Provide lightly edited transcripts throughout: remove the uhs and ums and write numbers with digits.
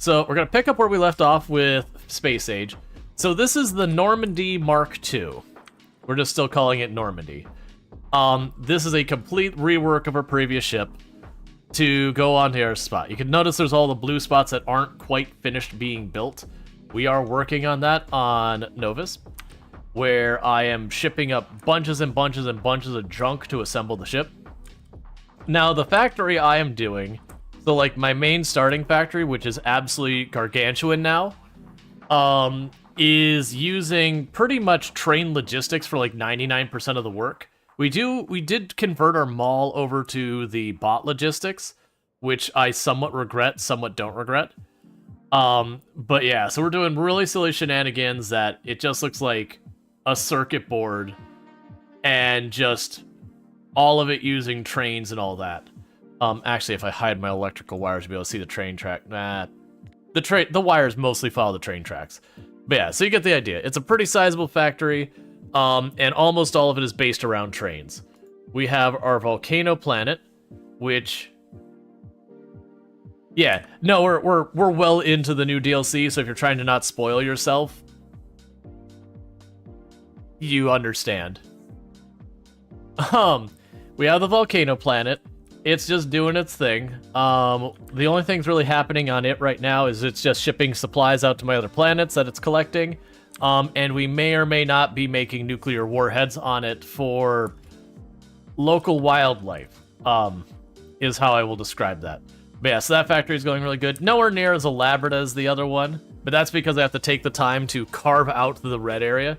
So we're going to pick up where we left off with Space Age. So this is the Normandy Mark II. We're just still calling it Normandy. This is a complete rework of our previous ship to go onto our spot. You can notice there's all the blue spots that aren't quite finished being built. We are working on that on Novus, where I am shipping up bunches and bunches and bunches of junk to assemble the ship. Now, the factory I am doing, so like my main starting factory, which is absolutely gargantuan now, is using pretty much train logistics for like 99% of the work. We did convert our mall over to the bot logistics, which I somewhat regret, somewhat don't regret. But yeah, so we're doing really silly shenanigans that it just looks like a circuit board and just all of it using trains and all that. Actually, if I hide my electrical wires, you'll be able to see the train track. Nah, the wires mostly follow the train tracks. But yeah, so you get the idea. It's a pretty sizable factory. And almost all of it is based around trains. We have our volcano planet, which, yeah, no, we're well into the new DLC. So if you're trying to not spoil yourself, you understand. We have the volcano planet. It's just doing its thing. The only thing's really happening on it right now is it's just shipping supplies out to my other planets that it's collecting. And we may or may not be making nuclear warheads on it for local wildlife, is how I will describe that. But yeah, so that factory is going really good. Nowhere near as elaborate as the other one, but that's because I have to take the time to carve out the red area.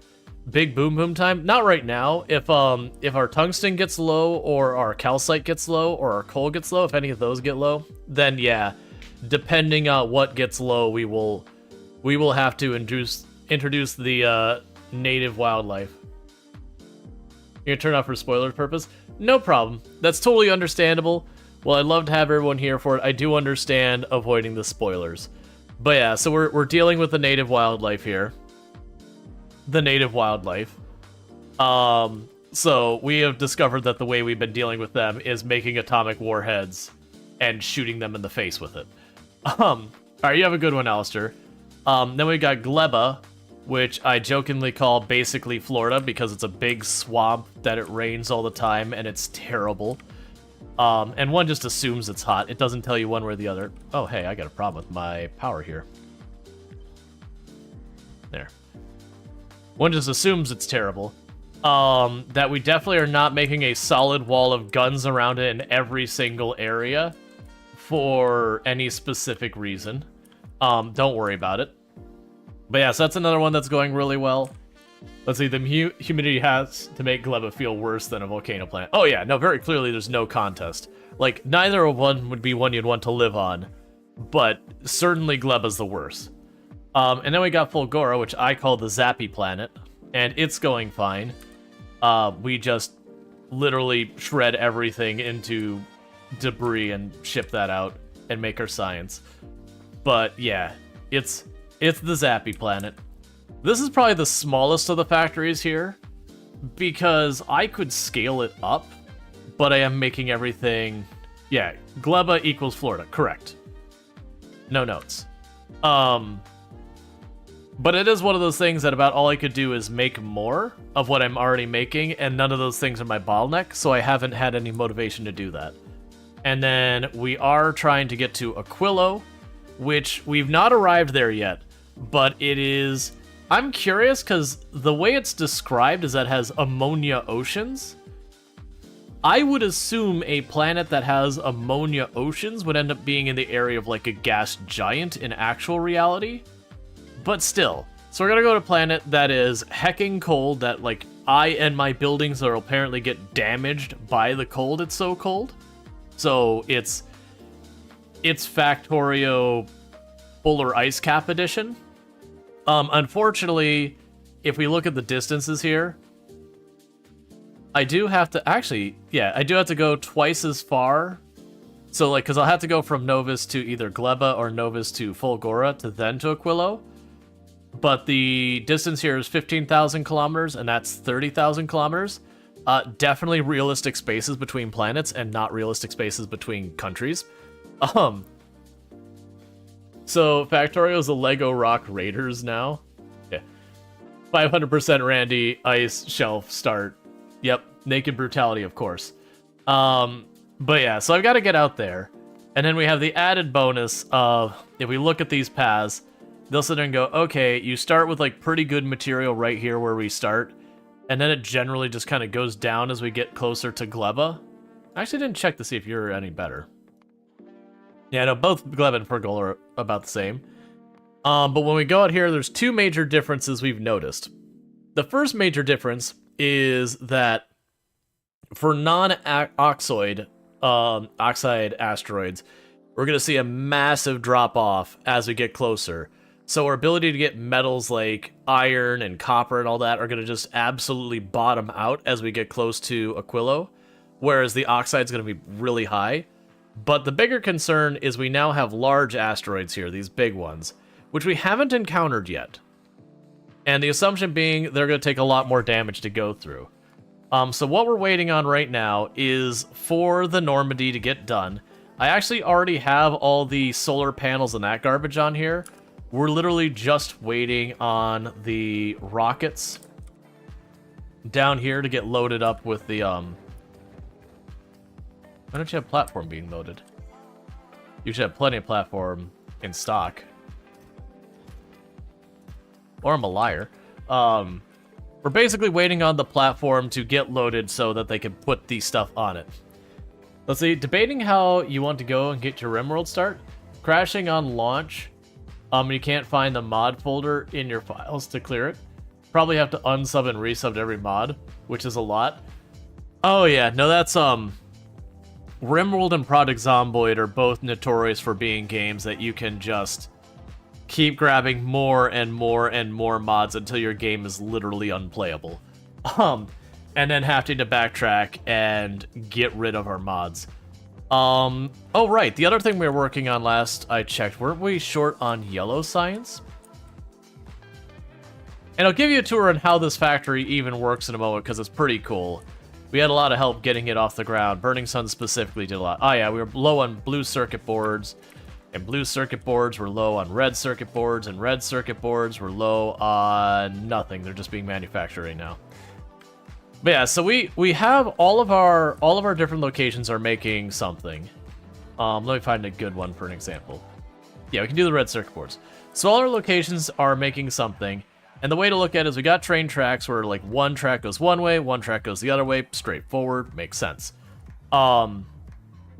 Big boom boom time? Not right now. If our tungsten gets low, or our calcite gets low, or our coal gets low, if any of those get low, then yeah, depending on what gets low, we will have to introduce the native wildlife. You're gonna turn off for spoiler purpose? No problem. That's totally understandable. Well, I'd love to have everyone here for it. I do understand avoiding the spoilers. But yeah, so we're dealing with the native wildlife here. The native wildlife. So we have discovered that the way we've been dealing with them is making atomic warheads and shooting them in the face with it. Alright, you have a good one, Alistair. Then we got Gleba, which I jokingly call basically Florida because it's a big swamp that it rains all the time and it's terrible. And one just assumes it's hot. It doesn't tell you one way or the other. Oh, hey, I got a problem with my power here. There. One just assumes it's terrible. That we definitely are not making a solid wall of guns around it in every single area for any specific reason. Don't worry about it. But yeah, so that's another one that's going really well. Let's see, the humidity has to make Gleba feel worse than a volcano planet. Oh yeah, no, very clearly there's no contest. Like, neither of one would be one you'd want to live on, but certainly Gleba's the worst. And then we got Fulgora, which I call the Zappy planet, and it's going fine. We just literally shred everything into debris and ship that out and make our science. But yeah, it's the Zappy planet. This is probably the smallest of the factories here, because I could scale it up, but I am making everything... Yeah, Gleba equals Florida, correct. No notes. But it is one of those things that about all I could do is make more of what I'm already making, and none of those things are my bottleneck, so I haven't had any motivation to do that. And then we are trying to get to Aquilo, which we've not arrived there yet, but it is... I'm curious, because the way it's described is that it has ammonia oceans. I would assume a planet that has ammonia oceans would end up being in the area of like a gas giant in actual reality. But still, so we're gonna go to a planet that is hecking cold, that like I and my buildings will apparently get damaged by the cold. It's so cold. So it's Factorio Polar Ice Cap Edition. Unfortunately, if we look at the distances here, I do have to actually, yeah, I do have to go twice as far. So like, cause I'll have to go from Novus to either Gleba or Novus to Fulgora to then to Aquilo. But the distance here is 15,000 kilometers, and that's 30,000 kilometers. Definitely realistic spaces between planets and not realistic spaces between countries. So Factorio's a Lego Rock Raiders now. Yeah. 500% Randy, ice, shelf, start. Yep, naked brutality, of course. But yeah, so I've got to get out there. And then we have the added bonus of, if we look at these paths, they'll sit there and go, okay, you start with like pretty good material right here where we start. And then it generally just kind of goes down as we get closer to Gleba. I actually didn't check to see if you're any better. Yeah, no, both Gleba and Fergal are about the same. But when we go out here, there's two major differences we've noticed. The first major difference is that for non-oxide asteroids, we're going to see a massive drop-off as we get closer. So our ability to get metals like iron and copper and all that are going to just absolutely bottom out as we get close to Aquilo, whereas the oxide's going to be really high. But the bigger concern is we now have large asteroids here, these big ones, which we haven't encountered yet. And the assumption being they're going to take a lot more damage to go through. So what we're waiting on right now is for the Normandy to get done. I actually already have all the solar panels and that garbage on here. We're literally just waiting on the rockets down here to get loaded up with the, Why don't you have platform being loaded? You should have plenty of platform in stock. Or I'm a liar. We're basically waiting on the platform to get loaded so that they can put the stuff on it. Let's see, debating how you want to go and get your RimWorld start. Crashing on launch. You can't find the mod folder in your files to clear it. Probably have to unsub and resub every mod, which is a lot. Oh yeah, no, that's RimWorld and Project Zomboid are both notorious for being games that you can just keep grabbing more and more and more mods until your game is literally unplayable. And then having to backtrack and get rid of our mods. Oh right, the other thing we were working on last I checked, weren't we short on yellow science? And I'll give you a tour on how this factory even works in a moment, because it's pretty cool. We had a lot of help getting it off the ground. Burning Sun specifically did a lot. Oh yeah, we were low on blue circuit boards, and blue circuit boards were low on red circuit boards, and red circuit boards were low on nothing. They're just being manufactured right now. But yeah, so we have all of our different locations are making something. Let me find a good one for an example. Yeah, we can do the red circuit boards. So all our locations are making something. And the way to look at it is we got train tracks where like one track goes one way, one track goes the other way, straightforward, makes sense. In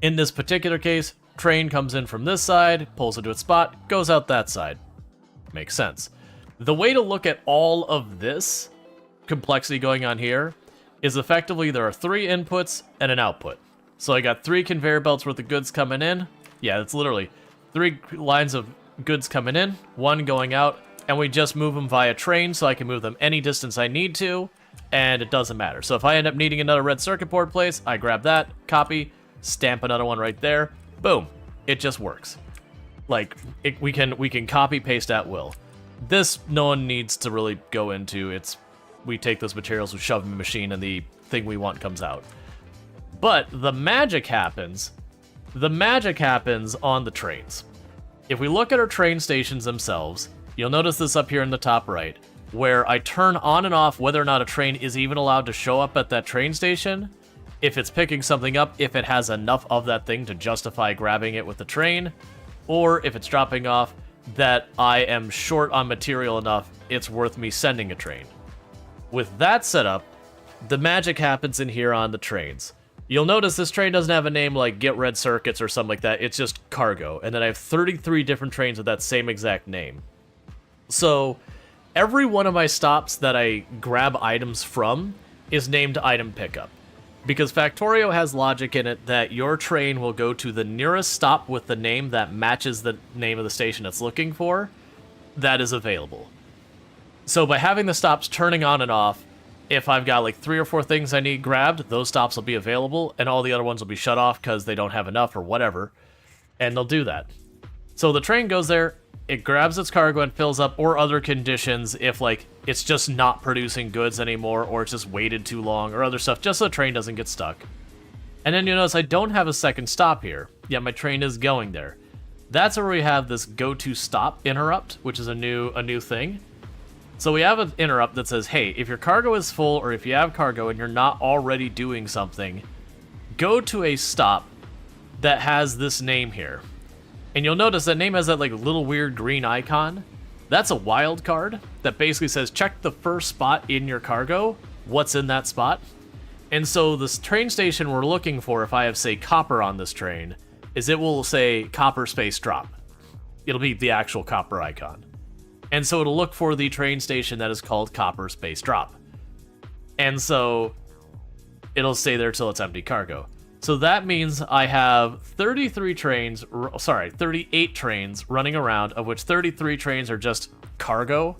this particular case, train comes in from this side, pulls into its spot, goes out that side. Makes sense. The way to look at all of this complexity going on here is effectively there are 3 inputs and an output. So I got 3 conveyor belts worth of goods coming in. Yeah, it's literally 3 lines of goods coming in, 1 going out, and we just move them via train so I can move them any distance I need to, and it doesn't matter. So if I end up needing another red circuit board place, I grab that, copy, stamp another one right there, boom, it just works. Like, we can copy paste at will. This no one needs to really go into. We take those materials, we shove them in the machine, and the thing we want comes out. But the magic happens on the trains. If we look at our train stations themselves, you'll notice this up here in the top right, where I turn on and off whether or not a train is even allowed to show up at that train station, if it's picking something up, if it has enough of that thing to justify grabbing it with the train, or if it's dropping off that I am short on material enough, it's worth me sending a train. With that setup, the magic happens in here on the trains. You'll notice this train doesn't have a name like Get Red Circuits or something like that, it's just cargo, and then I have 33 different trains with that same exact name. So, every one of my stops that I grab items from is named Item Pickup. Because Factorio has logic in it that your train will go to the nearest stop with the name that matches the name of the station it's looking for that is available. So by having the stops turning on and off, if I've got like 3 or 4 things I need grabbed, those stops will be available, and all the other ones will be shut off because they don't have enough or whatever, and they'll do that. So the train goes there, it grabs its cargo and fills up, or other conditions if like it's just not producing goods anymore, or it's just waited too long, or other stuff, just so the train doesn't get stuck. And then you'll notice I don't have a second stop here, yet my train is going there. that's where we have this go to stop interrupt, which is a new thing. So we have an interrupt that says, hey, if your cargo is full or if you have cargo and you're not already doing something, go to a stop that has this name here. And you'll notice that name has that like little weird green icon. That's a wild card that basically says check the first spot in your cargo, what's in that spot. And so this train station we're looking for, if I have, say, copper on this train, is it will say copper space drop. It'll be the actual copper icon. And so it'll look for the train station that is called copper space drop. And so it'll stay there till it's empty cargo. So that means I have 38 trains running around, of which 33 trains are just cargo.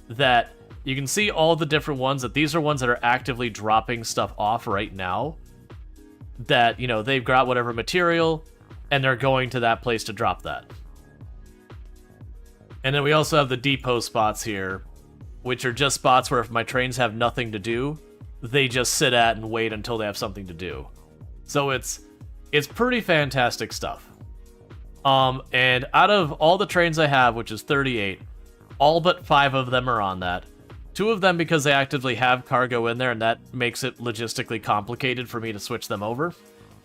That you can see all the different ones, that these are ones that are actively dropping stuff off right now. That, you know, they've got whatever material, and they're going to that place to drop that. And then we also have the depot spots here, which are just spots where if my trains have nothing to do, they just sit at and wait until they have something to do. So it's pretty fantastic stuff. And out of all the trains I have, which is 38, all but 5 of them are on that. 2 of them because they actively have cargo in there, and that makes it logistically complicated for me to switch them over.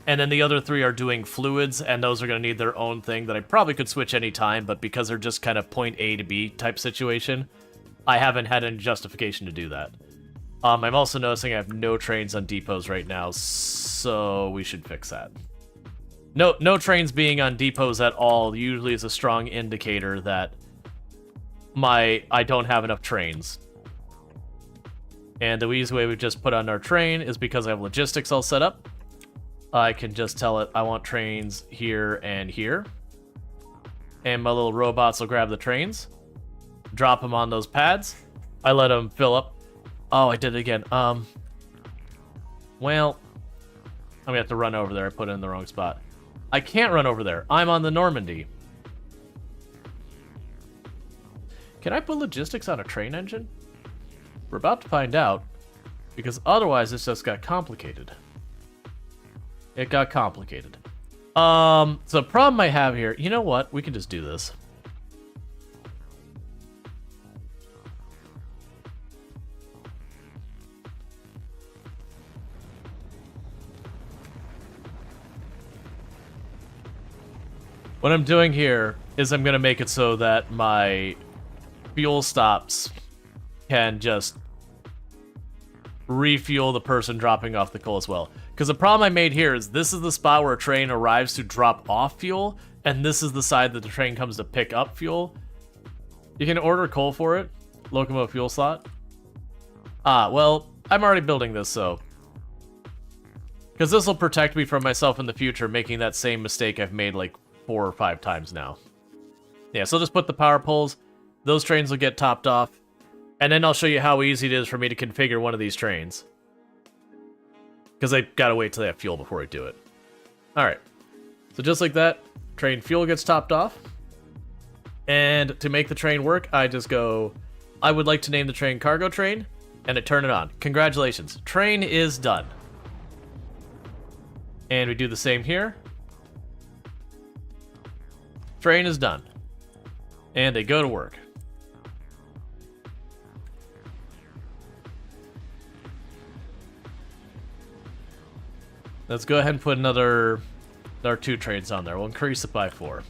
And then the other 3 are doing fluids, and those are going to need their own thing that I probably could switch any time, but because they're just kind of point A to B type situation, I haven't had any justification to do that. I'm also noticing I have no trains on depots right now, so we should fix that. No trains being on depots at all usually is a strong indicator that I don't have enough trains. And the easy way we just put on our train is because I have logistics all set up. I can just tell it I want trains here and here. And my little robots will grab the trains, drop them on those pads. I let them fill up. Oh, I did it again. Well, I'm gonna have to run over there. I put it in the wrong spot. I can't run over there. I'm on the Normandy. Can I put logistics on a train engine? We're about to find out, because otherwise this just got complicated. It got complicated. So the problem I have here, you know what? We can just do this. What I'm doing here is I'm going to make it so that my fuel stops can just refuel the person dropping off the coal as well. Because the problem I made here is this is the spot where a train arrives to drop off fuel, and this is the side that the train comes to pick up fuel. You can order coal for it. Locomotive fuel slot. Well, I'm already building this, so... Because this will protect me from myself in the future, making that same mistake I've made like 4 or 5 times now. Yeah, so just put the power poles. Those trains will get topped off. And then I'll show you how easy it is for me to configure one of these trains. Because I gotta wait till they have fuel before I do it. Alright. So just like that, train fuel gets topped off. And to make the train work, I just go, I would like to name the train cargo train, and I turn it on. Congratulations, train is done. And we do the same here. Train is done. And they go to work. Let's go ahead and put our 2 trains on there. We'll increase it by 4.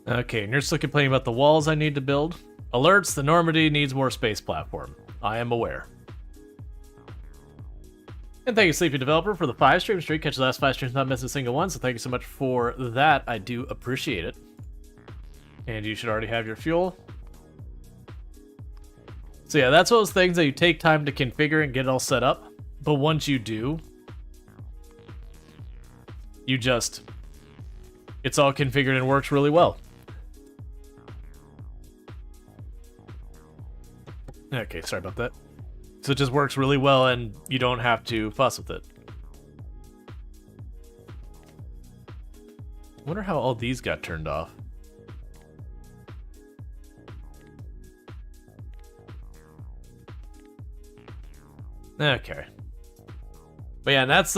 Okay, and you're still complaining about the walls I need to build. Alerts, the Normandy needs more space platform. I am aware. And thank you, Sleepy Developer, for the 5 stream streak. Catch the last 5 streams, not miss a single one, so thank you so much for that. I do appreciate it. And you should already have your fuel. So yeah, that's one of those things that you take time to configure and get it all set up. But once you do, it's all configured and works really well. Okay, sorry about that. So it just works really well and you don't have to fuss with it. I wonder how all these got turned off. Okay. But yeah, that's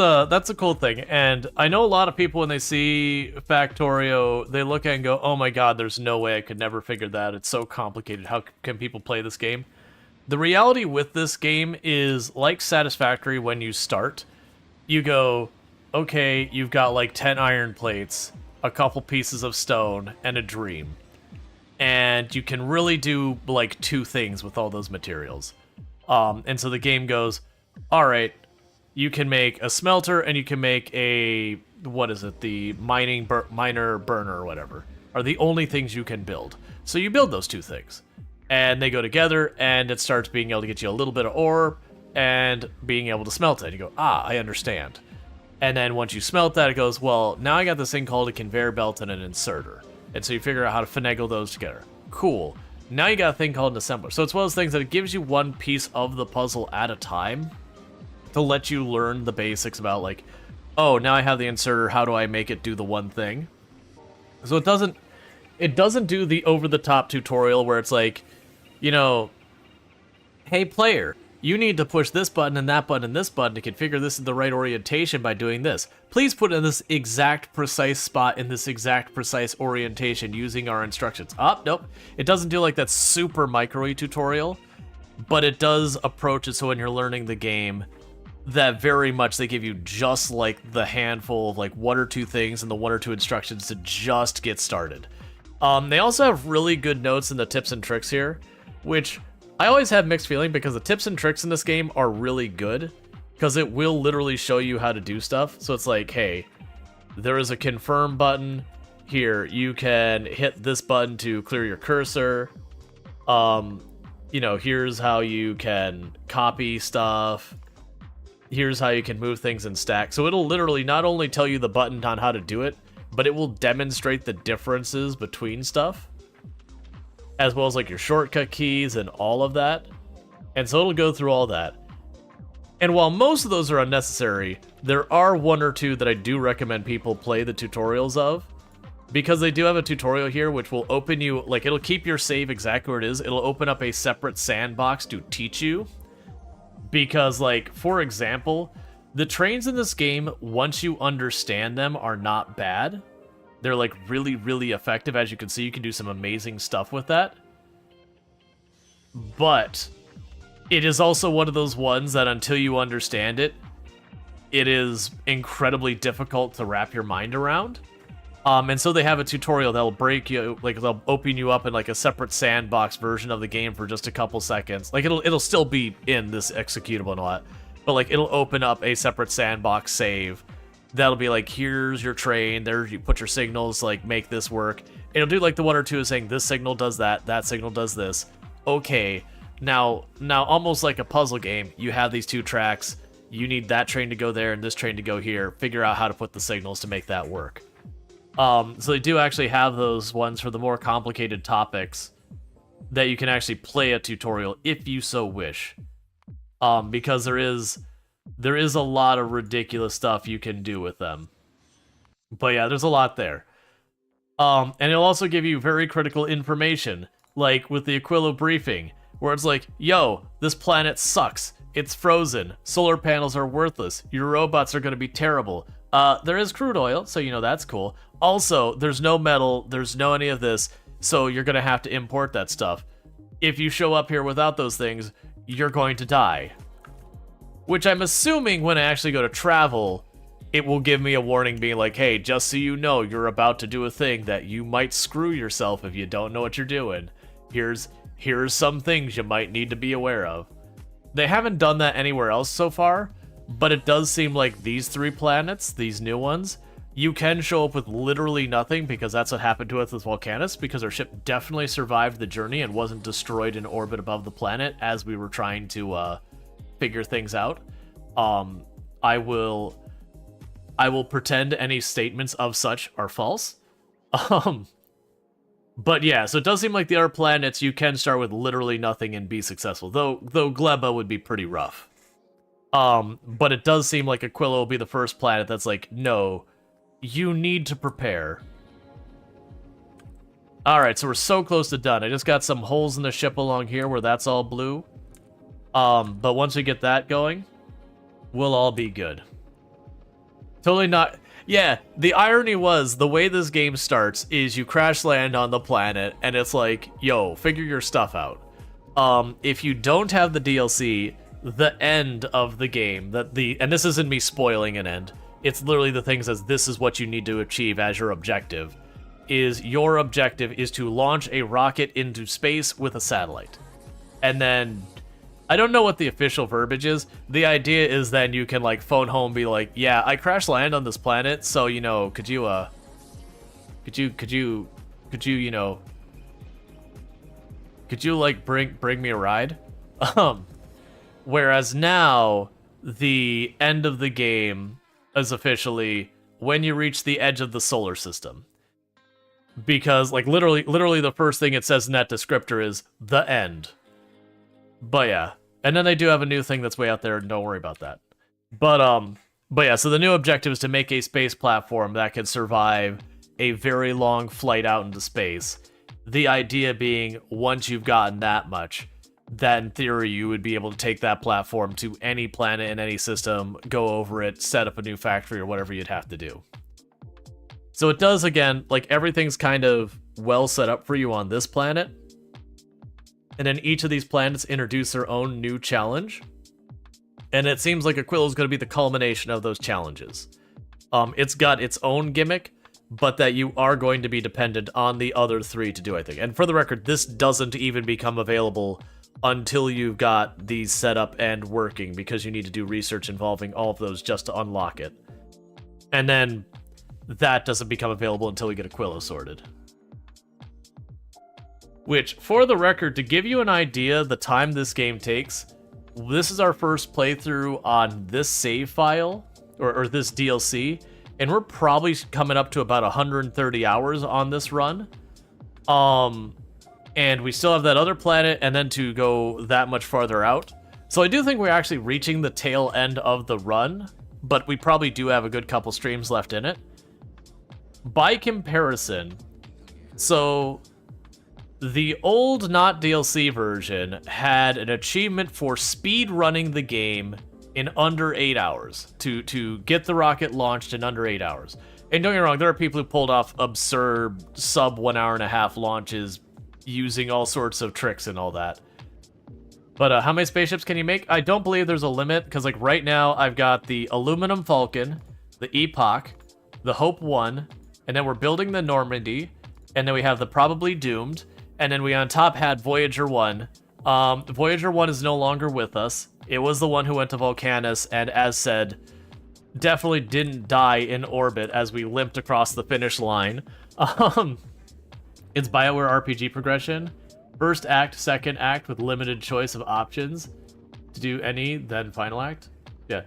a cool thing. And I know a lot of people when they see Factorio, they look at it and go, "Oh my god, there's no way I could never figure that. It's so complicated. How can people play this game?" The reality with this game is like Satisfactory when you start, you go, "Okay, you've got like 10 iron plates, a couple pieces of stone, and a dream." And you can really do like 2 things with all those materials. And so the game goes, "All right, you can make a smelter and you can make a, what is it, the miner burner or whatever, are the only things you can build." So you build those 2 things, and they go together, and it starts being able to get you a little bit of ore and being able to smelt it. You go, "Ah, I understand." And then once you smelt that, it goes, "Well, now I got this thing called a conveyor belt and an inserter." And so you figure out how to finagle those together. Cool. Now you got a thing called an assembler. So it's one of those things that it gives you one piece of the puzzle at a time to let you learn the basics about, like, oh, now I have the inserter, how do I make it do the one thing? So it doesn't do the over-the-top tutorial where it's like, you know, "Hey player, you need to push this button and that button and this button to configure this in the right orientation by doing this. Please put in this exact precise spot in this exact precise orientation using our instructions." Nope. It doesn't do like that super micro tutorial, but it does approach it so when you're learning the game, that very much they give you just like the handful of like 1 or 2 things and the 1 or 2 instructions to just get started. They also have really good notes in the tips and tricks here, which I always have mixed feeling because the tips and tricks in this game are really good because it will literally show you how to do stuff. So it's like, hey, there is a confirm button here. You can hit this button to clear your cursor. You know, here's how you can copy stuff. Here's how you can move things in stack. So it'll literally not only tell you the button on how to do it, but it will demonstrate the differences between stuff, as well as like your shortcut keys and all of that. And so it'll go through all that. And while most of those are unnecessary, there are 1 or 2 that I do recommend people play the tutorials of, because they do have a tutorial here which will open you, like, it'll keep your save exactly where it is. It'll open up a separate sandbox to teach you. Because, like, for example, the trains in this game, once you understand them, are not bad. They're, like, really, really effective. As you can see, you can do some amazing stuff with that. But it is also one of those ones that until you understand it, it is incredibly difficult to wrap your mind around. And so they have a tutorial that'll break you, like they'll open you up in like a separate sandbox version of the game for just a couple seconds. Like it'll still be in this executable and all that, but like it'll open up a separate sandbox save that'll be like, here's your train, there you put your signals, like make this work. It'll do like the 1 or 2 saying this signal does that, that signal does this. Okay, now almost like a puzzle game, you have these 2 tracks, you need that train to go there and this train to go here, figure out how to put the signals to make that work. So they do actually have those ones for the more complicated topics that you can actually play a tutorial if you so wish. Because there is a lot of ridiculous stuff you can do with them. But yeah, there's a lot there. And it'll also give you very critical information, like with the Aquilo briefing, where it's like, yo, this planet sucks. It's frozen. Solar panels are worthless. Your robots are going to be terrible. There is crude oil, so you know that's cool. Also, there's no metal, there's no any of this, so you're going to have to import that stuff. If you show up here without those things, you're going to die. Which I'm assuming when I actually go to travel, it will give me a warning being like, hey, just so you know, you're about to do a thing that you might screw yourself if you don't know what you're doing. Here's some things you might need to be aware of. They haven't done that anywhere else so far, but it does seem like these 3 planets, these new ones, you can show up with literally nothing, because that's what happened to us with Volcanus, because our ship definitely survived the journey and wasn't destroyed in orbit above the planet as we were trying to figure things out. I will pretend any statements of such are false. But yeah, so it does seem like the other planets you can start with literally nothing and be successful, though Gleba would be pretty rough. But it does seem like Aquila will be the first planet that's like, no, you need to prepare. Alright, so we're so close to done. I just got some holes in the ship along here where that's all blue. But once we get that going, we'll all be good. Totally not. Yeah, the irony was the way this game starts is you crash land on the planet and it's like, yo, figure your stuff out. If you don't have the DLC, the end of the game, and this isn't me spoiling an end, it's literally the thing says this is what you need to achieve as your objective, is your objective is to launch a rocket into space with a satellite. And then I don't know what the official verbiage is. The idea is then you can like phone home and be like, yeah, I crash land on this planet, so you know, could you like bring me a ride? Whereas now the end of the game is officially when you reach the edge of the solar system. Because like literally the first thing it says in that descriptor is the end. But yeah, and then they do have a new thing that's way out there, and don't worry about that. But yeah, so the new objective is to make a space platform that can survive a very long flight out into space. The idea being, once you've gotten that much, that in theory you would be able to take that platform to any planet in any system, go over it, set up a new factory or whatever you'd have to do. So it does, again, like everything's kind of well set up for you on this planet. And then each of these planets introduce their own new challenge. And it seems like Aquila is going to be the culmination of those challenges. It's got its own gimmick, but that you are going to be dependent on the other three to do, I think. And for the record, this doesn't even become available until you've got these set up and working, because you need to do research involving all of those just to unlock it. And then that doesn't become available until we get Aquila sorted. Which, for the record, to give you an idea the time this game takes, this is our first playthrough on this save file, or this DLC, and we're probably coming up to about 130 hours on this run. And we still have that other planet, and then to go that much farther out. So I do think we're actually reaching the tail end of the run, but we probably do have a good couple streams left in it. By comparison, so the old not DLC version had an achievement for speed running the game in under 8 hours, to get the rocket launched in under 8 hours. And don't get me wrong, there are people who pulled off absurd sub 1 hour and a half launches using all sorts of tricks and all that. But how many spaceships can you make? I don't believe there's a limit, because like right now I've got the Aluminum Falcon, the Epoch, the Hope 1, and then we're building the Normandy, and then we have the Probably Doomed, and then we on top had Voyager 1. Voyager 1 is no longer with us. It was the one who went to Volcanus, and as said, definitely didn't die in orbit as we limped across the finish line. It's BioWare RPG progression. First act, second act with limited choice of options. To do any, then final act. Yeah.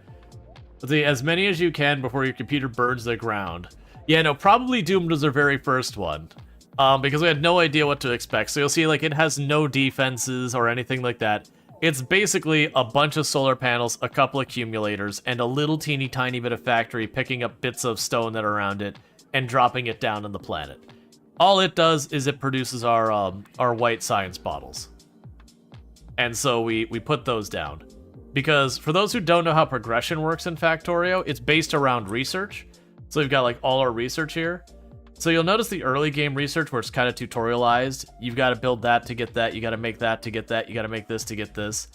Let's see, as many as you can before your computer burns the ground. Yeah, no, Probably Doomed was their very first one. Because we had no idea what to expect. So you'll see, like, it has no defenses or anything like that. It's basically a bunch of solar panels, a couple accumulators, and a little teeny tiny bit of factory picking up bits of stone that are around it and dropping it down on the planet. All it does is it produces our white science bottles. And so we put those down. Because for those who don't know how progression works in Factorio, it's based around research. So we've got like all our research here. So you'll notice the early game research where it's kind of tutorialized. You've got to build that to get that. You got to make that to get that. You got to make this to get this.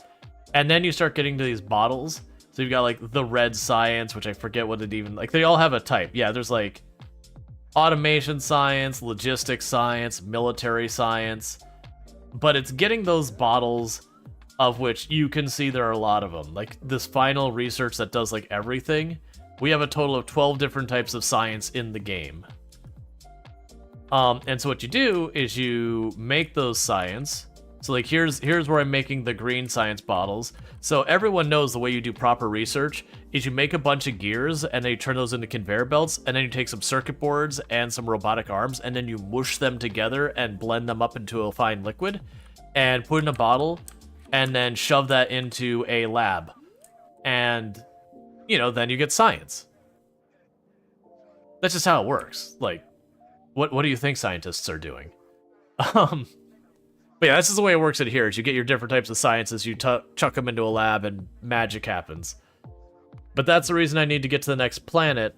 And then you start getting to these bottles. So you've got like the red science, which I forget what it even, like they all have a type. Yeah, there's like automation science, logistics science, military science. But it's getting those bottles, of which you can see there are a lot of them. Like this final research that does like everything. We have a total of 12 different types of science in the game. And so what you do is you make those science. So like here's where I'm making the green science bottles. So everyone knows the way you do proper research is you make a bunch of gears and then you turn those into conveyor belts, and then you take some circuit boards and some robotic arms and then you mush them together and blend them up into a fine liquid and put in a bottle and then shove that into a lab. And, you know, then you get science. That's just how it works. Like, what do you think scientists are doing? But yeah, this is the way it works in here. Is you get your different types of sciences, you chuck them into a lab, and magic happens. But that's the reason I need to get to the next planet,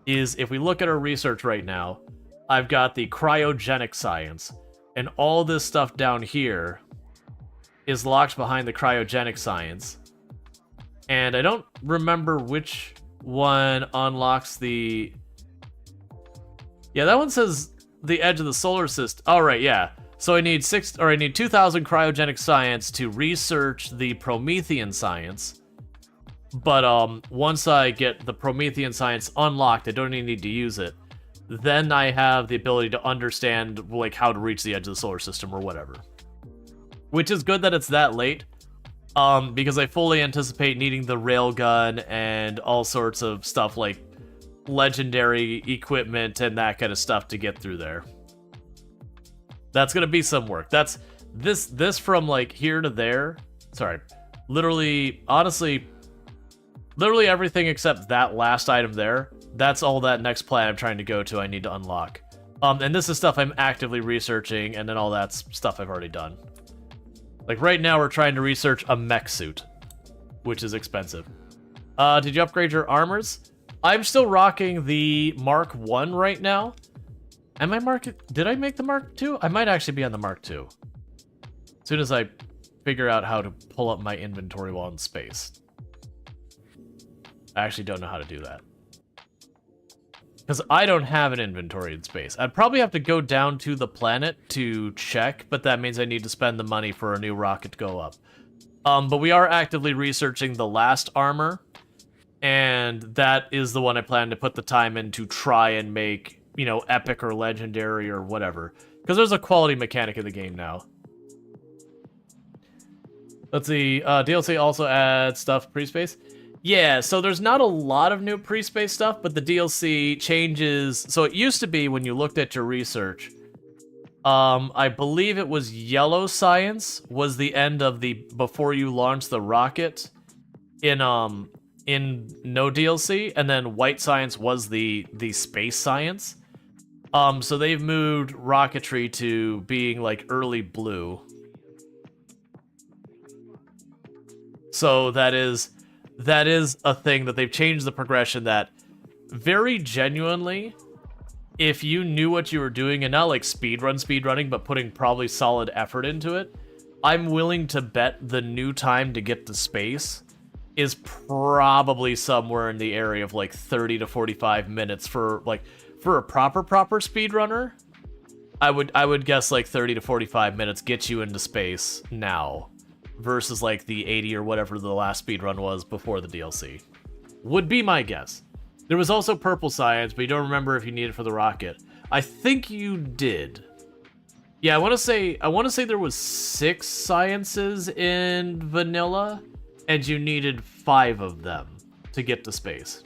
is if we look at our research right now, I've got the cryogenic science, and all this stuff down here is locked behind the cryogenic science. And I don't remember which one unlocks the... Yeah, that one says the edge of the solar system. Oh, right, yeah. So I need 2,000 cryogenic science to research the Promethean science. But once I get the Promethean science unlocked, I don't even need to use it. Then I have the ability to understand like how to reach the edge of the solar system or whatever. Which is good that it's that late. Because I fully anticipate needing the railgun and all sorts of stuff like legendary equipment and that kind of stuff to get through there. That's gonna be some work. That's this from like here to there. Sorry, literally, honestly, literally everything except that last item there. That's all that next planet I'm trying to go to. I need to unlock. And this is stuff I'm actively researching, and then all that's stuff I've already done. Like right now, we're trying to research a mech suit, which is expensive. Did you upgrade your armors? I'm still rocking the Mark 1 right now. Did I make the Mark 2? I might actually be on the Mark 2. As soon as I figure out how to pull up my inventory while in space. I actually don't know how to do that. Because I don't have an inventory in space. I'd probably have to go down to the planet to check, but that means I need to spend the money for a new rocket to go up. But we are actively researching the last armor, and that is the one I plan to put the time in to try and make, you know, epic or legendary or whatever. Because there's a quality mechanic in the game now. Let's see, DLC also adds stuff pre-space. Yeah, so there's not a lot of new pre-space stuff, but the DLC changes. So it used to be when you looked at your research, I believe it was yellow science was the end of the before you launch the rocket in no DLC, and then white science was the space science. So they've moved rocketry to being like early blue. So that is a thing that they've changed the progression that very genuinely, if you knew what you were doing and not like speedrunning, but putting probably solid effort into it, I'm willing to bet the new time to get to space is probably somewhere in the area of like 30 to 45 minutes for a proper speedrunner. I would guess like 30 to 45 minutes gets you into space now. Versus like the 80 or whatever the last speedrun was before the DLC. Would be my guess. There was also purple science, but you don't remember if you need it for the rocket. I think you did. Yeah, I want to say there was 6 sciences in vanilla, and you needed 5 of them to get to space.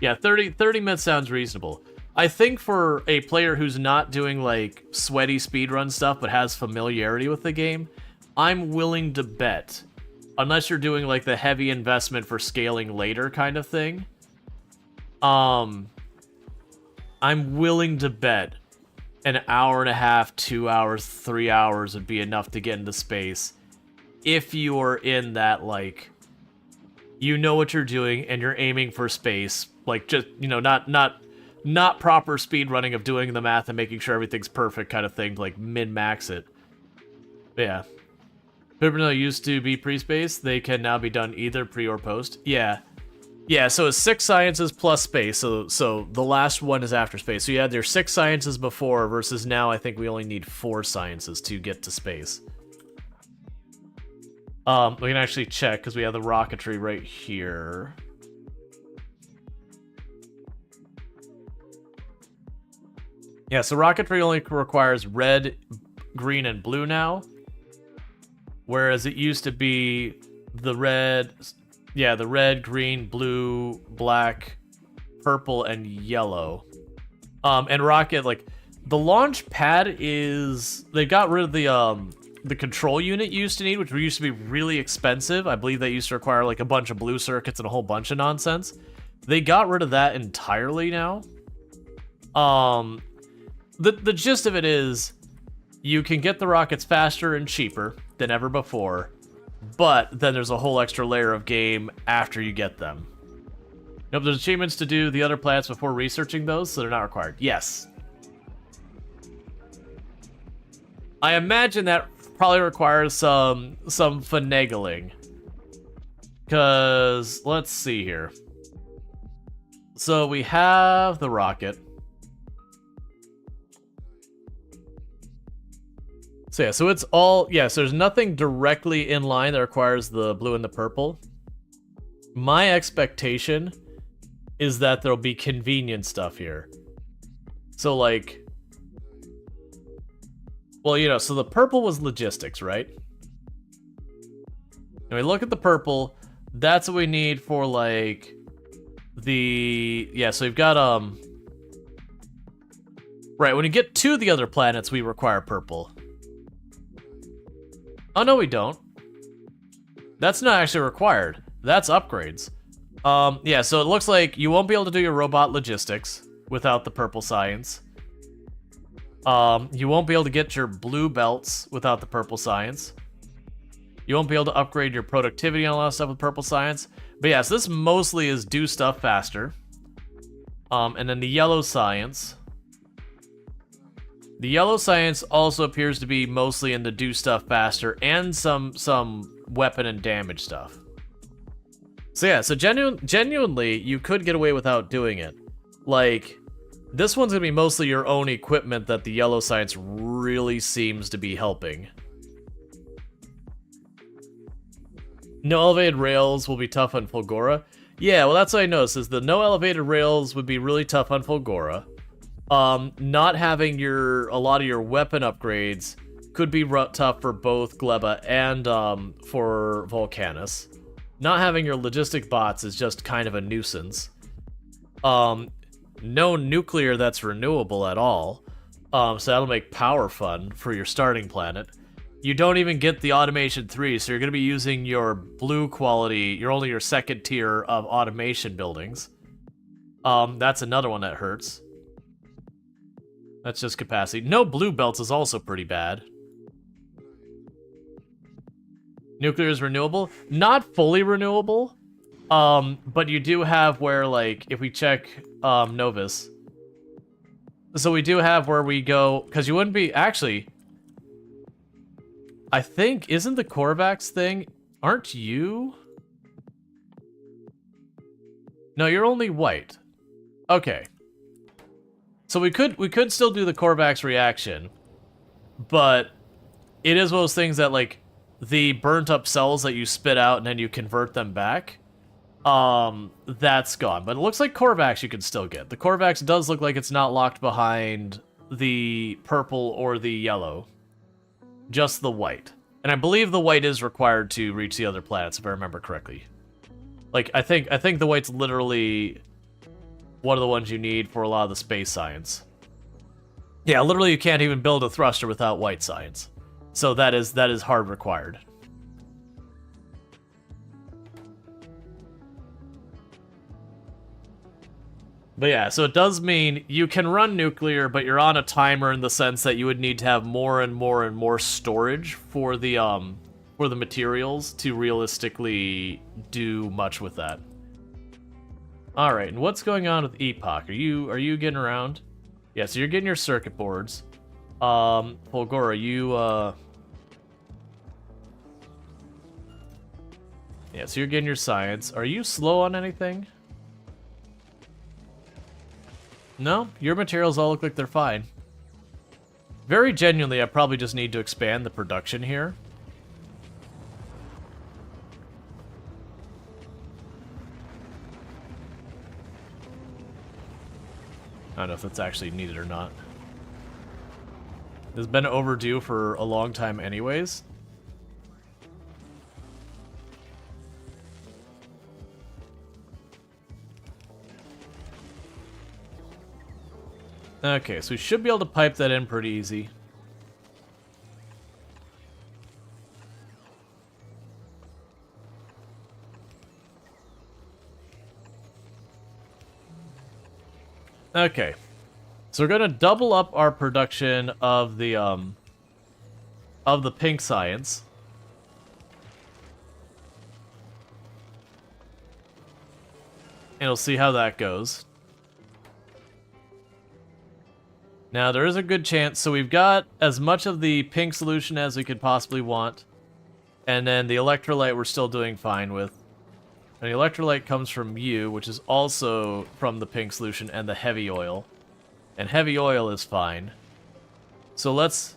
Yeah, 30 minutes sounds reasonable. I think for a player who's not doing like sweaty speedrun stuff but has familiarity with the game, I'm willing to bet, unless you're doing like the heavy investment for scaling later kind of thing, I'm willing to bet an hour and a half, 2 hours, 3 hours would be enough to get into space if you're in that, like, you know what you're doing and you're aiming for space, like, just, you know, not proper speed running of doing the math and making sure everything's perfect kind of thing to like min-max it. But yeah. Vanilla used to be pre-space. They can now be done either pre or post. Yeah. Yeah, so it's 6 sciences plus space. So the last one is after space. So you had your 6 sciences before versus now I think we only need 4 sciences to get to space. We can actually check because we have the rocketry right here. Yeah, so rocketry only requires red, green, and blue now. Whereas it used to be the red, green, blue, black, purple, and yellow. And rocket, like, the launch pad is, they got rid of the control unit you used to need, which used to be really expensive. I believe they used to require like a bunch of blue circuits and a whole bunch of nonsense. They got rid of that entirely now. The gist of it is, you can get the rockets faster and cheaper than ever before, but then there's a whole extra layer of game after you get them. Nope, there's achievements to do the other planets before researching those, so they're not required. Yes. I imagine that probably requires some finagling. Because, let's see here. So we have the rocket. So yeah, so it's all, yes, there's nothing directly in line that requires the blue and the purple. My expectation is that there'll be convenient stuff here. So like, well, you know, so the purple was logistics, right? And we look at the purple, that's what we need for like the, yeah, so we've got, right, when you get to the other planets, we require purple. Oh, no, we don't. That's not actually required. That's upgrades. Yeah, so it looks like you won't be able to do your robot logistics without the purple science. You won't be able to get your blue belts without the purple science. You won't be able to upgrade your productivity and a lot of stuff with purple science. But yeah, so this mostly is do stuff faster. And then the yellow science. The yellow science also appears to be mostly in the do stuff faster and some weapon and damage stuff. So yeah, so genuinely, you could get away without doing it. Like, this one's gonna be mostly your own equipment that the yellow science really seems to be helping. No elevated rails will be tough on Fulgora. Yeah, well that's what I noticed, is the no elevated rails would be really tough on Fulgora. Not having a lot of your weapon upgrades could be tough for both Gleba and, for Volcanus. Not having your logistic bots is just kind of a nuisance. No nuclear that's renewable at all. So that'll make power fun for your starting planet. You don't even get the automation 3, so you're going to be using your blue quality, only your second tier of automation buildings. That's another one that hurts. That's just capacity. No blue belts is also pretty bad. Nuclear is renewable. Not fully renewable. But you do have where, like, if we check Novus. So we do have where we go, because you wouldn't be, actually, I think, isn't the Korvax thing, aren't you? No, you're only white. Okay. So we could still do the Korvax reaction, but it is one of those things that, like, the burnt up cells that you spit out and then you convert them back, that's gone. But it looks like Korvax you can still get. The Korvax does look like it's not locked behind the purple or the yellow, just the white. And I believe the white is required to reach the other planets, if I remember correctly. Like, I think the white's literally one of the ones you need for a lot of the space science. Yeah, literally you can't even build a thruster without white science. So that is hard required. But yeah, so it does mean you can run nuclear, but you're on a timer in the sense that you would need to have more and more and more storage for the materials to realistically do much with that. All right, and what's going on with Epoch? Are you getting around? Yeah, so you're getting your circuit boards. Fulgora, yeah, so you're getting your science. Are you slow on anything? No, your materials all look like they're fine. Very genuinely, I probably just need to expand the production here. I don't know if that's actually needed or not. It's been overdue for a long time anyways. Okay, so we should be able to pipe that in pretty easy. Okay, so we're gonna double up our production of the pink science. And we'll see how that goes. Now, there is a good chance. So we've got as much of the pink solution as we could possibly want. And then the electrolyte we're still doing fine with. And the electrolyte comes from you, which is also from the pink solution and the heavy oil. And heavy oil is fine. So let's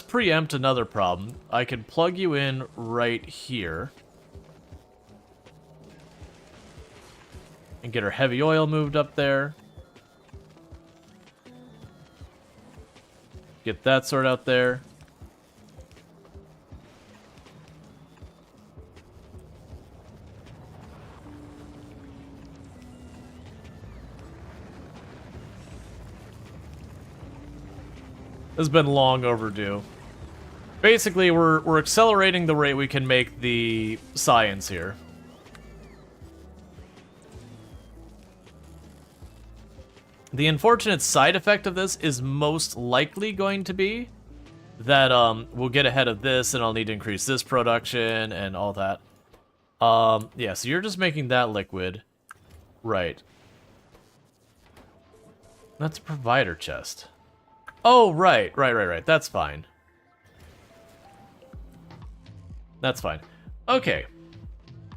preempt another problem. I can plug you in right here. And get our heavy oil moved up there. Get that sort out there. This has been long overdue. Basically, we're accelerating the rate we can make the science here. The unfortunate side effect of this is most likely going to be that we'll get ahead of this and I'll need to increase this production and all that. Yeah, so you're just making that liquid. Right. That's a provider chest. Oh, right. That's fine. That's fine. Okay.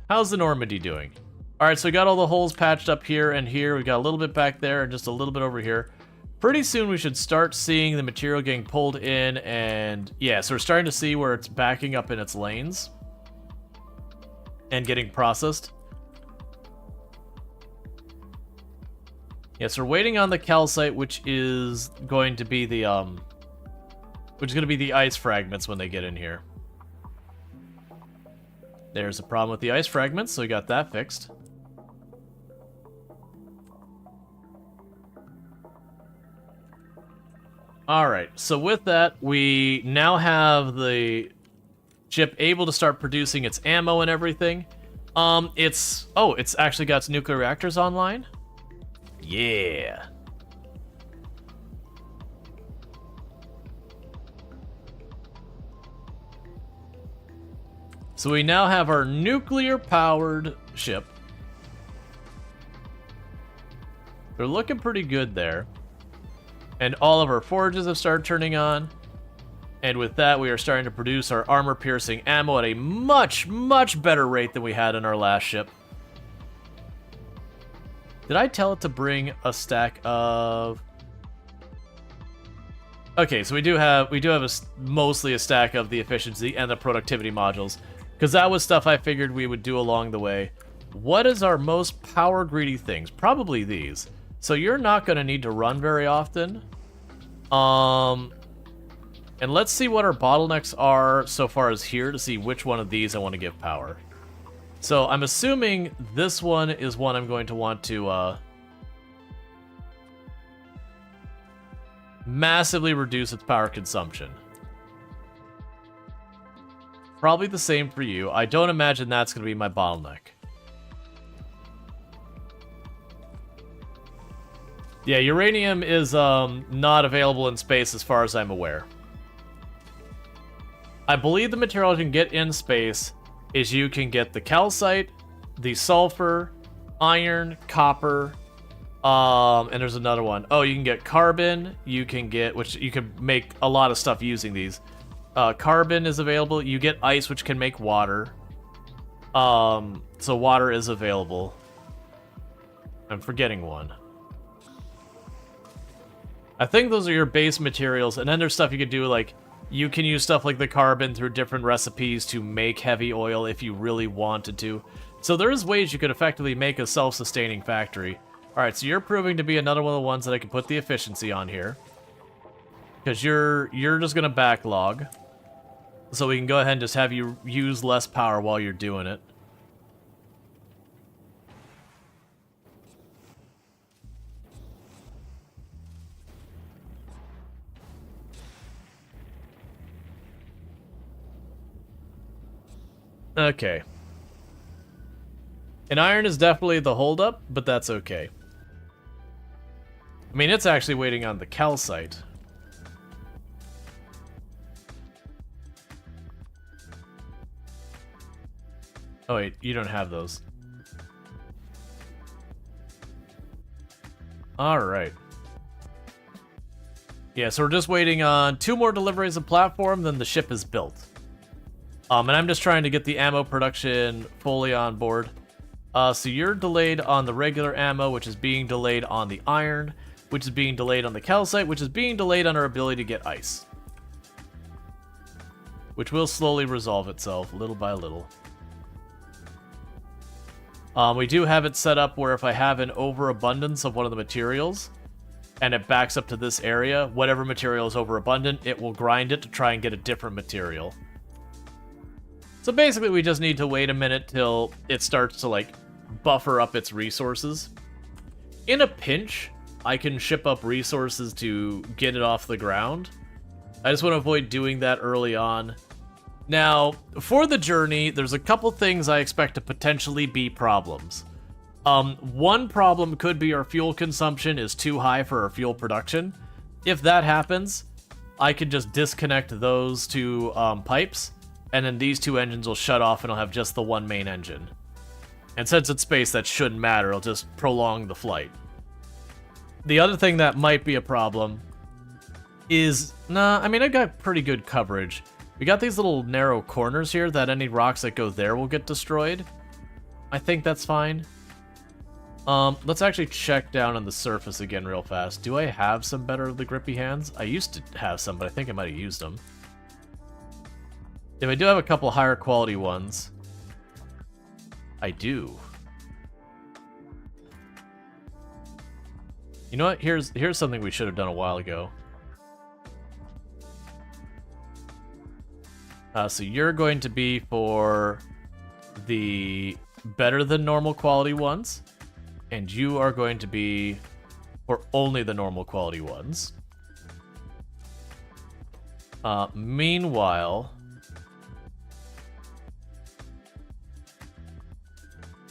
How's the Normandy doing? Alright, so we got all the holes patched up here and here. We got a little bit back there and just a little bit over here. Pretty soon we should start seeing the material getting pulled in and... yeah, so we're starting to see where it's backing up in its lanes. And getting processed. Yeah, so we're waiting on the calcite, which is going to be the, ice fragments when they get in here. There's a problem with the ice fragments, so we got that fixed. Alright, so with that, we now have the ship able to start producing its ammo and everything. It's actually got its nuclear reactors online? Yeah. So we now have our nuclear-powered ship. They're looking pretty good there. And all of our forges have started turning on. And with that, we are starting to produce our armor-piercing ammo at a much, much better rate than we had in our last ship. Did I tell it to bring a stack of... okay, so we do have mostly a stack of the efficiency and the productivity modules. Because that was stuff I figured we would do along the way. What is our most power-greedy things? Probably these. So you're not going to need to run very often. And let's see what our bottlenecks are so far as here to see which one of these I want to give power. So I'm assuming this one is one I'm going to want to massively reduce its power consumption. Probably the same for you. I don't imagine that's going to be my bottleneck. Yeah, uranium is not available in space as far as I'm aware. I believe the material you can get in space is you can get the calcite, the sulfur, iron, copper, and there's another one. Oh, you can get carbon, you can get, which you can make a lot of stuff using these. Carbon is available, you get ice, which can make water. So water is available. I'm forgetting one. I think those are your base materials, and then there's stuff you could do, like, you can use stuff like the carbon through different recipes to make heavy oil if you really wanted to. So there's ways you could effectively make a self-sustaining factory. Alright, so you're proving to be another one of the ones that I can put the efficiency on here. Because you're just going to backlog. So we can go ahead and just have you use less power while you're doing it. Okay. And iron is definitely the holdup, but that's okay. I mean, it's actually waiting on the calcite. Oh wait, you don't have those. Alright. Yeah, so we're just waiting on 2 more deliveries of platform, then the ship is built. And I'm just trying to get the ammo production fully on board. So you're delayed on the regular ammo, which is being delayed on the iron, which is being delayed on the calcite, which is being delayed on our ability to get ice. Which will slowly resolve itself, little by little. We do have it set up where if I have an overabundance of one of the materials, and it backs up to this area, whatever material is overabundant, it will grind it to try and get a different material. So basically we just need to wait a minute till it starts to, like, buffer up its resources. In a pinch, I can ship up resources to get it off the ground. I just want to avoid doing that early on. Now, for the journey, there's a couple things I expect to potentially be problems. One problem could be our fuel consumption is too high for our fuel production. If that happens, I can just disconnect those 2 pipes, and then these 2 engines will shut off and I'll have just the one main engine. And since it's space, that shouldn't matter, it'll just prolong the flight. The other thing that might be a problem is... I mean, I got pretty good coverage. We got these little narrow corners here that any rocks that go there will get destroyed. I think that's fine. Let's actually check down on the surface again real fast. Do I have some better of the grippy hands? I used to have some, but I think I might have used them. If I do have a couple higher quality ones, I do. You know what? Here's something we should have done a while ago. So you're going to be for the better than normal quality ones. And you are going to be for only the normal quality ones. Meanwhile,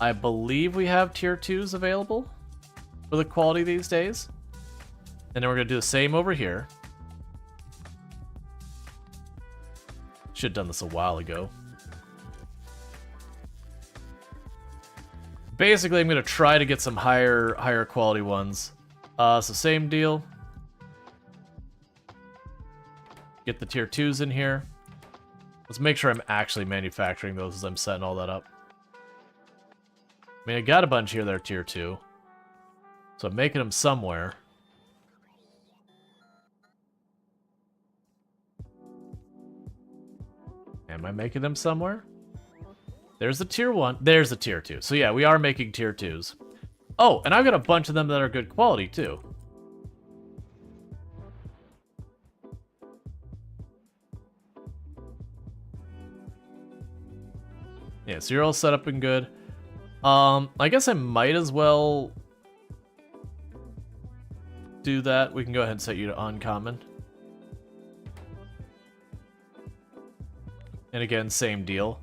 I believe we have tier 2s available for the quality these days. And then we're going to do the same over here. Should have done this a while ago. Basically, I'm going to try to get some higher quality ones. So same deal. Get the tier 2s in here. Let's make sure I'm actually manufacturing those as I'm setting all that up. I mean, I got a bunch here that are tier 2. So I'm making them somewhere. Am I making them somewhere? There's the tier 1. There's the tier 2. So yeah, we are making tier 2s. Oh, and I've got a bunch of them that are good quality too. Yeah, so you're all set up and good. I guess I might as well do that. We can go ahead and set you to uncommon. And again, same deal.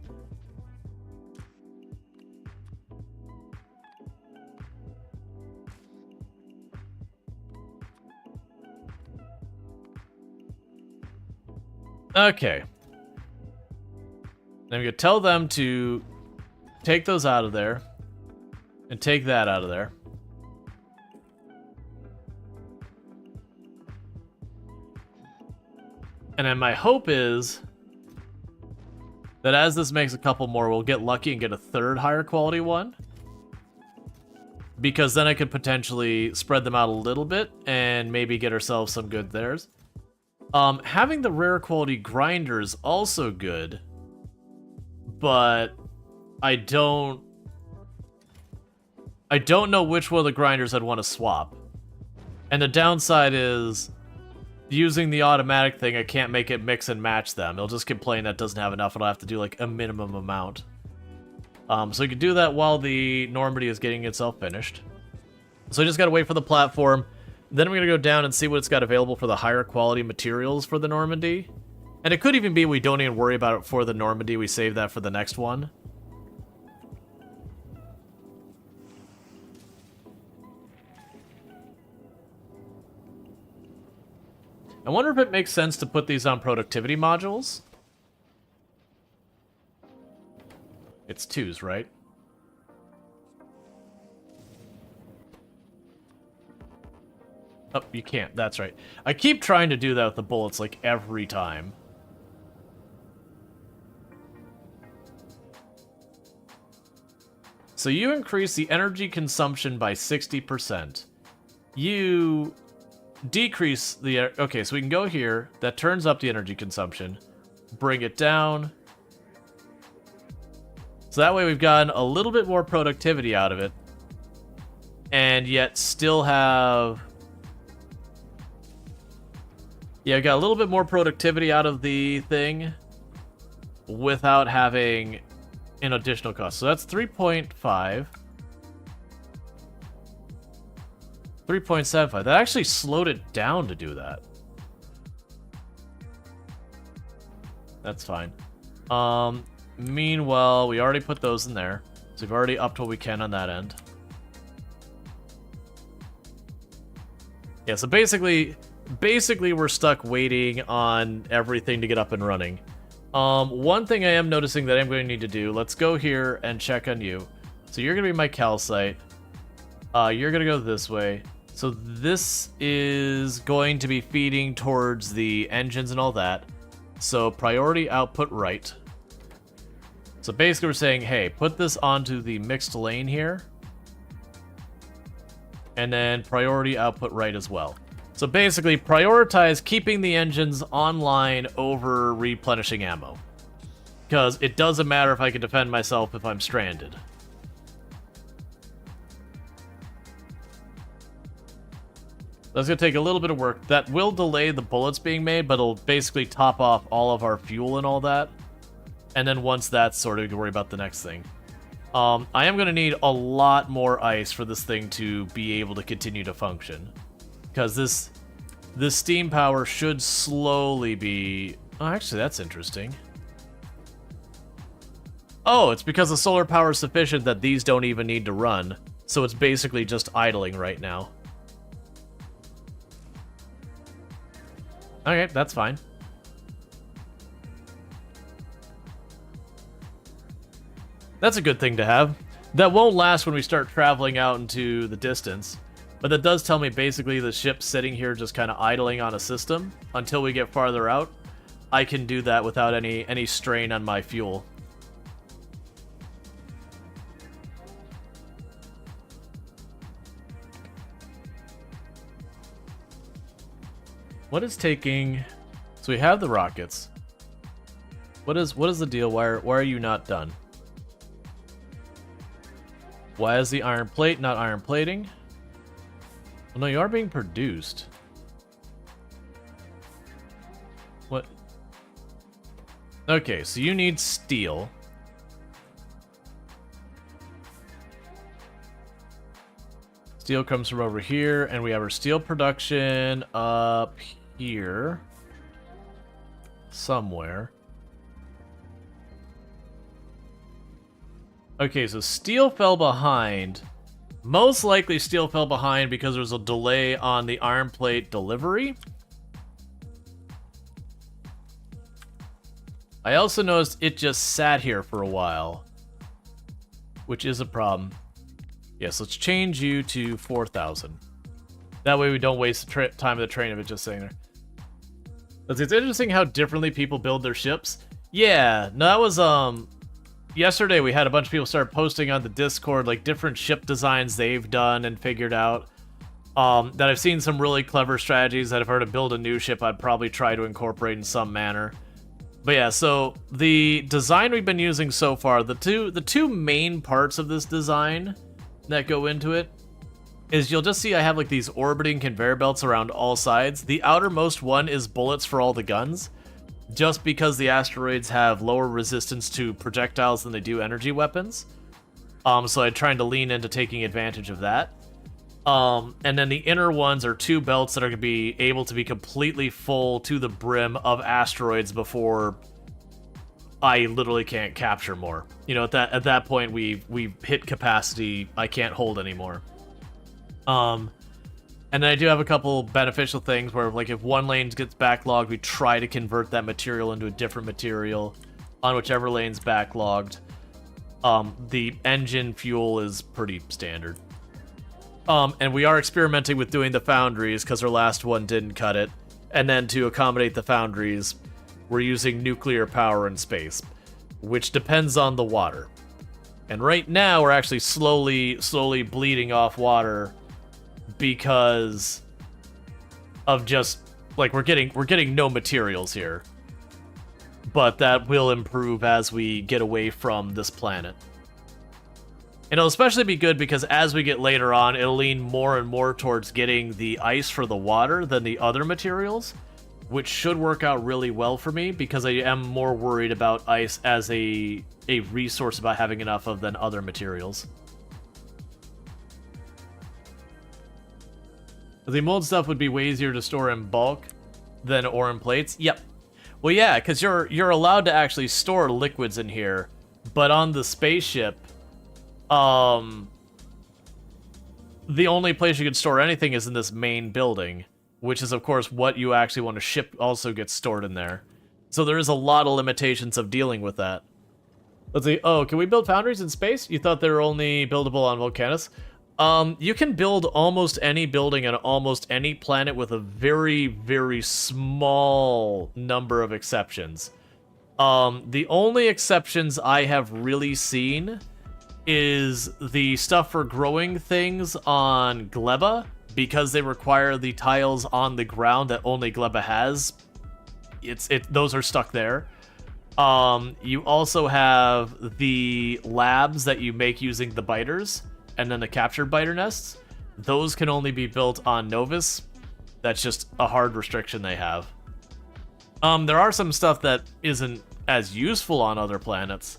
Okay. Then we could tell them to take those out of there and take that out of there. And then my hope is that as this makes a couple more, we'll get lucky and get a third higher quality one. Because then I could potentially spread them out a little bit and maybe get ourselves some good theirs. Having the rare quality grinder is also good, but I don't know which one of the grinders I'd want to swap. And the downside is using the automatic thing, I can't make it mix and match them. It'll just complain that doesn't have enough, and I'll have to do like a minimum amount. So you can do that while the Normandy is getting itself finished. So I just gotta wait for the platform. Then we're gonna go down and see what it's got available for the higher quality materials for the Normandy. And it could even be we don't even worry about it for the Normandy, we save that for the next one. I wonder if it makes sense to put these on productivity modules. It's 2s, right? Oh, you can't. That's right. I keep trying to do that with the bullets, like, every time. So you increase the energy consumption by 60%. You decrease the... Okay, so we can go here. That turns up the energy consumption. Bring it down. So that way we've gotten a little bit more productivity out of it. And yet still have... Yeah, I got a little bit more productivity out of the thing without having an additional cost. So that's 3.5. 3.75. That actually slowed it down to do that. That's fine. Meanwhile, we already put those in there. So we've already upped what we can on that end. Yeah, so basically we're stuck waiting on everything to get up and running. One thing I am noticing that I'm going to need to do, let's go here and check on you. So you're going to be my calcite. You're going to go this way. So this is going to be feeding towards the engines and all that. So priority output right. So basically we're saying, hey, put this onto the mixed lane here. And then priority output right as well. So basically, prioritize keeping the engines online over replenishing ammo. Because it doesn't matter if I can defend myself if I'm stranded. That's going to take a little bit of work. That will delay the bullets being made, but it'll basically top off all of our fuel and all that. And then once that's sorted, we can worry about the next thing. I am going to need a lot more ice for this thing to be able to continue to function. Because this steam power should slowly be... Oh, actually, that's interesting. Oh, it's because the solar power is sufficient that these don't even need to run. So it's basically just idling right now. Okay, that's fine. That's a good thing to have. That won't last when we start traveling out into the distance. But that does tell me basically the ship's sitting here just kind of idling on a system until we get farther out. I can do that without any strain on my fuel. What is taking... So we have the rockets. What is the deal? Why are you not done? Why is the iron plate not iron plating? Well, no, you are being produced. What? Okay, so you need steel. Steel comes from over here, and we have our steel production up here. Somewhere. Okay, so steel fell behind. Most likely steel fell behind because there's a delay on the iron plate delivery. I also noticed it just sat here for a while, which is a problem. Yes, let's change you to 4,000. That way we don't waste the time of the train of it just sitting there. It's interesting how differently people build their ships. Yeah, no, that was, yesterday we had a bunch of people start posting on the Discord, like, different ship designs they've done and figured out. That I've seen some really clever strategies that if I were to build a new ship, I'd probably try to incorporate in some manner. But yeah, so the design we've been using so far, the two main parts of this design that go into it is you'll just see I have like these orbiting conveyor belts around all sides. The outermost one is bullets for all the guns, just because the asteroids have lower resistance to projectiles than they do energy weapons. So I'm trying to lean into taking advantage of that. And then the inner ones are two belts that are going to be able to be completely full to the brim of asteroids before I literally can't capture more. You know, at that point we've hit capacity I can't hold anymore. And then I do have a couple beneficial things where, like, if one lane gets backlogged, we try to convert that material into a different material on whichever lane's backlogged. The engine fuel is pretty standard. And we are experimenting with doing the foundries because our last one didn't cut it. And then to accommodate the foundries, we're using nuclear power in space, which depends on the water. And right now, we're actually slowly bleeding off water because of just like we're getting no materials here. But that will improve as we get away from this planet. And it'll especially be good because as we get later on, it'll lean more and more towards getting the ice for the water than the other materials, which should work out really well for me because I am more worried about ice as a resource about having enough of than other materials. The mold stuff would be way easier to store in bulk than ore in plates. Yep. Well, yeah, because you're allowed to actually store liquids in here, but on the spaceship, the only place you can store anything is in this main building, which is, of course, what you actually want to ship also gets stored in there. So there is a lot of limitations of dealing with that. Let's see. Oh, can we build foundries in space? You thought they were only buildable on Volcanus? You can build almost any building on almost any planet with a very, very small number of exceptions. The only exceptions I have really seen is the stuff for growing things on Gleba, because they require the tiles on the ground that only Gleba has. Those are stuck there. You also have the labs that you make using the biters, and then the captured biter nests. Those can only be built on Novus. That's just a hard restriction they have. There are some stuff that isn't as useful on other planets.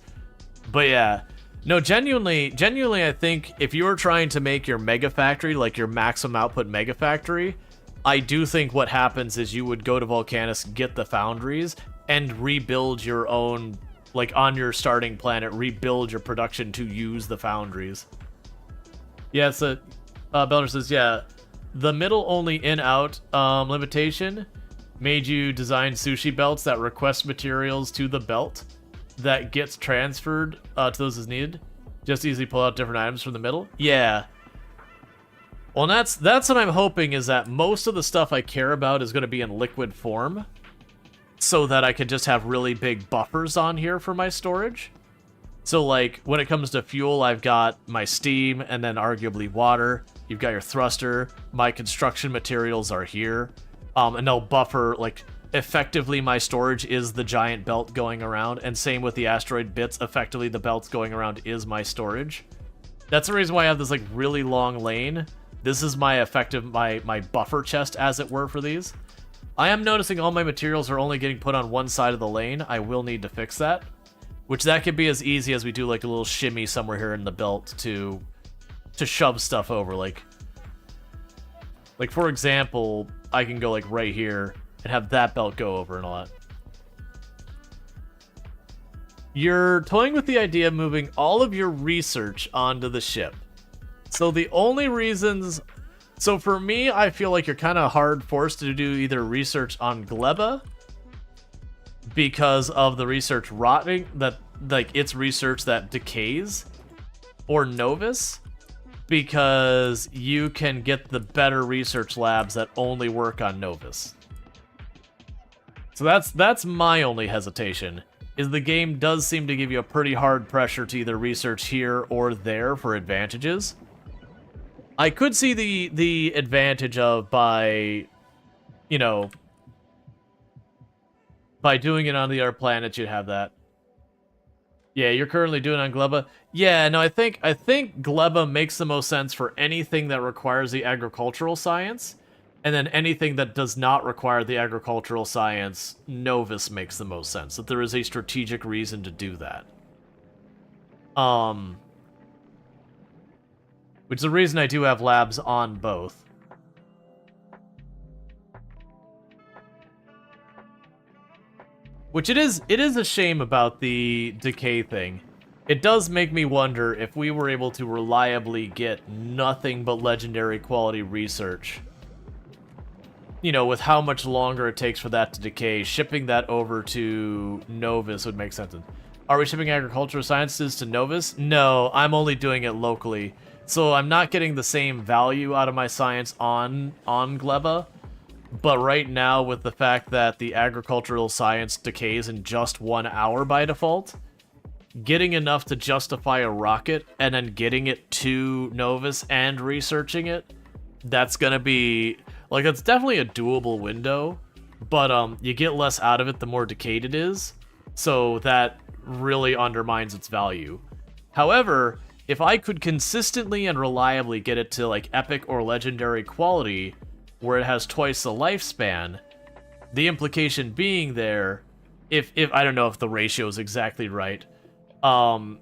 But yeah. No, genuinely, I think if you were trying to make your mega factory, like your maximum output mega factory, I do think what happens is you would go to Volcanus, get the foundries, and rebuild your own, like on your starting planet, rebuild your production to use the foundries. Yeah, so Belder says, yeah, the middle only in-out limitation made you design sushi belts that request materials to the belt that gets transferred to those as needed. Just easily pull out different items from the middle. Yeah. Well, that's what I'm hoping, is that most of the stuff I care about is going to be in liquid form, so that I can just have really big buffers on here for my storage. So, like, when it comes to fuel, I've got my steam and then arguably water. You've got your thruster. My construction materials are here. And they'll buffer, like, effectively my storage is the giant belt going around. And same with the asteroid bits. Effectively, the belts going around is my storage. That's the reason why I have this, like, really long lane. This is my my buffer chest, as it were, for these. I am noticing all my materials are only getting put on one side of the lane. I will need to fix that. Which that could be as easy as we do like a little shimmy somewhere here in the belt to shove stuff over. Like for example, I can go like right here and have that belt go over and all that. You're toying with the idea of moving all of your research onto the ship. So the only reasons... So for me, I feel like you're kind of hard forced to do either research on Gleba, because of the research rotting, that like it's research that decays, or Novus, because you can get the better research labs that only work on Novus. So that's my only hesitation, is the game does seem to give you a pretty hard pressure to either research here or there for advantages. I could see the advantage of by, you know, by doing it on the other planets, you'd have that. Yeah, you're currently doing it on Gleba. Yeah, no, I think Gleba makes the most sense for anything that requires the agricultural science, and then anything that does not require the agricultural science, Novus makes the most sense. That there is a strategic reason to do that. Which is the reason I do have labs on both. Which it is a shame about the decay thing. It does make me wonder if we were able to reliably get nothing but legendary quality research. You know, with how much longer it takes for that to decay, shipping that over to Novus would make sense. Are we shipping agricultural sciences to Novus? No, I'm only doing it locally. So I'm not getting the same value out of my science on Gleba. But right now, with the fact that the agricultural science decays in just 1 hour by default, getting enough to justify a rocket and then getting it to Novus and researching it, that's gonna be, like, it's definitely a doable window, but you get less out of it the more decayed it is, so that really undermines its value. However, if I could consistently and reliably get it to, like, epic or legendary quality, where it has twice the lifespan, the implication being there, if I don't know if the ratio is exactly right, so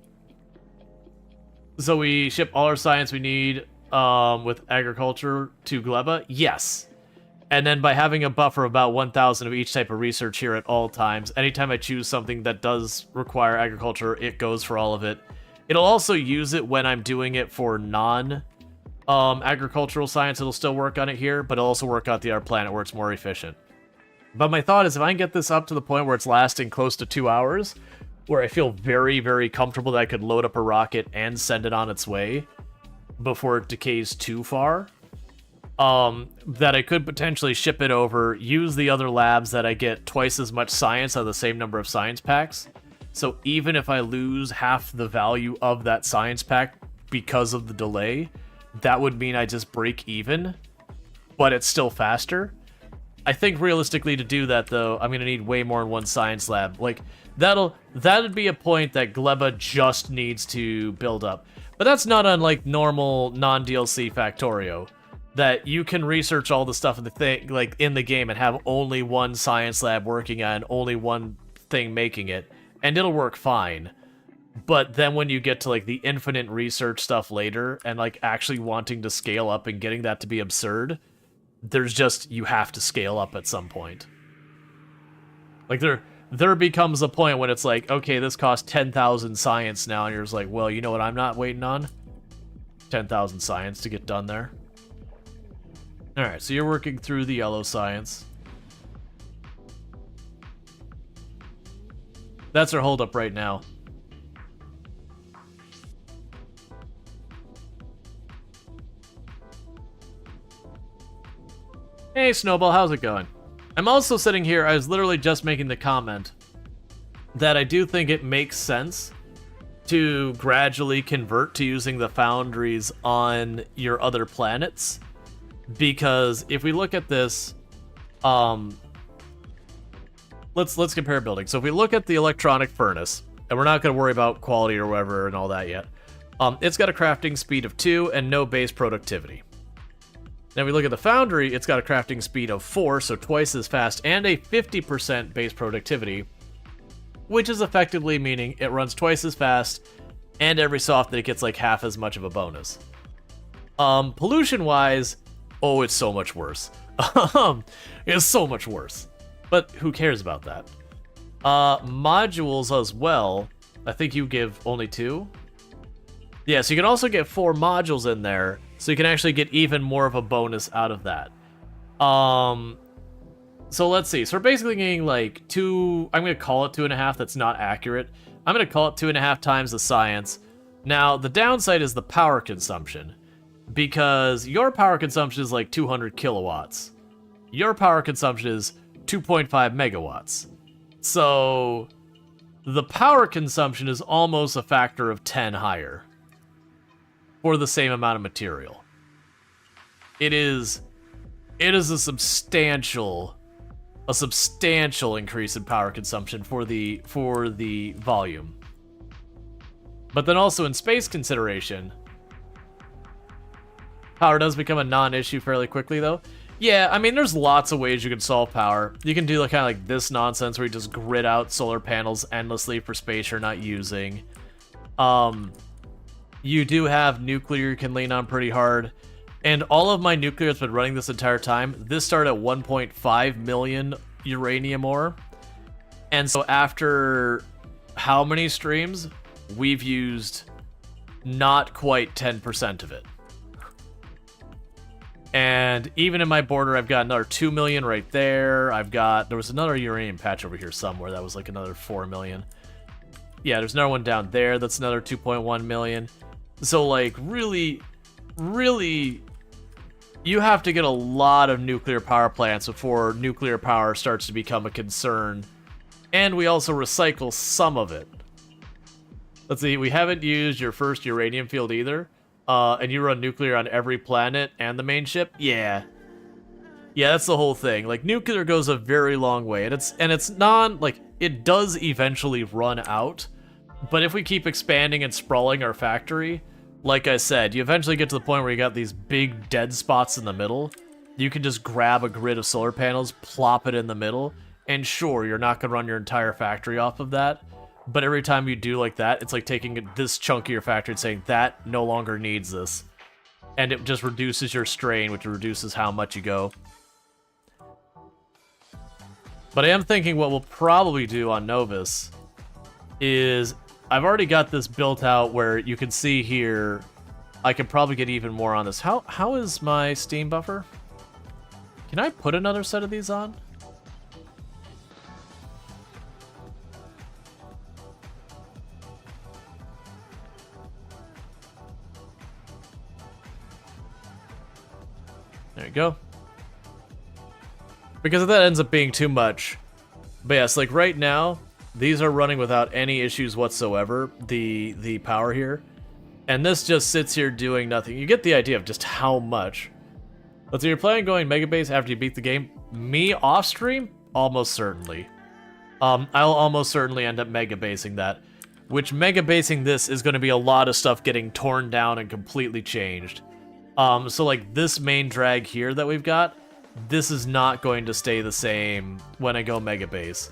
we ship all our science we need with agriculture to Gleba? Yes. And then by having a buffer of about 1,000 of each type of research here at all times, anytime I choose something that does require agriculture, it goes for all of it. It'll also use it when I'm doing it for agricultural science. It'll still work on it here, but it'll also work out the other planet where it's more efficient. But my thought is if I can get this up to the point where it's lasting close to 2 hours, where I feel very, very comfortable that I could load up a rocket and send it on its way before it decays too far, that I could potentially ship it over, use the other labs that I get twice as much science out of the same number of science packs. So even if I lose half the value of that science pack because of the delay, that would mean I just break even, but it's still faster. I think realistically to do that, though, I'm going to need way more than one science lab. Like, that'd be a point that Gleba just needs to build up. But that's not unlike normal non-DLC Factorio, that you can research all the stuff in the thing, like in the game, and have only one science lab working on only one thing making it, and it'll work fine. But then when you get to, like, the infinite research stuff later, and, like, actually wanting to scale up and getting that to be absurd, there's just, you have to scale up at some point. Like, there becomes a point when it's like, okay, this costs 10,000 science now, and you're just like, well, you know what I'm not waiting on? 10,000 science to get done there. Alright, so you're working through the yellow science. That's our holdup right now. Hey, Snowball, how's it going? I'm also sitting here, I was literally just making the comment that I do think it makes sense to gradually convert to using the foundries on your other planets, because if we look at this, let's compare buildings. So if we look at the electronic furnace, and we're not going to worry about quality or whatever and all that yet, it's got a crafting speed of 2 and no base productivity. Now we look at the foundry, it's got a crafting speed of 4, so twice as fast, and a 50% base productivity, which is effectively meaning it runs twice as fast, and every so often it gets like half as much of a bonus. Pollution-wise, oh, it's so much worse. It's so much worse. But who cares about that? Modules as well, I think you give only 2? Yeah, so you can also get 4 modules in there, so you can actually get even more of a bonus out of that. So let's see. So we're basically getting like 2... I'm going to call it 2.5. That's not accurate. I'm going to call it 2.5 times the science. Now, the downside is the power consumption, because your power consumption is like 200 kilowatts. Your power consumption is 2.5 megawatts. So the power consumption is almost a factor of 10 higher for the same amount of material. It is a substantial increase in power consumption for the volume. But then also in space consideration, power does become a non-issue fairly quickly, though. Yeah, I mean, there's lots of ways you can solve power. You can do like, kind of like this nonsense where you just grid out solar panels endlessly for space you're not using. You do have nuclear you can lean on pretty hard. And all of my nuclear that's been running this entire time, this started at 1.5 million uranium ore. And so after how many streams, we've used not quite 10% of it. And even in my border, I've got another 2 million right there. There was another uranium patch over here somewhere that was like another 4 million. Yeah, there's another one down there that's another 2.1 million. So, like, really, really, you have to get a lot of nuclear power plants before nuclear power starts to become a concern. And we also recycle some of it. Let's see, we haven't used your first uranium field either. And you run nuclear on every planet and the main ship? Yeah. Yeah, that's the whole thing. Like, nuclear goes a very long way, and it's not, like, it does eventually run out, but if we keep expanding and sprawling our factory, like I said, you eventually get to the point where you got these big dead spots in the middle. You can just grab a grid of solar panels, plop it in the middle, and sure, you're not gonna run your entire factory off of that, but every time you do like that, it's like taking this chunk of your factory and saying, that no longer needs this. And it just reduces your strain, which reduces how much you go. But I am thinking what we'll probably do on Novus is, I've already got this built out where you can see here, I could probably get even more on this. How is my steam buffer? Can I put another set of these on? There you go. Because if that ends up being too much. But yes, like right now, these are running without any issues whatsoever, the power here. And this just sits here doing nothing. You get the idea of just how much. Let's say you're planning going Mega Base after you beat the game. Me off stream? Almost certainly. I'll almost certainly end up Mega Basing that. Which Mega Basing this is going to be a lot of stuff getting torn down and completely changed. So like this main drag here that we've got, this is not going to stay the same when I go Mega Base.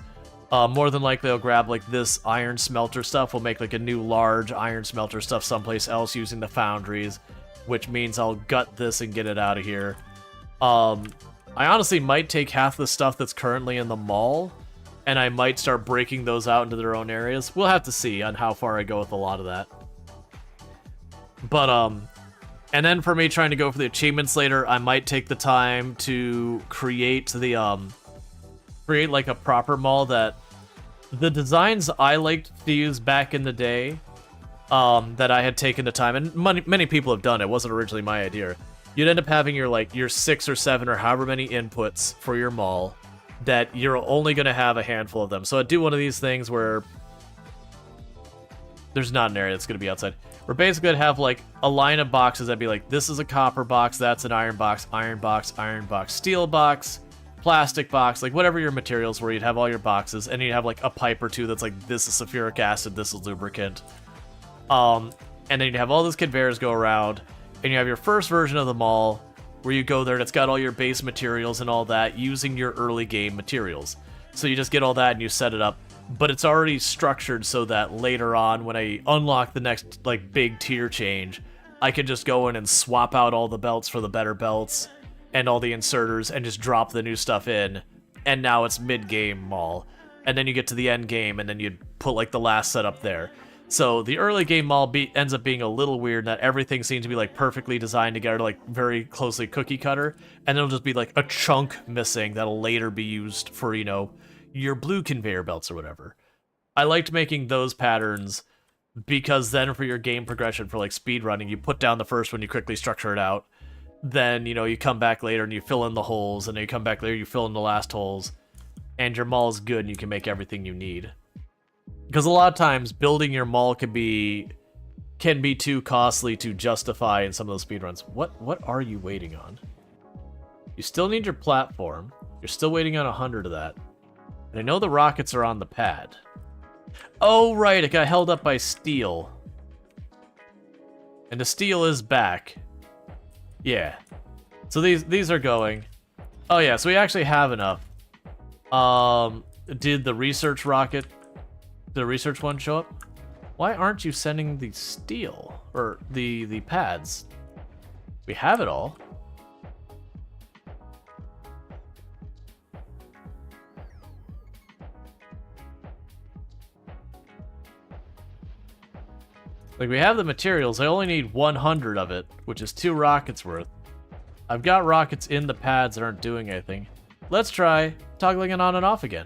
More than likely I'll grab like this iron smelter stuff. We'll make like a new large iron smelter stuff someplace else using the foundries, which means I'll gut this and get it out of here. I honestly might take half the stuff that's currently in the mall, and I might start breaking those out into their own areas. We'll have to see on how far I go with a lot of that. But, and then for me trying to go for the achievements later, I might take the time to create the, create like a proper mall that the designs I liked to use back in the day, that I had taken the time, and many people have done it. It wasn't originally my idea. You'd end up having your 6 or 7 or however many inputs for your mall that you're only going to have a handful of them. So I'd do one of these things where there's not an area that's going to be outside. We're basically going to have like a line of boxes that'd be like, this is a copper box, that's an iron box, iron box, iron box, steel box, plastic box, like whatever your materials were, you'd have all your boxes, and you'd have like a pipe or two that's like, this is sulfuric acid, this is lubricant. And then you'd have all those conveyors go around, and you have your first version of the mall, where you go there and it's got all your base materials and all that, using your early game materials. So you just get all that and you set it up, but it's already structured so that later on, when I unlock the next like big tier change, I can just go in and swap out all the belts for the better belts, and all the inserters, and just drop the new stuff in, and now it's mid-game mall. And then you get to the end game, and then you'd put like the last setup there. So the early game mall ends up being a little weird, that everything seems to be like perfectly designed together, like very closely cookie cutter, and it'll just be like a chunk missing that'll later be used for, you know, your blue conveyor belts or whatever. I liked making those patterns because then for your game progression for like speed running, you put down the first one, you quickly structure it out. Then, you know, you come back later and you fill in the holes, and then you come back later, you fill in the last holes, and your mall is good and you can make everything you need. Because a lot of times, building your mall can be too costly to justify in some of those speedruns. What are you waiting on? You still need your platform. You're still waiting on 100 of that. And I know the rockets are on the pad. Oh, right, it got held up by steel. And the steel is back. Yeah. So these are going. Oh yeah, so we actually have enough. Did the research rocket, the research one show up? Why aren't you sending the steel or the pads? We have it all. Like, we have the materials, I only need 100 of it, which is 2 rockets worth. I've got rockets in the pads that aren't doing anything. Let's try toggling it on and off again.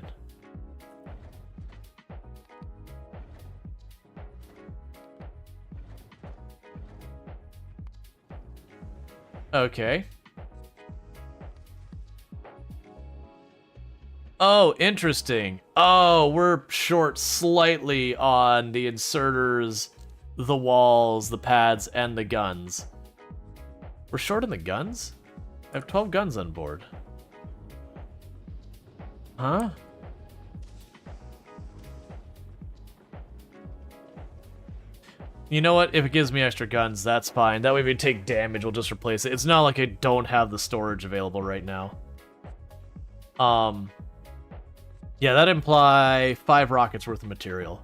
Okay. Oh, interesting. Oh, we're short slightly on the inserters, the walls, the pads, and the guns. We're short on the guns? I have 12 guns on board. Huh? You know what? If it gives me extra guns, that's fine. That way if we take damage, we'll just replace it. It's not like I don't have the storage available right now. Yeah, that'd imply 5 rockets worth of material.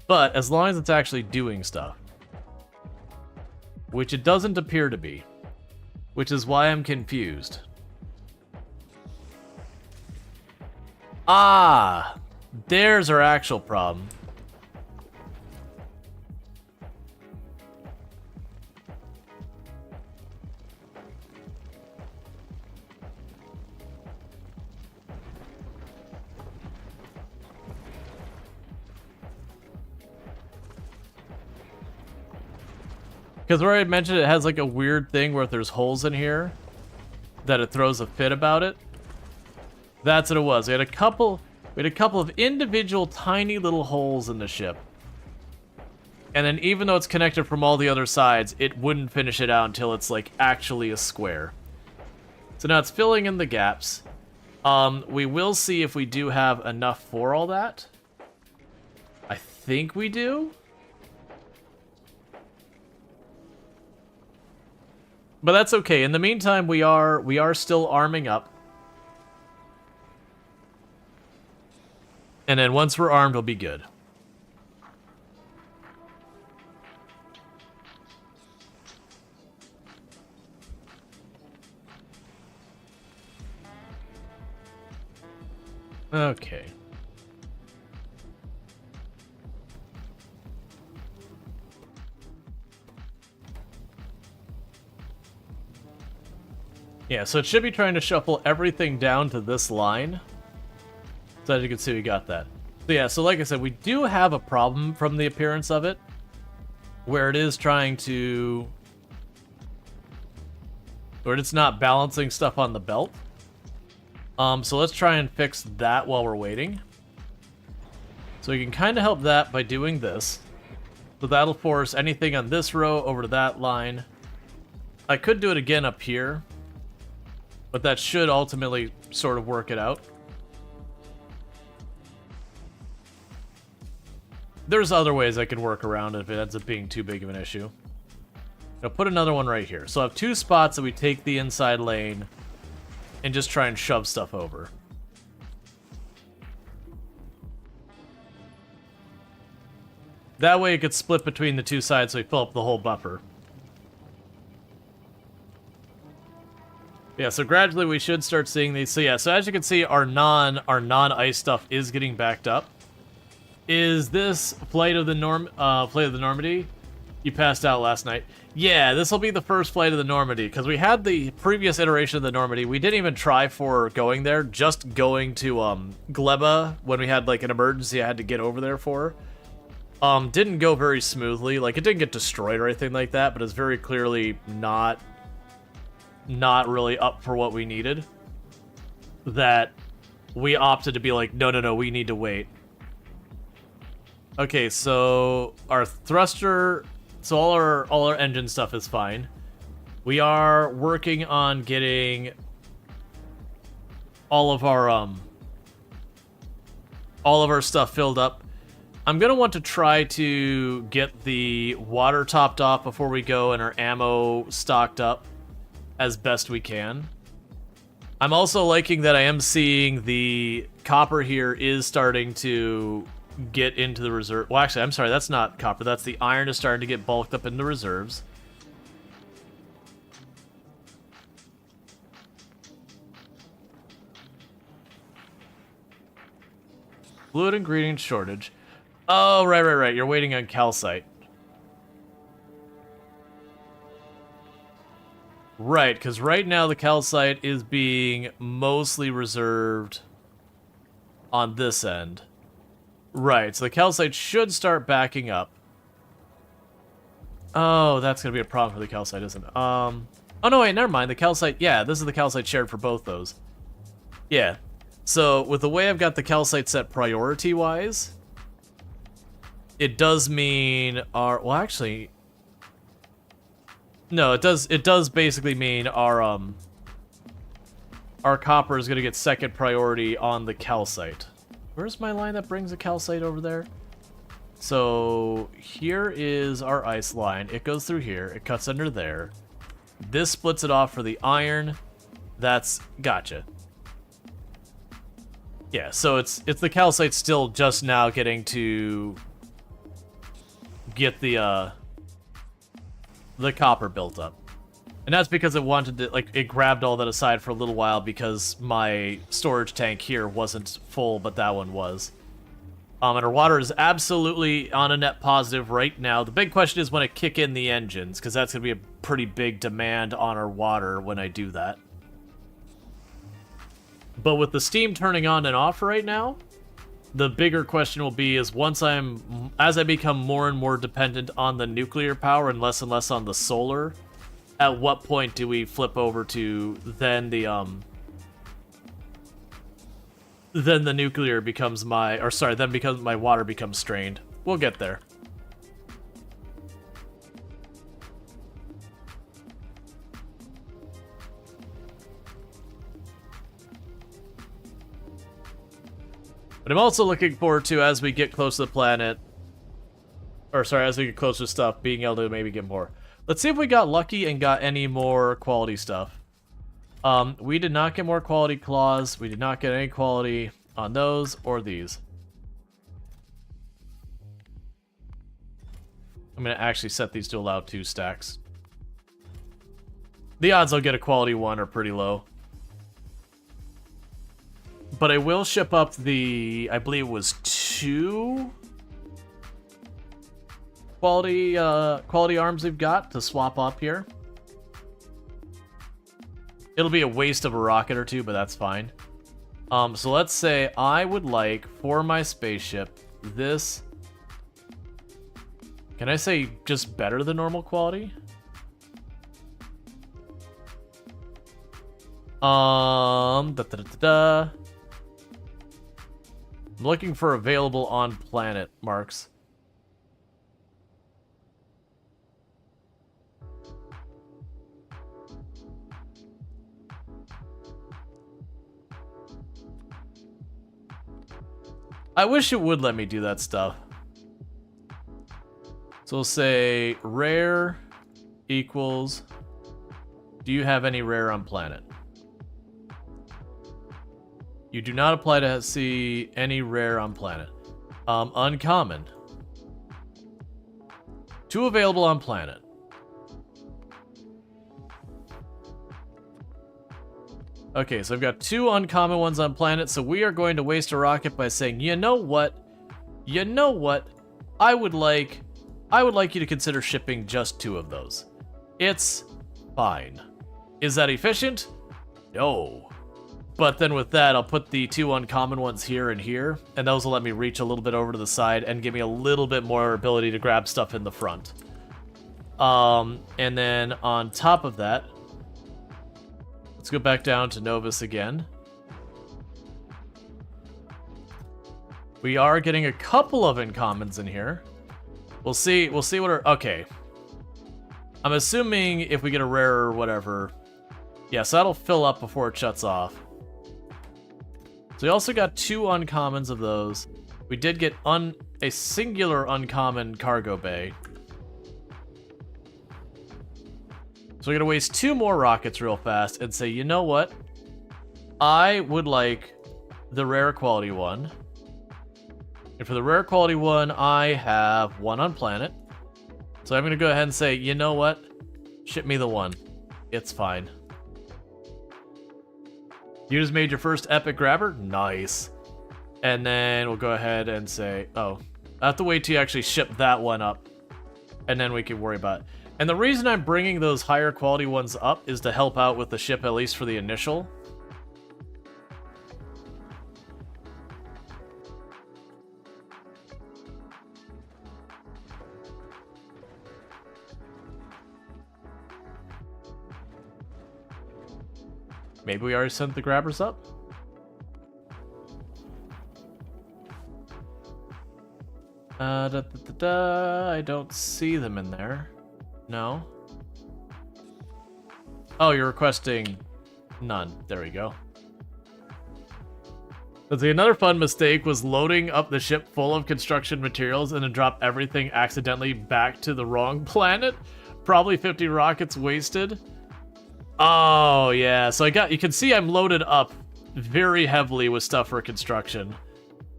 But as long as it's actually doing stuff. Which it doesn't appear to be. Which is why I'm confused. Ah! There's our actual problem. Because where I mentioned it has like a weird thing where if there's holes in here, that it throws a fit about it. That's what it was. We had a couple of individual tiny little holes in the ship. And then even though it's connected from all the other sides, it wouldn't finish it out until it's like actually a square. So now it's filling in the gaps. We will see if we do have enough for all that. I think we do. But that's okay. In the meantime, we are still arming up. And then once we're armed, we'll be good. Okay. Yeah, so it should be trying to shuffle everything down to this line. So as you can see, we got that. So yeah, so like I said, we do have a problem from the appearance of it, where it is trying to... where it's not balancing stuff on the belt. So let's try and fix that while we're waiting. So we can kind of help that by doing this. So that'll force anything on this row over to that line. I could do it again up here, but that should ultimately sort of work it out. There's other ways I could work around it if it ends up being too big of an issue. Now put another one right here. So I have 2 spots that we take the inside lane and just try and shove stuff over. That way it gets split between the 2 sides so we fill up the whole buffer. Yeah, so gradually we should start seeing these. So yeah, so as you can see, our non-ice stuff is getting backed up. Is this flight of the Normandy? You passed out last night. Yeah, this will be the first flight of the Normandy, because we had the previous iteration of the Normandy. We didn't even try for going there, just going to Gleba when we had like an emergency I had to get over there for. Didn't go very smoothly. Like, it didn't get destroyed or anything like that, but it's very clearly not really up for what we needed. That we opted to be like, no, we need to wait. Okay, so our thruster, so all our engine stuff is fine. We are working on getting all of our stuff filled up. I'm gonna want to try to get the water topped off before we go and our ammo stocked up as best we can. I'm also liking that I am seeing the copper here is starting to get into the reserve. Well, actually, I'm sorry, that's not copper. That's the iron is starting to get bulked up in the reserves. Fluid ingredient shortage. Oh, right. You're waiting on calcite. Right, because right now the calcite is being mostly reserved on this end. Right, so the calcite should start backing up. Oh, that's gonna be a problem for the calcite, isn't it? Oh no, wait, never mind. The calcite, yeah, this is the calcite shared for both those. Yeah. So with the way I've got the calcite set priority-wise, it does mean our, well, actually, no, it does basically mean our copper is gonna get second priority on the calcite. Where's my line that brings the calcite over there? So here is our ice line. It goes through here. It cuts under there. This splits it off for the iron. That's gotcha. Yeah, so it's the calcite still just now getting to get the copper built up. And that's because it wanted to, like, it grabbed all that aside for a little while because my storage tank here wasn't full, but that one was. And our water is absolutely on a net positive right now. The big question is when I kick in the engines, because that's going to be a pretty big demand on our water when I do that. But with the steam turning on and off right now, the bigger question will be is as I become more and more dependent on the nuclear power and less on the solar, at what point do we flip over to then the nuclear becomes then my water becomes strained. We'll get there. But I'm also looking forward to, as we get close to the planet, as we get closer to stuff, being able to maybe get more. Let's see if we got lucky and got any more quality stuff. We did not get more quality claws. We did not get any quality on those or these. I'm going to actually set these to allow 2 stacks. The odds I'll get a quality 1 are pretty low. But I will ship up the, I believe it was 2 quality arms we've got to swap up here. It'll be a waste of a rocket or 2, but that's fine. So let's say I would like, for my spaceship, this... Can I say just better than normal quality? I'm looking for available on planet marks. I wish it would let me do that stuff. So we'll say rare equals, do you have any rare on planet? You do not apply to see any rare on planet. Uncommon. 2 available on planet. Okay, so I've got 2 uncommon ones on planet, so we are going to waste a rocket by saying, you know what? I would like you to consider shipping just 2 of those. It's fine. Is that efficient? No. But then with that, I'll put the 2 uncommon ones here and here, and those will let me reach a little bit over to the side and give me a little bit more ability to grab stuff in the front. And then on top of that, let's go back down to Novus again. We are getting a couple of uncommons in here. We'll see what are... Okay. I'm assuming if we get a rare or whatever... Yeah, so that'll fill up before it shuts off. So we also got 2 uncommons of those. We did get a singular uncommon cargo bay. So we're going to waste 2 more rockets real fast and say, you know what? I would like the rare quality one. And for the rare quality one, I have 1 on planet. So I'm going to go ahead and say, you know what? Ship me the 1. It's fine. You just made your first epic grabber? Nice. And then we'll go ahead and say, oh, I have to wait till you actually ship that one up. And then we can worry about it. And the reason I'm bringing those higher quality ones up is to help out with the ship, at least for the initial. Maybe we already sent the grabbers up? I don't see them in there. No. Oh, you're requesting none. There we go. Let's see, another fun mistake was loading up the ship full of construction materials and then drop everything accidentally back to the wrong planet. Probably 50 rockets wasted. Oh, yeah. So you can see I'm loaded up very heavily with stuff for construction.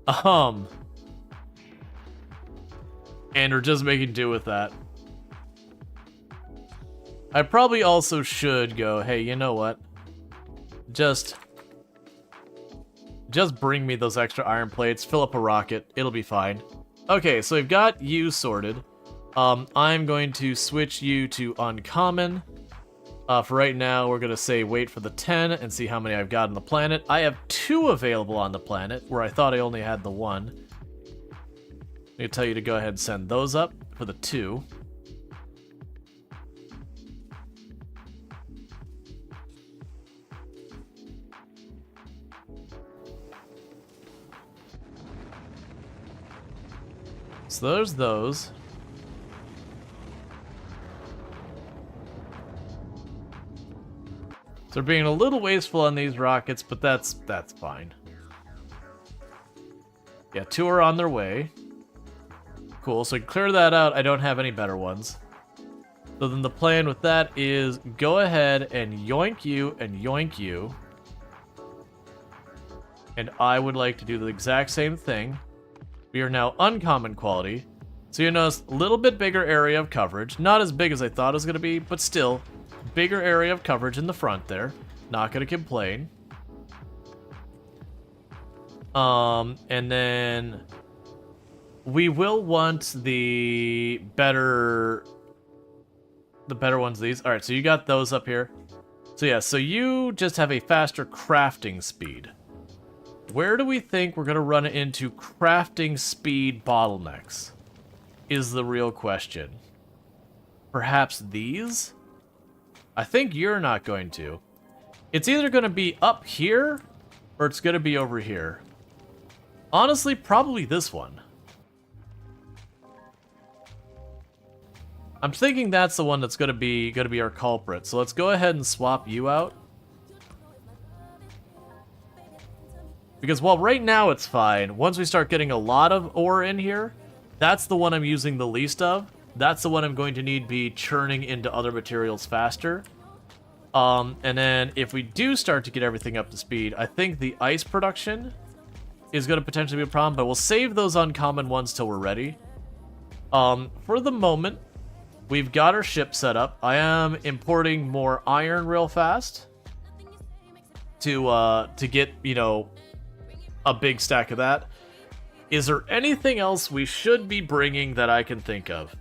And we're just making do with that. I probably also should go, hey, you know what? Just bring me those extra iron plates, fill up a rocket, it'll be fine. Okay, so we've got you sorted. I'm going to switch you to uncommon. For right now, we're gonna say wait for the 10 and see how many I've got on the planet. I have 2 available on the planet, where I thought I only had the 1. I'm gonna tell you to go ahead and send those up for the 2. So there's those. So they're being a little wasteful on these rockets, but that's fine. Yeah, 2 are on their way. Cool, so clear that out. I don't have any better ones. So then the plan with that is go ahead and yoink you and yoink you. And I would like to do the exact same thing. We are now uncommon quality. So you notice a little bit bigger area of coverage. Not as big as I thought it was going to be, but still. Bigger area of coverage in the front there. Not going to complain. And then we will want the better ones of these. All right, so you got those up here. So yeah, so you just have a faster crafting speed. Where do we think we're going to run into crafting speed bottlenecks? Is the real question. Perhaps these? I think you're not going to. It's either going to be up here, or it's going to be over here. Honestly, probably this one. I'm thinking that's the one that's going to be our culprit. So let's go ahead and swap you out. Because while right now it's fine, once we start getting a lot of ore in here, that's the one I'm using the least of. That's the one I'm going to need be churning into other materials faster. And then if we do start to get everything up to speed, I think the ice production is going to potentially be a problem, but we'll save those uncommon ones till we're ready. For the moment, we've got our ship set up. I am importing more iron real fast to get, you know, a big stack of that. Is there anything else we should be bringing that I can think of?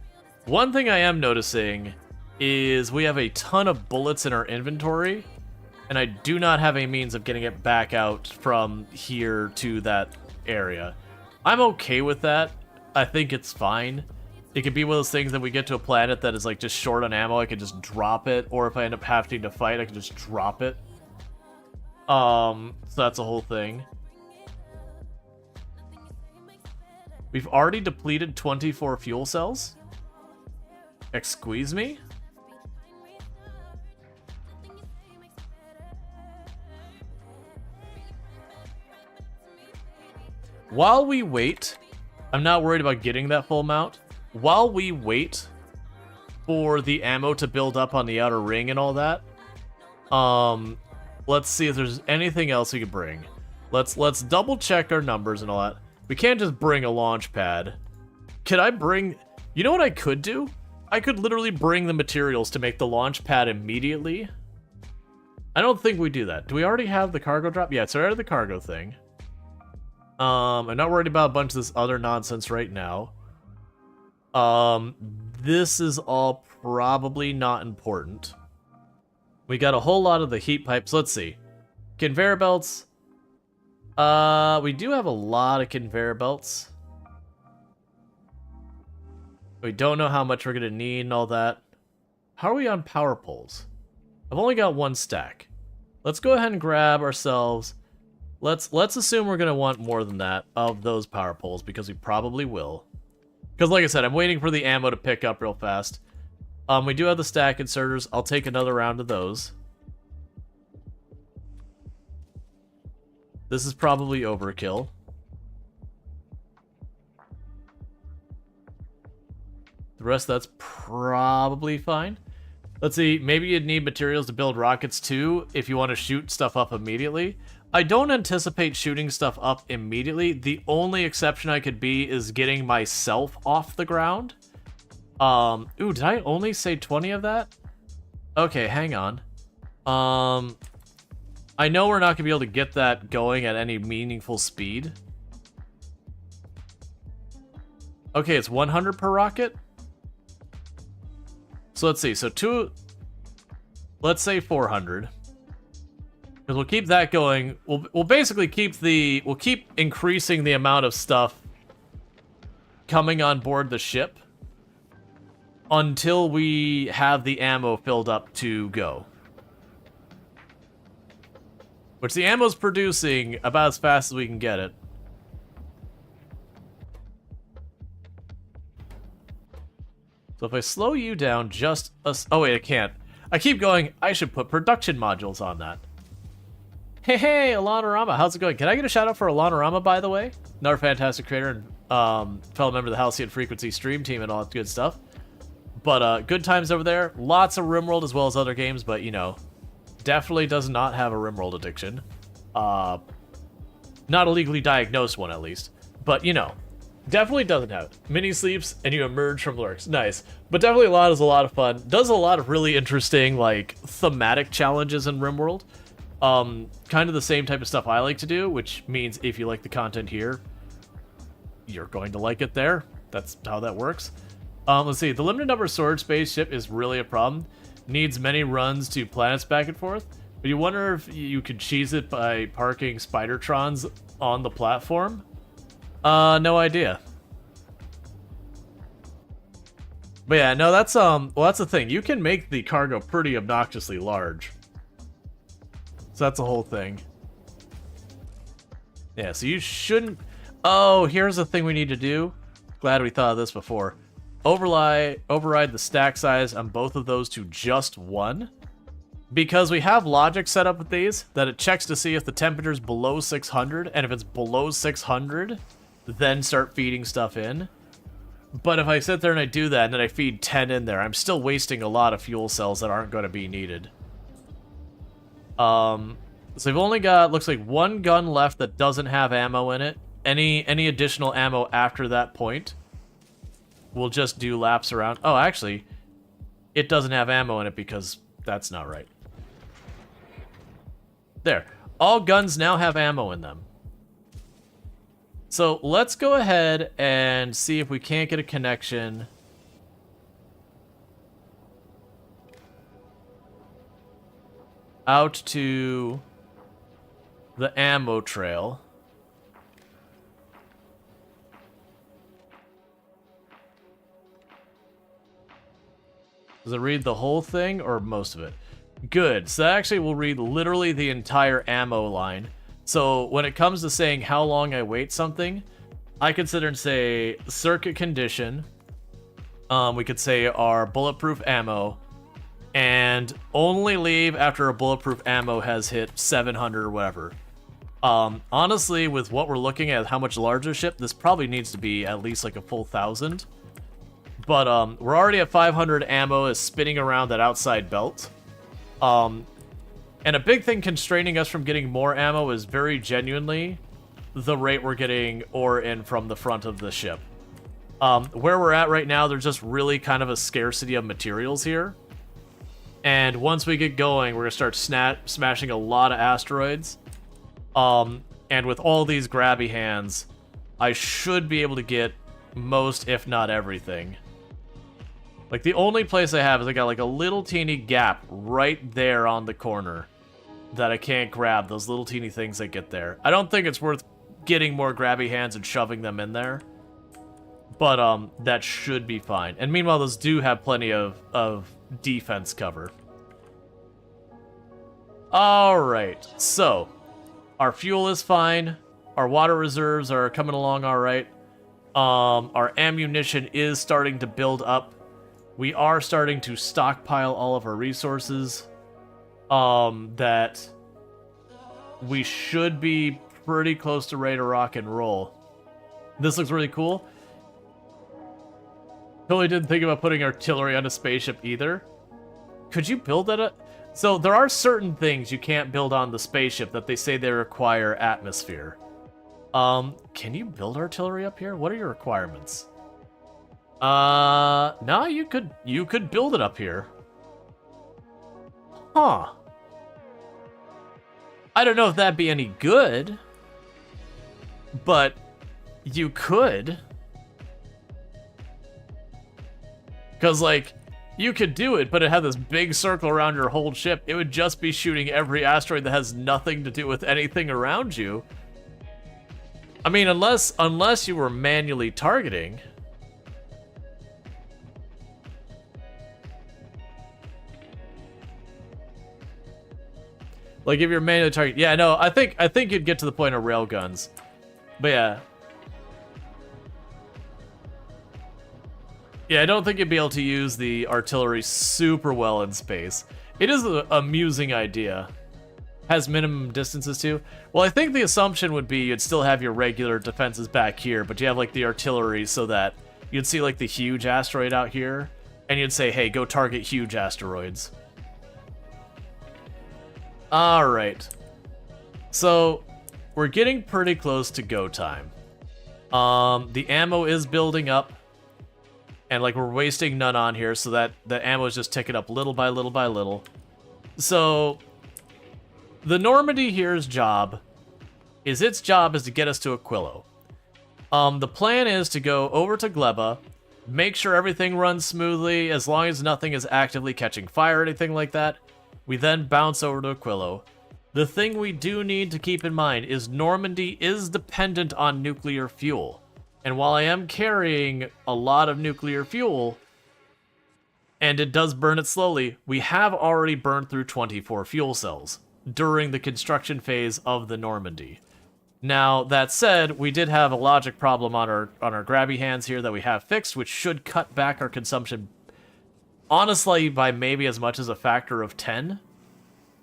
One thing I am noticing is we have a ton of bullets in our inventory, and I do not have a means of getting it back out from here to that area. I'm okay with that. I think it's fine. It could be one of those things that we get to a planet that is like just short on ammo, I can just drop it, or if I end up having to fight, I can just drop it. So that's a whole thing. We've already depleted 24 fuel cells. Excuse me? While we wait, I'm not worried about getting that full amount. While we wait for the ammo to build up on the outer ring and all that, let's see if there's anything else we could bring. Let's double check our numbers and all that. We can't just bring a launch pad. Could I bring... You know what I could do? I could literally bring the materials to make the launch pad immediately. I don't think we do that. Do we already have the cargo drop? Yeah, it's already the cargo thing. I'm not worried about a bunch of this other nonsense right now. This is all probably not important. We got a whole lot of the heat pipes. Let's see. Conveyor belts. We do have a lot of conveyor belts. We don't know how much we're gonna need and all that. How are we on power poles? I've only got 1 stack. Let's go ahead and grab ourselves... Let's assume we're going to want more than that of those power poles, because we probably will. Because like I said, I'm waiting for the ammo to pick up real fast. We do have the stack inserters. I'll take another round of those. This is probably overkill. The rest of that's probably fine. Let's see, maybe you'd need materials to build rockets too if you want to shoot stuff up immediately. I don't anticipate shooting stuff up immediately. The only exception I could be is getting myself off the ground. Ooh, did I only say 20 of that? Okay, hang on. I know we're not going to be able to get that going at any meaningful speed. Okay, it's 100 per rocket. So let's see, so let's say 400. Because we'll keep that going. We'll basically we'll keep increasing the amount of stuff coming on board the ship until we have the ammo filled up to go. Which the ammo's producing about as fast as we can get it. So if I slow you down just a... Oh wait, I can't. I keep going, I should put production modules on that. Hey, Alanorama, how's it going? Can I get a shout out for Alanorama, by the way? Another fantastic creator and fellow member of the Halcyon Frequency stream team and all that good stuff. But good times over there. Lots of RimWorld as well as other games, but you know, definitely does not have a RimWorld addiction. Not a legally diagnosed one, at least. But, you know, definitely doesn't have it. Mini sleeps and you emerge from lurks. Nice. But definitely is a lot of fun. Does a lot of really interesting, like, thematic challenges in RimWorld. Kind of the same type of stuff I like to do, which means if you like the content here, you're going to like it there. That's how that works. Let's see. The limited number of storage spaceship is really a problem. Needs many runs to planets back and forth. But you wonder if you could cheese it by parking Spidertrons on the platform? No idea. But yeah, no, that's, well, that's the thing. You can make the cargo pretty obnoxiously large. So that's the whole thing. Yeah, so you shouldn't... Oh, here's the thing we need to do. Glad we thought of this before. Override the stack size on both of those to just 1. Because we have logic set up with these, that it checks to see if the temperature's below 600, and if it's below 600, then start feeding stuff in. But if I sit there and I do that, and then I feed 10 in there, I'm still wasting a lot of fuel cells that aren't going to be needed. So we've only got, looks like 1 gun left that doesn't have ammo in it. Any additional ammo after that point, we'll just do laps around. Oh, actually, it doesn't have ammo in it because that's not right. There. All guns now have ammo in them. So let's go ahead and see if we can't get a connection. Out to the ammo trail. Does it read the whole thing or most of it? Good. So that actually will read literally the entire ammo line. So when it comes to saying how long I wait something, I could sit there and say circuit condition. We could say our bulletproof ammo. And only leave after a bulletproof ammo has hit 700 or whatever. Honestly, with what we're looking at, how much larger ship, this probably needs to be at least like a full 1,000. But we're already at 500 ammo is spinning around that outside belt. And a big thing constraining us from getting more ammo is very genuinely the rate we're getting ore in from the front of the ship. Where we're at right now, there's just really kind of a scarcity of materials here. And once we get going, we're going to start smashing a lot of asteroids. And with all these grabby hands, I should be able to get most, if not everything. Like, the only place I have is I got like a little teeny gap right there on the corner that I can't grab, those little teeny things that get there. I don't think it's worth getting more grabby hands and shoving them in there. But that should be fine. And meanwhile, those do have plenty of defense cover. Alright, so our fuel is fine. Our water reserves are coming along alright. Our ammunition is starting to build up. We are starting to stockpile all of our resources. That we should be pretty close to ready to rock and roll. This looks really cool. Totally didn't think about putting artillery on a spaceship either. Could you build that? So there are certain things you can't build on the spaceship that they say they require atmosphere. Can you build artillery up here? What are your requirements? No, you could build it up here. Huh. I don't know if that'd be any good, but you could. Because, like, you could do it, but it had this big circle around your whole ship. It would just be shooting every asteroid that has nothing to do with anything around you. I mean, unless you were manually targeting. Like, if you're manually targeting. Yeah, no, I think you'd get to the point of railguns. But yeah. Yeah, I don't think you'd be able to use the artillery super well in space. It is an amusing idea. Has minimum distances too. Well, I think the assumption would be you'd still have your regular defenses back here, but you have like the artillery so that you'd see like the huge asteroid out here, and you'd say, hey, go target huge asteroids. Alright. So, we're getting pretty close to go time. The ammo is building up. And like we're wasting none on here, so that the ammo is just ticking up little by little by little. So the Normandy here's job is to get us to Aquilo. The plan is to go over to Gleba, make sure everything runs smoothly as long as nothing is actively catching fire or anything like that. We then bounce over to Aquilo. The thing we do need to keep in mind is Normandy is dependent on nuclear fuel. And while I am carrying a lot of nuclear fuel, and it does burn it slowly, we have already burned through 24 fuel cells during the construction phase of the Normandy. Now, that said, we did have a logic problem on our grabby hands here that we have fixed, which should cut back our consumption, honestly, by maybe as much as a factor of 10.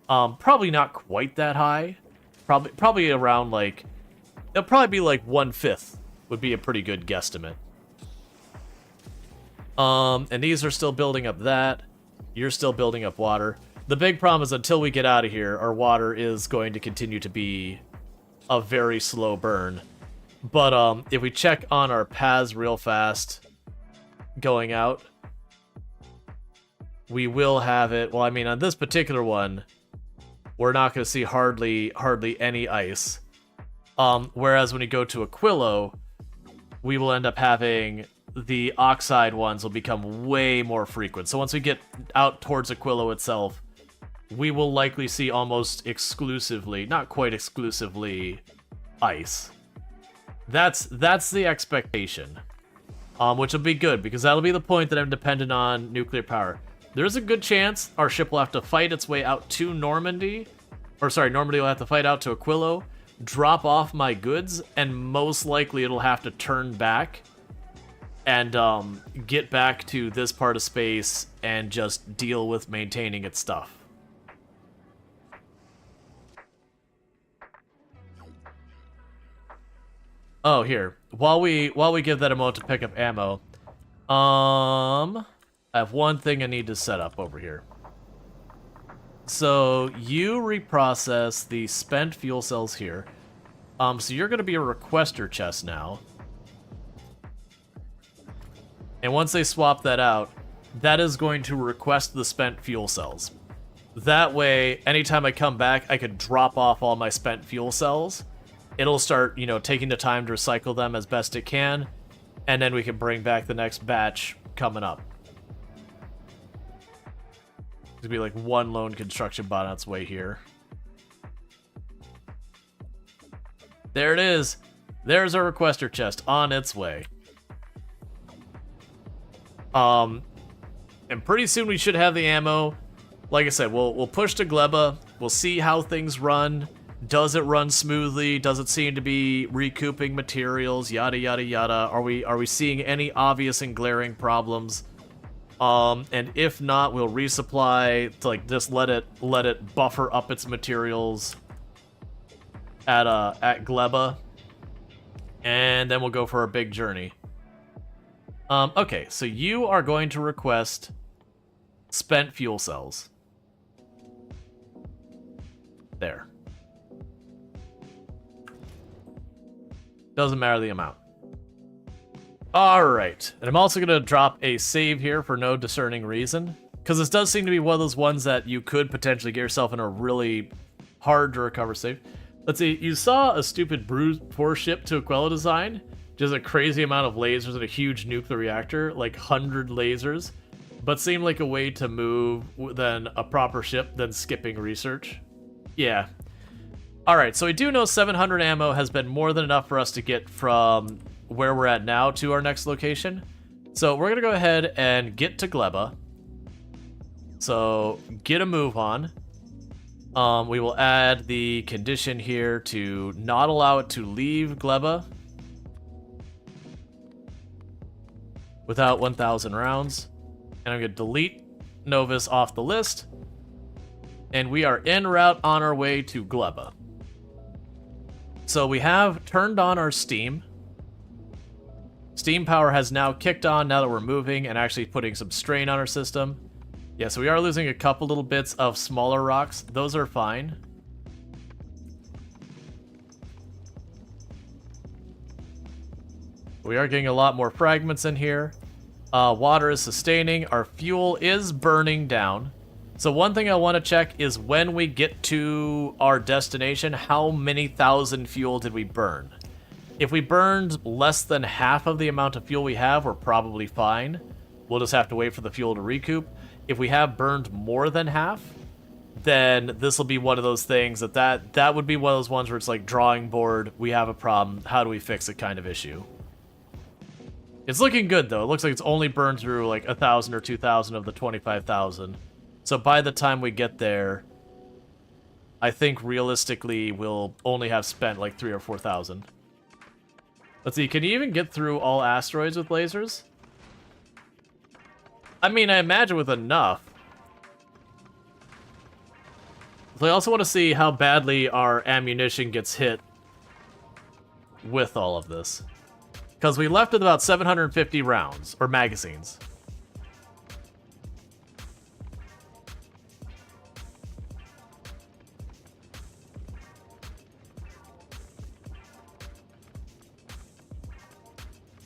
Probably not quite that high. Probably around, like, it'll probably be like 1/5. Would be a pretty good guesstimate. And these are still building up that. You're still building up water. The big problem is until we get out of here, our water is going to continue to be a very slow burn. But if we check on our paths real fast going out, we will have it. Well, I mean, on this particular one, we're not going to see hardly any ice. Whereas when you go to Aquilo, we will end up having the oxide ones will become way more frequent. So once we get out towards Aquilo itself, we will likely see almost exclusively, not quite exclusively, ice. That's the expectation, which will be good because that'll be the point that I'm dependent on nuclear power. There's a good chance our ship will have to fight its way out to Normandy, or sorry, Normandy will have to fight out to Aquilo, drop off my goods, and most likely it'll have to turn back and get back to this part of space and just deal with maintaining its stuff. Oh, here. While we give that a moment to pick up ammo, I have one thing I need to set up over here. So you reprocess the spent fuel cells here. So you're going to be a requester chest now. And once they swap that out, that is going to request the spent fuel cells. That way, anytime I come back, I could drop off all my spent fuel cells. It'll start, you know, taking the time to recycle them as best it can. And then we can bring back the next batch coming up. There's gonna be like one lone construction bot on its way here. There it is. There's our requester chest on its way. And pretty soon we should have the ammo. Like I said, we'll push to Gleba. We'll see how things run. Does it run smoothly? Does it seem to be recouping materials? Yada yada yada. Are we seeing any obvious and glaring problems? And if not, we'll resupply to, like, just let it buffer up its materials at Gleba, and then we'll go for our big journey. Okay, so you are going to request spent fuel cells. There. Doesn't matter the amount. Alright, and I'm also going to drop a save here for no discerning reason, because this does seem to be one of those ones that you could potentially get yourself in a really hard to recover save. Let's see, you saw a stupid brute force ship to Aquila design, just a crazy amount of lasers and a huge nuclear reactor, like 100 lasers, but seemed like a way to move than a proper ship than skipping research. Yeah. Alright, so we do know 700 ammo has been more than enough for us to get from where we're at now to our next location. So we're gonna go ahead and get to Gleba. So get a move on. We will add the condition here to not allow it to leave Gleba without 1,000 rounds. And I'm gonna delete Novus off the list. And we are en route on our way to Gleba. So we have turned on our steam. Steam power has now kicked on now that we're moving and actually putting some strain on our system. Yeah, so we are losing a couple little bits of smaller rocks. Those are fine. We are getting a lot more fragments in here. Water is sustaining. Our fuel is burning down. So one thing I want to check is when we get to our destination, how many thousand fuel did we burn? If we burned less than half of the amount of fuel we have, we're probably fine. We'll just have to wait for the fuel to recoup. If we have burned more than half, then this will be one of those things that would be one of those ones where it's like drawing board, we have a problem, how do we fix it kind of issue. It's looking good though. It looks like it's only burned through like 1,000 or 2,000 of the 25,000. So by the time we get there, I think realistically we'll only have spent like 3,000 or 4,000. Let's see, can you even get through all asteroids with lasers? I mean, I imagine with enough. But I also want to see how badly our ammunition gets hit with all of this. Because we left with about 750 rounds, or magazines.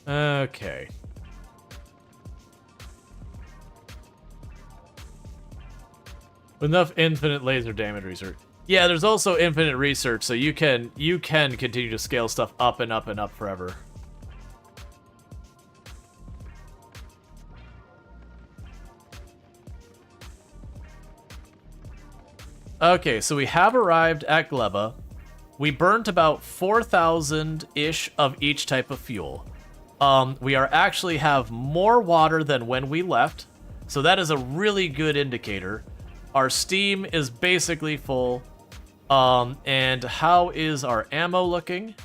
Okay. Enough infinite laser damage research. Yeah, there's also infinite research, so you can continue to scale stuff up and up and up forever. Okay, so we have arrived at Gleba. We burnt about 4,000-ish of each type of fuel. We are actually have more water than when we left, so that is a really good indicator. Our steam is basically full. And how is our ammo looking?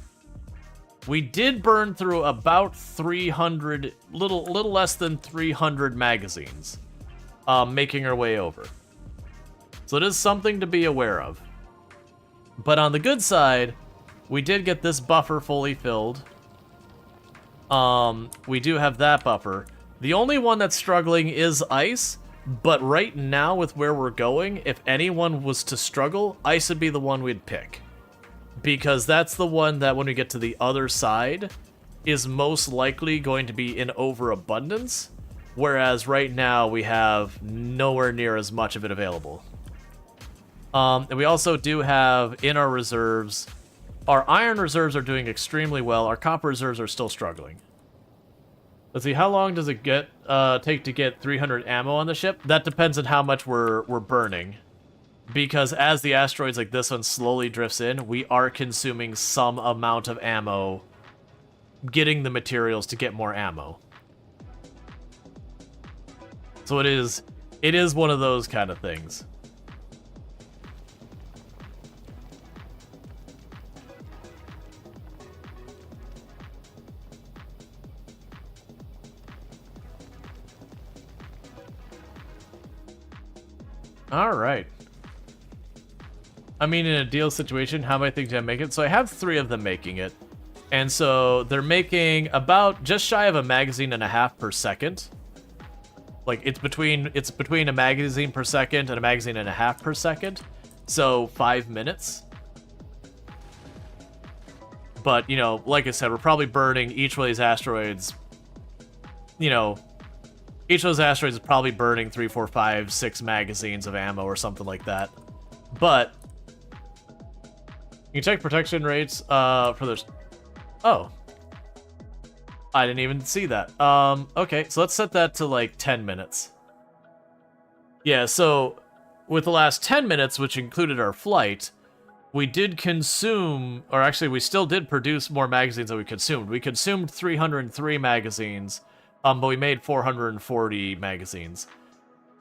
We did burn through about 300, little less than 300 magazines, making our way over. So it is something to be aware of. But on the good side, we did get this buffer fully filled. We do have that buffer. The only one that's struggling is ice, but right now with where we're going, if anyone was to struggle, ice would be the one we'd pick. Because that's the one that when we get to the other side, is most likely going to be in overabundance, whereas right now we have nowhere near as much of it available. And we also do have in our reserves, our iron reserves are doing extremely well, our copper reserves are still struggling. Let's see, how long does it take to get 300 ammo on the ship? That depends on how much we're burning. Because as the asteroids like this one slowly drifts in, we are consuming some amount of ammo, getting the materials to get more ammo. So it is one of those kind of things. Alright. I mean, in a deal situation, how many things do I make it? So I have 3 of them making it. And so they're making about just shy of a magazine and a half per second. Like, it's between a magazine per second and a magazine and a half per second. So 5 minutes. But, you know, like I said, we're probably burning each one of these asteroids. You know, each of those asteroids is probably burning 3, 4, 5, 6 magazines of ammo or something like that. But you can check protection rates for those. Oh. I didn't even see that. Okay, so let's set that to like 10 minutes. Yeah, so with the last 10 minutes, which included our flight, we did consume, or actually we still did produce more magazines than we consumed. We consumed 303 magazines, but we made 440 magazines.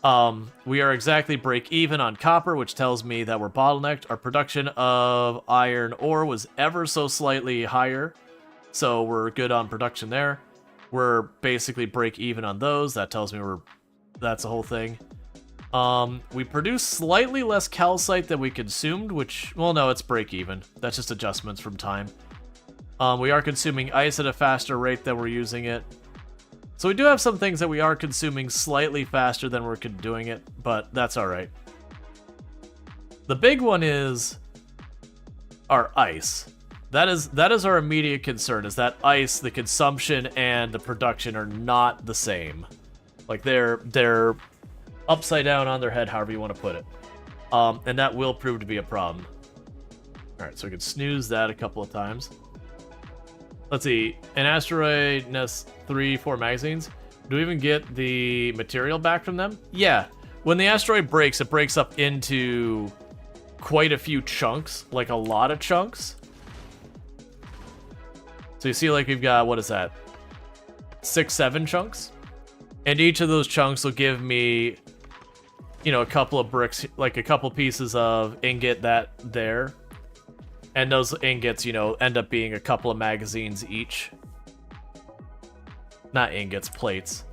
We are exactly break even on copper, which tells me that we're bottlenecked. Our production of iron ore was ever so slightly higher, so we're good on production there. We're basically break even on those. That tells me that's the whole thing. We produced slightly less calcite than we consumed, which, well, no, it's break even. That's just adjustments from time. We are consuming ice at a faster rate than we're using it. So we do have some things that we are consuming slightly faster than we're doing it, but that's alright. The big one is our ice. That is our immediate concern, is that ice, the consumption and the production are not the same. Like, they're upside down on their head, however you want to put it. And that will prove to be a problem. Alright, so we can snooze that a couple of times. Let's see, an asteroid nests 3, 4 magazines. Do we even get the material back from them? Yeah. When the asteroid breaks, it breaks up into quite a few chunks, like a lot of chunks. So you see, like, we've got, what is that? 6, 7 chunks? And each of those chunks will give me, you know, a couple of bricks, like a couple pieces of ingot there. And those ingots, you know, end up being a couple of magazines each. Not ingots, plates.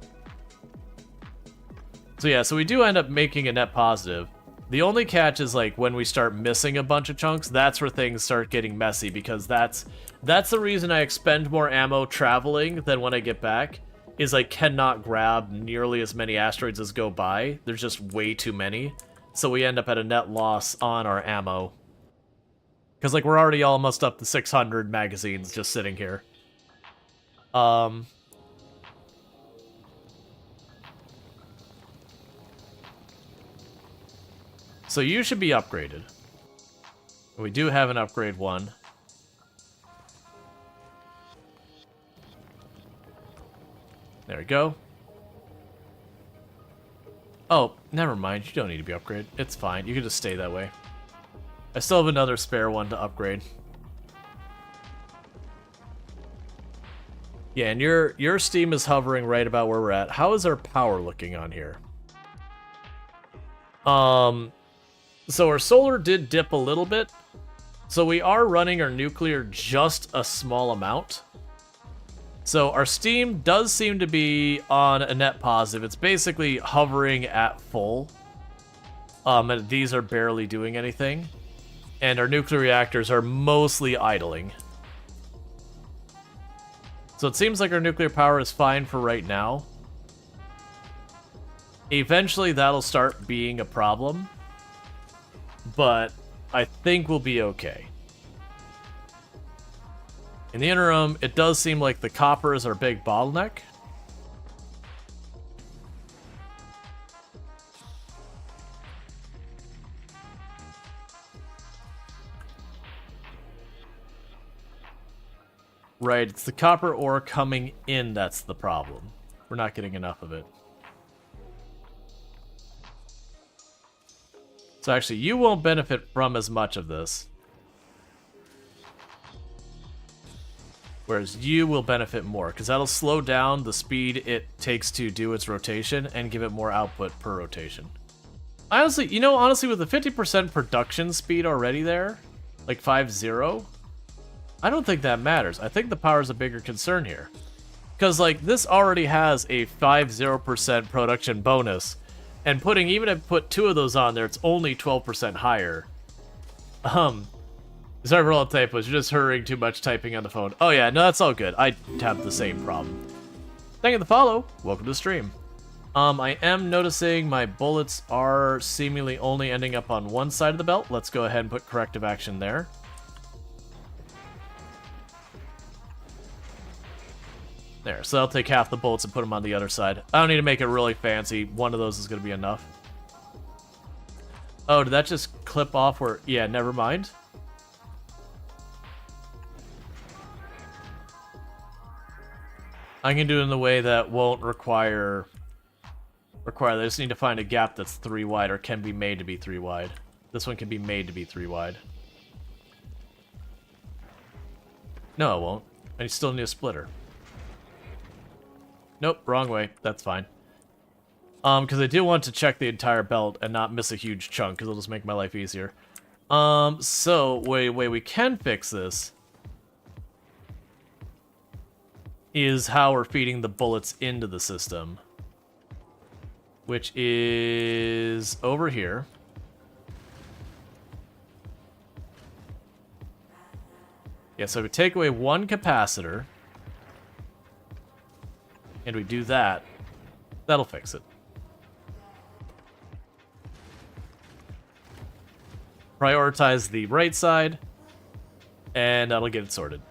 So yeah, so we do end up making a net positive. The only catch is, like, when we start missing a bunch of chunks, that's where things start getting messy, because that's the reason I expend more ammo traveling than when I get back, is I cannot grab nearly as many asteroids as go by. There's just way too many. So we end up at a net loss on our ammo. Because, like, we're already almost up to 600 magazines just sitting here. So you should be upgraded. We do have an upgrade 1. There we go. Oh, never mind. You don't need to be upgraded. It's fine. You can just stay that way. I still have another spare one to upgrade. Yeah, and your Steam is hovering right about where we're at. How is our power looking on here? So our solar did dip a little bit. So we are running our nuclear just a small amount. So our Steam does seem to be on a net positive. It's basically hovering at full. And these are barely doing anything. And our nuclear reactors are mostly idling. So it seems like our nuclear power is fine for right now. Eventually that'll start being a problem. But I think we'll be okay. In the interim, it does seem like the copper is our big bottleneck. Right, it's the copper ore coming in that's the problem. We're not getting enough of it. So actually, you won't benefit from as much of this. Whereas you will benefit more, because that'll slow down the speed it takes to do its rotation and give it more output per rotation. Honestly, you know, with the 50% production speed already there, like 5-0, I don't think that matters. I think the power is a bigger concern here. Because, like, this already has a 50% production bonus, And even if I put 2 of those on there, it's only 12% higher. Sorry for all the typos, you're just hurrying too much typing on the phone. Oh yeah, no, that's all good. I have the same problem. Thank you for the follow. Welcome to the stream. I am noticing my bullets are seemingly only ending up on one side of the belt. Let's go ahead and put corrective action there. There, so I'll take half the bullets and put them on the other side. I don't need to make it really fancy. One of those is going to be enough. Oh, did that just clip off where... Yeah, never mind. I can do it in the way that won't require... I just need to find a gap that's 3 wide or can be made to be 3 wide. This one can be made to be 3 wide. No, it won't. I still need a splitter. Nope, wrong way. That's fine. Because I do want to check the entire belt and not miss a huge chunk, because it'll just make my life easier. So, way we can fix this is how we're feeding the bullets into the system. Which is over here. Yeah, so we take away 1 capacitor. And we do that. That'll fix it. Prioritize the right side. And that'll get it sorted.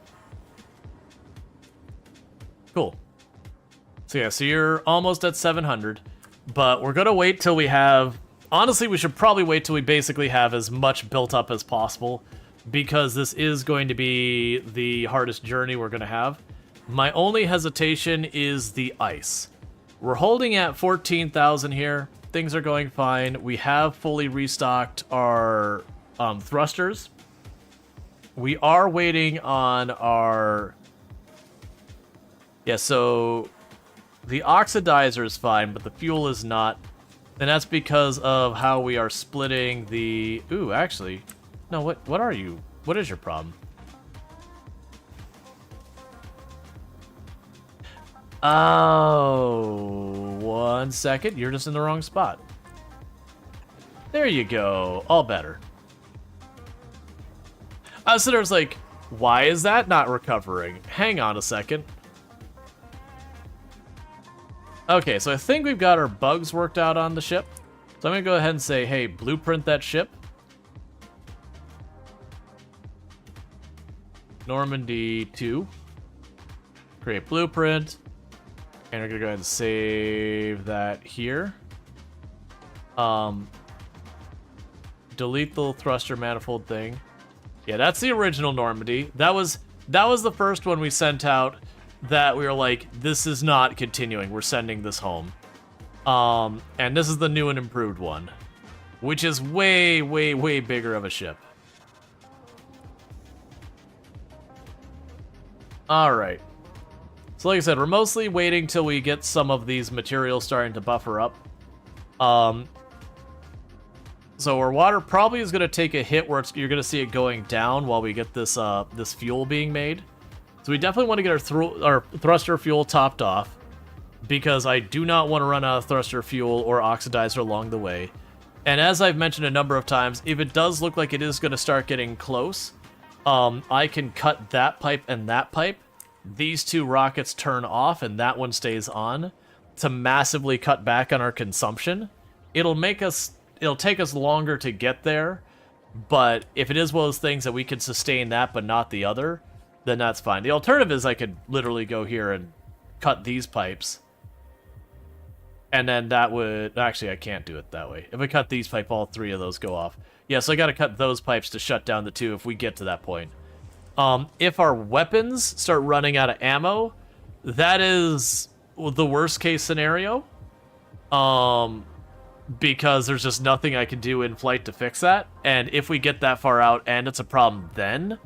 Cool. So yeah, so you're almost at 700. But we're going to wait till we have... Honestly, we should probably wait till we basically have as much built up as possible. Because this is going to be the hardest journey we're going to have. My only hesitation is the ice. We're holding at 14,000 here. Things are going fine. We have fully restocked our thrusters. We are waiting on our... Yeah, so... The oxidizer is fine, but the fuel is not. And that's because of how we are splitting the... Ooh, actually... No, what are you? What is your problem? Oh, 1 second. You're just in the wrong spot. There you go. All better. So there's like, why is that not recovering? Hang on a second. Okay, so I think we've got our bugs worked out on the ship. So I'm going to go ahead and say, hey, blueprint that ship. Normandy 2. Create blueprint. And we're going to go ahead and save that here. Delete the thruster manifold thing. Yeah, that's the original Normandy. That was the first one we sent out that we were like, this is not continuing. We're sending this home. And this is the new and improved one, which is way, way, way bigger of a ship. Alright. So like I said, we're mostly waiting till we get some of these materials starting to buffer up. So our water probably is going to take a hit where you're going to see it going down while we get this this fuel being made. So we definitely want to get our thruster fuel topped off, because I do not want to run out of thruster fuel or oxidizer along the way. And as I've mentioned a number of times, if it does look like it is going to start getting close, I can cut that pipe and that pipe. These 2 rockets turn off and that one stays on to massively cut back on our consumption. It'll take us longer to get there, but if it is one of those things that we can sustain that but not the other, then that's fine. The alternative is I could literally go here and cut these pipes. And then that would... Actually, I can't do it that way. If I cut these pipes, all 3 of those go off. Yeah, so I gotta cut those pipes to shut down the 2 if we get to that point. If our weapons start running out of ammo, that is the worst case scenario. Because there's just nothing I can do in flight to fix that. And if we get that far out and it's a problem then,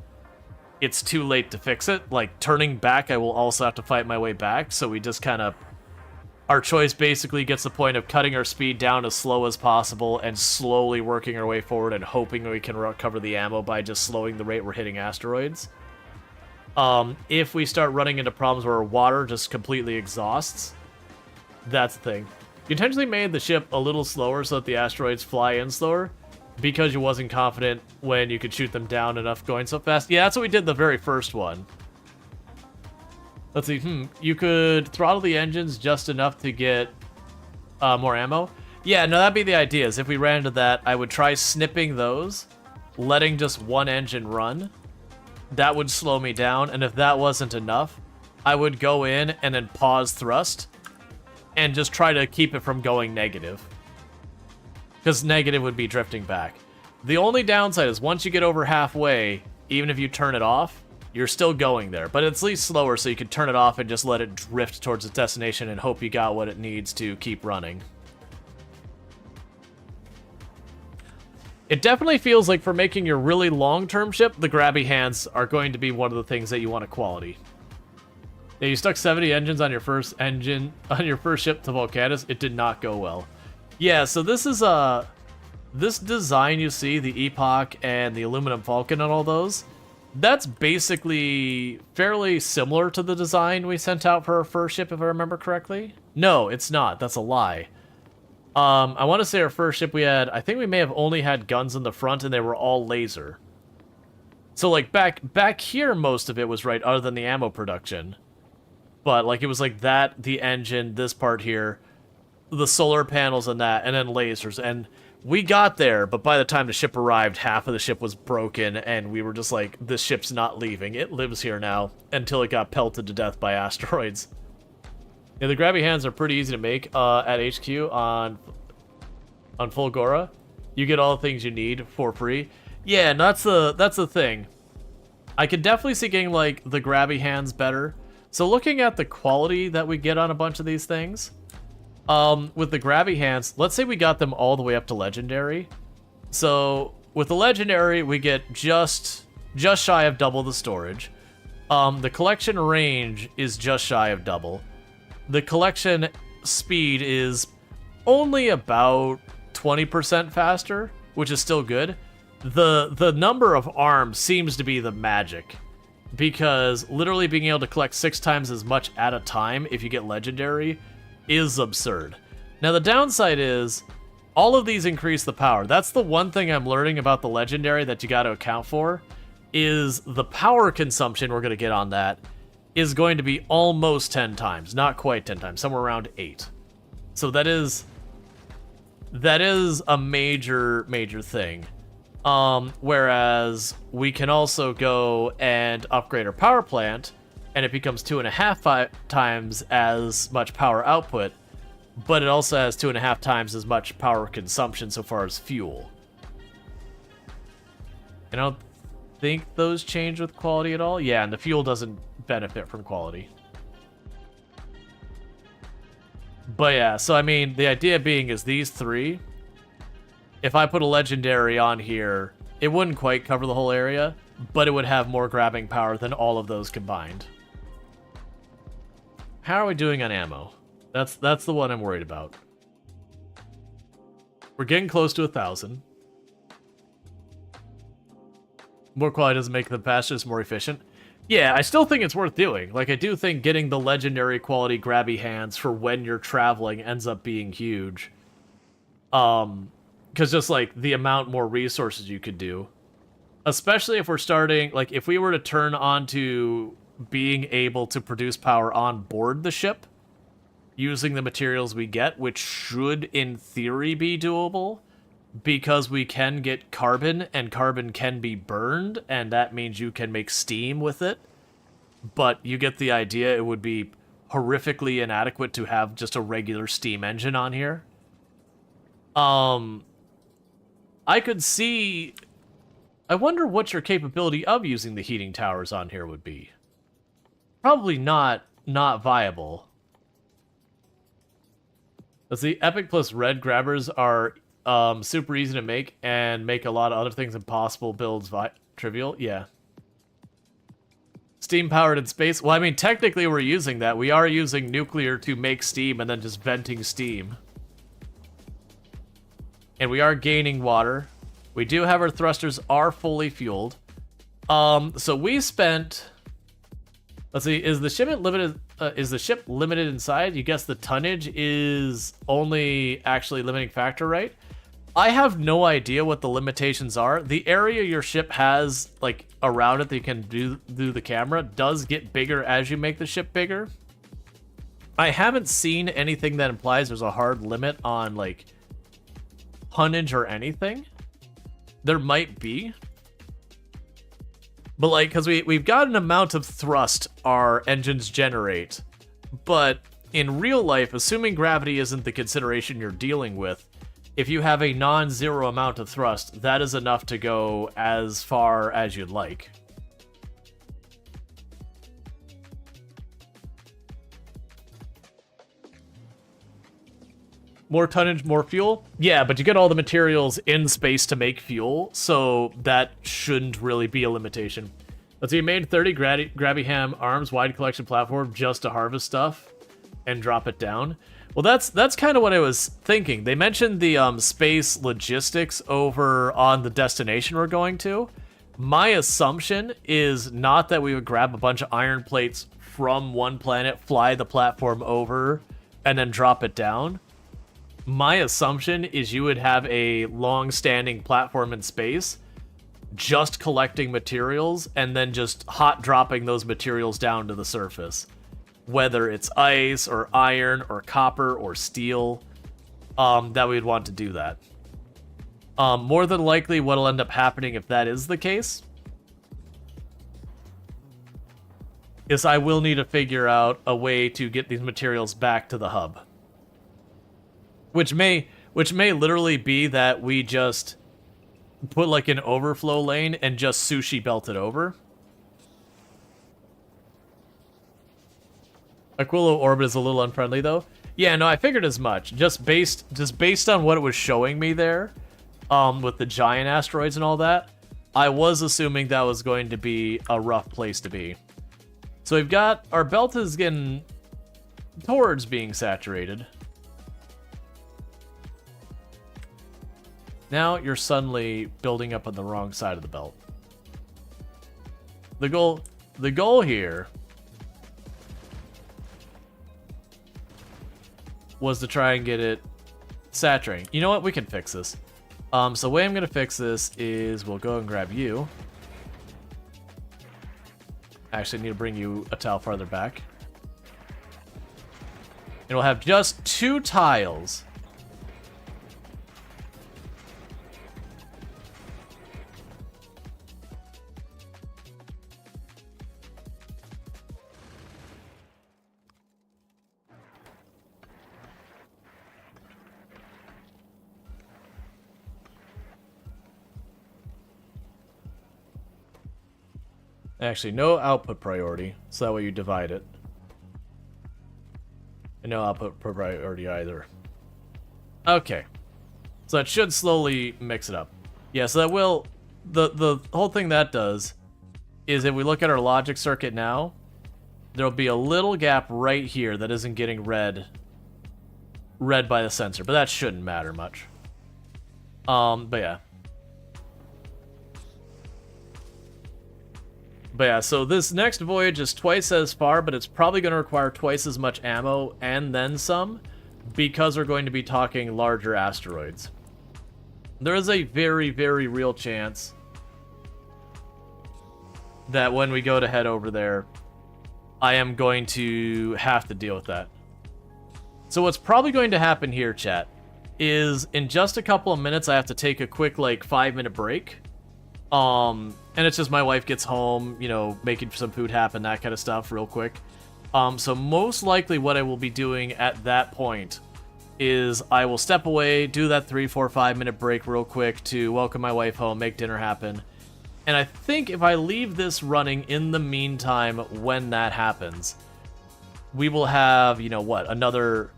it's too late to fix it. Like, turning back, I will also have to fight my way back, so we just kind of... Our choice basically gets the point of cutting our speed down as slow as possible and slowly working our way forward and hoping we can recover the ammo by just slowing the rate we're hitting asteroids. If we start running into problems where our water just completely exhausts, that's the thing. You intentionally made the ship a little slower so that the asteroids fly in slower because you wasn't confident when you could shoot them down enough going so fast. Yeah, that's what we did the very first one. Let's see, you could throttle the engines just enough to get more ammo. Yeah, no, that'd be the idea, is if we ran into that, I would try snipping those, letting just one engine run. That would slow me down, and if that wasn't enough, I would go in and then pause thrust, and just try to keep it from going negative. Because negative would be drifting back. The only downside is once you get over halfway, even if you turn it off, you're still going there. But it's at least slower, so you can turn it off and just let it drift towards its destination and hope you got what it needs to keep running. It definitely feels like for making your really long-term ship, the grabby hands are going to be one of the things that you want to quality. Yeah, you stuck 70 engines on your first ship to Volcanus. It did not go well. Yeah, so this is this design you see, the Epoch and the Aluminum Falcon and all those, that's basically fairly similar to the design we sent out for our first ship, if I remember correctly. No, it's not. That's a lie. I want to say our first ship we had, I think we may have only had guns in the front and they were all laser. So like back here most of it was right, other than the ammo production. But like it was like that, the engine, this part here, the solar panels and that, and then lasers. And we got there, but by the time the ship arrived, half of the ship was broken, and we were just like, this ship's not leaving. It lives here now, until it got pelted to death by asteroids. Yeah, the grabby hands are pretty easy to make at HQ on Fulgora. You get all the things you need for free. Yeah, and that's the thing. I could definitely see getting like the grabby hands better. So looking at the quality that we get on a bunch of these things, with the grabby hands, let's say we got them all the way up to legendary. So with the legendary, we get just shy of double the storage. The collection range is just shy of double. The collection speed is only about 20% faster, which is still good. The number of arms seems to be the magic, because literally being able to collect 6 times as much at a time if you get legendary is absurd. Now the downside is all of these increase the power. That's the one thing I'm learning about the legendary that you got to account for, is the power consumption we're going to get on that is going to be almost 10 times, not quite 10 times, somewhere around 8. So that is a major thing. Whereas we can also go and upgrade our power plant, and it becomes 2.5 times as much power output, but it also has 2.5 times as much power consumption so far as fuel. I don't think those change with quality at all. Yeah, and the fuel doesn't benefit from quality. But yeah, so I mean, the idea being is these three, if I put a legendary on here, it wouldn't quite cover the whole area, but it would have more grabbing power than all of those combined. How are we doing on ammo? That's the one I'm worried about. We're getting close to 1,000. More quality doesn't make them faster, it's more efficient. Yeah, I still think it's worth doing. Like, I do think getting the legendary quality grabby hands for when you're traveling ends up being huge. Because just, like, the amount more resources you could do. Especially if we're starting, like, if we were to turn on to being able to produce power on board the ship, using the materials we get, which should, in theory, be doable, because we can get carbon, and carbon can be burned, and that means you can make steam with it. But you get the idea, it would be horrifically inadequate to have just a regular steam engine on here. I could see... I wonder what your capability of using the heating towers on here would be. Probably not viable. Let's see, Epic plus Red Grabbers are super easy to make and make a lot of other things impossible builds trivial. Yeah. Steam powered in space. Well, I mean, technically we're using that. We are using nuclear to make steam and then just venting steam. And we are gaining water. We do have our thrusters are fully fueled. So we spent Let's see, is the shipment limited? Is the ship limited inside? You guess the tonnage is only actually limiting factor, right? I have no idea what the limitations are. The area your ship has, like, around it that you can do the camera does get bigger as you make the ship bigger. I haven't seen anything that implies there's a hard limit on, like, tonnage or anything. There might be. But, like, because we've got an amount of thrust our engines generate. But in real life, assuming gravity isn't the consideration you're dealing with, if you have a non-zero amount of thrust, that is enough to go as far as you'd like. More tonnage, more fuel? Yeah, but you get all the materials in space to make fuel, so that shouldn't really be a limitation. Let's see, you made 30 Grabby Ham arms wide collection platform just to harvest stuff and drop it down. Well, that's kind of what I was thinking. They mentioned the space logistics over on the destination we're going to. My assumption is not that we would grab a bunch of iron plates from one planet, fly the platform over, and then drop it down. My assumption is you would have a long-standing platform in space, just collecting materials, and then just hot dropping those materials down to the surface. Whether it's ice, or iron, or copper, or steel, that we'd want to do that. More than likely, what'll end up happening if that is the case is I will need to figure out a way to get these materials back to the hub. Which may literally be that we just put like an overflow lane and just sushi belt it over. Aquilo orbit is a little unfriendly though. Yeah, no, I figured as much. Just based on what it was showing me there, with the giant asteroids and all that, I was assuming that was going to be a rough place to be. So we've got our belt is getting towards being saturated. Now you're suddenly building up on the wrong side of the belt. The goal here was to try and get it saturating. You know what? We can fix this. So the way I'm going to fix this is we'll go and grab you. Actually, I need to bring you a tile farther back. And we'll have just 2 tiles. Actually, no output priority, so that way you divide it. And no output priority either. Okay. So that should slowly mix it up. Yeah, so that will... The whole thing that does is if we look at our logic circuit now, there'll be a little gap right here that isn't getting read by the sensor, but that shouldn't matter much. But yeah. But yeah, so this next voyage is twice as far, but it's probably going to require twice as much ammo and then some, because we're going to be talking larger asteroids. There is a very, very real chance that when we go to head over there, I am going to have to deal with that. So what's probably going to happen here, chat, is in just a couple of minutes I have to take a quick, like, 5-minute break. And it's just my wife gets home, you know, making some food happen, that kind of stuff real quick. So most likely what I will be doing at that point is I will step away, do that 3, 4, 5-minute break real quick to welcome my wife home, make dinner happen. And I think if I leave this running in the meantime when that happens, we will have, you know what, another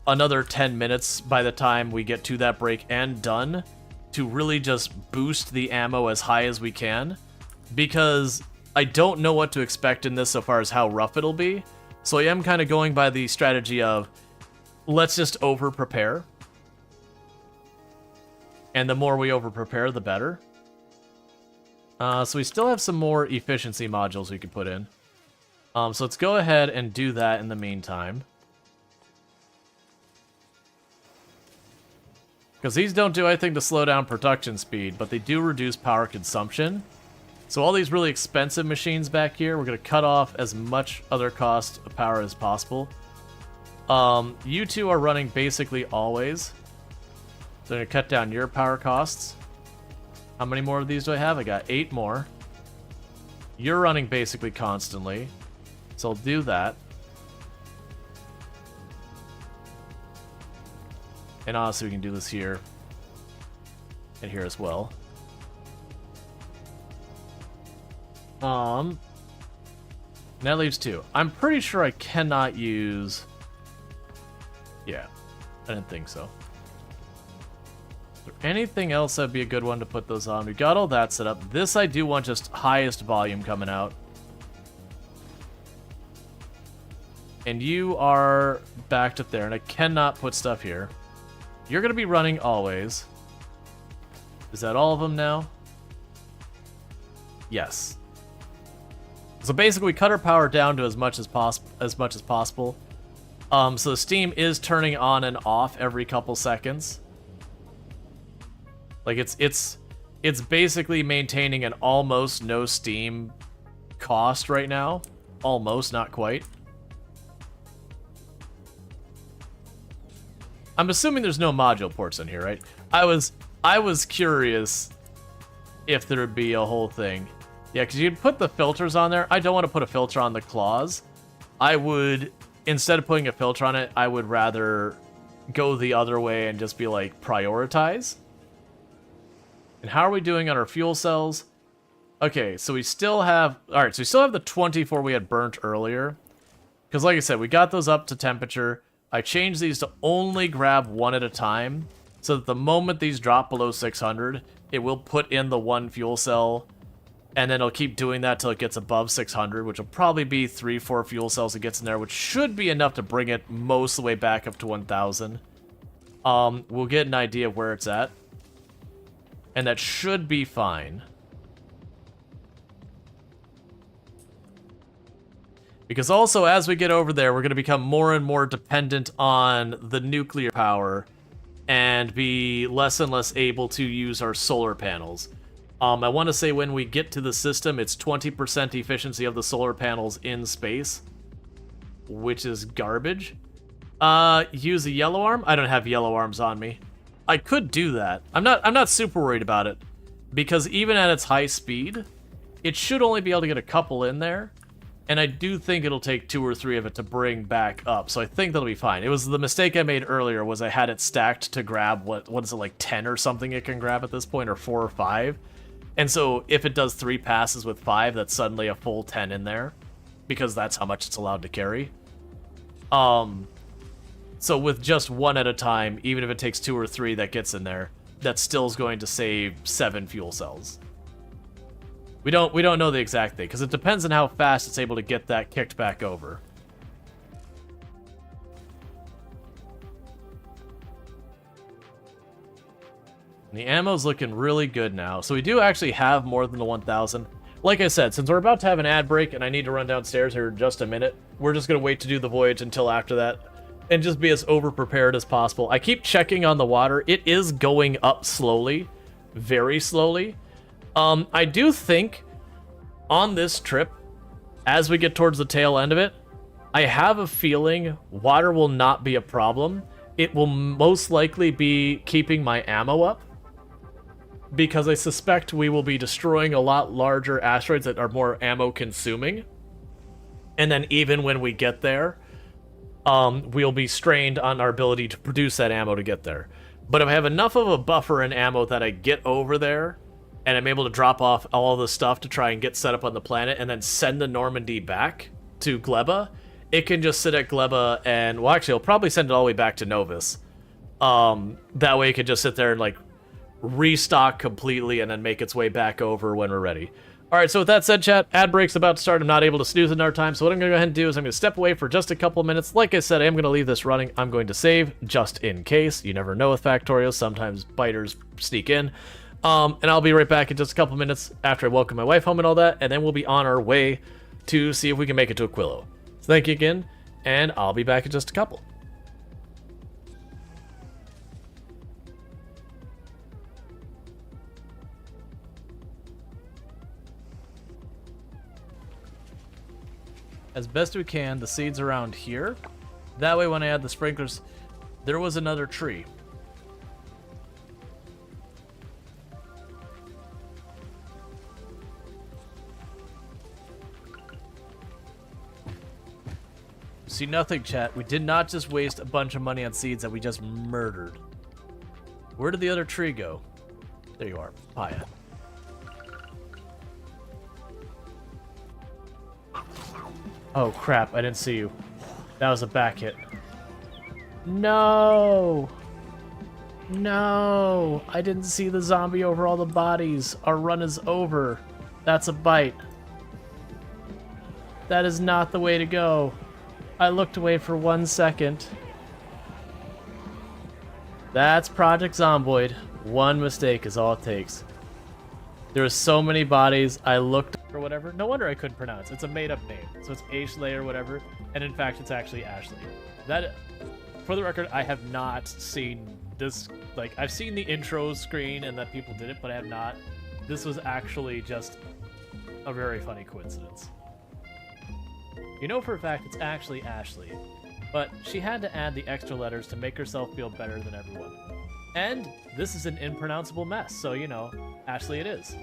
10 minutes by the time we get to that break and done to really just boost the ammo as high as we can, because I don't know what to expect in this so far as how rough it'll be. So I am kind of going by the strategy of let's just over-prepare. And the more we over-prepare, the better. So we still have some more efficiency modules we could put in. So let's go ahead and do that in the meantime. Because these don't do anything to slow down production speed, but they do reduce power consumption. So all these really expensive machines back here, we're going to cut off as much other cost of power as possible. You two are running basically always. So I'm going to cut down your power costs. How many more of these do I have? I got 8 more. You're running basically constantly. So I'll do that. And honestly, we can do this here. And here as well. That leaves 2. I'm pretty sure I cannot use... Yeah, I didn't think so. Is there anything else that'd be a good one to put those on? We got all that set up. This I do want just highest volume coming out. And you are backed up there, and I cannot put stuff here. You're going to be running always. Is that all of them now? Yes. So basically, we cut our power down to as much as possible. So the steam is turning on and off every couple seconds. Like it's basically maintaining an almost no steam cost right now. Almost, not quite. I'm assuming there's no module ports in here, right? I was curious if there would be a whole thing. Yeah, because you'd put the filters on there. I don't want to put a filter on the claws. I would, instead of putting a filter on it, I would rather go the other way and just be like, prioritize. And how are we doing on our fuel cells? Okay, so we still have... Alright, so we still have the 24 we had burnt earlier. Because like I said, we got those up to temperature. I changed these to only grab one at a time. So that the moment these drop below 600, it will put in the one fuel cell. And then it'll keep doing that till it gets above 600, which will probably be 3-4 fuel cells it gets in there, which should be enough to bring it most of the way back up to 1000. We'll get an idea of where it's at. And that should be fine. Because also, as we get over there, we're going to become more and more dependent on the nuclear power and be less and less able to use our solar panels. I want to say when we get to the system, it's 20% efficiency of the solar panels in space, which is garbage. Use a yellow arm? I don't have yellow arms on me. I could do that. I'm not super worried about it, because even at its high speed, it should only be able to get a couple in there, and I do think it'll take 2 or 3 of it to bring back up, so I think that'll be fine. It was the mistake I made earlier, was I had it stacked to grab, what is it, like 10 or something it can grab at this point, or 4 or 5. And so if it does 3 passes with 5, that's suddenly a full 10 in there, because that's how much it's allowed to carry. So with just 1 at a time, even if it takes 2 or 3 that gets in there, that still is going to save 7 fuel cells. We don't know the exact thing, because it depends on how fast it's able to get that kicked back over. And the ammo's looking really good now. So we do actually have more than the 1000. Like I said, since we're about to have an ad break and I need to run downstairs here in just a minute, we're just going to wait to do the voyage until after that and just be as over-prepared as possible. I keep checking on the water. It is going up slowly, very slowly. I do think on this trip, as we get towards the tail end of it, I have a feeling water will not be a problem. It will most likely be keeping my ammo up, because I suspect we will be destroying a lot larger asteroids that are more ammo consuming. And then even when we get there, we'll be strained on our ability to produce that ammo to get there. But if I have enough of a buffer in ammo that I get over there, and I'm able to drop off all the stuff to try and get set up on the planet, and then send the Normandy back to Gleba, it can just sit at Gleba and, well, actually, I'll probably send it all the way back to Novus. That way it could just sit there and, like, restock completely and then make its way back over when we're ready. Alright, so with that said, chat, ad break's about to start. I'm not able to snooze in our time, so what I'm going to go ahead and do is I'm going to step away for just a couple of minutes. Like I said, I am going to leave this running. I'm going to save, just in case. You never know with Factorio. Sometimes biters sneak in. And I'll be right back in just a couple minutes after I welcome my wife home and all that, and then we'll be on our way to see if we can make it to Aquilo. So thank you again, and I'll be back in just a couple. As best we can, the seeds around here. That way when I add the sprinklers, there was another tree. See nothing, chat. We did not just waste a bunch of money on seeds that we just murdered. Where did the other tree go? There you are, Paya. Oh crap, I didn't see you. That was a back hit. No! No! I didn't see the zombie over all the bodies. Our run is over. That's a bite. That is not the way to go. I looked away for 1 second. That's Project Zomboid. One mistake is all it takes. There were so many bodies, I looked or whatever. No wonder I couldn't pronounce. It's a made-up name. So it's Ashley or whatever. And in fact, it's actually Ashley. That, for the record, I have not seen this. Like, I've seen the intro screen and that people did it, but I have not. This was actually just a very funny coincidence. You know for a fact it's actually Ashley, but she had to add the extra letters to make herself feel better than everyone. And this is an impronounceable mess, so you know, Ashley it is.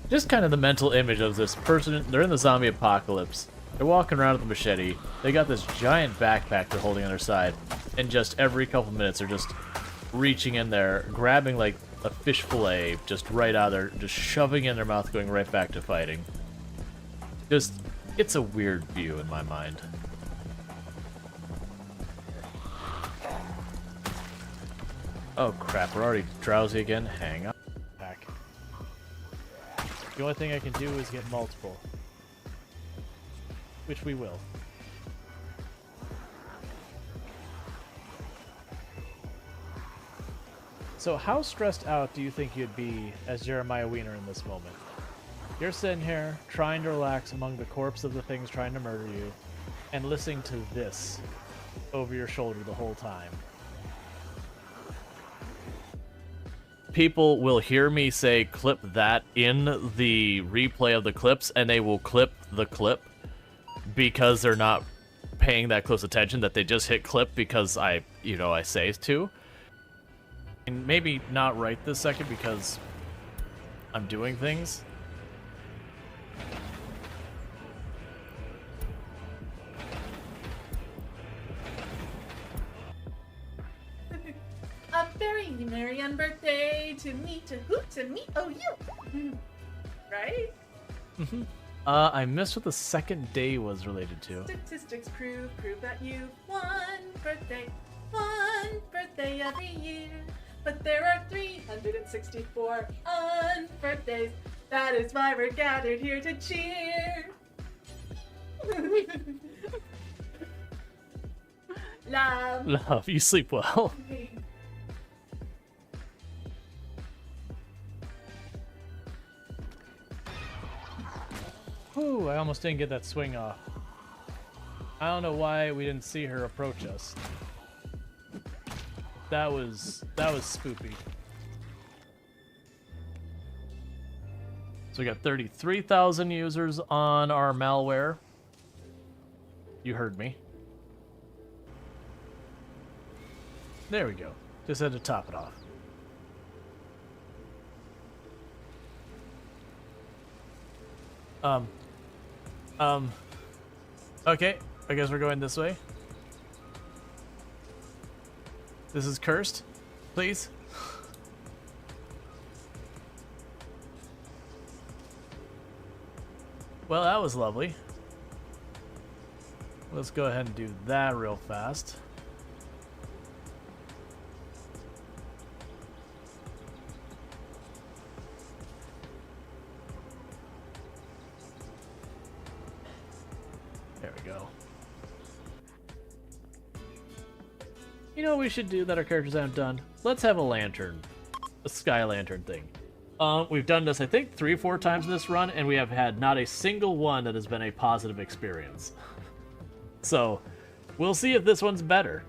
Just kind of the mental image of this person. They're in the zombie apocalypse. They're walking around with a machete. They got this giant backpack they're holding on their side. And just every couple minutes they're just reaching in there, grabbing like a fish fillet just right out of there, just shoving it in their mouth, going right back to fighting. Just, it's a weird view in my mind. Oh crap, we're already drowsy again. Hang on. The only thing I can do is get multiple. Which we will. So how stressed out do you think you'd be as Jeremiah Wiener in this moment? You're sitting here, trying to relax among the corpse of the things trying to murder you, and listening to this over your shoulder the whole time. People will hear me say clip that in the replay of the clips, and they will clip the clip because they're not paying that close attention, that they just hit clip because I say to. And maybe not right this second because I'm doing things. A very merry birthday to me, to who, to me, oh you. Right? Mm-hmm. I missed what the second day was related to. Statistics prove that you've one birthday every year. But there are 364 birthdays. That is why we're gathered here to cheer. Love. Love, you sleep well. Whew, I almost didn't get that swing off. I don't know why we didn't see her approach us. That was spoopy. So we got 33,000 users on our malware. You heard me. There we go. Just had to top it off. Okay, I guess we're going this way. This is cursed, please. Well, that was lovely. Let's go ahead and do that real fast. There we go. You know what we should do that our characters haven't done? Let's have a lantern. A sky lantern thing. We've done this, I think, 3 or 4 times in this run, and we have had not a single one that has been a positive experience. So, we'll see if this one's better.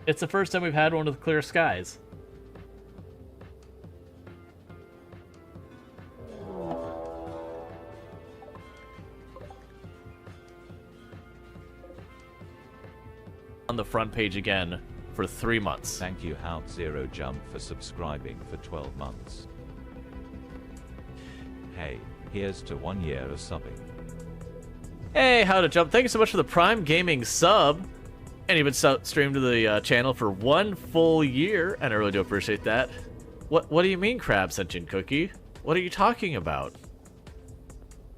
It's the first time we've had one with clear skies. On the front page again for 3 months. Thank you, Hout Zero Jump, for subscribing for 12 months. Hey, here's to 1 year of subbing. Hey, How to Jump, thank you so much for the Prime Gaming sub. And you've been streamed to the channel for 1 full year, and I really do appreciate that. What do you mean, Crab Sentient Cookie? What are you talking about?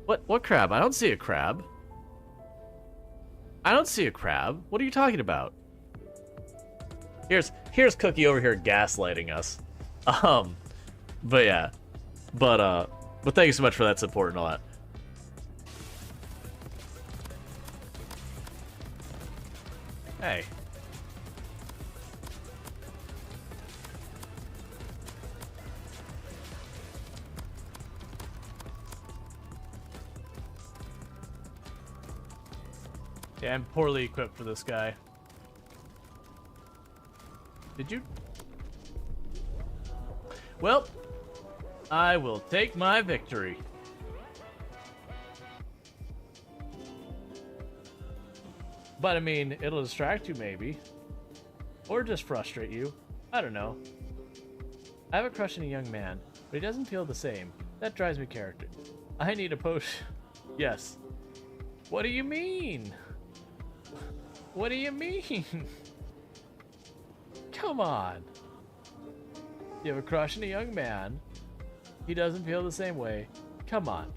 What crab? I don't see a crab. I don't see a crab. What are you talking about? Here's Cookie over here gaslighting us. But yeah. But thank you so much for that support and all that. Hey. Yeah, I'm poorly equipped for this guy. Did you? Well, I will take my victory. But I mean, it'll distract you maybe. Or just frustrate you. I don't know. I have a crush on a young man, but he doesn't feel the same. That drives me character. I need a potion. Yes. What do you mean? What do you mean? Come on. You have a crush on a young man. He doesn't feel the same way. Come on.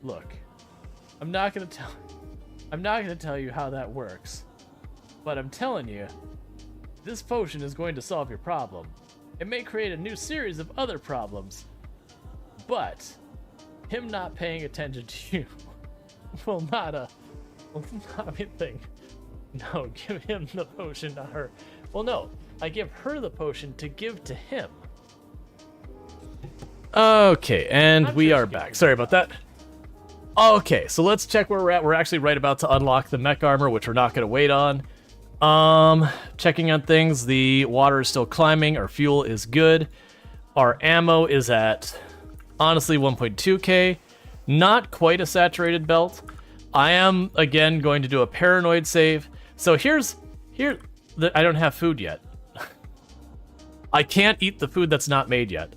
Look. I'm not gonna tell you how that works. But I'm telling you, this potion is going to solve your problem. It may create a new series of other problems. But him not paying attention to you will not be a thing. No, give him the potion, not her. Well, no, I give her the potion to give to him. Okay, and we are back. Sorry about that. Okay, so let's check where we're at. We're actually right about to unlock the mech armor, which we're not going to wait on. Checking on things. The water is still climbing. Our fuel is good. Our ammo is at, honestly, 1.2k. Not quite a saturated belt. I am, again, going to do a paranoid save. So I don't have food yet. I can't eat the food that's not made yet.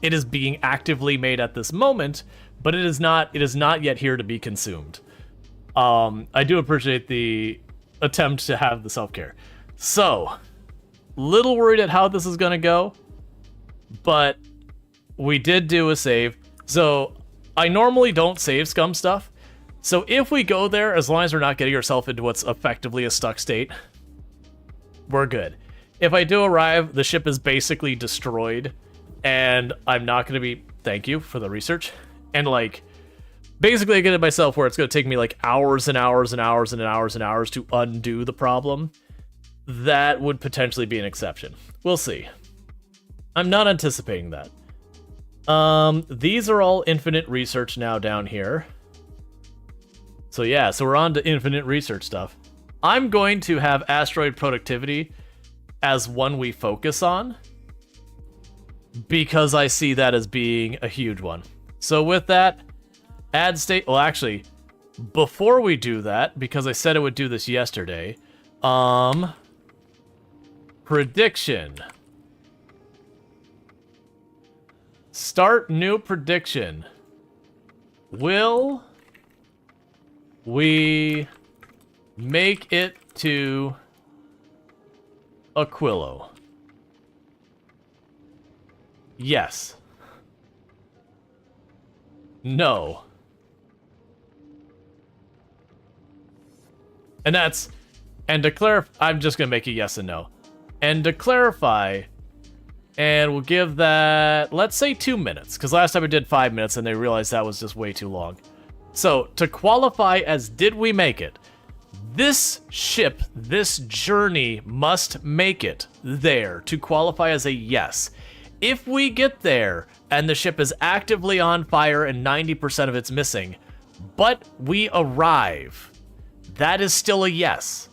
It is being actively made at this moment, but it is not yet here to be consumed. I do appreciate the attempt to have the self-care. So, little worried at how this is going to go, but we did do a save. So, I normally don't save scum stuff. So if we go there, as long as we're not getting ourselves into what's effectively a stuck state, we're good. If I do arrive, the ship is basically destroyed, and I'm not going to be... Thank you for the research. And, like, basically I get it myself where it's going to take me, like, hours and hours and hours and hours and hours to undo the problem. That would potentially be an exception. We'll see. I'm not anticipating that. These are all infinite research now down here. So yeah, so we're on to infinite research stuff. I'm going to have asteroid productivity as one we focus on, because I see that as being a huge one. So with that, add state... Well, actually, before we do that, because I said I would do this yesterday, prediction. Start new prediction. Will we make it to Aquilo? Yes. No. And to clarify, I'm just going to make a yes and no. And to clarify, and we'll give that, let's say 2 minutes, because last time I did 5 minutes and they realized that was just way too long. So, to qualify as did we make it, this ship, this journey must make it there to qualify as a yes. If we get there and the ship is actively on fire and 90% of it's missing, but we arrive, that is still a yes.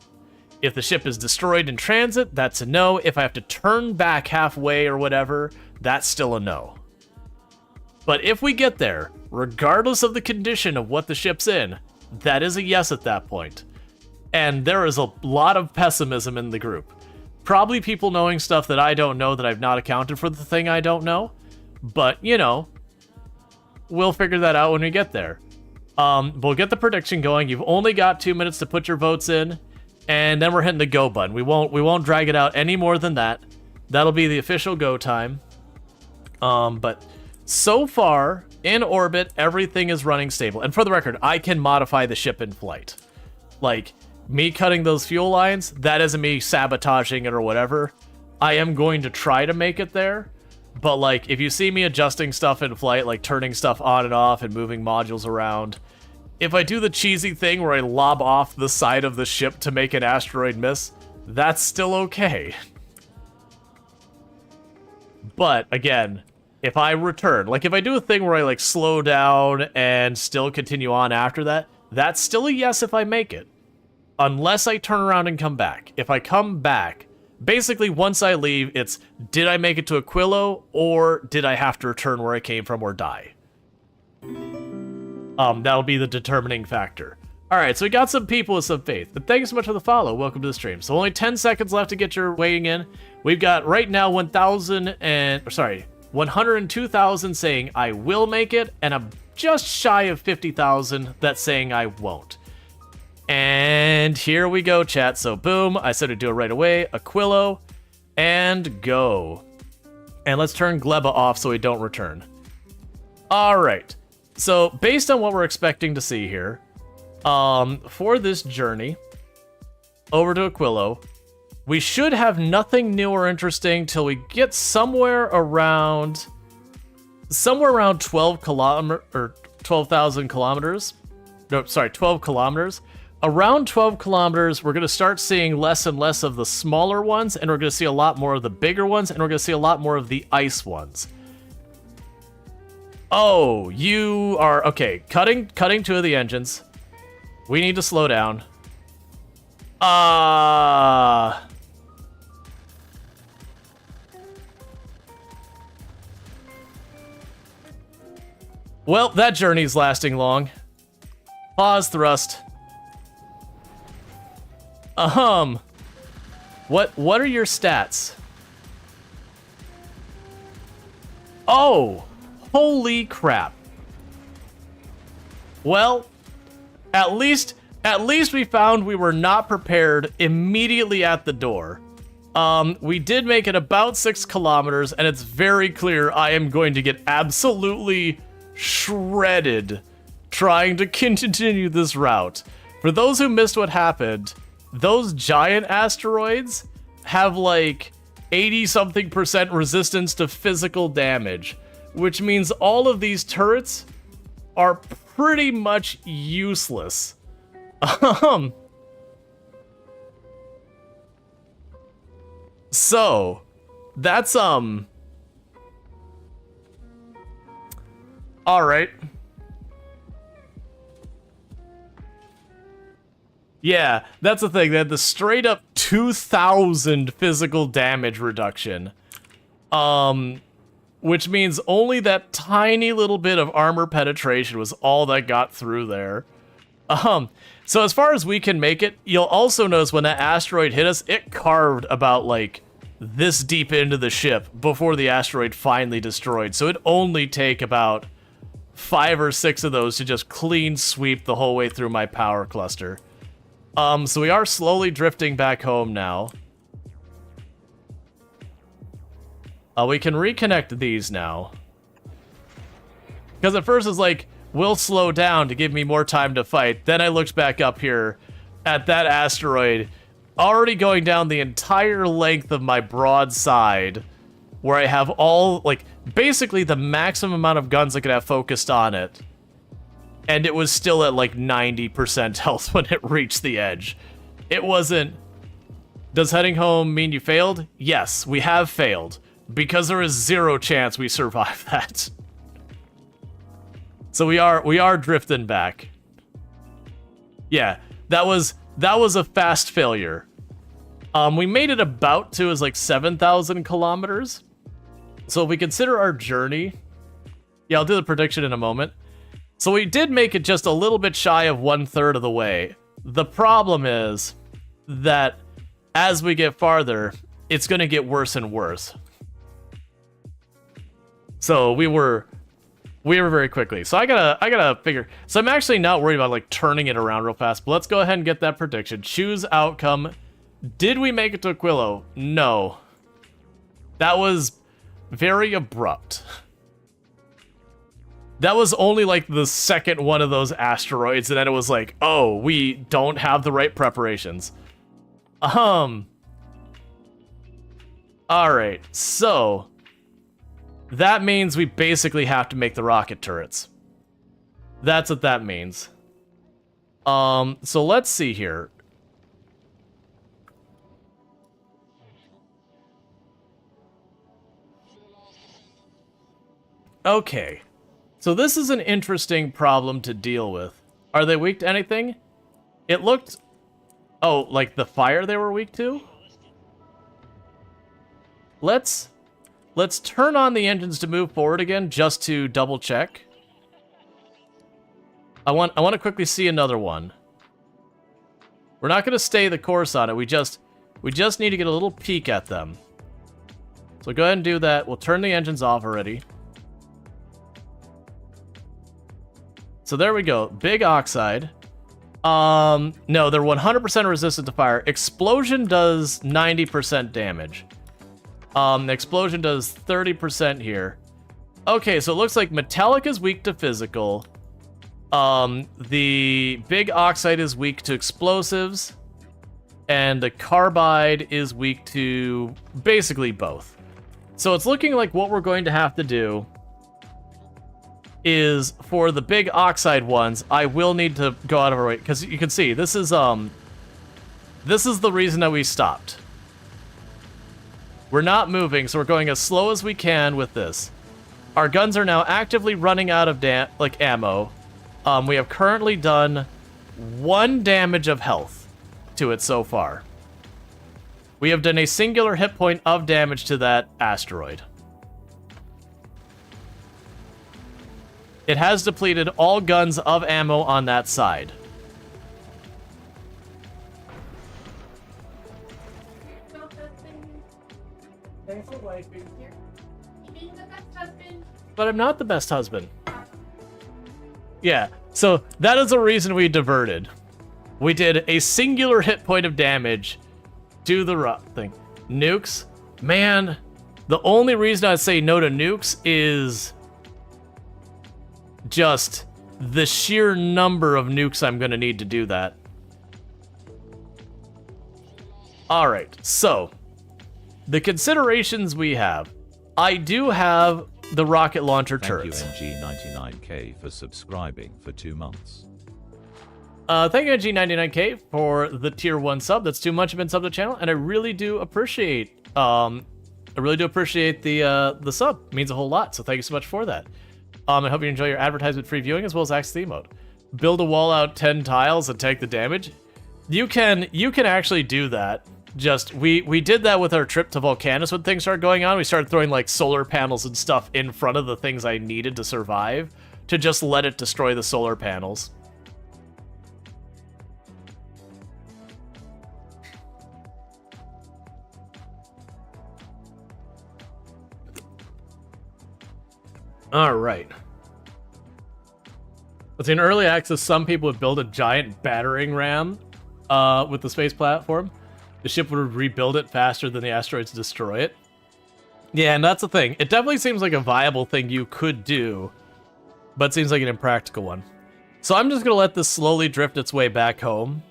If the ship is destroyed in transit, that's a no. If I have to turn back halfway or whatever, that's still a no. But if we get there, regardless of the condition of what the ship's in, that is a yes at that point. And there is a lot of pessimism in the group. Probably people knowing stuff that I don't know that I've not accounted for the thing I don't know. But, you know, we'll figure that out when we get there. We'll get the prediction going. You've only got 2 minutes to put your votes in. And then we're hitting the go button. We won't drag it out any more than that. That'll be the official go time. But so far, in orbit, everything is running stable. And for the record, I can modify the ship in flight. Like, me cutting those fuel lines, that isn't me sabotaging it or whatever. I am going to try to make it there. But, like, if you see me adjusting stuff in flight, like turning stuff on and off and moving modules around, if I do the cheesy thing where I lob off the side of the ship to make an asteroid miss, that's still okay. But, again, if I return, like if I do a thing where I like slow down and still continue on after that, that's still a yes if I make it. Unless I turn around and come back. If I come back, basically once I leave, it's did I make it to Aquilo or did I have to return where I came from or die? That'll be the determining factor. Alright, so we got some people with some faith. But thank you so much for the follow. Welcome to the stream. So only 10 seconds left to get your weighing in. We've got right now 102,000 saying I will make it, and I'm just shy of 50,000 that's saying I won't. And here we go, chat. So boom, I said to do it right away. Aquilo, and go. And let's turn Gleba off so we don't return. Alright. So, based on what we're expecting to see here, for this journey over to Aquilo, we should have nothing new or interesting till we get somewhere around 12,000 kilometers. No, sorry, 12 kilometers. Around 12 kilometers, we're going to start seeing less and less of the smaller ones, and we're going to see a lot more of the bigger ones, and we're going to see a lot more of the ice ones. Oh, you are... Okay, cutting 2 of the engines. We need to slow down. Well, that journey's lasting long. Pause thrust. What are your stats? Oh! Holy crap. Well, at least we found we were not prepared immediately at the door. We did make it about 6 kilometers, and it's very clear I am going to get absolutely shredded trying to continue this route. For those who missed what happened, those giant asteroids have like 80-something% resistance to physical damage, which means all of these turrets are pretty much useless. So, that's, alright. Yeah, that's the thing. They had the straight up 2,000 physical damage reduction. Which means only that tiny little bit of armor penetration was all that got through there. So as far as we can make it, you'll also notice when that asteroid hit us, it carved about like this deep into the ship before the asteroid finally destroyed. So it'd only take about 5 or 6 of those to just clean sweep the whole way through my power cluster. So we are slowly drifting back home now. We can reconnect these now. Because at first it's like, we'll slow down to give me more time to fight. Then I looked back up here, at that asteroid, already going down the entire length of my broadside, where I have all, like, basically the maximum amount of guns I could have focused on it. And it was still at, like, 90% health when it reached the edge. It wasn't... Does heading home mean you failed? Yes, we have failed. Because there is 0 chance we survive that. So we are drifting back. Yeah, that was a fast failure. We made it about to is like 7,000 kilometers. So if we consider our journey, yeah, I'll do the prediction in a moment. So we did make it just a little bit shy of 1/3 of the way. The problem is that as we get farther, it's going to get worse and worse. So we were very quickly. So I gotta figure. So I'm actually not worried about like turning it around real fast. But let's go ahead and get that prediction. Choose outcome. Did we make it to Aquilo? No. That was very abrupt. That was only like the second one of those asteroids, and then it was like, oh, we don't have the right preparations. Alright, so that means we basically have to make the rocket turrets. That's what that means. So let's see here. Okay. So this is an interesting problem to deal with. Are they weak to anything? It looked... Oh, like the fire they were weak to? Let's turn on the engines to move forward again, just to double check. I want to quickly see another one. We're not going to stay the course on it. We just need to get a little peek at them. So go ahead and do that. We'll turn the engines off already. So there we go. Big oxide. No, they're 100% resistant to fire. Explosion does 90% damage. The explosion does 30% here. Okay, so it looks like metallic is weak to physical. The big oxide is weak to explosives. And the carbide is weak to basically both. So it's looking like what we're going to have to do is for the big oxide ones, I will need to go out of our way, because you can see this is the reason that we stopped. We're not moving, so we're going as slow as we can with this. Our guns are now actively running out of ammo. We have currently done 1 damage of health to it so far. We have done a singular hit point of damage to that asteroid. It has depleted all guns of ammo on that side. Thanks for wiping. You're being the best husband. But I'm not the best husband. Yeah, so that is the reason we diverted. We did a singular hit point of damage to the thing. Nukes? Man, the only reason I'd say no to nukes is just the sheer number of nukes I'm going to need to do that. Alright, so the considerations we have. I do have the rocket launcher turrets. Thank you NG99K for subscribing for 2 months. Thank you NG99K for the tier 1 sub. That's too much of been sub to the channel, and I really do appreciate the sub. It means a whole lot, so thank you so much for that. I hope you enjoy your advertisement-free viewing as well as access to the emote. Build a wall out 10 tiles and take the damage. You can actually do that. Just we did that with our trip to Volcanus when things started going on. We started throwing like solar panels and stuff in front of the things I needed to survive to just let it destroy the solar panels. All right. But in early access, some people would build a giant battering ram with the space platform. The ship would rebuild it faster than the asteroids destroy it. Yeah, and that's the thing. It definitely seems like a viable thing you could do, but it seems like an impractical one. So I'm just going to let this slowly drift its way back home.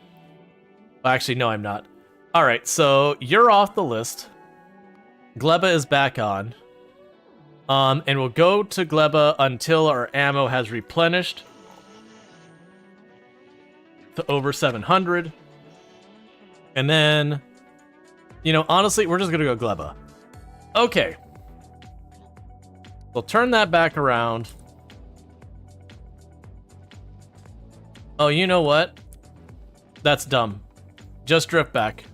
Actually, no, I'm not. All right, so you're off the list. Gleba is back on. And we'll go to Gleba until our ammo has replenished to over 700. And then, you know, honestly, we're just gonna go Gleba. Okay. We'll turn that back around. Oh, you know what? That's dumb. Just drift back.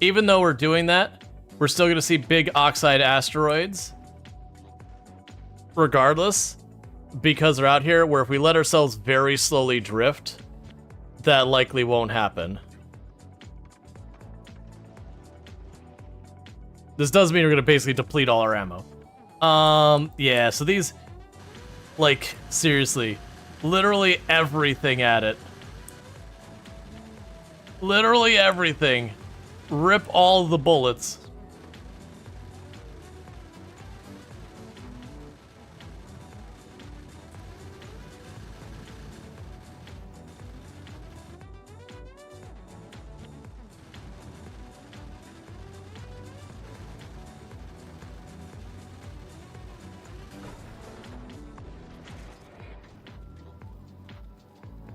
Even though we're doing that, we're still gonna see big oxide asteroids. Regardless, because they're out here, where if we let ourselves very slowly drift, that likely won't happen. This does mean we're gonna basically deplete all our ammo. Yeah, so these, like, seriously, literally everything at it. Literally everything. Rip all the bullets.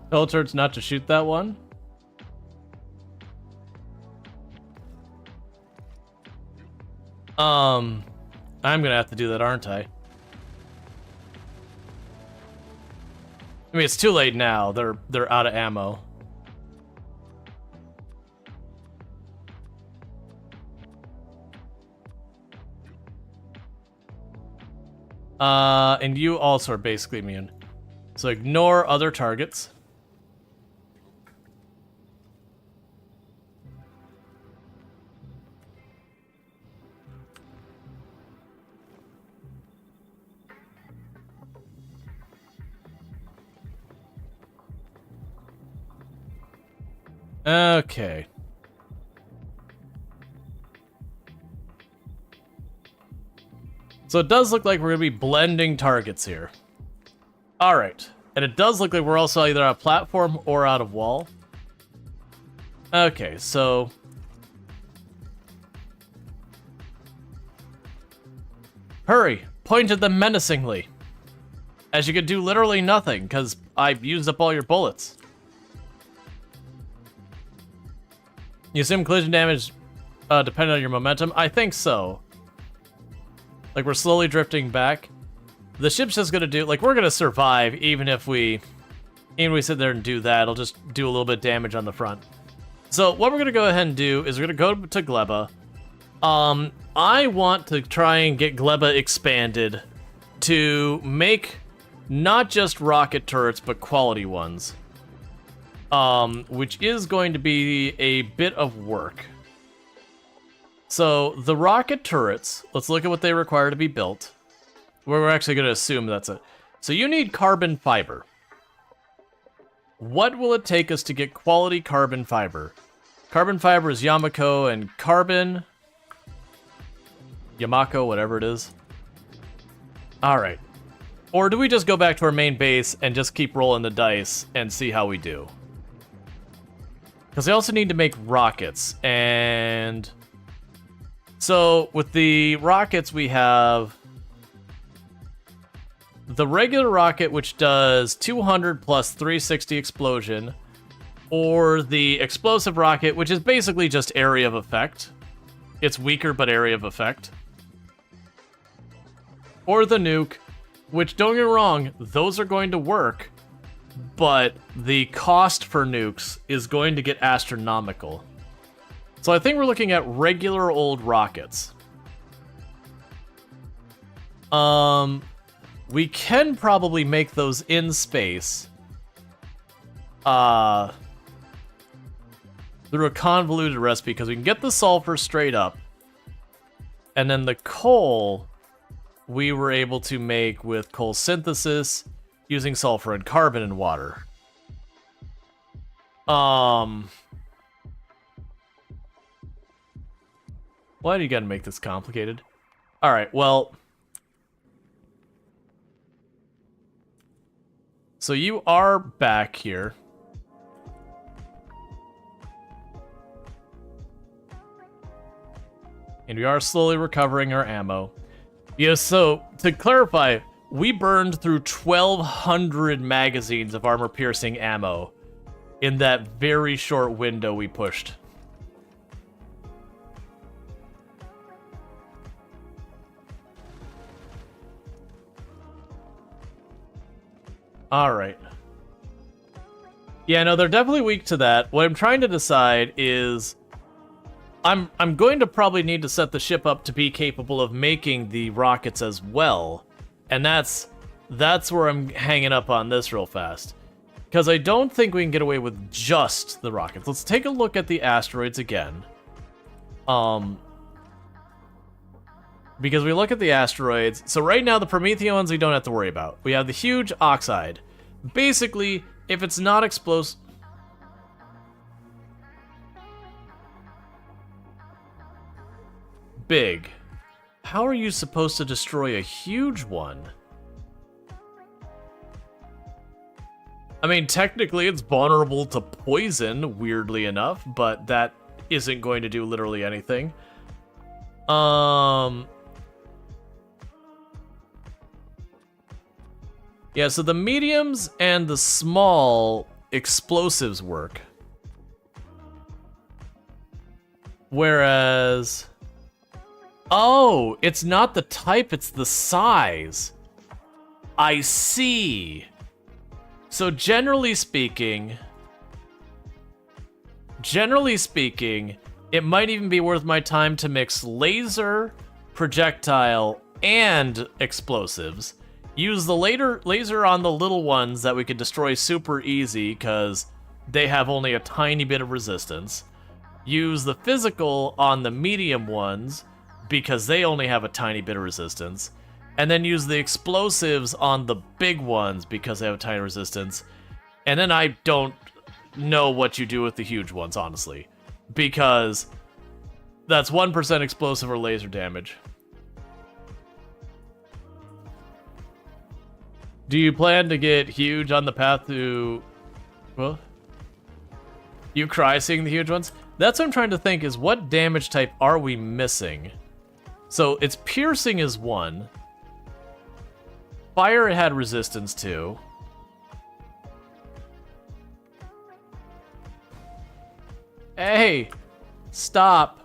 Tell turds not to shoot that one. I'm gonna have to do that, aren't I? I mean, it's too late now. They're out of ammo. And you also are basically immune. So ignore other targets. Okay. So it does look like we're going to be blending targets here. Alright. And it does look like we're also either out of platform or out of wall. Okay, so... hurry! Point at them menacingly. As you could do literally nothing, because I've used up all your bullets. You assume collision damage depending on your momentum? I think so. Like, we're slowly drifting back. The ship's just gonna do... like, we're gonna survive even if we sit there and do that. It'll just do a little bit of damage on the front. So, what we're gonna go ahead and do is we're gonna go to Gleba. I want to try and get Gleba expanded to make not just rocket turrets, but quality ones. Which is going to be a bit of work. So, the rocket turrets, let's look at what they require to be built. We're actually going to assume that's it. So you need carbon fiber. What will it take us to get quality carbon fiber? Carbon fiber is Yamako and carbon... Yamako, whatever it is. Alright. Or do we just go back to our main base and just keep rolling the dice and see how we do? Because I also need to make rockets, and... so, with the rockets we have... the regular rocket, which does 200 plus 360 explosion, or the explosive rocket, which is basically just area of effect. It's weaker, but area of effect. Or the nuke, which, don't get me wrong, those are going to work, but the cost for nukes is going to get astronomical. So I think we're looking at regular old rockets. We can probably make those in space. Through a convoluted recipe, because we can get the sulfur straight up. And then the coal, we were able to make with coal synthesis, using sulfur and carbon and water. Why do you gotta make this complicated? Alright, well... so you are back here. And we are slowly recovering our ammo. Yeah, so, to clarify, we burned through 1,200 magazines of armor-piercing ammo in that very short window we pushed. Alright. Yeah, no, they're definitely weak to that. What I'm trying to decide is... I'm going to probably need to set the ship up to be capable of making the rockets as well. And that's where I'm hanging up on this real fast. Because I don't think we can get away with just the rockets. Let's take a look at the asteroids again. Because we look at the asteroids. So right now, the Prometheans we don't have to worry about. We have the huge oxide. Basically, if it's not explosive... Big. How are you supposed to destroy a huge one? I mean, technically it's vulnerable to poison, weirdly enough, but that isn't going to do literally anything. Yeah, so the mediums and the small explosives work. Whereas... Oh, it's not the type, it's the size. I see. So generally speaking, it might even be worth my time to mix laser, projectile, and explosives. Use the laser on the little ones that we could destroy super easy because they have only a tiny bit of resistance. Use the physical on the medium ones because they only have a tiny bit of resistance. And then use the explosives on the big ones because they have a tiny resistance. And then I don't know what you do with the huge ones, honestly. Because that's 1% explosive or laser damage. Do you plan to get huge on the path to... Well... You cry seeing the huge ones? That's what I'm trying to think, is what damage type are we missing? So, its piercing is 1. Fire it had resistance to. Hey! Stop!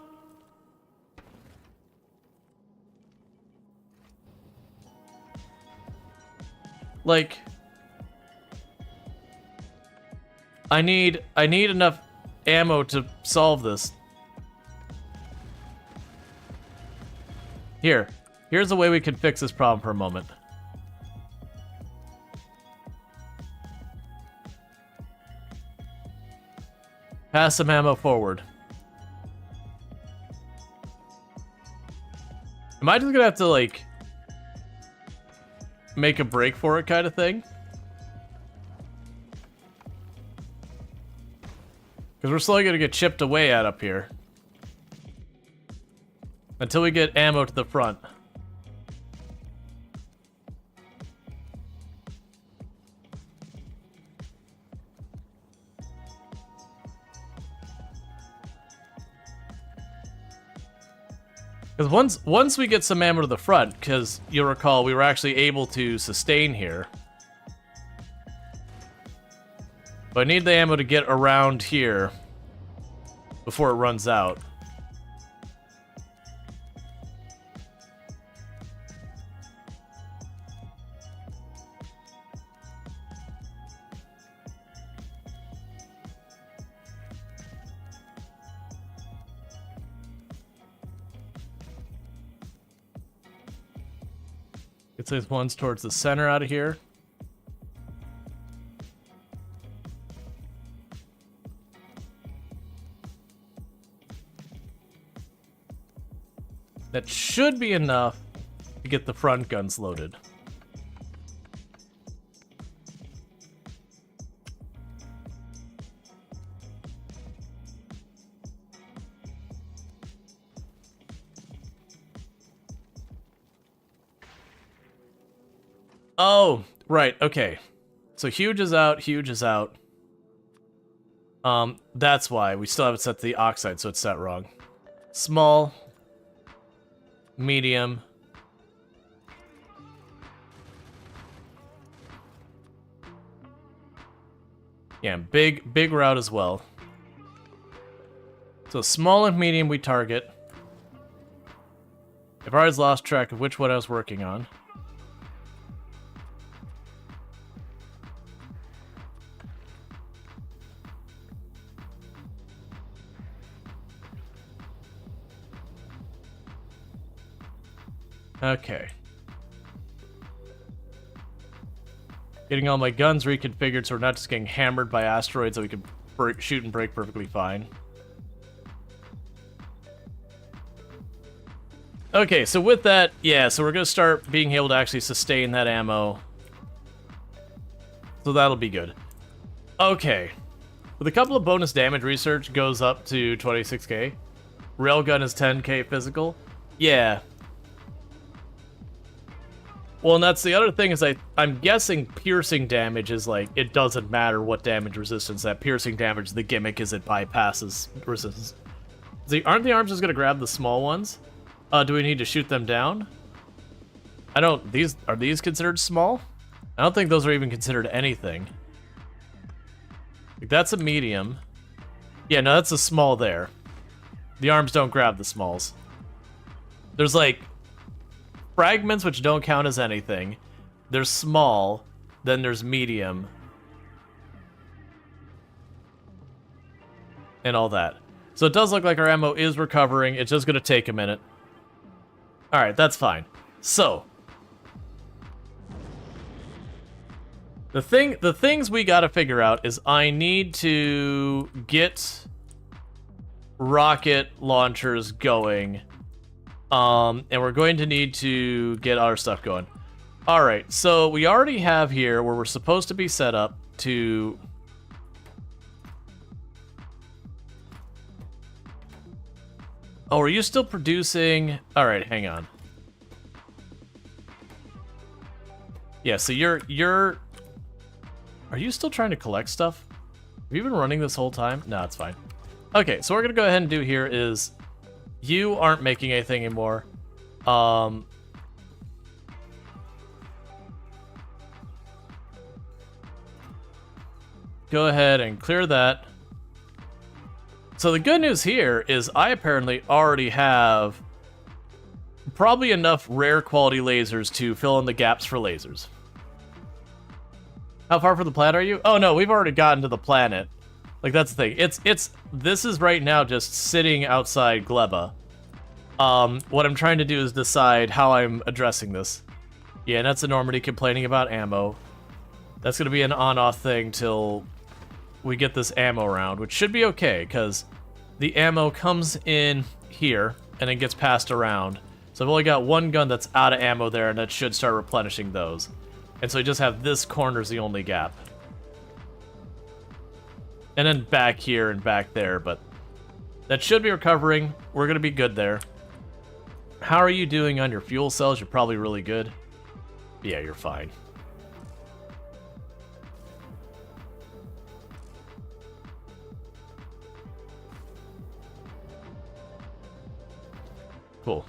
Like... I need enough ammo to solve this. Here's a way we can fix this problem for a moment. Pass some ammo forward. Am I just gonna have to, like, make a break for it kind of thing? Because we're slowly gonna get chipped away at up here. Until we get ammo to the front. Because once we get some ammo to the front, because you'll recall we were actually able to sustain here. But I need the ammo to get around here before it runs out. Get these ones towards the center out of here. That should be enough to get the front guns loaded. Oh, right, okay. So huge is out, huge is out. That's why. We still haven't set the oxide, so it's set wrong. Small. medium. Yeah, big route as well. So small and medium we target. I've already lost track of which one I was working on. Okay. Getting all my guns reconfigured so we're not just getting hammered by asteroids, so we can shoot and break perfectly fine. Okay, so with that, yeah, so we're going to start being able to actually sustain that ammo. So that'll be good. Okay. With a couple of bonus damage research goes up to 26k. Railgun is 10k physical. Yeah. Well, and that's the other thing is I'm guessing piercing damage is like, it doesn't matter what damage resistance. That piercing damage, the gimmick is it bypasses resistance. Aren't the arms just going to grab the small ones? Do we need to shoot them down? Are these considered small? I don't think those are even considered anything. Like, that's a medium. Yeah, no, that's a small there. The arms don't grab the smalls. There's like fragments which don't count as anything. There's small, then there's medium. And all that. So it does look like our ammo is recovering. It's just going to take a minute. Alright, that's fine. So, the things we gotta figure out is I need to get rocket launchers going. And we're going to need to get our stuff going. Alright, so we already have here where we're supposed to be set up to... Oh, are you still producing? All right, hang on. Yeah, so you're... Are you still trying to collect stuff? Have you been running this whole time? No, it's fine. Okay, so what we're gonna go ahead and do here is you aren't making anything anymore. Go ahead and clear that. So the good news here is I apparently already have probably enough rare quality lasers to fill in the gaps for lasers. How far from the planet are you? Oh no, we've already gotten to the planet. Like, that's the thing. This is right now just sitting outside Gleba. What I'm trying to do is decide how I'm addressing this. Yeah, and that's a Normandy complaining about ammo. That's gonna be an on-off thing till we get this ammo round, which should be okay, because the ammo comes in here and then gets passed around. So I've only got one gun that's out of ammo there, and that should start replenishing those. And so I just have this corner as the only gap. And then back here and back there, but that should be recovering. We're going to be good there. How are you doing on your fuel cells? You're probably really good. Yeah, you're fine. Cool.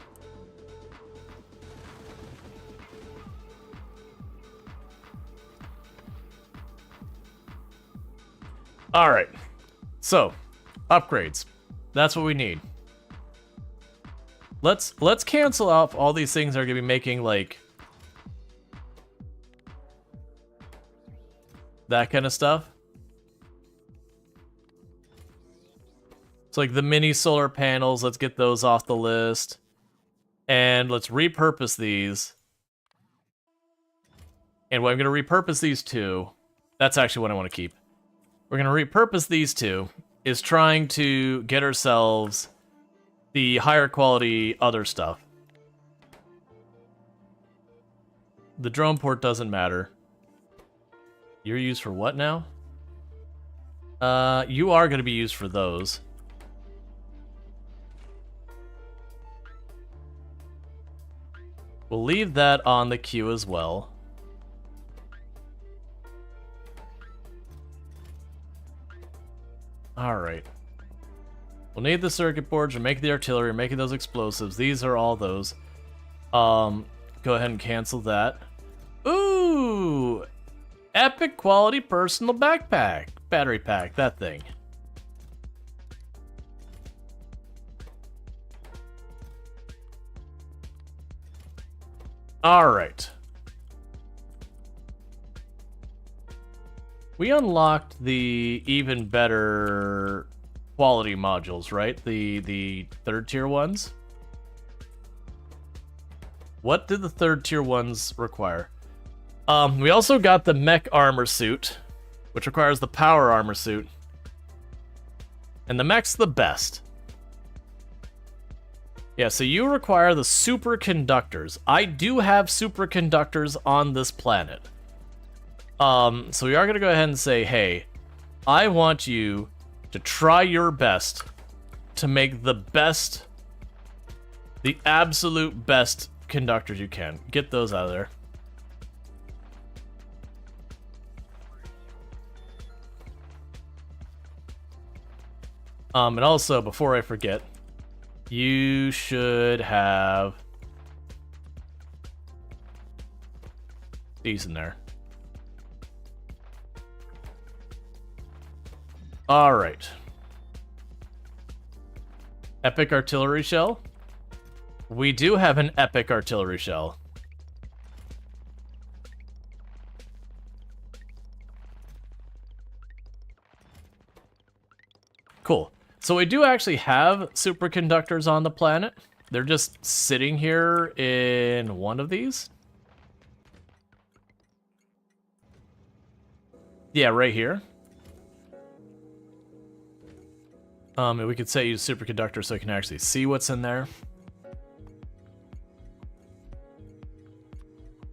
All right. So, upgrades. That's what we need. Let's cancel off all these things that are going to be making, like, that kind of stuff. It's like the mini solar panels. Let's get those off the list. And let's repurpose these. And what I'm going to repurpose these to, that's actually what I want to keep. We're going to repurpose these two, is trying to get ourselves the higher quality other stuff. The drone port doesn't matter. You're used for what now? You are going to be used for those. We'll leave that on the queue as well. Alright. We'll need the circuit boards, we're making the artillery, we're making those explosives. These are all those. Go ahead and cancel that. Ooh! Epic quality personal backpack. Battery pack, that thing. Alright. We unlocked the even better quality modules, right? The third tier ones. What did the third tier ones require? We also got the mech armor suit, which requires the power armor suit. And the mech's the best. Yeah, so you require the superconductors. I do have superconductors on this planet. So we are going to go ahead and say, hey, I want you to try your best to make the absolute best conductors you can. Get those out of there. And also, before I forget, you should have these in there. All right. Epic artillery shell. We do have an epic artillery shell. Cool. So we do actually have superconductors on the planet. They're just sitting here in one of these. Yeah, right here. And we could say use superconductor so you can actually see what's in there.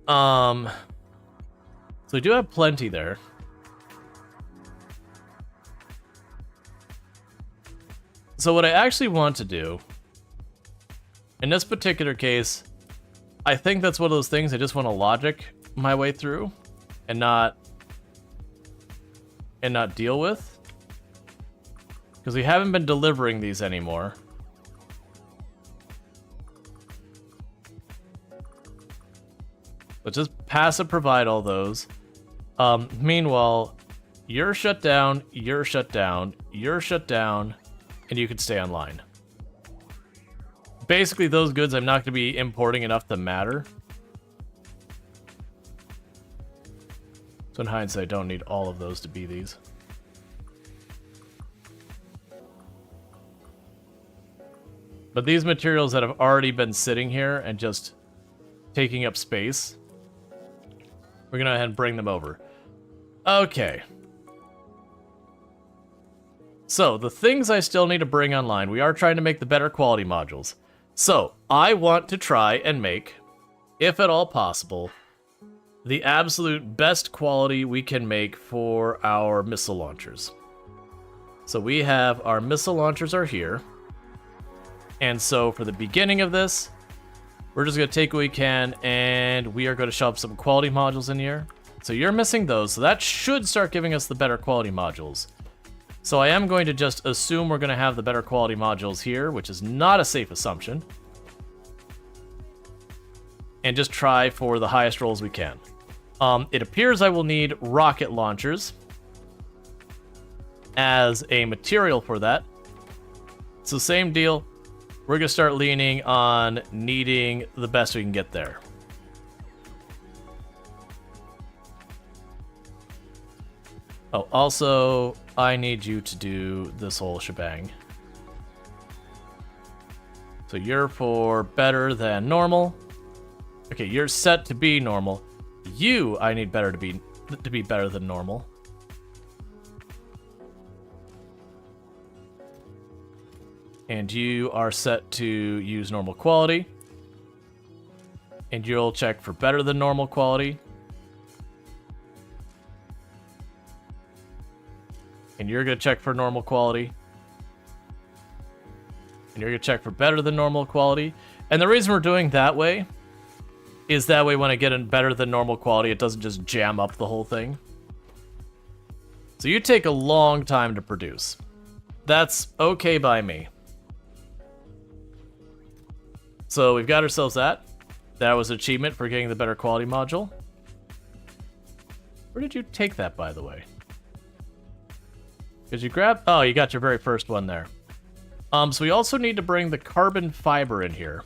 So we do have plenty there. So what I actually want to do, in this particular case, I think that's one of those things I just want to logic my way through and not deal with. Because we haven't been delivering these anymore. But just passive provide all those. Meanwhile, you're shut down, you're shut down, you're shut down, and you can stay online. Basically, those goods I'm not going to be importing enough to matter. So in hindsight, I don't need all of those to be these. But these materials that have already been sitting here and just taking up space, we're going to go ahead and bring them over. Okay. So, the things I still need to bring online, we are trying to make the better quality modules. So, I want to try and make, if at all possible, the absolute best quality we can make for our missile launchers. So we have our missile launchers are here. And so for the beginning of this, we're just going to take what we can, and we are going to shove some quality modules in here. So you're missing those, so that should start giving us the better quality modules. So I am going to just assume we're going to have the better quality modules here, which is not a safe assumption. And just try for the highest rolls we can. It appears I will need rocket launchers as a material for that. So same deal. We're going to start leaning on needing the best we can get there. Oh, also, I need you to do this whole shebang. So you're for better than normal. Okay, you're set to be normal. You, I need better to be better than normal. And you are set to use normal quality. And you'll check for better than normal quality. And you're going to check for normal quality. And you're going to check for better than normal quality. And the reason we're doing that way is that way when I get in better than normal quality, it doesn't just jam up the whole thing. So you take a long time to produce. That's okay by me. So we've got ourselves that. That was an achievement for getting the better quality module. Where did you take that, by the way? Did you grab... Oh, you got your very first one there. So we also need to bring the carbon fiber in here.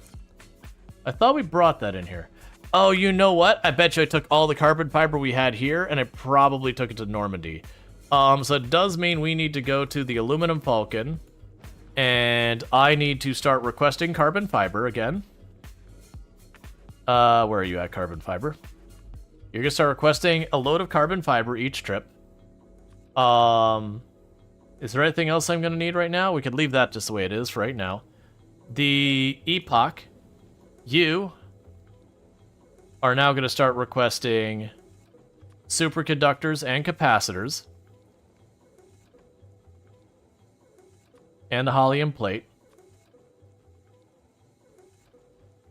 I thought we brought that in here. Oh, you know what? I bet you I took all the carbon fiber we had here, and I probably took it to Normandy. So it does mean we need to go to the Aluminum Falcon, and I need to start requesting carbon fiber again. Where are you at, carbon fiber? You're gonna start requesting a load of carbon fiber each trip. Is there anything else I'm gonna need right now? We could leave that just the way it is for right now. The Epoch, you are now gonna start requesting superconductors and capacitors. And the Holium plate.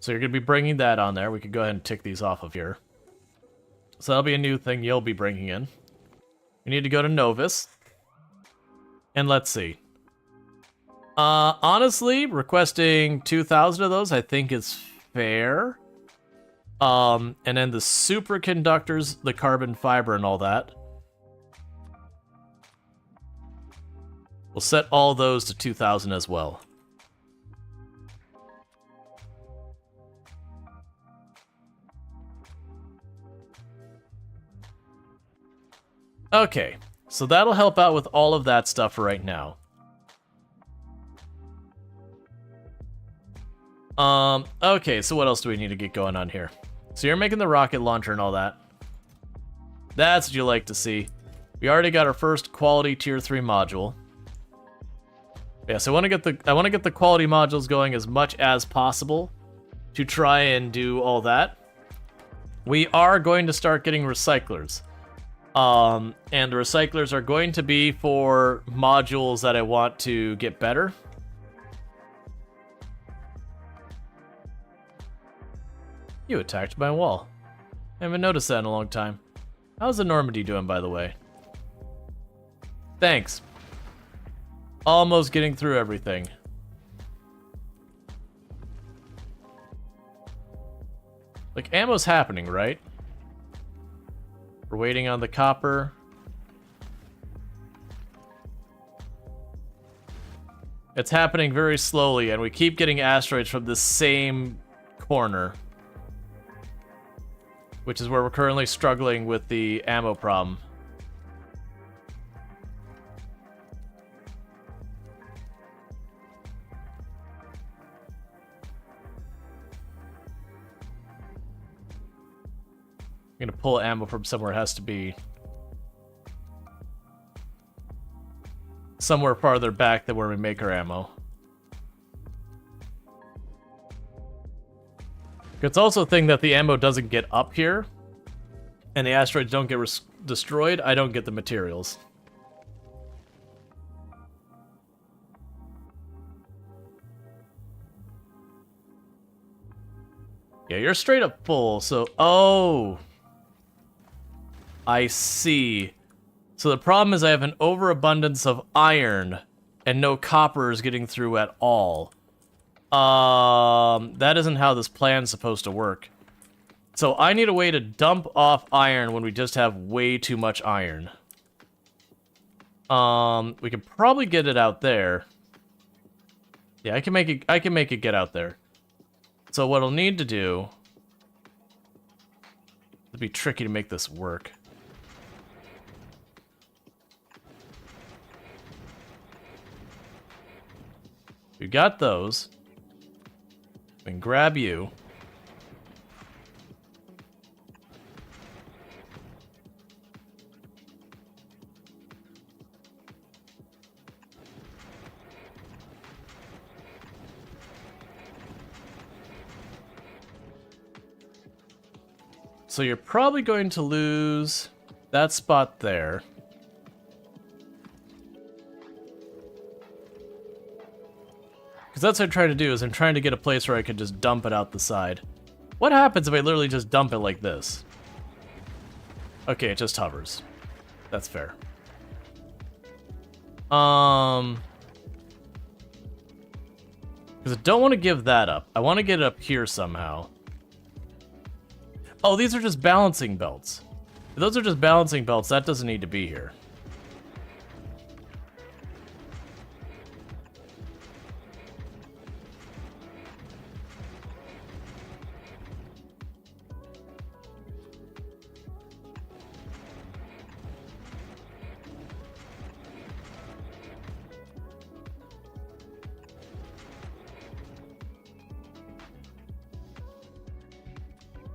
So you're going to be bringing that on there. We could go ahead and tick these off of here. So that'll be a new thing you'll be bringing in. We need to go to Novus. And let's see. Honestly, requesting 2,000 of those I think is fair. And then the superconductors, the carbon fiber and all that. We'll set all those to 2,000 as well. Okay, so that'll help out with all of that stuff right now. Okay, so what else do we need to get going on here? So you're making the rocket launcher and all that. That's what you like to see. We already got our first quality tier 3 module. Yeah, so I want to get the quality modules going as much as possible to try and do all that. We are going to start getting recyclers. And the recyclers are going to be for modules that I want to get better. You attacked my wall. I haven't noticed that in a long time. How's the Normandy doing, by the way? Thanks. Almost getting through everything. Like, ammo's happening, right? We're waiting on the copper. It's happening very slowly, and we keep getting asteroids from the same corner. Which is where we're currently struggling with the ammo problem. I'm gonna pull ammo from somewhere it has to be. Somewhere farther back than where we make our ammo. It's also a thing that the ammo doesn't get up here, and the asteroids don't get destroyed. I don't get the materials. Yeah, you're straight up full, so... Oh! I see. So the problem is I have an overabundance of iron, and no copper is getting through at all. That isn't how this plan's supposed to work. So I need a way to dump off iron when we just have way too much iron. We can probably get it out there. Yeah, I can make it get out there. So what I'll need to do... It'd be tricky to make this work. We got those. We can grab you. So you're probably going to lose that spot there. Because that's what I'm trying to do, is I'm trying to get a place where I can just dump it out the side. What happens if I literally just dump it like this? Okay, it just hovers. That's fair. Because I don't want to give that up. I want to get it up here somehow. Oh, these are just balancing belts. If those are just balancing belts, that doesn't need to be here.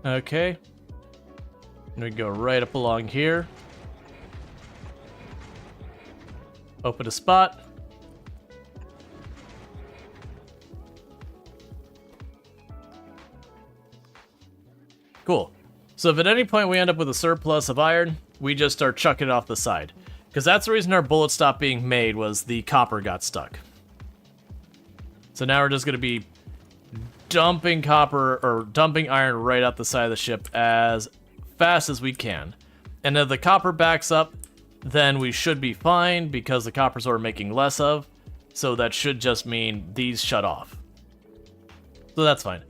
Okay. And we go right up along here. Open a spot. Cool. So if at any point we end up with a surplus of iron, we just start chucking it off the side. Because that's the reason our bullet stopped being made, was the copper got stuck. So now we're just going to be dumping copper, or dumping iron right up the side of the ship as fast as we can. And if the copper backs up, then we should be fine, because the copper's what we're making less of. So that should just mean these shut off. So that's fine.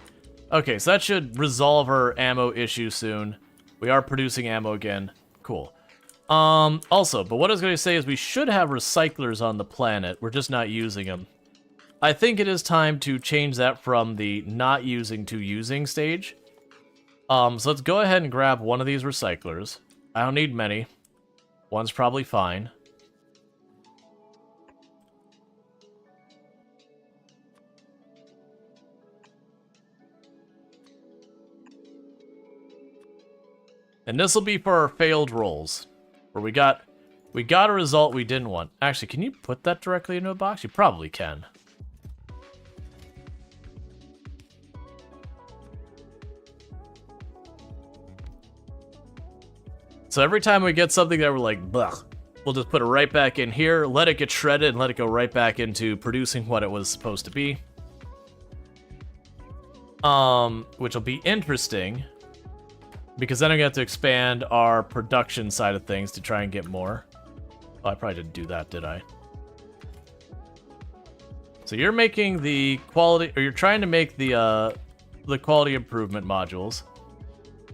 Okay, so that should resolve our ammo issue soon. We are producing ammo again. Cool. Also, but what I was going to say is we should have recyclers on the planet. We're just not using them. I think it is time to change that from the not using to using stage. So let's go ahead and grab one of these recyclers. I don't need many. One's probably fine. And this will be for our failed rolls, where we got a result we didn't want. Actually, can you put that directly into a box? You probably can. So every time we get something that we're like, blech, we'll just put it right back in here, let it get shredded, and let it go right back into producing what it was supposed to be. Which will be interesting, because then I'm gonna have to expand our production side of things to try and get more. Oh, I probably didn't do that, did I? So you're making the quality, or you're trying to make the quality improvement modules.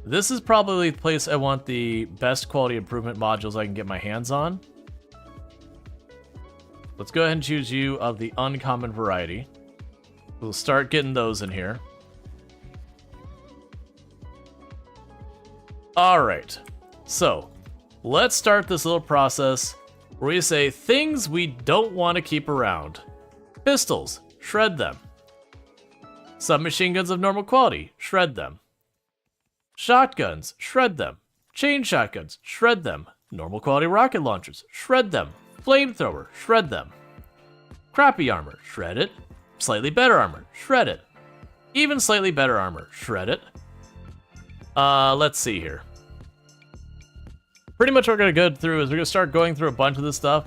This is probably the place I want the best quality improvement modules I can get my hands on. Let's go ahead and choose you of the uncommon variety. We'll start getting those in here. Alright, so let's start this little process where we say things we don't want to keep around. Pistols, shred them. Submachine guns of normal quality, shred them. Shotguns, shred them. Chain shotguns, shred them. Normal quality rocket launchers, shred them. Flamethrower, shred them. Crappy armor, shred it. Slightly better armor, shred it. Even slightly better armor, shred it. Let's see here. Pretty much what we're gonna go through is we're gonna start going through a bunch of this stuff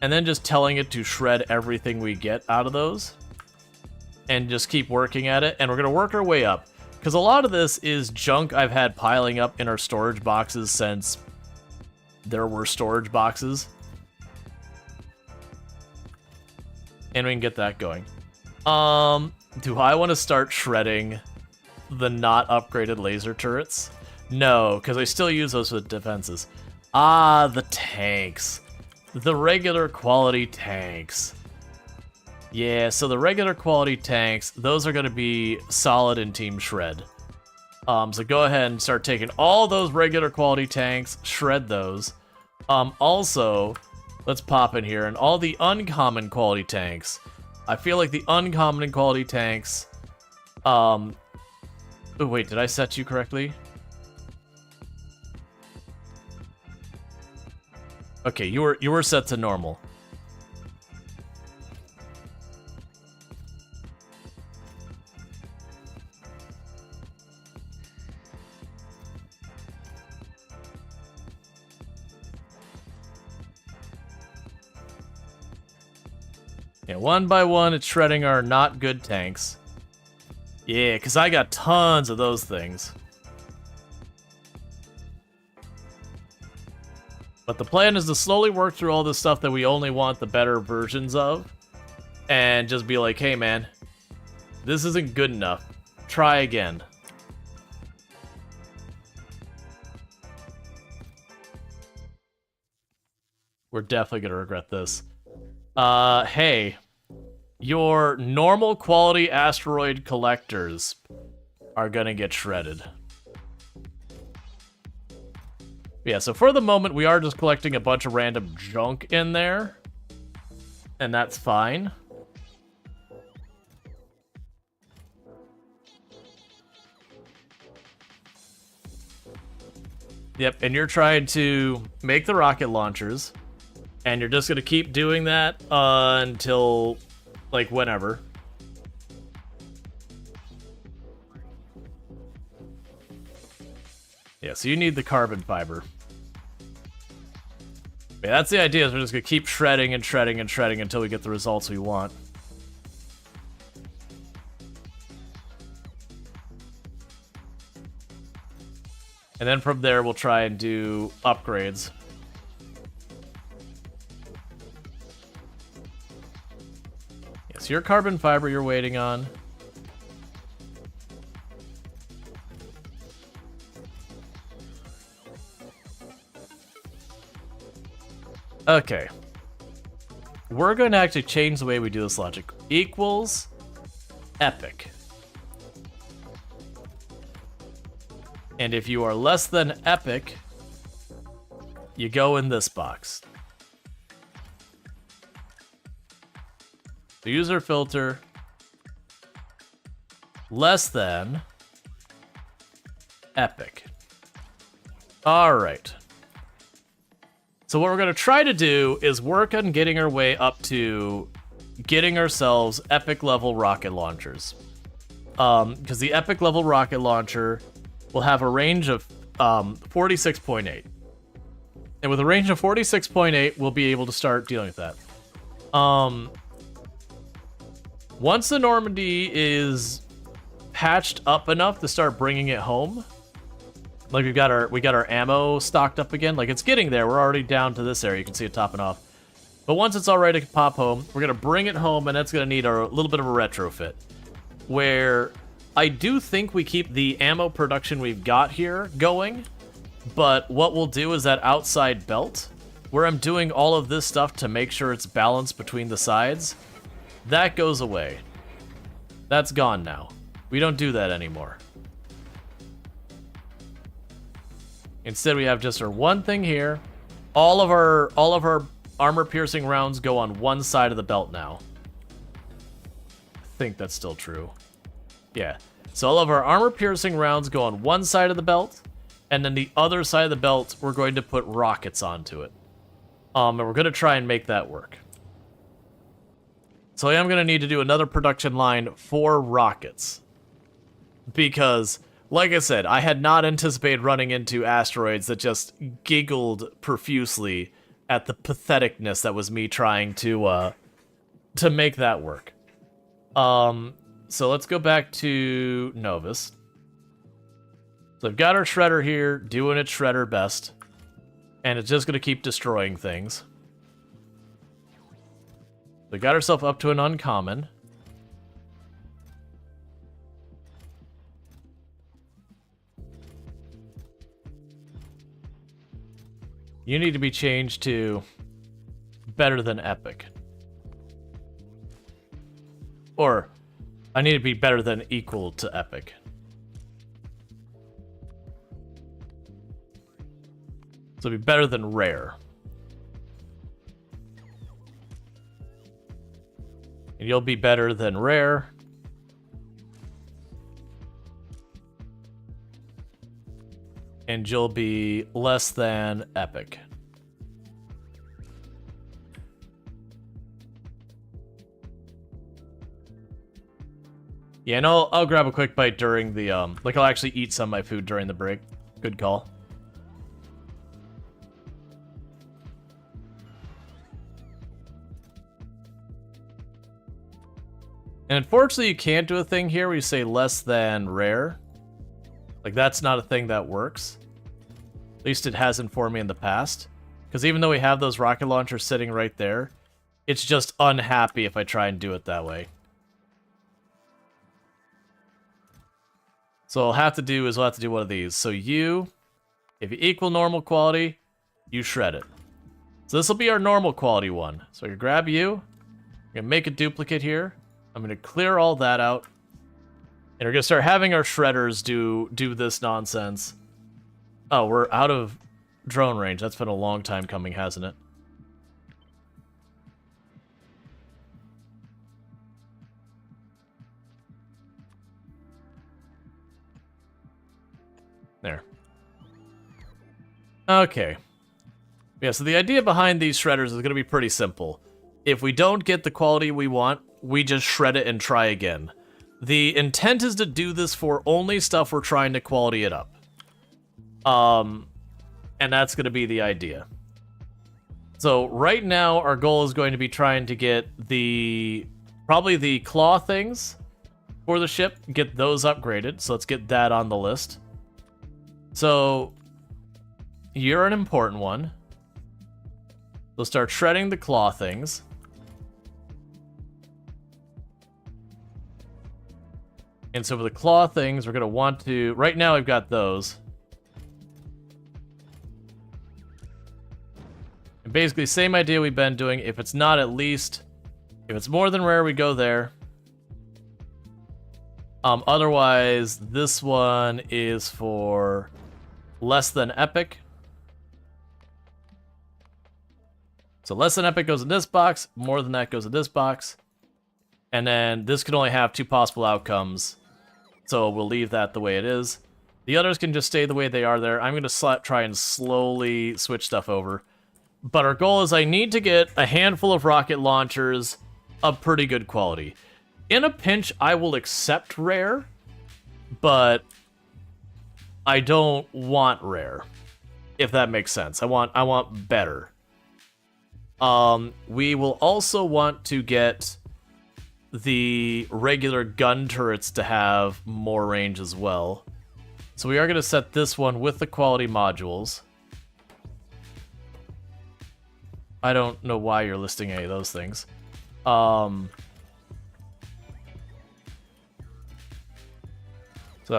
and then just telling it to shred everything we get out of those and just keep working at it, and we're gonna work our way up. Because a lot of this is junk I've had piling up in our storage boxes since there were storage boxes. And we can get that going. Do I want to start shredding the not upgraded laser turrets? No, because I still use those with defenses. Ah, the tanks. The regular quality tanks. Yeah, so the regular quality tanks, those are going to be solid in Team Shred. So go ahead and start taking all those regular quality tanks, shred those. Also, let's pop in here, and all the uncommon quality tanks. I feel like the uncommon quality tanks... Oh, wait, did I set you correctly? Okay, you were set to normal. Yeah, one by one, it's shredding our not good tanks. Yeah, because I got tons of those things. But the plan is to slowly work through all this stuff that we only want the better versions of. And just be like, hey man, this isn't good enough. Try again. We're definitely gonna regret this. Hey. Your normal quality asteroid collectors are gonna get shredded. Yeah, so for the moment, we are just collecting a bunch of random junk in there. And that's fine. Yep, and you're trying to make the rocket launchers. And you're just gonna keep doing that until, like, whenever. Yeah, so you need the carbon fiber. Yeah, that's the idea, is we're just gonna keep shredding and shredding and shredding until we get the results we want. And then from there, we'll try and do upgrades. Yeah, so your carbon fiber you're waiting on. Okay. We're going to actually change the way we do this logic. Equals epic. And if you are less than epic, you go in this box. The user filter less than epic. All right. So what we're going to try to do is work on getting our way up to getting ourselves epic level rocket launchers. Because the epic level rocket launcher will have a range of 46.8. And with a range of 46.8, we'll be able to start dealing with that. Once the Normandy is patched up enough to start bringing it home, like we got our ammo stocked up again. Like it's getting there. We're already down to this area. You can see it topping off. But once it's all ready to pop home, we're gonna bring it home, and that's gonna need a little bit of a retrofit. Where I do think we keep the ammo production we've got here going, but what we'll do is that outside belt, where I'm doing all of this stuff to make sure it's balanced between the sides, that goes away. That's gone now. We don't do that anymore. Instead, we have just our one thing here. All of our armor-piercing rounds go on one side of the belt now. I think that's still true. Yeah. So all of our armor-piercing rounds go on one side of the belt, and then the other side of the belt, we're going to put rockets onto it. And we're going to try and make that work. So I am going to need to do another production line for rockets. Because, like I said, I had not anticipated running into asteroids that just giggled profusely at the patheticness that was me trying to make that work. So let's go back to Novus. So I've got our shredder here, doing its shredder best. And it's just going to keep destroying things. We got ourselves up to an uncommon. You need to be changed to better than epic. Or, I need to be better than equal to epic. So be better than rare. And you'll be better than rare. And you'll be less than epic. Yeah, and I'll grab a quick bite during the, like I'll actually eat some of my food during the break. Good call. And unfortunately, you can't do a thing here where you say less than rare. Like, that's not a thing that works. At least it hasn't for me in the past. Because even though we have those rocket launchers sitting right there, it's just unhappy if I try and do it that way. So what I'll have to do is we'll have to do one of these. So if you equal normal quality, you shred it. So this will be our normal quality one. So I can grab you. I'm going to make a duplicate here. I'm going to clear all that out. And we're going to start having our shredders do this nonsense. Oh, we're out of drone range. That's been a long time coming, hasn't it? There. Okay. Yeah, so the idea behind these shredders is going to be pretty simple. If we don't get the quality we want, we just shred it and try again. The intent is to do this for only stuff we're trying to quality it up. And that's going to be the idea. So right now, our goal is going to be trying to get probably the claw things for the ship, get those upgraded. So let's get that on the list. So you're an important one. We'll start shredding the claw things. And so for the claw things, we're going to want to... Right now, we've got those. And basically, same idea we've been doing. If it's not at least... If it's more than rare, we go there. Otherwise, this one is for less than epic. So less than epic goes in this box. More than that goes in this box. And then this can only have 2 possible outcomes. So we'll leave that the way it is. The others can just stay the way they are there. I'm going to try and slowly switch stuff over. But our goal is I need to get a handful of rocket launchers of pretty good quality. In a pinch, I will accept rare, but I don't want rare, if that makes sense. I want better. We will also want to get the regular gun turrets to have more range as well. So we are going to set this one with the quality modules. I don't know why you're listing any of those things. So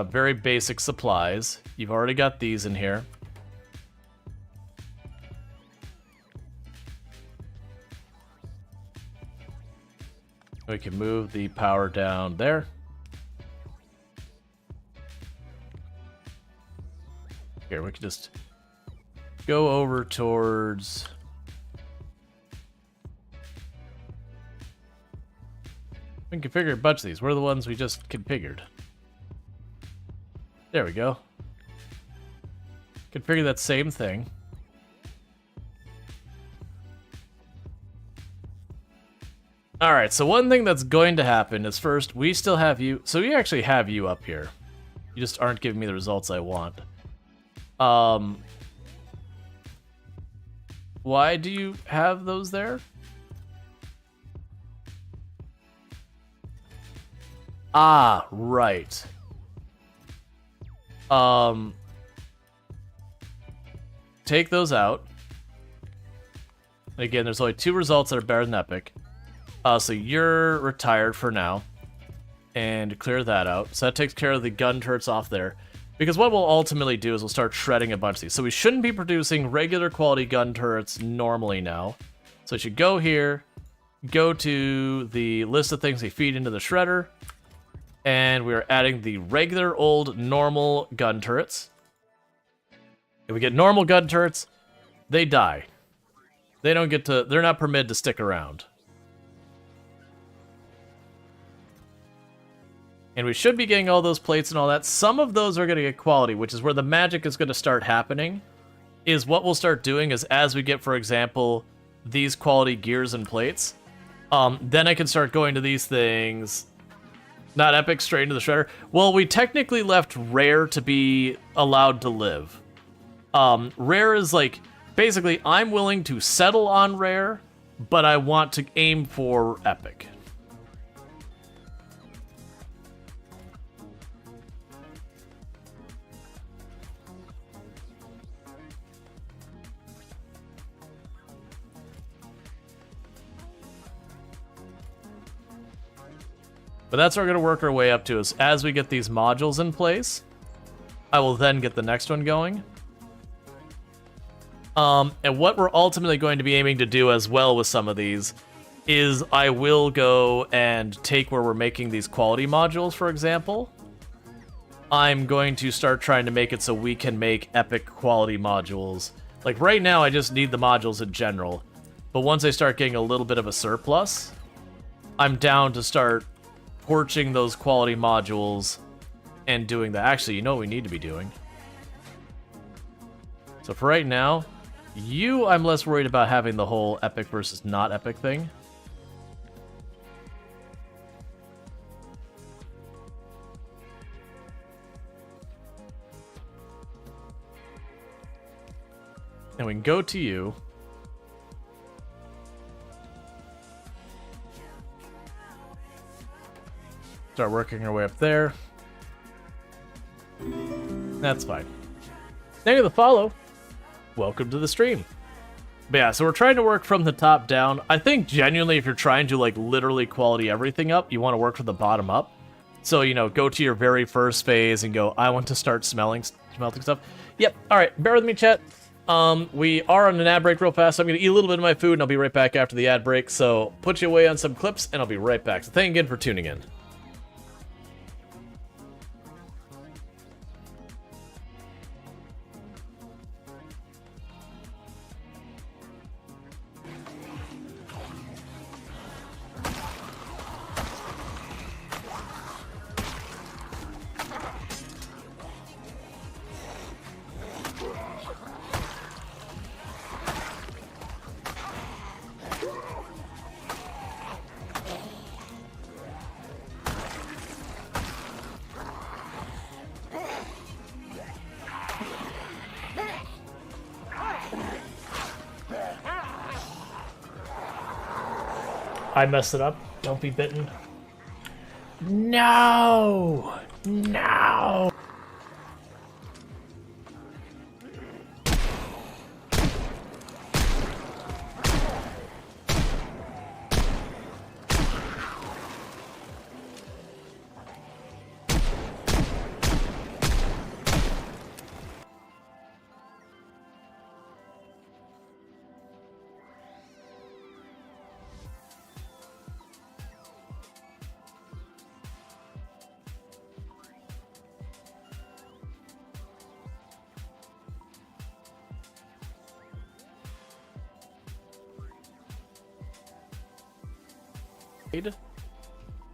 very basic supplies. You've already got these in here. We can move the power down there. Here, we can just go over towards... We can configure a bunch of these. Where are the ones we just configured? There we go. Configure that same thing. Alright, so one thing that's going to happen is first, we still have you. So we actually have you up here. You just aren't giving me the results I want. Why do you have those there? Ah, right. Take those out. Again, there's only 2 results that are better than epic. So you're retired for now. And clear that out. So that takes care of the gun turrets off there. Because what we'll ultimately do is we'll start shredding a bunch of these. So we shouldn't be producing regular quality gun turrets normally now. So we should go here, go to the list of things we feed into the shredder. And we're adding the regular old normal gun turrets. If we get normal gun turrets, they die. They don't get to, they're not permitted to stick around. And we should be getting all those plates and all that. Some of those are going to get quality, which is where the magic is going to start happening. Is what we'll start doing is as we get, for example, these quality gears and plates, then I can start going to these things. Not epic, straight into the shredder. Well, we technically left rare to be allowed to live. Rare is like, basically, I'm willing to settle on rare, but I want to aim for epic. But that's what we're going to work our way up to, is as we get these modules in place, I will then get the next one going. And what we're ultimately going to be aiming to do as well with some of these is I will go and take where we're making these quality modules, for example. I'm going to start trying to make it so we can make epic quality modules. Like right now, I just need the modules in general. But once I start getting a little bit of a surplus, I'm down to start torching those quality modules and doing that. Actually, you know what we need to be doing? So for right now, I'm less worried about having the whole epic versus not epic thing. And we can go to you. Start working our way up there. That's fine. Thank you for the follow. Welcome to the stream. But yeah, so we're trying to work from the top down. I think genuinely if you're trying to like literally quality everything up, you want to work from the bottom up. So, you know, go to your very first phase and go, I want to start smelting stuff. Yep. All right. Bear with me, chat. We are on an ad break real fast, so I'm going to eat a little bit of my food and I'll be right back after the ad break. So put you away on some clips and I'll be right back. So thank you again for tuning in. I messed it up. Don't be bitten. No! No!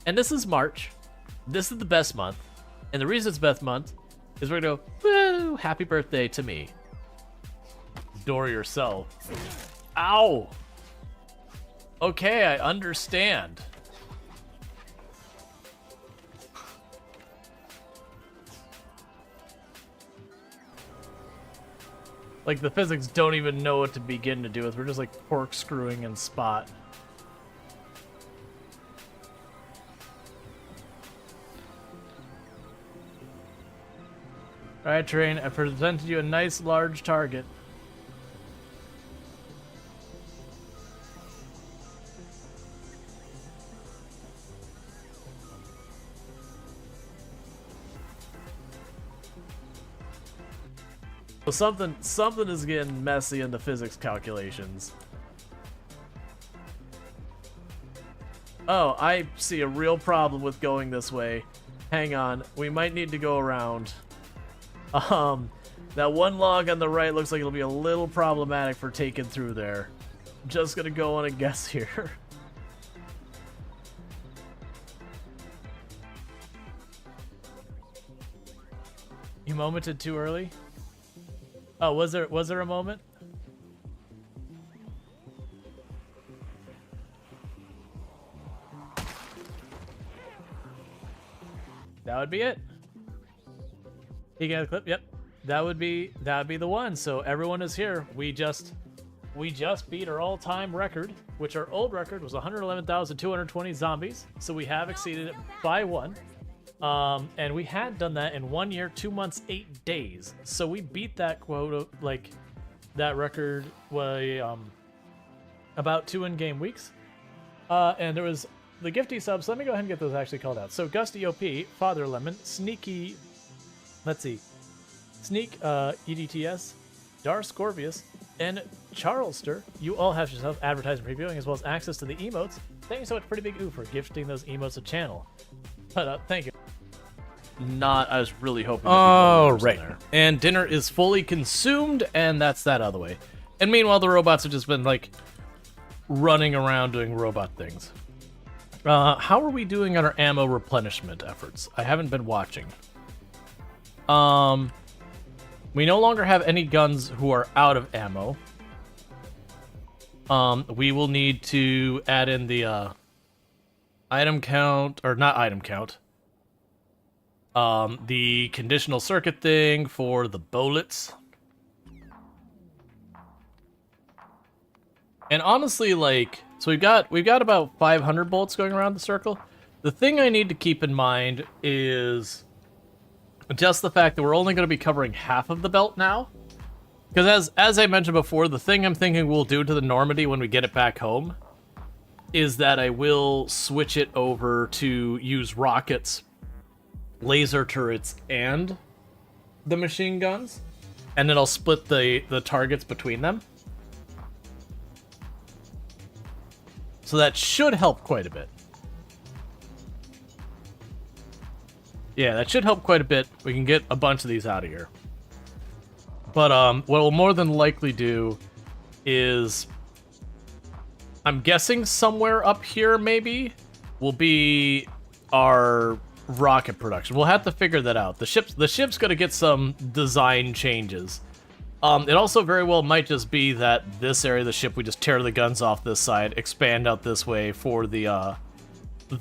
And this is March. This is the best month. And the reason it's best month is we're gonna go, woo, happy birthday to me. Door yourself. Ow! Okay, I understand. Like, the physics don't even know what to begin to do with. We're just like corkscrewing and spot. Alright, Train, I presented you a nice large target. So something is getting messy in the physics calculations. Oh, I see a real problem with going this way. Hang on, we might need to go around. That one log on the right looks like it'll be a little problematic for taking through there. Just gonna go on a guess here. You momented too early? Oh, was there a moment? That would be it. You got the clip? Yep. That would be the one. So everyone is here. We just beat our all-time record, which our old record was 111,220 zombies. So we have exceeded it by one. And we had done that in 1 year, 2 months, 8 days. So we beat that quota, like that record was about 2 in-game weeks. And there was the gifty subs. Let me go ahead and get those actually called out. So Gusty OP, Father Lemon, Sneaky, let's see, Sneak EDTS, Dar Scorpius, And Charlester, you all have yourself advertising previewing as well as access to the emotes. Thank you so much, Pretty Big Ooh, for gifting those emotes a channel. But thank you. I was really hoping. Oh, right. There. And dinner is fully consumed, and that's that out of the way. And meanwhile, the robots have just been like running around doing robot things. How are we doing on our ammo replenishment efforts? I haven't been watching. We no longer have any guns who are out of ammo. We will need to add in the item count, or not item count. The conditional circuit thing for the bullets. And honestly, like, so we've got about 500 bullets going around the circle. The thing I need to keep in mind is just the fact that we're only going to be covering half of the belt now. Because as I mentioned before, the thing I'm thinking we'll do to the Normandy when we get it back home is that I will switch it over to use rockets, laser turrets, and the machine guns. And then I'll split the targets between them. So that should help quite a bit. Yeah, that should help quite a bit. We can get a bunch of these out of here. But what we'll more than likely do is, I'm guessing somewhere up here maybe will be our rocket production. We'll have to figure that out. The ship's gonna get some design changes. It also very well might just be that this area of the ship, we just tear the guns off this side, expand out this way for the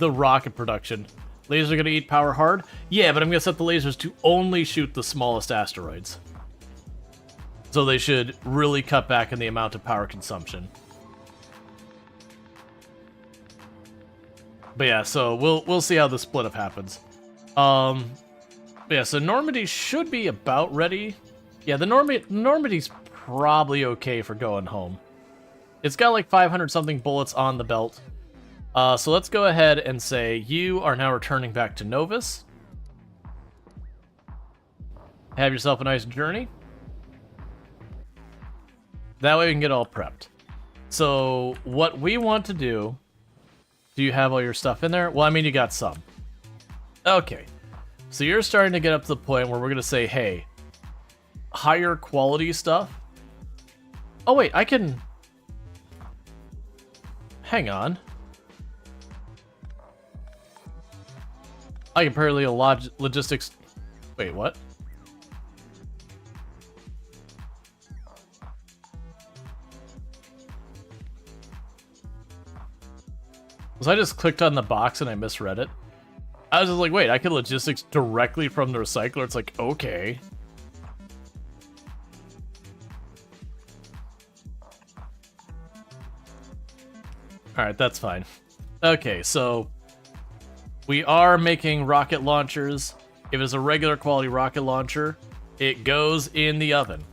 rocket production. Lasers are gonna eat power hard? Yeah, but I'm gonna set the lasers to only shoot the smallest asteroids. So they should really cut back in the amount of power consumption. But yeah, so we'll see how the split up happens. Yeah, so Normandy should be about ready. Yeah, the Normandy's probably okay for going home. It's got like 500 something bullets on the belt. So let's go ahead and say you are now returning back to Novus. Have yourself a nice journey. That way we can get all prepped. So what we want to do you have all your stuff in there? Well, I mean, you got some. Okay. So you're starting to get up to the point where we're going to say, hey, higher quality stuff. Oh, wait, I can... Hang on. I can parallel logistics... Wait, what? Was I just clicked on the box and I misread it? I was just like, wait, I can logistics directly from the recycler. It's like, okay. Alright, that's fine. Okay, so we are making rocket launchers. If it's a regular quality rocket launcher, it goes in the oven.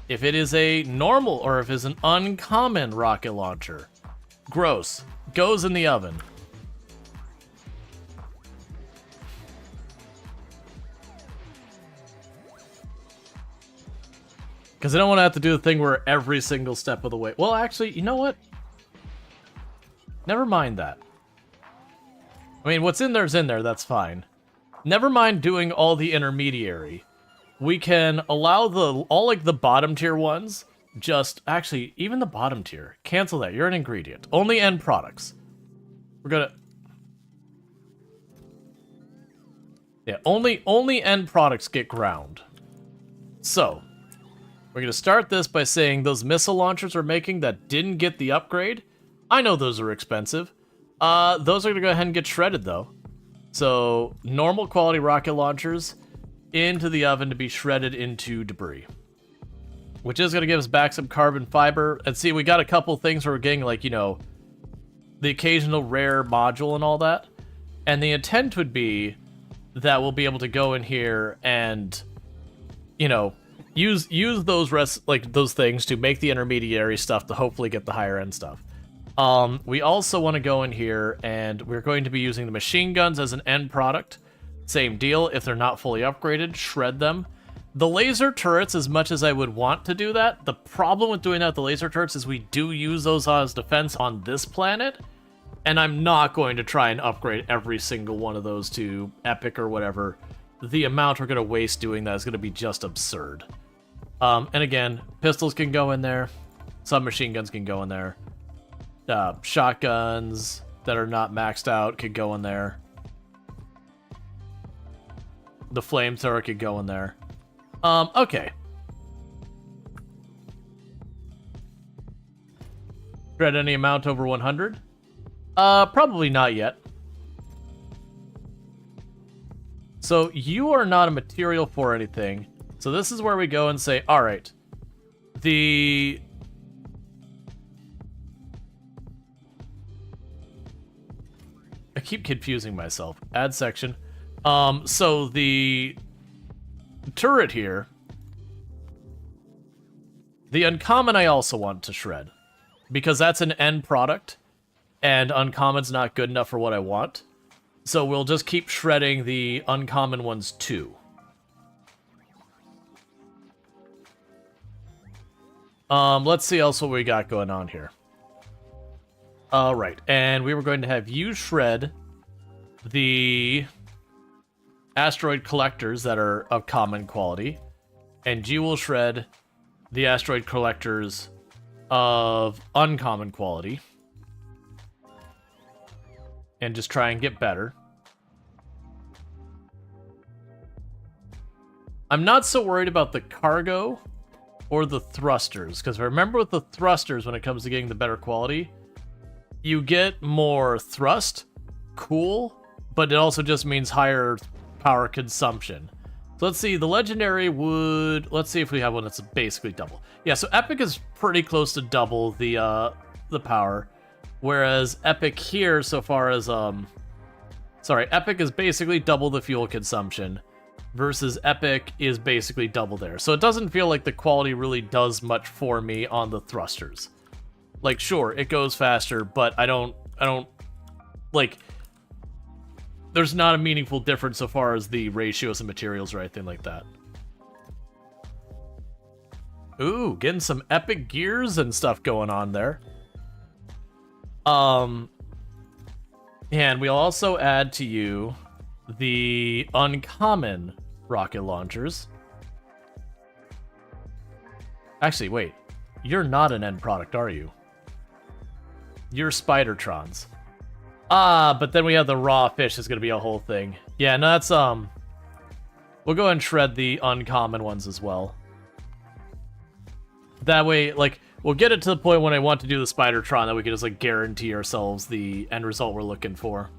If it is a normal or if it's an uncommon rocket launcher, gross, goes in the oven. Because I don't want to have to do the thing where every single step of the way... Well, actually, you know what? Never mind that. I mean, what's in there's in there, that's fine. Never mind doing all the intermediary. We can allow all like the bottom tier ones, just... Actually, even the bottom tier. Cancel that, you're an ingredient. Only end products. We're gonna... Yeah, only end products get ground. So... We're going to start this by saying those missile launchers we're making that didn't get the upgrade. I know those are expensive. Those are going to go ahead and get shredded, though. So, normal quality rocket launchers into the oven to be shredded into debris. Which is going to give us back some carbon fiber. And see, we got a couple things where we're getting, like, you know, the occasional rare module and all that. And the intent would be that we'll be able to go in here and, you know... Use those things to make the intermediary stuff to hopefully get the higher end stuff. We also want to go in here and we're going to be using the machine guns as an end product. Same deal, if they're not fully upgraded, shred them. The laser turrets, as much as I would want to do that, the problem with doing that with the laser turrets is we do use those as defense on this planet, and I'm not going to try and upgrade every single one of those to epic or whatever. The amount we're going to waste doing that is going to be just absurd. And again, pistols can go in there, submachine guns can go in there, shotguns that are not maxed out could go in there. The flamethrower could go in there. Okay. Shred any amount over 100? Probably not yet. So you are not a material for anything. So this is where we go and say, all right, I keep confusing myself. Add section. So the turret here, the uncommon I also want to shred, because that's an end product, and uncommon's not good enough for what I want. So we'll just keep shredding the uncommon ones too. Let's see else what we got going on here. Alright, and we were going to have you shred the asteroid collectors that are of common quality, and you will shred the asteroid collectors of uncommon quality, and just try and get better. I'm not so worried about the cargo or the thrusters, because remember with the thrusters, when it comes to getting the better quality, you get more thrust, cool, but it also just means higher power consumption. So let's see, the legendary would, let's see if we have one that's basically double. Yeah, so epic is pretty close to double the power, whereas epic here, so far as epic is basically double the fuel consumption, versus epic is basically double there. So it doesn't feel like the quality really does much for me on the thrusters. Like, sure, it goes faster, but I don't like, there's not a meaningful difference so far as the ratios of materials or anything like that. Ooh, getting some epic gears and stuff going on there. And we'll also add to you the uncommon rocket launchers. Actually, wait. You're not an end product, are you? You're Spidertrons. Ah, but then we have the raw fish is going to be a whole thing. Yeah, no, that's, we'll go ahead and shred the uncommon ones as well. That way, like, we'll get it to the point when I want to do the Spidertron that we can just, like, guarantee ourselves the end result we're looking for.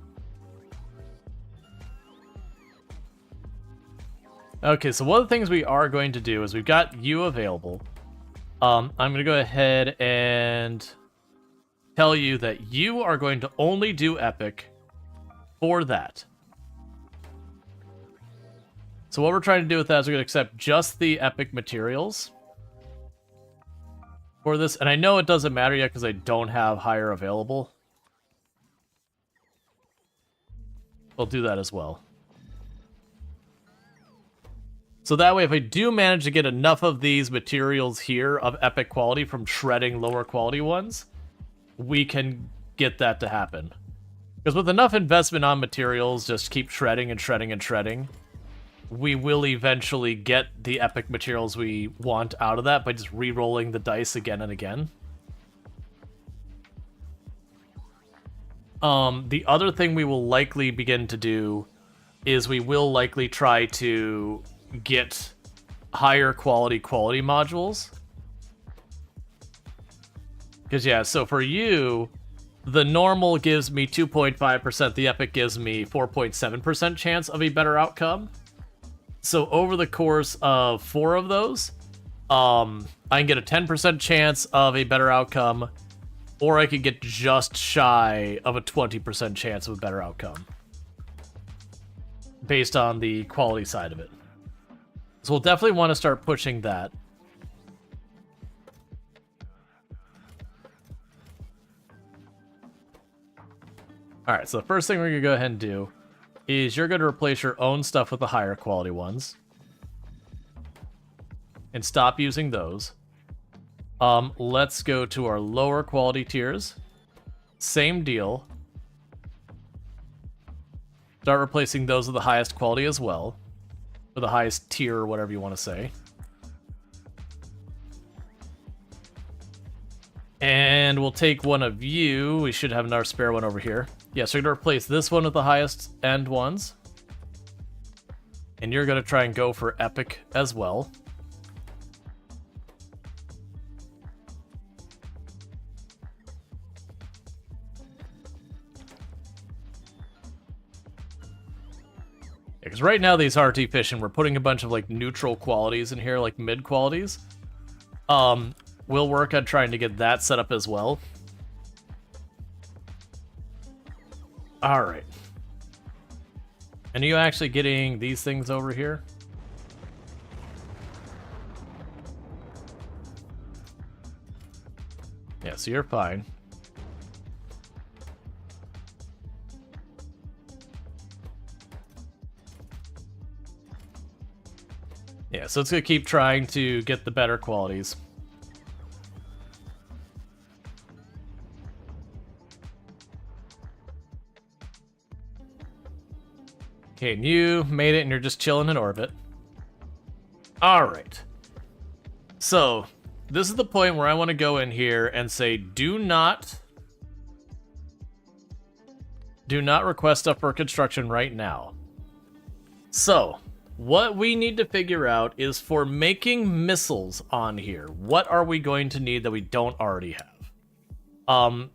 Okay, so one of the things we are going to do is we've got you available. I'm going to go ahead and tell you that you are going to only do epic for that. So what we're trying to do with that is we're going to accept just the epic materials for this. And I know it doesn't matter yet because I don't have higher available. We'll do that as well. So that way, if I do manage to get enough of these materials here of epic quality from shredding lower quality ones, we can get that to happen. Because with enough investment on materials, just keep shredding and shredding and shredding, we will eventually get the epic materials we want out of that by just re-rolling the dice again and again. The other thing we will likely begin to do is we will likely try to get higher quality modules. Because, yeah, so for you, the normal gives me 2.5%, the epic gives me 4.7% chance of a better outcome. So over the course of 4 of those, I can get a 10% chance of a better outcome, or I could get just shy of a 20% chance of a better outcome, based on the quality side of it. So we'll definitely want to start pushing that. Alright, so the first thing we're going to go ahead and do is you're going to replace your own stuff with the higher quality ones. and stop using those. Let's go to our lower quality tiers. Same deal. Start replacing those with the highest quality as well. Or the highest tier, or whatever you want to say. And we'll take one of you. We should have another spare one over here. Yeah, so we're going to replace this one with the highest end ones. And you're going to try and go for epic as well. Because right now these aren't efficient. We're putting a bunch of like neutral qualities in here, like mid qualities. We'll work on trying to get that set up as well. All right. And are you actually getting these things over here? Yeah, so you're fine. Yeah, so it's going to keep trying to get the better qualities. Okay, and you made it and you're just chilling in orbit. Alright. So, this is the point where I want to go in here and say, do not request stuff for construction right now. So, what we need to figure out is for making missiles on here, what are we going to need that we don't already have?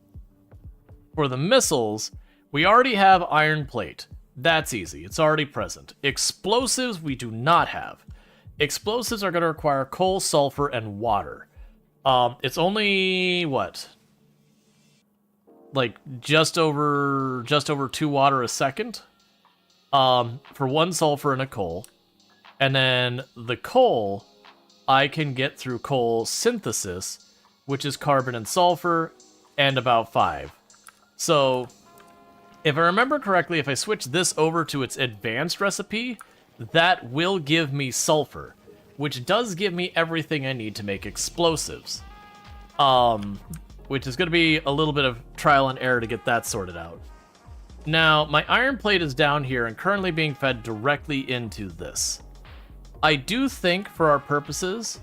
For the missiles, we already have iron plate. That's easy. It's already present. Explosives we do not have. Explosives are going to require coal, sulfur, and water. It's only what? Like just over 2 water a second. For 1 sulfur and a coal. And then the coal I can get through coal synthesis, which is carbon and sulfur, and about 5. So if I remember correctly, if I switch this over to its advanced recipe, that will give me sulfur, which does give me everything I need to make explosives. Which is going to be a little bit of trial and error to get that sorted out. Now, my iron plate is down here and currently being fed directly into this. I do think, for our purposes,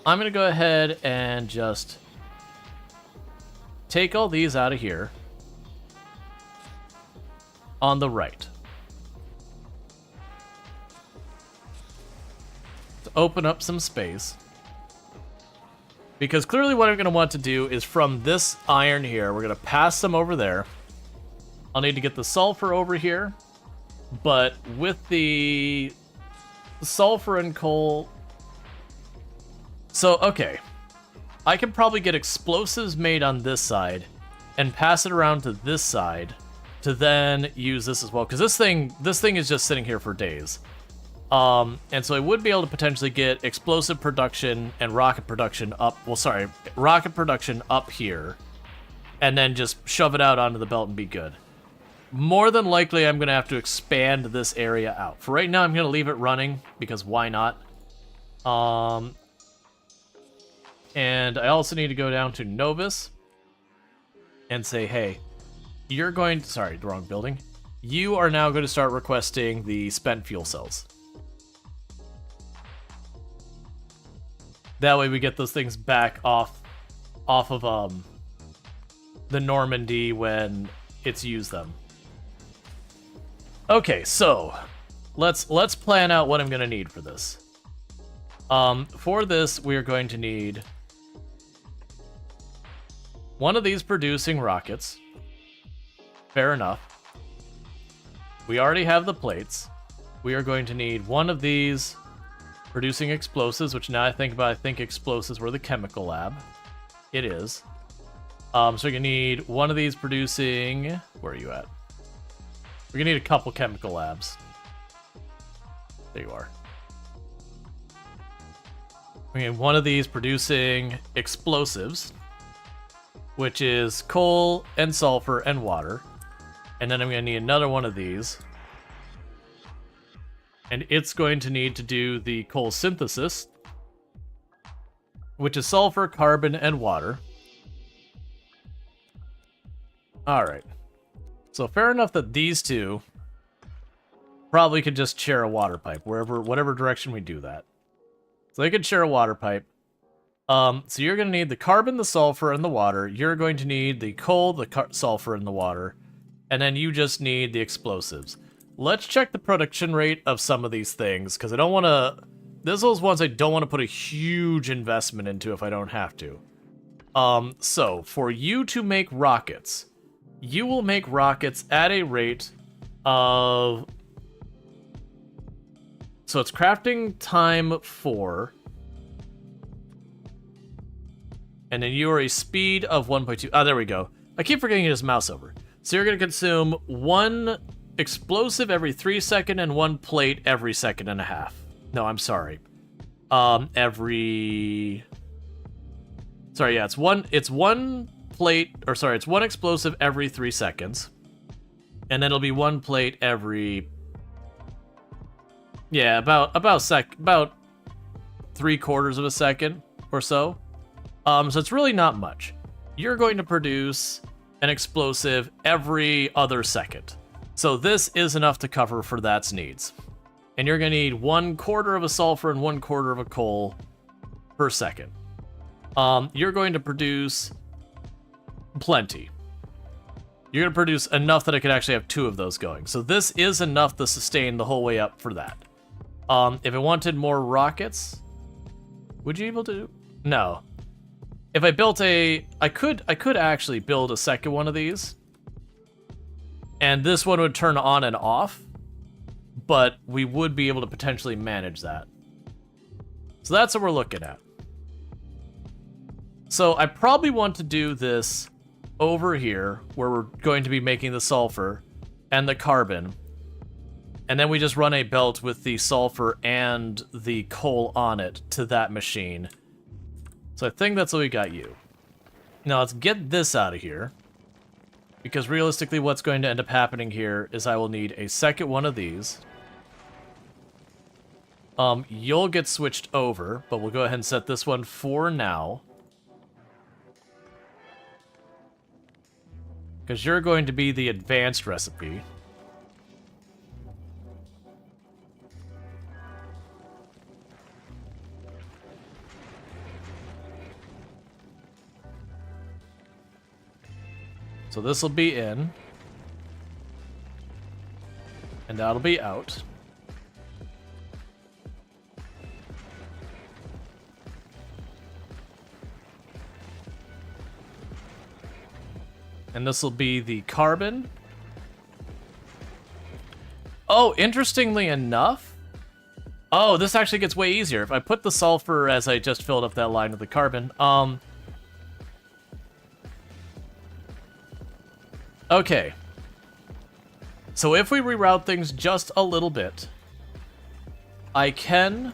I'm going to go ahead and just take all these out of here. On the right. To open up some space. Because clearly what I'm going to want to do is from this iron here, we're going to pass some over there. I'll need to get the sulfur over here. But with the sulfur and coal... So, okay. I can probably get explosives made on this side and pass it around to this side to then use this as well, because this thing is just sitting here for days. And so I would be able to potentially get explosive production and rocket production up, rocket production up here, and then just shove it out onto the belt and be good. More than likely, I'm going to have to expand this area out. For right now, I'm going to leave it running, because why not? And I also need to go down to Novus and say, hey, you're going to... Sorry, the wrong building. You are now going to start requesting the spent fuel cells. That way we get those things back off of the Normandy when it's used them. Okay, so let's plan out what I'm going to need for this. For this, we are going to need one of these producing rockets. Fair enough. We already have the plates. We are going to need one of these producing explosives, which now I think about, I think explosives were the chemical lab. It is. So we're gonna need one of these producing... Where are you at? We're gonna need a couple chemical labs. There you are. We need one of these producing explosives, which is coal and sulfur and water. And then I'm going to need another one of these. And it's going to need to do the coal synthesis, which is sulfur, carbon, and water. Alright. So fair enough that these two probably could just share a water pipe, whatever direction we do that. So they could share a water pipe. So you're going to need the carbon, the sulfur, and the water. You're going to need the coal, the sulfur, and the water. And then you just need the explosives. Let's check the production rate of some of these things, because I don't want to... This is those ones I don't want to put a huge investment into if I don't have to. So, for you to make rockets, you will make rockets at a rate of... So it's crafting time 4. And then you are a speed of 1.2. Oh, there we go. I keep forgetting to just mouse over. So you're going to consume 1 explosive every 3 seconds and 1 plate every 1.5 seconds. No, I'm sorry. Sorry, yeah, it's one plate, or sorry, it's 1 explosive every 3 seconds. And then it'll be 1 plate every... Yeah, about 3/4 of a second or so. So it's really not much. You're going to produce an explosive every other second. So this is enough to cover for that's needs. And you're going to need 1/4 of a sulfur and 1/4 of a coal per second. You're going to produce plenty. You're going to produce enough that I could actually have 2 of those going. So this is enough to sustain the whole way up for that. If I wanted more rockets, would you be able to? No. If I built a... I could actually build a second one of these. And this one would turn on and off. But we would be able to potentially manage that. So that's what we're looking at. So I probably want to do this over here, where we're going to be making the sulfur and the carbon. And then we just run a belt with the sulfur and the coal on it to that machine. So I think that's what we got you. Now let's get this out of here. Because realistically what's going to end up happening here is I will need a second one of these. You'll get switched over, but we'll go ahead and set this one for now. Because you're going to be the advanced recipe. So this will be in. And that'll be out. And this will be the carbon. Oh, interestingly enough. Oh, this actually gets way easier. If I put the sulfur as I just filled up that line with the carbon. Okay. So if we reroute things just a little bit, I can...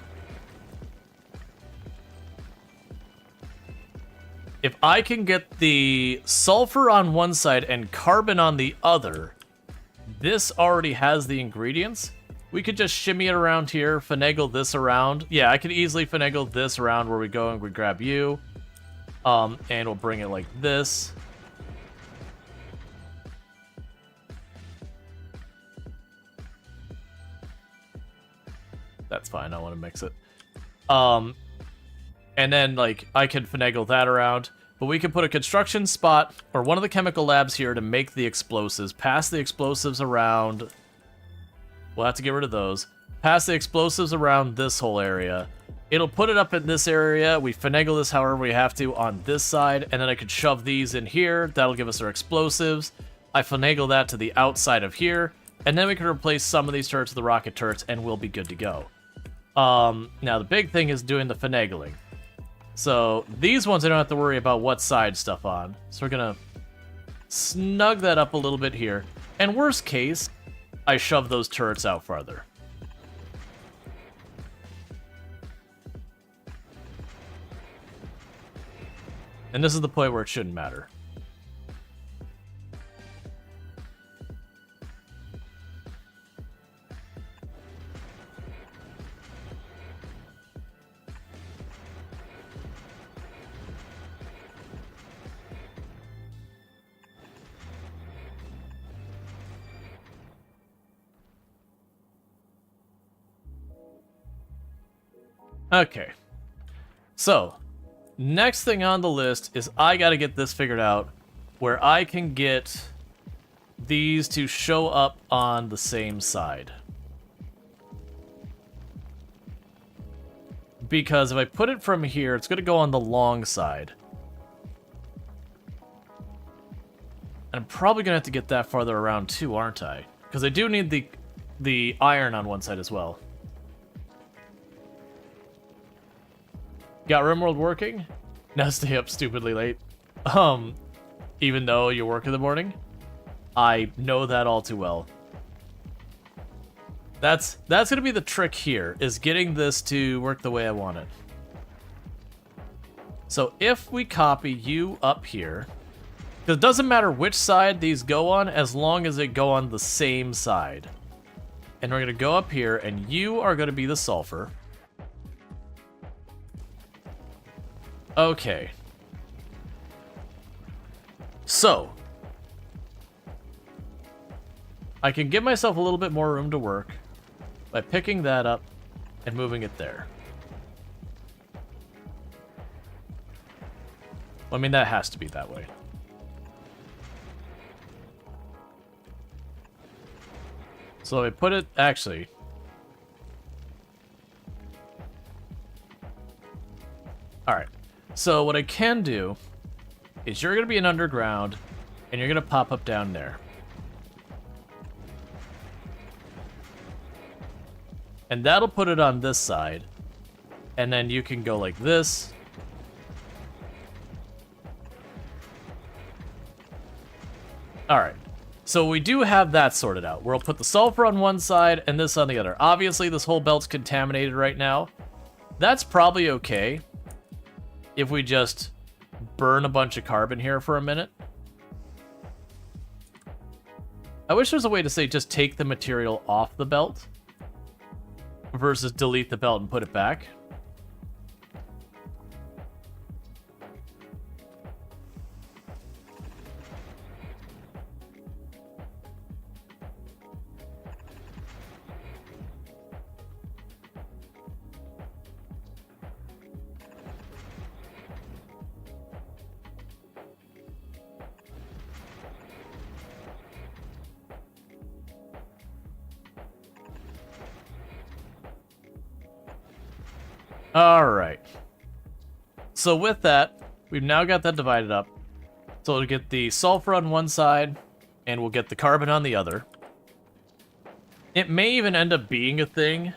If I can get the sulfur on one side and carbon on the other, this already has the ingredients. We could just shimmy it around here, finagle this around. Yeah, I could easily finagle this around where we go and we grab you. And we'll bring it like this. That's fine, I want to mix it. And then, like, I could finagle that around. But we could put a construction spot, or one of the chemical labs here to make the explosives. Pass the explosives around. We'll have to get rid of those. Pass the explosives around this whole area. It'll put it up in this area. We finagle this however we have to on this side. And then I could shove these in here. That'll give us our explosives. I finagle that to the outside of here. And then we can replace some of these turrets with the rocket turrets, and we'll be good to go. Now, the big thing is doing the finagling. So, these ones I don't have to worry about what side stuff on. So we're gonna snug that up a little bit here. And worst case, I shove those turrets out farther. And this is the point where it shouldn't matter. Okay. So, next thing on the list is I gotta get this figured out where I can get these to show up on the same side. Because if I put it from here, it's gonna go on the long side. And I'm probably gonna have to get that farther around too, aren't I? Because I do need the iron on one side as well. Got RimWorld working? Now stay up stupidly late. Even though you work in the morning? I know that all too well. That's gonna be the trick here, is getting this to work the way I want it. So if we copy you up here, because it doesn't matter which side these go on as long as they go on the same side. And we're gonna go up here and you are gonna be the sulfur. Okay. So, I can give myself a little bit more room to work by picking that up and moving it there. Well, I mean, that has to be that way. So I put it, actually. Alright, so what I can do is you're going to be an underground, and you're going to pop up down there. And that'll put it on this side. And then you can go like this. Alright. So we do have that sorted out. We'll put the sulfur on one side and this on the other. Obviously, this whole belt's contaminated right now. That's probably okay if we just burn a bunch of carbon here for a minute. I wish there was a way to say just take the material off the belt versus delete the belt and put it back. Alright. So with that, we've now got that divided up. So we'll get the sulfur on one side, and we'll get the carbon on the other. It may even end up being a thing.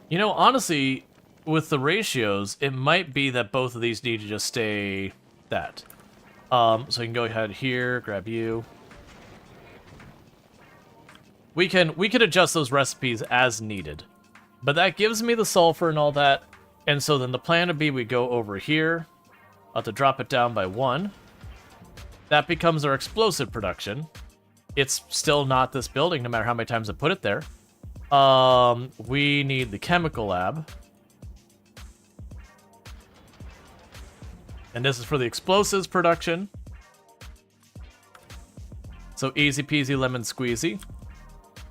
You know, honestly, with the ratios, it might be that both of these need to just stay that. So you can go ahead here, grab you. We can adjust those recipes as needed. But that gives me the sulfur and all that. And so then the plan would be we go over here. I'll have to drop it down by 1. That becomes our explosive production. It's still not this building, no matter how many times I put it there. We need the chemical lab. And this is for the explosives production. So easy peasy lemon squeezy.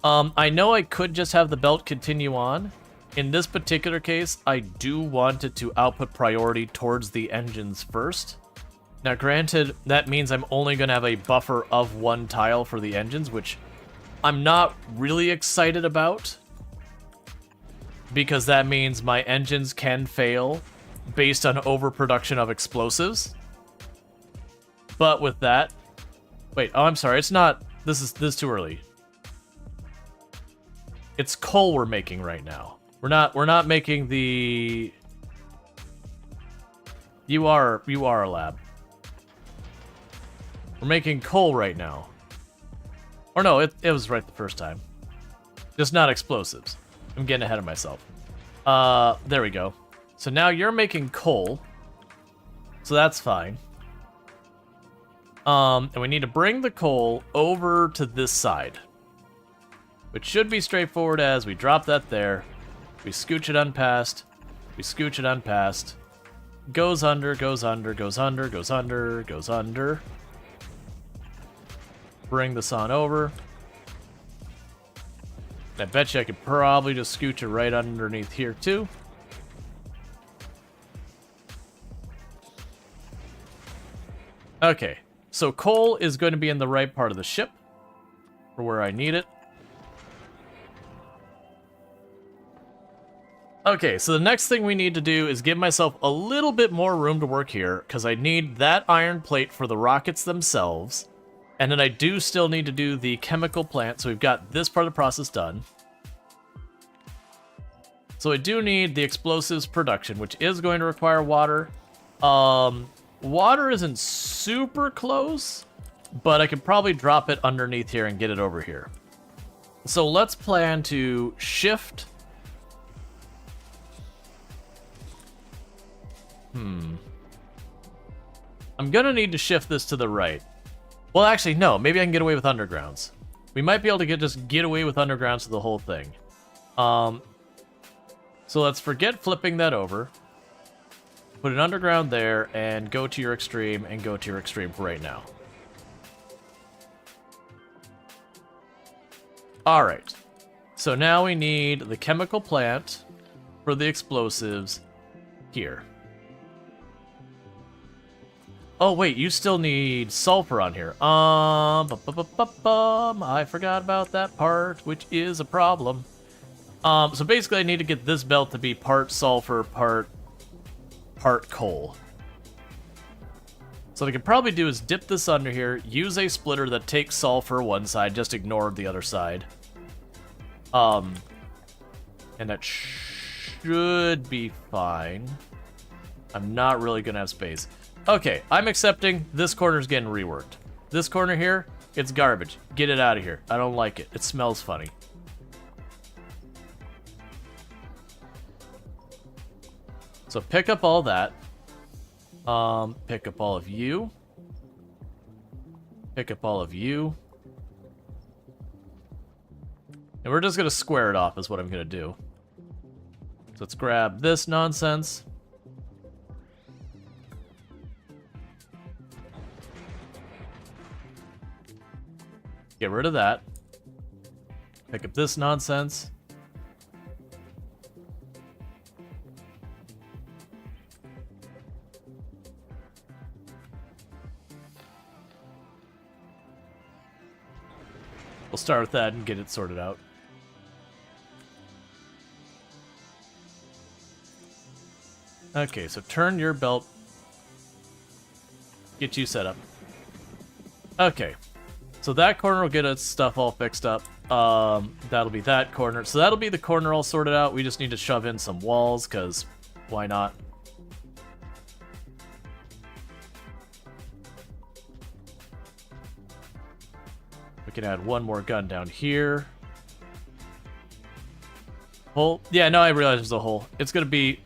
I know I could just have the belt continue on. In this particular case, I do want it to output priority towards the engines first. Now, granted, that means I'm only going to have a buffer of 1 tile for the engines, which I'm not really excited about. Because that means my engines can fail based on overproduction of explosives. But with that... Wait, oh, I'm sorry, it's not... This is too early. It's coal we're making right now. We're not making the... You are a lab. We're making coal right now. Or no, it was right the first time. Just not explosives. I'm getting ahead of myself. There we go. So now you're making coal. So that's fine. And we need to bring the coal over to this side. Which should be straightforward as we drop that there. We scooch it unpast. We scooch it unpast. Goes under, goes under, goes under, goes under, goes under. Bring this on over. I bet you I could probably just scooch it right underneath here, too. Okay, so coal is going to be in the right part of the ship, for where I need it. Okay, so the next thing we need to do is give myself a little bit more room to work here, because I need that iron plate for the rockets themselves. And then I do still need to do the chemical plant, so we've got this part of the process done. So I do need the explosives production, which is going to require water. Water isn't super close, but I could probably drop it underneath here and get it over here. So let's plan to shift... I'm gonna need to shift this to the right. Well, actually, no. Maybe I can get away with undergrounds. We might be able to just get away with undergrounds to the whole thing. So let's forget flipping that over. Put an underground there, and go to your extreme, and go to your extreme for right now. Alright. So now we need the chemical plant for the explosives here. Oh, wait, you still need sulfur on here. I forgot about that part, which is a problem. So basically I need to get this belt to be part sulfur, part coal. So what I could probably do is dip this under here, use a splitter that takes sulfur one side, just ignore the other side. And that should be fine. I'm not really gonna have space. Okay, I'm accepting this corner's getting reworked. This corner here, it's garbage. Get it out of here. I don't like it. It smells funny. So pick up all that. Pick up all of you. Pick up all of you. And we're just gonna square it off is what I'm gonna do. So let's grab this nonsense. Get rid of that. Pick up this nonsense. We'll start with that and get it sorted out. Okay, so turn your belt. Get you set up. Okay. So that corner will get its stuff all fixed up. That'll be that corner. So that'll be the corner all sorted out. We just need to shove in some walls, because why not? We can add one more gun down here. Hole? Yeah, no, I realize there's a hole. It's going to be...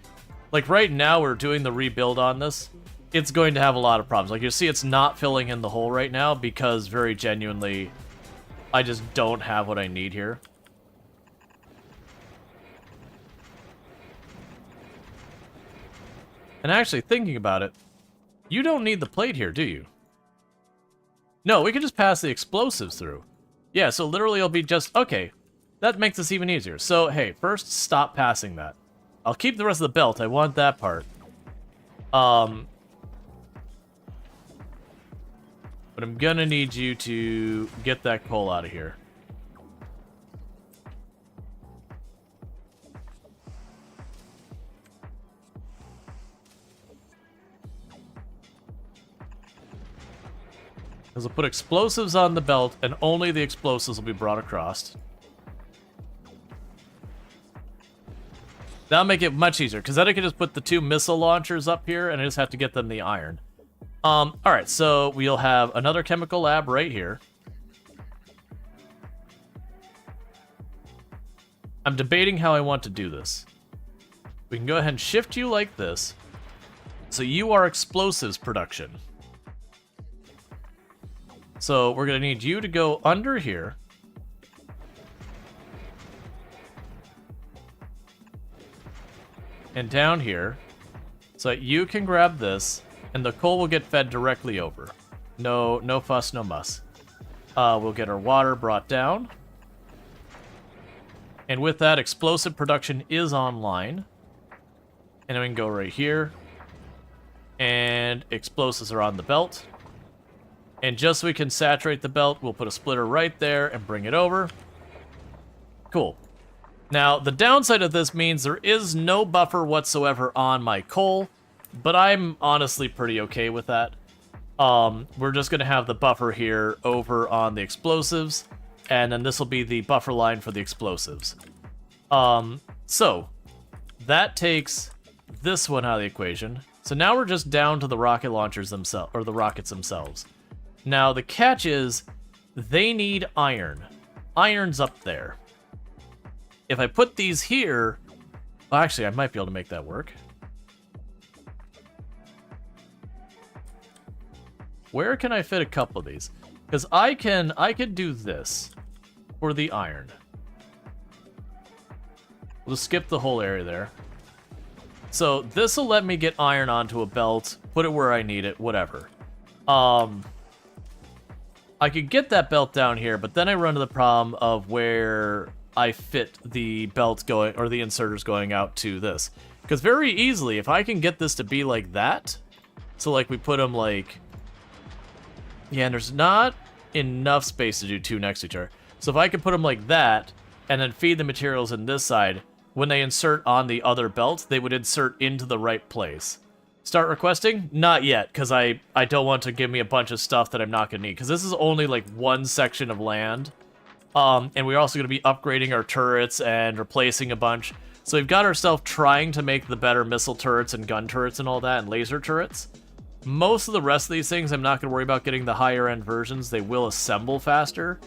Like, right now, we're doing the rebuild on this. It's going to have a lot of problems. Like, you see it's not filling in the hole right now because, very genuinely, I just don't have what I need here. And actually, thinking about it, you don't need the plate here, do you? No, we can just pass the explosives through. Yeah, so literally it'll be just... Okay, that makes this even easier. So, hey, first, stop passing that. I'll keep the rest of the belt. I want that part. But I'm gonna need you to get that coal out of here. Because we'll put explosives on the belt, and only the explosives will be brought across. That'll make it much easier, because then I can just put the 2 missile launchers up here, and I just have to get them the iron. Alright, so we'll have another chemical lab right here. I'm debating how I want to do this. We can go ahead and shift you like this. So you are explosives production. So we're going to need you to go under here. And down here. So that you can grab this. And the coal will get fed directly over. No fuss, no muss. We'll get our water brought down. And with that, explosive production is online. And then we can go right here. And explosives are on the belt. And just so we can saturate the belt, we'll put a splitter right there and bring it over. Cool. Now, the downside of this means there is no buffer whatsoever on my coal, but I'm honestly pretty okay with that. We're just going to have the buffer here over on the explosives, and then this will be the buffer line for the explosives. So, that takes this one out of the equation. So now we're just down to the rocket launchers themselves, or the rockets themselves. Now, the catch is, they need iron. Iron's up there. If I put these here... Well, actually, I might be able to make that work. Where can I fit a couple of these? Because I can do this for the iron. We'll just skip the whole area there. So this will let me get iron onto a belt, put it where I need it, whatever. I could get that belt down here, but then I run into the problem of where I fit the belt going, or the inserters going out to this. Because very easily, if I can get this to be like that, so like we put them like... Yeah, and there's not enough space to do two next to each other. So if I could put them like that, and then feed the materials in this side, when they insert on the other belt, they would insert into the right place. Start requesting? Not yet, because I don't want to give me a bunch of stuff that I'm not going to need, because this is only like one section of land. And we're also going to be upgrading our turrets and replacing a bunch. So we've got ourselves trying to make the better missile turrets and gun turrets and all that, and laser turrets. Most of the rest of these things, I'm not going to worry about getting the higher end versions. They will assemble faster,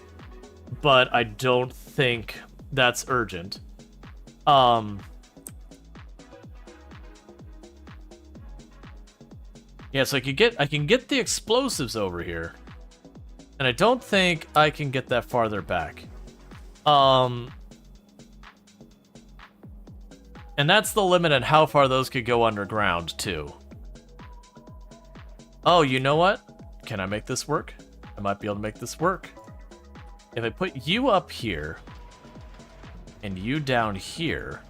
but I don't think that's urgent. Yeah, so I can get the explosives over here. And I don't think I can get that farther back. And that's the limit on how far those could go underground, too. Oh, you know what? Can I make this work? I might be able to make this work. If I put you up here, and you down here,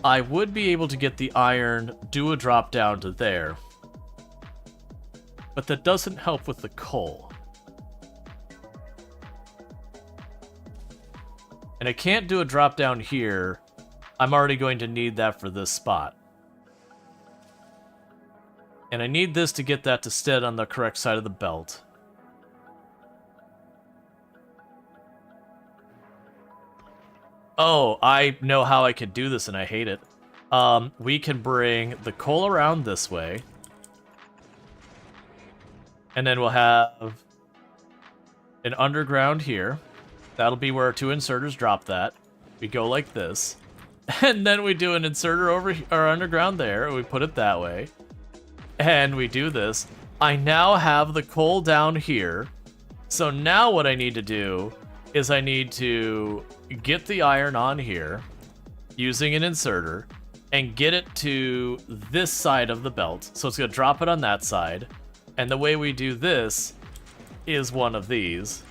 I would be able to get the iron, do a drop down to there. But that doesn't help with the coal. And I can't do a drop down here. I'm already going to need that for this spot. And I need this to get that to sit on the correct side of the belt. Oh, I know how I could do this and I hate it. We can bring the coal around this way. And then we'll have an underground here. That'll be where our two inserters drop that. We go like this. And then we do an inserter over our underground there. And we put it that way. And we do this. I now have the coal down here. So now what I need to do is I need to get the iron on here using an inserter and get it to this side of the belt. So it's going to drop it on that side. And the way we do this is one of these.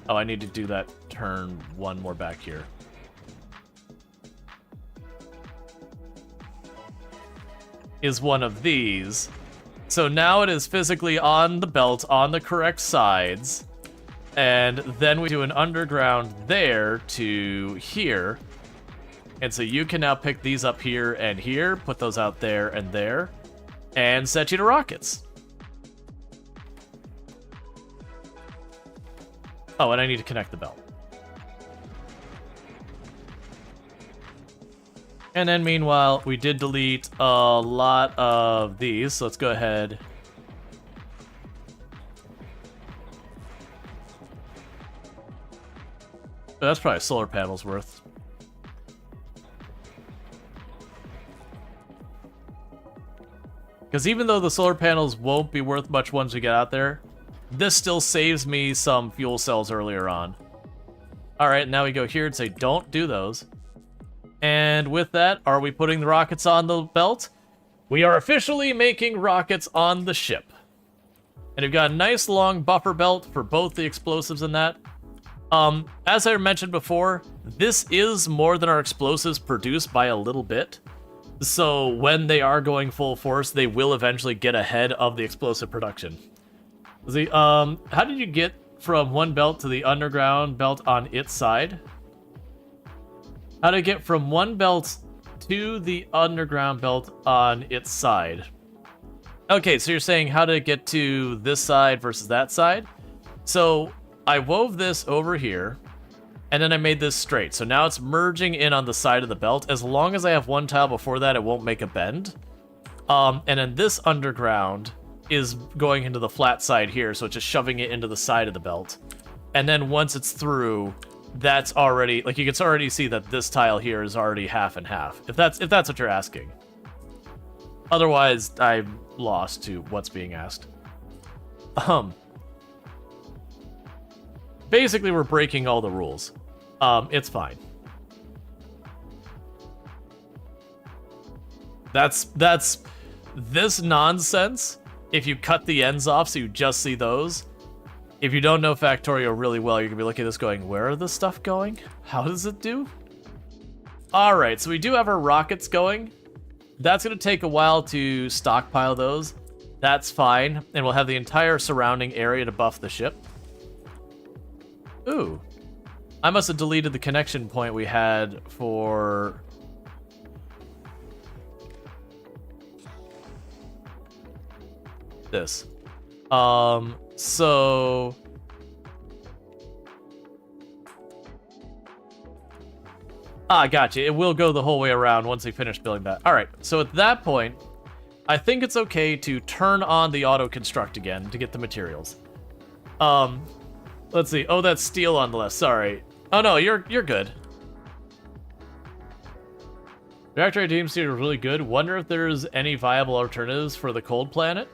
Oh, I need to do that turn one more back here. Is one of these. So now it is physically on the belt on the correct sides. And then we do an underground there to here. And so you can now pick these up here and here, put those out there and there, and set you to rockets. Oh, and I need to connect the belt. And then meanwhile, we did delete a lot of these, so let's go ahead. That's probably a solar panel's worth. Because even though the solar panels won't be worth much once we get out there, this still saves me some fuel cells earlier on. Alright, now we go here and say don't do those. And with that, are we putting the rockets on the belt? We are officially making rockets on the ship. And we've got a nice long buffer belt for both the explosives and that. As I mentioned before, this is more than our explosives produce by a little bit. So when they are going full force, they will eventually get ahead of the explosive production. How did you get from one belt to the underground belt on its side? How to get from one belt to the underground belt on its side? Okay, so you're saying how to get to this side versus that side? So I wove this over here, and then I made this straight. So now it's merging in on the side of the belt. As long as I have one tile before that, it won't make a bend. And then this underground is going into the flat side here, so it's just shoving it into the side of the belt. And then once it's through, that's already, like, you can already see that this tile here is already half and half, if that's what you're asking. Otherwise, I'm lost to what's being asked. Basically, we're breaking all the rules. It's fine. That's this nonsense. If you cut the ends off so you just see those, if you don't know Factorio really well, you're gonna be looking at this going, where are the stuff going? How does it do? Alright, so we do have our rockets going. That's gonna take a while to stockpile those. That's fine, and we'll have the entire surrounding area to buff the ship. Ooh. I must have deleted the connection point we had for... this. So... gotcha. It will go the whole way around once we finish building that. Alright, so at that point, I think it's okay to turn on the auto-construct again to get the materials. Let's see. Oh, that's steel on the left. Sorry. Oh, no, you're good. Reactor team seemed really good. Wonder if there's any viable alternatives for the cold planet?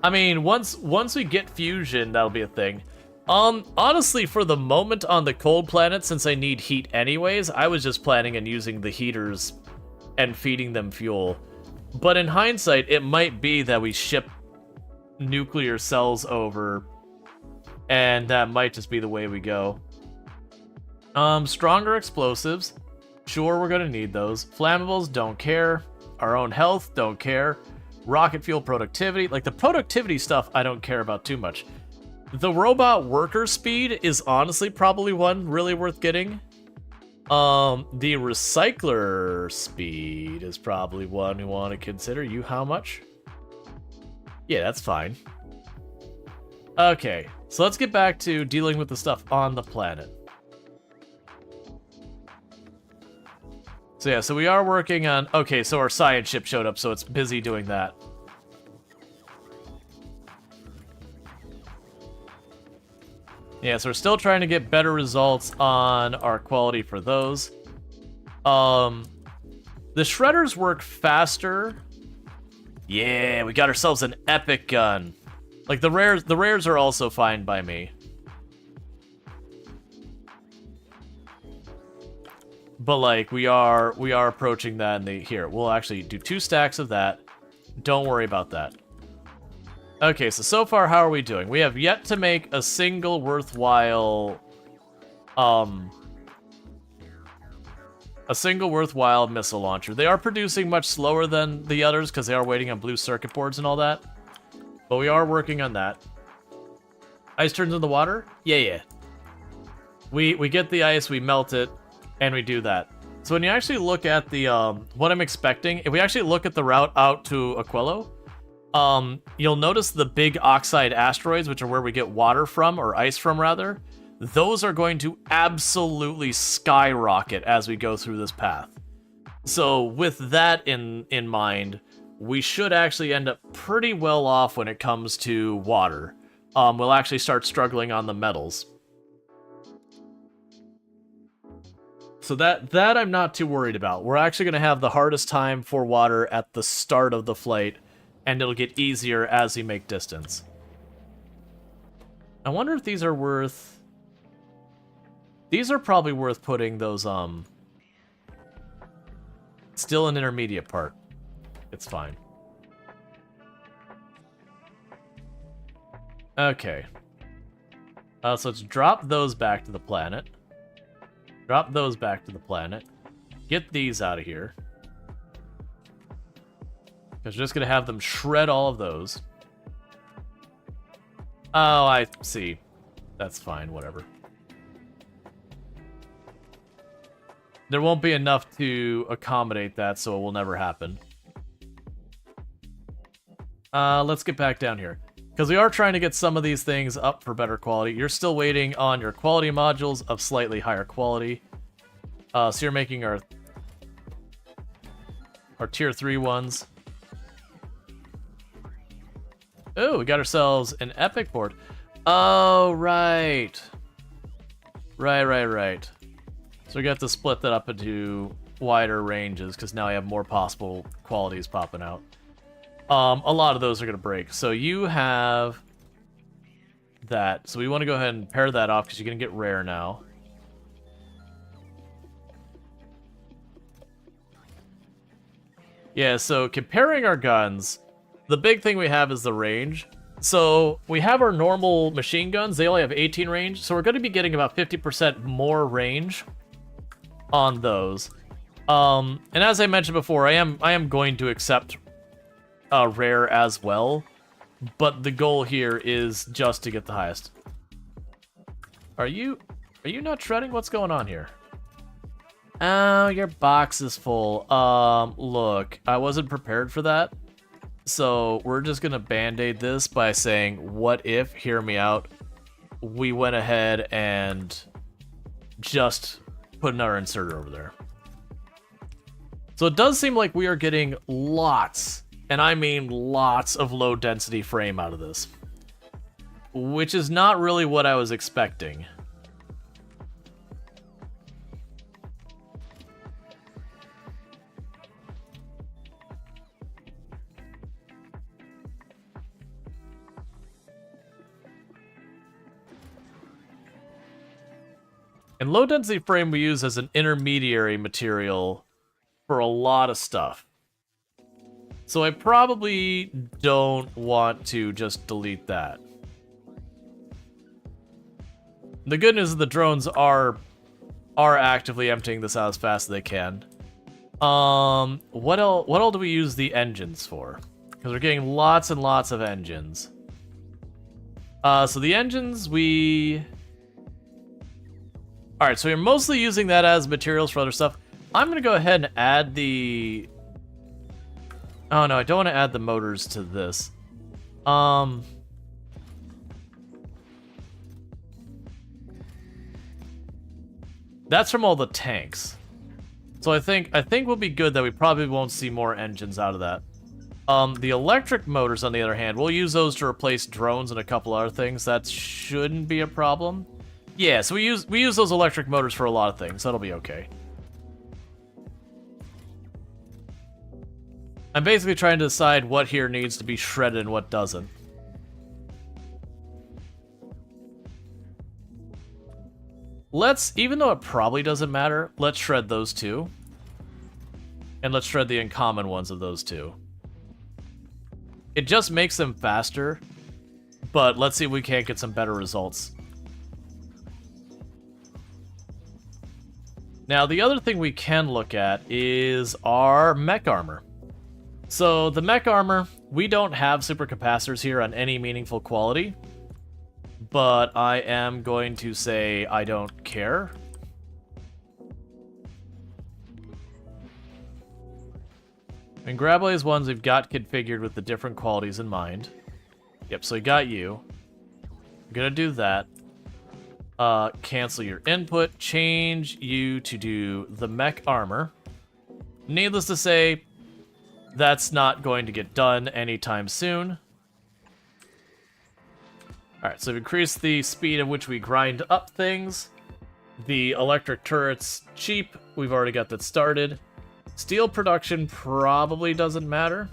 I mean, once we get fusion, that'll be a thing. Honestly, for the moment on the cold planet, since I need heat anyways, I was just planning on using the heaters and feeding them fuel. But in hindsight, it might be that we ship nuclear cells over, and that might just be the way we go. Stronger explosives. Sure, we're gonna need those. Flammables, don't care. Our own health, don't care. Rocket fuel productivity. Like, the productivity stuff, I don't care about too much. The robot worker speed is honestly probably one really worth getting. The recycler speed is probably one we want to consider. You how much? Yeah, that's fine. Okay, so let's get back to dealing with the stuff on the planet. So yeah, so we are working on... Okay, so our science ship showed up, so it's busy doing that. Yeah, so we're still trying to get better results on our quality for those. The shredders work faster. Yeah, we got ourselves an epic gun. Like, the rares are also fine by me. But like, we are approaching that, and here, we'll actually do 2 stacks of that. Don't worry about that. Okay, so far, how are we doing? We have yet to make a single worthwhile, missile launcher. They are producing much slower than the others because they are waiting on blue circuit boards and all that. But we are working on that. Ice turns into water? Yeah. We get the ice, we melt it, and we do that. So when you actually look at the, what I'm expecting, if we actually look at the route out to Aquilo, you'll notice the big oxide asteroids, which are where we get water from, or ice from, rather. Those are going to absolutely skyrocket as we go through this path. So with that in mind, we should actually end up pretty well off when it comes to water. We'll actually start struggling on the metals. So that I'm not too worried about. We're actually going to have the hardest time for water at the start of the flight, and it'll get easier as we make distance. I wonder if these are worth... These are probably worth putting those, still an intermediate part. It's fine. Okay. So let's drop those back to the planet. Drop those back to the planet. Get these out of here. Because we're just going to have them shred all of those. Oh, I see. That's fine, whatever. There won't be enough to accommodate that, so it will never happen. Let's get back down here. Because we are trying to get some of these things up for better quality. You're still waiting on your quality modules of slightly higher quality. So you're making our tier 3 ones. Oh, we got ourselves an epic board. Oh, right. Right. So we got to split that up into wider ranges, because now I have more possible qualities popping out. A lot of those are going to break. So you have that. So we want to go ahead and pair that off, because you're going to get rare now. Yeah, so comparing our guns, the big thing we have is the range. So we have our normal machine guns. They only have 18 range. So we're going to be getting about 50% more range on those. And as I mentioned before, I am going to accept rare as well. But the goal here is just to get the highest. Are you not shredding? What's going on here? Oh, your box is full. Look, I wasn't prepared for that. So we're just gonna band-aid this by saying, what if, hear me out, we went ahead and just put another inserter over there. So it does seem like we are getting lots, and I mean lots, of low density frame out of this. Which is not really what I was expecting. And low density frame we use as an intermediary material for a lot of stuff. So I probably don't want to just delete that. The good news is the drones are actively emptying this out as fast as they can. What else do we use the engines for? Because we're getting lots and lots of engines. So the engines Alright, so we're mostly using that as materials for other stuff. I'm going to go ahead and add the... Oh no, I don't want to add the motors to this. That's from all the tanks. So I think we'll be good that we probably won't see more engines out of that. The electric motors, on the other hand, we'll use those to replace drones and a couple other things. That shouldn't be a problem. Yeah, so we use those electric motors for a lot of things. That'll be okay. I'm basically trying to decide what here needs to be shredded and what doesn't. Even though it probably doesn't matter, let's shred those two. And let's shred the uncommon ones of those two. It just makes them faster, but let's see if we can't get some better results. Now, the other thing we can look at is our mech armor. So, the mech armor, we don't have supercapacitors here on any meaningful quality, but I am going to say I don't care. And Graboids ones we've got configured with the different qualities in mind. Yep, so we got you. I'm gonna do that. Cancel your input, change you to do the mech armor. Needless to say, that's not going to get done anytime soon. Alright, so we've increased the speed at which we grind up things. The electric turret's cheap. We've already got that started. Steel production probably doesn't matter.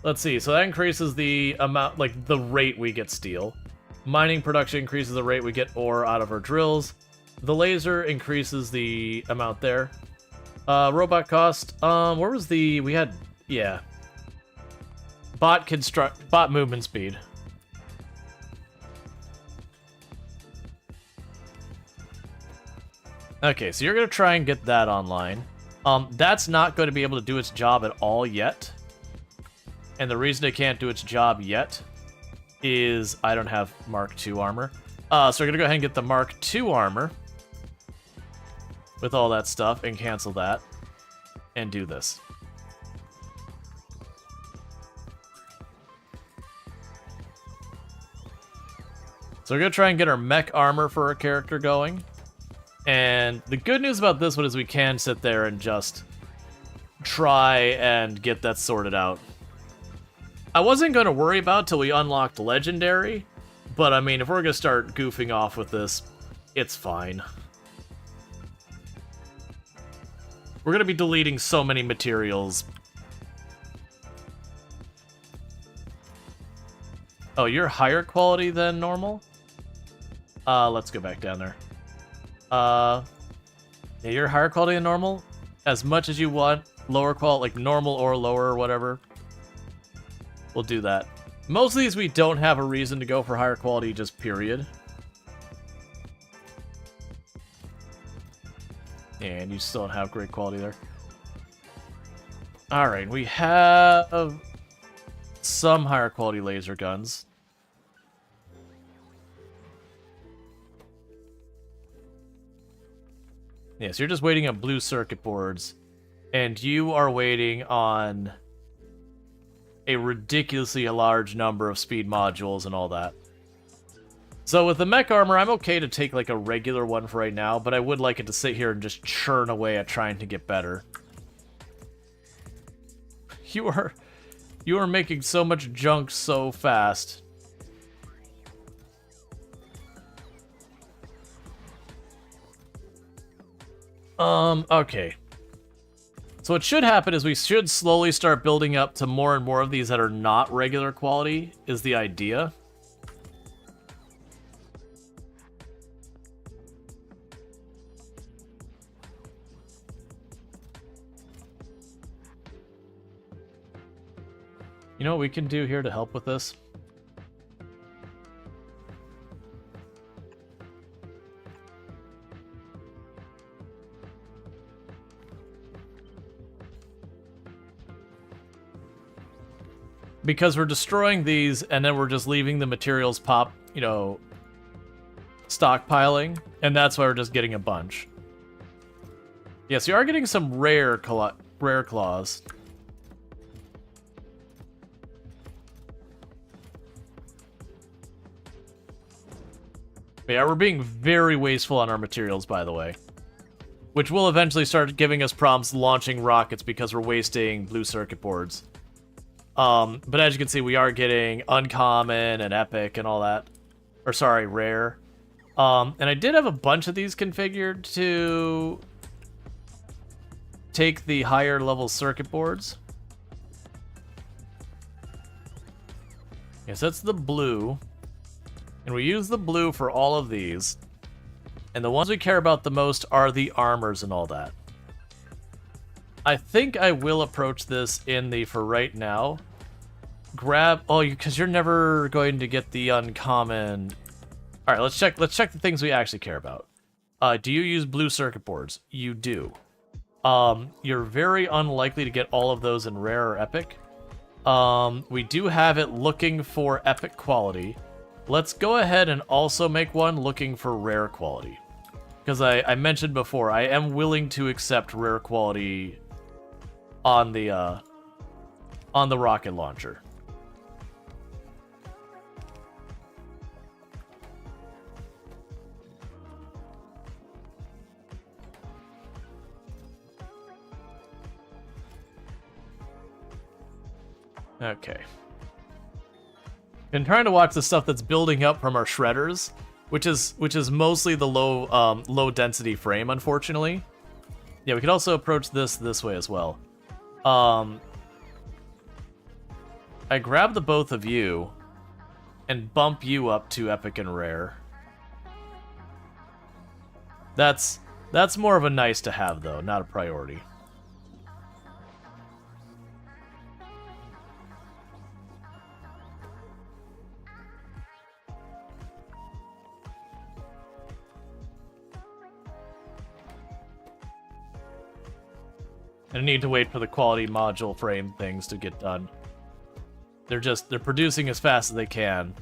Let's see, so that increases the amount, like, the rate we get steel. Mining production increases the rate we get ore out of our drills. The laser increases the amount there. Robot cost, where was we had, yeah. Bot movement speed. Okay, so you're going to try and get that online. That's not going to be able to do its job at all yet. And the reason it can't do its job yet is I don't have Mark II armor. So we're going to go ahead and get the Mark II armor with all that stuff and cancel that and do this. So we're going to try and get our mech armor for our character going. And the good news about this one is we can sit there and just try and get that sorted out. I wasn't going to worry about it till we unlocked Legendary, but I mean, if we're going to start goofing off with this, it's fine. We're going to be deleting so many materials. Oh, you're higher quality than normal? Let's go back down there. Yeah, you're higher quality than normal. As much as you want, lower quality, like normal or lower or whatever. We'll do that. Most of these we don't have a reason to go for higher quality, just period. And you still don't have great quality there. Alright, we have some higher quality laser guns. Yeah, so you're just waiting on blue circuit boards, and you are waiting on a ridiculously large number of speed modules and all that. So with the mech armor, I'm okay to take like a regular one for right now, but I would like it to sit here and just churn away at trying to get better. You are making so much junk so fast. Okay. So what should happen is we should slowly start building up to more and more of these that are not regular quality, is the idea. You know what we can do here to help with this? Because we're destroying these, and then we're just leaving the materials pop, you know, stockpiling, and that's why we're just getting a bunch. Yes, you are getting some rare claws. But yeah, we're being very wasteful on our materials, by the way. Which will eventually start giving us problems launching rockets because we're wasting blue circuit boards. But as you can see, we are getting uncommon and epic and all that. Or sorry, rare. And I did have a bunch of these configured to take the higher level circuit boards. Yes, that's the blue. And we use the blue for all of these. And the ones we care about the most are the armors and all that. I think I will approach this in the, for right now, grab, oh, because you're never going to get the uncommon. All right, let's check the things we actually care about. Do you use blue circuit boards? You do. You're very unlikely to get all of those in rare or epic. We do have it looking for epic quality. Let's go ahead and also make one looking for rare quality. Because I mentioned before, I am willing to accept rare quality on the rocket launcher. Okay. Been trying to watch the stuff that's building up from our shredders, which is mostly the low density frame, unfortunately. Yeah, we could also approach this way as well. I grab the both of you and bump you up to epic and rare. That's more of a nice to have though, not a priority. And I need to wait for the quality module frame things to get done. They're producing as fast as they can.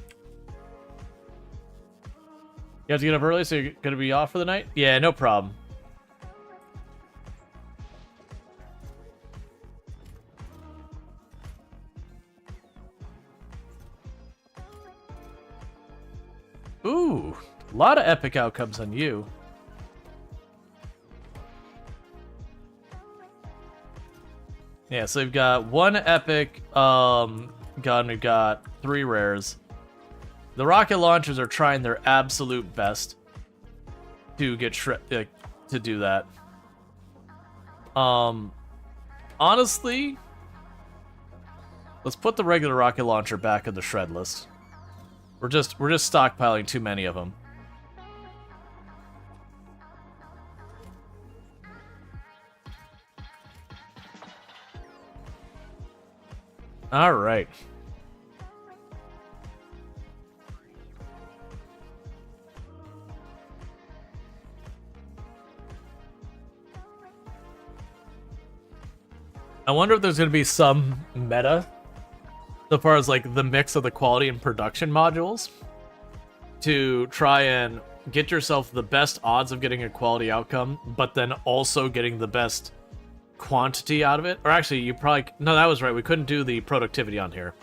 You have to get up early, so you're gonna be off for the night? Yeah, no problem. Ooh, a lot of epic outcomes on you. Yeah, so we've got one epic gun, we've got 3 rares. The rocket launchers are trying their absolute best to get to do that. Honestly, let's put the regular rocket launcher back in the shred list. We're just stockpiling too many of them. All right. I wonder if there's going to be some meta so far as like the mix of the quality and production modules to try and get yourself the best odds of getting a quality outcome, but then also getting the best quantity out of it. Or actually, you probably... No, that was right. We couldn't do the productivity on here.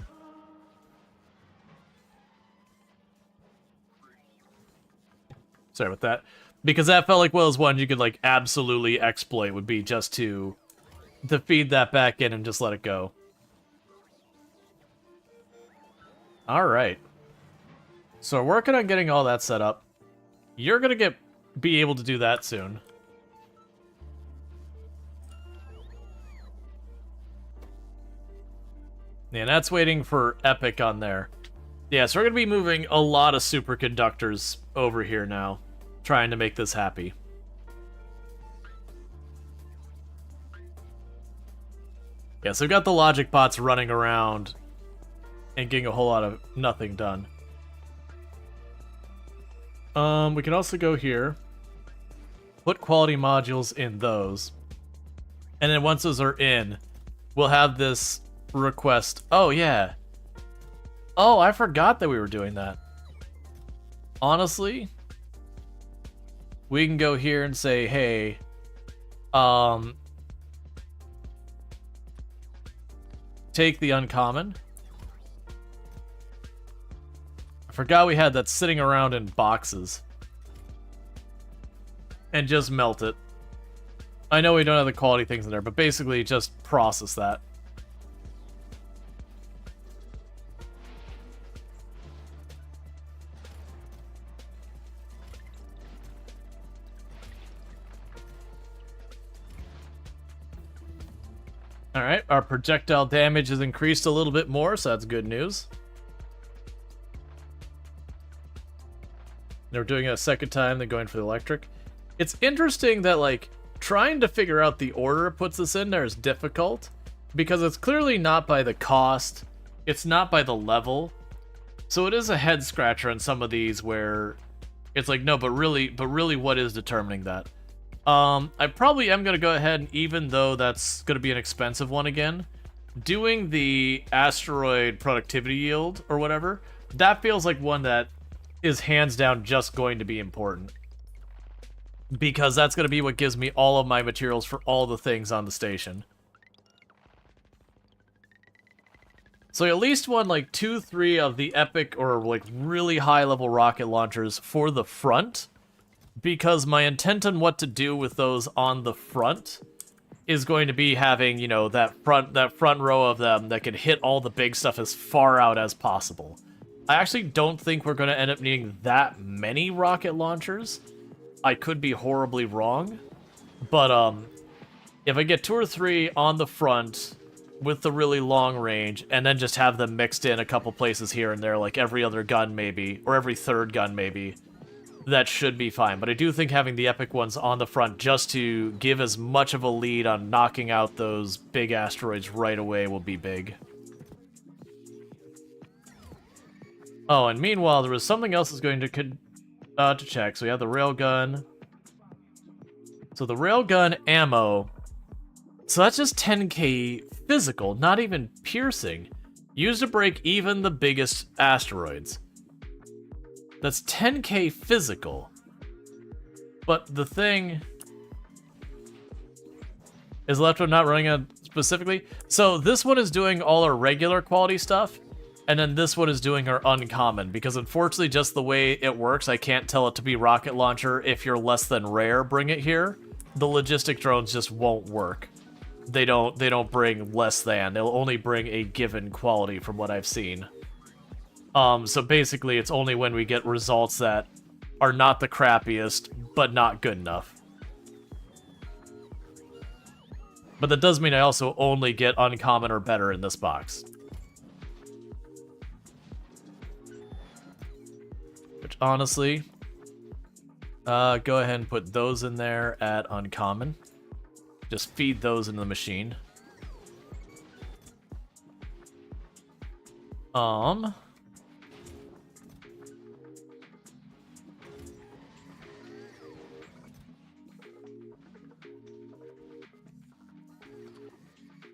Sorry about that. Because that felt like one of those ones you could like absolutely exploit, would be just to feed that back in and just let it go. Alright. So we're working on getting all that set up. You're gonna be able to do that soon. Yeah, and that's waiting for Epic on there. Yeah, so we're gonna be moving a lot of superconductors over here now, trying to make this happy. Yeah, so we've got the logic bots running around and getting a whole lot of nothing done. We can also go here, put quality modules in those, and then once those are in, we'll have this request. Oh, yeah. Oh, I forgot that we were doing that. Honestly, we can go here and say, hey, take the uncommon. I forgot we had that sitting around in boxes. And just melt it. I know we don't have the quality things in there, but basically just process that. Alright, our projectile damage has increased a little bit more, so that's good news. They're doing it a second time, they're going for the electric. It's interesting that, like, trying to figure out the order it puts this in there is difficult, because it's clearly not by the cost, it's not by the level. So it is a head scratcher on some of these where it's like, no, but really what is determining that? I probably am going to go ahead, and even though that's going to be an expensive one again, doing the asteroid productivity yield or whatever, that feels like one that is hands down just going to be important. Because that's going to be what gives me all of my materials for all the things on the station. So I at least want like 2-3 of the epic or like really high level rocket launchers for the front. Because my intent on what to do with those on the front is going to be having, you know, that front row of them that can hit all the big stuff as far out as possible. I actually don't think we're going to end up needing that many rocket launchers. I could be horribly wrong. But if I get 2 or 3 on the front with the really long range, and then just have them mixed in a couple places here and there, like every other gun maybe, or every third gun maybe, that should be fine. But I do think having the epic ones on the front just to give as much of a lead on knocking out those big asteroids right away will be big. Oh, and meanwhile, there was something else that's going to check. So we have the railgun. So the railgun ammo So that's just 10k physical, not even piercing. Used to break even the biggest asteroids. That's 10k physical. But the thing is left with not running on specifically. So this one is doing all our regular quality stuff, and then this one is doing our uncommon, because unfortunately just the way it works, I can't tell it to be rocket launcher. If you're less than rare, bring it here. The logistic drones just won't work. They don't bring less than. They'll only bring a given quality from what I've seen. So basically it's only when we get results that are not the crappiest, but not good enough. But that does mean I also only get uncommon or better in this box. Which honestly, go ahead and put those in there at uncommon. Just feed those into the machine.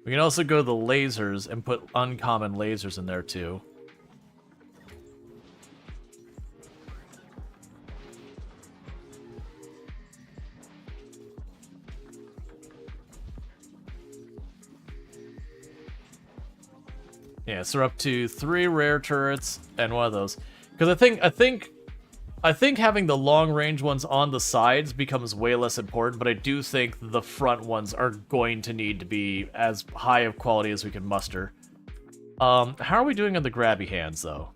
We can also go to the lasers and put uncommon lasers in there too. Yeah, so we're up to 3 rare turrets and one of those. Because I think having the long range ones on the sides becomes way less important, but I do think the front ones are going to need to be as high of quality as we can muster. How are we doing on the grabby hands though?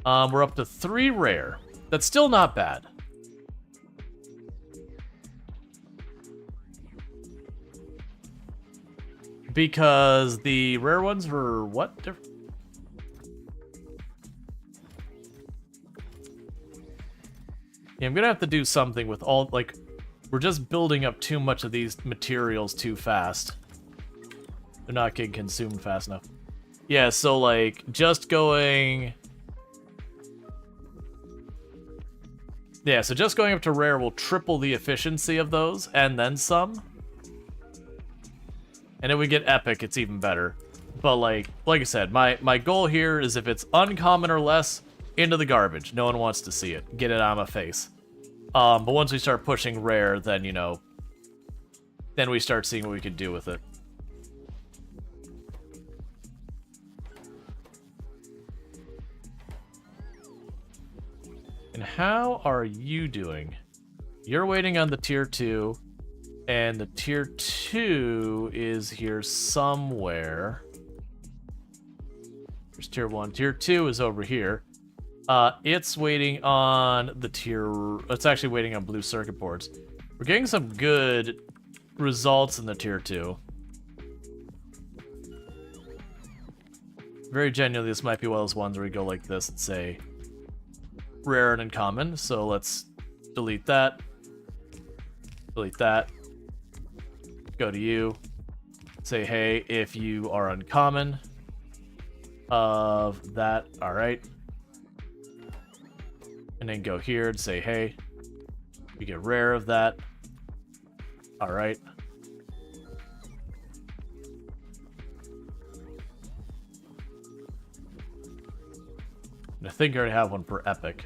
We're up to 3 rare. That's still not bad. Because the rare ones were what? Yeah, I'm gonna have to do something with all, like, we're just building up too much of these materials too fast. They're not getting consumed fast enough. Yeah, so like, just going... Yeah, so just going up to rare will triple the efficiency of those, and then some. And if we get epic, it's even better. But like I said, my goal here is if it's uncommon or less, into the garbage. No one wants to see it. Get it out of my face. But once we start pushing rare, then, you know, then we start seeing what we can do with it. And how are you doing? You're waiting on the tier 2. And the tier 2 is here somewhere. There's tier 1. Tier 2 is over here. It's waiting on the tier... It's actually waiting on blue circuit boards. We're getting some good results in the tier 2. Very genuinely, this might be one of those ones where we go like this and say rare and uncommon. So let's delete that. Delete that. Go to you, say, hey, if you are uncommon of that, all right. And then go here and say, hey, you get rare of that, all right. And I think I already have one for epic.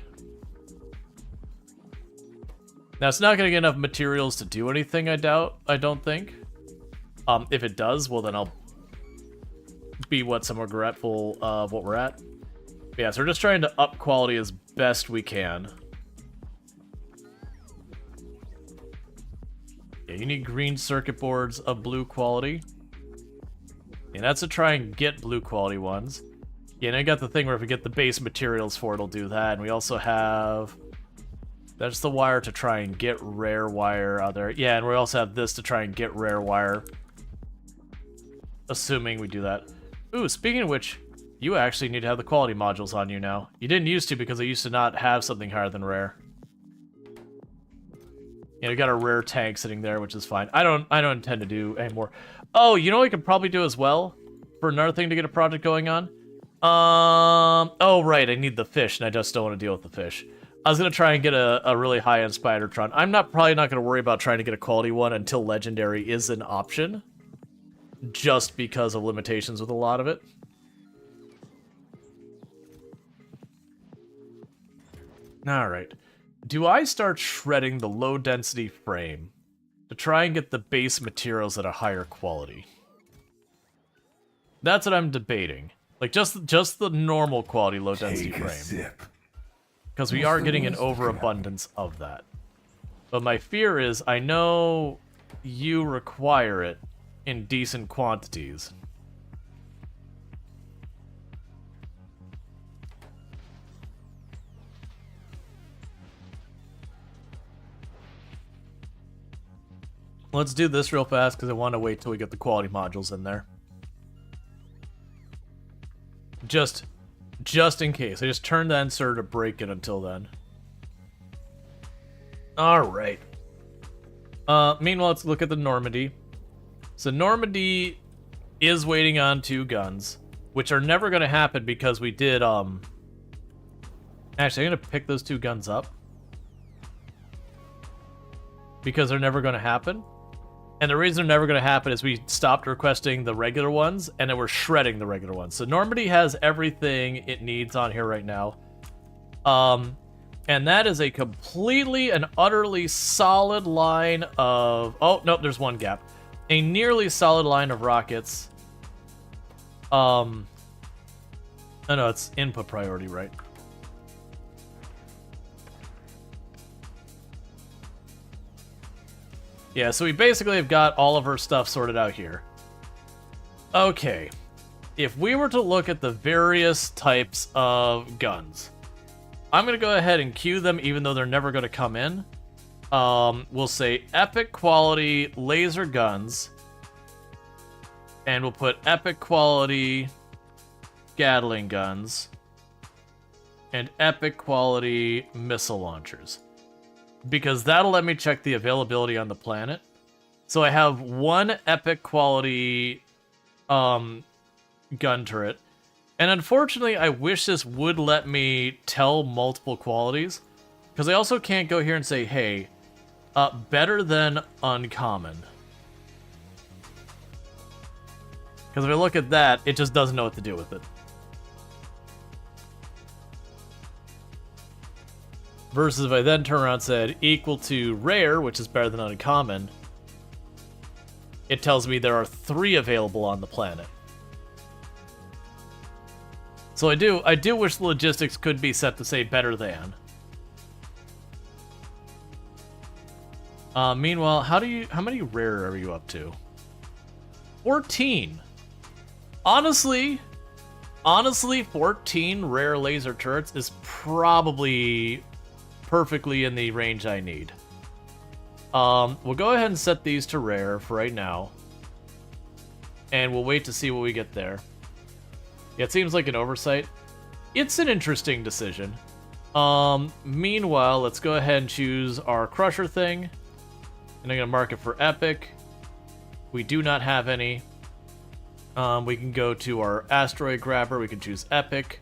Now, it's not going to get enough materials to do anything, I don't think. If it does, well, then I'll be somewhat regretful of what we're at. But yeah, so we're just trying to up quality as best we can. Yeah, you need green circuit boards of blue quality. And that's to try and get blue quality ones. Yeah, and I got the thing where if we get the base materials for it, it'll do that. And we also have... That's the wire to try and get rare wire out there. Yeah, and we also have this to try and get rare wire. Assuming we do that. Ooh, speaking of which, you actually need to have the quality modules on you now. You didn't used to because I used to not have something higher than rare. Yeah, we got a rare tank sitting there, which is fine. I don't intend to do any more. Oh, you know what we could probably do as well? For another thing to get a project going on? Oh, right, I need the fish, and I just don't want to deal with the fish. I was gonna try and get a really high-end Spidertron. I'm probably not gonna worry about trying to get a quality one until Legendary is an option, just because of limitations with a lot of it. Alright. Do I start shredding the low-density frame to try and get the base materials at a higher quality? That's what I'm debating. Like, just the normal quality low-density frame. Because we are getting an overabundance of that. But my fear is, I know you require it in decent quantities. Let's do this real fast because I want to wait till we get the quality modules in there. Just in case. I just turned the inserter to break it until then. Alright. Meanwhile, let's look at the Normandy. So Normandy is waiting on 2 guns, which are never going to happen because we did, Actually, I'm going to pick those 2 guns up. Because they're never going to happen. And the reason they're never going to happen is we stopped requesting the regular ones, and then we're shredding the regular ones. So Normandy has everything it needs on here right now. And that is a completely and utterly solid line of... Oh, nope, there's one gap. A nearly solid line of rockets. Oh, no, it's input priority, right? Yeah, so we basically have got all of our stuff sorted out here. Okay. If we were to look at the various types of guns, I'm going to go ahead and queue them even though they're never going to come in. We'll say epic quality laser guns. And we'll put epic quality Gatling guns. And epic quality missile launchers. Because that'll let me check the availability on the planet. So I have 1 epic quality gun turret. And unfortunately, I wish this would let me tell multiple qualities. Because I also can't go here and say, hey, better than uncommon. Because if I look at that, it just doesn't know what to do with it. Versus if I then turn around and said equal to rare, which is better than uncommon, it tells me there are 3 available on the planet. So I do wish the logistics could be set to say better than. Meanwhile, how many rare are you up to? 14. Honestly, 14 rare laser turrets is probably perfectly in the range I need. We'll go ahead and set these to rare for right now. And we'll wait to see what we get there. Yeah, it seems like an oversight. It's an interesting decision. Meanwhile, let's go ahead and choose our crusher thing. And I'm going to mark it for epic. We do not have any. We can go to our asteroid grabber. We can choose epic.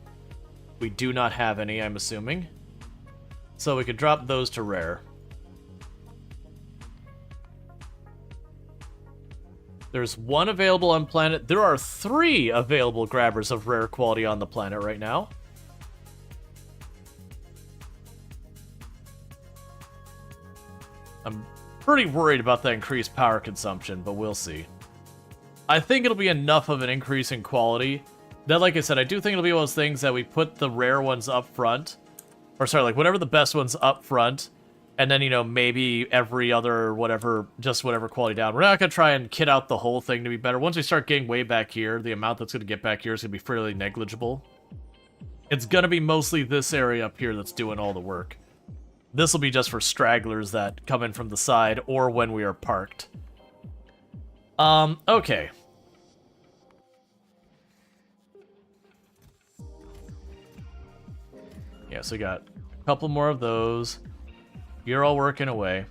We do not have any, I'm assuming. So we could drop those to rare. There's 1 available on planet. There are 3 available grabbers of rare quality on the planet right now. I'm pretty worried about the increased power consumption, but we'll see. I think it'll be enough of an increase in quality that, like I said, I do think it'll be one of those things that we put the rare ones up front. Or sorry, like whatever the best ones up front, and then, you know, maybe every other whatever, just whatever quality down. We're not going to try and kit out the whole thing to be better. Once we start getting way back here, the amount that's going to get back here is going to be fairly negligible. It's going to be mostly this area up here that's doing all the work. This will be just for stragglers that come in from the side or when we are parked. Okay. Yeah, so we got a couple more of those. You're all working away.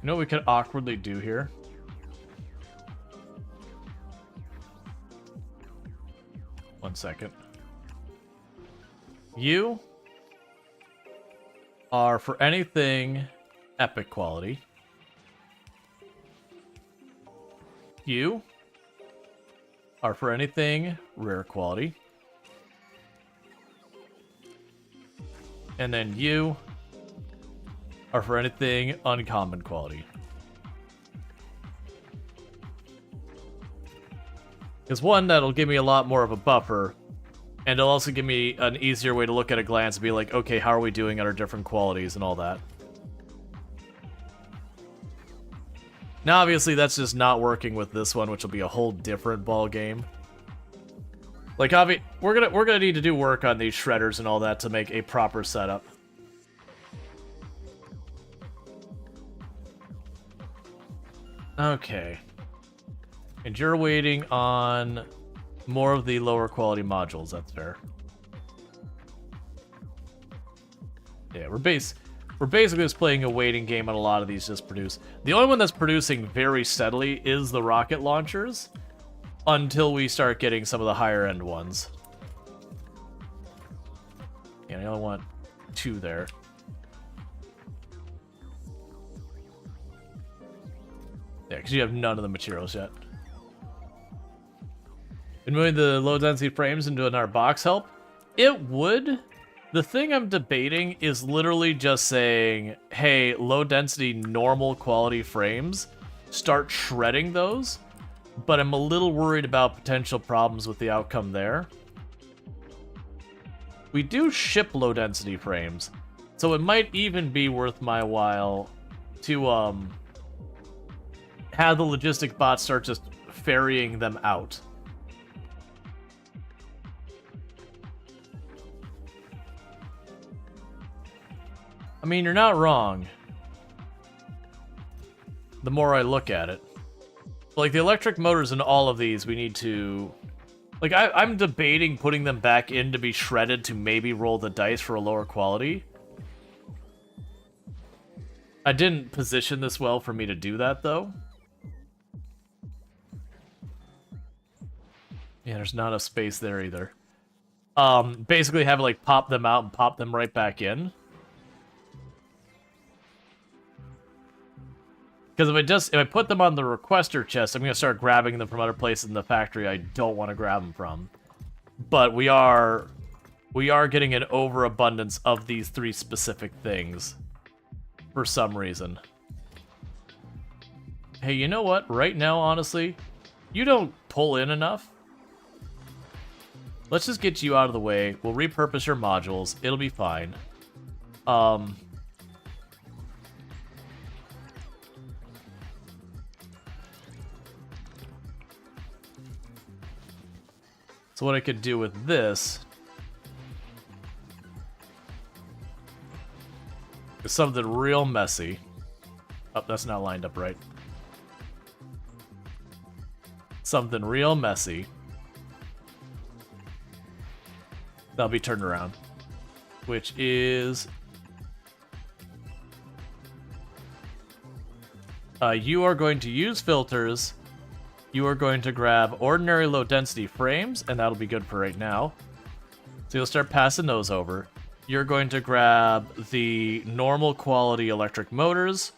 You know what we could awkwardly do here? One second. You are for anything epic quality. You are for anything rare quality. And then you are for anything uncommon quality. Because one, that'll give me a lot more of a buffer, and it'll also give me an easier way to look at a glance and be like, okay, how are we doing at our different qualities and all that. Now, obviously, that's just not working with this one, which will be a whole different ball game. Like, we're gonna need to do work on these shredders and all that to make a proper setup. Okay. And you're waiting on more of the lower quality modules, that's fair. Yeah, we're basically just playing a waiting game on a lot of these just produce. The only one that's producing very steadily is the rocket launchers, until we start getting some of the higher end ones. And I only want 2 there. Yeah, because you have none of the materials yet. And moving the low density frames into another box help? It would. The thing I'm debating is literally just saying, hey, low density normal quality frames, start shredding those, but I'm a little worried about potential problems with the outcome there. We do ship low density frames, so it might even be worth my while to have the logistic bots start just ferrying them out. I mean, you're not wrong. The more I look at it. Like, the electric motors in all of these, we need to... Like, I'm debating putting them back in to be shredded to maybe roll the dice for a lower quality. I didn't position this well for me to do that, though. Yeah, there's not enough space there either. Basically have it, like, pop them out and pop them right back in. Because if I put them on the requester chest, I'm going to start grabbing them from other places in the factory I don't want to grab them from. But we are getting an overabundance of these 3 specific things. For some reason. Hey, you know what? Right now, honestly, you don't pull in enough. Let's just get you out of the way. We'll repurpose your modules. It'll be fine. So what I could do with this is something real messy. Oh, that's not lined up right. Something real messy. That'll be turned around. Which is... you are going to use filters. You are going to grab ordinary low density frames, and that'll be good for right now. So you'll start passing those over. You're going to grab the normal quality electric motors,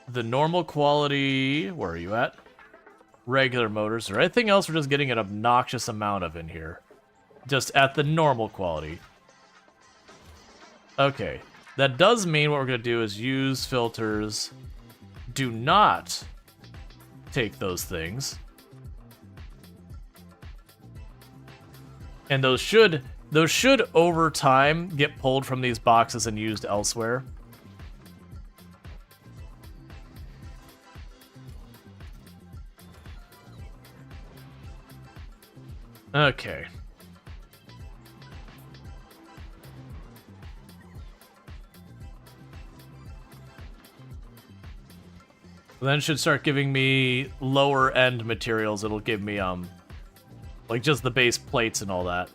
the normal quality, where are you at? Regular motors, or anything else we're just getting an obnoxious amount of in here. Just at the normal quality. Okay, that does mean what we're going to do is use filters. Do not take those things. And those should over time get pulled from these boxes and used elsewhere. Okay. Then it should start giving me lower end materials. It'll give me like just the base plates and all that.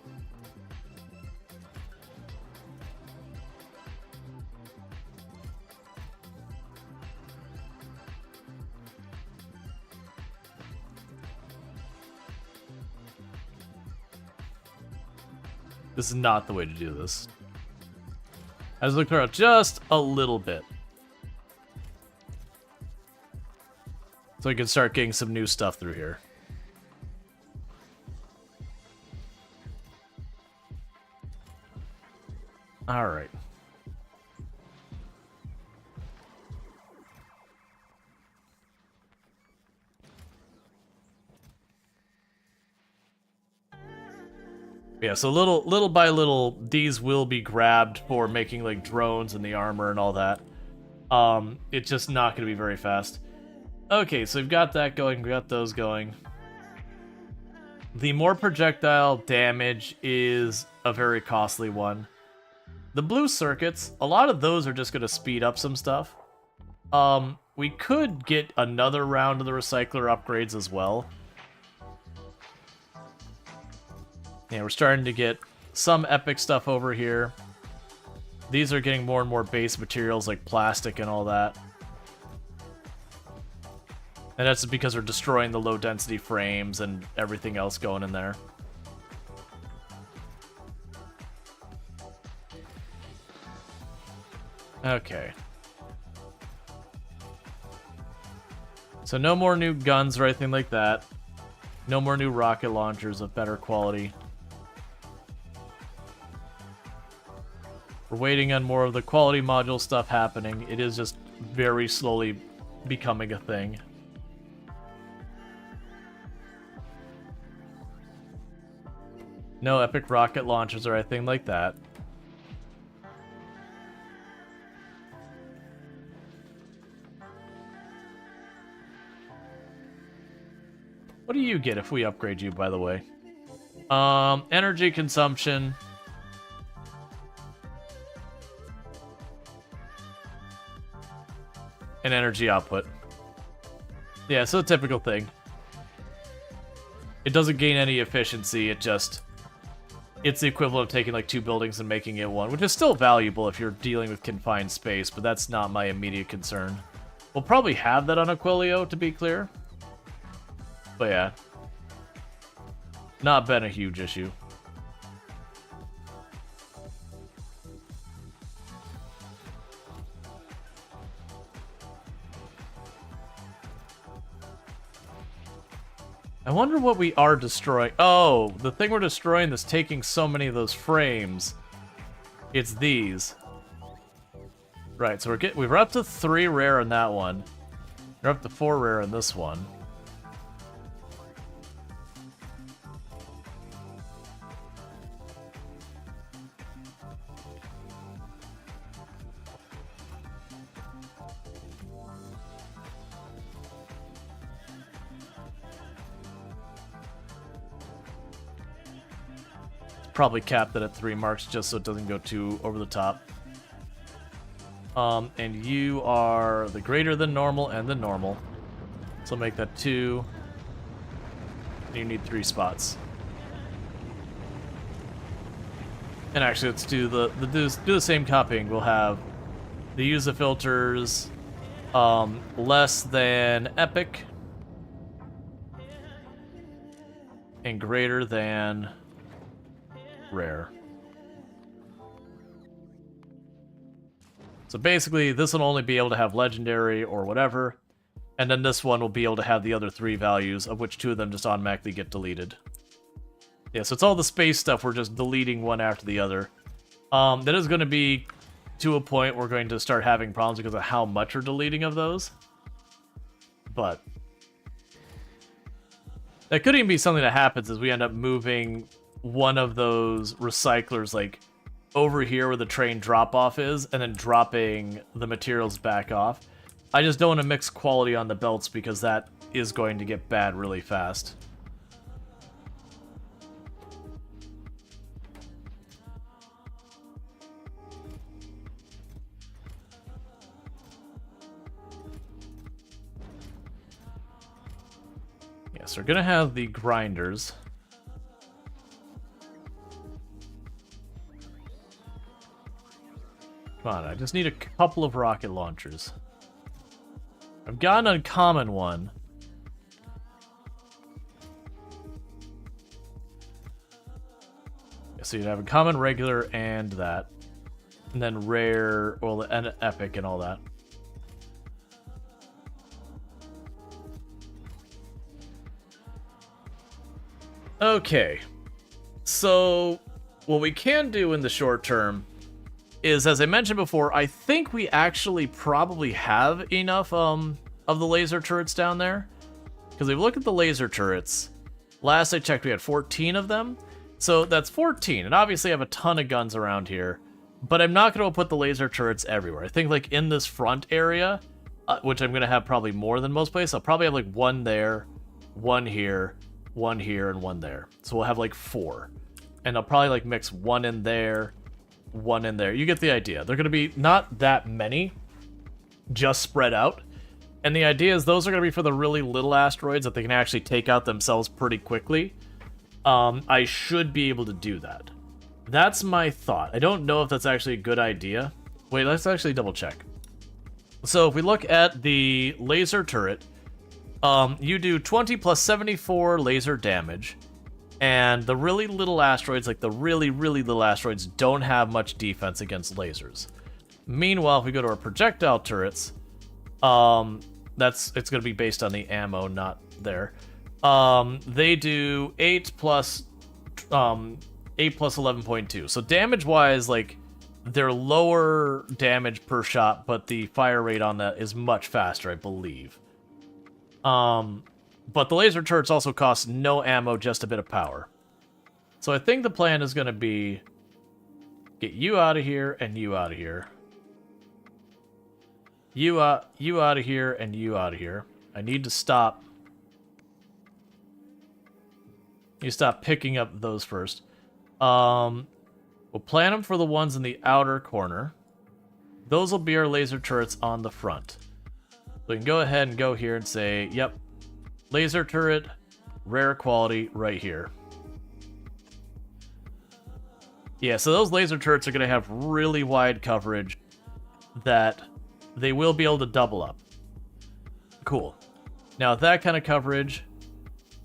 This is not the way to do this. I was looking around just a little bit. So we can start getting some new stuff through here. Alright. Yeah, so little by little, these will be grabbed for making like drones and the armor and all that. It's just not going to be very fast. Okay, so we've got that going, we got those going. The more projectile damage is a very costly one. The blue circuits, a lot of those are just going to speed up some stuff. We could get another round of the recycler upgrades as well. Yeah, we're starting to get some epic stuff over here. These are getting more and more base materials like plastic and all that. And that's because we're destroying the low density frames and everything else going in there. Okay. So no more new guns or anything like that. No more new rocket launchers of better quality. We're waiting on more of the quality module stuff happening. It is just very slowly becoming a thing. No epic rocket launchers or anything like that. What do you get if we upgrade you, by the way? Energy consumption. And energy output. Yeah, so a typical thing. It doesn't gain any efficiency, it's the equivalent of taking like 2 buildings and making it one, which is still valuable if you're dealing with confined space, but that's not my immediate concern. We'll probably have that on Aquilio, to be clear. But yeah. Not been a huge issue. I wonder what we are destroying. Oh, the thing we're destroying that's taking so many of those frames. It's these. Right, so we're up to 3 rare in that one. We're up to 4 rare in this one. Probably capped it at 3 marks just so it doesn't go too over the top. And you are the greater than normal and the normal. So make that 2. You need 3 spots. And actually, let's do the same copying. We'll have the user filters less than epic and greater than rare. So basically, this will only be able to have legendary or whatever, and then this one will be able to have the other 3 values, of which 2 of them just automatically get deleted. Yeah, so it's all the space stuff, we're just deleting one after the other. That is going to be to a point we're going to start having problems because of how much we're deleting of those. But that could even be something that happens as we end up moving one of those recyclers like over here where the train drop-off is, and then dropping the materials back off. I just don't want to mix quality on the belts because that is going to get bad really fast. Yes, we're gonna have the grinders. Come on, I just need a couple of rocket launchers. I've got an uncommon one. Yeah, so you'd have a common, regular, and that. And then rare, well, and epic and all that. Okay. So, what we can do in the short term is, as I mentioned before, I think we actually probably have enough of the laser turrets down there. Because if we look at the laser turrets, last I checked we had 14 of them. So that's 14, and obviously I have a ton of guns around here. But I'm not going to put the laser turrets everywhere. I think like in this front area, which I'm going to have probably more than most places, I'll probably have like one there, one here, and one there. So we'll have like 4. And I'll probably like mix one in there, one in there. You get the idea. They're going to be not that many, just spread out. And the idea is those are going to be for the really little asteroids that they can actually take out themselves pretty quickly. I should be able to do that. That's my thought. I don't know if that's actually a good idea. Wait, let's actually double check. So if we look at the laser turret, you do 20 plus 74 laser damage. And the really little asteroids, like the really, really little asteroids, don't have much defense against lasers. Meanwhile, if we go to our projectile turrets, it's going to be based on the ammo, not there. They do 8 plus 11.2. So damage-wise, like, they're lower damage per shot, but the fire rate on that is much faster, I believe. But the laser turrets also cost no ammo, just a bit of power. So I think the plan is going to be get you out of here and you out of here. You out of here and you out of here. I need to stop. You stop picking up those first. We'll plan them for the ones in the outer corner. Those will be our laser turrets on the front. So we can go ahead and go here and say, yep, laser turret, rare quality, right here. Yeah, so those laser turrets are going to have really wide coverage that they will be able to double up. Cool. Now, with that kind of coverage,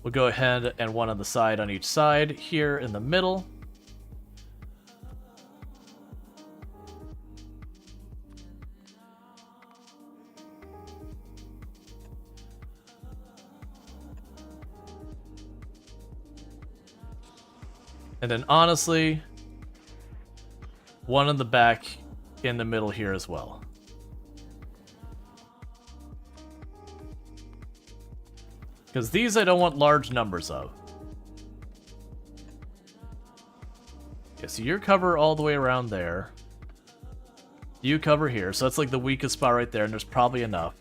we'll go ahead and one on the side on each side, here in the middle. And then, honestly, one in the back in the middle here as well. Because these I don't want large numbers of. Okay, so you cover all the way around there. You cover here, so that's like the weakest spot right there, and there's probably enough.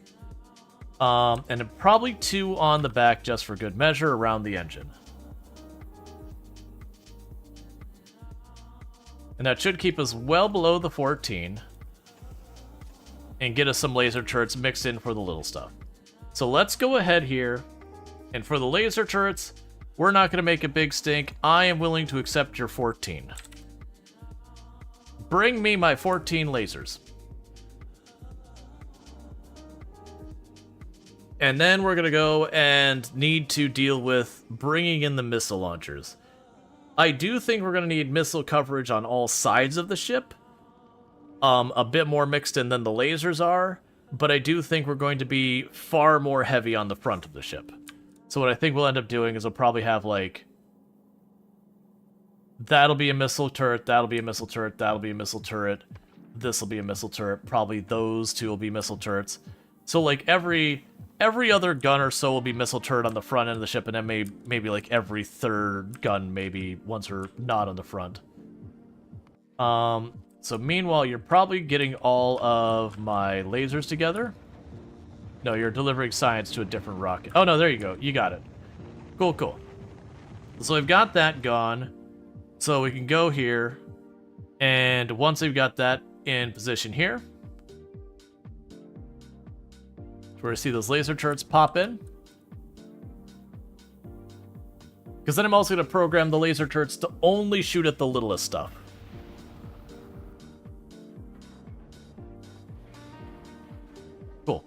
And then probably 2 on the back just for good measure around the engine. And that should keep us well below the 14. And get us some laser turrets mixed in for the little stuff. So let's go ahead here. And for the laser turrets, we're not going to make a big stink. I am willing to accept your 14. Bring me my 14 lasers. And then we're going to go and need to deal with bringing in the missile launchers. I do think we're going to need missile coverage on all sides of the ship. A bit more mixed in than the lasers are. But I do think we're going to be far more heavy on the front of the ship. So what I think we'll end up doing is we'll probably have, like... That'll be a missile turret, that'll be a missile turret, that'll be a missile turret. This'll be a missile turret. Probably those 2 will be missile turrets. So, like, every other gun or so will be missile turret on the front end of the ship, and then maybe like every third gun, maybe once we're not on the front. So meanwhile, you're probably getting all of my lasers together. No, you're delivering science to a different rocket. Oh no, there you go. You got it. Cool, cool. So we've got that gone. So we can go here, and once we've got that in position here, we're going to see those laser turrets pop in. Because then I'm also going to program the laser turrets to only shoot at the littlest stuff. Cool.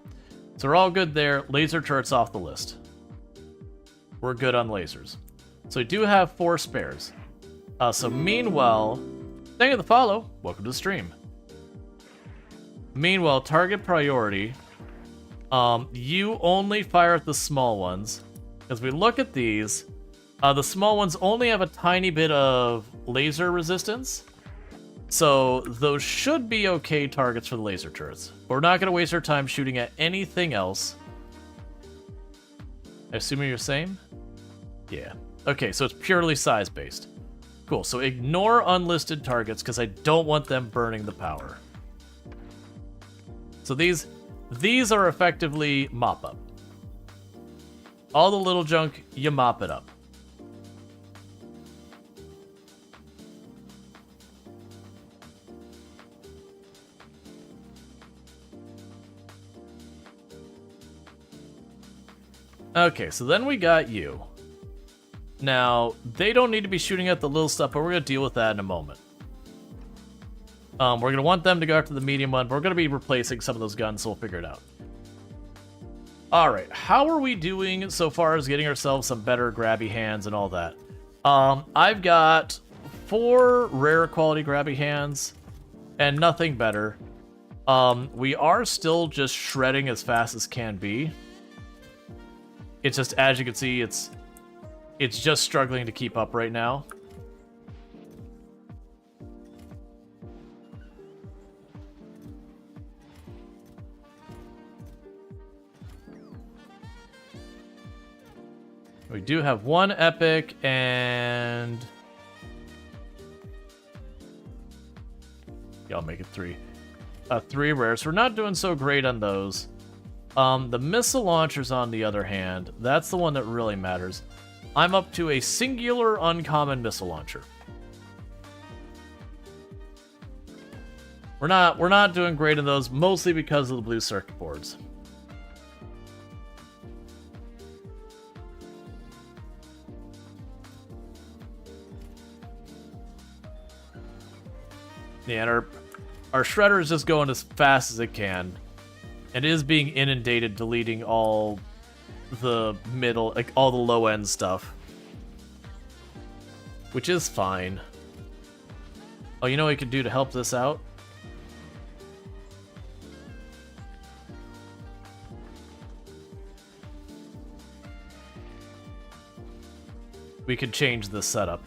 So we're all good there. Laser turrets off the list. We're good on lasers. So we do have 4 spares. So meanwhile, thank you for the follow. Welcome to the stream. Meanwhile, target priority. You only fire at the small ones. As we look at these, the small ones only have a tiny bit of laser resistance. So those should be okay targets for the laser turrets. But we're not going to waste our time shooting at anything else. I assume you're the same? Yeah. Okay, so it's purely size-based. Cool, so ignore unlisted targets because I don't want them burning the power. So these are effectively mop-up. All the little junk, you mop it up. Okay, so then we got you. Now, they don't need to be shooting at the little stuff, but we're going to deal with that in a moment. We're going to want them to go after the medium one, but we're going to be replacing some of those guns, so we'll figure it out. Alright, how are we doing so far as getting ourselves some better grabby hands and all that? I've got 4 rare quality grabby hands, and nothing better. We are still just shredding as fast as can be. It's just, as you can see, it's just struggling to keep up right now. We do have 1 epic and... yeah, I'll make it 3. 3 rares. We're not doing so great on those. The missile launchers, on the other hand, that's the one that really matters. I'm up to a singular uncommon missile launcher. We're not doing great in those, mostly because of the blue circuit boards. Yeah, and our shredder is just going as fast as it can. It is being inundated, deleting all the middle, like all the low end stuff. Which is fine. Oh, you know what we could do to help this out? We could change the setup.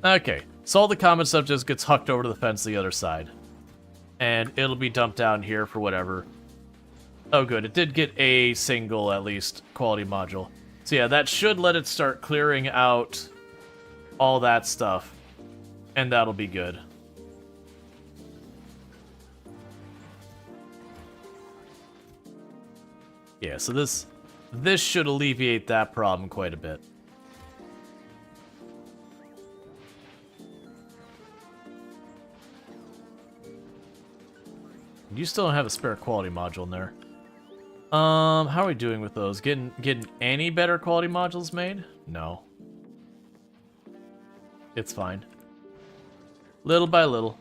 Okay, so all the common stuff just gets hucked over to the fence the other side. And it'll be dumped down here for whatever. Oh good, it did get a single, at least, quality module. So yeah, that should let it start clearing out all that stuff. And that'll be good. Yeah, so this should alleviate that problem quite a bit. You still don't have a spare quality module in there. How are we doing with those? Getting any better quality modules made? No. It's fine. Little by little.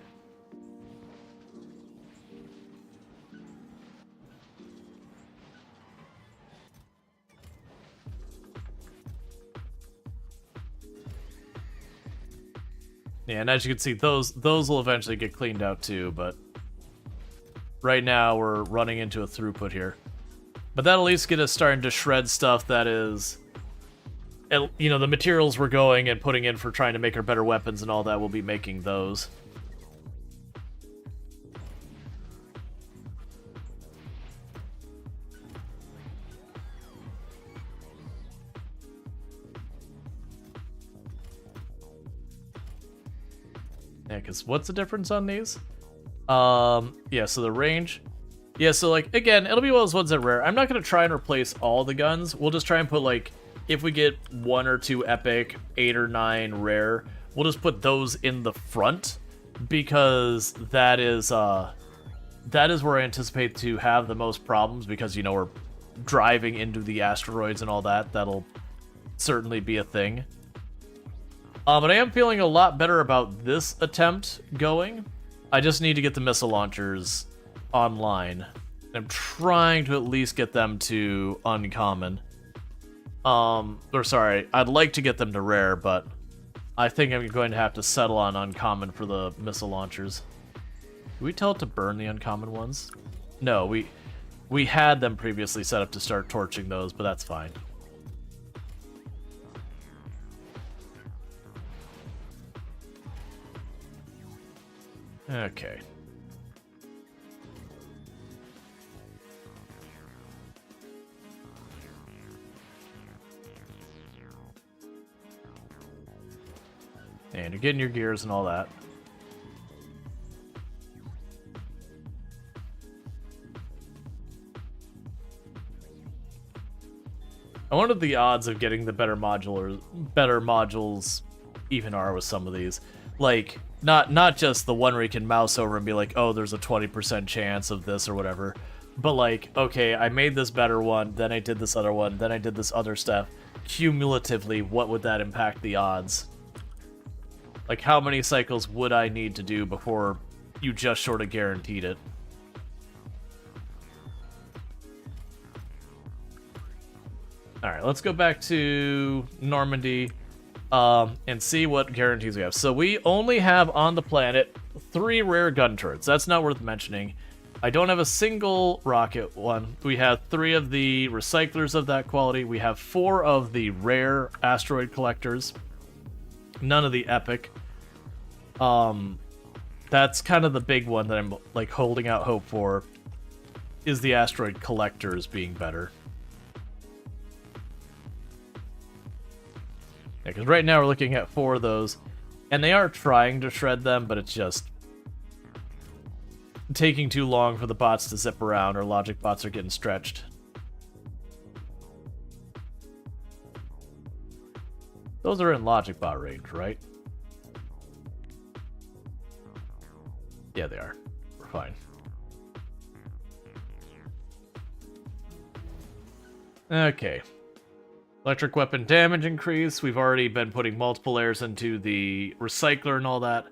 Yeah, and as you can see, those will eventually get cleaned out too, but right now we're running into a throughput here. But that'll at least get us starting to shred stuff that is, you know, the materials we're going and putting in for trying to make our better weapons and all that, we'll be making those. Yeah, because what's the difference on these? Yeah, so the range. Yeah, so, like, again, it'll be one of those ones that are rare. I'm not going to try and replace all the guns. We'll just try and put, like, if we get 1 or 2 epic, 8 or 9 rare, we'll just put those in the front, because that is where I anticipate to have the most problems, because, you know, we're driving into the asteroids and all that. That'll certainly be a thing. But I am feeling a lot better about this attempt going. I just need to get the missile launchers online. I'm trying to at least get them to uncommon. Or sorry, I'd like to get them to rare, but I think I'm going to have to settle on uncommon for the missile launchers. Did we tell it to burn the uncommon ones? No, we had them previously set up to start torching those, but that's fine. Okay. And you're getting your gears and all that. I wonder what the odds of getting the better modules even are with some of these. Like, not just the one where you can mouse over and be like, oh, there's a 20% chance of this or whatever. But like, okay, I made this better one, then I did this other one, then I did this other stuff. Cumulatively, what would that impact the odds? Like, how many cycles would I need to do before you just sort of guaranteed it? Alright, let's go back to Normandy and see what guarantees we have. So we only have on the planet 3 rare gun turrets. That's not worth mentioning. I don't have a single rocket one. We have 3 of the recyclers of that quality. We have 4 of the rare asteroid collectors. None of the epic. That's kind of the big one that I'm like holding out hope for, is the asteroid collectors being better. Yeah, because right now we're looking at 4 of those, and they are trying to shred them, but it's just taking too long for the bots to zip around, or logic bots are getting stretched. Those are in logic bot range, right? Yeah, they are. We're fine. Okay. Electric weapon damage increase. We've already been putting multiple layers into the recycler and all that.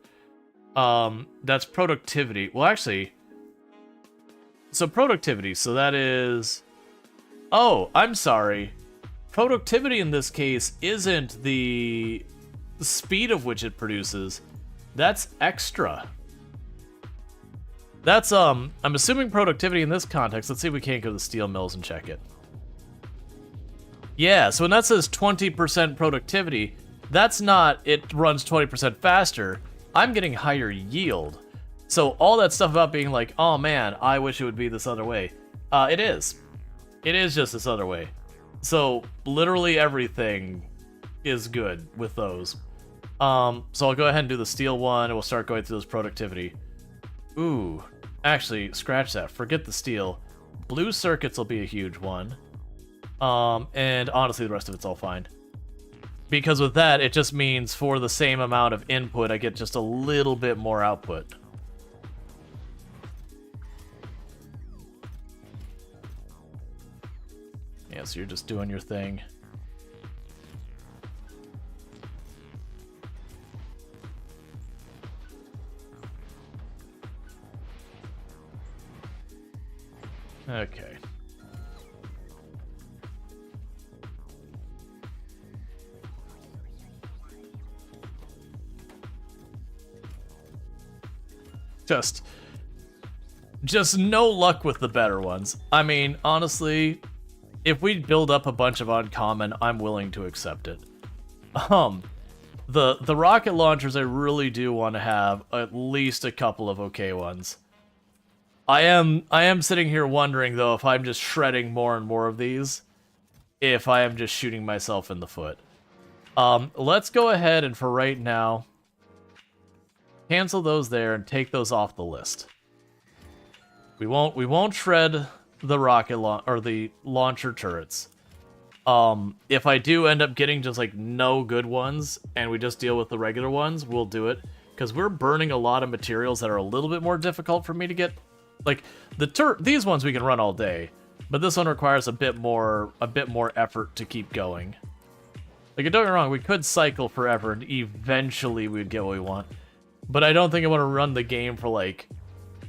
That's productivity. Well, actually, so productivity. So that is... Oh, I'm sorry. Productivity in this case isn't the speed of which it produces. That's extra. That's, I'm assuming productivity in this context. Let's see if we can't go to the steel mills and check it. Yeah, so when that says 20% productivity, that's not it runs 20% faster. I'm getting higher yield. So all that stuff about being like, oh man, I wish it would be this other way. It is. It is just this other way. So literally everything is good with those. So I'll go ahead and do the steel one, and we'll start going through those productivity. Ooh, actually, scratch that. Forget the steel. Blue circuits will be a huge one. And honestly, the rest of it's all fine. Because with that, it just means for the same amount of input, I get just a little bit more output. Yeah, so you're just doing your thing. Okay. Just no luck with the better ones. I mean, honestly, if we build up a bunch of uncommon, I'm willing to accept it. The rocket launchers, I really do want to have at least a couple of okay ones. I am sitting here wondering though if I'm just shredding more and more of these, if I am just shooting myself in the foot. Let's go ahead and for right now cancel those there and take those off the list. We won't shred the rocket or the launcher turrets. If I do end up getting just like no good ones and we just deal with the regular ones, we'll do it, because we're burning a lot of materials that are a little bit more difficult for me to get. Like these ones we can run all day, but this one requires a bit more effort to keep going. Like, don't get me wrong, we could cycle forever and eventually we'd get what we want. But I don't think I want to run the game for like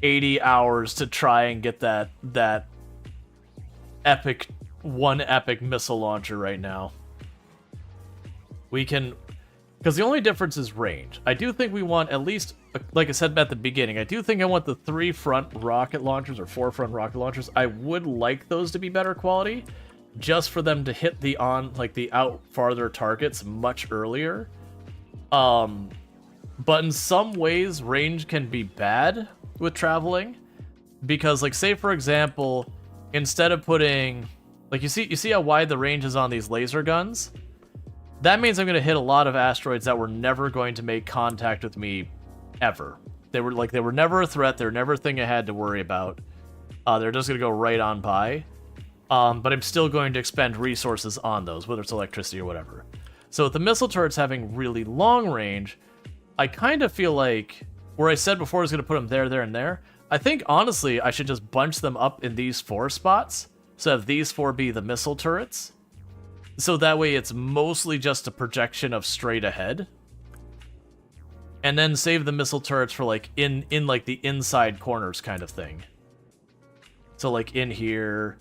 80 hours to try and get that epic missile launcher right now. We can, because the only difference is range. I do think we want at least, like I said at the beginning, I do think I want the 3 front rocket launchers or 4 front rocket launchers. I would like those to be better quality, just for them to hit the out farther targets much earlier. But in some ways, range can be bad with traveling, because like, say for example, instead of putting, like, you see how wide the range is on these laser guns? That means I'm going to hit a lot of asteroids that were never going to make contact with me ever. They were never a threat. They're never a thing I had to worry about. They're just going to go right on by. But I'm still going to expend resources on those, whether it's electricity or whatever. So with the missile turrets having really long range, I kind of feel like, where I said before I was going to put them there, there, and there, I think honestly I should just bunch them up in these 4 spots. So have these 4 be the missile turrets. So that way it's mostly just a projection of straight ahead. And then save the missile turrets for like in like the inside corners kind of thing. So like in here,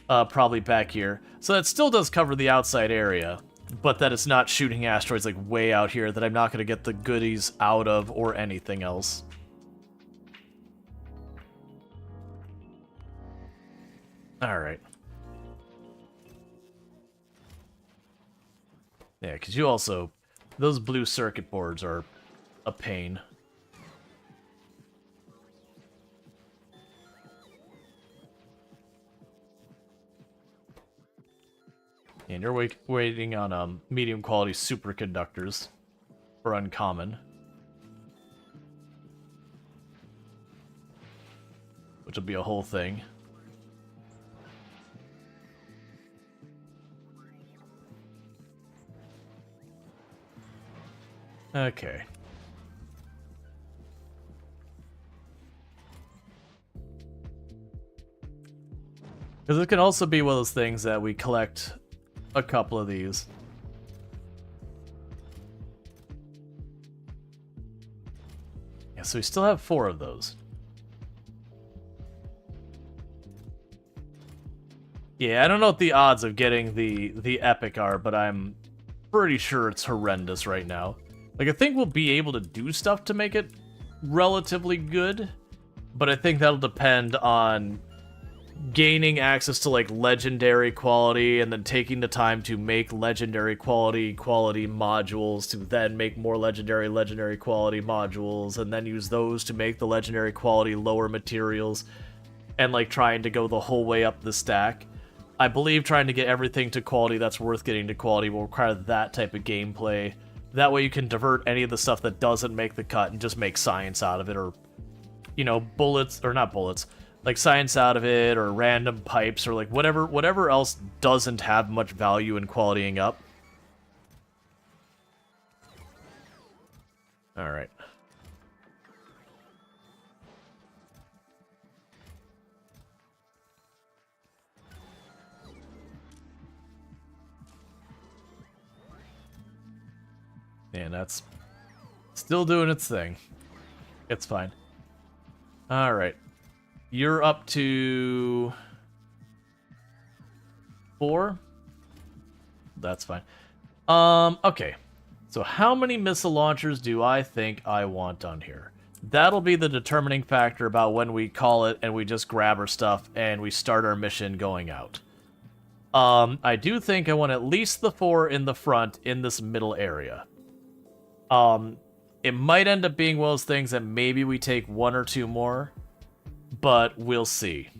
probably back here. So that still does cover the outside area, but that it's not shooting asteroids like way out here that I'm not going to get the goodies out of or anything else. Alright. Yeah, because you also... those blue circuit boards are a pain. And you're waiting on medium quality superconductors for uncommon. Which will be a whole thing. Okay. Because it can also be one of those things that we collect a couple of these. Yeah, so we still have 4 of those. Yeah, I don't know what the odds of getting the epic are, but I'm pretty sure it's horrendous right now. Like, I think we'll be able to do stuff to make it relatively good, but I think that'll depend on gaining access to, like, legendary quality, and then taking the time to make legendary quality modules, to then make more legendary quality modules, and then use those to make the legendary quality lower materials, and, like, trying to go the whole way up the stack. I believe trying to get everything to quality that's worth getting to quality will require that type of gameplay. That way you can divert any of the stuff that doesn't make the cut and just make science out of it, or, you know, bullets, or not bullets, like science out of it, or random pipes, or like whatever else doesn't have much value in qualitying up. Alright. And that's still doing its thing. It's fine. Alright. You're up to 4? That's fine. Okay. So how many missile launchers do I think I want on here? That'll be the determining factor about when we call it and we just grab our stuff and we start our mission going out. I do think I want at least the 4 in the front in this middle area. It might end up being one of those things that maybe we take 1 or 2 more, but we'll see.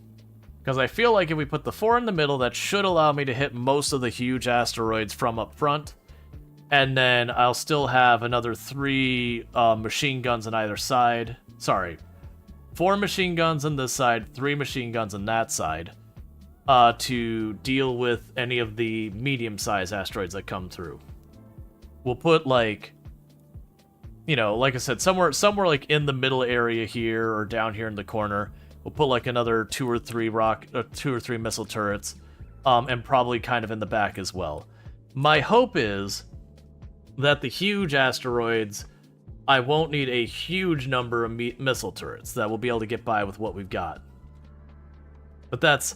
Because I feel like if we put the 4 in the middle, that should allow me to hit most of the huge asteroids from up front. And then I'll still have another 3 machine guns on either side. Sorry, 4 machine guns on this side, 3 machine guns on that side, to deal with any of the medium-sized asteroids that come through. We'll put, like, you know, like I said, somewhere like in the middle area here or down here in the corner, we'll put like another 2 or 3 missile turrets, and probably kind of in the back as well. My hope is that the huge asteroids, I won't need a huge number of missile turrets, that we'll be able to get by with what we've got. But that's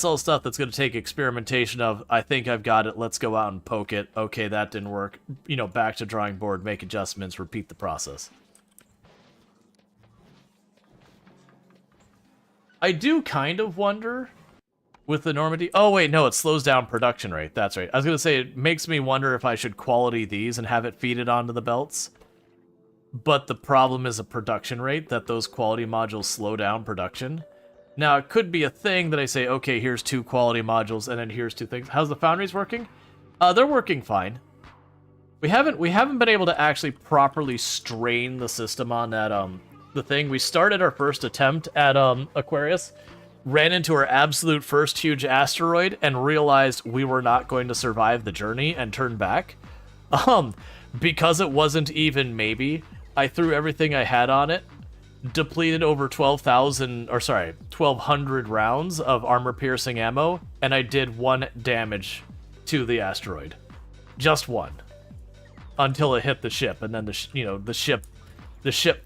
all stuff that's going to take experimentation of, I think I've got it, let's go out and poke it, okay, that didn't work, you know, back to drawing board, make adjustments, repeat the process. I do kind of wonder with the Normandy. Oh, wait, no, it slows down production rate. That's right. I was going to say, it makes me wonder if I should quality these and have it feed it onto the belts. But the problem is a production rate, that those quality modules slow down production. Now, it could be a thing that I say, okay, here's 2 quality modules, and then here's 2 things. How's the foundries working? They're working fine. We haven't been able to actually properly strain the system on that, the thing. We started our first attempt at, Aquarius, ran into our absolute first huge asteroid, and realized we were not going to survive the journey, and turned back. Because it wasn't even maybe, I threw everything I had on it, depleted over 1,200 rounds of armor-piercing ammo, and I did 1 damage to the asteroid. Just 1. Until it hit the ship, and then the ship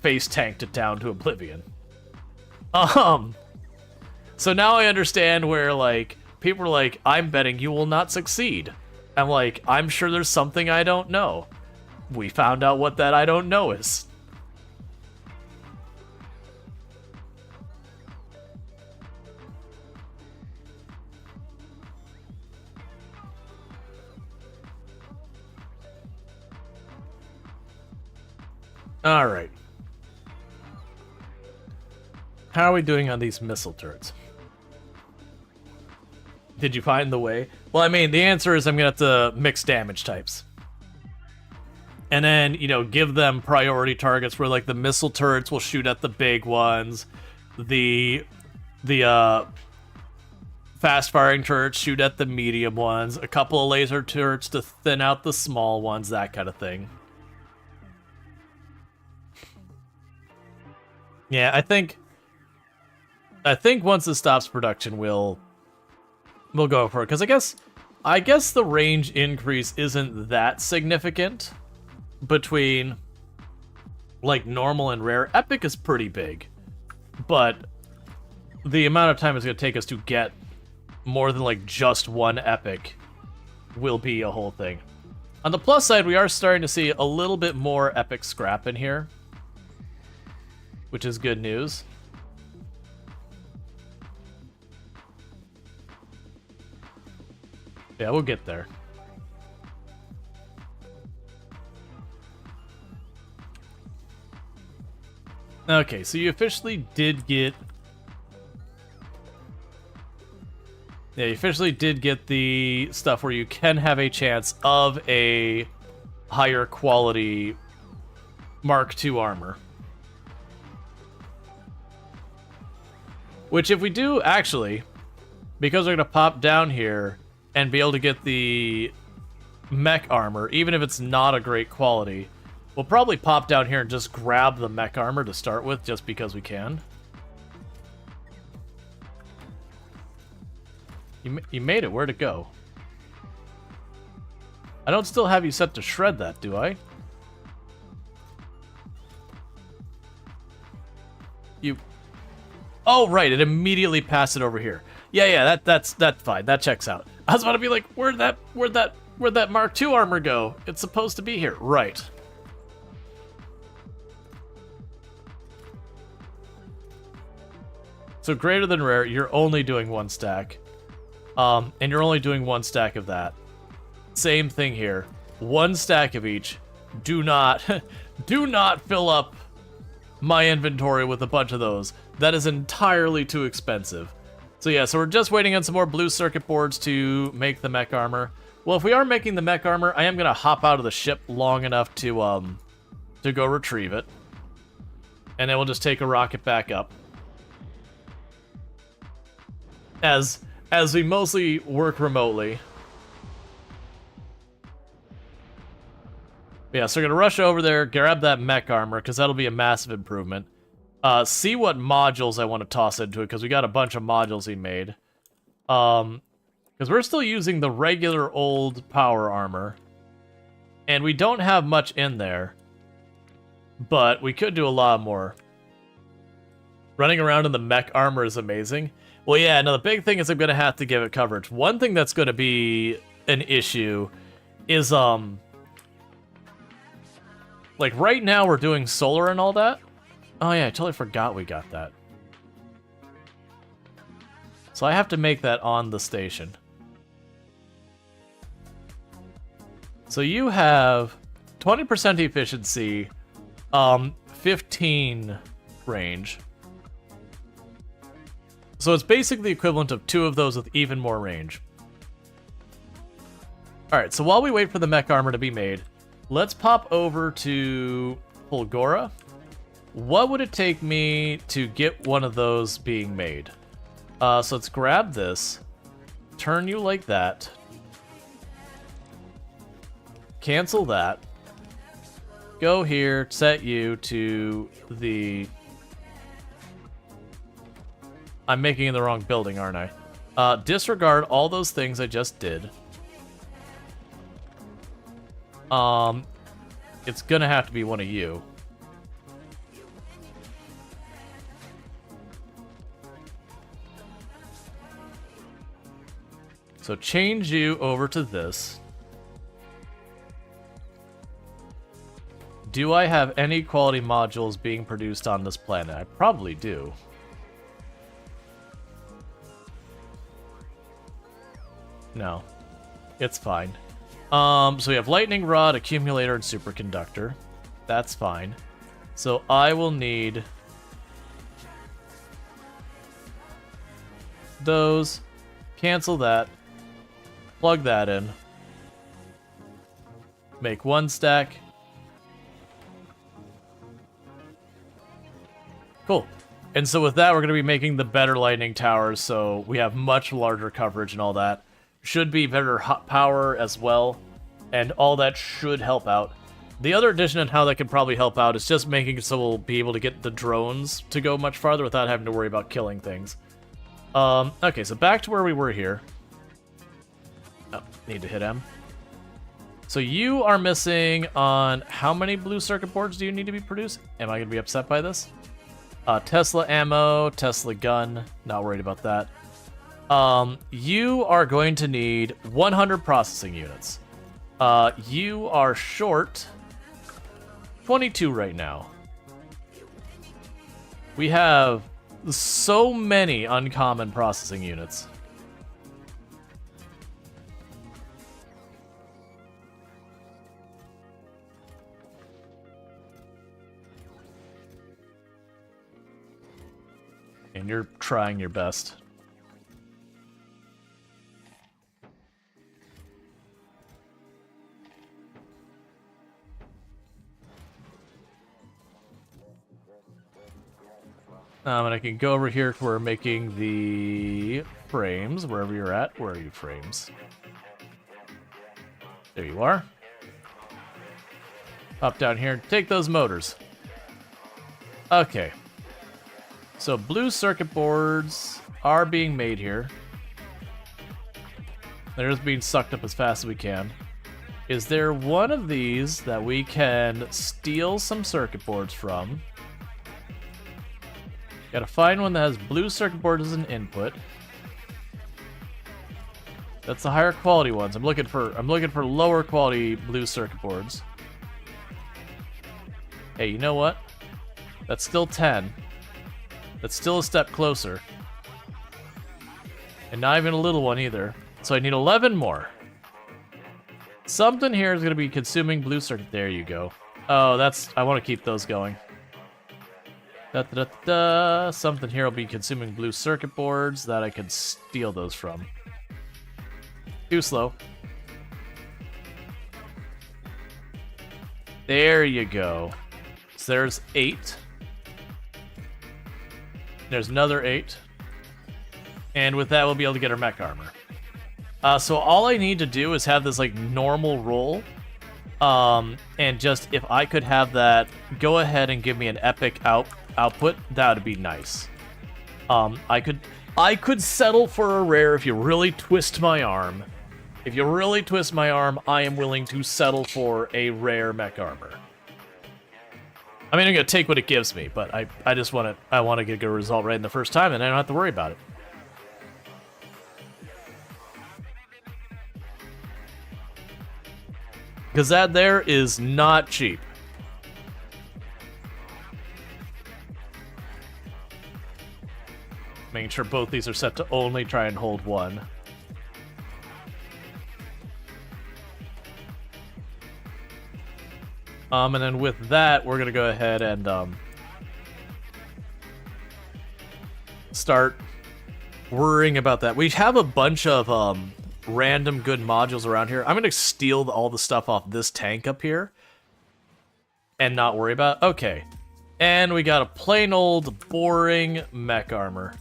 face tanked it down to oblivion. So now I understand where, like, people are like, I'm betting you will not succeed. I'm like, I'm sure there's something I don't know. We found out what that I don't know is. Alright. How are we doing on these missile turrets? Did you find the way? Well, I mean, the answer is I'm going to have to mix damage types. And then, you know, give them priority targets where, like, the missile turrets will shoot at the big ones. The fast-firing turrets shoot at the medium ones. A couple of laser turrets to thin out the small ones, that kind of thing. Yeah, I think once it stops production, we'll go for it. Because I guess the range increase isn't that significant between, like, normal and rare. Epic is pretty big, but the amount of time it's going to take us to get more than, like, just 1 epic will be a whole thing. On the plus side, we are starting to see a little bit more epic scrap in here, which is good news. Yeah, we'll get there. Okay, so you officially did get... Yeah, you officially did get the stuff where you can have a chance of a higher quality Mark II armor. Which, if we do, actually, because we're going to pop down here and be able to get the mech armor, even if it's not a great quality, we'll probably pop down here and just grab the mech armor to start with, just because we can. You made it. Where'd it go? I don't still have you set to shred that, do I? You... Oh, right, it immediately passed it over here. Yeah, that's fine. That checks out. I was about to be like, where'd that Mark II armor go? It's supposed to be here. Right. So greater than rare, you're only doing 1 stack. And you're only doing 1 stack of that. Same thing here. 1 stack of each. Do not fill up my inventory with a bunch of those. That is entirely too expensive. So yeah, so we're just waiting on some more blue circuit boards to make the mech armor. Well, if we are making the mech armor, I am gonna hop out of the ship long enough to go retrieve it. And then we'll just take a rocket back up. As we mostly work remotely. Yeah, so we're gonna rush over there, grab that mech armor, because that'll be a massive improvement. See what modules I want to toss into it, because we got a bunch of modules he made. Because Because we're still using the regular old power armor. And we don't have much in there. But we could do a lot more. Running around in the mech armor is amazing. Well, yeah, no, the big thing is I'm going to have to give it coverage. One thing that's going to be an issue is, like, right now we're doing solar and all that. Oh, yeah, I totally forgot we got that. So I have to make that on the station. So you have 20% efficiency, 15 range. So it's basically the equivalent of 2 of those with even more range. Alright, so while we wait for the mech armor to be made, let's pop over to Fulgora. What would it take me to get one of those being made? So let's grab this, turn you like that, cancel that, go here, set you to the... I'm making in the wrong building, aren't I? Disregard all those things I just did. It's gonna have to be one of you. So change you over to this. Do I have any quality modules being produced on this planet? I probably do. No. It's fine. So we have lightning rod, accumulator, and superconductor. That's fine. So I will need those. Cancel that. Plug that in. Make 1 stack. Cool. And so with that, we're going to be making the better lightning towers, so we have much larger coverage and all that. Should be better hot power as well, and all that should help out. The other addition and how that could probably help out is just making it so we'll be able to get the drones to go much farther without having to worry about killing things. Okay, so back to where we were here. Oh, need to hit M. So you are missing on how many blue circuit boards do you need to be produced? Am I going to be upset by this? Tesla ammo, Tesla gun, not worried about that. You are going to need 100 processing units. You are short 22 right now. We have so many uncommon processing units. And you're trying your best. And I can go over here to where we're making the frames, wherever you're at. Where are you, frames? There you are. Pop down here and take those motors. Okay. So blue circuit boards are being made here. They're just being sucked up as fast as we can. Is there one of these that we can steal some circuit boards from? Gotta find one that has blue circuit boards as an input. That's the higher quality ones. I'm looking for lower quality blue circuit boards. Hey, you know what? That's still 10. That's still a step closer. And not even a little one either. So I need 11 more. Something here is going to be consuming blue circuit. There you go. Oh, I want to keep those going. Something here will be consuming blue circuit boards that I could steal those from. Too slow. There you go. So there's 8. There's another 8. And with that, we'll be able to get our mech armor. So all I need to do is have this, like, normal roll. And just, if I could have that go ahead and give me an epic output, that would be nice. I could settle for a rare if you really twist my arm. If you really twist my arm, I am willing to settle for a rare mech armor. I mean, I'm gonna take what it gives me, but I just want to get a good result right in the first time, and I don't have to worry about it. Because that there is not cheap. Making sure both these are set to only try and hold one. And then with that, we're gonna go ahead and start worrying about that. We have a bunch of random good modules around here. I'm gonna steal all the stuff off this tank up here and not worry about it. Okay. And we got a plain old boring mech armor.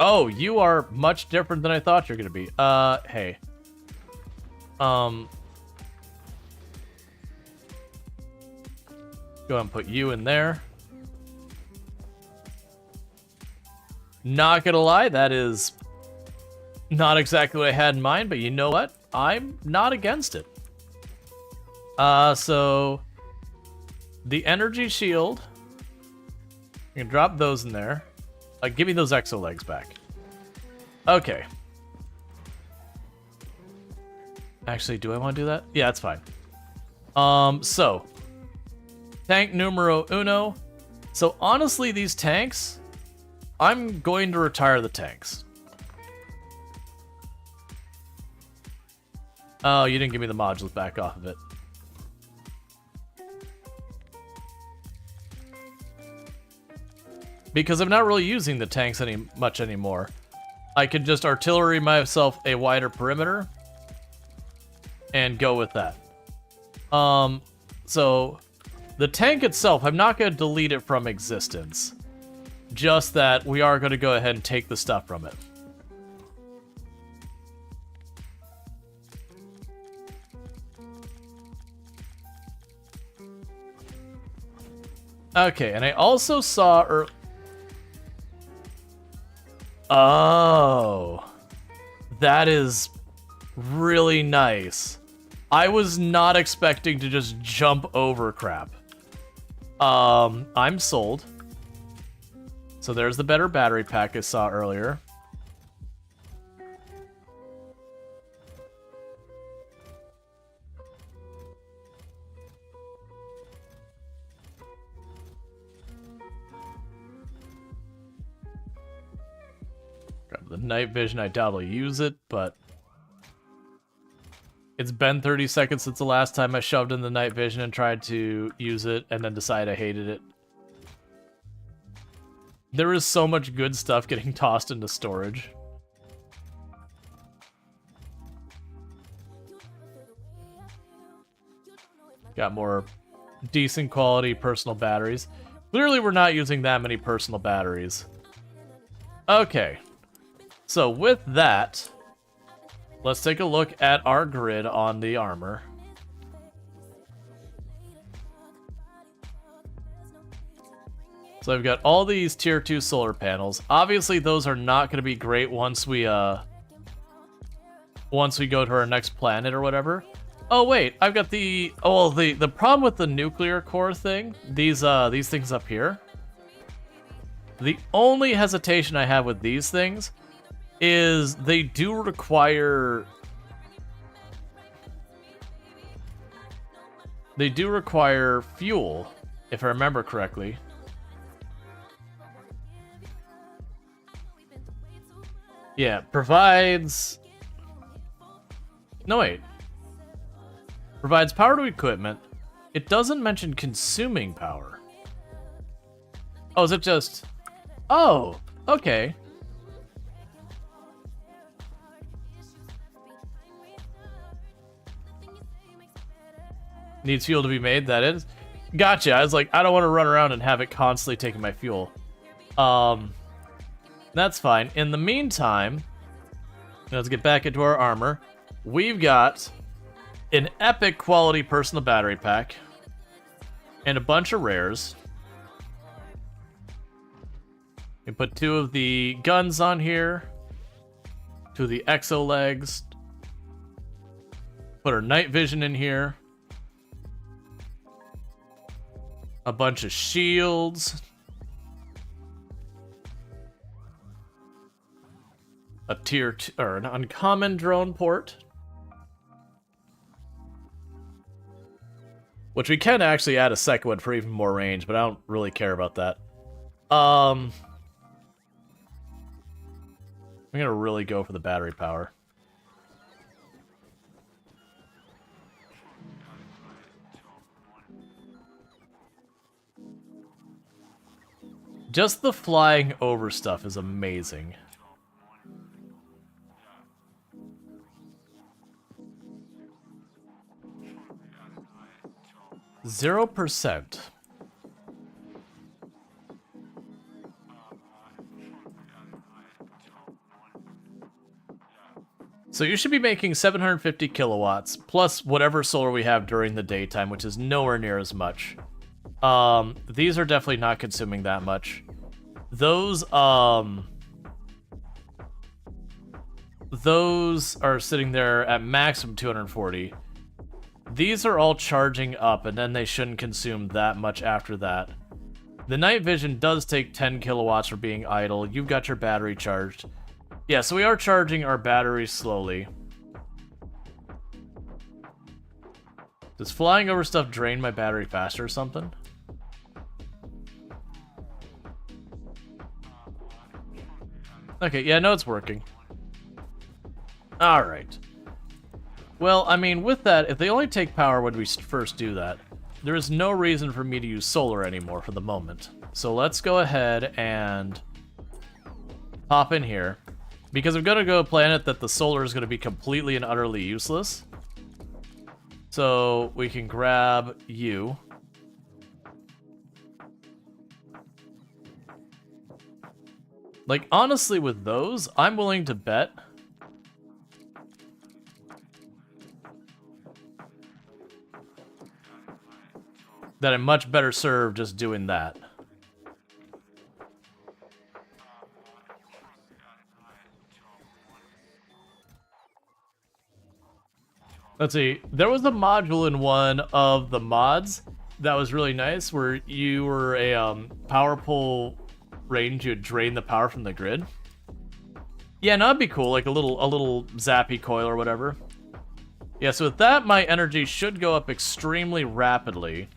Oh, you are much different than I thought you're gonna be. Hey. Go ahead and put you in there. Not gonna lie, that is not exactly what I had in mind, but you know what? I'm not against it. So the energy shield, you can drop those in there. Give me those exo legs back. Okay. Actually, do I want to do that? Yeah, that's fine. So tank numero uno. So honestly, these tanks, I'm going to retire the tanks. Oh, you didn't give me the modules back off of it. Because I'm not really using the tanks much anymore. I can just artillery myself a wider perimeter and go with that. So the tank itself, I'm not going to delete it from existence. Just that we are going to go ahead and take the stuff from it. Okay, and I also saw... Oh, that is really nice. I was not expecting to just jump over crap. I'm sold. So there's the better battery pack I saw earlier. Grab the night vision. I doubt I'll use it, but it's been 30 seconds since the last time I shoved in the night vision and tried to use it and then decided I hated it. There is so much good stuff getting tossed into storage. Got more decent quality personal batteries. Clearly we're not using that many personal batteries. Okay. So with that, let's take a look at our grid on the armor. So I've got all these tier 2 solar panels. Obviously those are not going to be great once we go to our next planet or whatever. Oh wait, I've got the problem with the nuclear core thing, these things up here. The only hesitation I have with these things is they do require fuel, if I remember correctly. Yeah, provides... No, wait. Provides power to equipment. It doesn't mention consuming power. Oh, is it just... Oh, okay. Needs fuel to be made, that is. Gotcha, I was like, I don't want to run around and have it constantly taking my fuel. That's fine. In the meantime, let's get back into our armor. we've got an epic quality personal battery pack and a bunch of rares. We put 2 of the guns on here, 2 of the exo legs, put our night vision in here, a bunch of shields, a tier 2 or an uncommon drone port, which we can actually add a second one for even more range, but I don't really care about that. I'm gonna really go for the battery power. Just the flying over stuff is amazing. %. So you should be making 750 kilowatts, plus whatever solar we have during the daytime, which is nowhere near as much. These are definitely not consuming that much. Those are sitting there at maximum 240. These are all charging up, and then they shouldn't consume that much after that. The night vision does take 10 kilowatts for being idle. You've got your battery charged. Yeah, so we are charging our batteries slowly. Does flying over stuff drain my battery faster or something? Okay, yeah, no, it's working. Alright. Well, I mean, with that, if they only take power when we first do that, there is no reason for me to use solar anymore for the moment. So let's go ahead and pop in here. Because I'm going to go to a planet that the solar is going to be completely and utterly useless. So we can grab you. Like, honestly, with those, I'm willing to bet that I'm much better served just doing that. Let's see. There was a module in one of the mods that was really nice, where you were a power pole range. You would drain the power from the grid. Yeah, no, that'd be cool. Like a little zappy coil or whatever. Yeah, so with that, my energy should go up extremely rapidly.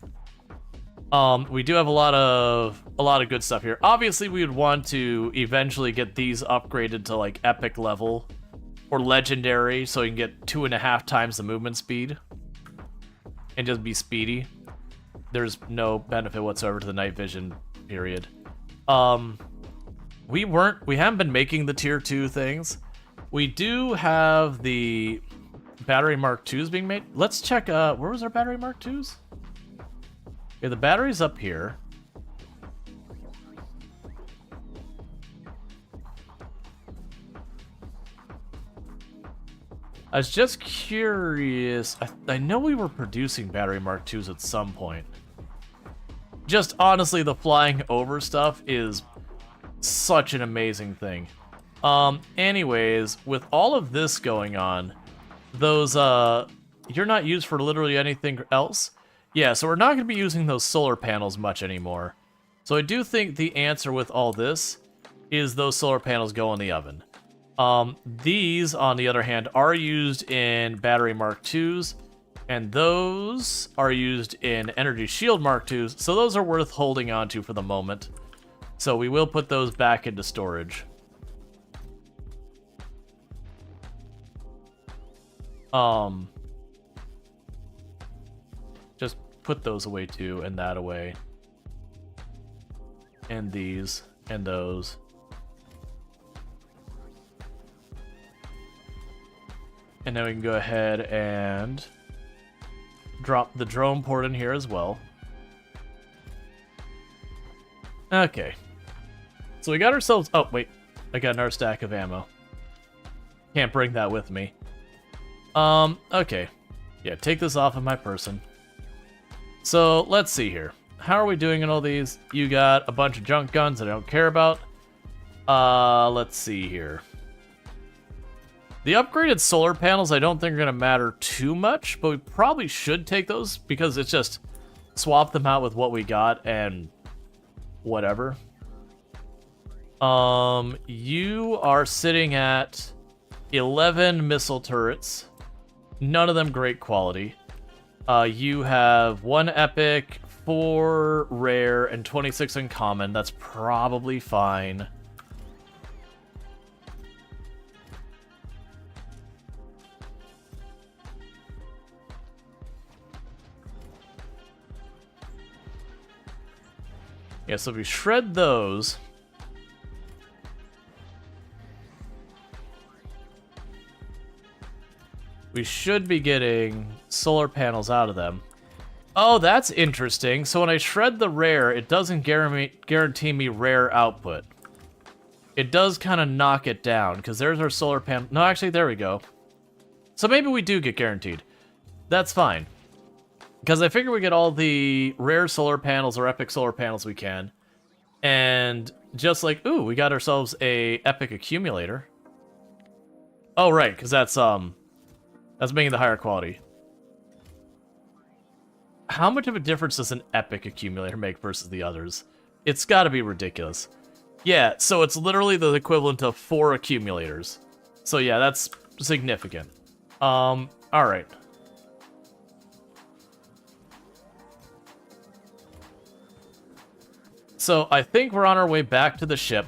We do have a lot of good stuff here. Obviously, we would want to eventually get these upgraded to like epic level or legendary, so you can get 2.5 times the movement speed and just be speedy. There's no benefit whatsoever to the night vision, period. We haven't been making the tier 2 things. We do have the battery Mark IIs being made. Let's check, where was our battery Mark IIs? Yeah, the battery's up here. I was just curious. I know we were producing battery Mark IIs at some point. Just honestly, the flying over stuff is such an amazing thing. Anyways, with all of this going on, those, you're not used for literally anything else? Yeah, so we're not going to be using those solar panels much anymore. So I do think the answer with all this is those solar panels go in the oven. These, on the other hand, are used in battery Mark IIs, and those are used in energy shield Mark IIs, so those are worth holding on to for the moment. So we will put those back into storage. Just put those away too, and that away. And these, and those. And then we can go ahead and drop the drone port in here as well. Okay. So we got ourselves... Oh, wait. I got another stack of ammo. Can't bring that with me. Okay. Yeah, take this off of my person. So, let's see here. How are we doing in all these? You got a bunch of junk guns that I don't care about. Let's see here. The upgraded solar panels I don't think are going to matter too much, but we probably should take those because it's just swap them out with what we got and whatever. You are sitting at 11 missile turrets. None of them great quality. You have 1 epic, 4 rare, and 26 uncommon. That's probably fine. Yeah, so if we shred those... we should be getting solar panels out of them. Oh, that's interesting. So when I shred the rare, it doesn't guarantee me rare output. It does kind of knock it down, because there's our solar panel. No, actually, there we go. So maybe we do get guaranteed. That's fine. Because I figure we get all the rare solar panels or epic solar panels we can. And just like, ooh, we got ourselves a epic accumulator. Oh, right, because that's making the higher quality. How much of a difference does an epic accumulator make versus the others? It's got to be ridiculous. Yeah, so it's literally the equivalent of 4 accumulators. So yeah, that's significant. Alright. So I think we're on our way back to the ship.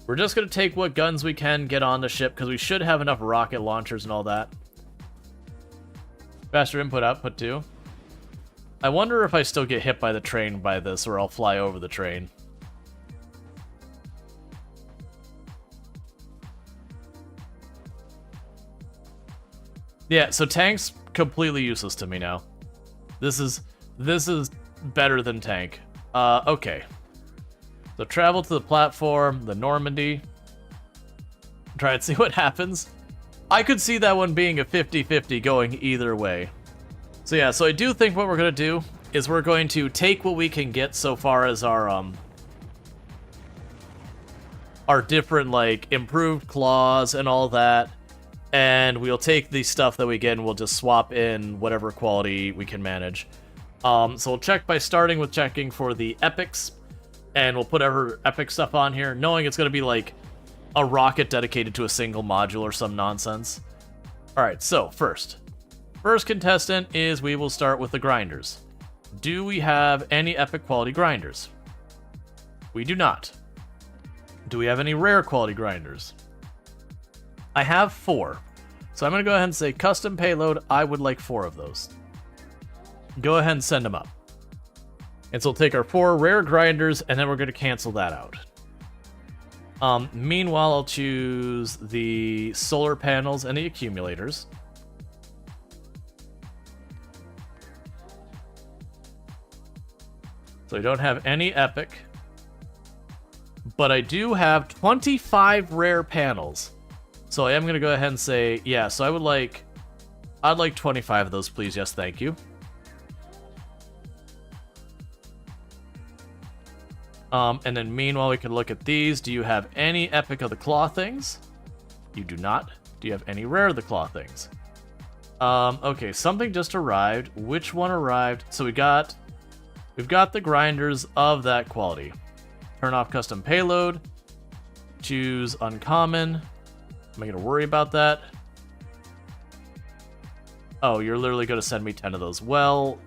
We're just going to take what guns we can get on the ship, because we should have enough rocket launchers and all that. Faster input, output too. I wonder if I still get hit by the train by this, or I'll fly over the train. Yeah, so tank's completely useless to me now. This is better than tank. Okay. So travel to the platform, the Normandy. Try and see what happens. I could see that one being a 50-50 going either way. So yeah, so I do think what we're going to do is we're going to take what we can get so far as our different, like, improved claws and all that, and we'll take the stuff that we get and we'll just swap in whatever quality we can manage. So we'll check by starting with checking for the epics, and we'll put our epic stuff on here, knowing it's going to be like a rocket dedicated to a single module or some nonsense. Alright, so first contestant is we will start with the grinders. Do we have any epic quality grinders? We do not. Do we have any rare quality grinders? I have 4. So I'm going to go ahead and say custom payload, I would like 4 of those. Go ahead and send them up. And so we'll take our 4 rare grinders, and then we're going to cancel that out. Meanwhile, I'll choose the solar panels and the accumulators. So I don't have any epic. But I do have 25 rare panels. So I am going to go ahead and say, yeah, so I'd like 25 of those, please. Yes, thank you. And then meanwhile, we can look at these. Do you have any epic of the claw things? You do not. Do you have any rare of the claw things? Okay, something just arrived. Which one arrived? So we've got the grinders of that quality. Turn off custom payload. Choose uncommon. Am I going to worry about that? Oh, you're literally going to send me 10 of those. Well,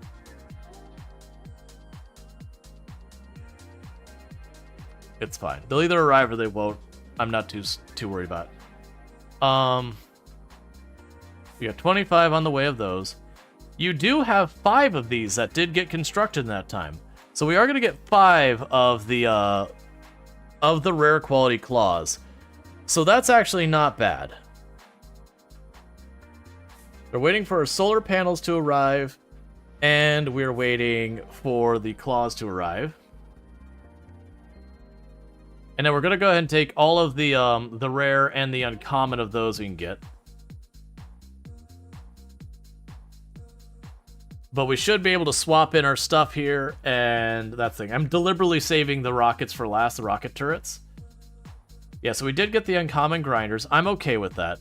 it's fine. They'll either arrive or they won't. I'm not too worried about it. We got 25 on the way of those. You do have 5 of these that did get constructed in that time. So we are going to get 5 of the rare quality claws. So that's actually not bad. We're waiting for our solar panels to arrive, and we're waiting for the claws to arrive. And then we're going to go ahead and take all of the rare and the uncommon of those we can get. But we should be able to swap in our stuff here, and that thing. I'm deliberately saving the rockets for last, the rocket turrets. Yeah, so we did get the uncommon grinders. I'm okay with that.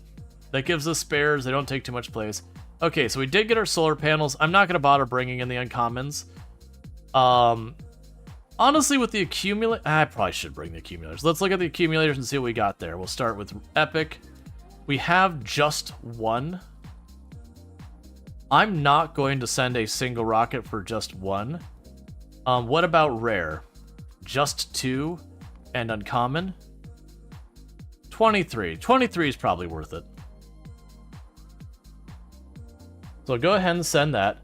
That gives us spares. They don't take too much place. Okay, so we did get our solar panels. I'm not going to bother bringing in the uncommons. Honestly, with the accumulator... I probably should bring the accumulators. Let's look at the accumulators and see what we got there. We'll start with Epic. We have just one. I'm not going to send a single rocket for just one. What about rare? Just 2 and uncommon? 23. 23 is probably worth it. So go ahead and send that.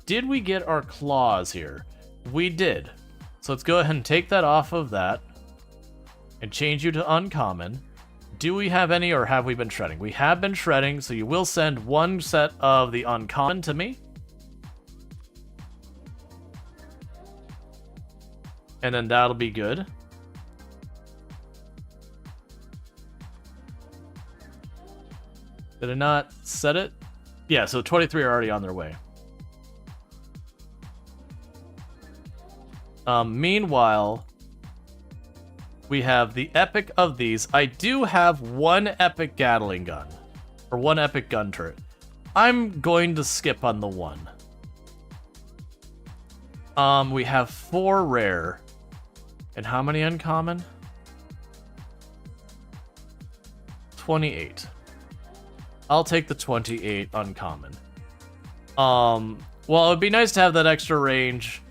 Did we get our claws here? We did. So let's go ahead and take that off of that and change you to uncommon. Do we have any, or have we been shredding? We have been shredding, so you will send one set of the uncommon to me. And then that'll be good. Did I not set it? Yeah, so 23 are already on their way. Meanwhile, we have the epic of these. I do have one epic Gatling gun, or one epic gun turret. I'm going to skip on the one. We have 4 rare. And how many uncommon? 28. I'll take the 28 uncommon. Well, it would be nice to have that extra range.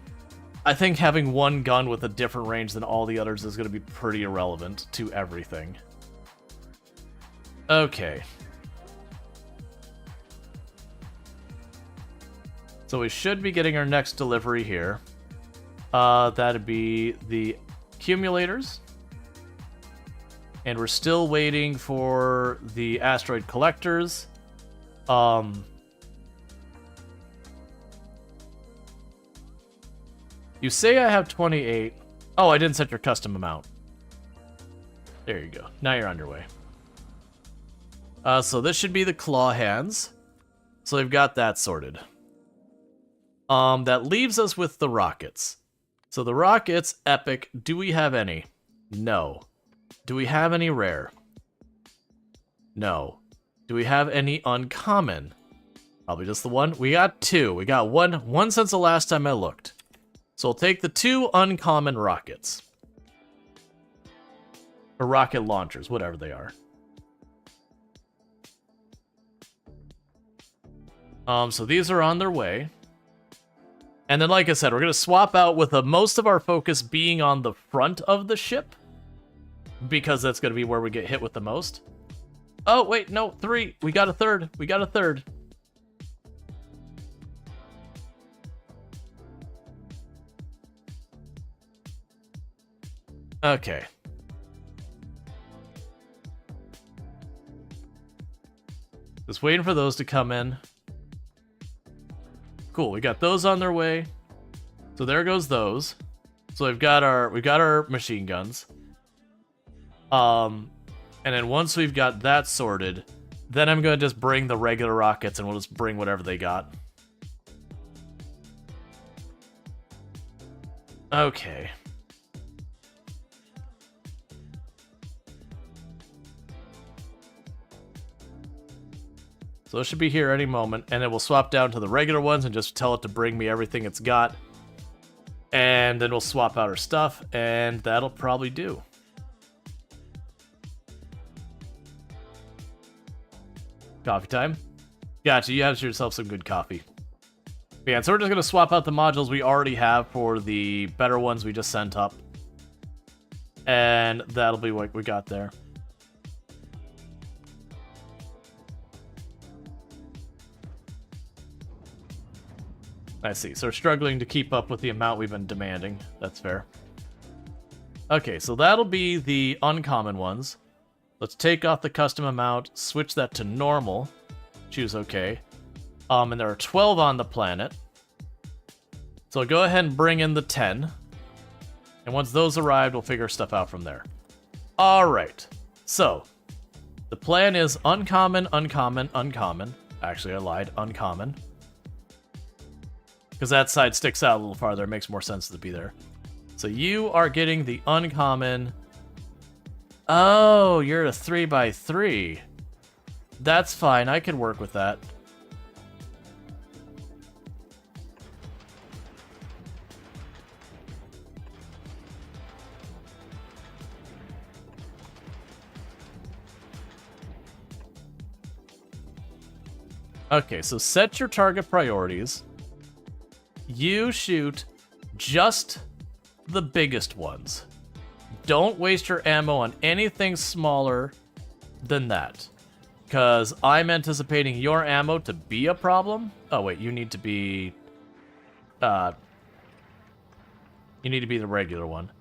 I think having one gun with a different range than all the others is going to be pretty irrelevant to everything. Okay. So we should be getting our next delivery here. That'd be the accumulators. And we're still waiting for the asteroid collectors. You say I have 28. Oh, I didn't set your custom amount. There you go. Now you're on your way. So this should be the claw hands. So we've got that sorted. That leaves us with the rockets. So the rockets, epic. Do we have any? No. Do we have any rare? No. Do we have any uncommon? Probably just the one. We got 2. We got one since the last time I looked. So we'll take the 2 uncommon rockets. Or rocket launchers, whatever they are. So these are on their way. And then, like I said, we're going to swap out with most of our focus being on the front of the ship. Because that's going to be where we get hit with the most. Oh, wait, no, 3. We got a third. We got a third. Okay. Just waiting for those to come in. Cool, we got those on their way. So there goes those. So we've got our machine guns. And then once we've got that sorted, then I'm going to just bring the regular rockets and we'll just bring whatever they got. Okay. So it should be here any moment, and then we'll swap down to the regular ones and just tell it to bring me everything it's got. And then we'll swap out our stuff, and that'll probably do. Coffee time? Gotcha, you have yourself some good coffee. Yeah, so we're just going to swap out the modules we already have for the better ones we just sent up. And that'll be what we got there. I see, so we're struggling to keep up with the amount we've been demanding. That's fair. Okay, so that'll be the uncommon ones. Let's take off the custom amount, switch that to normal, choose OK. And there are 12 on the planet. So go ahead and bring in the 10. And once those arrive, we'll figure stuff out from there. Alright, so the plan is uncommon, uncommon, uncommon. Actually, I lied, uncommon. Because that side sticks out a little farther. It makes more sense to be there. So you are getting the uncommon. Oh, you're a 3x3. That's fine. I could work with that. Okay, so set your target priorities. You shoot just the biggest ones. Don't waste your ammo on anything smaller than that. Because I'm anticipating your ammo to be a problem. Oh, wait, you need to be... you need to be the regular one.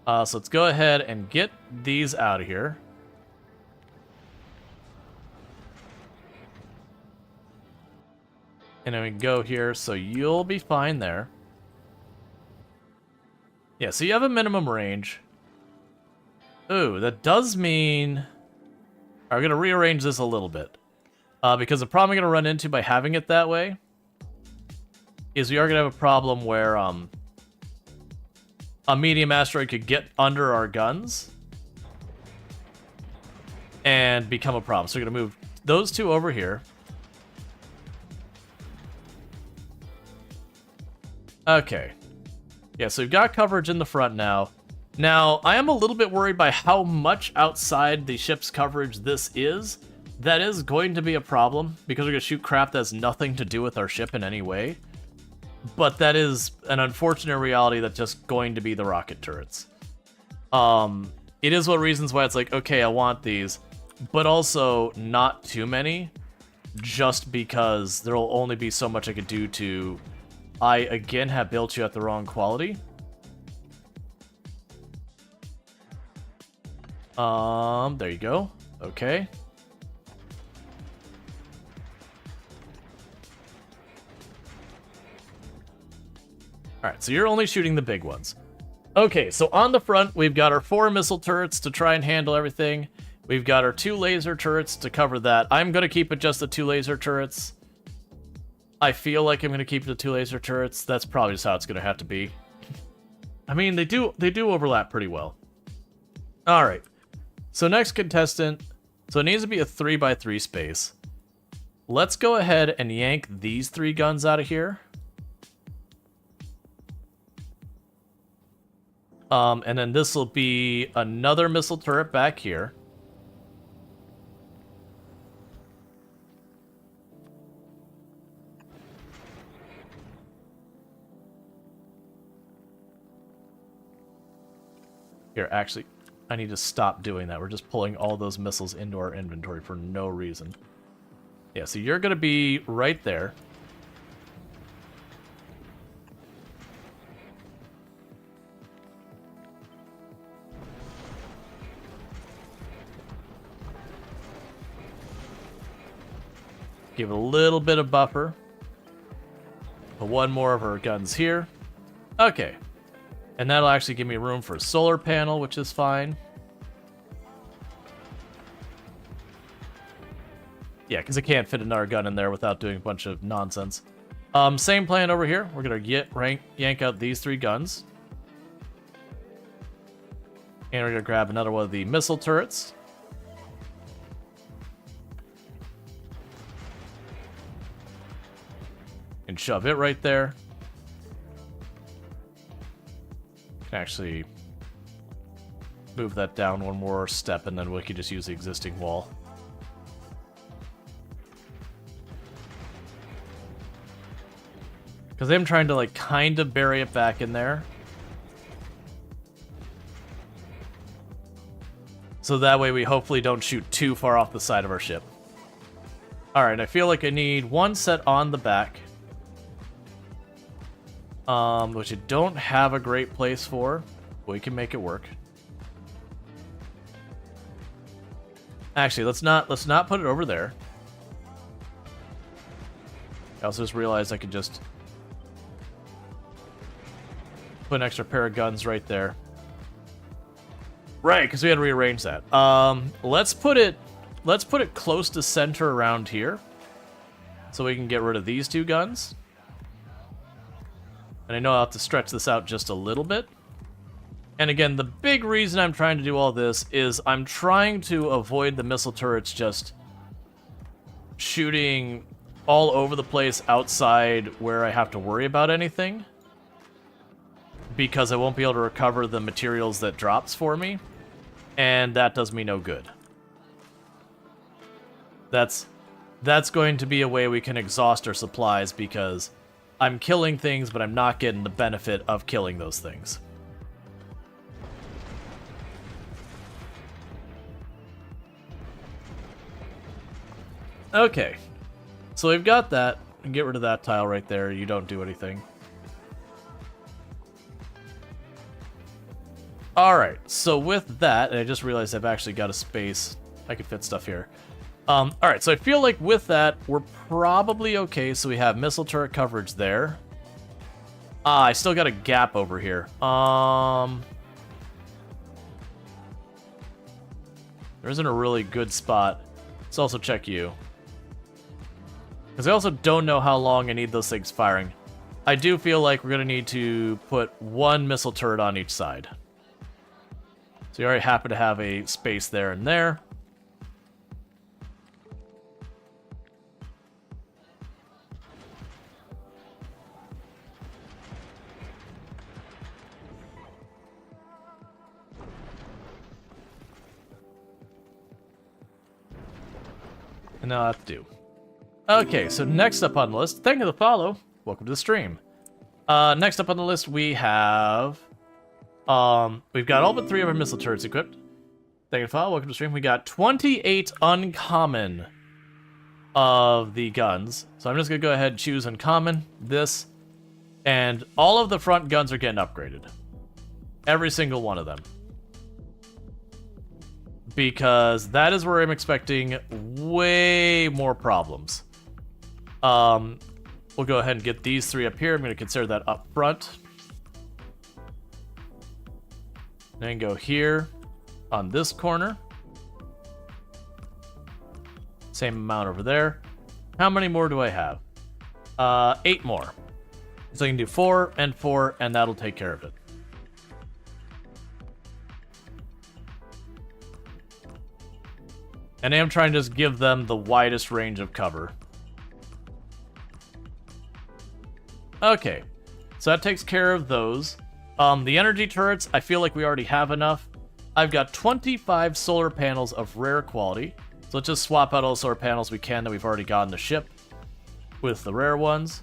So let's go ahead and get these out of here. And then we can go here, so you'll be fine there. Yeah, so you have a minimum range. Ooh, that does mean... I'm going to rearrange this a little bit. Because the problem I'm going to run into by having it that way is we are going to have a problem where a medium asteroid could get under our guns and become a problem. So we're going to move those two over here. Okay. Yeah, so we've got coverage in the front now. Now, I am a little bit worried by how much outside the ship's coverage this is. That is going to be a problem, because we're going to shoot crap that has nothing to do with our ship in any way. But that is an unfortunate reality that's just going to be the rocket turrets. It is one of the reasons why it's like, okay, I want these, but also not too many, just because there will only be so much I could do to... I, again, have built you at the wrong quality. There you go. Okay. Alright, so you're only shooting the big ones. Okay, so on the front, we've got our 4 missile turrets to try and handle everything. We've got our 2 laser turrets to cover that. I'm going to keep it just the 2 laser turrets. I feel like I'm going to keep the 2 laser turrets. That's probably just how it's going to have to be. I mean, they do overlap pretty well. All right. So next contestant. So it needs to be a 3x3 space. Let's go ahead and yank these 3 guns out of here. And then this will be another missile turret back here. Here, actually, I need to stop doing that. We're just pulling all those missiles into our inventory for no reason. Yeah, so you're going to be right there. Give it a little bit of buffer. Put one more of our guns here. Okay. And that'll actually give me room for a solar panel, which is fine. Yeah, because I can't fit another gun in there without doing a bunch of nonsense. Same plan over here. We're going to yank out these 3 guns. And we're going to grab another one of the missile turrets. And shove it right there. Can actually move that down one more step, and then we can just use the existing wall. Because I'm trying to, like, kind of bury it back in there. So that way we hopefully don't shoot too far off the side of our ship. Alright, I feel like I need 1 set on the back. Which I don't have a great place for. But we can make it work. Actually, let's not put it over there. I also just realized I could just put an extra pair of guns right there. Right, because we had to rearrange that. Let's put it close to center around here. So we can get rid of these 2 guns. And I know I'll have to stretch this out just a little bit. And again, the big reason I'm trying to do all this is I'm trying to avoid the missile turrets just shooting all over the place outside where I have to worry about anything. Because I won't be able to recover the materials that drops for me. And that does me no good. That's going to be a way we can exhaust our supplies because I'm killing things, but I'm not getting the benefit of killing those things. Okay. So we've got that. Get rid of that tile right there. You don't do anything. Alright, so with that, and I just realized I've actually got a space. I could fit stuff here. Alright, so I feel like with that, we're probably okay. So we have missile turret coverage there. I still got a gap over here. There isn't a really good spot. Let's also check you. Because I also don't know how long I need those things firing. I do feel like we're going to need to put one missile turret on each side. So you already happen to have a space there and there. And now I have to do. Okay, so next up on the list, thank you for the follow. Welcome to the stream. Next up on the list, we have... we've got all but 3 of our missile turrets equipped. Thank you for the follow. Welcome to the stream. We got 28 uncommon of the guns. So I'm just going to go ahead and choose uncommon, this, and all of the front guns are getting upgraded. Every single one of them. Because that is where I'm expecting way more problems. We'll go ahead and get these 3 up here. I'm going to consider that up front. Then go here on this corner. Same amount over there. How many more do I have? 8 more. So I can do 4 and 4, and that'll take care of it. And I am trying to just give them the widest range of cover. Okay, so that takes care of those. The energy turrets, I feel like we already have enough. I've got 25 solar panels of rare quality. So let's just swap out all the solar panels we can that we've already got in the ship with the rare ones.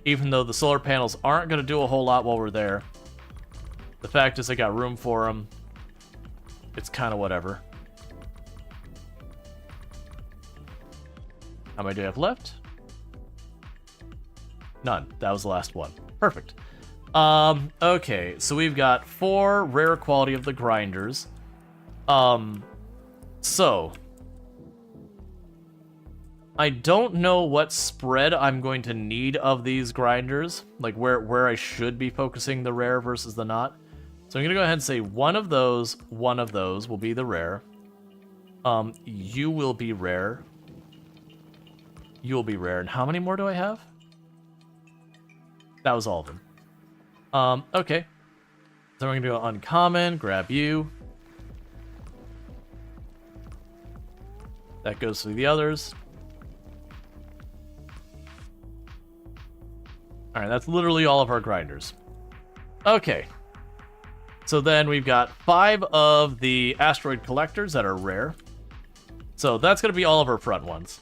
Even though the solar panels aren't going to do a whole lot while we're there. The fact is I got room for them. It's kind of whatever. How many do I have left? None. That was the last one. Perfect. Okay, so we've got 4 rare quality of the grinders. So I don't know what spread I'm going to need of these grinders, like where I should be focusing the rare versus the not. So I'm gonna go ahead and say one of those will be the rare. You will be rare. You will be rare. And how many more do I have? That was all of them. Okay. So we're gonna do uncommon, grab you. That goes to the others. Alright, that's literally all of our grinders. Okay. So then we've got 5 of the asteroid collectors that are rare. So that's gonna be all of our front ones.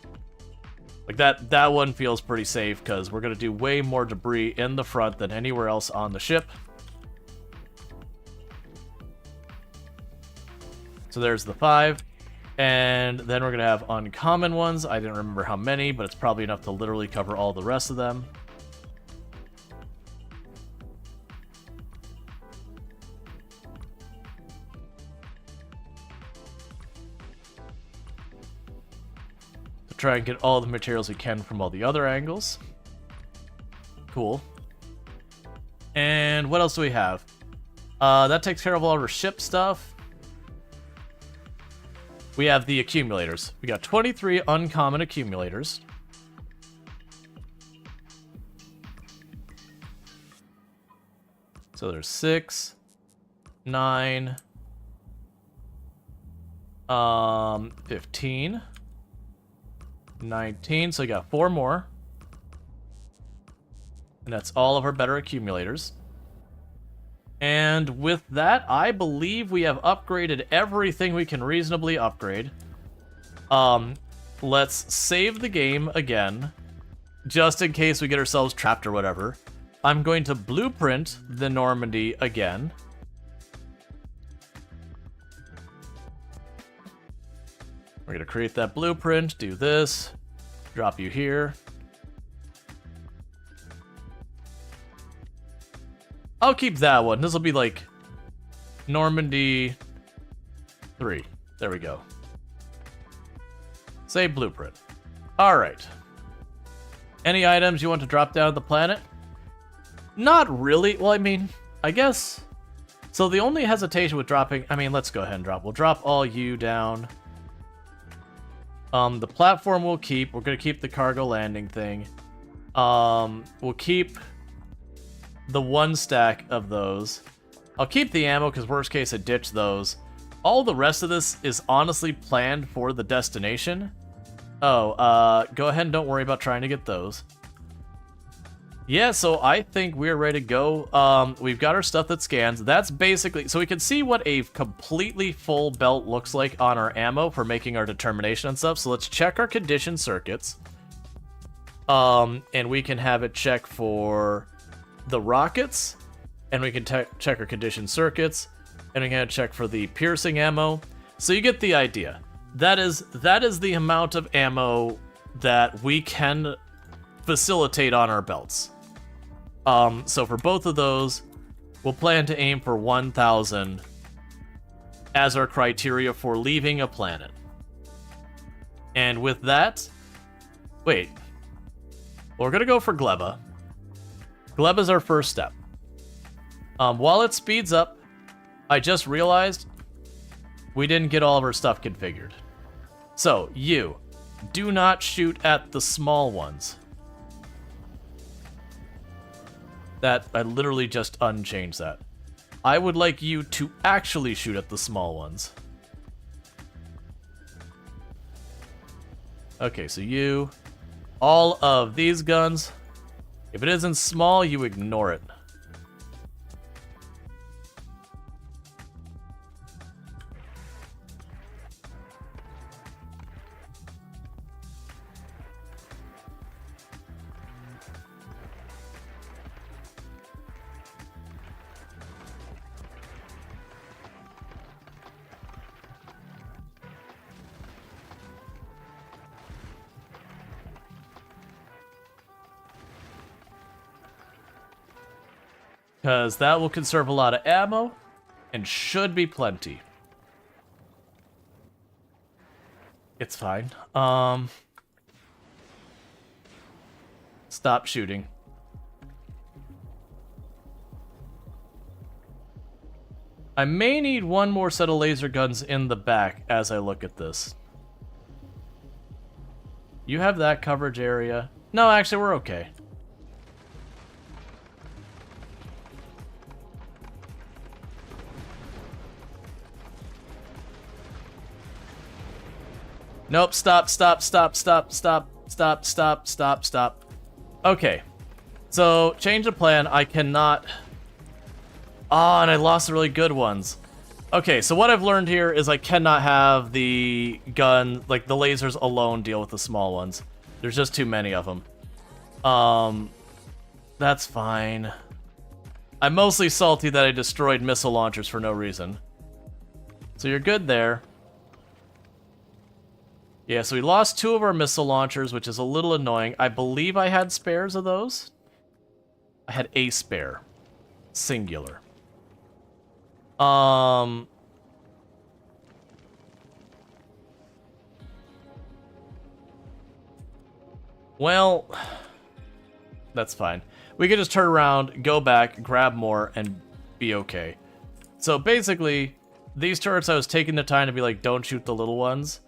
Like that one feels pretty safe because we're gonna do way more debris in the front than anywhere else on the ship. So there's the 5. And then we're gonna have uncommon ones. I didn't remember how many, but it's probably enough to literally cover all the rest of them. Try and get all the materials we can from all the other angles. Cool. And what else do we have? That takes care of all of our ship stuff. We have the accumulators. We got 23 uncommon accumulators. So there's 6, 9, 15, 19. So you got 4 more. And that's all of our better accumulators. And with that, I believe we have upgraded everything we can reasonably upgrade. Let's save the game again, just in case we get ourselves trapped or whatever. I'm going to blueprint the Normandy again. We're going to create that blueprint, do this, drop you here. I'll keep that one. This will be like Normandy 3. There we go. Save blueprint. All right. Any items you want to drop down the planet? Not really. Well, I mean, I guess. So the only hesitation with dropping, I mean, let's go ahead and drop. We'll drop all you down. The platform we'll keep. We're going to keep the cargo landing thing. We'll keep the 1 stack of those. I'll keep the ammo because worst case I ditch those. All the rest of this is honestly planned for the destination. Oh, go ahead and don't worry about trying to get those. Yeah, so I think we're ready to go. We've got our stuff that scans. That's basically... So we can see what a completely full belt looks like on our ammo for making our determination and stuff. So let's check our condition circuits. And we can have it check for the rockets. And we can check our condition circuits. And we can check for the piercing ammo. So you get the idea. That is the amount of ammo that we can facilitate on our belts. So for both of those, we'll plan to aim for 1,000 as our criteria for leaving a planet. And with that, wait, we're gonna go for Gleba. Gleba's our first step. While it speeds up, I just realized we didn't get all of our stuff configured. So, you, do not shoot at the small ones. That, I literally just unchanged that. I would like you to actually shoot at the small ones. Okay, so you, all of these guns, if it isn't small, you ignore it. Because that will conserve a lot of ammo and should be plenty. It's fine. Stop shooting. I may need one more set of laser guns in the back as I look at this. You have that coverage area. No, actually, we're okay. Nope, stop. Okay. So, change of plan. I cannot... Ah, and I lost the really good ones. Okay, so what I've learned here is I cannot have the gun, like the lasers alone deal with the small ones. There's just too many of them. That's fine. I'm mostly salty that I destroyed missile launchers for no reason. So you're good there. Yeah, so we lost 2 of our missile launchers, which is a little annoying. I believe I had spares of those. I had a spare. Singular. Well, that's fine. We could just turn around, go back, grab more, and be okay. So basically, these turrets I was taking the time to be like, don't shoot the little ones.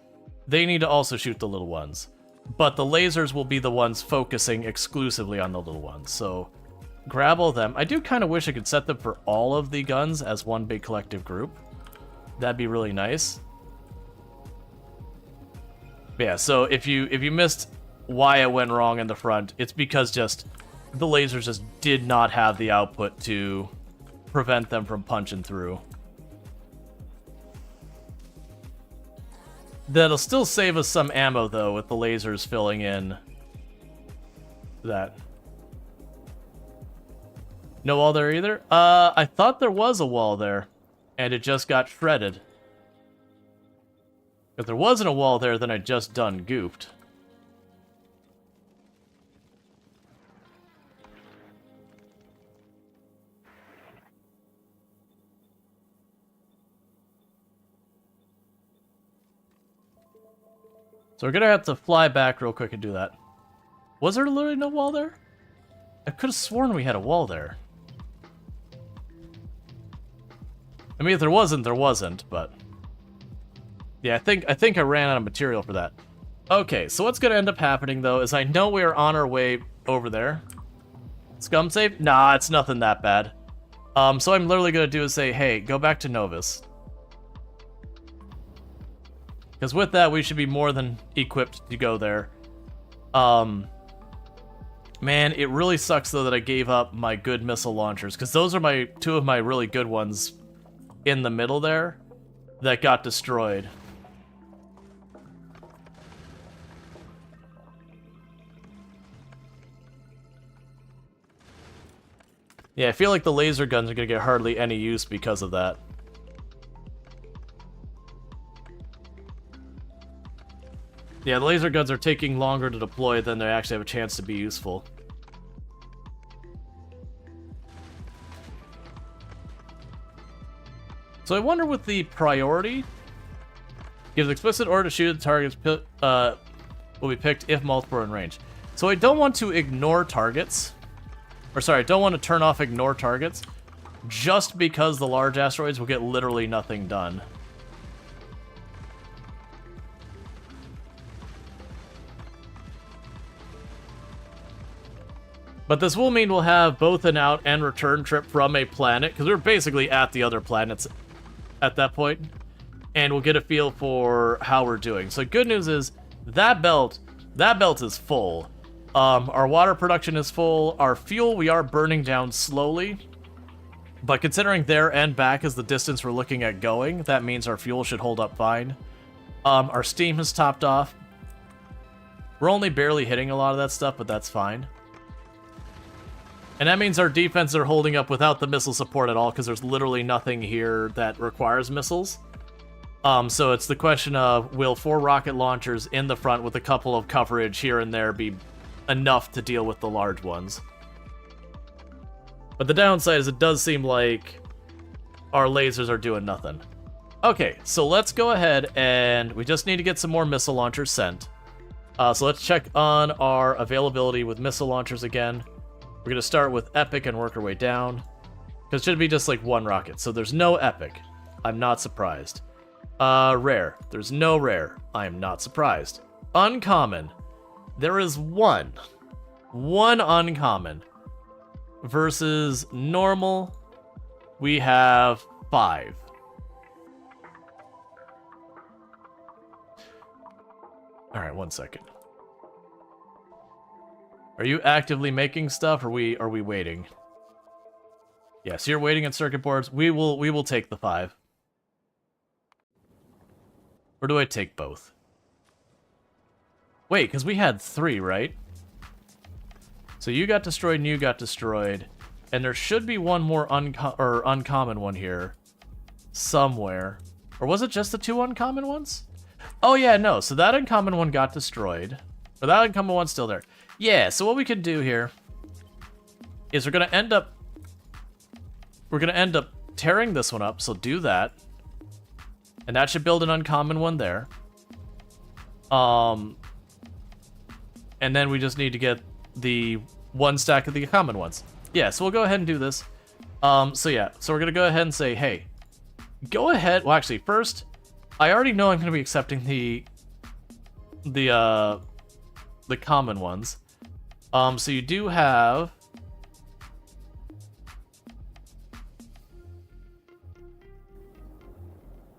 They need to also shoot the little ones. But the lasers will be the ones focusing exclusively on the little ones. So grab all of them. I do kind of wish I could set them for all of the guns as one big collective group. That'd be really nice. But yeah, so if you missed why it went wrong in the front, it's because just the lasers just did not have the output to prevent them from punching through. That'll still save us some ammo, though, with the lasers filling in that. No wall there either? I thought there was a wall there, and it just got shredded. If there wasn't a wall there, then I just done goofed. So we're gonna have to fly back real quick and do that. Was there literally no wall there? I could have sworn we had a wall there. I mean, if there wasn't, there wasn't, but... Yeah, I think I ran out of material for that. Okay, so what's gonna end up happening, though, is I know we're on our way over there. Scum save? Nah, it's nothing that bad. So I'm literally gonna do is say, hey, go back to Novus. Because with that, we should be more than equipped to go there. Man, it really sucks, though, that I gave up my good missile launchers. Because those are two of my really good ones in the middle there that got destroyed. Yeah, I feel like the laser guns are going to get hardly any use because of that. Yeah, the laser guns are taking longer to deploy than they actually have a chance to be useful. So I wonder with the priority, gives explicit order to shoot at targets will be picked if multiple are in range. So I don't want to ignore targets, or sorry, I don't want to turn off ignore targets, just because the large asteroids will get literally nothing done. But this will mean we'll have both an out and return trip from a planet, because we're basically at the other planets at that point, and we'll get a feel for how we're doing. So good news is, that belt is full. Our water production is full. Our fuel we are burning down slowly, but considering there and back is the distance we're looking at going, that means our fuel should hold up fine. Our steam has topped off. We're only barely hitting a lot of that stuff, but that's fine. And that means our defenses are holding up without the missile support at all, because there's literally nothing here that requires missiles. So it's the question of, will 4 rocket launchers in the front with a couple of coverage here and there be enough to deal with the large ones? But the downside is it does seem like our lasers are doing nothing. Okay, so let's go ahead and we just need to get some more missile launchers sent. So let's check on our availability with missile launchers again. We're going to start with Epic and work our way down. Because it should be just like 1 rocket. So there's no Epic. I'm not surprised. Rare. There's no rare. I am not surprised. Uncommon. There is one. One uncommon. Versus normal, we have 5. Alright, 1 second. Are you actively making stuff, or are we waiting? Yeah, so you're waiting on circuit boards. We will take the 5. Or do I take both? Wait, because we had 3, right? So you got destroyed and you got destroyed. And there should be one more uncommon one here. Somewhere. Or was it just the 2 uncommon ones? Oh yeah, no. So that uncommon one got destroyed. Or that uncommon one's still there. Yeah, so what we can do here is we're gonna end up tearing this one up, so do that. And that should build an uncommon one there. And then we just need to get the 1 stack of the common ones. Yeah, so we'll go ahead and do this. So yeah, so we're gonna go ahead and say, hey, go ahead. Well, actually, first, I already know I'm gonna be accepting the common ones. So you do have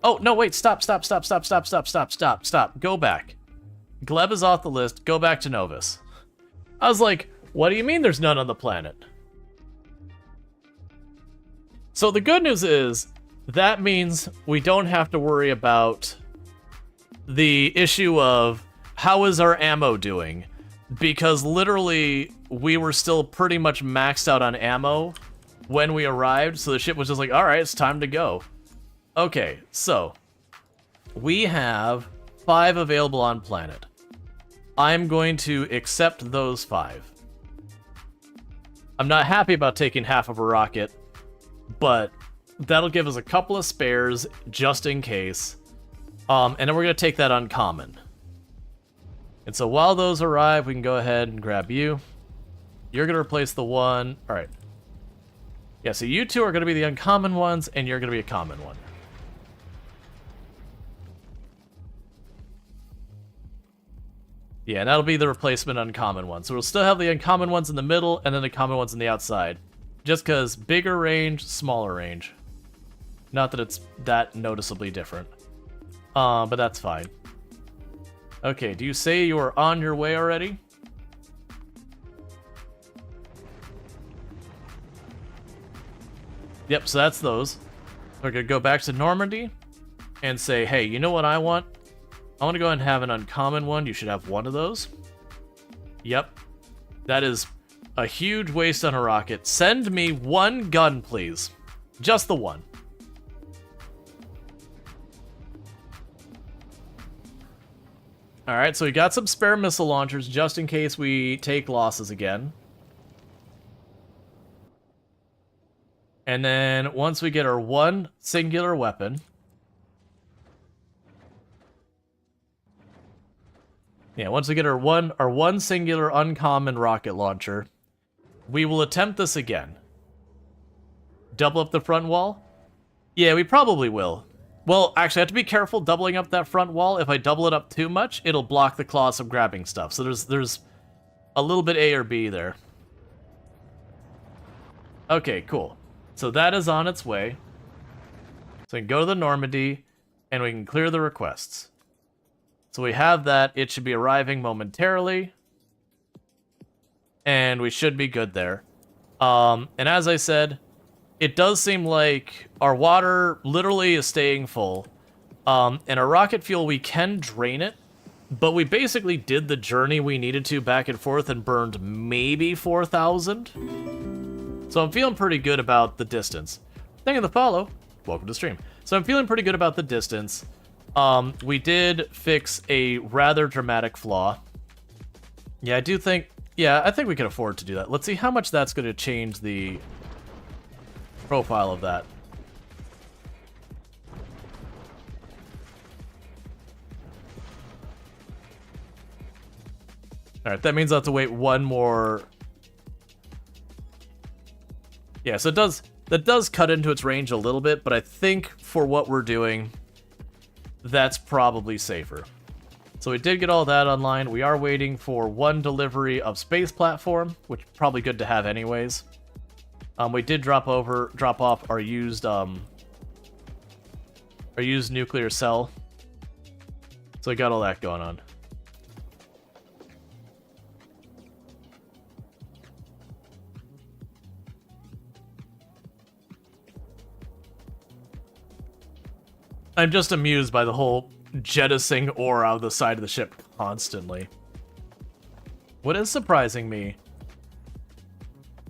Oh, no, wait, stop. Go back. Gleb is off the list. Go back to Novus. I was like, what do you mean there's none on the planet? So the good news is, that means we don't have to worry about the issue of how is our ammo doing, because literally we were still pretty much maxed out on ammo when we arrived, so the ship was just like, alright, it's time to go. Okay, so we have 5 available on planet. I'm going to accept those 5. I'm not happy about taking half of a rocket, but that'll give us a couple of spares just in case. And then we're going to take that uncommon. And so while those arrive, we can go ahead and grab you. You're going to replace the one. All right. Yeah, so you two are going to be the uncommon ones, and you're going to be a common one. Yeah, and that'll be the replacement uncommon one. So we'll still have the uncommon ones in the middle, and then the common ones on the outside. Just because bigger range, smaller range. Not that it's that noticeably different. But that's fine. Okay, do you say you are on your way already? Yep, so that's those. We're gonna go back to Normandy and say, hey, you know what I want? I want to go ahead and have an uncommon one. You should have one of those. Yep. That is a huge waste on a rocket. Send me one gun, please. Just the one. Alright, so we got some spare missile launchers just in case we take losses again. And then once we get our one singular weapon... Yeah, once we get our one singular uncommon rocket launcher, we will attempt this again. Double up the front wall? Yeah, we probably will. Well, actually, I have to be careful doubling up that front wall. If I double it up too much, it'll block the claws from grabbing stuff. So there's a little bit A or B there. Okay, cool. So that is on its way. So we can go to the Normandy, and we can clear the requests. So we have that. It should be arriving momentarily. And we should be good there. And as I said, it does seem like our water literally is staying full. And our rocket fuel, we can drain it. But we basically did the journey we needed to back and forth and burned maybe 4,000. So I'm feeling pretty good about the distance. Thank you for the follow. Welcome to the stream. So I'm feeling pretty good about the distance. We did fix a rather dramatic flaw. Yeah, I think we can afford to do that. Let's see how much that's going to change the profile of that. Alright, that means I'll have to wait one more... Yeah, so that does cut into its range a little bit, but I think for what we're doing... that's probably safer. So we did get all that online. We are waiting for one delivery of space platform, which is probably good to have anyways. We did drop off our used nuclear cell. So we got all that going on. I'm just amused by the whole jettisoning ore out of the side of the ship constantly. What is surprising me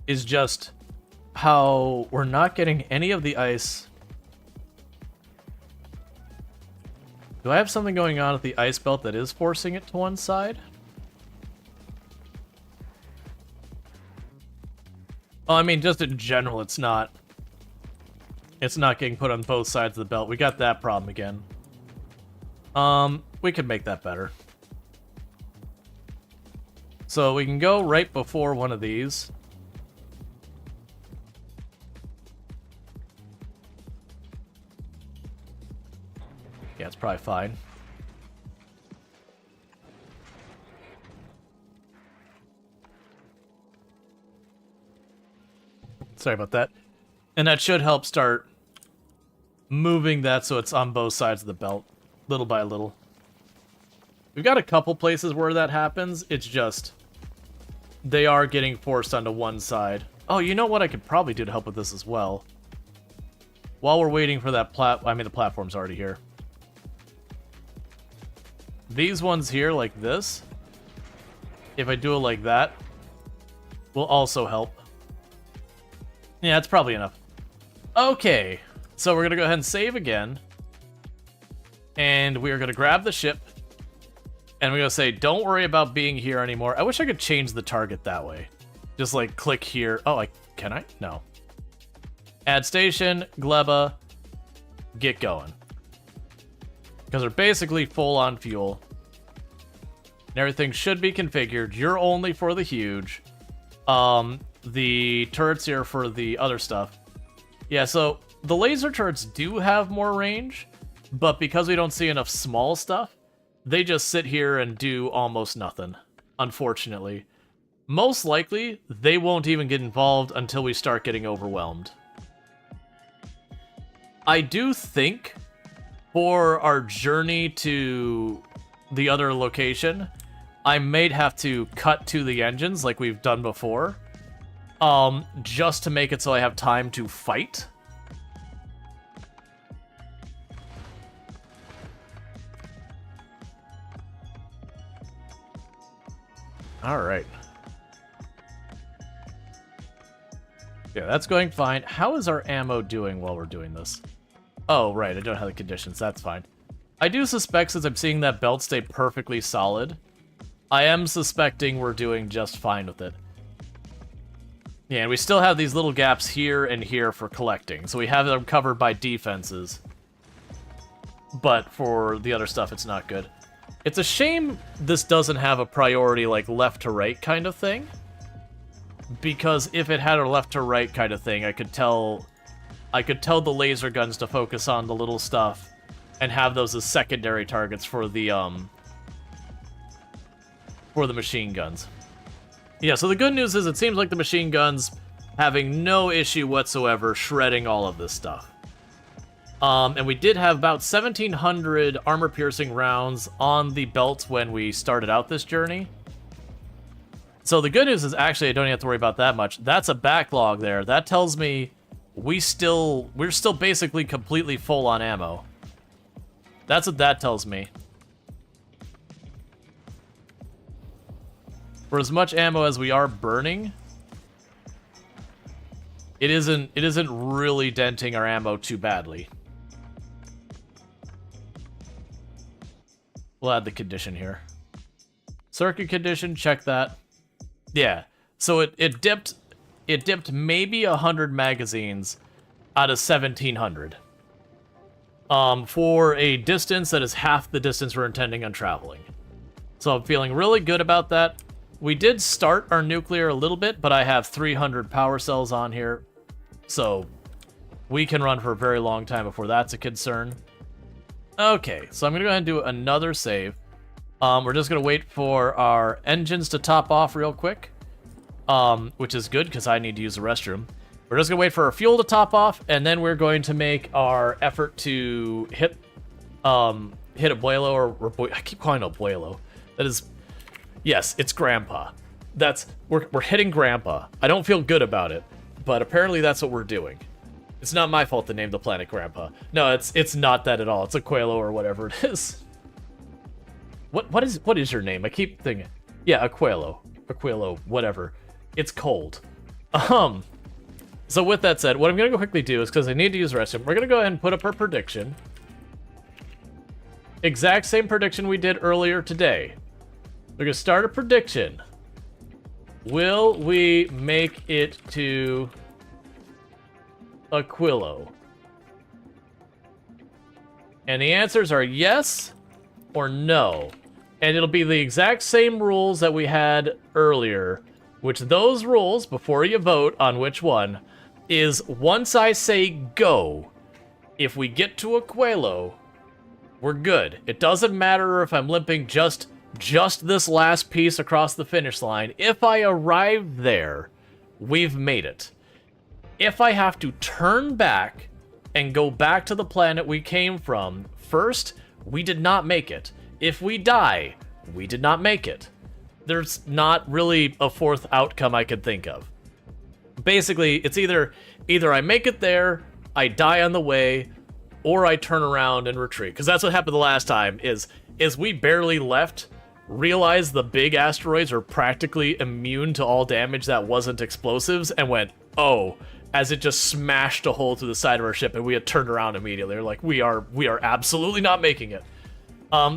is just how we're not getting any of the ice. Do I have something going on at the ice belt that is forcing it to one side? Oh, I mean, just in general, it's not getting put on both sides of the belt. We got that problem again. We could make that better. So we can go right before one of these. Yeah, it's probably fine. Sorry about that. And that should help start moving that so it's on both sides of the belt, little by little. We've got a couple places where that happens. It's just they are getting forced onto one side. Oh, you know what I could probably do to help with this as well? While we're waiting for that the platform's already here. These ones here, like this, if I do it like that, will also help. Yeah, that's probably enough. Okay, so we're going to go ahead and save again. And we are going to grab the ship. And we're going to say, don't worry about being here anymore. I wish I could change the target that way. Just like click here. Oh, can I? No. Add station, Gleba, get going. Because they're basically full on fuel. And everything should be configured. You're only for the huge. The turrets here for the other stuff. Yeah, so the laser turrets do have more range, but because we don't see enough small stuff, they just sit here and do almost nothing, unfortunately. Most likely, they won't even get involved until we start getting overwhelmed. I do think for our journey to the other location, I may have to cut to the engines like we've done before, just to make it so I have time to fight. All right. Yeah, that's going fine. How is our ammo doing while we're doing this? Oh, right, I don't have the conditions. That's fine. I do suspect, since I'm seeing that belt stay perfectly solid, I am suspecting we're doing just fine with it. Yeah, and we still have these little gaps here and here for collecting, so we have them covered by defenses. But for the other stuff, it's not good. It's a shame this doesn't have a priority, like, left to right kind of thing. Because if it had a left to right kind of thing, I could tell the laser guns to focus on the little stuff and have those as secondary targets for the machine guns. Yeah, so the good news is it seems like the machine guns having no issue whatsoever shredding all of this stuff. And we did have about 1,700 armor-piercing rounds on the belt when we started out this journey. So the good news is actually I don't have to worry about that much. That's a backlog there. That tells me we're still basically completely full on ammo. That's what that tells me. For as much ammo as we are burning, it isn't really denting our ammo too badly. We'll add the condition here. Circuit condition, check that. Yeah, so it dipped maybe 100 magazines out of 1,700. For a distance that is half the distance we're intending on traveling. So I'm feeling really good about that. We did start our nuclear a little bit, but I have 300 power cells on here. So we can run for a very long time before that's a concern. Okay, so I'm going to go ahead and do another save. We're just going to wait for our engines to top off real quick, which is good because I need to use the restroom. We're just going to wait for our fuel to top off, and then we're going to make our effort to hit Abuelo, or I keep calling it Abuelo. That is, yes, it's Grandpa. We're hitting Grandpa. I don't feel good about it, but apparently that's what we're doing. It's not my fault to name the planet Grandpa. No, it's not that at all. It's Aquelo or whatever it is. What is your name? I keep thinking. Yeah, Aquelo, whatever. It's cold. So with that said, what I'm gonna go quickly do is, because I need to use the restroom, we're gonna go ahead and put up our prediction. Exact same prediction we did earlier today. We're gonna start a prediction. Will we make it to Aquilo? And the answers are yes or no. And it'll be the exact same rules that we had earlier, which those rules, before you vote on which one, is once I say go, if we get to Aquilo, we're good. It doesn't matter if I'm limping just this last piece across the finish line. If I arrive there, we've made it. If I have to turn back and go back to the planet we came from, first, we did not make it. If we die, we did not make it. There's not really a fourth outcome I could think of. Basically, it's either I make it there, I die on the way, or I turn around and retreat. Because that's what happened the last time, is we barely left, realized the big asteroids are practically immune to all damage that wasn't explosives, and went, oh, as it just smashed a hole through the side of our ship, and we had turned around immediately. We're like, we are absolutely not making it.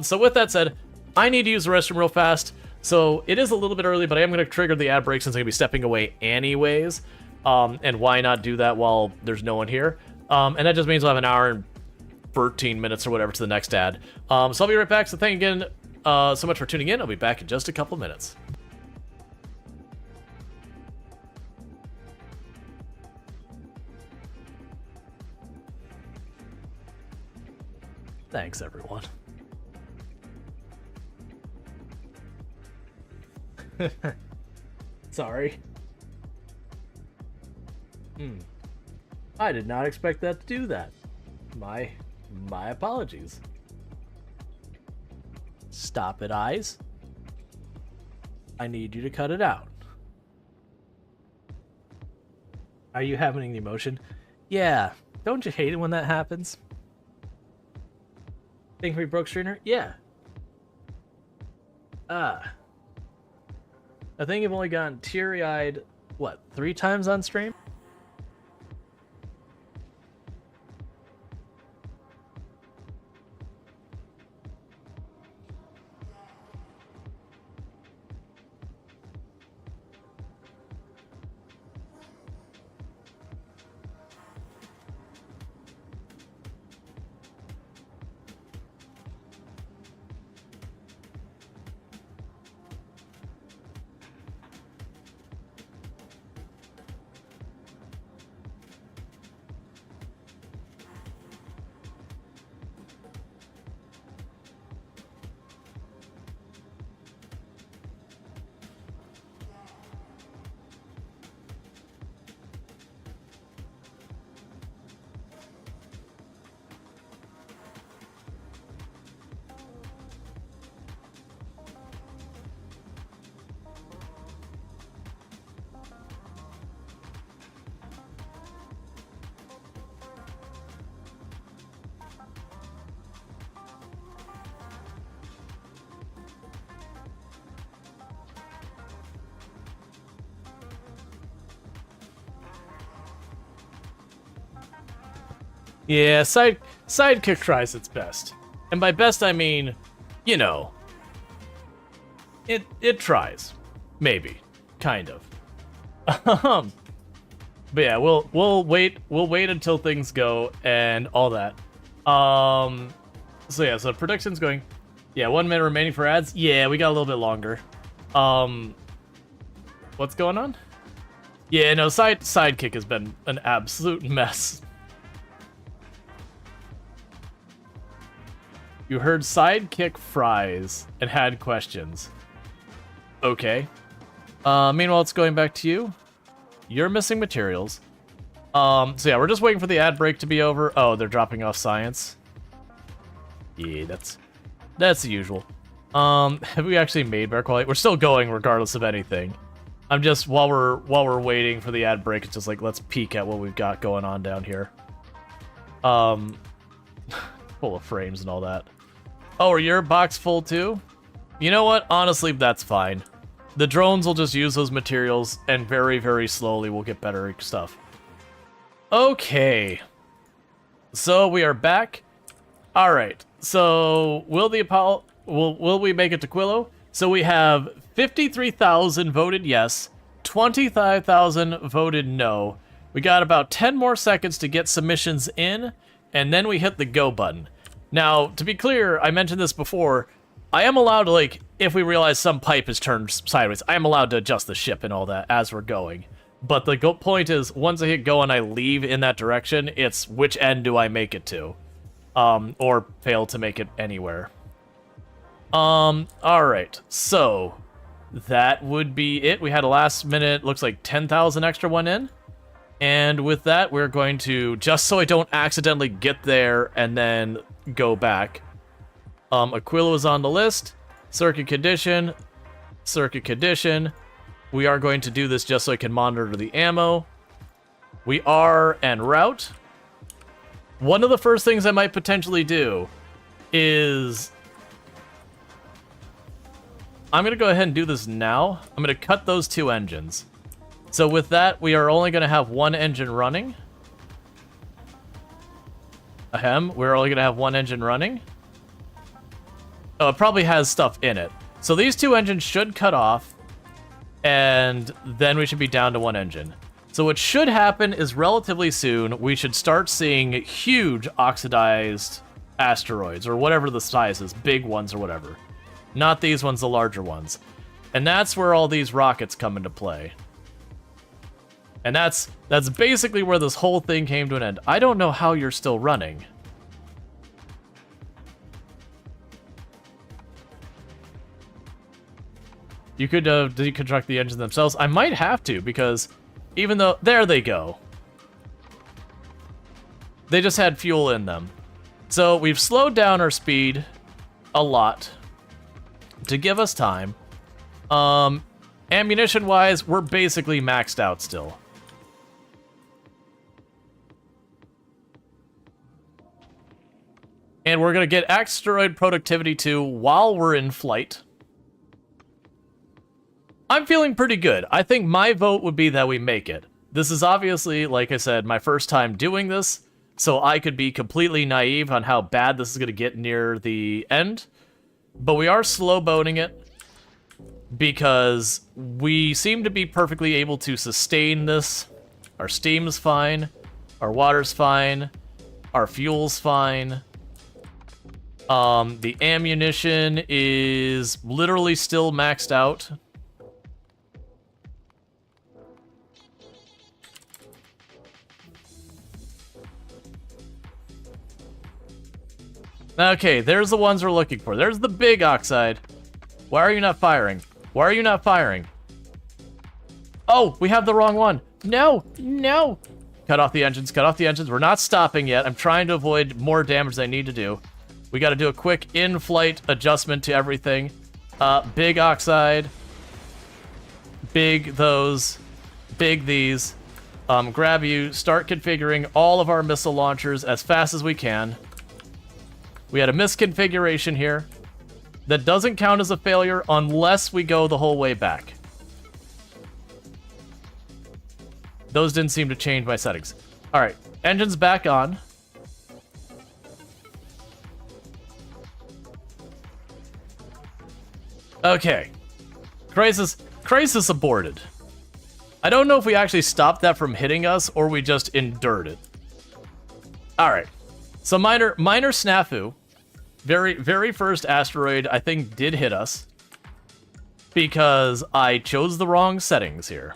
So with that said, I need to use the restroom real fast. So it is a little bit early, but I am going to trigger the ad break since I'm going to be stepping away anyways. And why not do that while there's no one here? And that just means we'll have an hour and 13 minutes or whatever to the next ad. So I'll be right back. So thank you again so much for tuning in. I'll be back in just a couple minutes. Thanks, everyone. Sorry. I did not expect that to do that. My apologies. Stop it, eyes. I need you to cut it out. Are you having any emotion? Yeah. Don't you hate it when that happens? Think we broke Strainer? Yeah. I think I've only gotten teary-eyed, what, 3 times on stream? Yeah, Sidekick tries its best. And by best I mean, you know, it tries. Maybe. Kind of. But yeah, we'll wait until things go and all that. So yeah, so predictions going. Yeah, 1 minute remaining for ads. Yeah, we got a little bit longer. What's going on? Yeah, no, Sidekick has been an absolute mess. You heard Sidekick fries and had questions. Okay. Meanwhile, it's going back to you. You're missing materials. So yeah, we're just waiting for the ad break to be over. Oh, they're dropping off science. Yeah, that's the usual. Have we actually made better quality? We're still going regardless of anything. I'm just while we're waiting for the ad break, it's just like let's peek at what we've got going on down here. Full of frames and all that. Oh, are your box full too? You know what? Honestly, that's fine. The drones will just use those materials, and very, very slowly we'll get better stuff. Okay. So we are back. All right. So will the Apollo? Will we make it to Quillo? So we have 53,000 voted yes, 25,000 voted no. We got about 10 more seconds to get submissions in, and then we hit the go button. Now, to be clear, I mentioned this before, I am allowed to, like, if we realize some pipe is turned sideways, I am allowed to adjust the ship and all that as we're going. But the point is, once I hit go and I leave in that direction, it's which end do I make it to? Or fail to make it anywhere. Alright, so that would be it. We had a last minute, looks like 10,000 extra one in. And with that, we're going to, just so I don't accidentally get there and then go back. Aquila is on the list. Circuit condition. Circuit condition. We are going to do this just so I can monitor the ammo. We are en route. One of the first things I might potentially do is... I'm going to go ahead and do this now. I'm going to cut those 2 engines. So with that, we are only going to have 1 engine running. Ahem, we're only going to have 1 engine running. Oh, it probably has stuff in it. So these 2 engines should cut off, and then we should be down to 1 engine. So what should happen is relatively soon, we should start seeing huge oxidized asteroids, or whatever the size is, big ones or whatever. Not these ones, the larger ones. And that's where all these rockets come into play. And that's basically where this whole thing came to an end. I don't know how you're still running. You could deconstruct the engines themselves. I might have to, because even though... There they go. They just had fuel in them. So we've slowed down our speed a lot to give us time. Ammunition-wise, we're basically maxed out still. And we're going to get asteroid productivity 2 while we're in flight. I'm feeling pretty good. I think my vote would be that we make it. This is obviously, like I said, my first time doing this, so I could be completely naive on how bad this is going to get near the end. But we are slow boating it because we seem to be perfectly able to sustain this. Our steam's fine. Our water's fine. Our fuel's fine. The ammunition is literally still maxed out. Okay, there's the ones we're looking for. There's the big oxide. Why are you not firing? Why are you not firing? Oh, we have the wrong one. No, no. Cut off the engines, cut off the engines. We're not stopping yet. I'm trying to avoid more damage than I need to do. We got to do a quick in-flight adjustment to everything. Big oxide. Big those. Big these. Grab you. Start configuring all of our missile launchers as fast as we can. We had a misconfiguration here. That doesn't count as a failure unless we go the whole way back. Those didn't seem to change my settings. Alright, engines back on. Okay. Crisis aborted. I don't know if we actually stopped that from hitting us or we just endured it. Alright. So minor snafu. Very first asteroid, I think, did hit us. Because I chose the wrong settings here.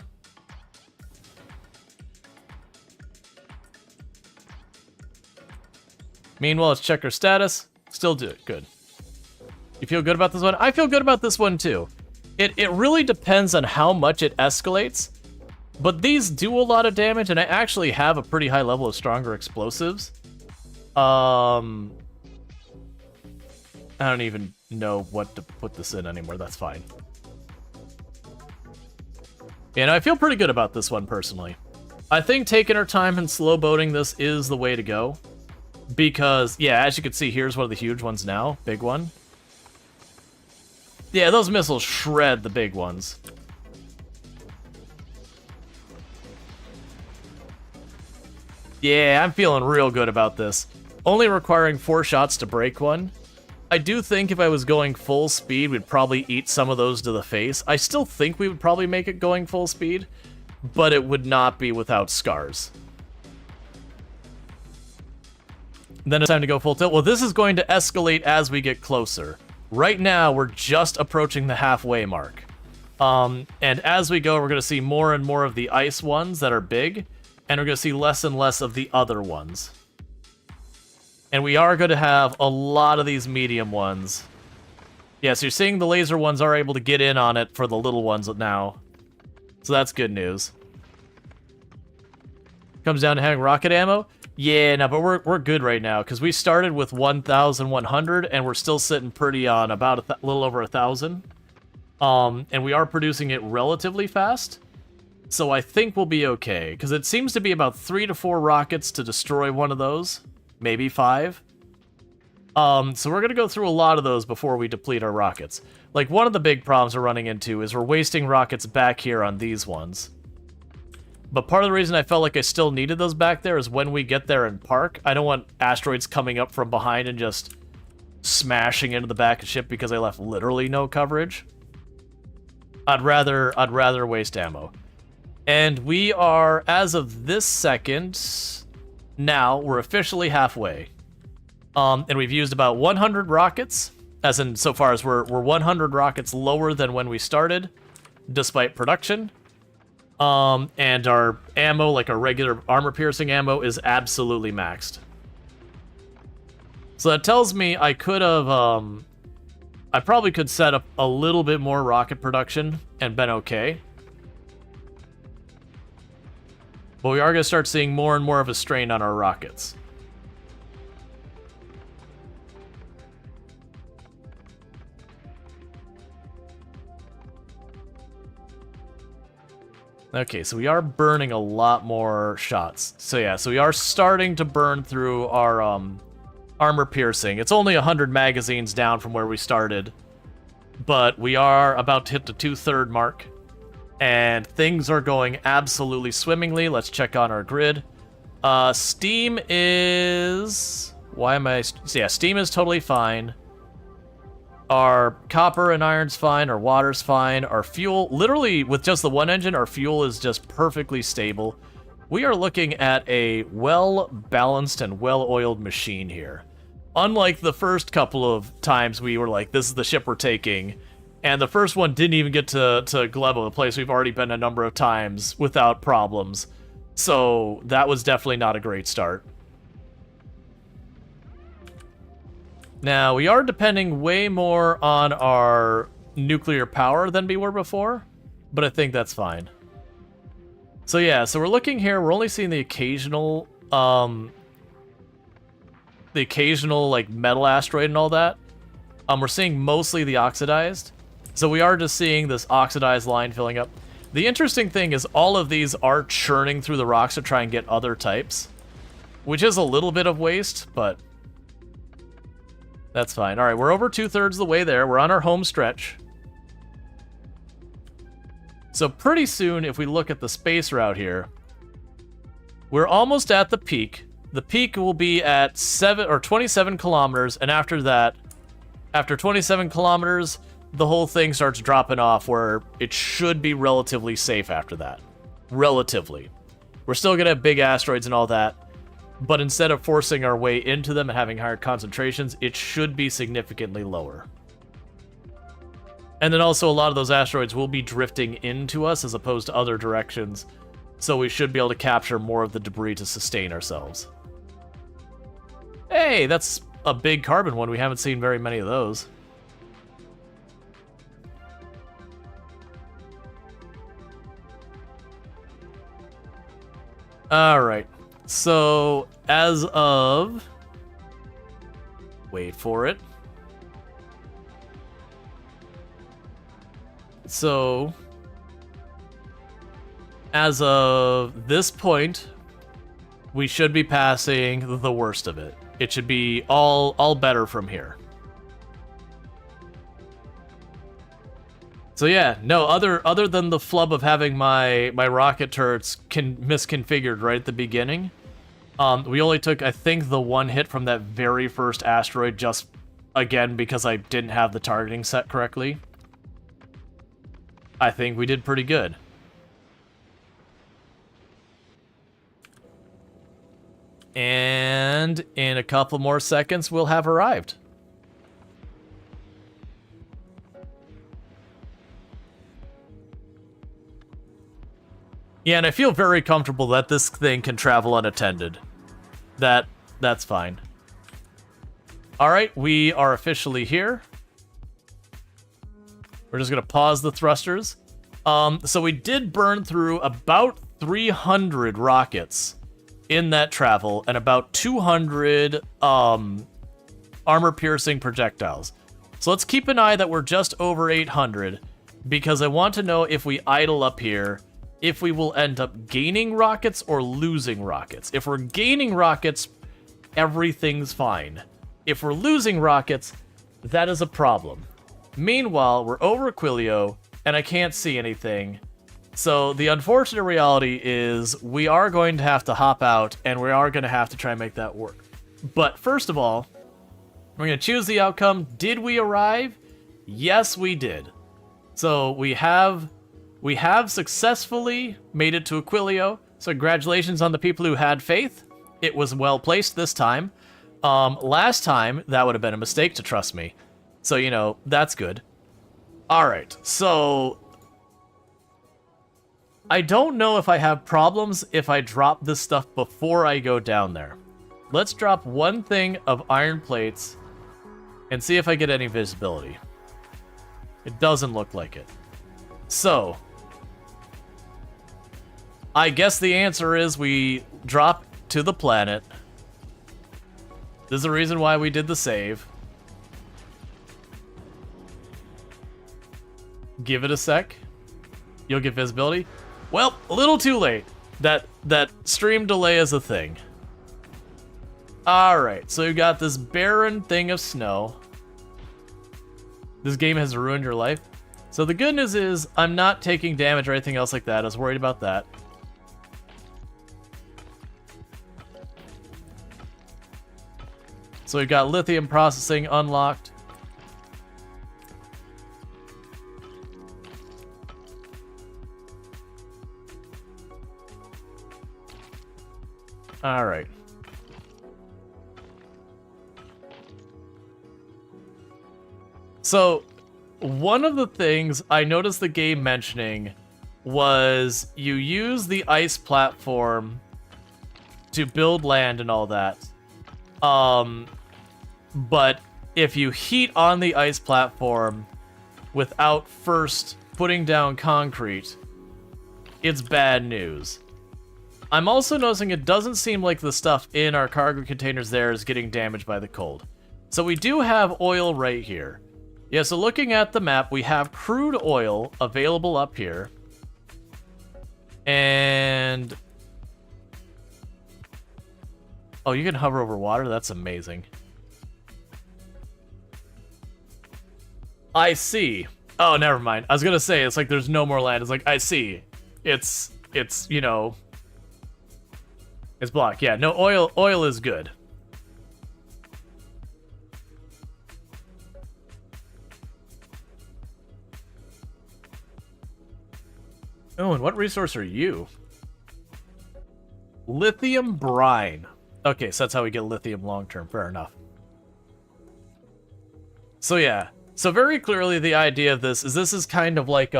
Meanwhile, let's check our status. Still do it. Good. You feel good about this one? I feel good about this one, too. It really depends on how much it escalates. But these do a lot of damage, and I actually have a pretty high level of stronger explosives. I don't even know what to put this in anymore. That's fine. And I feel pretty good about this one, personally. I think taking our time and slow boating this is the way to go. Because, yeah, as you can see, here's one of the huge ones now. Big one. Yeah, those missiles shred the big ones. Yeah, I'm feeling real good about this. Only requiring 4 shots to break one. I do think if I was going full speed, we'd probably eat some of those to the face. I still think we would probably make it going full speed, but it would not be without scars. Then it's time to go full tilt. Well, this is going to escalate as we get closer. Right now, we're just approaching the halfway mark. And as we go, we're going to see more and more of the ice ones that are big, and we're going to see less and less of the other ones. And we are going to have a lot of these medium ones. Yeah, so you're seeing the laser ones are able to get in on it for the little ones now. So that's good news. comes down to having rocket ammo. Yeah, no, but we're good right now because we started with 1,100 and we're still sitting pretty on about a little over 1,000. And we are producing it relatively fast, so I think we'll be okay because it seems to be about 3 to 4 rockets to destroy one of those, maybe 5. So we're gonna go through a lot of those before we deplete our rockets. Like one of the big problems we're running into is we're wasting rockets back here on these ones. But part of the reason I felt like I still needed those back there is when we get there and park, I don't want asteroids coming up from behind and just smashing into the back of the ship because I left literally no coverage. I'd rather waste ammo. And we are, as of this second, now we're officially halfway. And we've used about 100 rockets, as in so far as we're 100 rockets lower than when we started, despite production. And our ammo, like our regular armor-piercing ammo, is absolutely maxed. So that tells me I could have, I probably could set up a little bit more rocket production and been okay. But we are going to start seeing more and more of a strain on our rockets. Okay, so we are burning a lot more shots. So yeah, so we are starting to burn through our armor piercing. It's only 100 magazines down from where we started, but we are about to hit the 2/3 mark, and things are going absolutely swimmingly. Let's check on our grid. Steam is... Why am I... So yeah, steam is totally fine. Our copper and iron's fine, our water's fine, our fuel, literally with just the one engine, our fuel is just perfectly stable. We are looking at a well-balanced and well-oiled machine here. Unlike the first couple of times we were like, this is the ship we're taking, and the first one didn't even get to Glebo, the place we've already been a number of times without problems. So that was definitely not a great start. Now, we are depending way more on our nuclear power than we were before, but I think that's fine. So yeah, so we're looking here, we're only seeing the occasional like metal asteroid and all that. We're seeing mostly the oxidized. So we are just seeing this oxidized line filling up. The interesting thing is all of these are churning through the rocks to try and get other types, which is a little bit of waste, but that's fine. All right, we're over 2/3 of the way there. We're on our home stretch. So pretty soon, if we look at the space route here, we're almost at the peak. The peak will be at 27 kilometers, and after that, after 27 kilometers, the whole thing starts dropping off where it should be relatively safe after that. Relatively. We're still gonna have big asteroids and all that, but instead of forcing our way into them and having higher concentrations, it should be significantly lower. And then also a lot of those asteroids will be drifting into us as opposed to other directions, so we should be able to capture more of the debris to sustain ourselves. Hey, that's a big carbon one. We haven't seen very many of those. Alright, so as of... Wait for it. So, as of this point, we should be passing the worst of it. It should be all better from here. So yeah, no, other than the flub of having my rocket turrets misconfigured right at the beginning, we only took, I think, the one hit from that very first asteroid just, again, because I didn't have the targeting set correctly. I think we did pretty good. And in a couple more seconds, we'll have arrived. Yeah, and I feel very comfortable that this thing can travel unattended. That's fine. Alright, we are officially here. We're just gonna pause the thrusters. So we did burn through about 300 rockets in that travel and about 200 armor-piercing projectiles. So let's keep an eye that we're just over 800, because I want to know if we idle up here, if we will end up gaining rockets or losing rockets. If we're gaining rockets, everything's fine. If we're losing rockets, that is a problem. Meanwhile, we're over Aquilio, and I can't see anything. So the unfortunate reality is we are going to have to hop out, and we are going to have to try and make that work. But first of all, we're going to choose the outcome. Did we arrive? Yes, we did. So we have successfully made it to Aquilio. So congratulations on the people who had faith. It was well placed this time. Last time, that would have been a mistake to trust me. So, you know, that's good. Alright, so I don't know if I have problems if I drop this stuff before I go down there. Let's drop one thing of iron plates and see if I get any visibility. It doesn't look like it. So, I guess the answer is we drop to the planet. There's a reason why we did the save. Give it a sec. You'll get visibility. Well, a little too late. That stream delay is a thing. Alright, so we've got this barren thing of snow. This game has ruined your life. So the good news is I'm not taking damage or anything else like that. I was worried about that. So we've got lithium processing unlocked. All right. So, one of the things I noticed the game mentioning was you use the ice platform to build land and all that. But if you heat on the ice platform without first putting down concrete, it's bad news. I'm also noticing it doesn't seem like the stuff in our cargo containers there is getting damaged by the cold. So we do have oil right here. Yeah, so looking at the map, we have crude oil available up here. And... oh, you can hover over water? That's amazing. I see. Oh, never mind. I was gonna say, it's like there's no more land. It's like, I see. It's you know... it's blocked. Yeah, no, oil is good. Oh, and what resource are you? Lithium brine. Okay, so that's how we get lithium long-term. Fair enough. So yeah. So very clearly the idea of this is kind of like,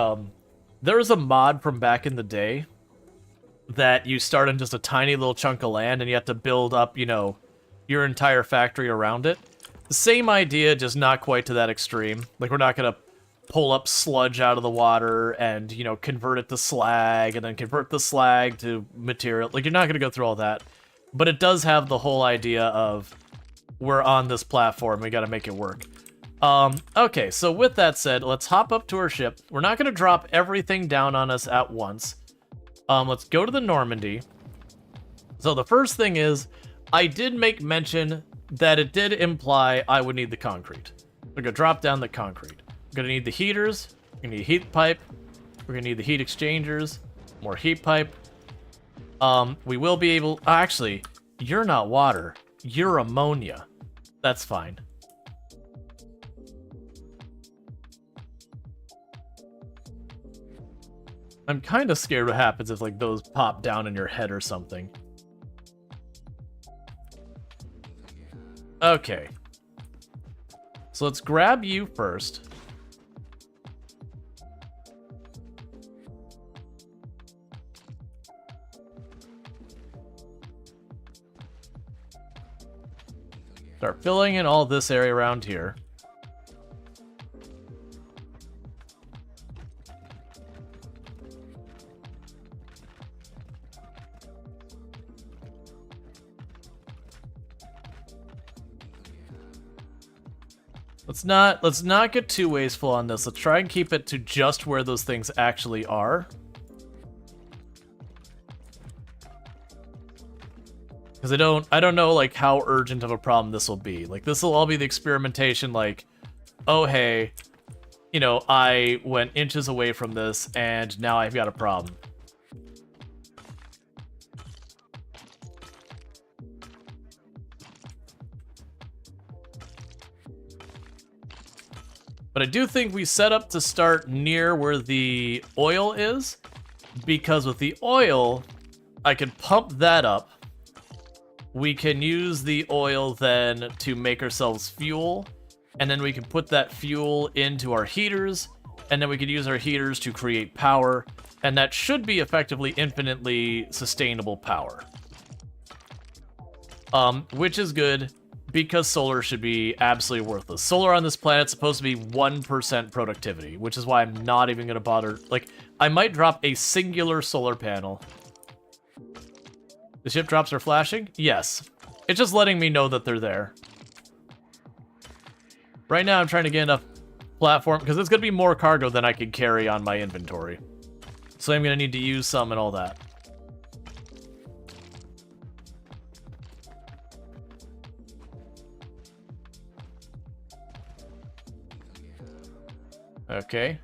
there's a mod from back in the day that you start on just a tiny little chunk of land and you have to build up, you know, your entire factory around it. The same idea, just not quite to that extreme. Like, we're not gonna pull up sludge out of the water and, you know, convert it to slag and then convert the slag to material. Like, you're not gonna go through all that. But it does have the whole idea of we're on this platform, we gotta make it work. Okay, so with that said, let's hop up to our ship. We're not gonna drop everything down on us at once. Let's go to the Normandy. So the first thing is, I did make mention that it did imply I would need the concrete. We're gonna drop down the concrete. We're gonna need the heaters, we're gonna need heat pipe, we're gonna need the heat exchangers, more heat pipe. We will be able... actually, you're not water, you're ammonia. That's fine. I'm kind of scared what happens if, like, those pop down in your head or something. Okay. So let's grab you first. Start filling in all this area around here. Let's not get too wasteful on this. Let's try and keep it to just where those things actually are. Because I don't know like how urgent of a problem this will be. Like this will all be the experimentation like, oh hey, you know, I went inches away from this and now I've got a problem. But I do think we set up to start near where the oil is, because with the oil, I can pump that up. We can use the oil then to make ourselves fuel, and then we can put that fuel into our heaters, and then we can use our heaters to create power, and that should be effectively infinitely sustainable power. Which is good, because solar should be absolutely worthless. Solar on this planet is supposed to be 1% productivity, which is why I'm not even going to bother. Like, I might drop a singular solar panel. The ship drops are flashing? Yes. It's just letting me know that they're there. Right now, I'm trying to get enough platform, because it's going to be more cargo than I can carry on my inventory. So I'm going to need to use some and all that. Okay.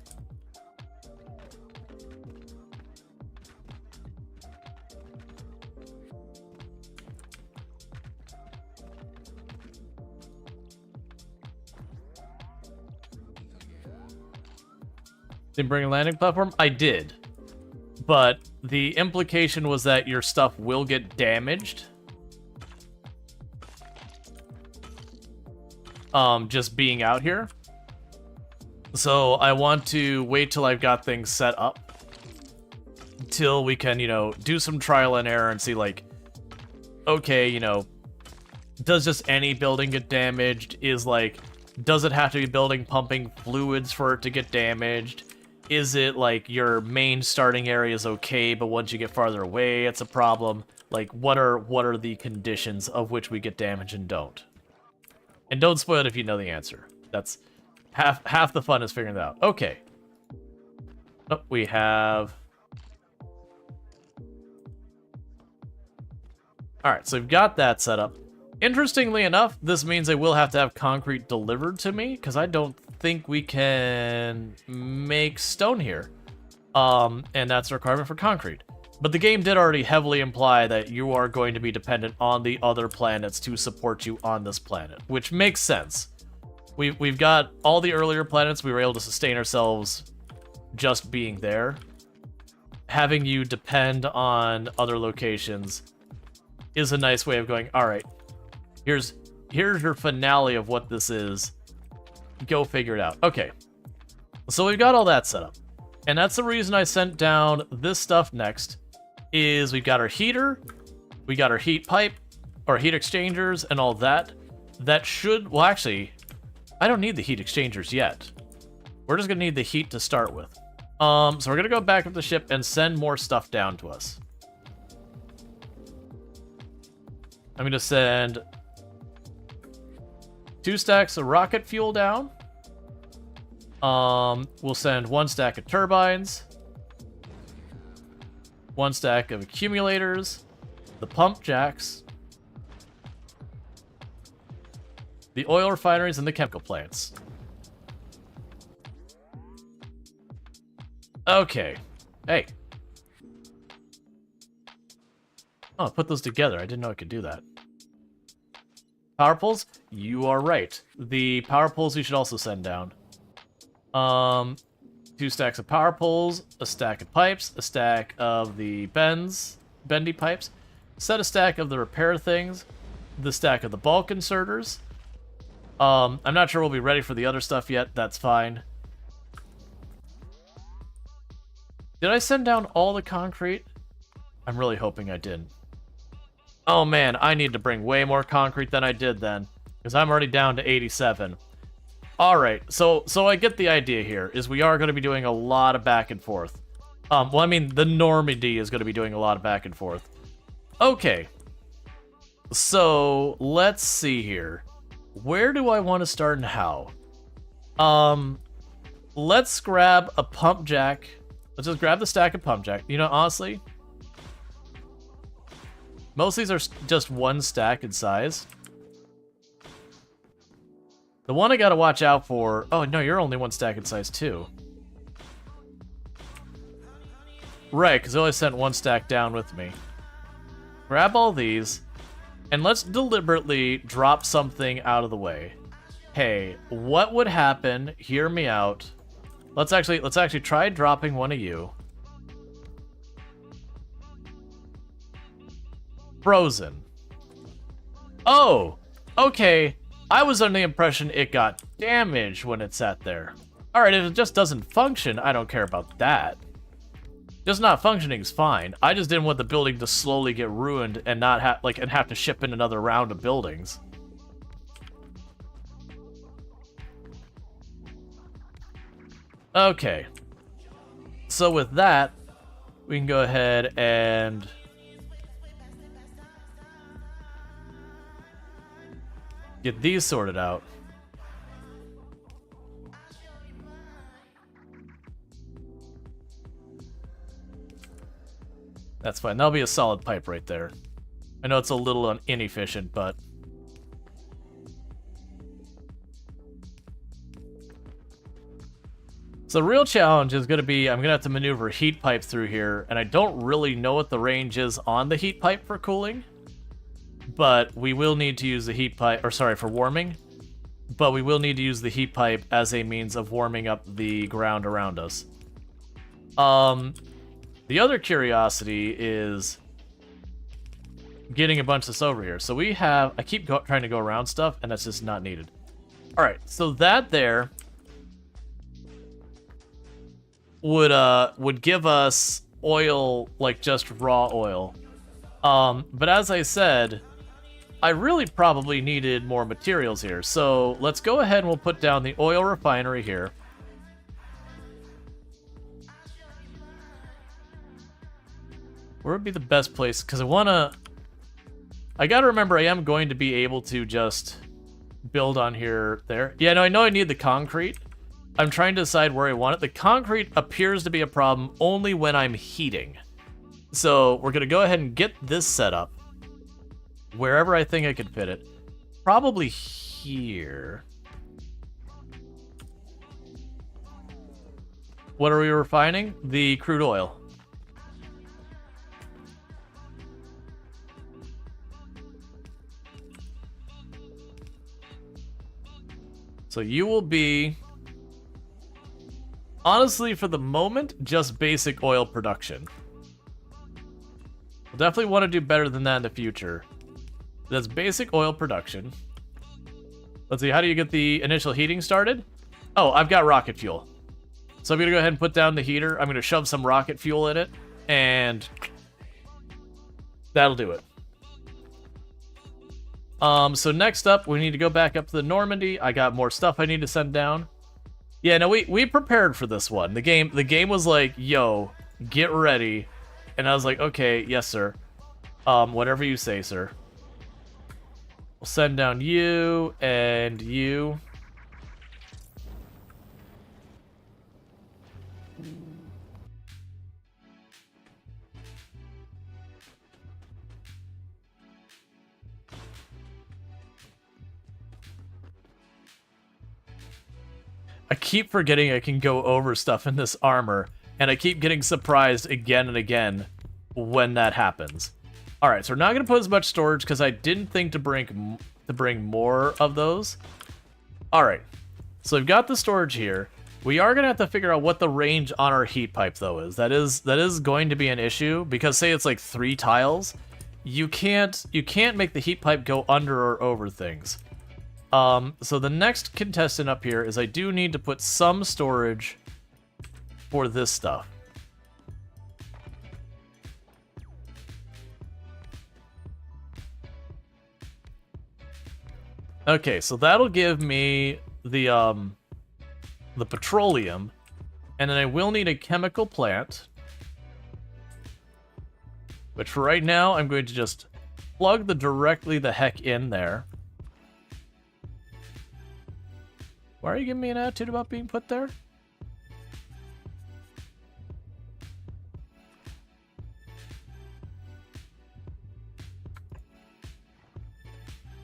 Didn't bring a landing platform? I did. But the implication was that your stuff will get damaged. Just being out here. So I want to wait till I've got things set up. Till we can, you know, do some trial and error and see, like, okay, you know, does just any building get damaged? Does it have to be building pumping fluids for it to get damaged? Is it, like, your main starting area is okay, but once you get farther away, it's a problem? Like, what are the conditions of which we get damaged and don't? And don't spoil it if you know the answer. That's... Half the fun is figuring that out. Okay. Oh, we have... Alright, so we've got that set up. Interestingly enough, this means I will have to have concrete delivered to me, because I don't think we can make stone here. And that's a requirement for concrete. But the game did already heavily imply that you are going to be dependent on the other planets to support you on this planet, which makes sense. We've got all the earlier planets, we were able to sustain ourselves just being there. Having you depend on other locations is a nice way of going, alright, here's your finale of what this is. Go figure it out. Okay. So we've got all that set up. And that's the reason I sent down this stuff next, is we've got our heater, we got our heat pipe, our heat exchangers, and all that. That should, well actually, I don't need the heat exchangers yet. We're just gonna need the heat to start with. So we're gonna go back up the ship and send more stuff down to us. I'm gonna send 2 stacks of rocket fuel down. We'll send 1 stack of turbines, 1 stack of accumulators, the pump jacks, the oil refineries, and the chemical plants. Okay. Hey. Oh, I put those together. I didn't know I could do that. Power poles? You are right. The power poles we should also send down. 2 stacks of power poles, a stack of pipes, a stack of the bendy pipes, set a stack of the repair things, the stack of the bulk inserters. I'm not sure we'll be ready for the other stuff yet. That's fine. Did I send down all the concrete? I'm really hoping I didn't. Oh man, I need to bring way more concrete than I did then, because I'm already down to 87. Alright, so I get the idea here, is we are going to be doing a lot of back and forth. Well, I mean, the Normandy is going to be doing a lot of back and forth. Okay. So, let's see here. Where do I want to start and how? Let's grab a pump jack. Let's just grab the stack of pump jack. You know, honestly, most of these are just one stack in size. The one I gotta watch out for... Oh, no, you're only one stack in size, too. Right, because I only sent one stack down with me. Grab all these, and let's deliberately drop something out of the way. Hey, what would happen? Hear me out. Let's actually try dropping one of you. Frozen. Oh, okay. I was under the impression it got damaged when it sat there. Alright, if it just doesn't function, I don't care about that. Just not functioning is fine. I just didn't want the building to slowly get ruined and not have to ship in another round of buildings. Okay. So with that, we can go ahead and get these sorted out. That's fine. That'll be a solid pipe right there. I know it's a little inefficient, but... So the real challenge is going to be, I'm going to have to maneuver heat pipe through here, and I don't really know what the range is on the heat pipe for cooling. But we will need to use the heat pipe, or sorry, for warming. But we will need to use the heat pipe as a means of warming up the ground around us. The other curiosity is getting a bunch of this over here. So we have, I keep trying to go around stuff, and that's just not needed. All right, so that there would give us oil, like just raw oil. But as I said, I really probably needed more materials here. So let's go ahead and we'll put down the oil refinery here. Where would be the best place? Because I gotta remember I am going to be able to just build on here, there. Yeah, no, I know I need the concrete. I'm trying to decide where I want it. The concrete appears to be a problem only when I'm heating. So we're gonna go ahead and get this set up wherever I think I can fit it. Probably here. What are we refining? The crude oil. So you will be, honestly, for the moment, just basic oil production. We'll definitely want to do better than that in the future. That's basic oil production. Let's see, how do you get the initial heating started? Oh, I've got rocket fuel. So I'm going to go ahead and put down the heater. I'm going to shove some rocket fuel in it, and that'll do it. So next up, we need to go back up to the Normandy. I got more stuff I need to send down. Yeah, no, we prepared for this one. The game was like, yo, get ready. And I was like, okay, yes, sir. Whatever you say, sir. We'll send down you and you. I keep forgetting I can go over stuff in this armor, and I keep getting surprised again and again when that happens. Alright, so we're not going to put as much storage because I didn't think to bring more of those. Alright, so we've got the storage here. We are going to have to figure out what the range on our heat pipe, though, is. That is going to be an issue, because say it's like 3 tiles, you can't make the heat pipe go under or over things. So the next contestant up here is I do need to put some storage for this stuff. Okay, so that'll give me the petroleum, and then I will need a chemical plant, which for right now I'm going to just plug directly the heck in there. Why are you giving me an attitude about being put there?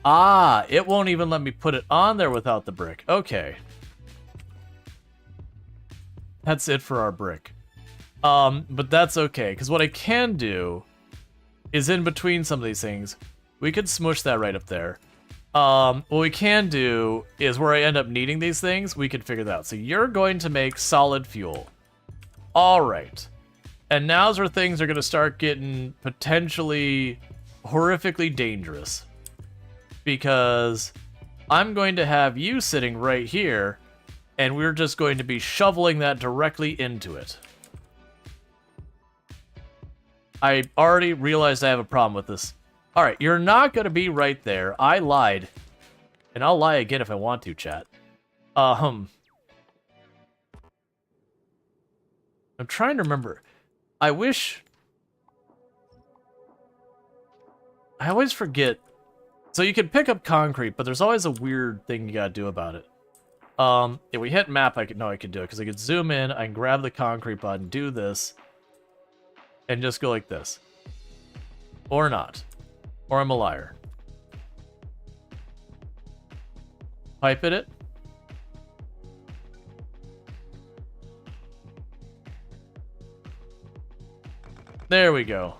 Ah, it won't even let me put it on there without the brick. Okay. That's it for our brick. But that's okay, because what I can do is in between some of these things, we could smush that right up there. What we can do is where I end up needing these things, we can figure that out. So you're going to make solid fuel. Alright. And now's where things are going to start getting potentially horrifically dangerous. Because I'm going to have you sitting right here, and we're just going to be shoveling that directly into it. I already realized I have a problem with this. Alright, you're not going to be right there. I lied. And I'll lie again if I want to, chat. I'm trying to remember. I always forget. So you can pick up concrete, but there's always a weird thing you gotta do about it. If we hit map, I could do it, because I could zoom in, I can grab the concrete button, do this, and just go like this. Or not. Or I'm a liar. Pipe it. There we go.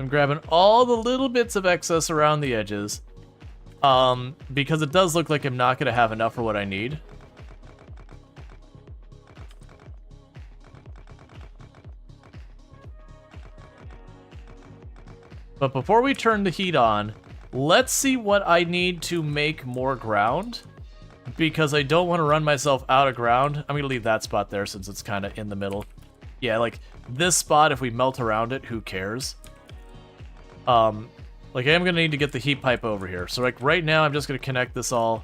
I'm grabbing all the little bits of excess around the edges. Because it does look like I'm not going to have enough for what I need. But before we turn the heat on, let's see what I need to make more ground. Because I don't want to run myself out of ground. I'm going to leave that spot there since it's kind of in the middle. Yeah, like this spot, if we melt around it, who cares? Like, I am going to need to get the heat pipe over here. So, like, right now, I'm just going to connect this all.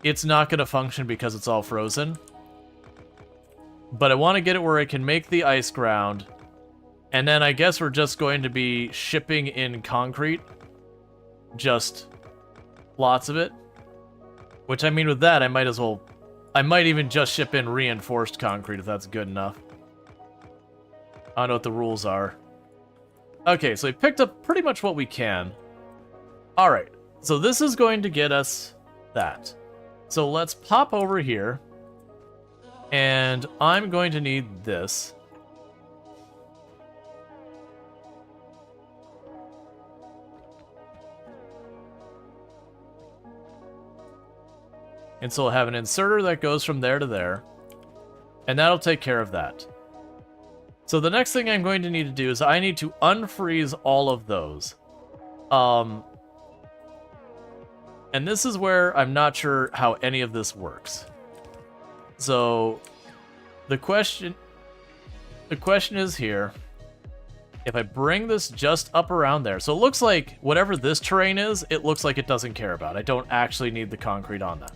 It's not going to function because it's all frozen. But I want to get it where I can make the ice ground. And then I guess we're just going to be shipping in concrete. Just lots of it. Which, I mean, with that, I might as well... I might even just ship in reinforced concrete if that's good enough. I don't know what the rules are. Okay, so we picked up pretty much what we can. Alright, so this is going to get us that. So let's pop over here. And I'm going to need this. And so we'll have an inserter that goes from there to there. And that'll take care of that. So the next thing I'm going to need to do is I need to unfreeze all of those. And this is where I'm not sure how any of this works. So the question is here. If I bring this just up around there. So it looks like whatever this terrain is, it looks like it doesn't care about. I don't actually need the concrete on that.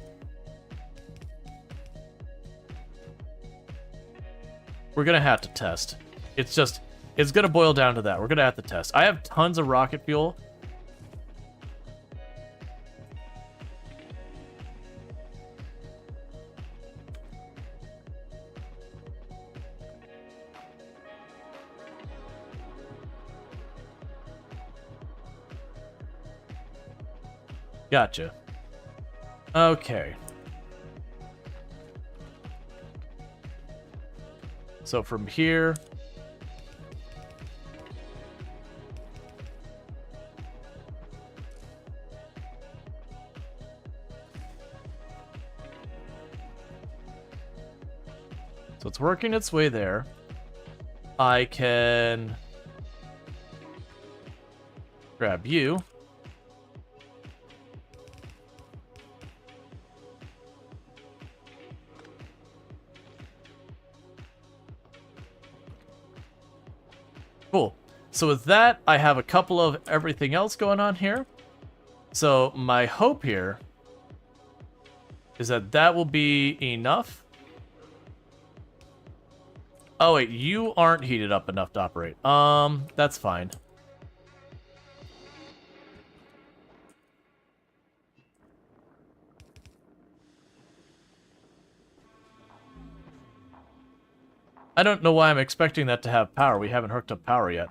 We're going to have to test. It's going to boil down to that. We're going to have to test. I have tons of rocket fuel. Gotcha. Okay. So from here... So it's working its way there. I can grab you. Cool. So with that, I have a couple of everything else going on here. So my hope here is that that will be enough. Oh wait, you aren't heated up enough to operate. That's fine. I don't know why I'm expecting that to have power. We haven't hooked up power yet.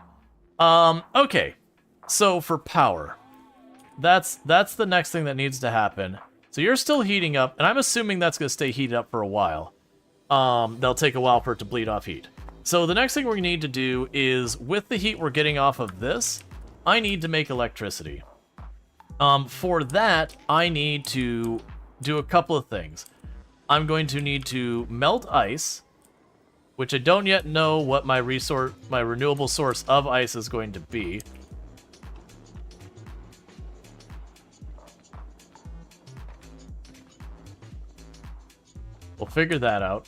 Okay. So for power, that's the next thing that needs to happen. So you're still heating up, and I'm assuming that's going to stay heated up for a while. They'll take a while for it to bleed off heat. So the next thing we need to do is, with the heat we're getting off of this, I need to make electricity. For that, I need to do a couple of things. I'm going to need to melt ice, which I don't yet know what my renewable source of ice is going to be. We'll figure that out.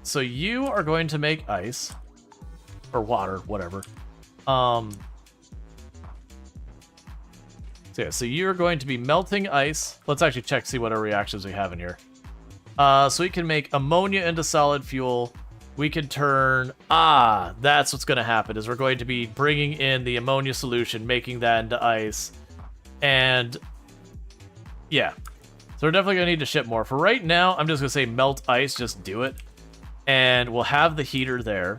So you are going to make ice. Or water, whatever. So yeah, so you're going to be melting ice. Let's actually check, see what our reactions we have in here. So we can make ammonia into solid fuel. We can turn... that's what's going to happen, is we're going to be bringing in the ammonia solution, making that into ice. And... yeah. So we're definitely going to need to ship more. For right now, I'm just going to say melt ice, just do it. And we'll have the heater there.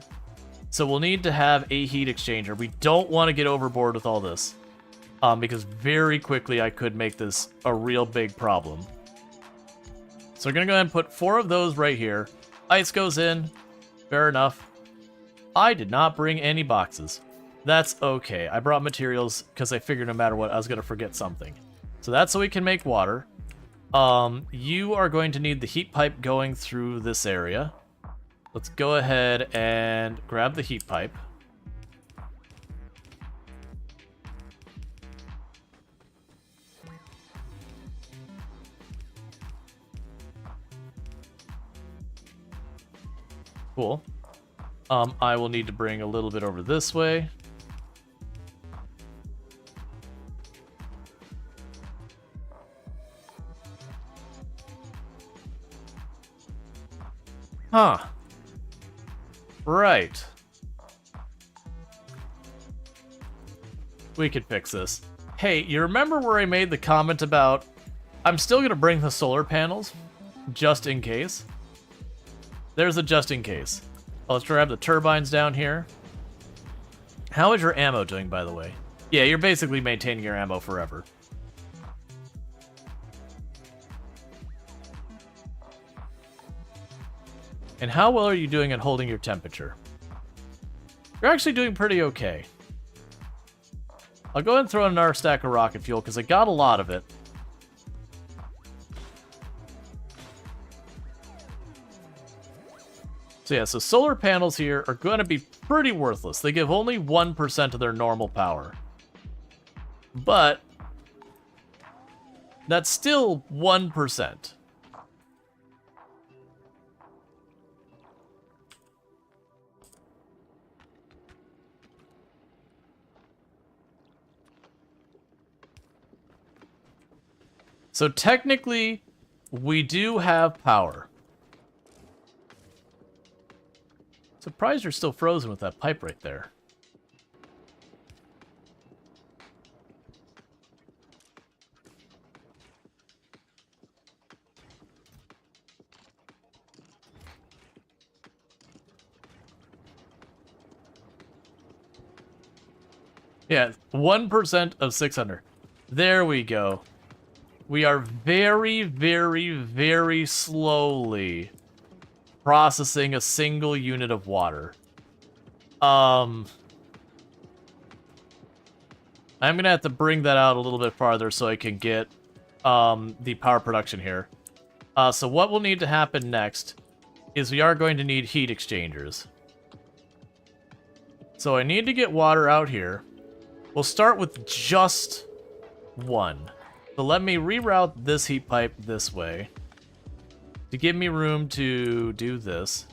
So we'll need to have a heat exchanger. We don't want to get overboard with all this. Because very quickly I could make this a real big problem. So we're going to go ahead and put 4 of those right here. Ice goes in. Fair enough. I did not bring any boxes. That's okay. I brought materials because I figured no matter what, I was going to forget something. So that's so we can make water. You are going to need the heat pipe going through this area. Let's go ahead and grab the heat pipe. Cool. I will need to bring a little bit over this way. Huh. Right. We could fix this. Hey, you remember where I made the comment about I'm still going to bring the solar panels just in case? There's a just in case. Oh, let's grab the turbines down here. How is your ammo doing, by the way? Yeah, you're basically maintaining your ammo forever. And how well are you doing at holding your temperature? You're actually doing pretty okay. I'll go ahead and throw in another stack of rocket fuel, because I got a lot of it. So yeah, so solar panels here are going to be pretty worthless. They give only 1% of their normal power. But that's still 1%. So technically, we do have power. Surprised you're still frozen with that pipe right there. Yeah, 1% of 600. There we go. We are very, very, very slowly processing a single unit of water. I'm gonna have to bring that out a little bit farther so I can get the power production here. So what will need to happen next is we are going to need heat exchangers. So I need to get water out here. We'll start with just one. So let me reroute this heat pipe this way to give me room to do this.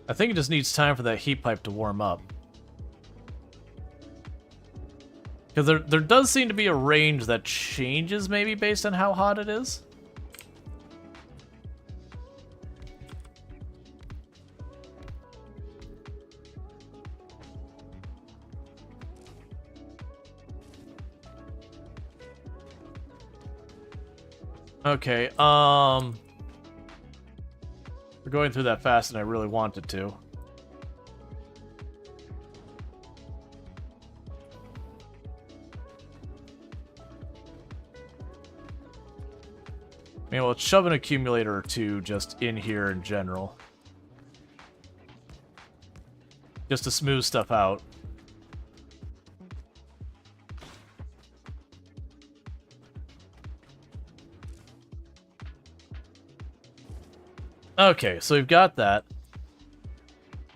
I think it just needs time for that heat pipe to warm up. Because there does seem to be a range that changes maybe based on how hot it is. Okay, we're going through that fast and I really wanted to. I mean, let's shove an accumulator or two just in here in general. Just to smooth stuff out. Okay, so we've got that.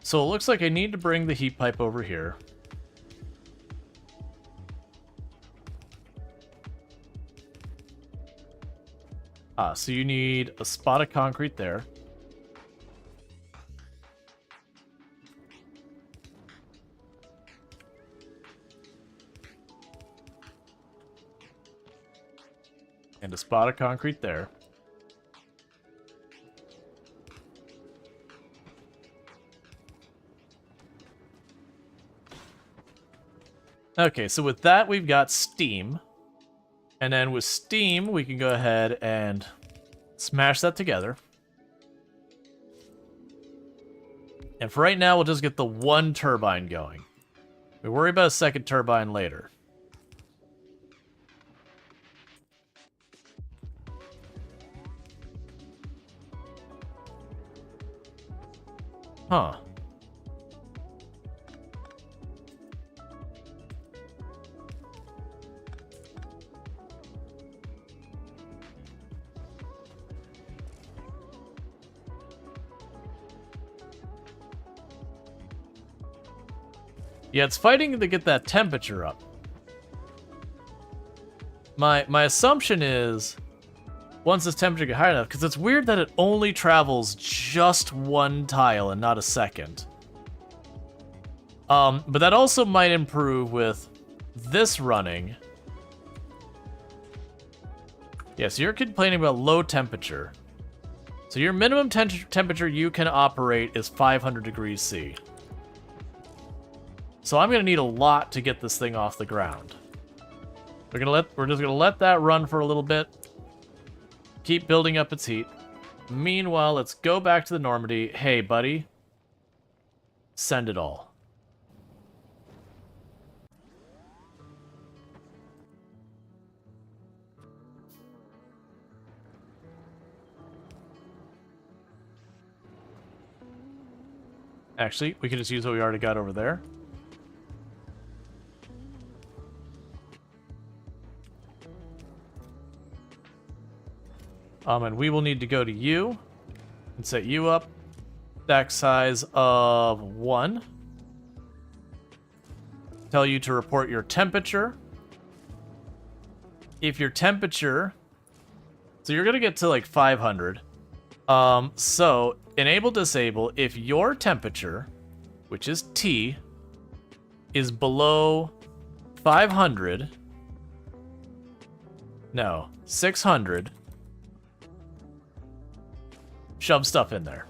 So it looks like I need to bring the heat pipe over here. So you need a spot of concrete there. And a spot of concrete there. Okay, so with that, we've got steam. And then with steam, we can go ahead and smash that together. And for right now, we'll just get the one turbine going. We worry about a second turbine later. Huh. Yeah, it's fighting to get that temperature up. My assumption is, once this temperature gets high enough, because it's weird that it only travels just one tile and not a second. But that also might improve with this running. Yeah, so you're complaining about low temperature. So your minimum temperature you can operate is 500 degrees C. So I'm gonna need a lot to get this thing off the ground. We're just gonna let that run for a little bit. Keep building up its heat. Meanwhile, let's go back to the Normandy. Hey, buddy. Send it all. Actually, we can just use what we already got over there. And we will need to go to you and set you up. Stack size of 1. Tell you to report your temperature. If your temperature... So you're going to get to like 500. So enable disable if your temperature, which is T, is below 500. No, 600. Shove stuff in there.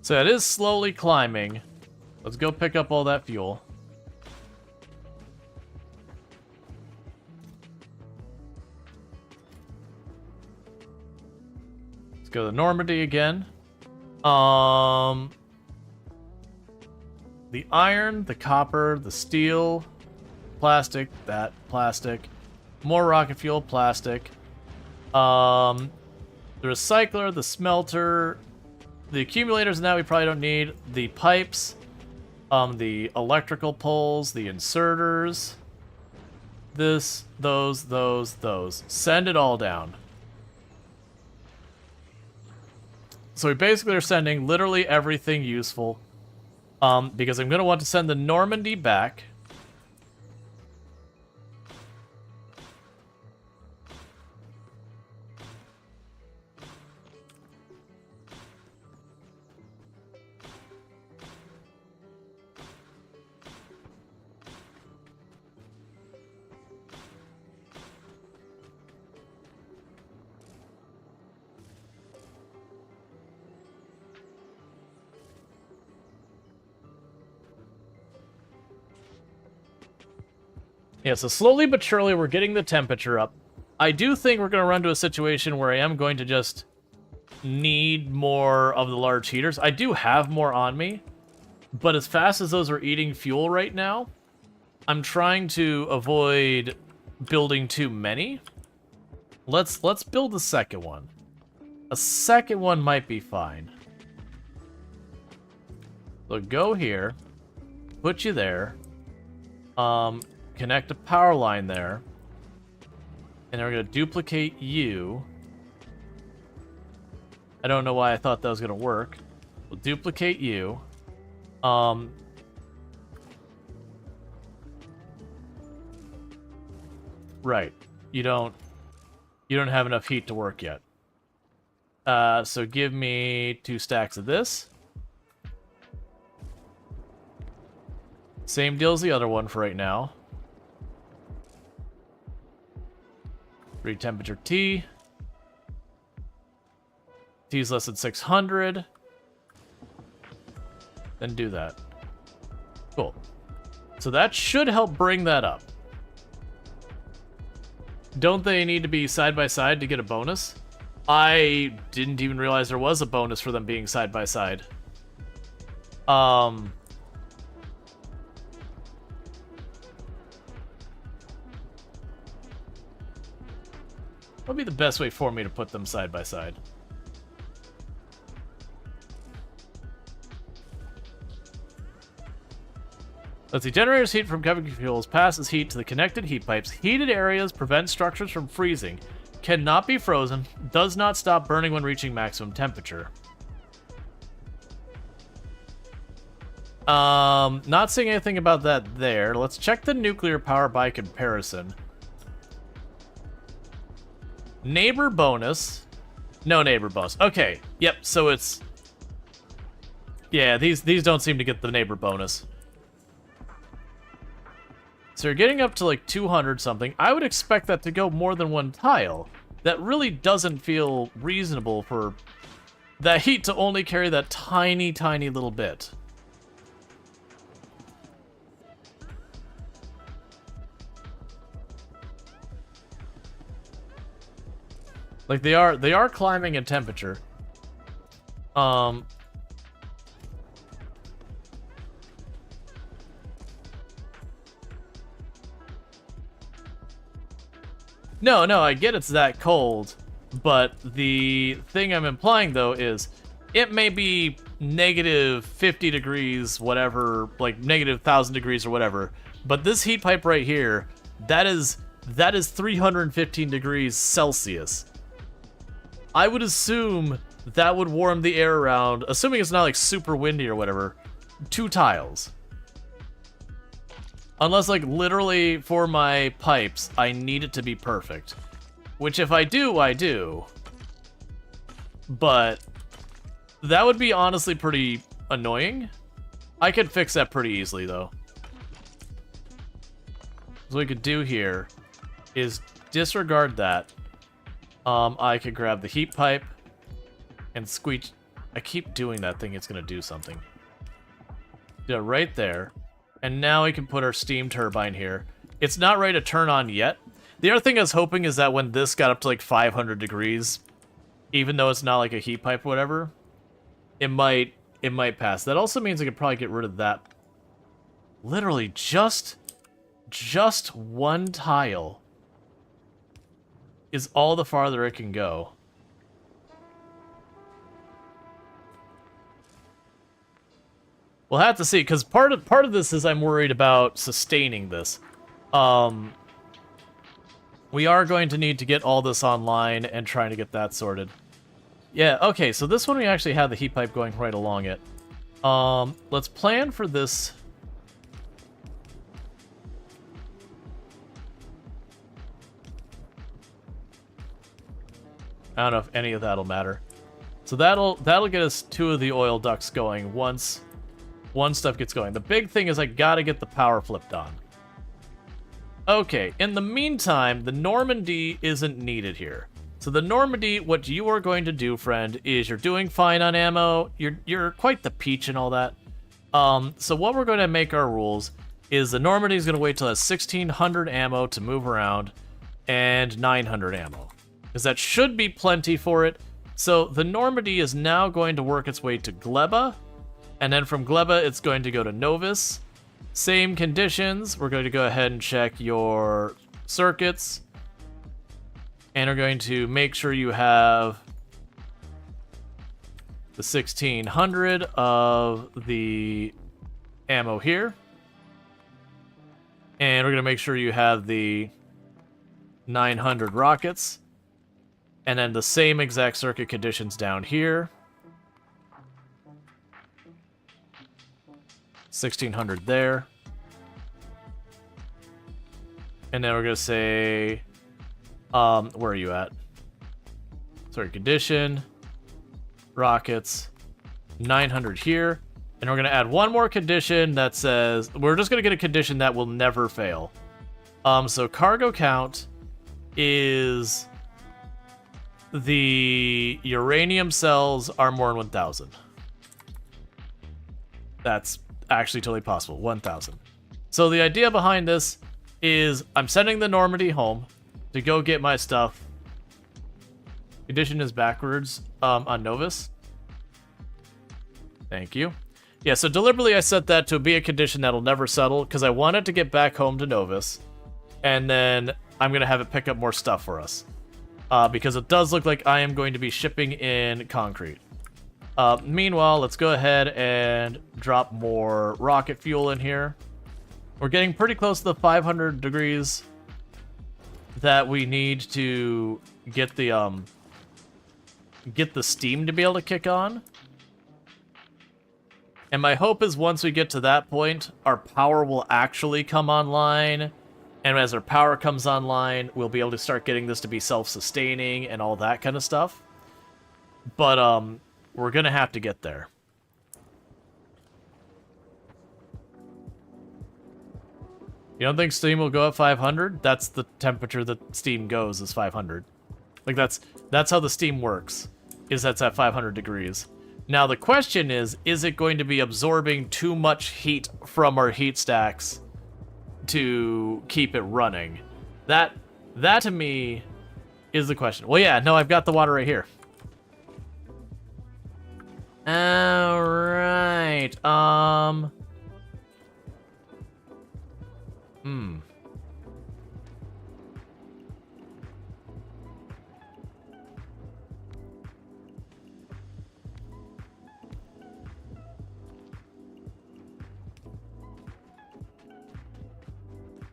So it is slowly climbing. Let's go pick up all that fuel. Let's go to Normandy again. The iron, the copper, the steel, plastic, that plastic, more rocket fuel, plastic, the recycler, the smelter, the accumulators now we probably don't need, the pipes, the electrical poles, the inserters, this, those. Send it all down. So we basically are sending literally everything useful. Because I'm going to want to send the Normandy back. Yeah, so slowly but surely we're getting the temperature up. I do think we're going to run to a situation where I am going to just need more of the large heaters. I do have more on me, but as fast as those are eating fuel right now, I'm trying to avoid building too many. Let's build the second one. A second one might be fine. So go here, put you there, connect a power line there, and then we're gonna duplicate you. I don't know why I thought that was gonna work. We'll duplicate you. Right. You don't have enough heat to work yet. So give me 2 stacks of this. Same deal as the other one for right now. 3 temperature T. T is less than 600. Then do that. Cool. So that should help bring that up. Don't they need to be side by side to get a bonus? I didn't even realize there was a bonus for them being side by side. What would be the best way for me to put them side by side? Let's see. Generators heat from chemical fuels passes heat to the connected heat pipes. Heated areas prevent structures from freezing. Cannot be frozen. Does not stop burning when reaching maximum temperature. Not seeing anything about that there. Let's check the nuclear power by comparison. Neighbor bonus. No neighbor bonus. Okay. Yep. So it's... Yeah, these don't seem to get the neighbor bonus. So you're getting up to like 200 something. I would expect that to go more than 1 tile. That really doesn't feel reasonable for that heat to only carry that tiny, tiny little bit. Like they are climbing in temperature. No, I get it's that cold, but the thing I'm implying, though, is it may be negative 50 degrees, whatever, like negative 1,000 degrees or whatever, but this heat pipe right here, that is 315 degrees Celsius. I would assume that would warm the air around, assuming it's not like super windy or whatever, 2 tiles. Unless, like, literally for my pipes, I need it to be perfect. Which, if I do, I do. But that would be honestly pretty annoying. I could fix that pretty easily, though. So what we could do here is disregard that. I could grab the heat pipe and squeeze. I keep doing that thing, it's going to do something. Do it right there. And now we can put our steam turbine here. It's not ready to turn on yet. The other thing I was hoping is that when this got up to like 500 degrees, even though it's not like a heat pipe or whatever, it might pass. That also means I could probably get rid of that. Literally just 1 tile is all the farther it can go. We'll have to see, because part of this is I'm worried about sustaining this. We are going to need to get all this online and trying to get that sorted. Yeah, okay, so this one we actually have the heat pipe going right along it. Let's plan for this. I don't know if any of that'll matter. So that'll get us 2 of the oil ducts going once stuff gets going. The big thing is I gotta get the power flipped on. Okay, in the meantime, the Normandy isn't needed here. So the Normandy, what you are going to do, friend, is you're doing fine on ammo. You're quite the peach and all that. So what we're going to make our rules is the Normandy is going to wait till it has 1600 ammo to move around and 900 ammo. Because that should be plenty for it. So the Normandy is now going to work its way to Gleba. And then from Gleba, it's going to go to Novus. Same conditions. We're going to go ahead and check your circuits. And we're going to make sure you have the 1600 of the ammo here. And we're going to make sure you have the 900 rockets. And then the same exact circuit conditions down here. 1600 there. And then we're going to say, where are you at? Sorry, condition, rockets, 900 here. And we're going to add one more condition that says, we're just going to get a condition that will never fail. So cargo count is the uranium cells are more than 1,000. That's actually totally possible, 1,000. So the idea behind this is I'm sending the Normandy home to go get my stuff. Condition is backwards on Novus. Thank you. Yeah, so deliberately I set that to be a condition that'll never settle because I wanted to get back home to Novus. And then I'm going to have it pick up more stuff for us. Because it does look like I am going to be shipping in concrete. Meanwhile, let's go ahead and drop more rocket fuel in here. We're getting pretty close to the 500 degrees that we need to get the steam to be able to kick on. And my hope is once we get to that point, our power will actually come online. And as our power comes online, we'll be able to start getting this to be self-sustaining and all that kind of stuff. But we're going to have to get there. You don't think steam will go at 500? That's the temperature that steam goes, is 500. Like, that's how the steam works, is that's at 500 degrees. Now, the question is it going to be absorbing too much heat from our heat stacks to keep it running? That to me is the question. Well, yeah, no, I've got the water right here. All right.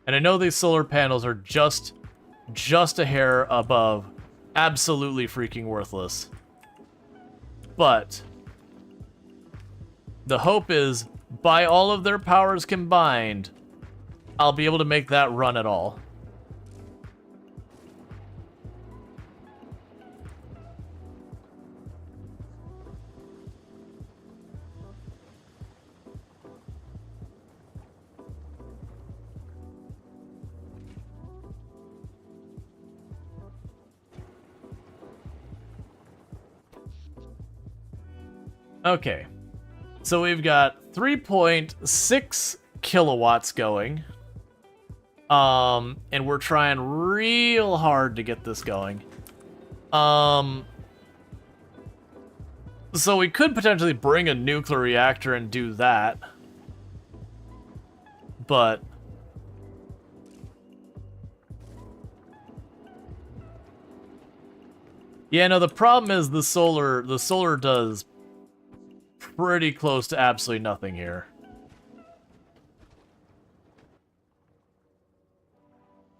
And I know these solar panels are just a hair above absolutely freaking worthless. But the hope is, by all of their powers combined, I'll be able to make that run at all. Okay, so we've got 3.6 kilowatts going. And we're trying real hard to get this going. So we could potentially bring a nuclear reactor and do that. But yeah, no, the problem is the solar does pretty close to absolutely nothing here.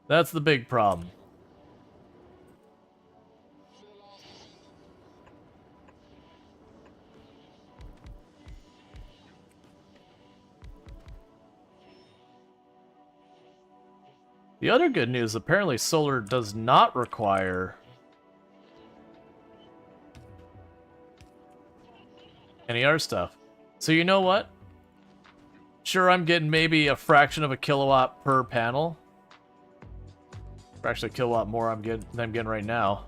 That's the big problem. The other good news, apparently solar does not require any other stuff. So you know what? Sure, I'm getting maybe a fraction of a kilowatt per panel. Or actually a kilowatt more than I'm getting right now.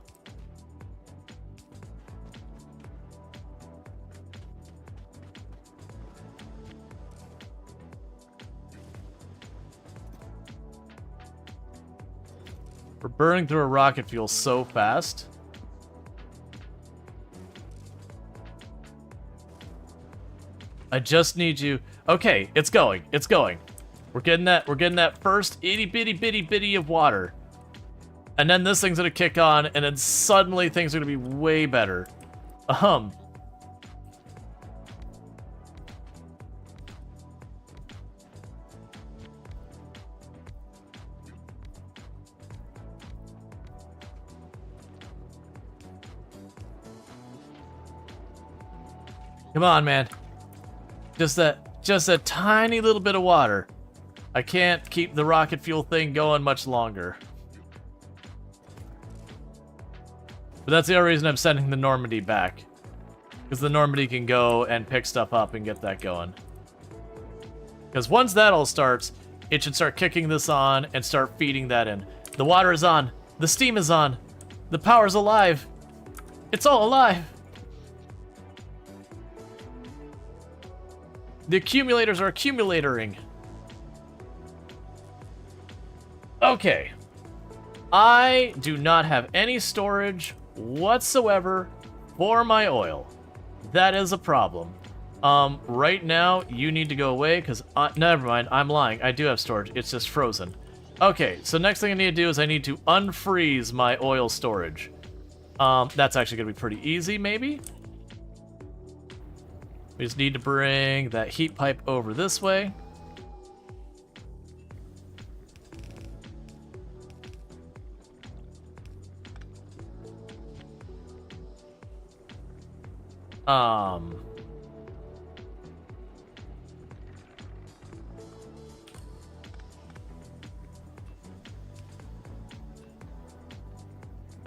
We're burning through a rocket fuel so fast. I just need you. Okay, it's going. It's going. We're getting that first itty bitty of water. And then this thing's gonna kick on, and then suddenly things are gonna be way better. Come on, man. Just a tiny little bit of water. I can't keep the rocket fuel thing going much longer. But that's the only reason I'm sending the Normandy back. Because the Normandy can go and pick stuff up and get that going. Because once that all starts, it should start kicking this on and start feeding that in. The water is on. The steam is on. The power's alive. It's all alive. The accumulators are accumulating. Okay. I do not have any storage whatsoever for my oil. That is a problem. Right now, you need to go away, because... never mind, I'm lying. I do have storage. It's just frozen. Okay, so next thing I need to do is I need to unfreeze my oil storage. That's actually going to be pretty easy, maybe? We just need to bring that heat pipe over this way.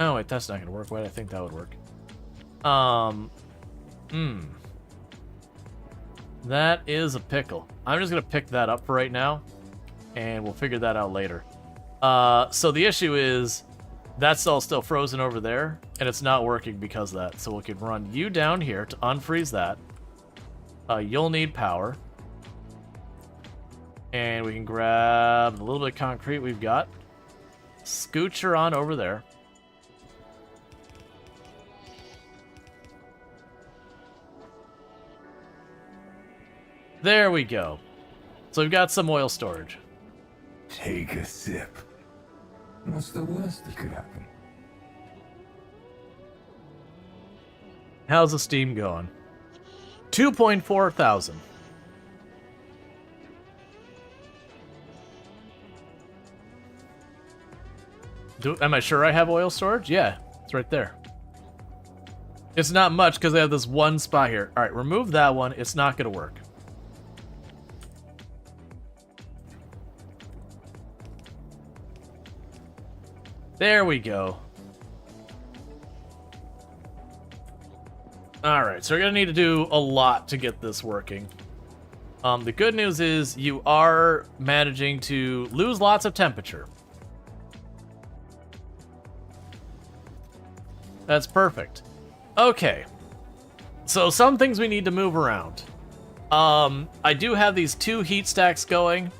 Oh, wait, that's not gonna work. Why did I think that would work? That is a pickle. I'm just gonna pick that up for right now, and we'll figure that out later. So the issue is, that's all still frozen over there, and it's not working because of that. So we can run you down here to unfreeze that. You'll need power. And we can grab a little bit of concrete we've got. Scooch her on over there. There we go. So we've got some oil storage. Take a sip. What's the worst that could happen? How's the steam going? 2.4 thousand. Am I sure I have oil storage? Yeah, it's right there. It's not much because I have this one spot here. All right, remove that one. It's not going to work. There we go. Alright, so we're going to need to do a lot to get this working. The good news is you are managing to lose lots of temperature. That's perfect. Okay. So some things we need to move around. I do have these 2 heat stacks going,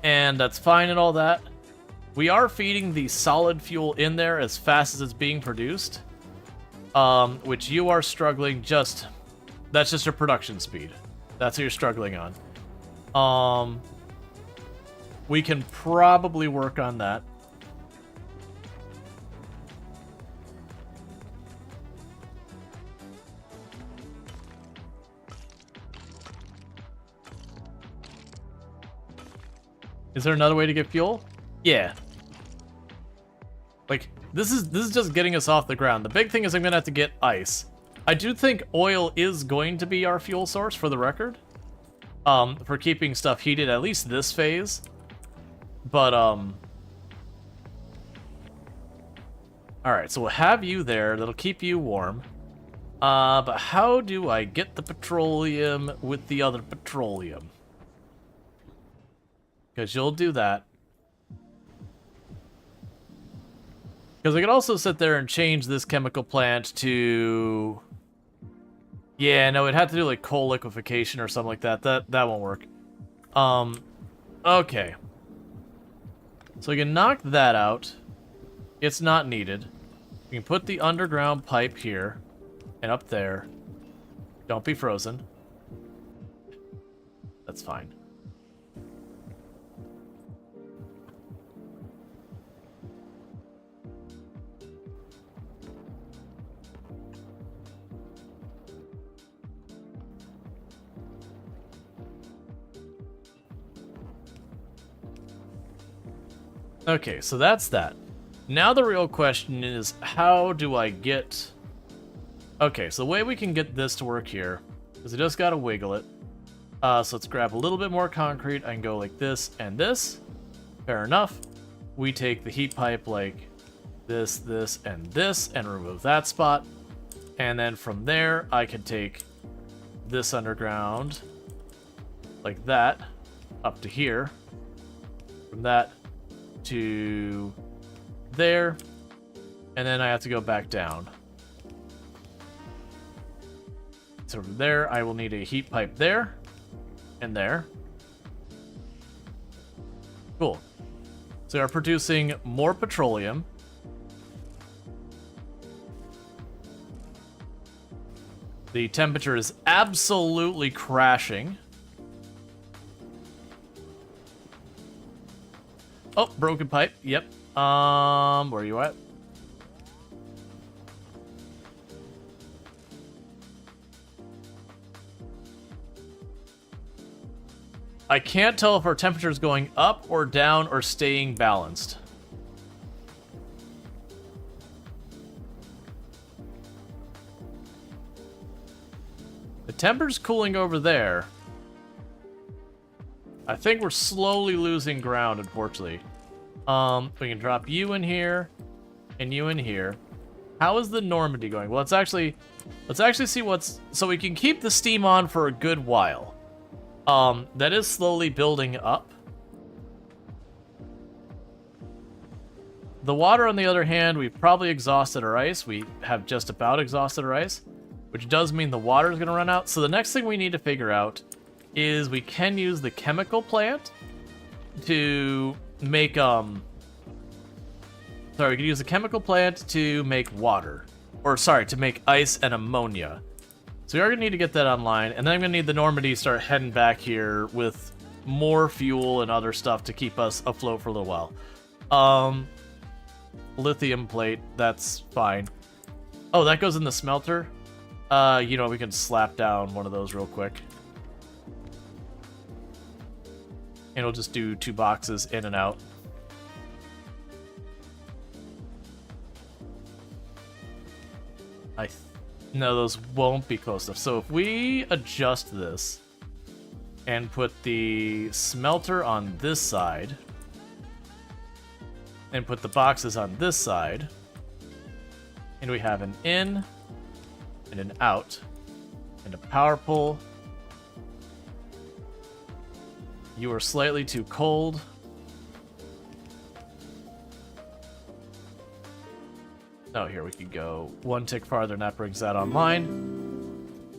and that's fine and all that. We are feeding the solid fuel in there as fast as it's being produced, which you are struggling just... That's just your production speed. That's what you're struggling on. We can probably work on that. Is there another way to get fuel? Yeah. Like, this is just getting us off the ground. The big thing is I'm gonna have to get ice. I do think oil is going to be our fuel source, for the record. For keeping stuff heated, at least this phase. But, alright, so we'll have you there. That'll keep you warm. But how do I get the petroleum with the other petroleum? Because you'll do that. Because I could also sit there and change this chemical plant to... Yeah, no, it'd have to do like coal liquefaction or something like that. That won't work. Okay. So we can knock that out. It's not needed. We can put the underground pipe here and up there. Don't be frozen. That's fine. Okay, so that's that. Now the real question is, how do I get... Okay, so the way we can get this to work here is I just gotta wiggle it. So let's grab a little bit more concrete. I can go like this and this. Fair enough. We take the heat pipe like this, this, and this, and remove that spot. And then from there, I can take this underground like that up to here. From that to there, and then I have to go back down. So from there, I will need a heat pipe there and there. Cool. So we are producing more petroleum. The temperature is absolutely crashing. Oh, broken pipe. Yep. Where are you at? I can't tell if our temperature is going up or down or staying balanced. The temperature's cooling over there. I think we're slowly losing ground, unfortunately. We can drop you in here and you in here. How is the Normandy going? Well, let's actually see what's... So we can keep the steam on for a good while. That is slowly building up. The water, on the other hand, we've probably exhausted our ice. We have just about exhausted our ice, which does mean the water is going to run out. So the next thing we need to figure out is we can use the chemical plant to make, we can use the chemical plant to make water. Or, sorry, to make ice and ammonia. So we are going to need to get that online, and then I'm going to need the Normandy to start heading back here with more fuel and other stuff to keep us afloat for a little while. Lithium plate, that's fine. Oh, that goes in the smelter? You know, we can slap down one of those real quick. And we'll just do 2 boxes in and out. No, those won't be close enough. So if we adjust this and put the smelter on this side and put the boxes on this side, and we have an in and an out and a power pole. You are slightly too cold. Oh, here we can go 1 tick farther, and that brings that online.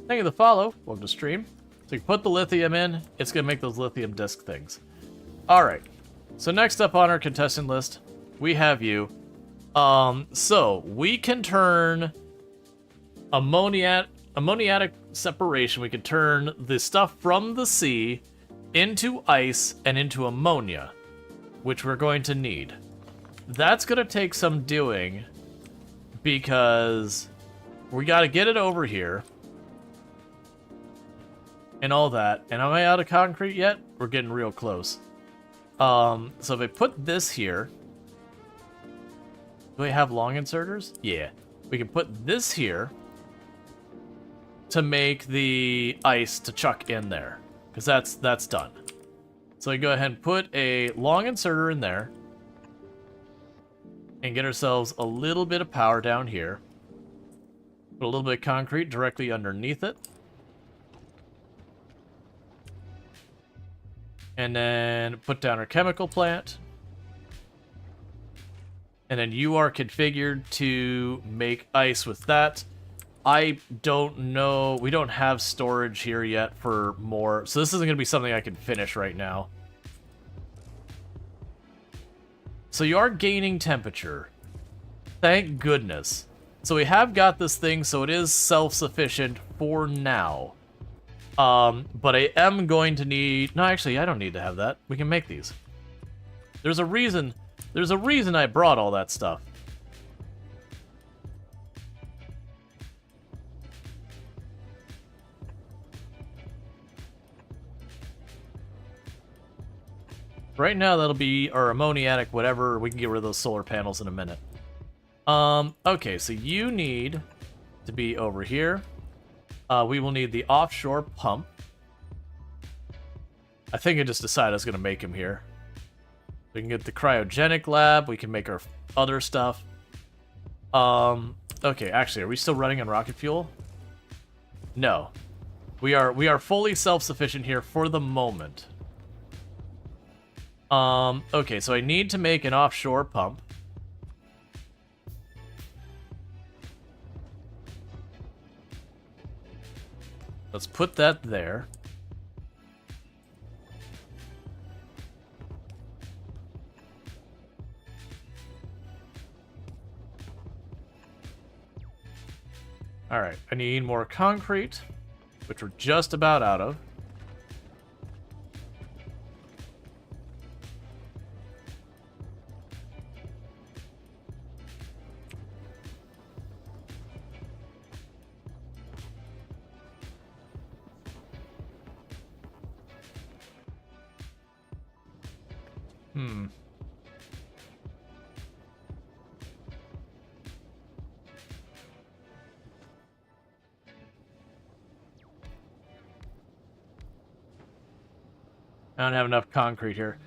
Thank you for the follow. Welcome to stream. So you put the lithium in, it's going to make those lithium disc things. Alright. So next up on our contestant list, we have you. So we can turn ammoniatic separation. We can turn the stuff from the sea into ice and into ammonia, which we're going to need. That's going to take some doing because we got to get it over here and all that. And am I out of concrete yet? We're getting real close. So if I put this here, do we have long inserters? Yeah. We can put this here to make the ice to chuck in there, because that's done. So we go ahead and put a long inserter in there and get ourselves a little bit of power down here. Put a little bit of concrete directly underneath it. And then put down our chemical plant. And then you are configured to make ice with that. I don't know. We don't have storage here yet for more. So this isn't going to be something I can finish right now. So you are gaining temperature. Thank goodness. So we have got this thing, so it is self-sufficient for now. But I am going to need... No, actually, I don't need to have that. We can make these. There's a reason I brought all that stuff. Right now, that'll be our ammoniatic, whatever. We can get rid of those solar panels in a minute. Okay, so you need to be over here. We will need the offshore pump. I think I just decided I was going to make him here. We can get the cryogenic lab. We can make our other stuff. Okay, actually, are we still running on rocket fuel? No. We are fully self-sufficient here for the moment. Okay, so I need to make an offshore pump. Let's put that there. Alright, I need more concrete, which we're just about out of. I don't have enough concrete here.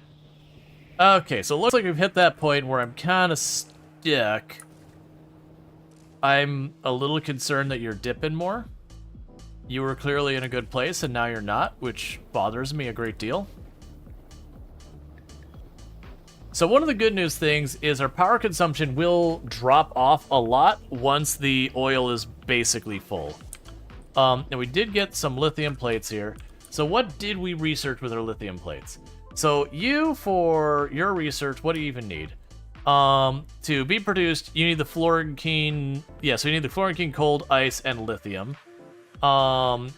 Okay, so it looks like we've hit that point where I'm kind of stuck. I'm a little concerned that you're dipping more. You were clearly in a good place, and now you're not, which bothers me a great deal. So one of the good news things is our power consumption will drop off a lot once the oil is basically full. And we did get some lithium plates here. So what did we research with our lithium plates? So you, for your research, what do you even need? To be produced, you need the fluorine... Yeah, so you need the fluorine, cold, ice, and lithium. And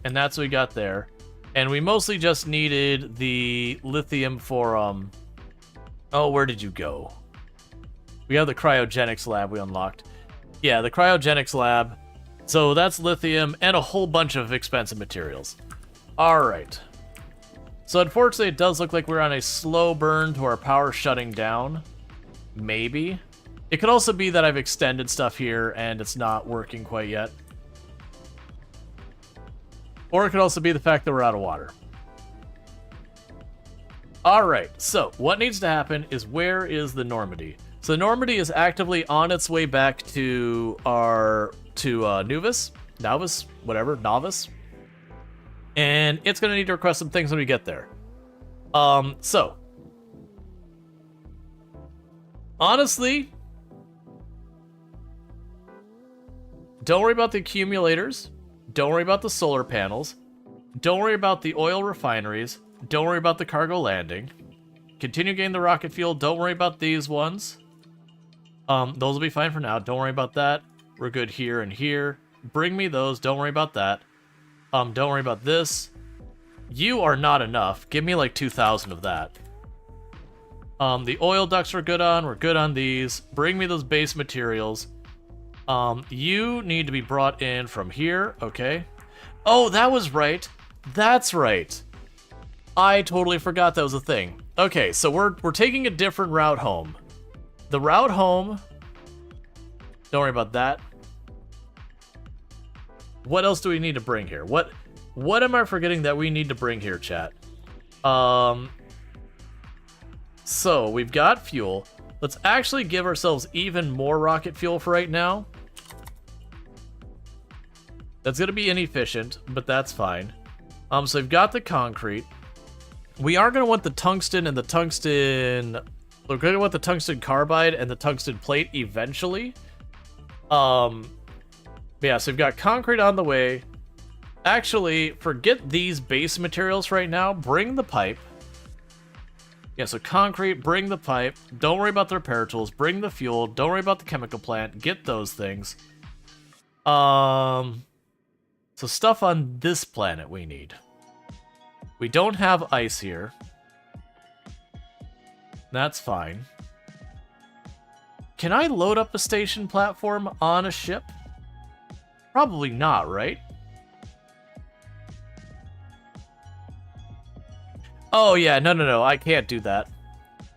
that's what we got there. And we mostly just needed the lithium for, Oh, where did you go? We have the cryogenics lab we unlocked. Yeah, the cryogenics lab. So that's lithium and a whole bunch of expensive materials. Alright. So unfortunately, it does look like we're on a slow burn to our power shutting down. Maybe. It could also be that I've extended stuff here and it's not working quite yet. Or it could also be the fact that we're out of water. Alright, so what needs to happen is, where is the Normandy? So the Normandy is actively on its way back to our... Novice, whatever, Novice. And it's going to need to request some things when we get there. So. Honestly, don't worry about the accumulators. Don't worry about the solar panels. Don't worry about the oil refineries. Don't worry about the cargo landing. Continue getting the rocket fuel. Don't worry about these ones. Those will be fine for now. Don't worry about that. We're good here and here. Bring me those. Don't worry about that. Don't worry about this. You are not enough. Give me like 2,000 of that. The oil ducts we're good on. We're good on these. Bring me those base materials. You need to be brought in from here. Okay. Oh, that was right. That's right. I totally forgot that was a thing. Okay, so we're taking a different route home. The route home... Don't worry about that. What else do we need to bring here? What am I forgetting that we need to bring here, chat? So, we've got fuel. Let's actually give ourselves even more rocket fuel for right now. That's going to be inefficient, but that's fine. So we've got the concrete. We are going to want the tungsten and the tungsten... We're going to want the tungsten carbide and the tungsten plate eventually. Yeah, so we've got concrete on the way. Actually, forget these base materials right now. Bring the pipe. Yeah, so concrete, bring the pipe. Don't worry about the repair tools. Bring the fuel. Don't worry about the chemical plant. Get those things. So stuff on this planet we need. We don't have ice here. That's fine. Can I load up a station platform on a ship? Probably not, right? Oh, yeah, no, I can't do that.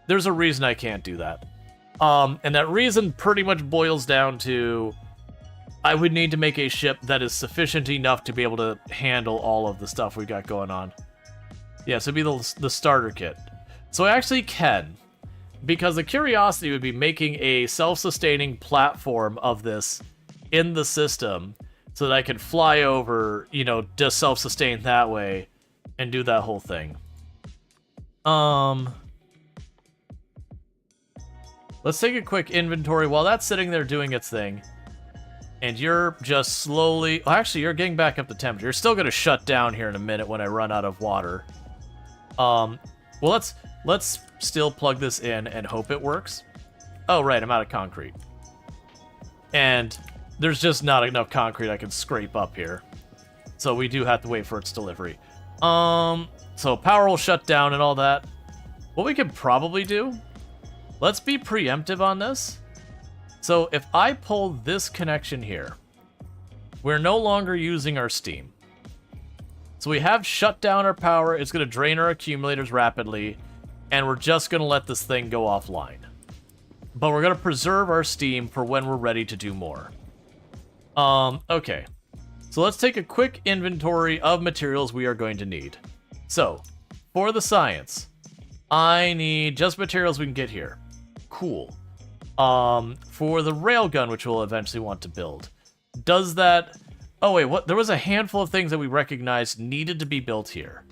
There's a reason I can't do that. And that reason pretty much boils down to I would need to make a ship that is sufficient enough to be able to handle all of the stuff we got going on. Yeah, so it'd be the starter kit. So I actually can, because the curiosity would be making a self-sustaining platform of this in the system so that I could fly over, you know, just self-sustain that way and do that whole thing. Let's take a quick inventory while that's sitting there doing its thing. And you're just slowly... Oh, actually, you're getting back up to temperature. You're still going to shut down here in a minute when I run out of water. Well, let's still plug this in and hope it works. Oh, right, I'm out of concrete. And there's just not enough concrete I can scrape up here. So we do have to wait for its delivery. So power will shut down and all that. What we could probably do... Let's be preemptive on this. So if I pull this connection here, we're no longer using our steam. So we have shut down our power, it's going to drain our accumulators rapidly, and we're just going to let this thing go offline. But we're going to preserve our steam for when we're ready to do more. Okay. So let's take a quick inventory of materials we are going to need. So, for the science, I need just materials we can get here. Cool. For the railgun, which we'll eventually want to build, does that... Oh, wait, what? There was a handful of things that we recognized needed to be built here.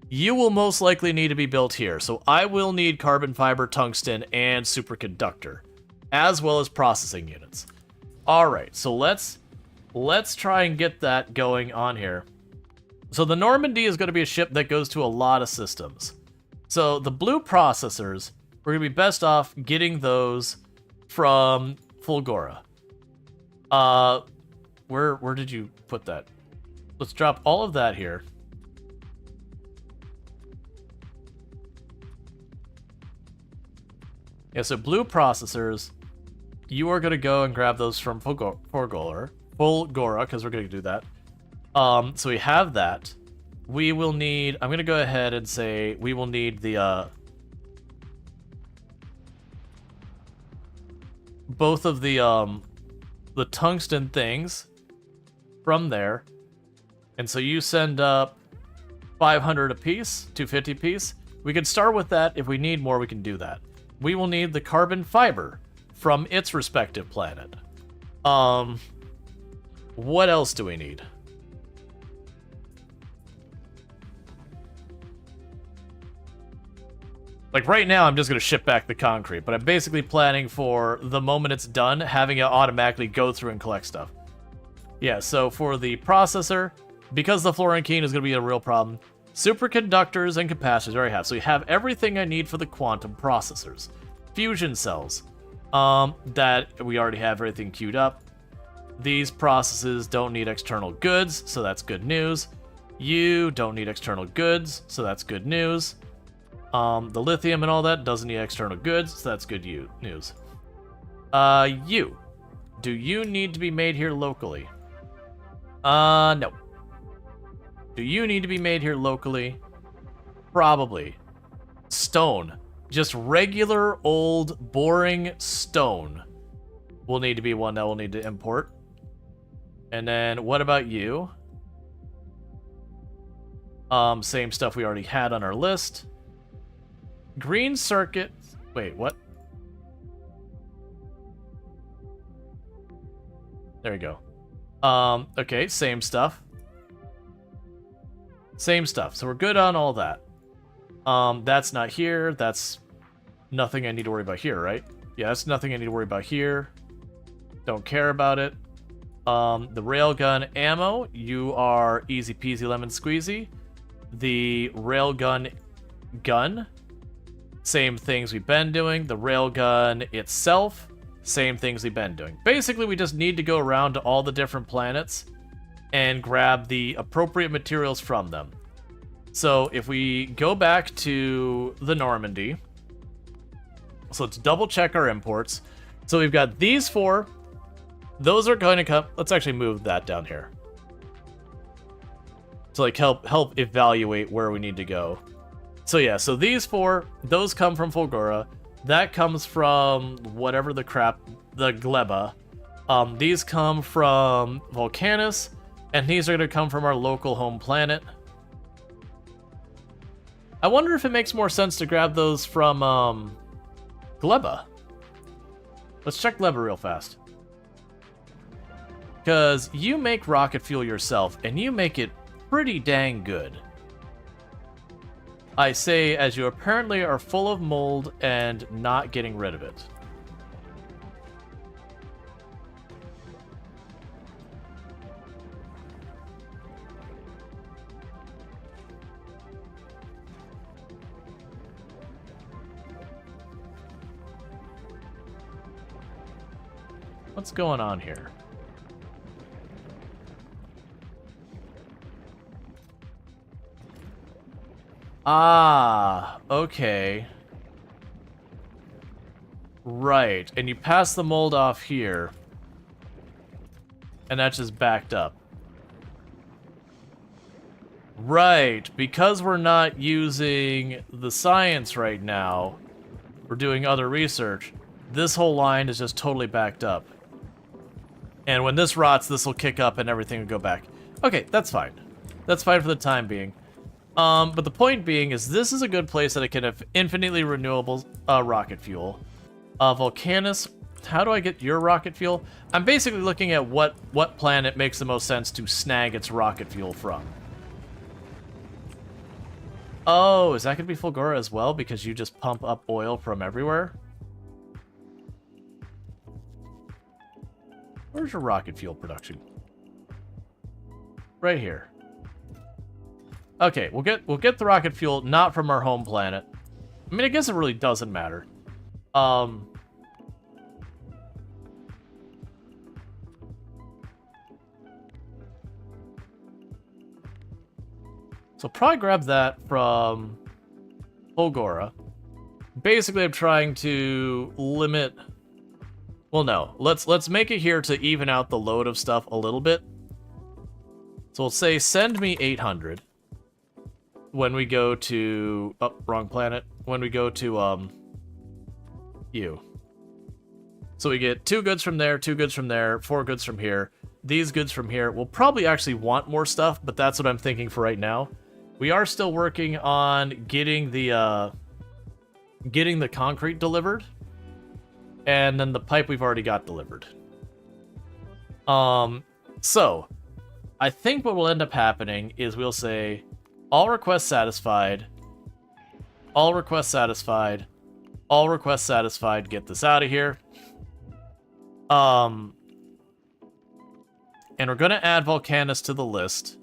You will most likely need to be built here, so I will need carbon fiber, tungsten, and superconductor, as well as processing units. Alright, so let's try and get that going on here. So the Normandy is going to be a ship that goes to a lot of systems. So the blue processors, we're going to be best off getting those from Fulgora. Where did you put that? Let's drop all of that here. Yeah, so blue processors, you are going to go and grab those from Fulgora, because we're going to do that. So we have that. We will need... I'm going to go ahead and say we will need the... both of the tungsten things from there. And so you send up 500 a piece, 250 a piece. We can start with that. If we need more, we can do that. We will need the carbon fiber from its respective planet. What else do we need? Like, right now, I'm just going to ship back the concrete, but I'm basically planning for the moment it's done, having it automatically go through and collect stuff. Yeah, so for the processor, because the fluorine is going to be a real problem, superconductors and capacitors I already have. So we have everything I need for the quantum processors. Fusion cells, that we already have everything queued up. These processes don't need external goods, so that's good news. You don't need external goods, so that's good news. The lithium and all that doesn't need external goods, so that's good news. Do you need to be made here locally? No. Do you need to be made here locally? Probably. Stone. Just regular, old, boring stone will need to be one that we'll need to import. And then, what about you? Same stuff we already had on our list. Green circuit... Wait, what? There we go. Okay, same stuff. Same stuff. So we're good on all that. That's not here. That's nothing I need to worry about here, right? Yeah, that's nothing I need to worry about here. Don't care about it. The railgun ammo, you are easy peasy lemon squeezy. The railgun gun, same things we've been doing. The railgun itself, same things we've been doing. Basically, we just need to go around to all the different planets and grab the appropriate materials from them. So if we go back to the Normandy, so let's double check our imports. So we've got these 4. Those are going to come. Let's actually move that down here to like help evaluate where we need to go. So yeah, so these 4, those come from Fulgora. That comes from whatever the crap, the Gleba. These come from Volcanus, and these are going to come from our local home planet. I wonder if it makes more sense to grab those from Gleba. Let's check Gleba real fast. Because you make rocket fuel yourself, and you make it pretty dang good. I say as you apparently are full of mold and not getting rid of it. What's going on here? Ah, okay. Right, and you pass the mold off here. And that's just backed up. Right, because we're not using the science right now, we're doing other research, this whole line is just totally backed up. And when this rots, this will kick up and everything will go back. Okay, that's fine. That's fine for the time being. But the point being is this is a good place that I can have infinitely renewable rocket fuel. Volcanus, how do I get your rocket fuel? I'm basically looking at what planet makes the most sense to snag its rocket fuel from. Oh, is that going to be Fulgora as well? Because you just pump up oil from everywhere? Where's your rocket fuel production? Right here. Okay, we'll get the rocket fuel not from our home planet. I mean, I guess it really doesn't matter. So probably grab that from Fulgora. Basically, I'm trying to limit. Well, no. Let's make it here to even out the load of stuff a little bit. So we'll say send me 800 when we go to wrong planet. When we go to you. So we get 2 goods from there, 2 goods from there, 4 goods from here. These goods from here. We'll probably actually want more stuff, but that's what I'm thinking for right now. We are still working on getting the concrete delivered. And then the pipe we've already got delivered. So, I think what will end up happening is we'll say, all requests satisfied, all requests satisfied, all requests satisfied, get this out of here. And we're going to add Volcanus to the list.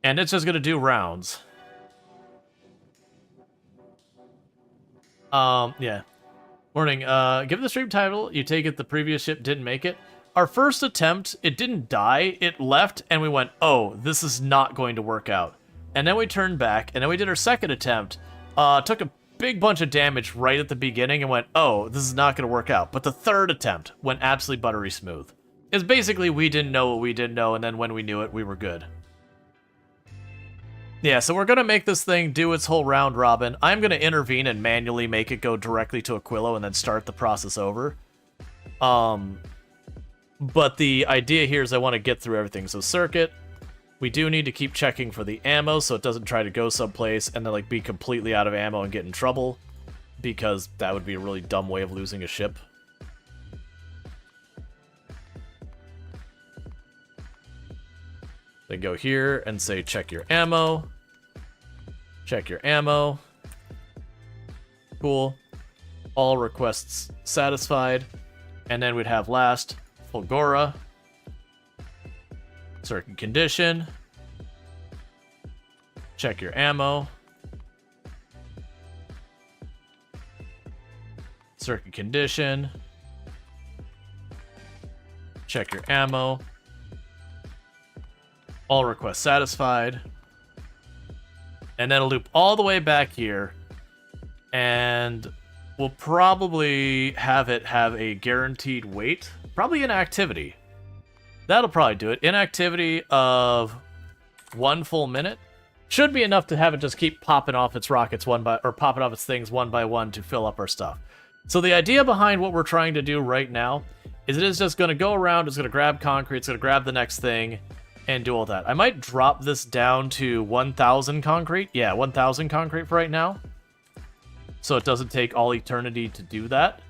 And it's just going to do rounds. Yeah. Morning. Given the stream title, you take it the previous ship didn't make it. Our first attempt, it didn't die, it left, and we went, oh, this is not going to work out. And then we turned back, and then we did our second attempt, took a big bunch of damage right at the beginning, and went, oh, this is not going to work out. But the third attempt went absolutely buttery smooth. It's basically we didn't know what we didn't know, and then when we knew it, we were good. Yeah, so we're going to make this thing do its whole round robin. I'm going to intervene and manually make it go directly to Aquilo and then start the process over. But the idea here is I want to get through everything. So circuit, we do need to keep checking for the ammo so it doesn't try to go someplace and then like be completely out of ammo and get in trouble. Because that would be a really dumb way of losing a ship. Then go here and say check your ammo. Check your ammo. Cool. All requests satisfied. And then we'd have last, Fulgora. Certain condition. Check your ammo. Circuit condition. Check your ammo. All requests satisfied. And then it'll loop all the way back here. And we'll probably have it have a guaranteed wait. Probably inactivity. That'll probably do it. Inactivity of 1 full minute. Should be enough to have it just keep popping off its rockets popping off its things one by one to fill up our stuff. So the idea behind what we're trying to do right now is it is just going to go around, it's going to grab concrete, it's going to grab the next thing, and do all that. I might drop this down to 1,000 concrete. Yeah, 1,000 concrete for right now. So it doesn't take all eternity to do that.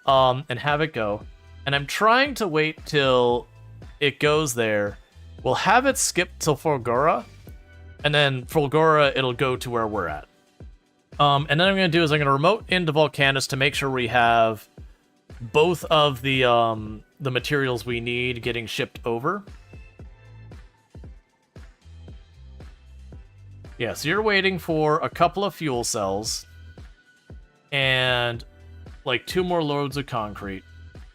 And have it go. And I'm trying to wait till it goes there. We'll have it skip till Fulgora. And then Fulgora, it'll go to where we're at. And then I'm going to do is I'm going to remote into Volcanus to make sure we have both of the materials we need getting shipped over. Yeah, so you're waiting for a couple of fuel cells and like 2 more loads of concrete,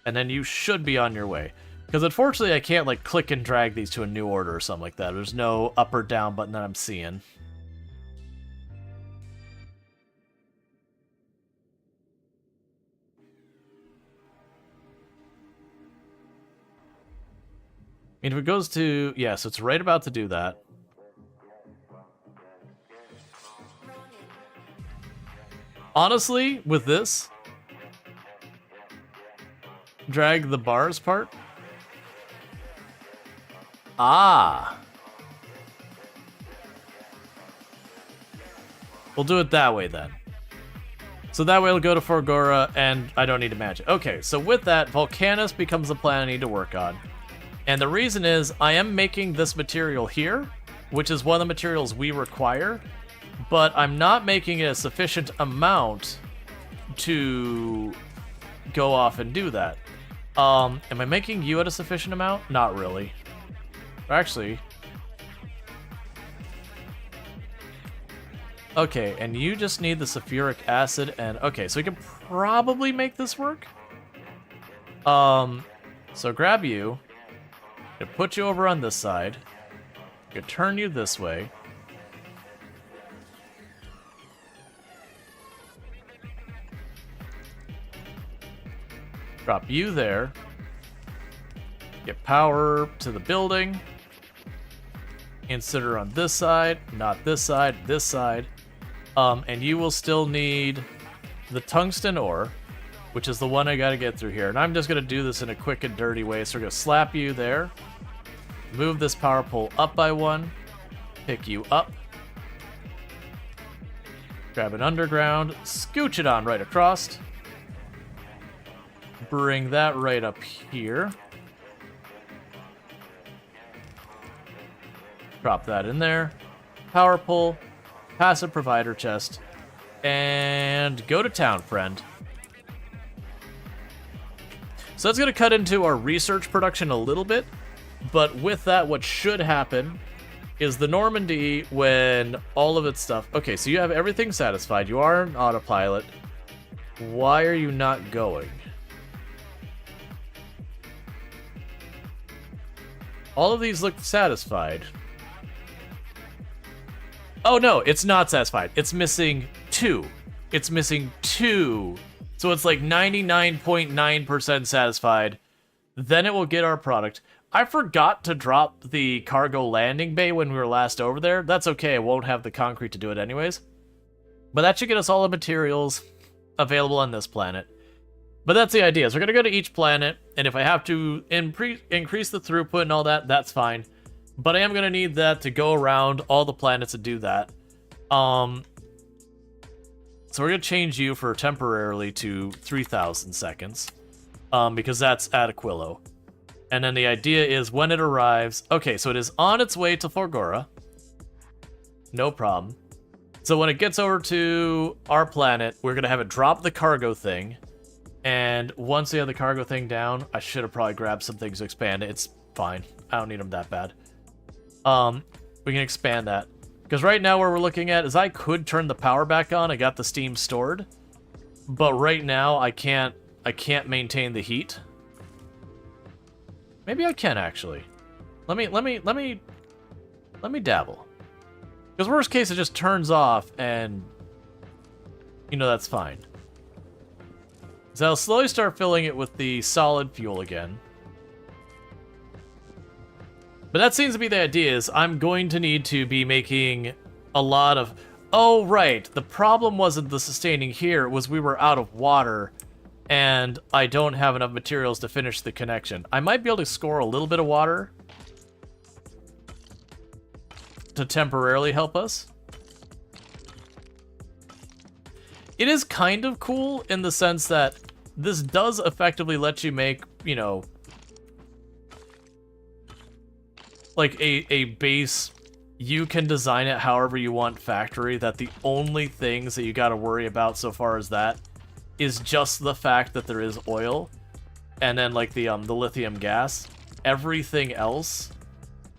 and then you should be on your way. Because unfortunately I can't like click and drag these to a new order or something like that. There's no up or down button that I'm seeing. I mean, if it goes to... yeah, so it's right about to do that. Honestly, with this, drag the bars part. Ah. We'll do it that way then. So that way it'll go to Fulgora, and I don't need to manage it. Okay, so with that, Volcanus becomes the plan I need to work on. And the reason is, I am making this material here, which is one of the materials we require, but I'm not making it a sufficient amount to go off and do that. Am I making you at a sufficient amount? Not really. Actually... okay, and you just need the sulfuric acid, and... okay, so we can probably make this work. So grab you. I'm gonna put you over on this side. I'm gonna turn you this way. Drop you there. Get power to the building. Insert her on this side, not this side, this side. And you will still need the tungsten ore, which is the one I gotta get through here. And I'm just gonna do this in a quick and dirty way. So we're gonna slap you there. Move this power pole up by 1. Pick you up. Grab an underground. Scooch it on right across. Bring that right up here. Drop that in there. Power pole. Passive provider chest. And go to town, friend. So that's going to cut into our research production a little bit. But with that, what should happen is the Normandy, when all of its stuff... okay, so you have everything satisfied. You are an autopilot. Why are you not going? All of these look satisfied. Oh no, it's not satisfied. It's missing 2. It's missing 2. So it's like 99.9% satisfied. Then it will get our product. I forgot to drop the cargo landing bay when we were last over there. That's okay, I won't have the concrete to do it anyways. But that should get us all the materials available on this planet. But that's the idea. So we're going to go to each planet, and if I have to increase the throughput and all that, that's fine. But I am going to need that to go around all the planets to do that. So we're going to change you for temporarily to 3,000 seconds. Because that's at Aquilo. And then the idea is when it arrives... okay, so it is on its way to Fulgora. No problem. So when it gets over to our planet, we're going to have it drop the cargo thing. And once we have the cargo thing down, I should have probably grabbed some things to expand it. It's fine. I don't need them that bad. We can expand that. Because right now where we're looking at is I could turn the power back on. I got the steam stored. But right now I can't maintain the heat. Maybe I can actually. Let me dabble. Because worst case it just turns off and you know that's fine. So I'll slowly start filling it with the solid fuel again. But that seems to be the idea, is I'm going to need to be making a lot of... Oh, right. The problem wasn't the sustaining here, it was we were out of water, and I don't have enough materials to finish the connection. I might be able to score a little bit of water to temporarily help us. It is kind of cool in the sense that this does effectively let you make, you know, like a base, you can design it however you want factory, that the only things that you got to worry about so far as that is just the fact that there is oil and then like the lithium gas. Everything else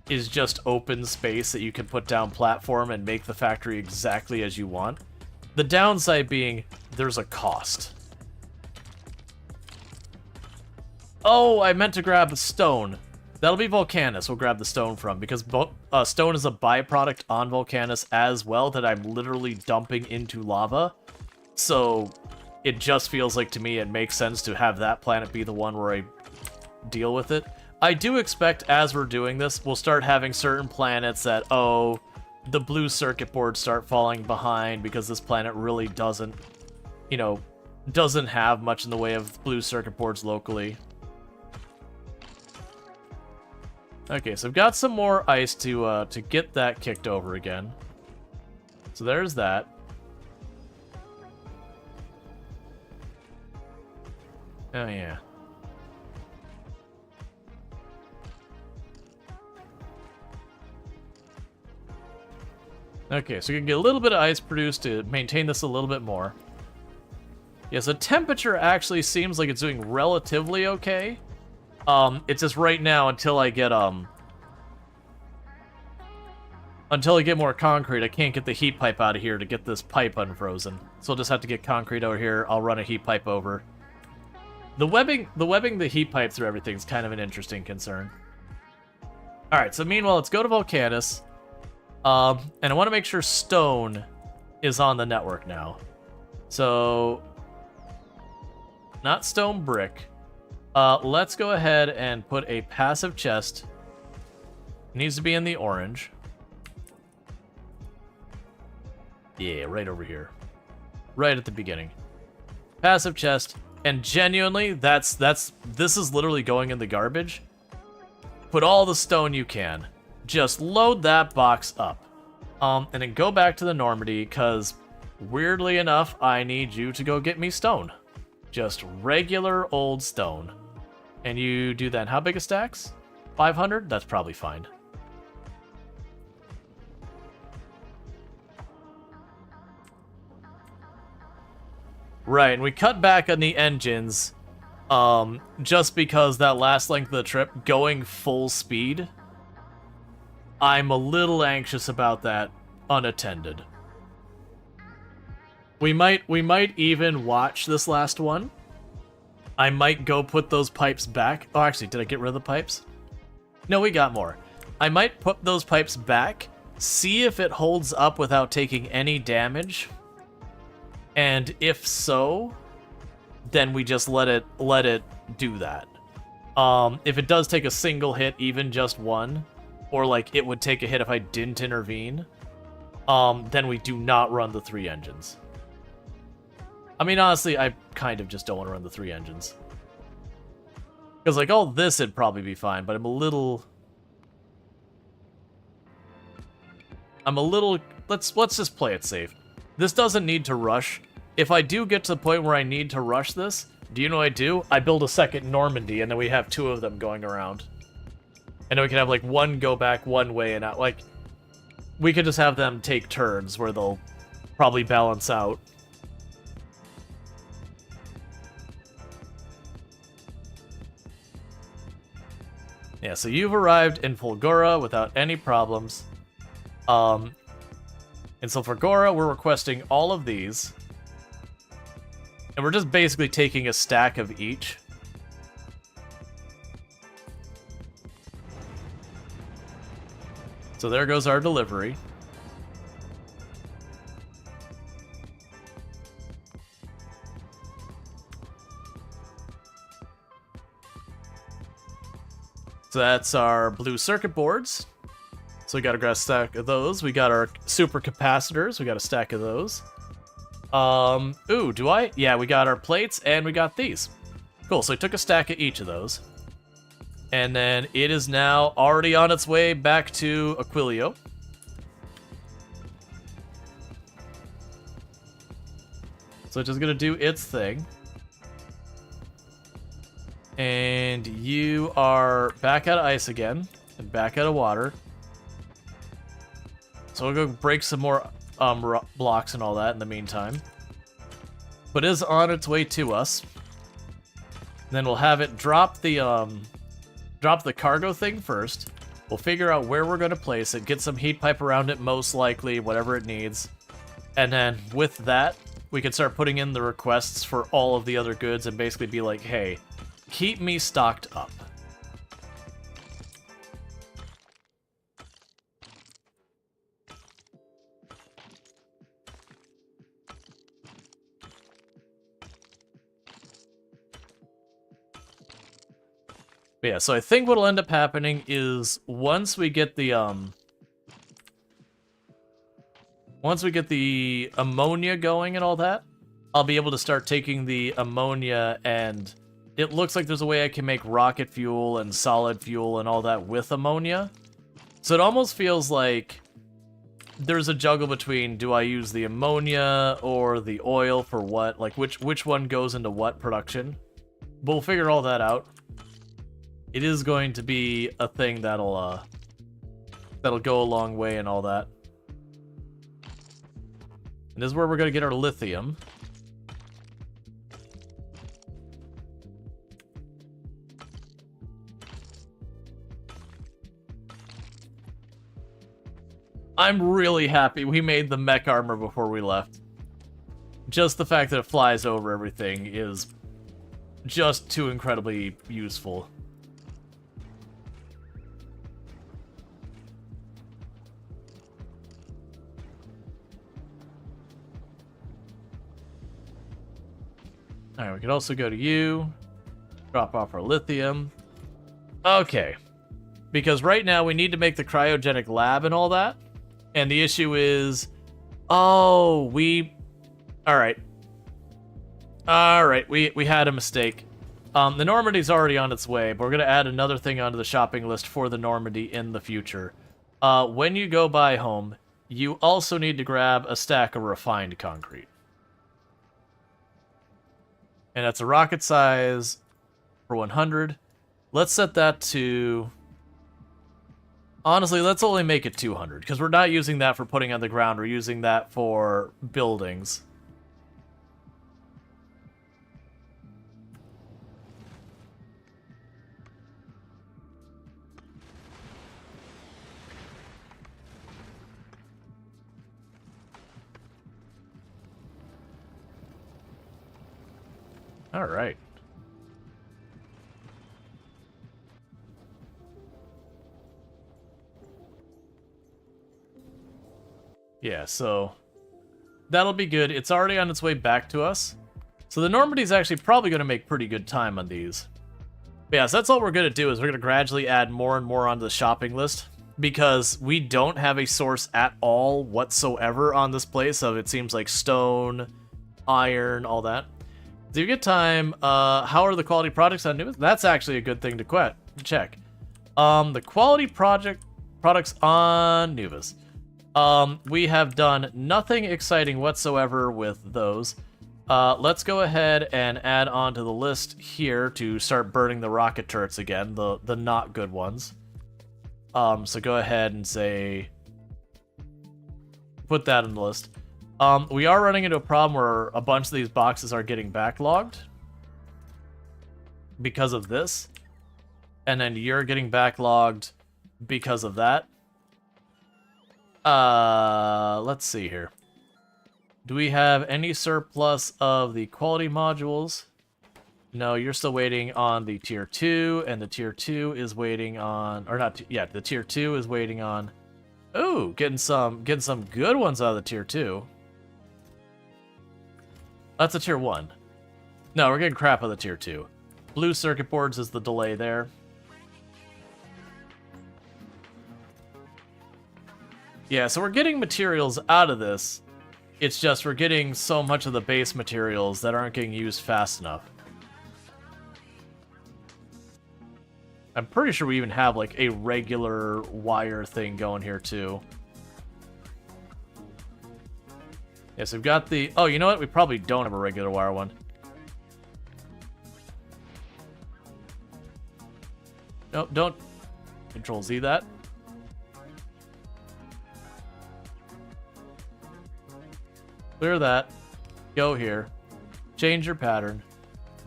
is just open space that you can put down platform and make the factory exactly as you want. The downside being there's a cost. Oh, I meant to grab stone. That'll be Volcanus we'll grab the stone from, because stone is a byproduct on Volcanus as well that I'm literally dumping into lava. So it just feels like to me it makes sense to have that planet be the one where I deal with it. I do expect as we're doing this, we'll start having certain planets that, oh, the blue circuit boards start falling behind because this planet really doesn't, you know, doesn't have much in the way of blue circuit boards locally. Okay, so I've got some more ice to get that kicked over again. So there's that. Oh yeah. Okay, so we can get a little bit of ice produced to maintain this a little bit more. Yeah, so temperature actually seems like it's doing relatively okay. It's just right now until I get more concrete, I can't get the heat pipe out of here to get this pipe unfrozen. So I'll just have to get concrete over here. I'll run a heat pipe over. The webbing the heat pipe through everything is kind of an interesting concern. Alright, so meanwhile, let's go to Volcanus. And I want to make sure stone is on the network now. So, not stone brick. Let's go ahead and put a passive chest. It needs to be in the orange. Yeah, right over here. Right at the beginning. Passive chest. And genuinely, this is literally going in the garbage. Put all the stone you can. Just load that box up. And then go back to the Normandy, because weirdly enough, I need you to go get me stone. Just regular old stone. And you do that. How big a stacks? 500? That's probably fine. Right, and we cut back on the engines, just because that last length of the trip, going full speed, I'm a little anxious about that unattended. We might even watch this last one. I might go put those pipes back. Oh, actually, did I get rid of the pipes? No, we got more. I might put those pipes back, see if it holds up without taking any damage. And if so, then we just let it do that. If it does take a single hit, even just one, or like it would take a hit if I didn't intervene, then we do not run the 3 engines. I mean, honestly, I kind of just don't want to run the 3 engines. Because like all this would probably be fine, but I'm a little, let's just play it safe. This doesn't need to rush. If I do get to the point where I need to rush this, do you know what I do? I build a second Normandy, and then we have 2 of them going around. And then we can have, like, one go back one way, and out. Like, we could just have them take turns where they'll probably balance out. Yeah, so you've arrived in Fulgora without any problems. And so for Gora, we're requesting all of these. And we're just basically taking a stack of each. So there goes our delivery. So that's our blue circuit boards. So we got a stack of those. We got our super capacitors. We got a stack of those. Ooh, do I? Yeah, we got our plates and we got these. Cool, so I took a stack of each of those. And then it is now already on its way back to Aquilio. So it's just gonna do its thing. And you are back out of ice again, and back out of water. So we'll go break some more blocks and all that in the meantime. But it is on its way to us. And then we'll have it drop the cargo thing first. We'll figure out where we're going to place it, get some heat pipe around it, most likely, whatever it needs. And then with that, we can start putting in the requests for all of the other goods and basically be like, hey, keep me stocked up. But yeah, so I think what'll end up happening is once we get the ammonia going and all that, I'll be able to start taking the ammonia, and it looks like there's a way I can make rocket fuel and solid fuel and all that with ammonia. So it almost feels like there's a juggle between, do I use the ammonia or the oil for what? Like which one goes into what production? But we'll figure all that out. It is going to be a thing that'll go a long way and all that. And this is where we're going to get our lithium. I'm really happy we made the mech armor before we left. Just the fact that it flies over everything is just too incredibly useful. Alright, we could also go to you. Drop off our lithium. Okay. Because right now we need to make the cryogenic lab and all that. And the issue is... Oh, Alright. Alright, we had a mistake. The Normandy's already on its way, but we're going to add another thing onto the shopping list for the Normandy in the future. When you go buy home, you also need to grab a stack of refined concrete. And that's a rocket size for 100. Let's set that to... Honestly, let's only make it 200, because we're not using that for putting on the ground. We're using that for buildings. All right. Yeah, so that'll be good. It's already on its way back to us. So the Normandy's actually probably going to make pretty good time on these. But yeah, so that's all we're going to do is we're going to gradually add more and more onto the shopping list, because we don't have a source at all whatsoever on this place of, it seems like, stone, iron, all that. So if you get time, how are the quality products on Nubis? That's actually a good thing to check. The quality products on Nubis. We have done nothing exciting whatsoever with those. Let's go ahead and add on to the list here to start burning the rocket turrets again, the not good ones. So go ahead and say, put that in the list. We are running into a problem where a bunch of these boxes are getting backlogged because of this. And then you're getting backlogged because of that. Let's see here. Do we have any surplus of the quality modules? No, you're still waiting on the tier 2, and the tier 2 is waiting on, or not, yeah, the tier 2 is waiting on. Ooh, getting some good ones out of the tier 2. That's a tier 1. No, we're getting crap out of the tier 2. Blue circuit boards is the delay there. Yeah, so we're getting materials out of this. It's just we're getting so much of the base materials that aren't getting used fast enough. I'm pretty sure we even have like a regular wire thing going here too. Yes, we've got the... Oh, you know what? We probably don't have a regular wire one. Nope, don't Control Z that. Clear that. Go here. Change your pattern.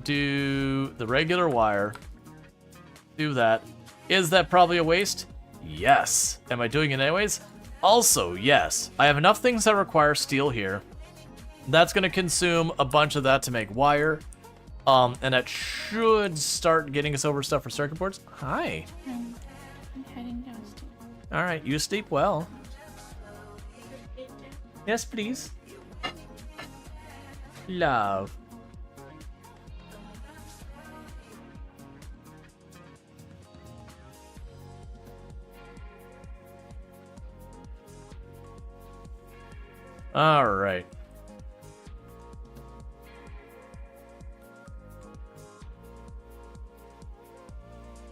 Do the regular wire. Do that. Is that probably a waste? Yes. Am I doing it anyways? Also, yes. I have enough things that require steel here. That's going to consume a bunch of that to make wire. And that should start getting us over stuff for circuit boards. Hi. I'm heading downstairs. Alright, you sleep well. Yes, please. Love. All right.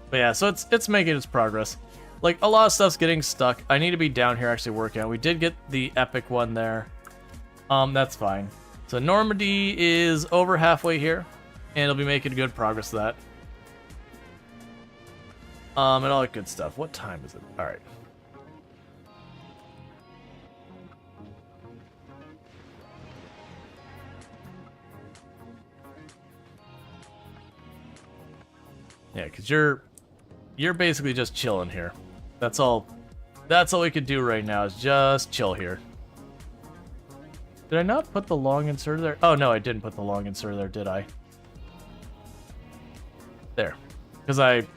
But yeah, so it's making its progress. Like, a lot of stuff's getting stuck. I need to be down here actually working on it. We did get the epic one there. That's fine. So Normandy is over halfway here, and it'll be making good progress with that. And all that good stuff. What time is it? All right. Yeah, because you're basically just chilling here. That's all we could do right now is just chill here. Did I not put the long inserter there? Oh, no, I didn't put the long inserter there, did I? There. Because I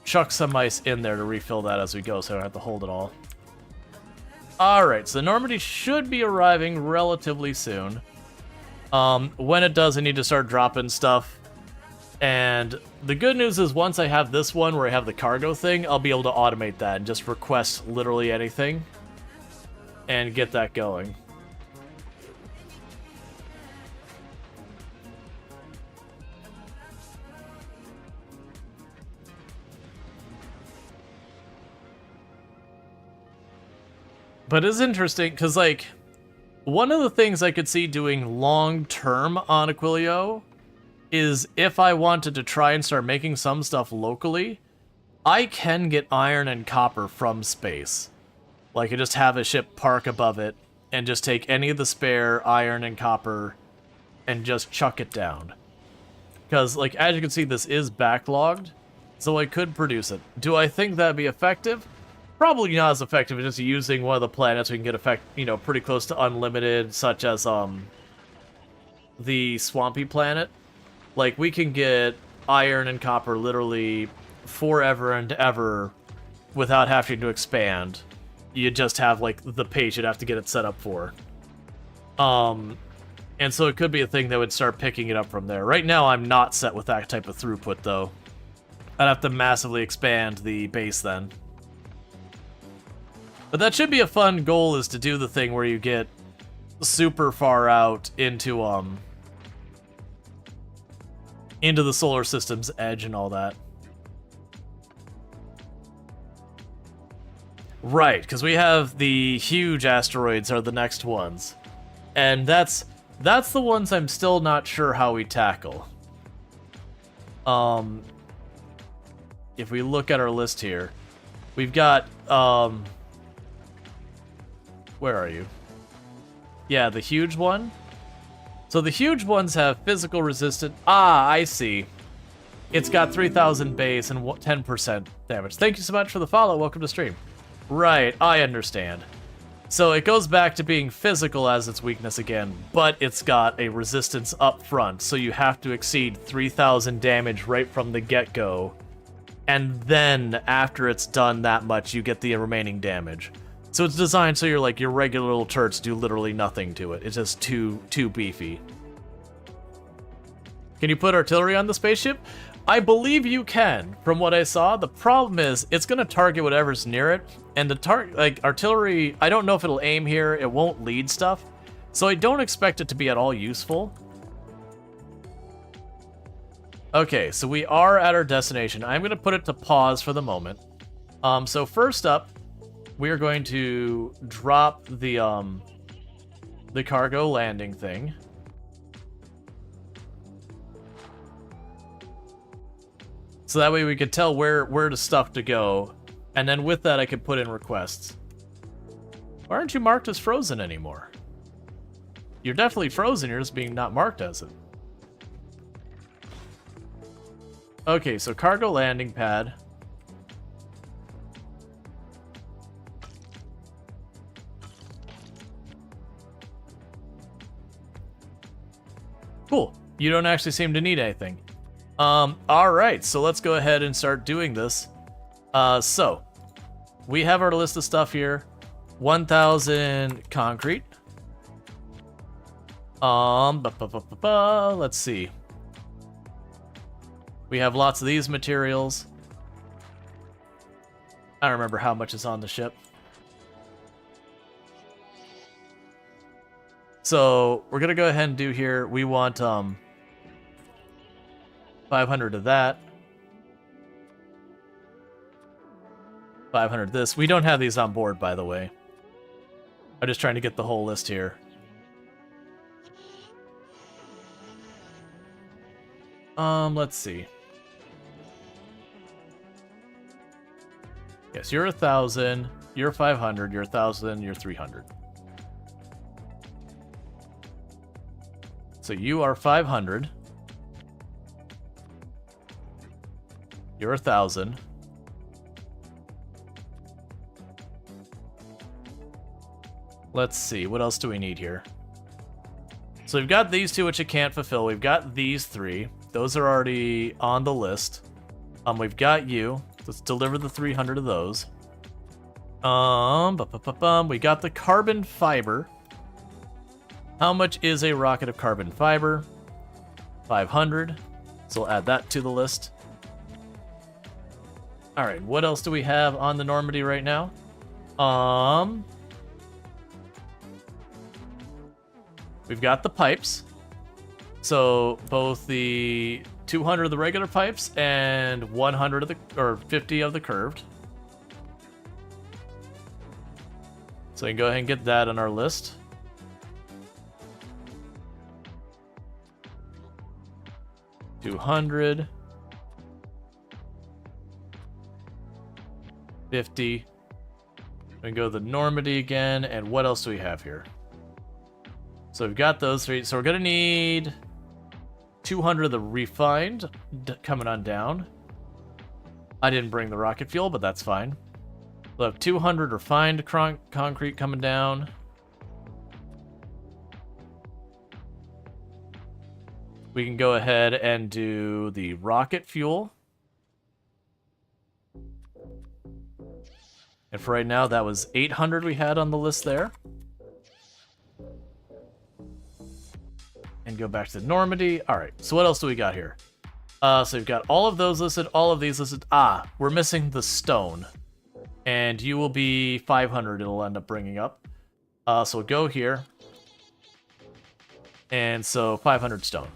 chucked some ice in there to refill that as we go, so I don't have to hold it all. Alright, so Normandy should be arriving relatively soon. When it does, I need to start dropping stuff. And the good news is once I have this one where I have the cargo thing, I'll be able to automate that and just request literally anything and get that going. But it's interesting because, like, one of the things I could see doing long-term on Aquilio is if I wanted to try and start making some stuff locally, I can get iron and copper from space. Like, I just have a ship park above it and just take any of the spare iron and copper and just chuck it down. Because, like, as you can see, this is backlogged, so I could produce it. Do I think that'd be effective? Probably not as effective as just using one of the planets we can get pretty close to unlimited, such as the swampy planet. Like, we can get iron and copper literally forever and ever without having to expand. You just have, like, the page you'd have to get it set up for. And so it could be a thing that would start picking it up from there. Right now, I'm not set with that type of throughput, though. I'd have to massively expand the base then. But that should be a fun goal, is to do the thing where you get super far out into the solar system's edge and all that. Right, because we have the huge asteroids are the next ones. And that's the ones I'm still not sure how we tackle. If we look at our list here, we've got where are you? Yeah, the huge one. So the huge ones have physical resistance. Ah, I see. It's got 3,000 base and 10% damage. Thank you so much for the follow. Welcome to stream. Right, I understand. So it goes back to being physical as its weakness again, but it's got a resistance up front, so you have to exceed 3,000 damage right from the get-go. And then, after it's done that much, you get the remaining damage. So it's designed so your regular little turrets do literally nothing to it. It's just too beefy. Can you put artillery on the spaceship? I believe you can, from what I saw. The problem is, it's going to target whatever's near it, and the artillery, I don't know if it'll aim here, it won't lead stuff, so I don't expect it to be at all useful. Okay, so we are at our destination. I'm going to put it to pause for the moment. So first up, we are going to drop the cargo landing thing. So that way we could tell where the stuff to go, and then with that I could put in requests. Why aren't you marked as frozen anymore? You're definitely frozen, you're just being not marked as it. Okay, so cargo landing pad. Cool. You don't actually seem to need anything. Alright, so let's go ahead and start doing this. So, we have our list of stuff here. 1,000 concrete. Let's see. We have lots of these materials. I don't remember how much is on the ship. So, we're gonna go ahead and do here, we want, 500 of that. 500 of this. We don't have these on board, by the way. I'm just trying to get the whole list here. Let's see. Yes, you're 1,000, you're 500, you're 1,000, you're 300. So you are 500. You're 1,000. Let's see, what else do we need here? So we've got these two, which it can't fulfill. We've got these three. Those are already on the list. We've got you. Let's deliver the 300 of those. We got the carbon fiber. How much is a rocket of carbon fiber? 500. So we'll add that to the list. Alright, what else do we have on the Normandy right now? We've got the pipes. So both the 200 of the regular pipes and 100 of the, or 50 of the curved. So we can go ahead and get that on our list. $200. 50. We can go to the Normandy again, and what else do we have here? So we've got those three. So we're gonna need 200 of the refined coming on down. I didn't bring the rocket fuel, but that's fine. We'll have 200 refined concrete coming down. We can go ahead and do the rocket fuel. And for right now, that was 800 we had on the list there. And go back to Normandy. All right, so what else do we got here? So we've got all of those listed, all of these listed. Ah, we're missing the stone. And you will be 500 it'll end up bringing up. So we'll go here. And so 500 stone.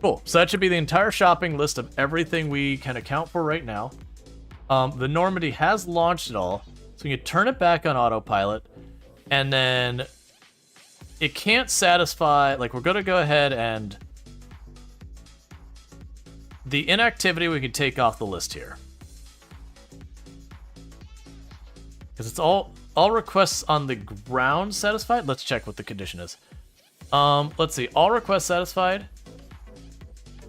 Cool, so that should be the entire shopping list of everything we can account for right now. The Normandy has launched it all, so you can turn it back on autopilot, and then it can't satisfy, like we're gonna go ahead and the inactivity we can take off the list here. Because it's all requests on the ground satisfied. Let's check what the condition is. Let's see. All requests satisfied.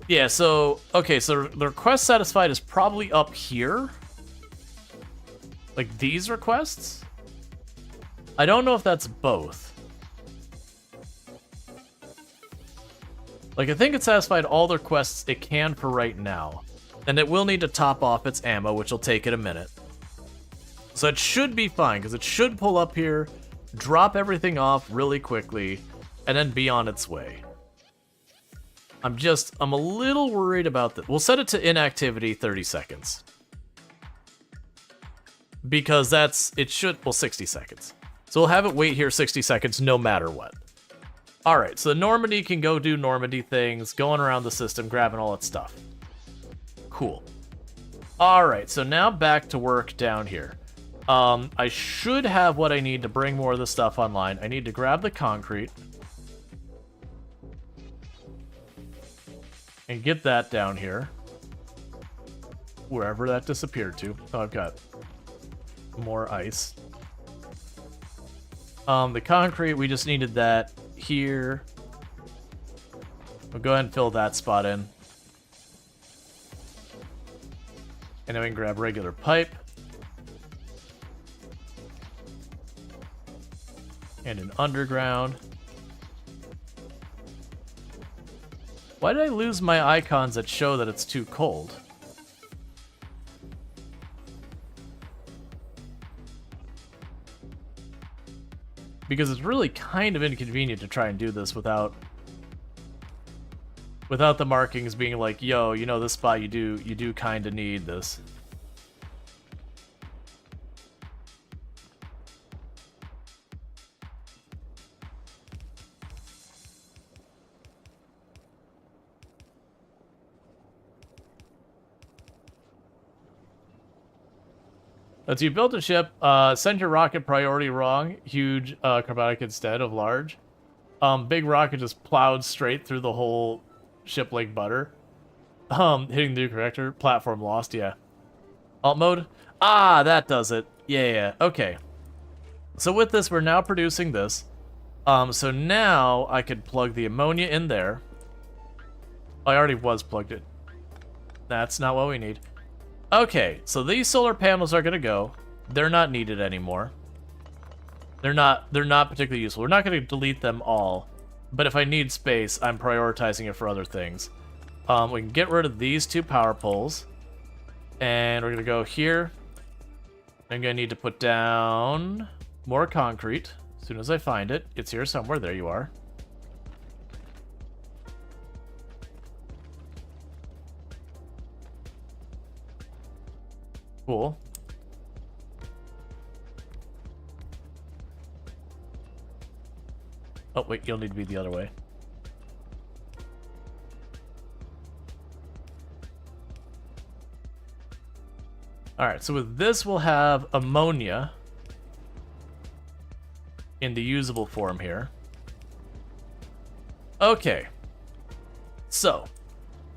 Yeah, so okay, so the request satisfied is probably up here. Like these requests? I don't know if that's both. Like, I think it satisfied all the requests it can for right now. And it will need to top off its ammo, which will take it a minute. So it should be fine, because it should pull up here, drop everything off really quickly, and then be on its way. I'm a little worried about that. We'll set it to inactivity 30 seconds. Because it should, well, 60 seconds. So we'll have it wait here 60 seconds no matter what. Alright, so the Normandy can go do Normandy things, going around the system, grabbing all its stuff. Cool. Alright, so now back to work down here. I should have what I need to bring more of the stuff online. I need to grab the concrete. And get that down here. Wherever that disappeared to. Oh, I've got more ice. The concrete, we just needed that here. We'll go ahead and fill that spot in. And then we can grab regular pipe. And an underground. Why did I lose my icons that show that it's too cold? Because it's really kind of inconvenient to try and do this without the markings being like, yo, you know, this spot you do kind of need this. Let's see, you built a ship, send your rocket priority wrong, huge chromatic instead of large. Big rocket just plowed straight through the whole ship like butter. Hitting the corrector, platform lost, yeah. Alt mode? Ah, that does it. Yeah, okay. So with this, we're now producing this. So now I could plug the ammonia in there. Oh, I already was plugged in. That's not what we need. Okay, so these solar panels are gonna go. They're not needed anymore. They're not particularly useful. We're not gonna delete them all, but if I need space, I'm prioritizing it for other things. We can get rid of these two power poles, and we're gonna go here. I'm gonna need to put down more concrete as soon as I find it. It's here somewhere. There you are. Cool. Oh, wait, you'll need to be the other way. Alright, so with this, we'll have ammonia in the usable form here. Okay. So,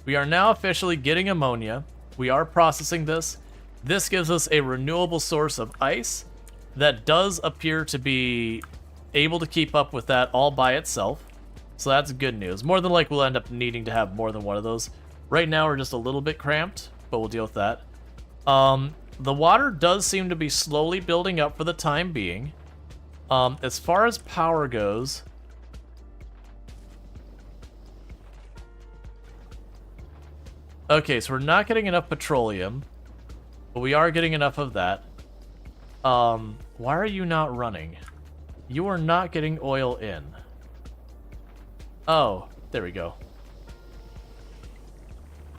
we are now officially getting ammonia. We are processing this. This gives us a renewable source of ice that does appear to be able to keep up with that all by itself. So that's good news. More than likely, we'll end up needing to have more than one of those. Right now, we're just a little bit cramped, but we'll deal with that. The water does seem to be slowly building up for the time being. As far as power goes... Okay, so we're not getting enough petroleum. But we are getting enough of that. Why are you not running? You are not getting oil in. Oh, there we go.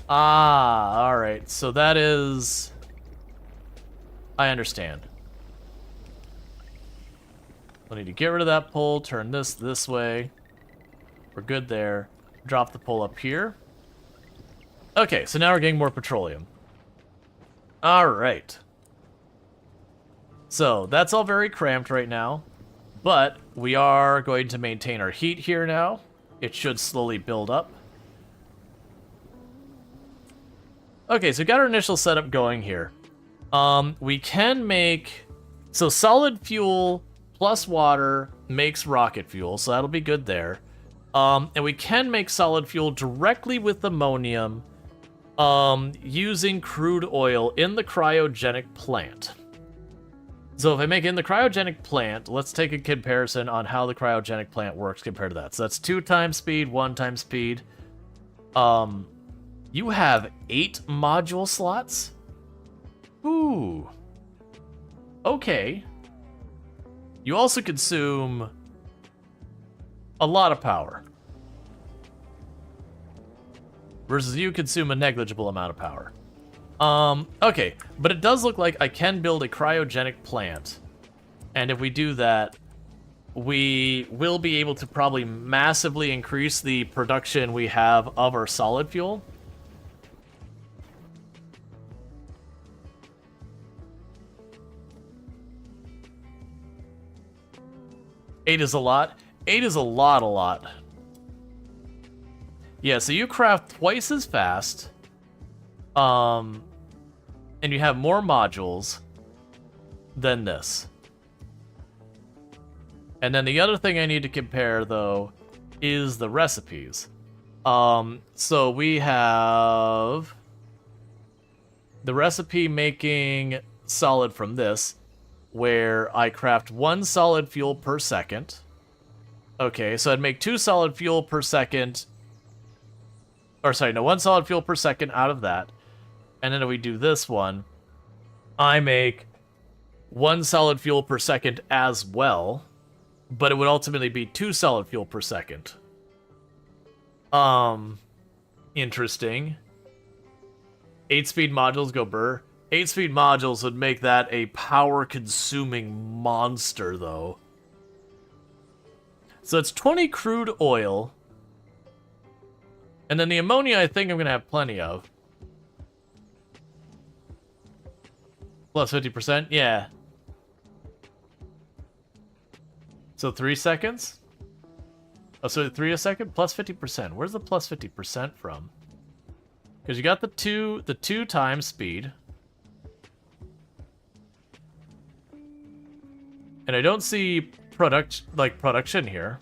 Ah, alright. So that is... I understand. We'll need to get rid of that pole, turn this way. We're good there. Drop the pole up here. Okay, so now we're getting more petroleum. Alright. So, that's all very cramped right now. But, we are going to maintain our heat here now. It should slowly build up. Okay, so we got our initial setup going here. We can make So solid fuel plus water makes rocket fuel, so that'll be good there. And we can make solid fuel directly with ammonium using crude oil in the cryogenic plant. So if I make it in the cryogenic plant, let's take a comparison on how the cryogenic plant works compared to that. So that's 2 times speed, 1 times speed. You have 8 module slots? Ooh. Okay. You also consume a lot of power. Versus you consume a negligible amount of power. Okay, but it does look like I can build a cryogenic plant. And if we do that, we will be able to probably massively increase the production we have of our solid fuel. Eight is a lot. 8 is a lot. Yeah, so you craft twice as fast. And you have more modules than this. And then the other thing I need to compare, though, is the recipes. So we have the recipe making solid from this, where I craft 1 solid fuel per second. Okay, so I'd make 2 solid fuel per second. Or sorry, no, 1 solid fuel per second out of that. And then if we do this one, I make 1 solid fuel per second as well. But it would ultimately be 2 solid fuel per second. Interesting. 8-speed modules go burr. 8-speed modules would make that a power-consuming monster, though. So it's 20 crude oil. And then the ammonia I think I'm going to have plenty of. Plus 50%? Yeah. So 3 seconds? Oh, so 3 a second? Plus 50%. Where's the plus 50% from? Because you got the 2 times speed. And I don't see production here.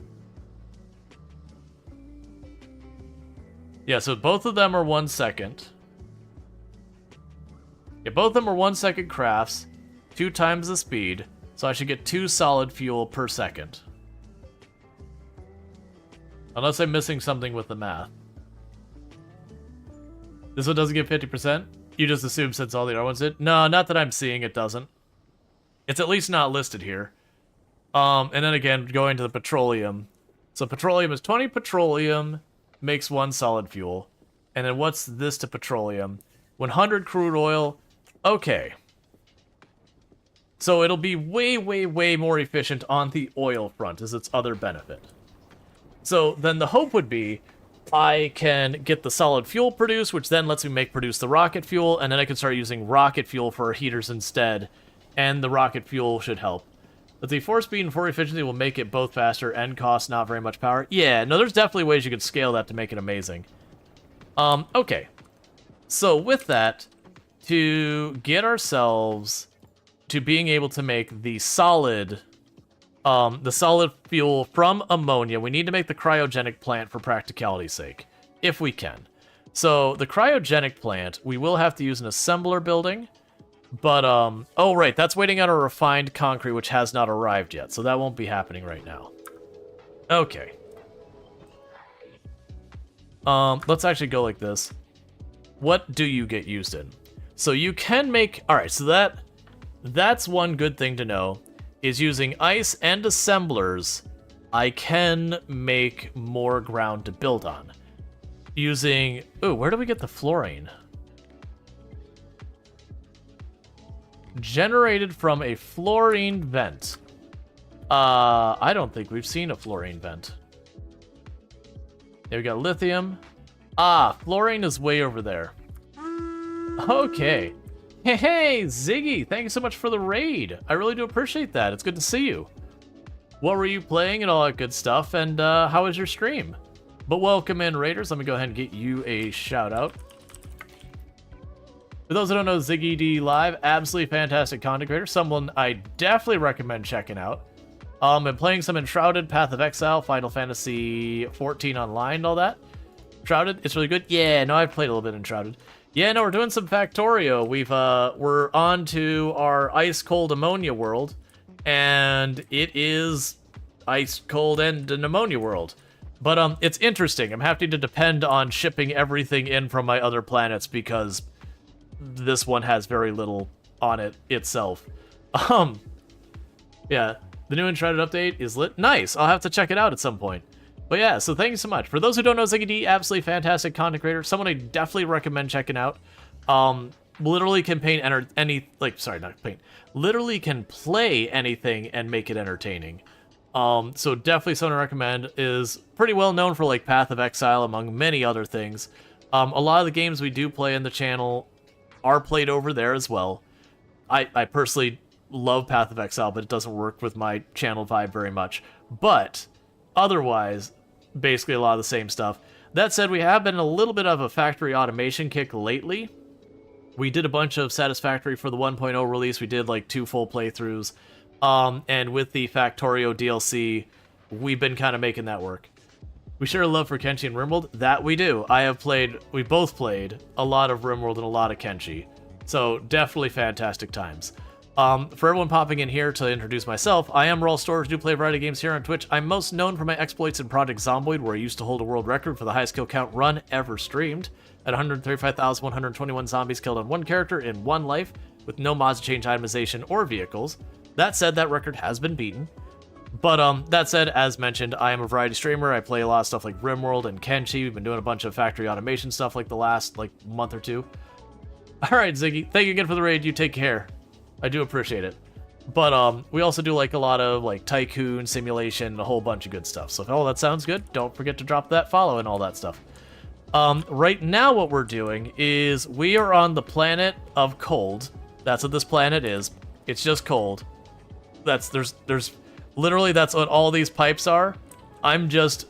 Yeah, so both of them are 1 second. Yeah, both of them are 1 second crafts, 2 times the speed, so I should get 2 solid fuel per second. Unless I'm missing something with the math. This one doesn't get 50%? You just assume since all the other ones did? No, not that I'm seeing it doesn't. It's at least not listed here. And then again, going to the petroleum. So petroleum is 20 petroleum, makes 1 solid fuel. And then what's this to petroleum? 100 crude oil. Okay. So it'll be way more efficient on the oil front as its other benefit. So then the hope would be I can get the solid fuel produced, which then lets me produce the rocket fuel, and then I can start using rocket fuel for heaters instead, and the rocket fuel should help. But the 4 speed and 4 efficiency will make it both faster and cost not very much power. Yeah, no, there's definitely ways you could scale that to make it amazing. Okay. So with that, to get ourselves to being able to make the solid fuel from ammonia, we need to make the cryogenic plant for practicality's sake, if we can. So the cryogenic plant, we will have to use an assembler building, but, oh right, that's waiting on a refined concrete, which has not arrived yet, so that won't be happening right now. Okay. Let's actually go like this. What do you get used in? So you can make, alright, so that's one good thing to know, is using ice and assemblers, I can make more ground to build on. Using, ooh, where do we get the fluorine? Generated from a fluorine vent. I don't think we've seen a fluorine vent. Yeah, we got lithium. Ah, fluorine is way over there. Okay. Hey, Ziggy, thank you so much for the raid. I really do appreciate that. It's good to see you. What were you playing and all that good stuff, and how was your stream? But welcome in, raiders. Let me go ahead and get you a shout out. For those who don't know, Ziggy D Live, absolutely fantastic content creator. Someone I definitely recommend checking out. Been playing some Enshrouded, Path of Exile, Final Fantasy 14 Online, and all that. Shrouded, it's really good. Yeah, no, I've played a little bit in Shrouded. Yeah, no, we're doing some Factorio. We're on to our ice cold ammonia world, and it is ice cold and an ammonia world. But it's interesting. I'm having to depend on shipping everything in from my other planets because this one has very little on it itself. Yeah, the new Enshrouded update is lit. Nice. I'll have to check it out at some point. But yeah, so thank you so much. For those who don't know, Ziggy D, absolutely fantastic content creator. Someone I definitely recommend checking out. Literally can paint literally can play anything and make it entertaining. So definitely someone I recommend. Is pretty well known for like Path of Exile, among many other things. A lot of the games we do play in the channel are played over there as well. I personally love Path of Exile, but it doesn't work with my channel vibe very much. But otherwise, basically a lot of the same stuff. That said, we have been in a little bit of a factory automation kick lately. We did a bunch of Satisfactory for the 1.0 release. We did like 2 full playthroughs. And with the Factorio DLC, we've been kind of making that work. We share a love for Kenshi and Rimworld. That we do. We both played a lot of Rimworld and a lot of Kenshi. So definitely fantastic times. For everyone popping in here to introduce myself, I am Rual Storge, do play a variety of games here on Twitch. I'm most known for my exploits in Project Zomboid, where I used to hold a world record for the highest kill count run ever streamed, at 135,121 zombies killed on one character in one life, with no mods to change itemization or vehicles. That said, that record has been beaten. But that said, as mentioned, I am a variety streamer. I play a lot of stuff like Rimworld and Kenshi. We've been doing a bunch of factory automation stuff like the last month or two. Alright, Ziggy, thank you again for the raid. You take care. I do appreciate it. But we also do like a lot of like tycoon simulation, a whole bunch of good stuff. So if all that sounds good, don't forget to drop that follow and all that stuff. Right now what we're doing is we are on the planet of cold. That's what this planet is. It's just cold. There's literally that's what all these pipes are. I'm just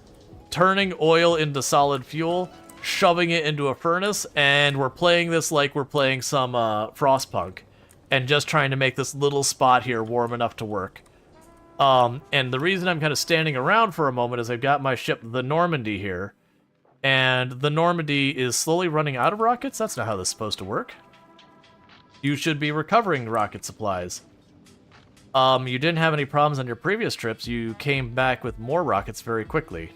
turning oil into solid fuel, shoving it into a furnace, and we're playing this like we're playing some Frostpunk. And just trying to make this little spot here warm enough to work. And the reason I'm kind of standing around for a moment is I've got my ship, the Normandy, here. And the Normandy is slowly running out of rockets? That's not how this is supposed to work. You should be recovering rocket supplies. You didn't have any problems on your previous trips. You came back with more rockets very quickly.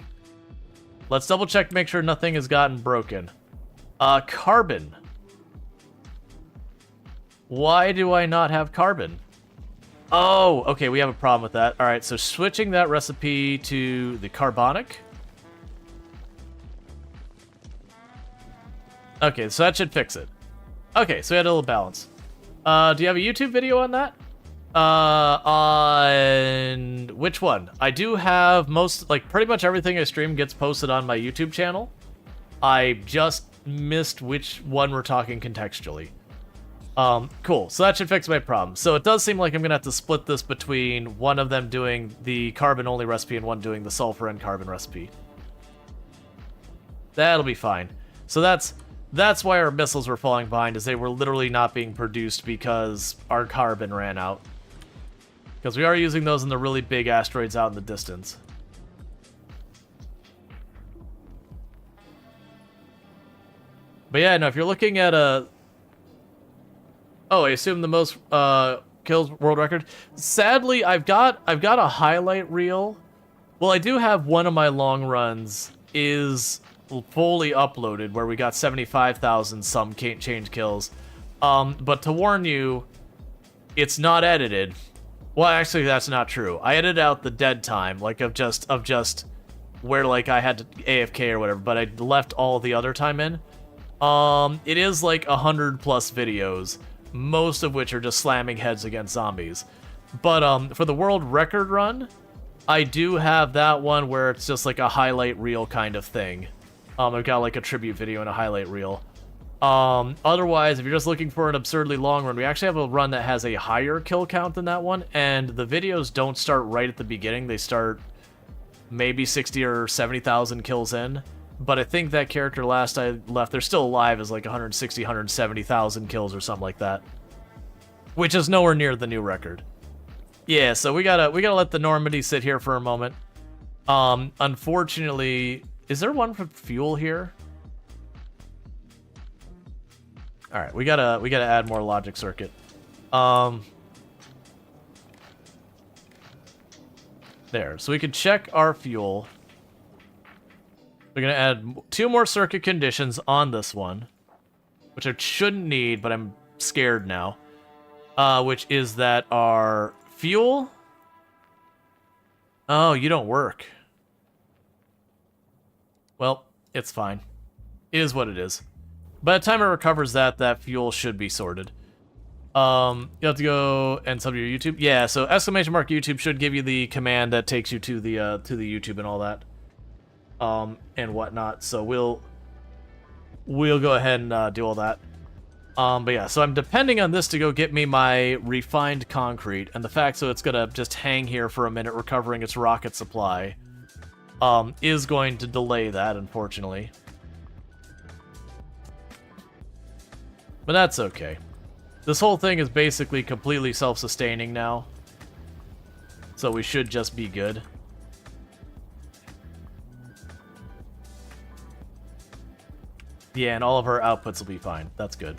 Let's double check to make sure nothing has gotten broken. Carbon. Why do I not have carbon? Oh, okay, we have a problem with that. Alright, so switching that recipe to the carbonic. Okay, so that should fix it. Okay, so we had a little balance. Do you have a YouTube video on that? On which one? I do have pretty much everything I stream gets posted on my YouTube channel. I just missed which one we're talking contextually. Cool. So that should fix my problem. So it does seem like I'm gonna have to split this between one of them doing the carbon-only recipe and one doing the sulfur and carbon recipe. That'll be fine. So that's why our missiles were falling behind, is they were literally not being produced because our carbon ran out. Because we are using those in the really big asteroids out in the distance. But yeah, no, if you're looking at a... Oh, I assume the most kills world record. Sadly, I've got a highlight reel. Well, I do have one of my long runs is fully uploaded where we got 75,000 some change kills. But to warn you, it's not edited. Well, actually, that's not true. I edited out the dead time, like of just where like I had to AFK or whatever, but I left all the other time in. It is like 100+ videos, most of which are just slamming heads against zombies. But for the world record run, I do have that one where it's just like a highlight reel kind of thing. I've got like a tribute video and a highlight reel. Otherwise, if you're just looking for an absurdly long run, we actually have a run that has a higher kill count than that one, and the videos don't start right at the beginning. They start maybe 60 or 70,000 kills in, but I think that character last I left, they're still alive, is like 160, 170,000 kills or something like that, which is nowhere near the new record. Yeah, so we gotta let the Normandy sit here for a moment. Unfortunately, is there one for fuel here? All right, we gotta add more logic circuit. There, so we can check our fuel. We're gonna add 2 more circuit conditions on this one, which I shouldn't need, but I'm scared now. Which is that our fuel. Oh, you don't work. Well, it's fine. It is what it is. By the time it recovers that fuel should be sorted. You have to go and sub your YouTube. Yeah, so ! YouTube should give you the command that takes you to the YouTube and all that. And whatnot. So we'll go ahead and do all that. But yeah, so I'm depending on this to go get me my refined concrete, and the fact so it's gonna just hang here for a minute recovering its rocket supply is going to delay that, unfortunately. But that's okay. This whole thing is basically completely self-sustaining now, so we should just be good. Yeah, and all of our outputs will be fine. That's good.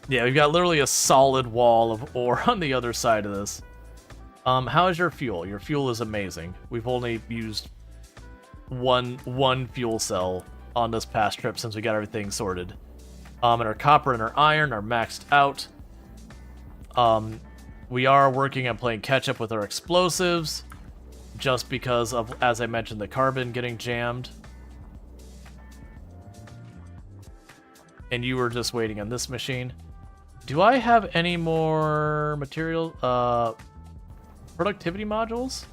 Yeah, we've got literally a solid wall of ore on the other side of this. How is your fuel? Your fuel is amazing. We've only used one fuel cell on this past trip since we got everything sorted. And our copper and our iron are maxed out. We are working on playing catch up with our explosives, just because of, as I mentioned, the carbon getting jammed. And you were just waiting on this machine. Do I have any more material? Productivity modules?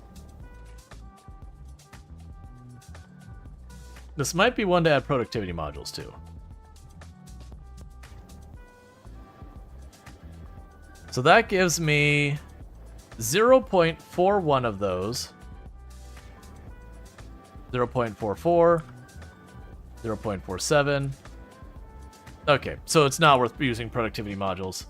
This might be one to add productivity modules to. So that gives me 0.41 of those. 0.44. 0.47. Okay, so it's not worth using productivity modules.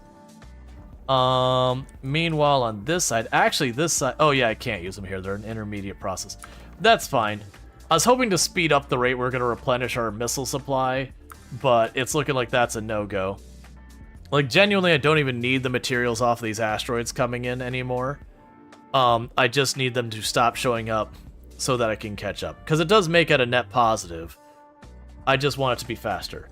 Meanwhile, on this side, actually this side, oh yeah, I can't use them here. They're an intermediate process. That's fine. I was hoping to speed up the rate we're going to replenish our missile supply, but it's looking like that's a no-go. Like, genuinely, I don't even need the materials off of these asteroids coming in anymore. I just need them to stop showing up so that I can catch up. Because it does make it a net positive. I just want it to be faster.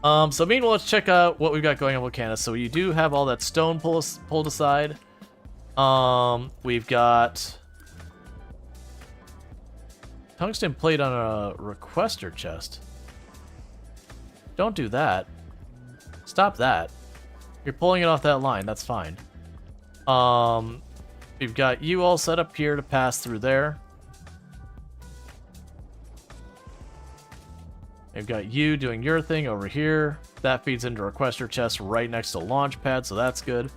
So meanwhile, let's check out what we've got going on with Volcanus. So you do have all that stone pulled aside. We've got tungsten plate on a requester chest. Don't do that. Stop that. You're pulling it off that line. That's fine. We've got you all set up here to pass through there. We've got you doing your thing over here. That feeds into requester chest right next to launch pad, so that's good.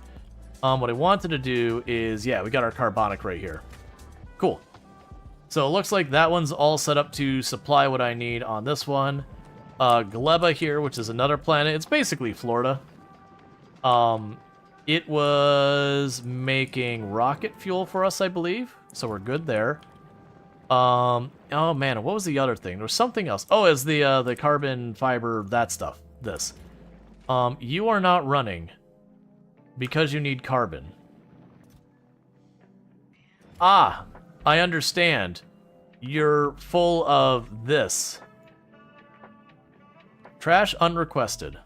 What I wanted to do is, yeah, we got our carbonic right here. Cool. So it looks like that one's all set up to supply what I need on this one. Gleba here, which is another planet. It's basically Florida. It was making rocket fuel for us, I believe. So we're good there. Oh man, what was the other thing? There was something else. Oh, it's the carbon fiber, that stuff. This. You are not running because you need carbon. Ah, I understand. You're full of this. Trash unrequested.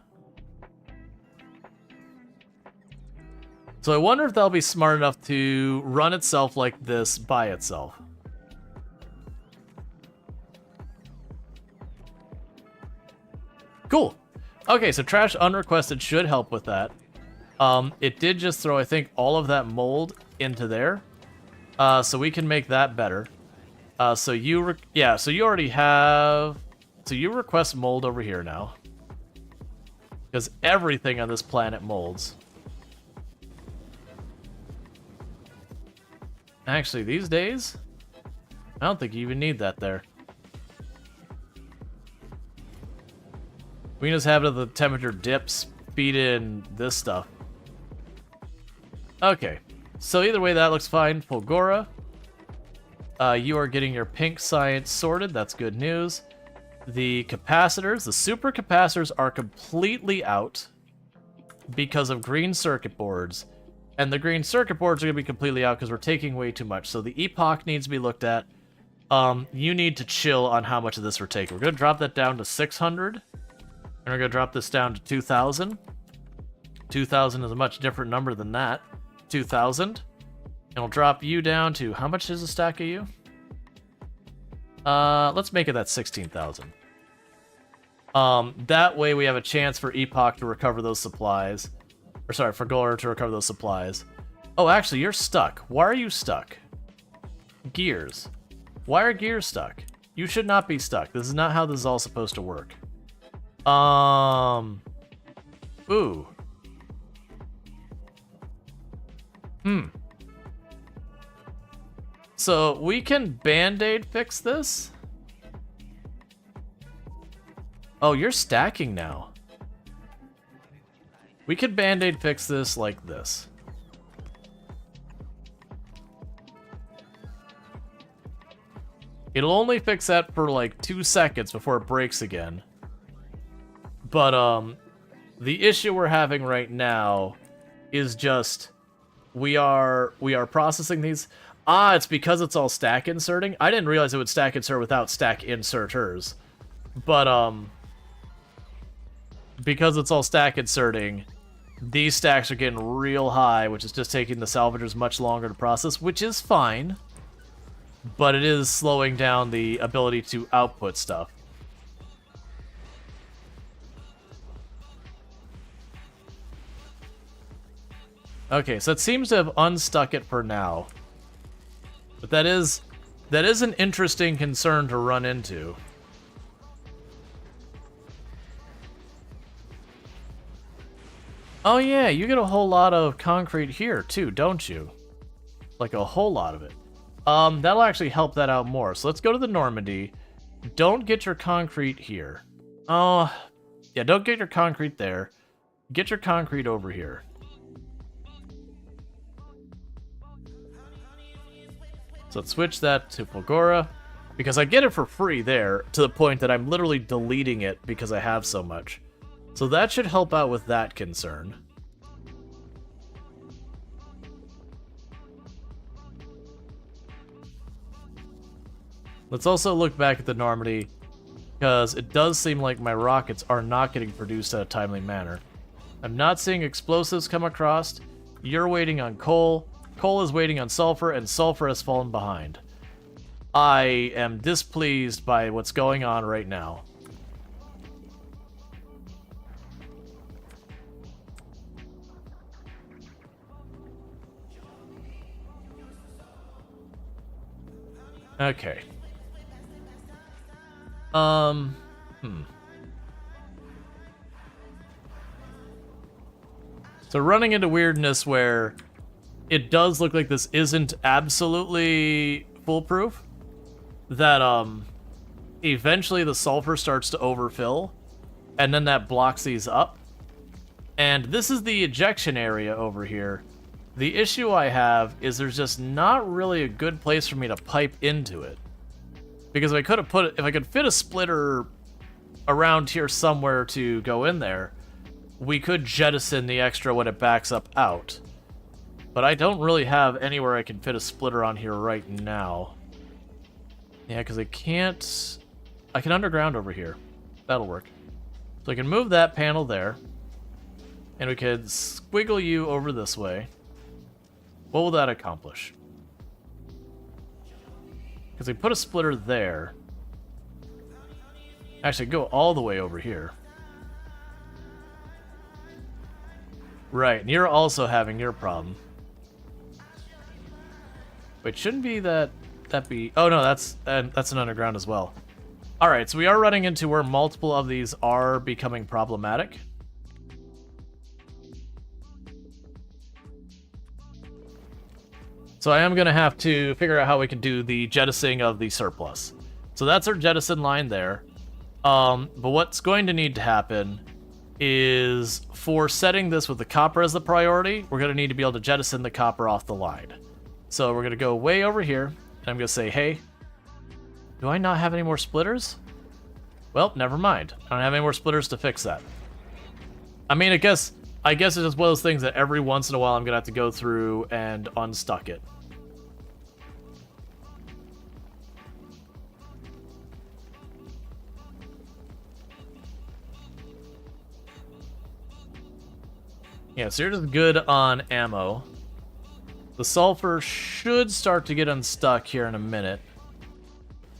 So I wonder if that'll be smart enough to run itself like this by itself. Cool. Okay, so trash unrequested should help with that. It did just throw, I think, all of that mold into there. So we can make that better. So you already have... So you request mold over here now. Because everything on this planet molds. Actually, these days, I don't think you even need that there. We can just have it if the temperature dips, feed in this stuff. Okay, so either way that looks fine. Fulgora, you are getting your pink science sorted, that's good news. The capacitors, the super capacitors are completely out because of green circuit boards. And the green circuit boards are going to be completely out because we're taking way too much. So the epoch needs to be looked at. You need to chill on how much of this we're taking. We're going to drop that down to 600. And we're going to drop this down to 2,000. 2,000 is a much different number than that. 2,000. And we'll drop you down to, how much is a stack of you? Let's make it that 16,000. That way we have a chance for Epoch to recover those supplies. Or sorry, for Golor to recover those supplies. Oh, actually, you're stuck. Why are you stuck? Gears. Why are gears stuck? You should not be stuck. This is not how this is all supposed to work. Ooh. So, we can Band-Aid fix this? Oh, you're stacking now. We could Band-Aid fix this like this. It'll only fix that for like 2 seconds before it breaks again. But, the issue we're having right now is just we are processing these. Ah, it's because it's all stack inserting. I didn't realize it would stack insert without stack inserters. But, because it's all stack inserting, these stacks are getting real high, which is just taking the salvagers much longer to process, which is fine. But it is slowing down the ability to output stuff. Okay, so it seems to have unstuck it for now. But that is an interesting concern to run into. Oh yeah, you get a whole lot of concrete here too, don't you? Like a whole lot of it. That'll actually help that out more. So let's go to the Normandy. Don't get your concrete here. Oh, yeah, don't get your concrete there. Get your concrete over here. So let's switch that to Fulgora, because I get it for free there, to the point that I'm literally deleting it because I have so much. So that should help out with that concern. Let's also look back at the Normandy, because it does seem like my rockets are not getting produced in a timely manner. I'm not seeing explosives come across. You're waiting on coal. Coal is waiting on sulfur, and sulfur has fallen behind. I am displeased by what's going on right now. Okay. So running into weirdness where it does look like this isn't absolutely foolproof. That, eventually the sulfur starts to overfill, and then that blocks these up. And this is the ejection area over here. The issue I have is there's just not really a good place for me to pipe into it. Because if I could fit a splitter around here somewhere to go in there, we could jettison the extra when it backs up out. But I don't really have anywhere I can fit a splitter on here right now. Yeah, because I can't... I can underground over here. That'll work. So I can move that panel there. And we could squiggle you over this way. What will that accomplish? Because we put a splitter there. Actually, go all the way over here. Right, and you're also having your problem. Wait, shouldn't be that be... Oh no, that's an underground as well. Alright, so we are running into where multiple of these are becoming problematic. So I am going to have to figure out how we can do the jettisoning of the surplus. So that's our jettison line there. But what's going to need to happen is for setting this with the copper as the priority, we're going to need to be able to jettison the copper off the line. So we're going to go way over here, and I'm going to say, hey, do I not have any more splitters? Well, never mind. I don't have any more splitters to fix that. I mean, I guess it's just one of those things that every once in a while I'm going to have to go through and unstuck it. Yeah, so you're just good on ammo. The sulfur should start to get unstuck here in a minute.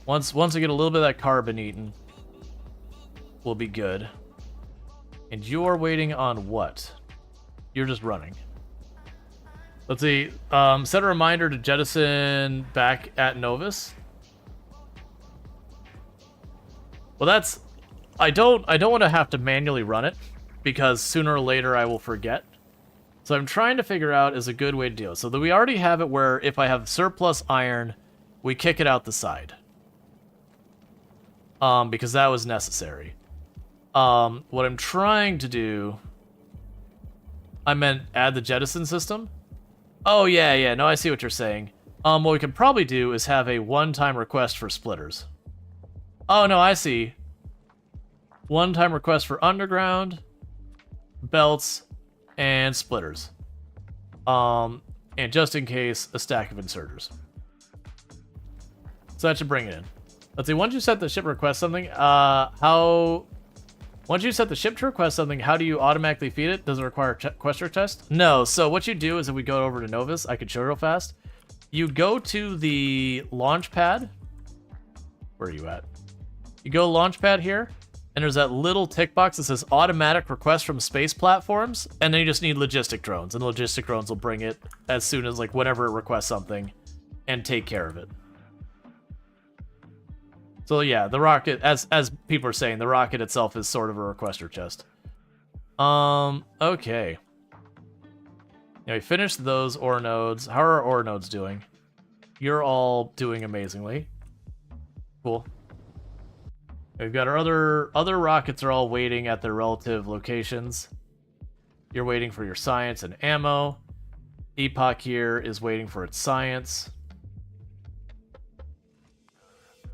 Once we get a little bit of that carbon eaten, we'll be good. And you're waiting on what? You're just running. Let's see. Set a reminder to jettison back at Novus. Well, that's... I don't want to have to manually run it, because sooner or later I will forget. So I'm trying to figure out is a good way to deal. So that we already have it where if I have surplus iron, we kick it out the side. Because that was necessary. What I'm trying to do... I meant add the jettison system? Oh, yeah, no, I see what you're saying. What we can probably do is have a one-time request for splitters. Oh, no, I see. One-time request for underground, belts, and splitters. And just in case, a stack of inserters. So that should bring it in. Let's see, once you set the ship request something, once you set the ship to request something, how do you automatically feed it? Does it require a quester test? No, so what you do is if we go over to Novus, I can show you real fast. You go to the launch pad. Where are you at? You go launch pad here, and there's that little tick box that says automatic request from space platforms, and then you just need logistic drones, and logistic drones will bring it as soon as, like, whenever it requests something, and take care of it. So yeah, the rocket, as people are saying, the rocket itself is sort of a requester chest. Okay. Now we finished those ore nodes. How are our ore nodes doing? You're all doing amazingly. Cool. We've got our other rockets are all waiting at their relative locations. You're waiting for your science and ammo. Epoch here is waiting for its science.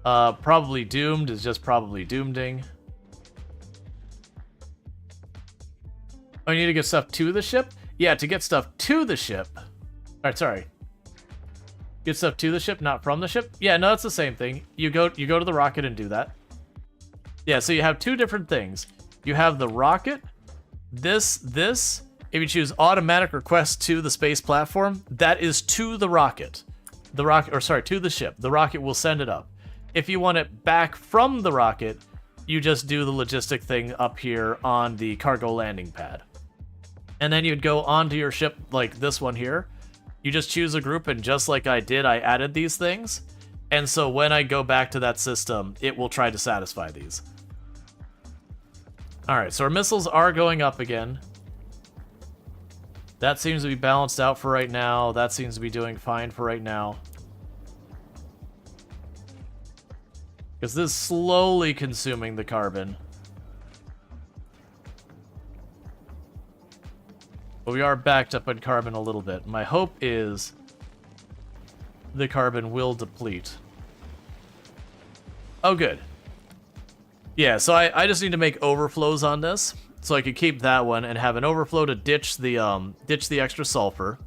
Probably doomed is just probably doomeding. Oh, you need to get stuff to the ship? Yeah, to get stuff to the ship. Alright, sorry. Get stuff to the ship, not from the ship? Yeah, no, it's the same thing. You go to the rocket and do that. Yeah, so you have two different things. You have the rocket. This, if you choose automatic request to the space platform, that is to the rocket. To the ship. The rocket will send it up. If you want it back from the rocket, you just do the logistic thing up here on the cargo landing pad. And then you'd go onto your ship like this one here. You just choose a group, and just like I did, I added these things. And so when I go back to that system, it will try to satisfy these. Alright, so our missiles are going up again. That seems to be balanced out for right now. That seems to be doing fine for right now. Because this is slowly consuming the carbon. But we are backed up on carbon a little bit. My hope is the carbon will deplete. Oh, good. Yeah, so I just need to make overflows on this. So I could keep that one and have an overflow to ditch the extra sulfur.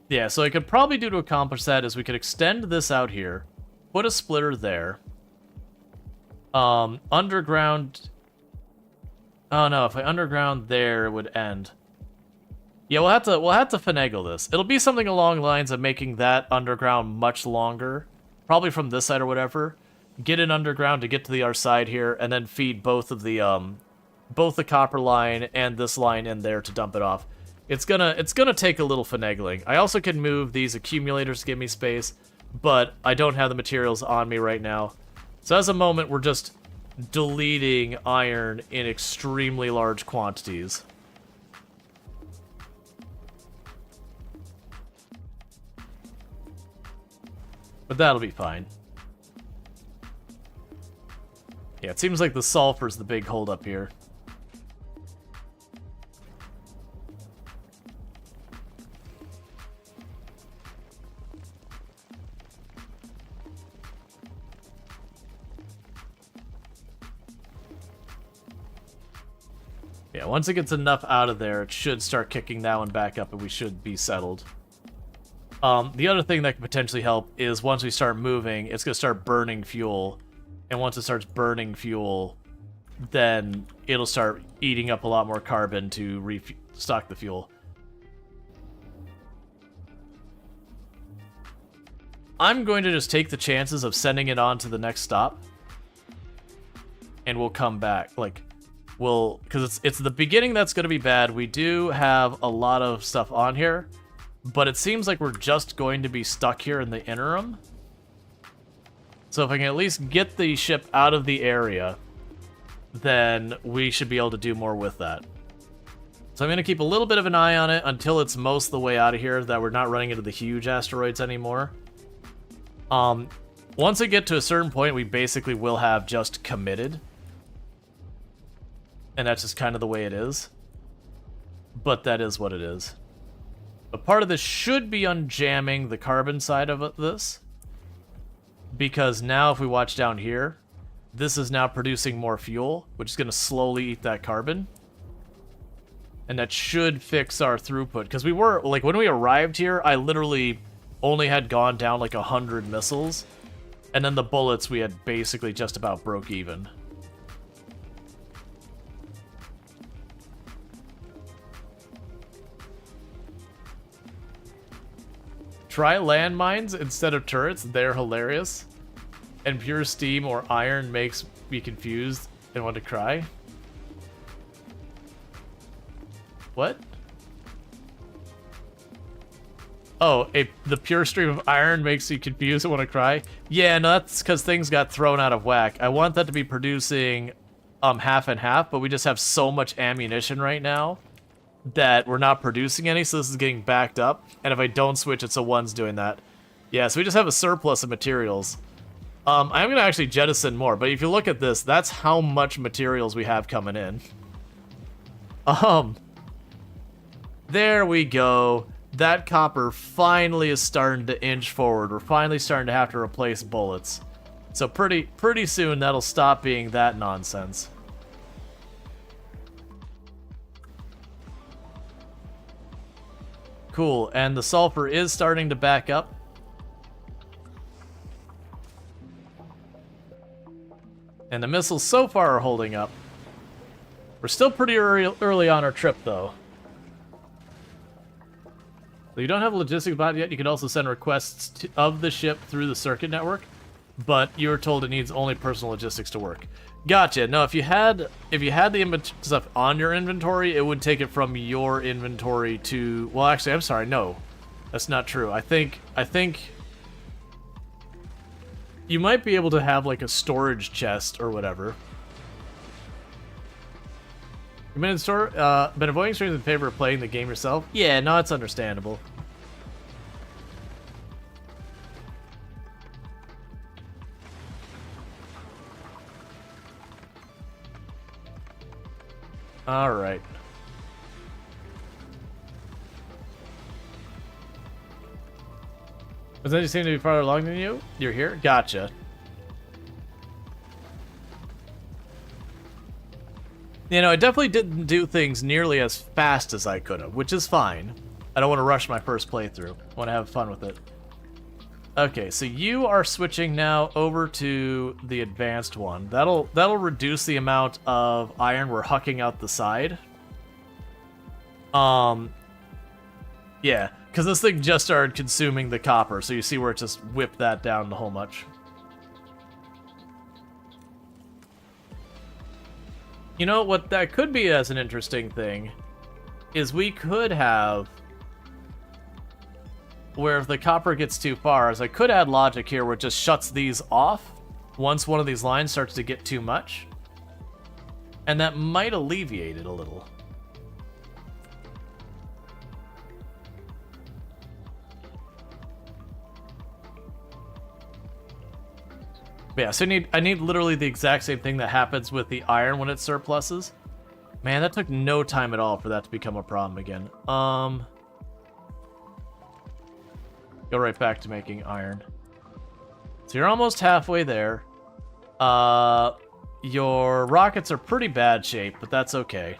Yeah, so I could probably do to accomplish that is we could extend this out here, put a splitter there. Underground... Oh no, if I underground there, it would end. Yeah, we'll have to finagle this. It'll be something along the lines of making that underground much longer. Probably from this side or whatever. Get it underground to get to the other side here, and then feed both of the both the copper line and this line in there to dump it off. It's gonna take a little finagling. I also can move these accumulators to give me space, but I don't have the materials on me right now. So as a moment, we're just deleting iron in extremely large quantities. But that'll be fine. Yeah, it seems like the sulfur's the big holdup here. Yeah, once it gets enough out of there, it should start kicking that one back up and we should be settled. The other thing that could potentially help is once we start moving, it's going to start burning fuel. And once it starts burning fuel, then it'll start eating up a lot more carbon to restock the fuel. I'm going to just take the chances of sending it on to the next stop. And we'll come back. Because it's the beginning that's going to be bad. We do have a lot of stuff on here. But it seems like we're just going to be stuck here in the interim. So if I can at least get the ship out of the area, then we should be able to do more with that. So I'm going to keep a little bit of an eye on it until it's most of the way out of here, that we're not running into the huge asteroids anymore. Once we get to a certain point, we basically will have just committed. And that's just kind of the way it is. But that is what it is. But part of this should be unjamming the carbon side of this. Because now if we watch down here, this is now producing more fuel, which is going to slowly eat that carbon. And that should fix our throughput. Because we were, like, when we arrived here, I literally only had gone down like 100 missiles. And then the bullets we had basically just about broke even. Try landmines instead of turrets. They're hilarious. And pure steam or iron makes me confused and want to cry. What? Oh, the pure stream of iron makes you confused and want to cry? Yeah, no, that's because things got thrown out of whack. I want that to be producing half and half, but we just have so much ammunition right now that we're not producing any, so this is getting backed up. And if I don't switch, it's a one's doing that. Yeah, so we just have a surplus of materials. I'm going to actually jettison more, but if you look at this, that's how much materials we have coming in. There we go. That copper finally is starting to inch forward. We're finally starting to have to replace bullets. So pretty soon that'll stop being that nonsense. Cool, and the sulfur is starting to back up. And the missiles so far are holding up. We're still pretty early on our trip, though. So you don't have a logistics bot yet. You can also send requests of the ship through the circuit network, but you were told it needs only personal logistics to work. Gotcha. No, if you had the stuff on your inventory, it would take it from your inventory to. Well, actually, I'm sorry. No, that's not true. I think you might be able to have like a storage chest or whatever. You've been avoiding streams in favor of playing the game yourself? Yeah, no, it's understandable. Alright. But then you seem to be farther along than you? You're here? Gotcha. You know, I definitely didn't do things nearly as fast as I could have, which is fine. I don't want to rush my first playthrough. I want to have fun with it. Okay, so you are switching now over to the advanced one. That'll reduce the amount of iron we're hucking out the side. Yeah, because this thing just started consuming the copper, so you see where it just whipped that down the whole much. You know, what that could be as an interesting thing is we could have, where if the copper gets too far, is I could add logic here where it just shuts these off once one of these lines starts to get too much. And that might alleviate it a little. But yeah, so I need literally the exact same thing that happens with the iron when it surpluses. Man, that took no time at all for that to become a problem again. Go right back to making iron. So you're almost halfway there. Your rockets are pretty bad shape, but that's okay.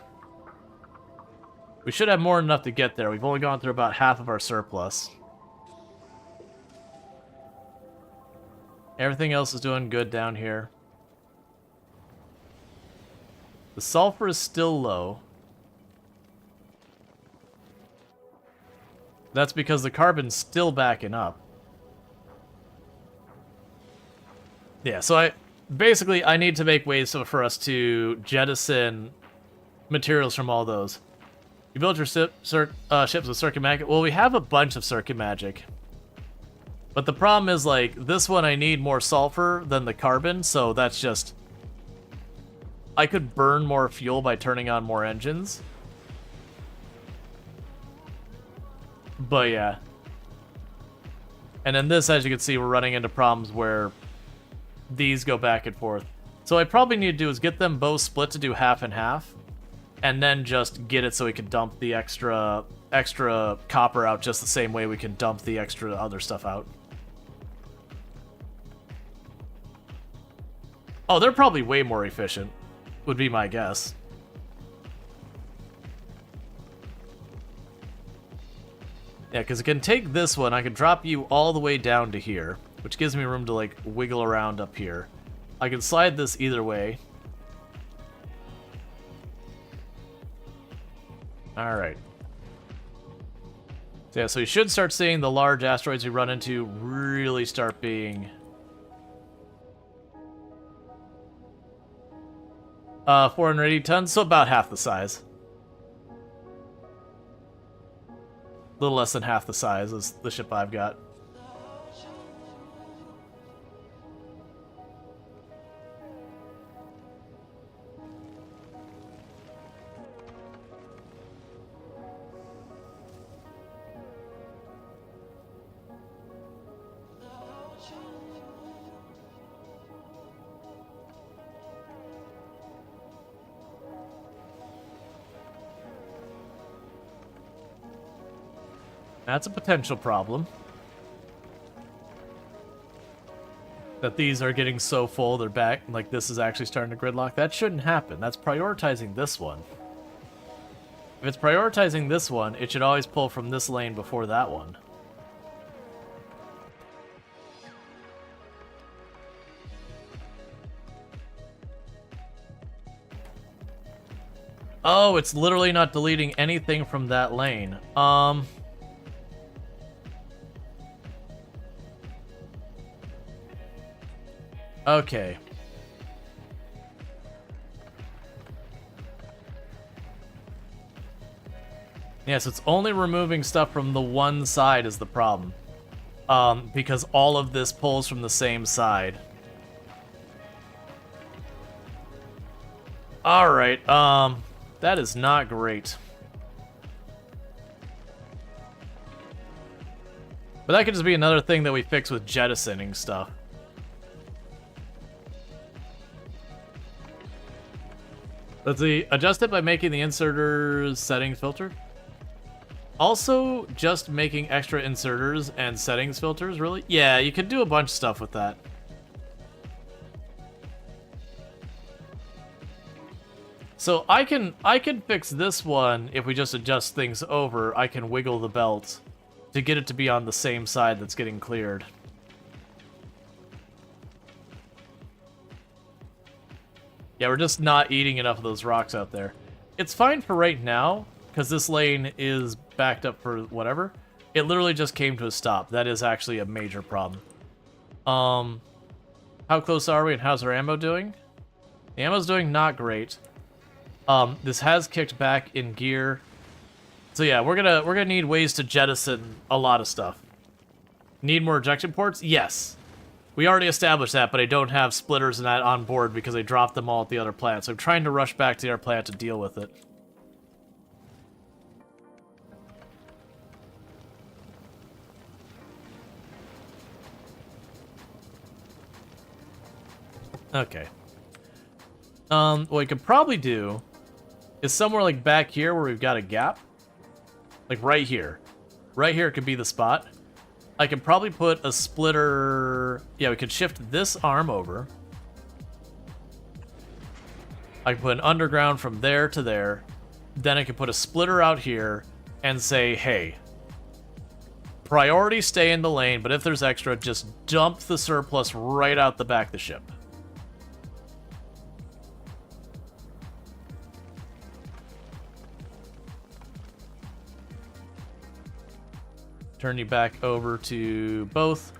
We should have more than enough to get there. We've only gone through about half of our surplus. Everything else is doing good down here. The sulfur is still low. That's because the carbon's still backing up. Yeah, so I need to make ways for us to jettison materials from all those. You built your ships with circuit magic. Well, we have a bunch of circuit magic. But the problem is, like, this one I need more sulfur than the carbon, so that's just... I could burn more fuel by turning on more engines. But yeah. And then this, as you can see, we're running into problems where these go back and forth. So what I probably need to do is get them both split to do half and half, and then just get it so we can dump the extra copper out just the same way we can dump the extra other stuff out. Oh, they're probably way more efficient, would be my guess. Yeah, because it can take this one, I can drop you all the way down to here, which gives me room to, like, wiggle around up here. I can slide this either way. Alright. So yeah, so you should start seeing the large asteroids we run into really start being... 480 tons, so about half the size. A little less than half the size as the ship I've got. That's a potential problem. That these are getting so full, they're back, like this is actually starting to gridlock. That shouldn't happen. That's prioritizing this one. If it's prioritizing this one, it should always pull from this lane before that one. Oh, it's literally not deleting anything from that lane. Okay. Yes, it's only removing stuff from the one side is the problem. Because all of this pulls from the same side. Alright, that is not great. But that could just be another thing that we fix with jettisoning stuff. Let's see, adjust it by making the inserters settings filter. Also, just making extra inserters and settings filters, really? Yeah, you could do a bunch of stuff with that. So I can fix this one if we just adjust things over. I can wiggle the belt to get it to be on the same side that's getting cleared. Yeah, we're just not eating enough of those rocks out there. It's fine for right now, because this lane is backed up for whatever. It literally just came to a stop. That is actually a major problem. How close are we and how's our ammo doing? The ammo's doing not great. This has kicked back in gear. So yeah, we're gonna need ways to jettison a lot of stuff. Need more ejection ports? Yes. We already established that, but I don't have splitters and that on board because I dropped them all at the other plant. So I'm trying to rush back to the other plant to deal with it. Okay. What we could probably do is somewhere like back here where we've got a gap. Like right here. Right here could be the spot. I could probably put a splitter... Yeah, we could shift this arm over. I could put an underground from there to there. Then I could put a splitter out here and say, hey, priority stay in the lane, but if there's extra, just dump the surplus right out the back of the ship. Turn you back over to both.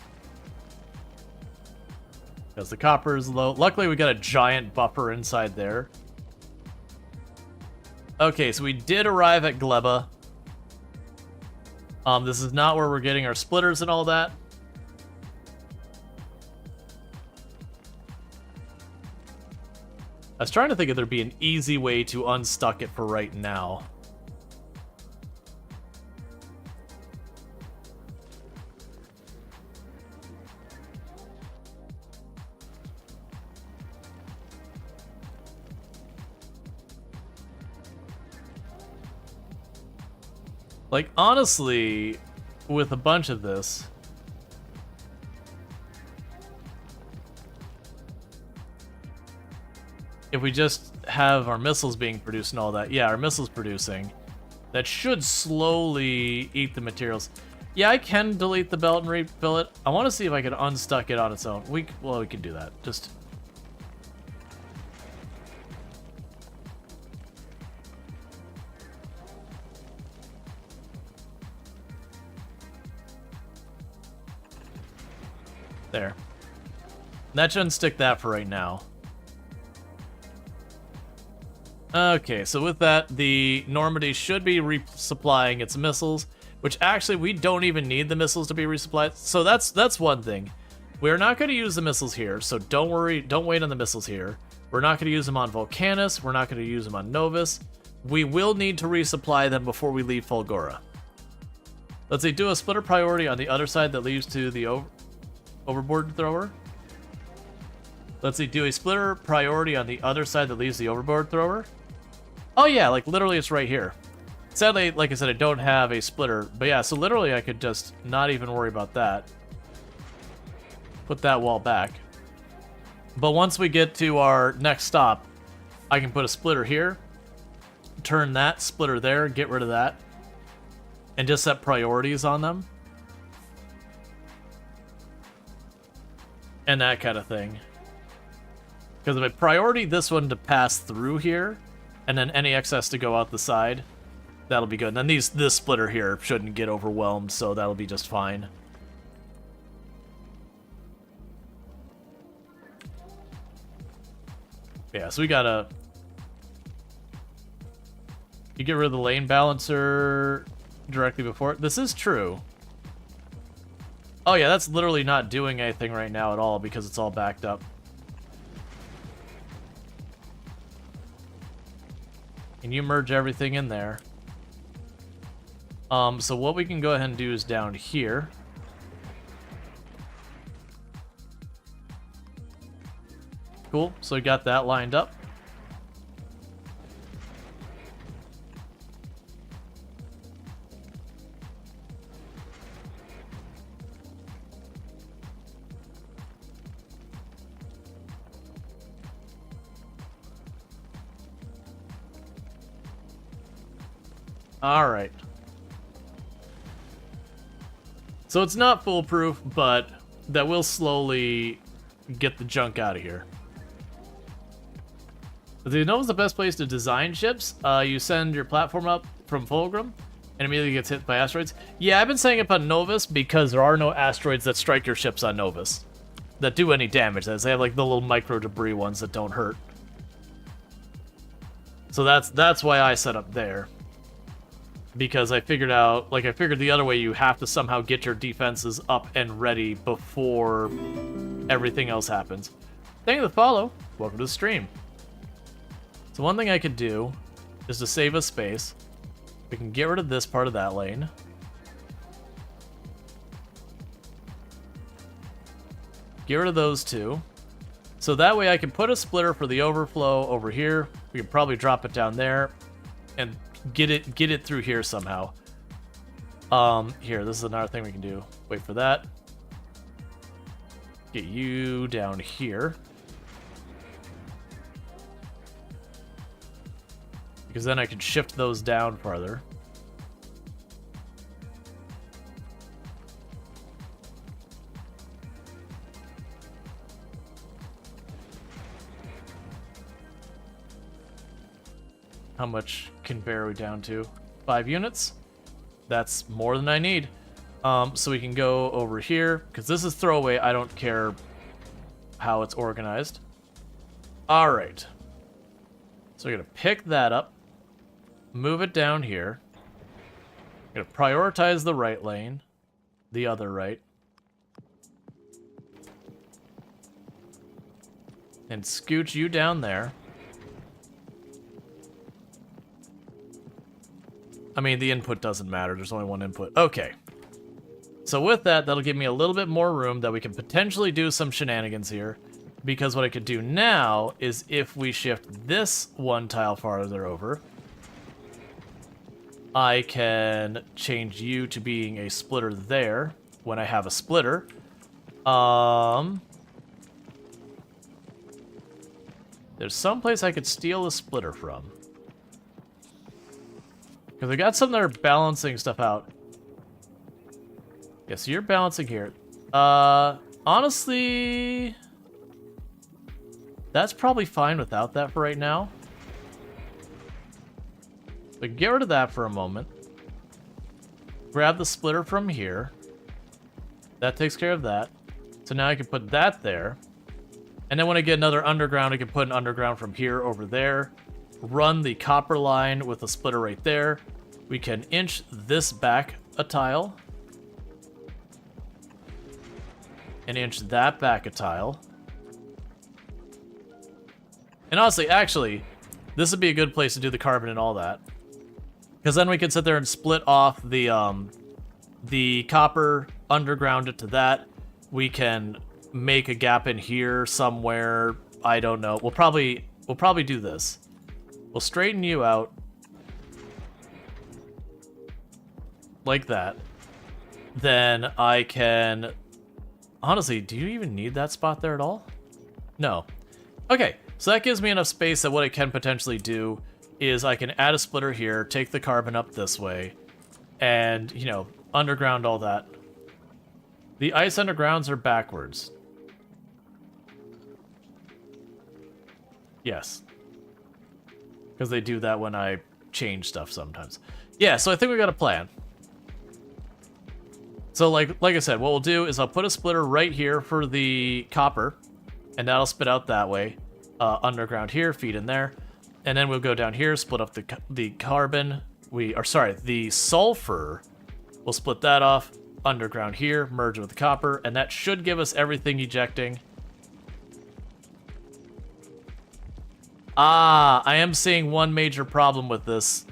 Because the copper is low. Luckily, we got a giant buffer inside there. Okay, so we did arrive at Gleba. This is not where we're getting our splitters and all that. I was trying to think if there'd be an easy way to unstuck it for right now. Like, honestly, with a bunch of this... If we just have our missiles being produced and all that... Yeah, our missiles producing. That should slowly eat the materials. Yeah, I can delete the belt and refill it. I want to see if I can unstuck it on its own. Well, we can do that. Just... There. That shouldn't stick that for right now. Okay, so with that, the Normandy should be resupplying its missiles, which actually we don't even need the missiles to be resupplied. So that's one thing. We're not going to use the missiles here, so don't worry, don't wait on the missiles here. We're not going to use them on Volcanus, we're not going to use them on Novus. We will need to resupply them before we leave Fulgora. Let's see, do a splitter priority on the other side that leads to the overboard thrower. Let's see, do a splitter priority on the other side that leaves the overboard thrower. Oh yeah, like literally it's right here. Sadly, like I said, I don't have a splitter, but yeah, so literally I could just not even worry about that. Put that wall back. But once we get to our next stop, I can put a splitter here, turn that splitter there, get rid of that, and just set priorities on them. And that kind of thing. Because if I priority this one to pass through here, and then any excess to go out the side, that'll be good. And then this splitter here shouldn't get overwhelmed, so that'll be just fine. Yeah, so we gotta... You get rid of the lane balancer directly before it. This is true. Oh yeah, that's literally not doing anything right now at all because it's all backed up. Can you merge everything in there? So what we can go ahead and do is down here. Cool, so we got that lined up. Alright. So it's not foolproof, but that will slowly get the junk out of here. Do you know what's the best place to design ships? You send your platform up from Fulgrim and immediately gets hit by asteroids. Yeah, I've been saying it on Novus because there are no asteroids that strike your ships on Novus that do any damage. They have like the little micro debris ones that don't hurt. So that's why I set up there. Because I figured the other way you have to somehow get your defenses up and ready before everything else happens. Thank you for the follow. Welcome to the stream. So one thing I could do is to save us space. We can get rid of this part of that lane. Get rid of those two. So that way I can put a splitter for the overflow over here. We can probably drop it down there and get it through here somehow. Here, this is another thing we can do. Wait for that. Get you down here. Because then I can shift those down farther. How much can bear we down to? 5 units? That's more than I need. So we can go over here, because this is throwaway. I don't care how it's organized. All right. So we're going to pick that up, move it down here. I'm going to prioritize the right lane, the other right. And scooch you down there. I mean, the input doesn't matter. There's only one input. Okay. So with that, that'll give me a little bit more room that we can potentially do some shenanigans here. Because what I could do now is if we shift this one tile farther over, I can change you to being a splitter there when I have a splitter. There's some place I could steal a splitter from. Because I got some that are balancing stuff out. Yeah, so you're balancing here. Honestly, that's probably fine without that for right now. But get rid of that for a moment. Grab the splitter from here. That takes care of that. So now I can put that there. And then when I get another underground, I can put an underground from here over there. Run the copper line with a splitter right there. We can inch this back a tile. And inch that back a tile. And honestly, actually, this would be a good place to do the carbon and all that. Because then we can sit there and split off the copper, underground it to that. We can make a gap in here somewhere. I don't know. We'll probably do this. We'll straighten you out. Like that. Then I can... Honestly, do you even need that spot there at all? No. Okay, so that gives me enough space that what I can potentially do is I can add a splitter here, take the carbon up this way, and, you know, underground all that. The ice undergrounds are backwards. Yes. Because they do that when I change stuff sometimes. Yeah, so I think we got a plan. So like I said, what we'll do is I'll put a splitter right here for the copper, and that'll spit out that way. Underground here, feed in there. And then we'll go down here, split up the carbon. The sulfur. We'll split that off. Underground here, merge with the copper, and that should give us everything ejecting. I am seeing one major problem with this.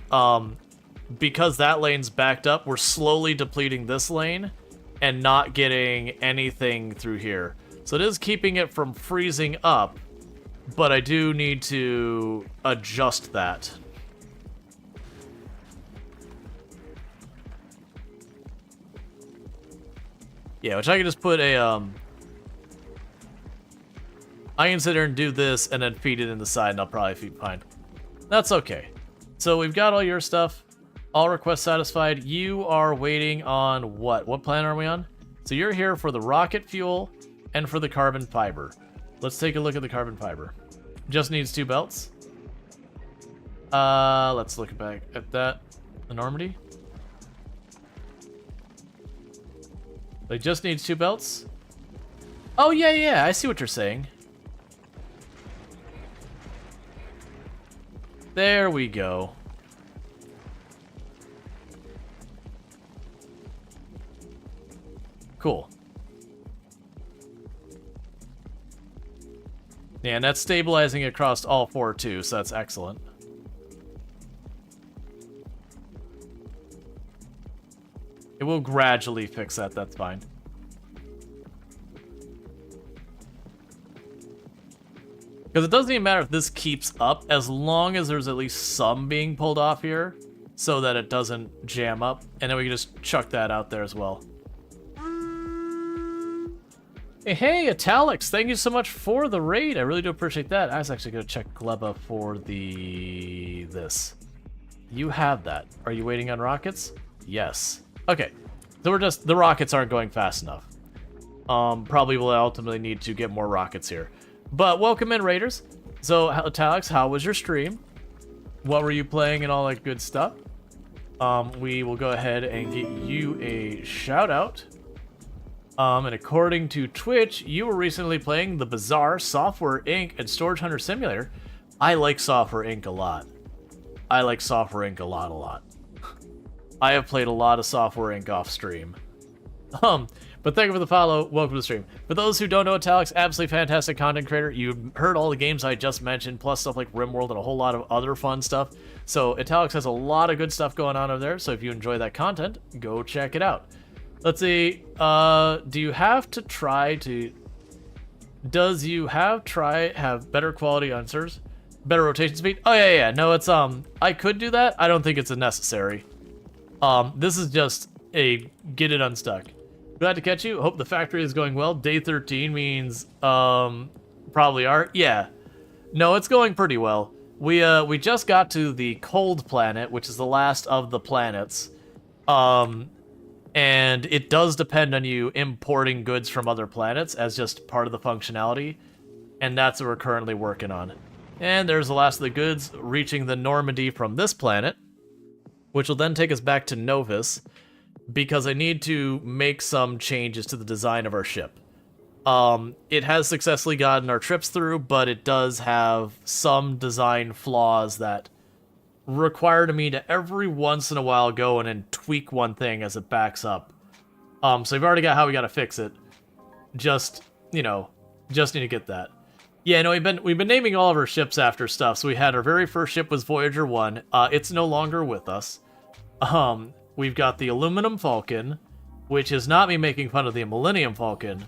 Because that lane's backed up, we're slowly depleting this lane and not getting anything through here. So it is keeping it from freezing up, but I do need to adjust that. Yeah, which I can just put a, I can sit there and do this and then feed it in the side and I'll probably feed fine. That's okay. So we've got all your stuff. All requests satisfied. You are waiting on what? What plan are we on? So you're here for the rocket fuel and for the carbon fiber. Let's take a look at the carbon fiber. Just needs 2 belts. Let's look back at that. The Normandy. It just needs 2 belts. Oh yeah, I see what you're saying. There we go. Cool. Yeah, and that's stabilizing across all 4 too, so that's excellent. It will gradually fix that, that's fine. Because it doesn't even matter if this keeps up, as long as there's at least some being pulled off here, so that it doesn't jam up, and then we can just chuck that out there as well. Hey, Italics, thank you so much for the raid. I really do appreciate that. I was actually going to check Gleba for this. You have that. Are you waiting on rockets? Yes. Okay. So the rockets aren't going fast enough. Probably will ultimately need to get more rockets here. But welcome in, raiders. So, Italics, how was your stream? What were you playing and all that good stuff? We will go ahead and get you a shout out. And according to Twitch, you were recently playing the Bizarre, Software Inc. and Storage Hunter Simulator. I like Software Inc. a lot. I like Software Inc. a lot. I have played a lot of Software Inc. off stream. But thank you for the follow. Welcome to the stream. For those who don't know Italics, absolutely fantastic content creator. You've heard all the games I just mentioned, plus stuff like RimWorld and a whole lot of other fun stuff. So Italics has a lot of good stuff going on over there. So if you enjoy that content, go check it out. Let's see. Do you have to try to... Does you have better quality answers? Better rotation speed? Oh, yeah. No, it's, I could do that. I don't think it's a necessary. This is just a get it unstuck. Glad to catch you. Hope the factory is going well. Day 13 means, probably are. Yeah. No, it's going pretty well. We just got to the cold planet, which is the last of the planets. And it does depend on you importing goods from other planets as just part of the functionality. And that's what we're currently working on. And there's the last of the goods reaching the Normandy from this planet, which will then take us back to Novus, because I need to make some changes to the design of our ship. It has successfully gotten our trips through, but it does have some design flaws that require me to every once in a while go in and tweak one thing as it backs up. So we've already got how we got to fix it. Just need to get that. Yeah, no, we've been naming all of our ships after stuff. So we had our very first ship was Voyager 1. It's no longer with us. We've got the Aluminum Falcon, which is not me making fun of the Millennium Falcon.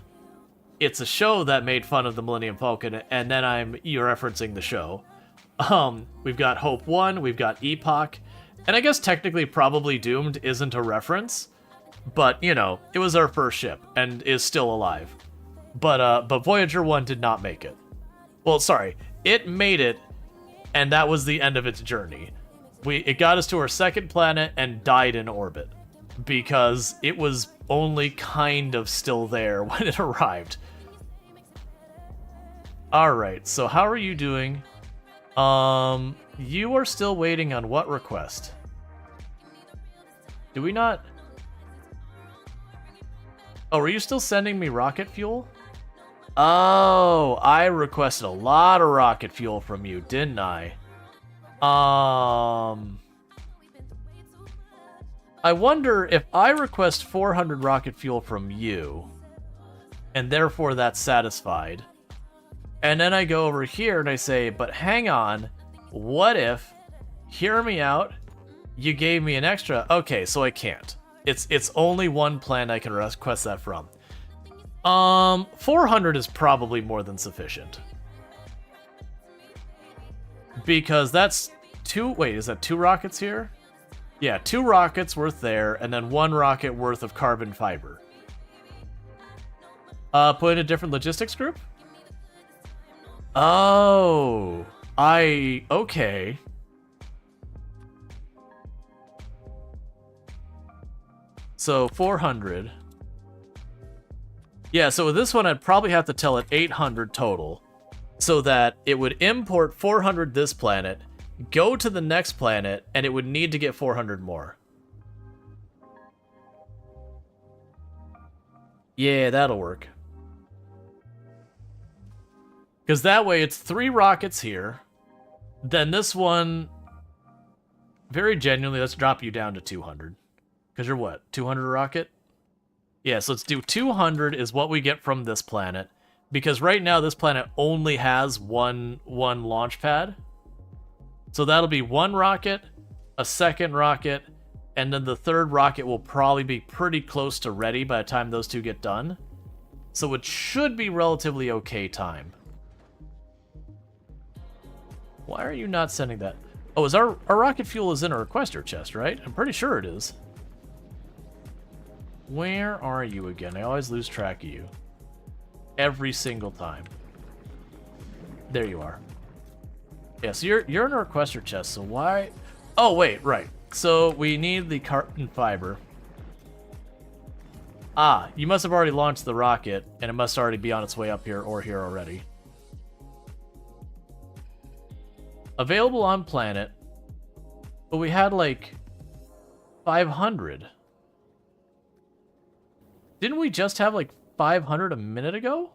It's a show that made fun of the Millennium Falcon, and then you're referencing the show. We've got Hope 1, we've got Epoch, and I guess technically probably Doomed isn't a reference, but, you know, it was our first ship, and is still alive. But Voyager 1 did not make it. Well, sorry, it made it, and that was the end of its journey. It got us to our second planet and died in orbit, because it was only kind of still there when it arrived. Alright, so how are you doing? You are still waiting on what request? Do we not... Oh, are you still sending me rocket fuel? Oh, I requested a lot of rocket fuel from you, didn't I? I wonder if I request 400 rocket fuel from you, and therefore that's satisfied, and then I go over here and I say, but hang on, what if, hear me out, you gave me an extra, okay, so I can't. It's only one plan I can request that from. 400 is probably more than sufficient. Because that's is that 2 rockets here? Yeah, 2 rockets worth there, and then 1 rocket worth of carbon fiber. Put in a different logistics group? Oh, okay. So 400. Yeah, so with this one, I'd probably have to tell it 800 total, so that it would import 400 this planet, go to the next planet, and it would need to get 400 more. Yeah, that'll work. Because that way it's 3 rockets here. Then this one, very genuinely, let's drop you down to 200. Because you're what, 200 a rocket? Yeah, so let's do 200 is what we get from this planet. Because right now this planet only has one launch pad. So that'll be one rocket, a second rocket, and then the third rocket will probably be pretty close to ready by the time those two get done. So it should be relatively okay time. Why are you not sending that? Oh, is our rocket fuel is in a requester chest, right? I'm pretty sure it is. Where are you again? I always lose track of you. Every single time. There you are. Yeah, so you're in a requester chest, so why... Oh, wait, right. So we need the carbon fiber. Ah, you must have already launched the rocket, and it must already be on its way up here or here already. Available on planet. But we had like 500. Didn't we just have like 500 a minute ago?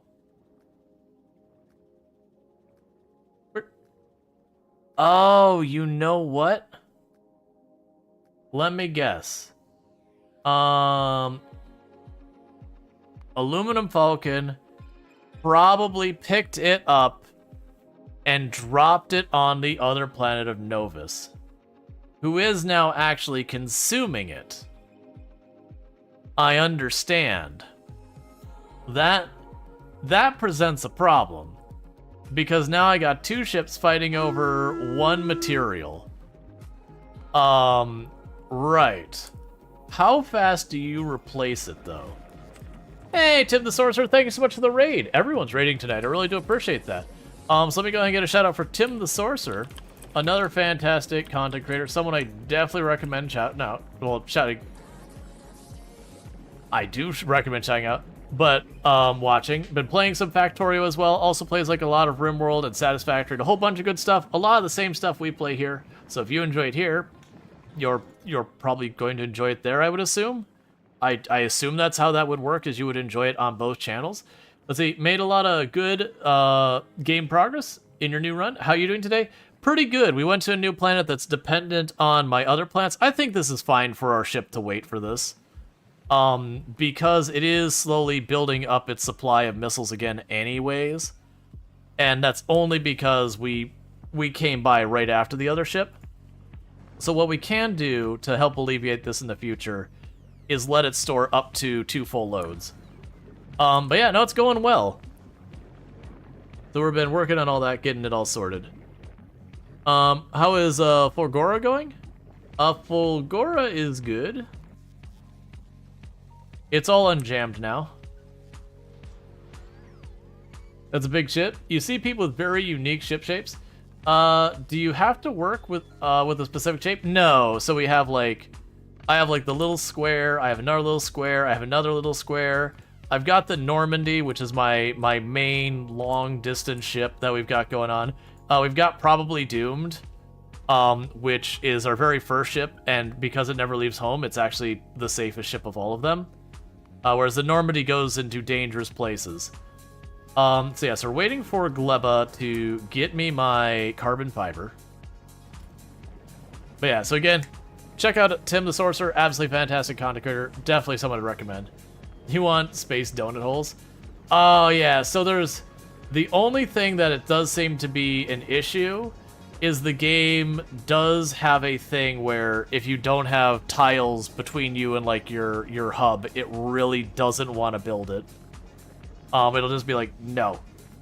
Oh, you know what? Let me guess. Aluminum Falcon probably picked it up and dropped it on the other planet of Novus, who is now actually consuming it. I understand. That presents a problem, because now I got two ships fighting over one material. Right. How fast do you replace it, though? Hey, Tim the Sorcerer, thank you so much for the raid. Everyone's raiding tonight. I really do appreciate that. So let me go ahead and get a shout out for Tim the Sorcerer, another fantastic content creator, someone I definitely recommend shouting out. Well, I do recommend shouting out, but watching. Been playing some Factorio as well. Also plays like a lot of RimWorld and Satisfactory, a whole bunch of good stuff. A lot of the same stuff we play here. So if you enjoy it here, you're probably going to enjoy it there, I would assume. I assume that's how that would work, is you would enjoy it on both channels. Let's see, made a lot of good game progress in your new run. How are you doing today? Pretty good. We went to a new planet that's dependent on my other planets. I think this is fine for our ship to wait for this. Because it is slowly building up its supply of missiles again anyways. And that's only because we came by right after the other ship. So what we can do to help alleviate this in the future is let it store up to 2 full loads. But yeah, no, it's going well. So we've been working on all that, getting it all sorted. How is Fulgora going? Fulgora is good. It's all unjammed now. That's a big ship. You see people with very unique ship shapes. Do you have to work with a specific shape? No. So we have like, I have like the little square. I have another little square. I have another little square. I've got the Normandy, which is my main long distance ship that we've got going on. We've got Probably Doomed, which is our very first ship, and because it never leaves home, it's actually the safest ship of all of them. Whereas the Normandy goes into dangerous places. So yeah, so we're waiting for Gleba to get me my carbon fiber. But yeah, so again, check out Tim the Sorcerer, absolutely fantastic content creator, definitely someone to recommend. You want space donut holes? Oh yeah, so there's... The only thing that it does seem to be an issue is the game does have a thing where if you don't have tiles between you and like your hub, it really doesn't want to build it. It'll just be like, no.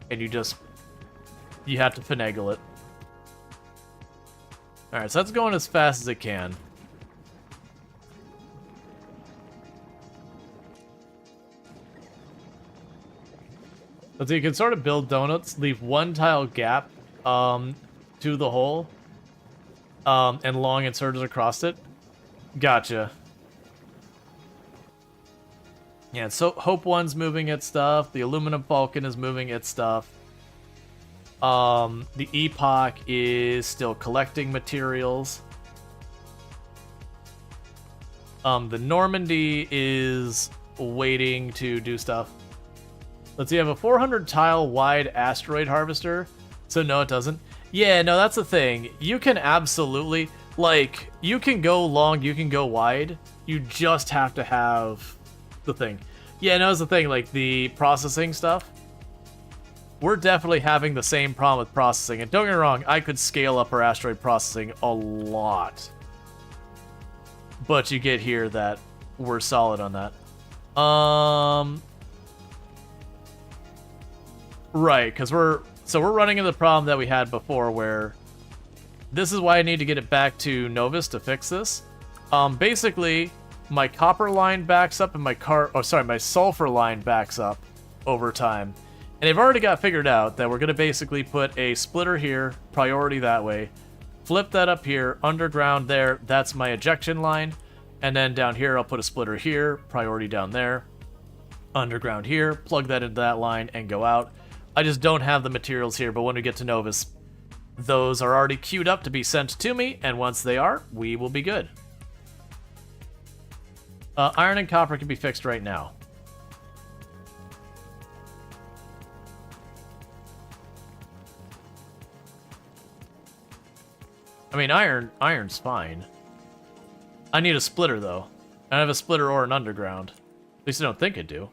And you have to finagle it. Alright, so that's going as fast as it can. Let's see, you can sort of build donuts, leave one tile gap to the hole, and long inserters across it. Gotcha. Yeah, so Hope 1's moving its stuff, the Aluminum Falcon is moving its stuff. The Epoch is still collecting materials. The Normandy is waiting to do stuff. Let's see, I have a 400 tile wide asteroid harvester. So no, it doesn't. Yeah, no, that's the thing. You can absolutely, like, you can go long, you can go wide. You just have to have the thing. Yeah, no, that's the thing, like, the processing stuff. we're definitely having the same problem with processing. And don't get me wrong, I could scale up our asteroid processing a lot. But you get here that we're solid on that. Right, because we're running into the problem that we had before where this is why I need to get it back to Novus to fix this. Basically, my copper line backs up and my sulfur line backs up over time. And they've already got figured out that we're going to basically put a splitter here, priority that way, flip that up here, underground there, that's my ejection line, and then down here I'll put a splitter here, priority down there, underground here, plug that into that line, and go out. I just don't have the materials here, but when we get to Novus, those are already queued up to be sent to me, and once they are, we will be good. Iron and copper can be fixed right now. I mean, iron's fine. I need a splitter, though. I don't have a splitter or an underground. At least I don't think I do.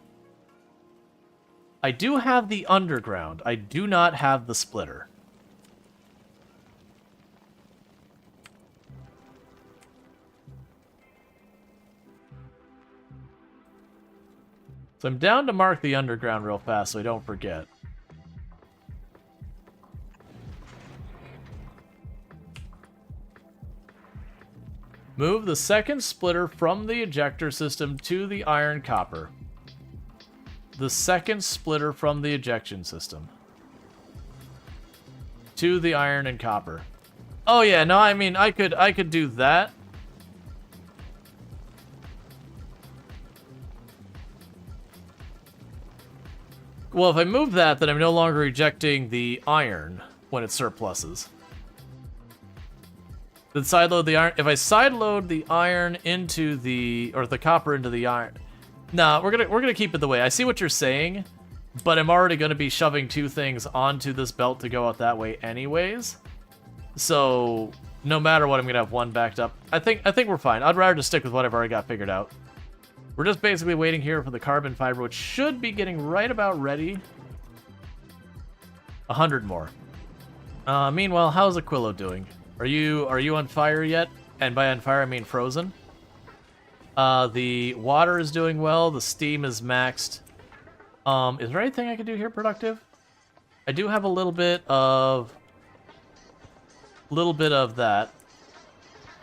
I do have the underground. I do not have the splitter. So I'm down to mark the underground real fast so I don't forget. Move the second splitter from the ejector system to the iron copper. The second splitter from the ejection system to the iron and copper. Oh yeah, no, I mean I could do that. Well, if I move that, then I'm no longer ejecting the iron when it surpluses. Then sideload the iron. If I sideload the iron into the, or the copper into the iron, nah, we're gonna keep it the way. I see what you're saying, but I'm already gonna be shoving two things onto this belt to go out that way anyways. So no matter what, I'm gonna have one backed up. I think we're fine. I'd rather just stick with what I've already got figured out. We're just basically waiting here for the carbon fiber, which should be getting right about ready. 100 more. Meanwhile, how's Aquilo doing? Are you on fire yet? And by on fire, I mean frozen. The water is doing well. The steam is maxed. Is there anything I can do here productive? I do have a little bit of that.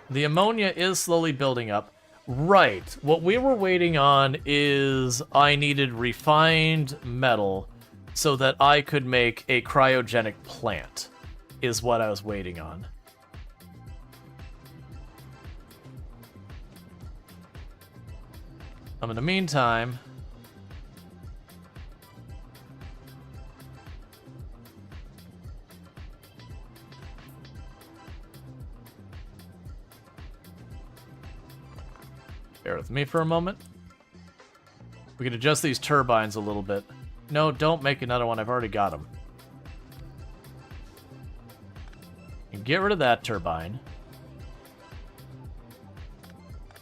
The ammonia is slowly building up. Right. What we were waiting on is I needed refined metal so that I could make a cryogenic plant, is what I was waiting on. In the meantime, bear with me for a moment. We can adjust these turbines a little bit. No, don't make another one. I've already got them. And get rid of that turbine.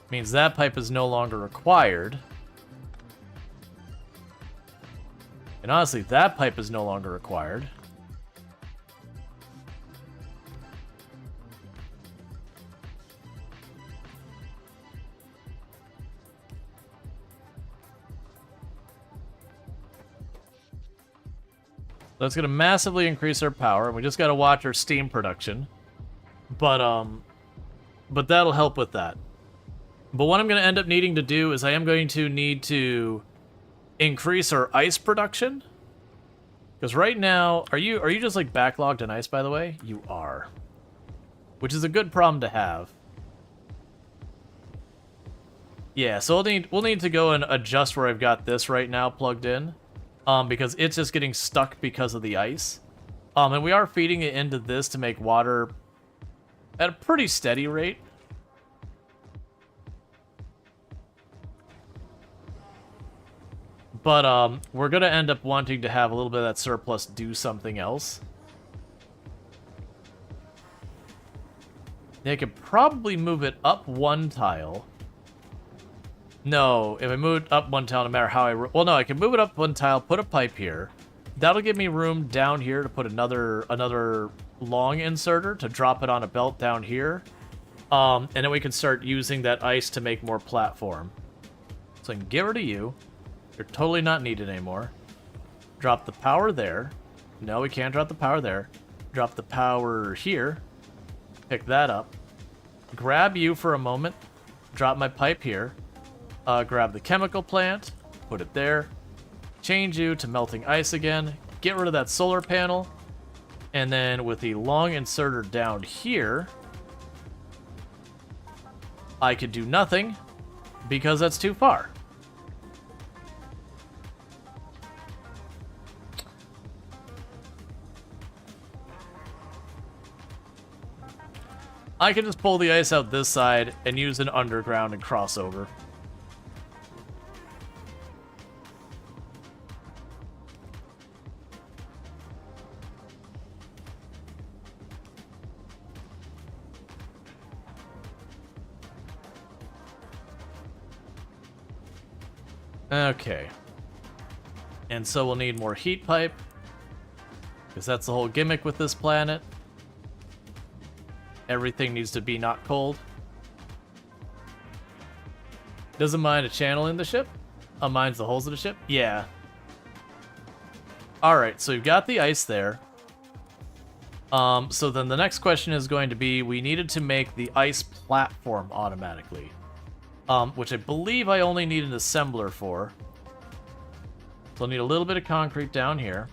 Means that pipe is no longer required. And honestly, that pipe is no longer required. That's going to massively increase our power, and we just got to watch our steam production. But that'll help with that. But what I'm going to end up needing to do is I am going to need to increase our ice production. Because right now, are you just like backlogged in ice, by the way? You are. Which is a good problem to have. Yeah, so we'll need to go and adjust where I've got this right now plugged in. Because it's just getting stuck because of the ice. And we are feeding it into this to make water at a pretty steady rate. But we're going to end up wanting to have a little bit of that surplus do something else. I could probably move it up one tile. No, if I move it up one tile, no matter how well, no, I can move it up one tile, put a pipe here, That'll give me room down here to put another long inserter to drop it on a belt down here. And then we can start using that ice to make more platform. So I can get rid of you. You're totally not needed anymore. Drop the power there. No, we can't drop the power there. Drop the power here. Pick that up. Grab you for a moment. Drop my pipe here. Grab the chemical plant. Put it there. Change you to melting ice again. Get rid of that solar panel. And then with the long inserter down here, I could do nothing because that's too far. I can just pull the ice out this side and use an underground and cross over. Okay. And so we'll need more heat pipe, because that's the whole gimmick with this planet. Everything needs to be not cold. Doesn't mind a channel in the ship? Minds the holes in the ship? Yeah. Alright, so we've got the ice there. So then the next question is going to be, we needed to make the ice platform automatically. Which I believe I only need an assembler for. So I'll need a little bit of concrete down here.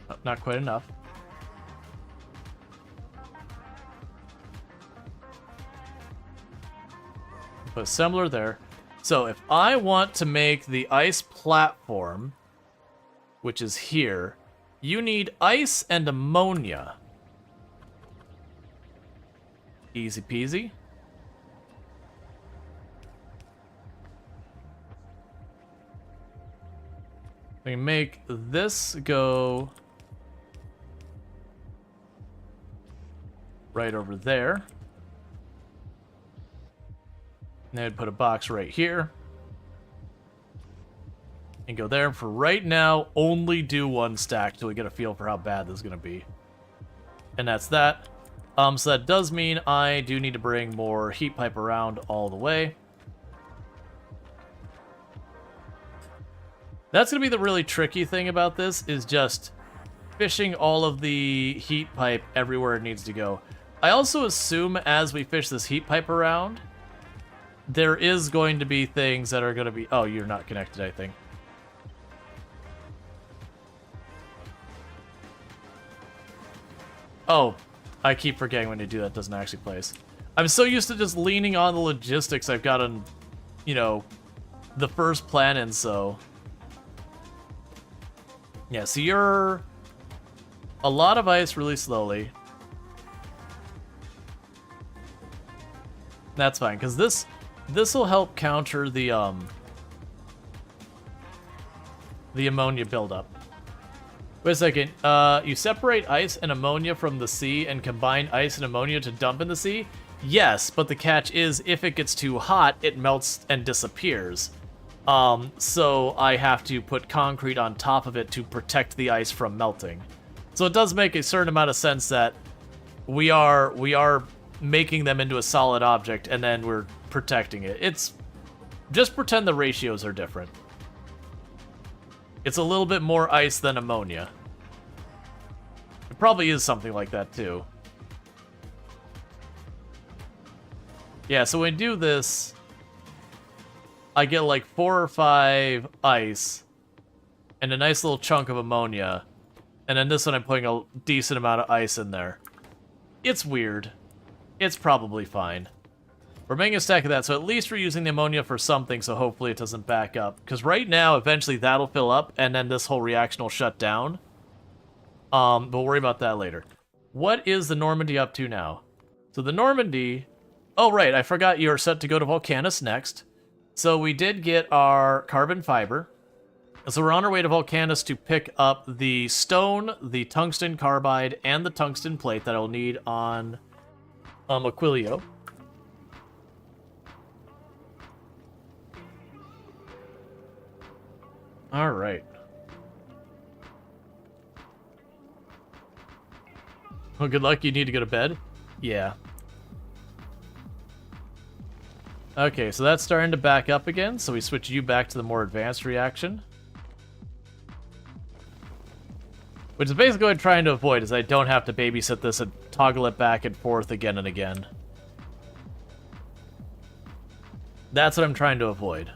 Oh, not quite enough. Put assembler there. So if I want to make the ice platform, which is here, you need ice and ammonia. Easy peasy. We can make this go right over there. And then I'd put a box right here. And go there. For right now, only do one stack till we get a feel for how bad this is going to be. And that's that. So that does mean I do need to bring more heat pipe around all the way. That's going to be the really tricky thing about this, is just fishing all of the heat pipe everywhere it needs to go. I also assume as we fish this heat pipe around, there is going to be things that are going to be... Oh, you're not connected, I think. Oh, I keep forgetting when you do that, it doesn't actually place. I'm so used to just leaning on the logistics I've got on, you know, the first plan, and so... Yeah, so you're... A lot of ice really slowly. That's fine, because this will help counter the ammonia buildup. Wait a second. You separate ice and ammonia from the sea and combine ice and ammonia to dump in the sea? Yes, but the catch is if it gets too hot, it melts and disappears. So I have to put concrete on top of it to protect the ice from melting. So it does make a certain amount of sense that we are making them into a solid object and then we're protecting it. It's just pretend the ratios are different. It's a little bit more ice than ammonia. It probably is something like that too. Yeah, so when we do this, I get like 4 or 5 ice and a nice little chunk of ammonia. And then this one I'm putting a decent amount of ice in there. It's weird. It's probably fine. We're making a stack of that, so at least we're using the ammonia for something, so hopefully it doesn't back up. Because right now, eventually that'll fill up, and then this whole reaction will shut down. But we'll worry about that later. What is the Normandy up to now? So the Normandy... Oh, right, I forgot you're set to go to Volcanus next. So we did get our carbon fiber. So we're on our way to Volcanus to pick up the stone, the tungsten carbide, and the tungsten plate that I'll need on Aquilio. All right. Well, good luck. You need to go to bed? Yeah. Okay, so that's starting to back up again, so we switch you back to the more advanced reaction. Which is basically what I'm trying to avoid, is I don't have to babysit this and toggle it back and forth again and again. That's what I'm trying to avoid.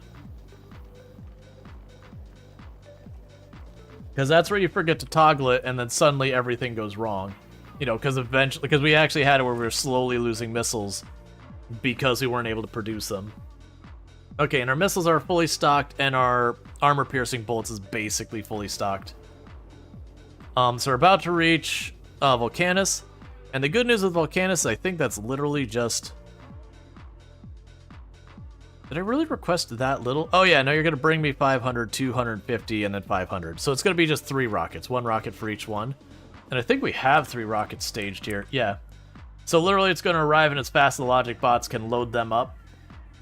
Because that's where you forget to toggle it, and then suddenly everything goes wrong. You know, because we actually had it where we were slowly losing missiles because we weren't able to produce them. Okay, and our missiles are fully stocked, and our armor-piercing bullets is basically fully stocked. So we're about to reach Volcanus, and the good news with Volcanus is I think that's literally just... Did I really request that little? Oh yeah, no, you're going to bring me 500, 250, and then 500. So it's going to be just 3 rockets, 1 rocket for each one. And I think we have 3 rockets staged here. Yeah. So literally it's going to arrive, and as fast as the logic bots can load them up,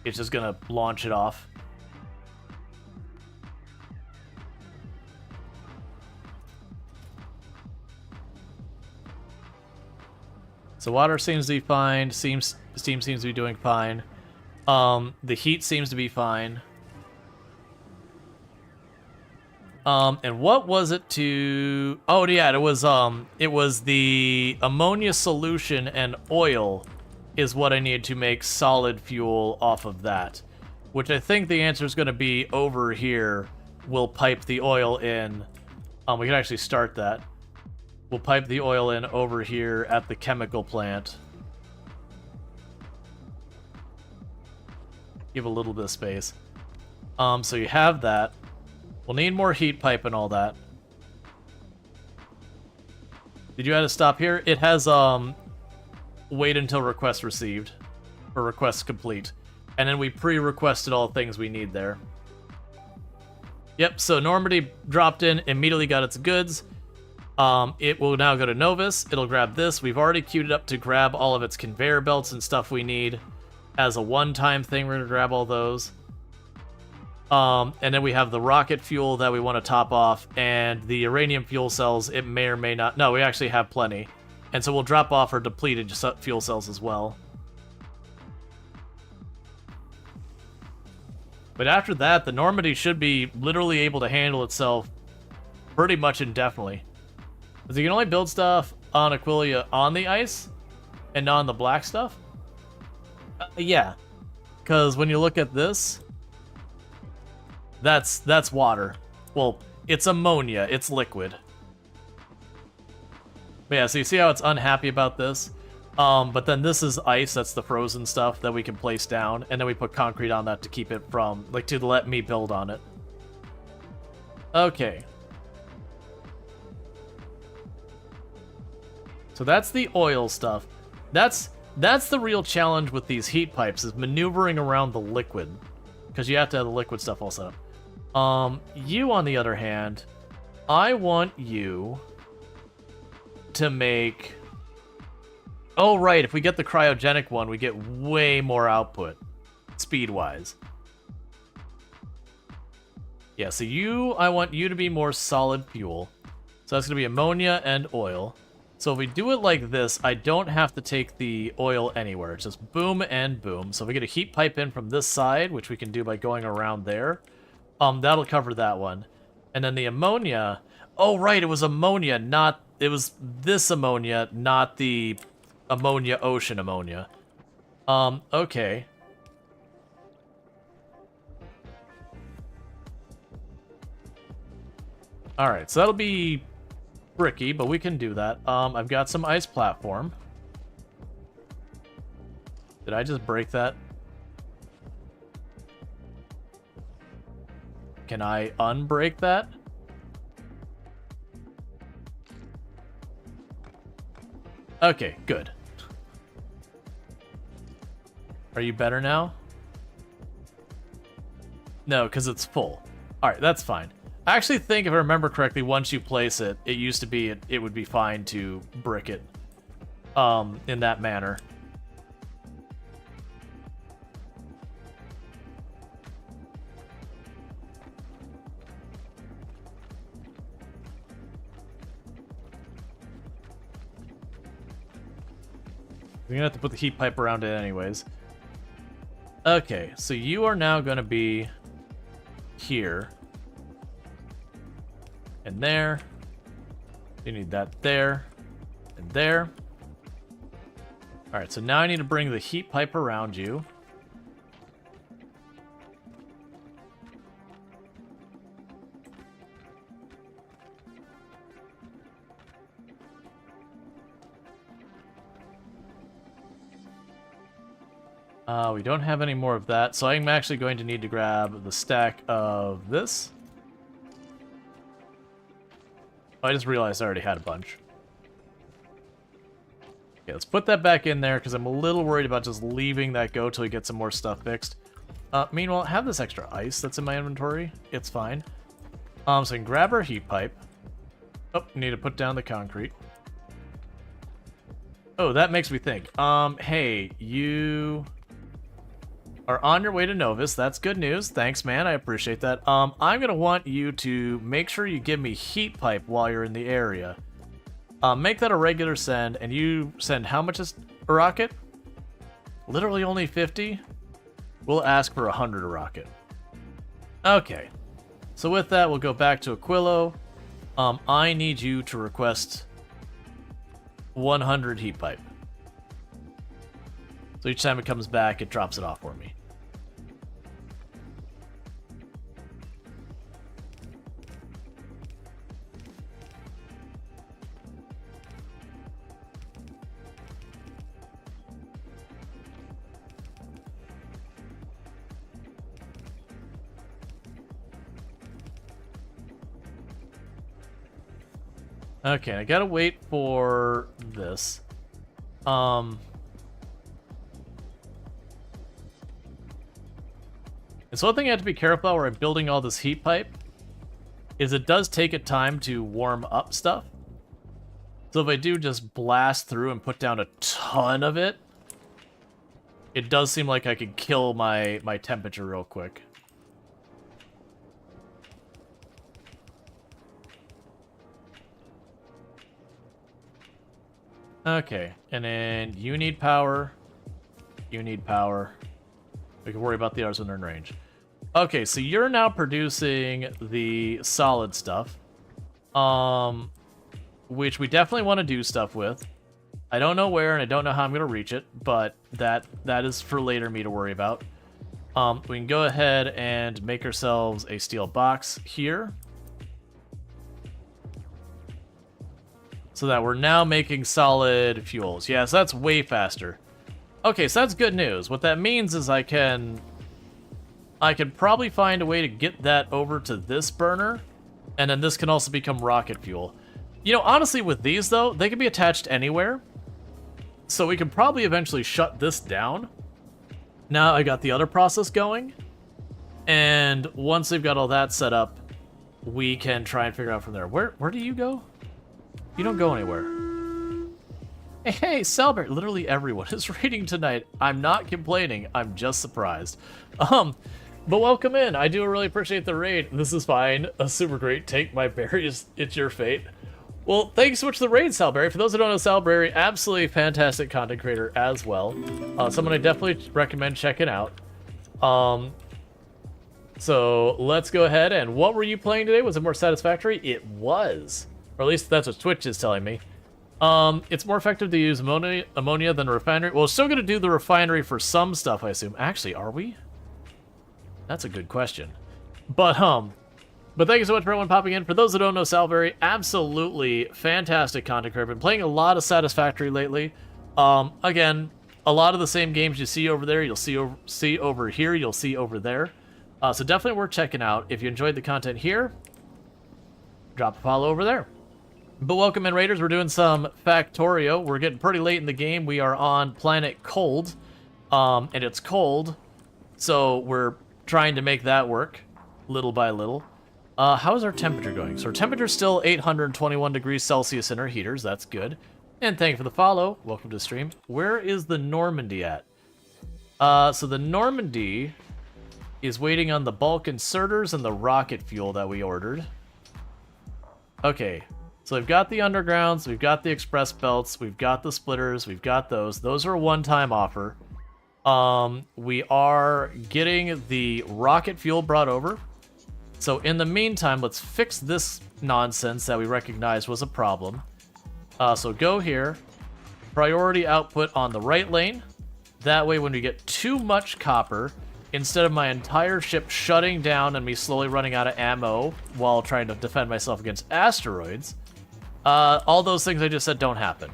it's just going to launch it off. So water seems to be fine. Steam seems to be doing fine. The heat seems to be fine. And what was it to... Oh, yeah, it was the ammonia solution and oil is what I need to make solid fuel off of that. Which I think the answer is going to be over here. We'll pipe the oil in. We can actually start that. We'll pipe the oil in over here at the chemical plant. Give a little bit of space. So you have that. We'll need more heat pipe and all that. Did you have to stop here? It has, wait until request received. Or request complete. And then we pre-requested all the things we need there. Yep, so Normandy dropped in, immediately got its goods. It will now go to Novus. It'll grab this. We've already queued it up to grab all of its conveyor belts and stuff we need. As a one-time thing, we're going to grab all those. And then we have the rocket fuel that we want to top off, and the uranium fuel cells, it may or may not... No, we actually have plenty. And so we'll drop off our depleted fuel cells as well. But after that, the Normandy should be literally able to handle itself pretty much indefinitely. Because you can only build stuff on Aquilia on the ice, and not on the black stuff. Yeah. Because when you look at this... That's water. Well, it's ammonia. It's liquid. But yeah, so you see how it's unhappy about this? But then this is ice. That's the frozen stuff that we can place down. And then we put concrete on that to keep it from... Like, to let me build on it. Okay. So that's the oil stuff. That's the real challenge with these heat pipes, is maneuvering around the liquid. Because you have to have the liquid stuff all set up. You, on the other hand, I want you to make... Oh, right, if we get the cryogenic one, we get way more output, speed-wise. Yeah, so I want you to be more solid fuel. So that's going to be ammonia and oil. So if we do it like this, I don't have to take the oil anywhere. It's just boom and boom. So if we get a heat pipe in from this side, which we can do by going around there, that'll cover that one. And then the ammonia... Oh, right, it was ammonia, not... It was this ammonia, not the ammonia ocean ammonia. Okay. Alright, so that'll be tricky, but we can do that. I've got some ice platform. Did I just break that? Can I unbreak that? Okay, good. Are you better now? No, because it's full. Alright, that's fine. I actually think, if I remember correctly, once you place it, it used to be, it would be fine to brick it in that manner. We're gonna have to put the heat pipe around it anyways. Okay, so you are now gonna be here. And there. You need that there. And there. Alright, so now I need to bring the heat pipe around you. We don't have any more of that, so I'm actually going to need to grab the stack of this. Oh, I just realized I already had a bunch. Okay, let's put that back in there, because I'm a little worried about just leaving that go till we get some more stuff fixed. Meanwhile, I have this extra ice that's in my inventory. It's fine. So I can grab our heat pipe. Oh, need to put down the concrete. Oh, that makes me think. Hey, you are on your way to Novus. That's good news. Thanks, man. I appreciate that. I'm gonna want you to make sure you give me heat pipe while you're in the area. Make that a regular send, and you send how much is a rocket? Literally only 50? We'll ask for 100 a rocket. Okay. So with that, we'll go back to Aquilo. I need you to request 100 heat pipe. So each time it comes back, it drops it off for me. Okay, I gotta wait for this. And so one thing I have to be careful about where I'm building all this heat pipe is it does take a time to warm up stuff. So if I do just blast through and put down a ton of it, it does seem like I could kill my temperature real quick. Okay, and then you need power. You need power. We can worry about the others when they're in range. Okay, so you're now producing the solid stuff. Which we definitely want to do stuff with. I don't know where, and I don't know how I'm going to reach it, but that is for later me to worry about. We can go ahead and make ourselves a steel box here. So that we're now making solid fuels. Yeah, so that's way faster. Okay, so that's good news. What that means is I can probably find a way to get that over to this burner, and then this can also become rocket fuel. You know, honestly, with these, though, they can be attached anywhere. So we can probably eventually shut this down. Now I got the other process going. And once we've got all that set up, we can try and figure out from there. Where do you go? You don't go anywhere. Hey, Salbert, literally everyone is raiding tonight. I'm not complaining. I'm just surprised. But welcome in. I do really appreciate the raid. This is fine. A super great. Take my berries. It's your fate. Well, thanks so much for the raid, Salberry. For those who don't know Salberry, absolutely fantastic content creator as well. Someone I definitely recommend checking out. So let's go ahead and what were you playing today? Was it more satisfactory? It was. Or at least that's what Twitch is telling me. It's more effective to use ammonia than a refinery. Well, it's still going to do the refinery for some stuff, I assume. Actually, are we? That's a good question. But thank you so much for everyone popping in. For those that don't know Salberry, absolutely fantastic content creator. Been playing a lot of Satisfactory lately. Again, a lot of the same games you see over there, you'll see over here, you'll see over there. So definitely worth checking out. If you enjoyed the content here, drop a follow over there. But welcome in, Raiders. We're doing some Factorio. We're getting pretty late in the game. We are on planet Cold, and it's cold, so we're trying to make that work little by little. How's our temperature going? So our temperature's still 821 degrees Celsius in our heaters. That's good. And thank you for the follow. Welcome to the stream. Where is the Normandy at? So the Normandy is waiting on the bulk inserters and the rocket fuel that we ordered. Okay. So we've got the undergrounds, we've got the express belts, we've got the splitters, we've got those. Those are a one-time offer. We are getting the rocket fuel brought over. So in the meantime, let's fix this nonsense that we recognized was a problem. So go here, priority output on the right lane. That way when we get too much copper, instead of my entire ship shutting down and me slowly running out of ammo while trying to defend myself against asteroids, all those things I just said don't happen.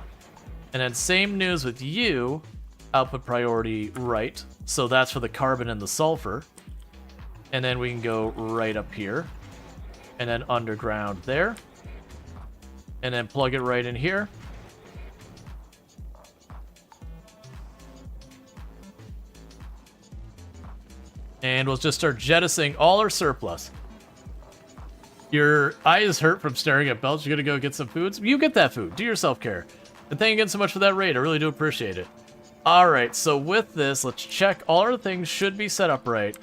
And then same news with you, output priority right. So that's for the carbon and the sulfur. And then we can go right up here. And then underground there. And then plug it right in here. And we'll just start jettisoning all our surplus. Your eyes hurt from staring at belts. You're gonna go get some foods? You get that food. Do your self-care. And thank you again so much for that raid. I really do appreciate it. Alright, so with this, let's check. All our things should be set up right.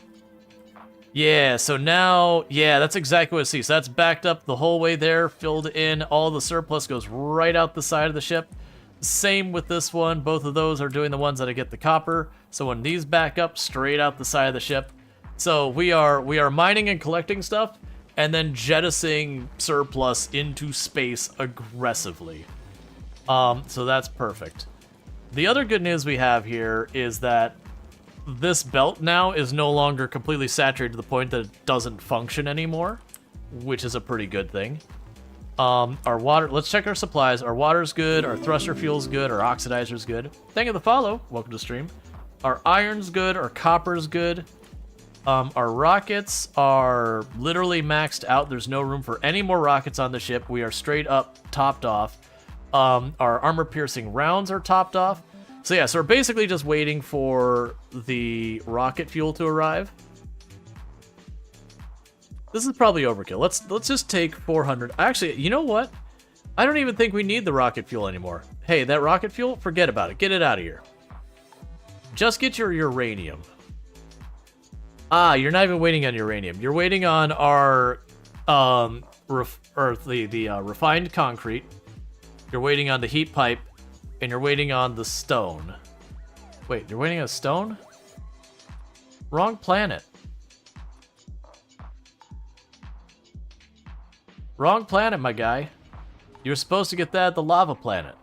Yeah, so now, yeah, that's exactly what I see. So that's backed up the whole way there, filled in. All the surplus goes right out the side of the ship. Same with this one. Both of those are doing the ones that I get the copper. So when these back up, straight out the side of the ship. So we are mining and collecting stuff, and then jettisoning surplus into space aggressively. So that's perfect. The other good news we have here is that this belt now is no longer completely saturated to the point that it doesn't function anymore, which is a pretty good thing. Our water, let's check our supplies. Our water's good, our thruster fuel's good, our oxidizer's good. Thank you for the follow. Welcome to stream. Our iron's good, our copper's good. Our rockets are literally maxed out. There's no room for any more rockets on the ship. We are straight up topped off. Our armor-piercing rounds are topped off. So yeah, so we're basically just waiting for the rocket fuel to arrive. This is probably overkill. Let's just take 400. Actually, you know what? I don't even think we need the rocket fuel anymore. Hey, that rocket fuel, forget about it. Get it out of here. Just get your uranium. Ah, you're not even waiting on uranium. You're waiting on our refined concrete. You're waiting on the heat pipe, and you're waiting on the stone. Wait, you're waiting on stone? Wrong planet. Wrong planet, my guy. You were supposed to get that at the lava planet.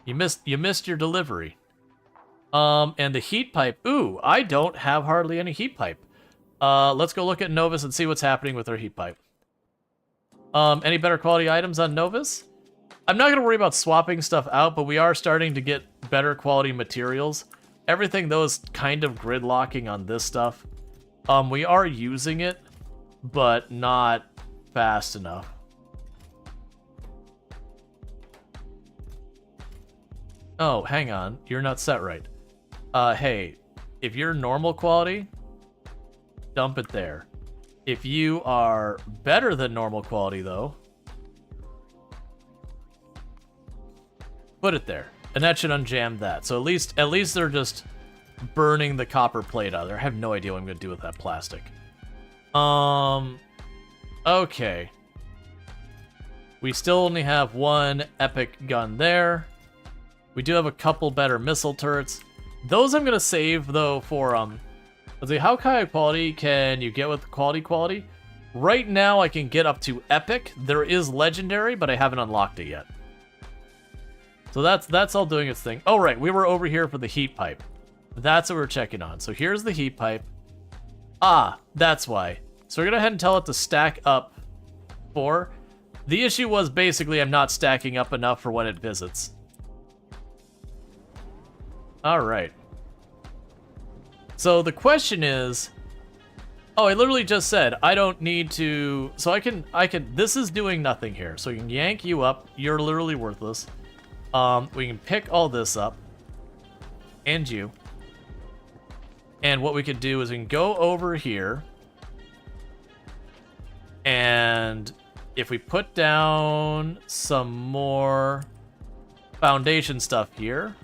You missed your delivery. And the heat pipe. Ooh, I don't have hardly any heat pipe. Let's go look at Novus and see what's happening with our heat pipe. Any better quality items on Novus? I'm not gonna worry about swapping stuff out, but we are starting to get better quality materials. Everything though is kind of gridlocking on this stuff. We are using it, but not fast enough. Oh, hang on. You're not set right. Hey, if you're normal quality, dump it there. If you are better than normal quality, though, put it there. And that should unjam that. So at least they're just burning the copper plate out of there. I have no idea what I'm going to do with that plastic. Okay. We still only have one epic gun there. We do have a couple better missile turrets. Those I'm going to save, though, for, let's see, how high quality can you get with quality? Right now, I can get up to epic. There is legendary, but I haven't unlocked it yet. So that's all doing its thing. Oh, right, we were over here for the heat pipe. That's what we're checking on. So here's the heat pipe. Ah, that's why. So we're going to go ahead and tell it to stack up 4. The issue was basically I'm not stacking up enough for when it visits. All right. So the question is, oh, I literally just said I don't need to, so I can, this is doing nothing here. So we can yank you up. You're literally worthless. We can pick all this up and you. And what we could do is we can go over here. And if we put down some more foundation stuff here,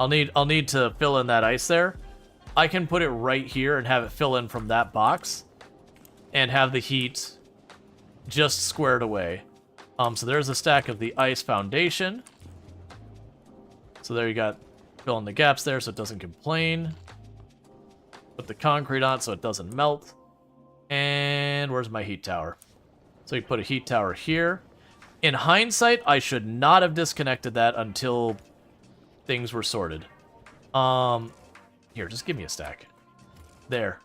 I'll need to fill in that ice there. I can put it right here and have it fill in from that box and have the heat just squared away. So there's a stack of the ice foundation. So there you got fill in the gaps there so it doesn't complain. Put the concrete on so it doesn't melt. And where's my heat tower? So you put a heat tower here. In hindsight, I should not have disconnected that until things were sorted. Here, just give me a stack. There.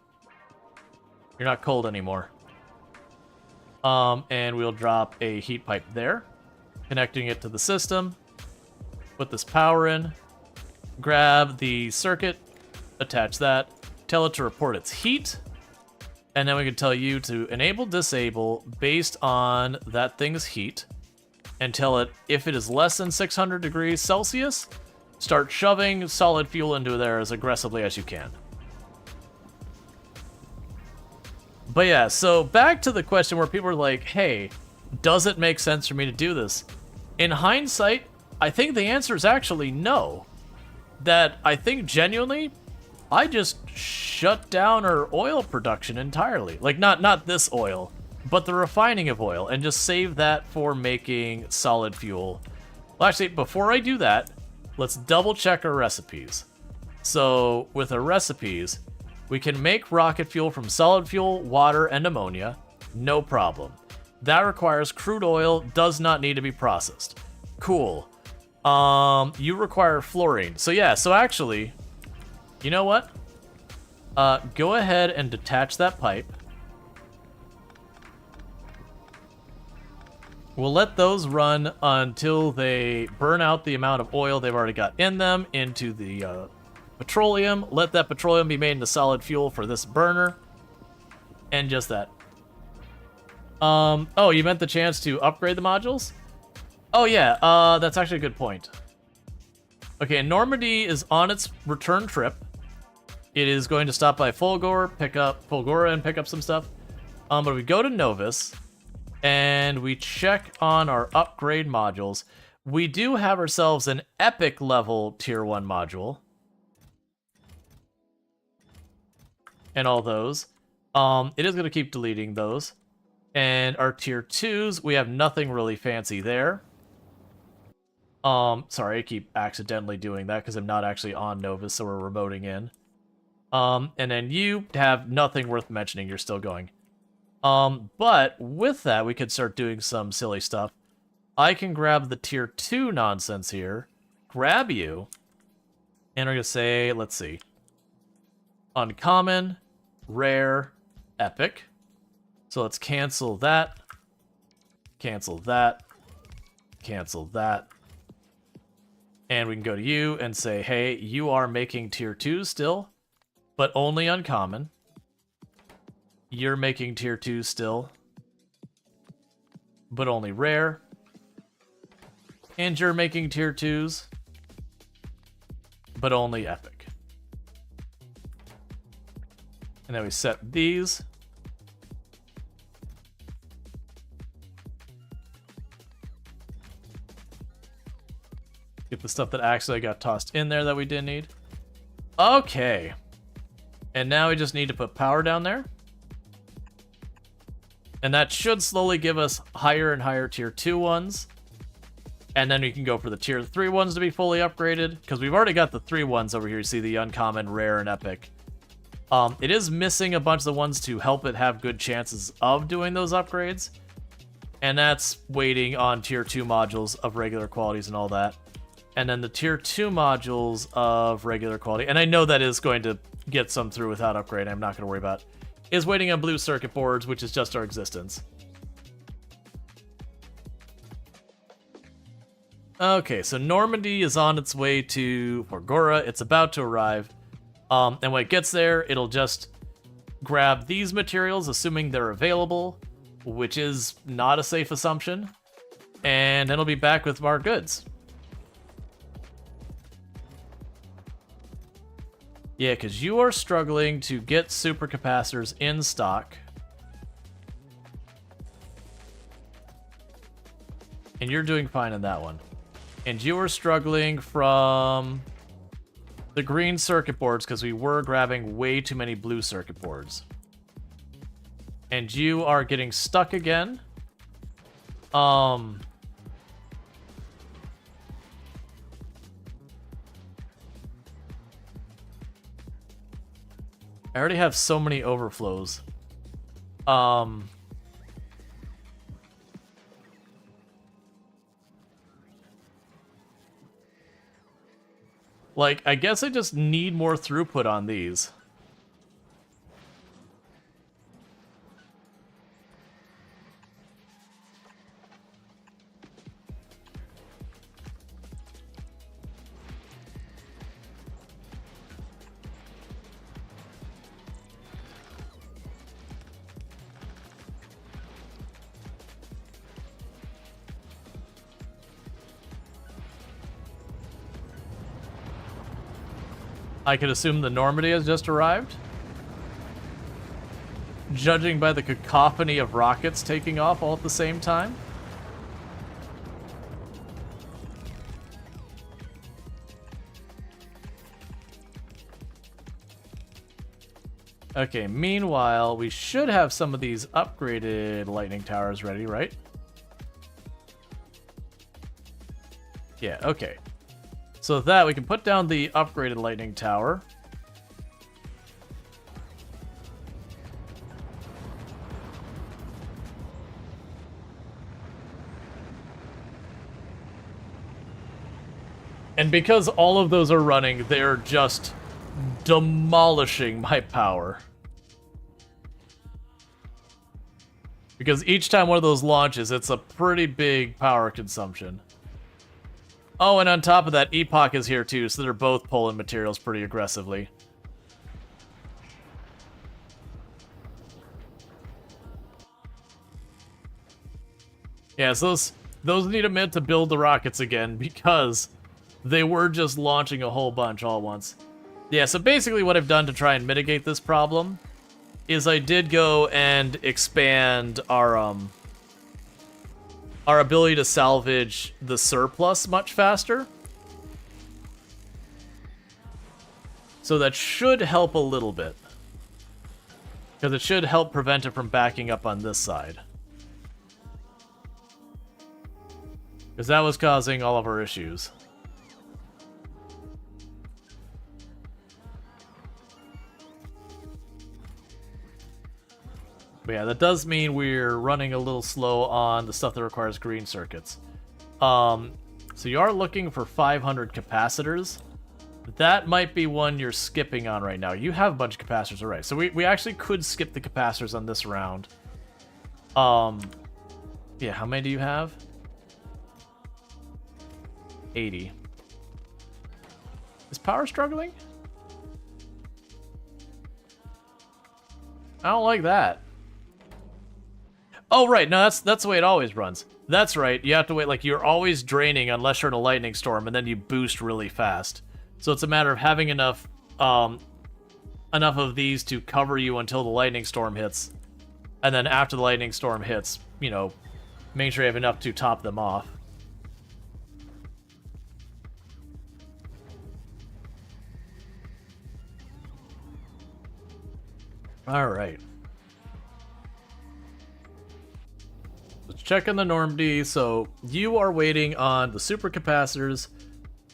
You're not cold anymore. And we'll drop a heat pipe there, connecting it to the system. Put this power in. Grab the circuit, attach that, tell it to report its heat, and then we can tell you to enable disable based on that thing's heat, and tell it if it is less than 600 degrees Celsius, start shoving solid fuel into there as aggressively as you can. But yeah, so back to the question where people are like, hey, does it make sense for me to do this? In hindsight, I think the answer is actually no. That I think genuinely, I just shut down our oil production entirely. Like, not this oil, but the refining of oil, and just save that for making solid fuel. Well, actually, before I do that, let's double check our recipes. So, with our recipes, we can make rocket fuel from solid fuel, water, and ammonia. No problem. That requires crude oil, does not need to be processed. Cool. You require fluorine. So yeah, so actually, you know what? Go ahead and detach that pipe. We'll let those run until they burn out the amount of oil they've already got in them into the petroleum. Let that petroleum be made into solid fuel for this burner. And just that. Oh, you meant the chance to upgrade the modules? Oh yeah, that's actually a good point. Okay, Normandy is on its return trip. It is going to stop by Fulgora and pick up some stuff. But we go to Novus, and we check on our upgrade modules. We do have ourselves an epic level tier 1 module. And all those. It is going to keep deleting those. And our tier 2s, we have nothing really fancy there. Sorry, I keep accidentally doing that because I'm not actually on Novus, so we're remoting in. And then you have nothing worth mentioning, you're still going. But with that, we could start doing some silly stuff. I can grab the tier 2 nonsense here, grab you, and we're gonna say, let's see. Uncommon, rare, epic. So let's cancel that, cancel that, cancel that. And we can go to you and say, hey, you are making tier 2 still, but only uncommon. You're making tier 2 still, but only rare. And you're making tier 2s, but only epic. And then we set these. Get the stuff that actually got tossed in there that we didn't need. Okay. And now we just need to put power down there. And that should slowly give us higher and higher tier 2 ones. And then we can go for the tier 3 ones to be fully upgraded. Because we've already got the 3 ones over here. You see the uncommon, rare, and epic. It is missing a bunch of the ones to help it have good chances of doing those upgrades. And that's waiting on tier 2 modules of regular qualities and all that. And then the tier 2 modules of regular quality, and I know that is going to get some through without upgrade, I'm not going to worry about, is waiting on blue circuit boards, which is just our existence. Okay, so Normandy is on its way to Fulgora. It's about to arrive. And when it gets there, it'll just grab these materials, assuming they're available, which is not a safe assumption. And then it'll be back with our goods. Yeah, because you are struggling to get supercapacitors in stock. And you're doing fine in that one. And you are struggling from the green circuit boards because we were grabbing way too many blue circuit boards. And you are getting stuck again. I already have so many overflows. Like, I guess I just need more throughput on these. I could assume the Normandy has just arrived. Judging by the cacophony of rockets taking off all at the same time. Okay, meanwhile, we should have some of these upgraded lightning towers ready, right? Yeah, okay. So with that, we can put down the upgraded lightning tower. And because all of those are running, they're just demolishing my power. Because each time one of those launches, it's a pretty big power consumption. Oh, and on top of that, Epoch is here too, so they're both pulling materials pretty aggressively. Yeah, so those need a minute to build the rockets again, because they were just launching a whole bunch all at once. Yeah, so basically what I've done to try and mitigate this problem is I did go and expand our ability to salvage the surplus much faster. So that should help a little bit. Because it should help prevent it from backing up on this side. Because that was causing all of our issues. But yeah, that does mean we're running a little slow on the stuff that requires green circuits. So you are looking for 500 capacitors. That might be one you're skipping on right now. You have a bunch of capacitors, alright. So we actually could skip the capacitors on this round. Yeah, how many do you have? 80. Is power struggling? I don't like that. Oh, right. No, that's the way it always runs. That's right. You have to wait. Like, you're always draining unless you're in a lightning storm, and then you boost really fast. So it's a matter of having enough of these to cover you until the lightning storm hits. And then after the lightning storm hits, you know, make sure you have enough to top them off. All right. Let's check on the Normandy. So you are waiting on the supercapacitors.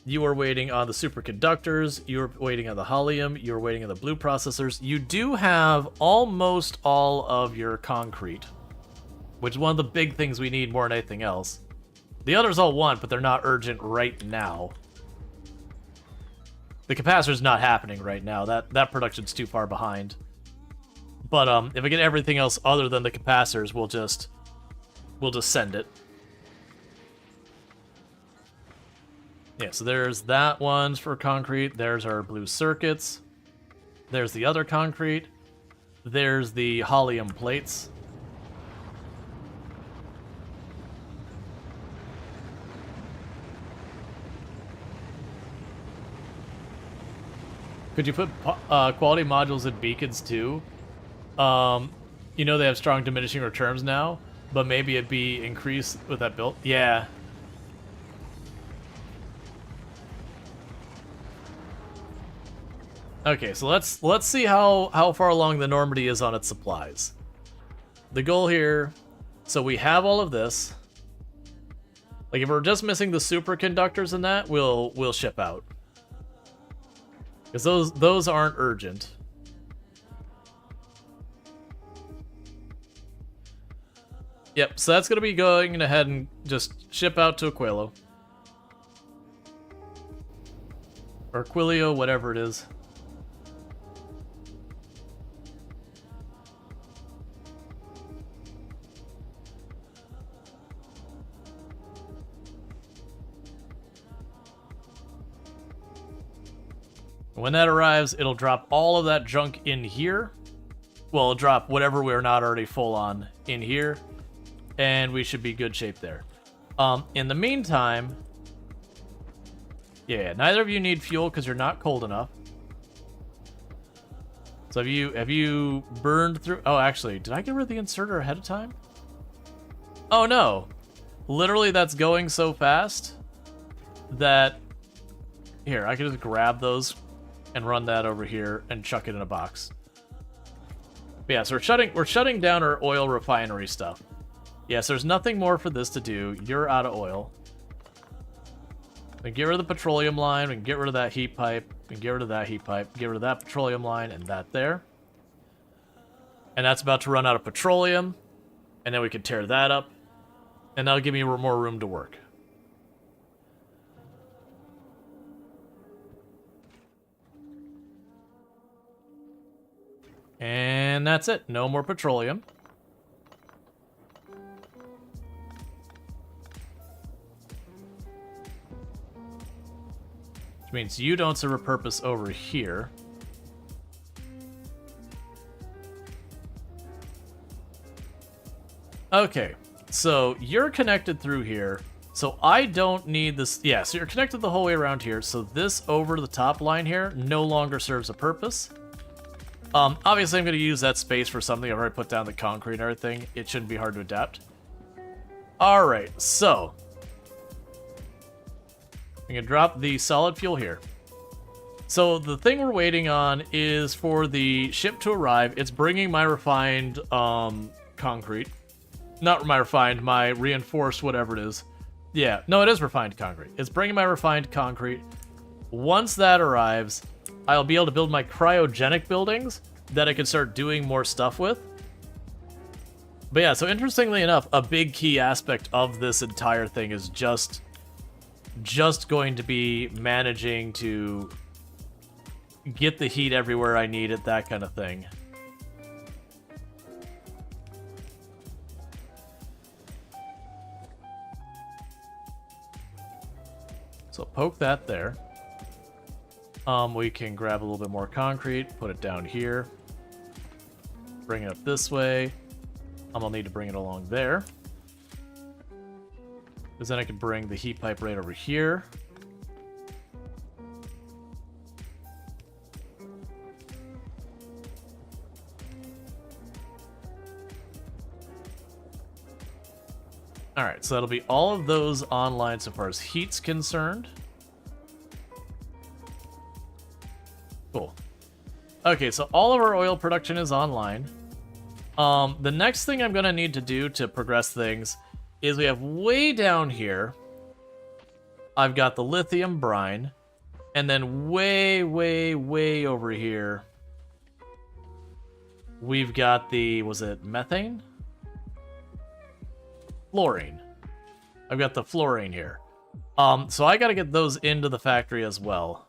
You are waiting on the superconductors. You're waiting on the helium. You're waiting on the blue processors. You do have almost all of your concrete, which is one of the big things we need more than anything else. The others all want, but they're not urgent right now. The capacitor's not happening right now. That production's too far behind. But if I get everything else other than the capacitors, we'll just send it. Yeah, so there's that one for concrete. There's our blue circuits. There's the other concrete. There's the helium plates. Could you put quality modules in beacons too? You know they have strong diminishing returns now, but maybe it'd be increased with that build. Yeah. Okay, so let's see how far along the Normandy is on its supplies. The goal here, so we have all of this. Like if we're just missing the superconductors in that, we'll ship out. Because those aren't urgent. Yep, so that's going to be going ahead and just ship out to Aquilo. Or Aquilio, whatever it is. When that arrives, it'll drop all of that junk in here. Well, it'll drop whatever we're not already full on in here. And we should be good shape there. In the meantime... Yeah, neither of you need fuel because you're not cold enough. So have you burned through... Oh, actually, did I get rid of the inserter ahead of time? Oh, no. Literally, that's going so fast that... Here, I can just grab those and run that over here and chuck it in a box. But yeah, so we're shutting down our oil refinery stuff. Yes, there's nothing more for this to do. You're out of oil. We can get rid of the petroleum line, we can get rid of that heat pipe, we can get rid of that heat pipe, get rid of that petroleum line, and that there. And that's about to run out of petroleum, and then we can tear that up, and that'll give me more room to work. And that's it. No more petroleum. Which means you don't serve a purpose over here. Okay, so you're connected through here. So I don't need this. Yeah, so you're connected the whole way around here. So this over the top line here no longer serves a purpose. Obviously, I'm going to use that space for something. I've already put down the concrete and everything. It shouldn't be hard to adapt. Alright, so. I'm going to drop the solid fuel here. So the thing we're waiting on is for the ship to arrive. It's bringing my refined concrete. Not my refined, my reinforced whatever it is. Yeah, no, it is refined concrete. It's bringing my refined concrete. Once that arrives... I'll be able to build my cryogenic buildings that I can start doing more stuff with. But yeah, so interestingly enough, a big key aspect of this entire thing is just going to be managing to get the heat everywhere I need it, that kind of thing. So poke that there. We can grab a little bit more concrete, put it down here, bring it up this way. I'll need to bring it along there. Because then I can bring the heat pipe right over here. Alright, so that'll be all of those online so far as heat's concerned. Cool. Okay, so all of our oil production is online. The next thing I'm going to need to do to progress things is we have way down here, I've got the lithium brine, and then way, way, way over here, we've got the, was it methane? Fluorine. I've got the fluorine here. So I got to get those into the factory as well.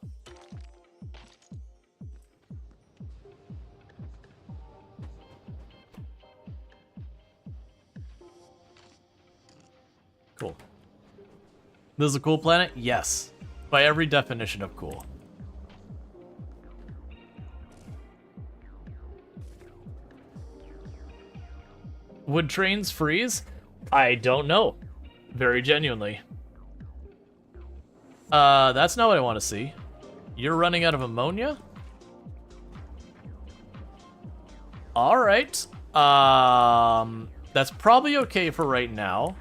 Cool. This is a cool planet? Yes. By every definition of cool. Would trains freeze? I don't know. Very genuinely. That's not what I want to see. You're running out of ammonia? Alright. That's probably okay for right now.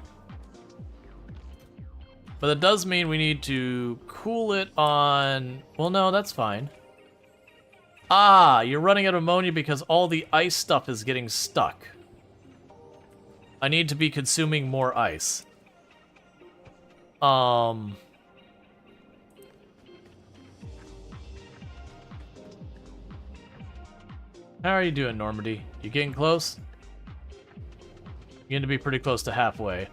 But that does mean we need to cool it on... Well, no, that's fine. Ah, you're running out of ammonia because all the ice stuff is getting stuck. I need to be consuming more ice. How are you doing, Normandy? You getting close? You You're gonna be pretty close to halfway.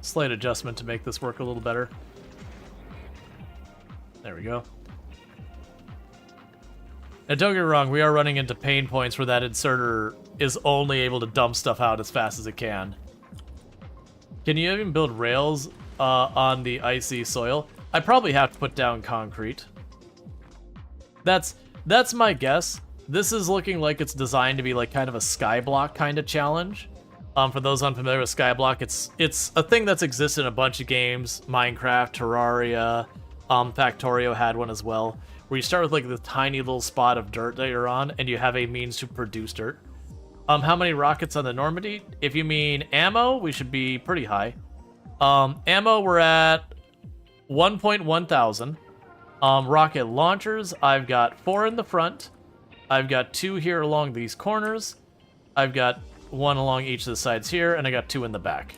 Slight adjustment to make this work a little better. There we go. And don't get me wrong, we are running into pain points where that inserter is only able to dump stuff out as fast as it can. Can you even build rails on the icy soil? I probably have to put down concrete. That's my guess. This is looking like it's designed to be like kind of a skyblock kind of challenge. For those unfamiliar with skyblock, it's a thing that's existed in a bunch of games. Minecraft, Terraria, Factorio had one as well, where you start with like the tiny little spot of dirt that you're on, and you have a means to produce dirt. How many rockets on the Normandy? If you mean ammo, we should be pretty high. Ammo, we're at 1.1 thousand. Rocket launchers, I've got 4 in the front. I've got 2 here along these corners. I've got 1 along each of the sides here, and I got 2 in the back.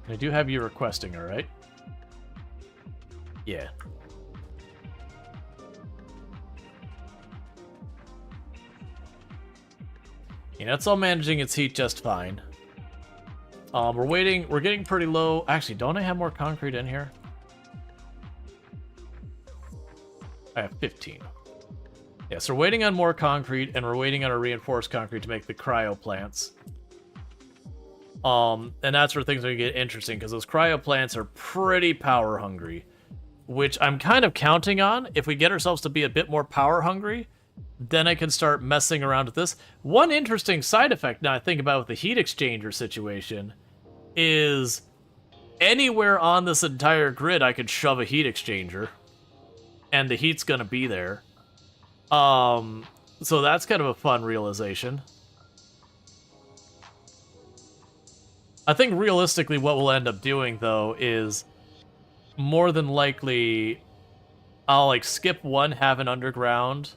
I do have you requesting, alright? Yeah. You know, it's all managing its heat just fine. We're getting pretty low. Actually, don't I have more concrete in here? I have 15. Yeah, so we're waiting on more concrete, and we're waiting on a reinforced concrete to make the cryo plants. And that's where things are going to get interesting, because those cryo plants are pretty power hungry, which I'm kind of counting on. If we get ourselves to be a bit more power hungry, then I can start messing around with this. One interesting side effect now I think about with the heat exchanger situation is anywhere on this entire grid I could shove a heat exchanger, and the heat's going to be there. So that's kind of a fun realization. I think realistically what we'll end up doing, though, is more than likely I'll, like, skip one, have an underground.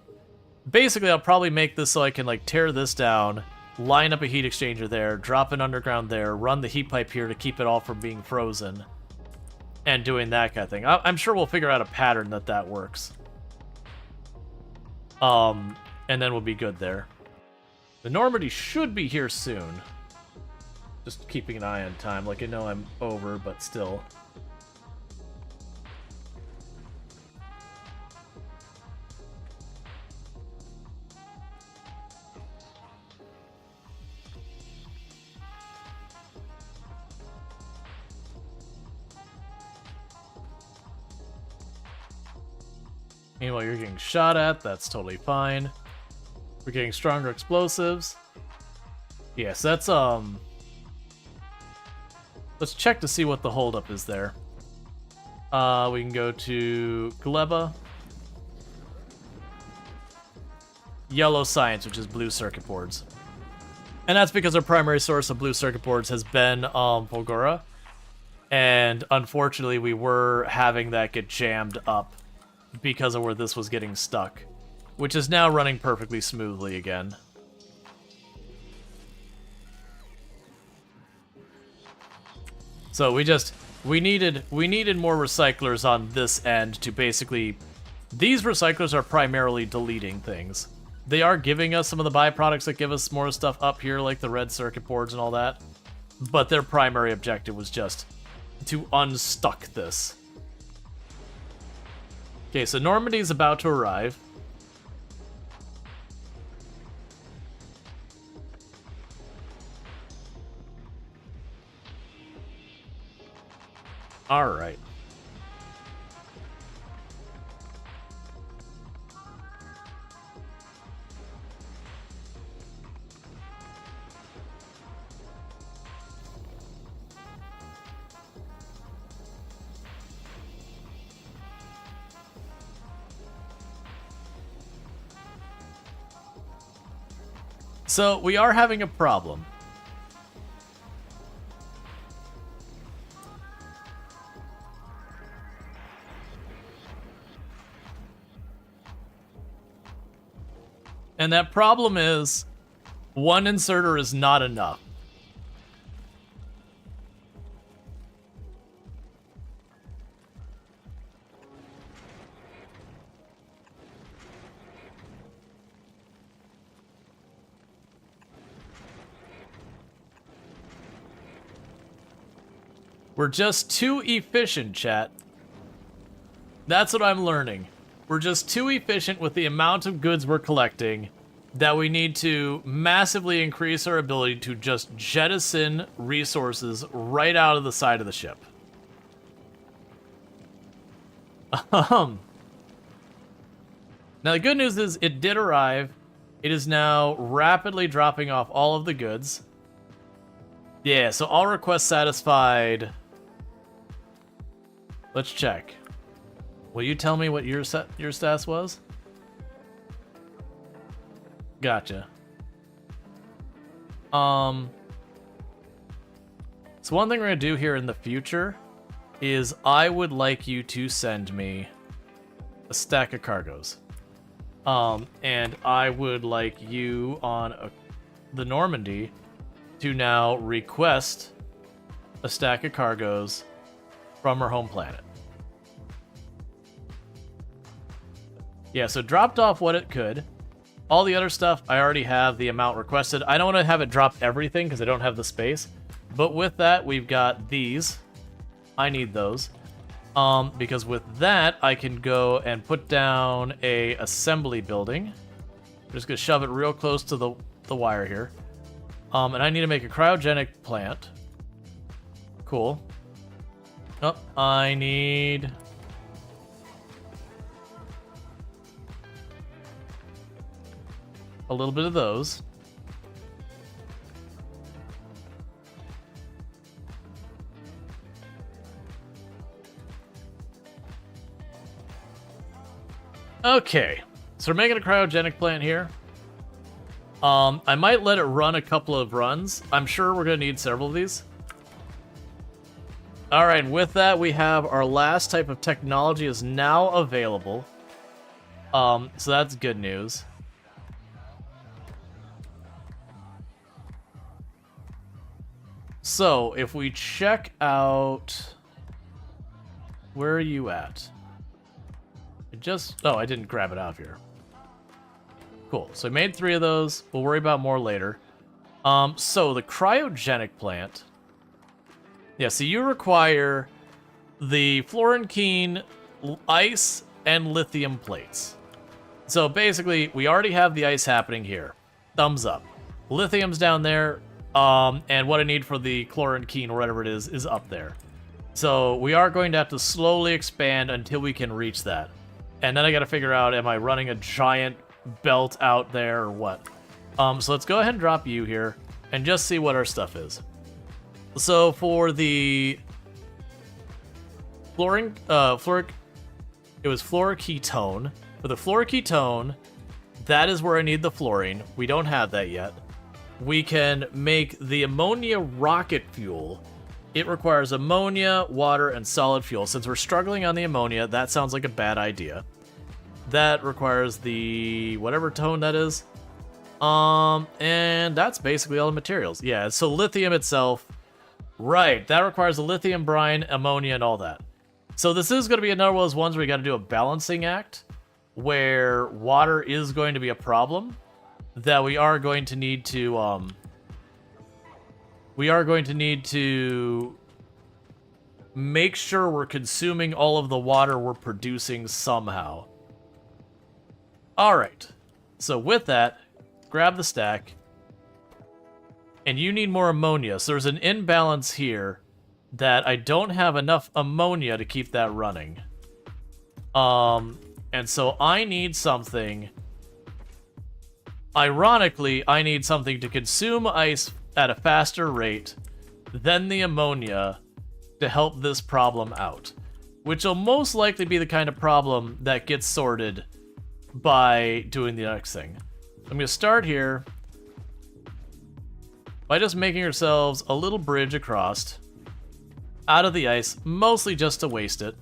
Basically, I'll probably make this so I can, like, tear this down, line up a heat exchanger there, drop an underground there, run the heat pipe here to keep it all from being frozen, and doing that kind of thing. I'm sure we'll figure out a pattern that works. And then we'll be good there. The Normandy should be here soon. Just keeping an eye on time. Like, I know I'm over, but still. Meanwhile, you're getting shot at. That's totally fine. We're getting stronger explosives. Yes, that's, let's check to see what the holdup is there. We can go to Gleba. Yellow science, which is blue circuit boards. And that's because our primary source of blue circuit boards has been, Volgora. And unfortunately, we were having that get jammed up because of where this was getting stuck, which is now running perfectly smoothly again. So we needed more recyclers on this end to basically... These recyclers are primarily deleting things. They are giving us some of the byproducts that give us more stuff up here, like the red circuit boards and all that. But their primary objective was just to unstuck this. Okay, so Normandy's about to arrive. Alright. So, we are having a problem. And that problem is, one inserter is not enough. We're just too efficient, chat. That's what I'm learning. We're just too efficient with the amount of goods we're collecting that we need to massively increase our ability to just jettison resources right out of the side of the ship. Now the good news is it did arrive. It is now rapidly dropping off all of the goods. Yeah, so all requests satisfied. Let's check. Will you tell me what your status was? Gotcha. So one thing we're gonna do here in the future is I would like you to send me a stack of cargoes. And I would like you on the Normandy to now request a stack of cargoes from our home planet. Yeah, so dropped off what it could. All the other stuff, I already have the amount requested. I don't want to have it drop everything because I don't have the space. But with that, we've got these. I need those. Because with that, I can go and put down a assembly building. I'm just going to shove it real close to the wire here. And I need to make a cryogenic plant. Cool. Oh, I need... a little bit of those. Okay, so we're making a cryogenic plant here. I might let it run a couple of runs. I'm sure we're going to need several of these. All right, and with that, we have our last type of technology is now available. So that's good news. So, if we check out... Where are you at? Oh, I didn't grab it out of here. Cool. So I made 3 of those. We'll worry about more later. So the cryogenic plant. Yeah, so you require the fluorine ice and lithium plates. So basically, we already have the ice happening here. Thumbs up. Lithium's down there. And what I need for the chlorine or whatever it is up there. So we are going to have to slowly expand until we can reach that. And then I gotta figure out, am I running a giant belt out there or what? So let's go ahead and drop you here and just see what our stuff is. So for the it was fluoroketone. For the fluoroketone, that is where I need the fluorine. We don't have that yet. We can make the ammonia rocket fuel. It requires ammonia, water, and solid fuel. Since we're struggling on the ammonia, that sounds like a bad idea. That requires the whatever tone that is. And that's basically all the materials. Yeah, so lithium itself. Right, that requires the lithium brine, ammonia, and all that. So this is going to be another one of those ones where we got to do a balancing act, where water is going to be a problem, that we are going to need to, make sure we're consuming all of the water we're producing somehow. Alright, so with that, grab the stack, and you need more ammonia. So there's an imbalance here that I don't have enough ammonia to keep that running. And so I need something... Ironically, I need something to consume ice at a faster rate than the ammonia to help this problem out. Which will most likely be the kind of problem that gets sorted by doing the next thing. I'm going to start here by just making ourselves a little bridge across out of the ice, mostly just to waste it.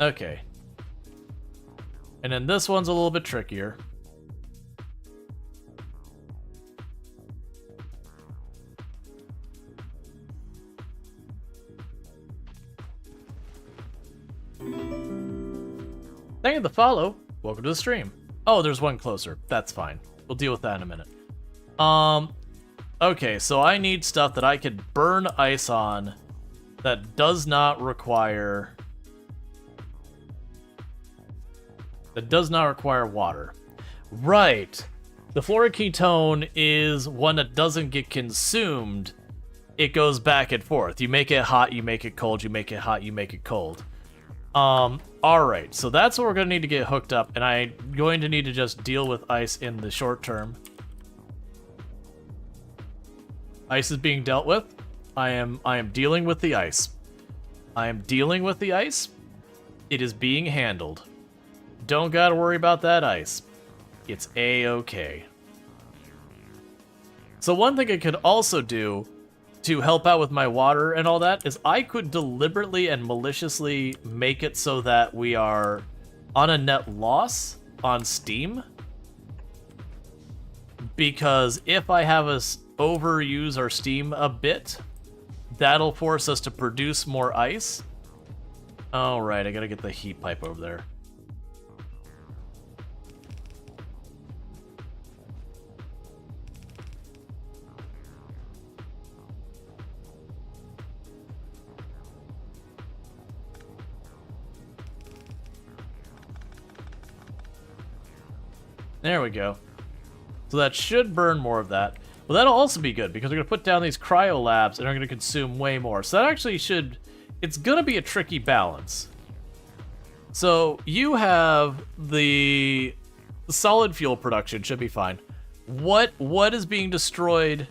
Okay. And then this one's a little bit trickier. Thank you for the follow. Welcome to the stream. Oh, there's one closer. That's fine. We'll deal with that in a minute. Okay, so I need stuff that I could burn ice on that does not require... water. Right. The fluoroketone is one that doesn't get consumed. It goes back and forth. You make it hot, you make it cold, you make it hot, you make it cold. Alright, so that's what we're going to need to get hooked up, and I'm going to need to just deal with ice in the short term. Ice is being dealt with. I am dealing with the ice. I am dealing with the ice. It is being handled. Don't gotta worry about that ice. It's a-okay. So one thing I could also do to help out with my water and all that is I could deliberately and maliciously make it so that we are on a net loss on Steam. Because if I have us overuse our Steam a bit, that'll force us to produce more ice. Alright, I gotta get the heat pipe over there. There we go. So that should burn more of that. Well, that'll also be good because we're going to put down these cryo labs and are going to consume way more. So that actually should... It's going to be a tricky balance. So you have the solid fuel production should be fine. What is being destroyed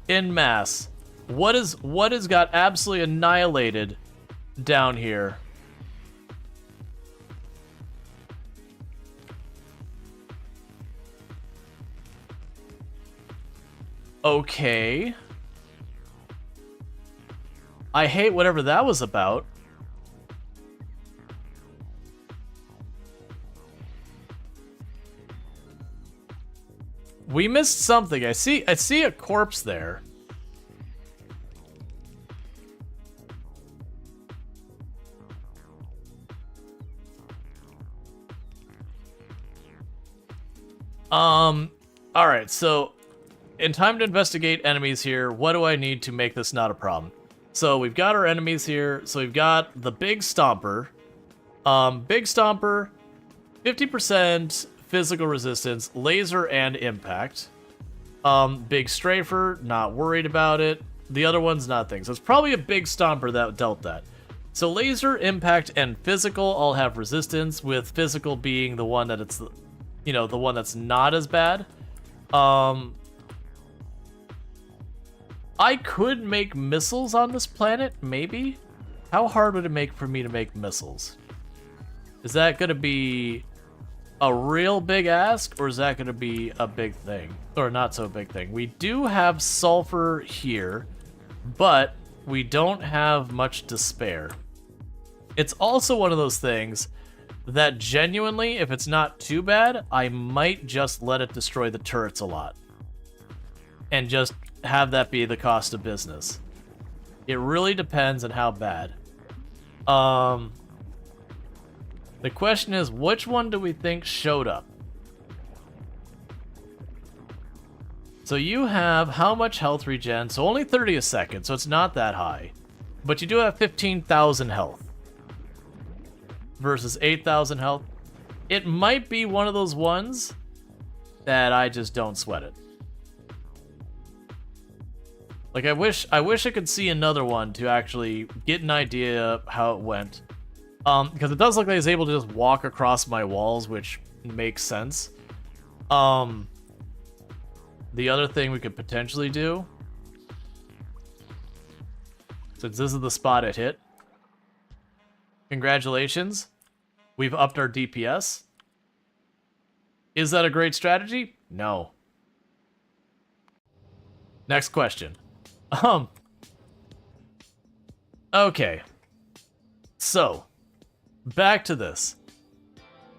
in mass? What has got absolutely annihilated down here? Okay. I hate whatever that was about. We missed something. I see a corpse there. All right, so in time to investigate enemies here, what do I need to make this not a problem? So we've got our enemies here. So we've got the Big Stomper. Big Stomper, 50% physical resistance, laser and impact. Big Strafer, not worried about it. The other one's nothing. So it's probably a Big Stomper that dealt that. So laser, impact, and physical all have resistance, with physical being the one that it's, you know, the one that's not as bad. I could make missiles on this planet, maybe? How hard would it make for me to make missiles? Is that going to be a real big ask, or is that going to be a big thing? Or not so big thing. We do have sulfur here, but we don't have much to spare. It's also one of those things that genuinely, if it's not too bad, I might just let it destroy the turrets a lot. And just have that be the cost of business. It really depends on how bad. The question is, which one do we think showed up? So you have how much health regen? So only 30 a second, so it's not that high. But you do have 15,000 health. Versus 8,000 health. It might be one of those ones that I just don't sweat it. Like, I wish I could see another one to actually get an idea how it went. Because it does look like he's able to just walk across my walls, which makes sense. The other thing we could potentially do, since this is the spot it hit, congratulations, we've upped our DPS. Is that a great strategy? No. Next question. Okay. So, back to this.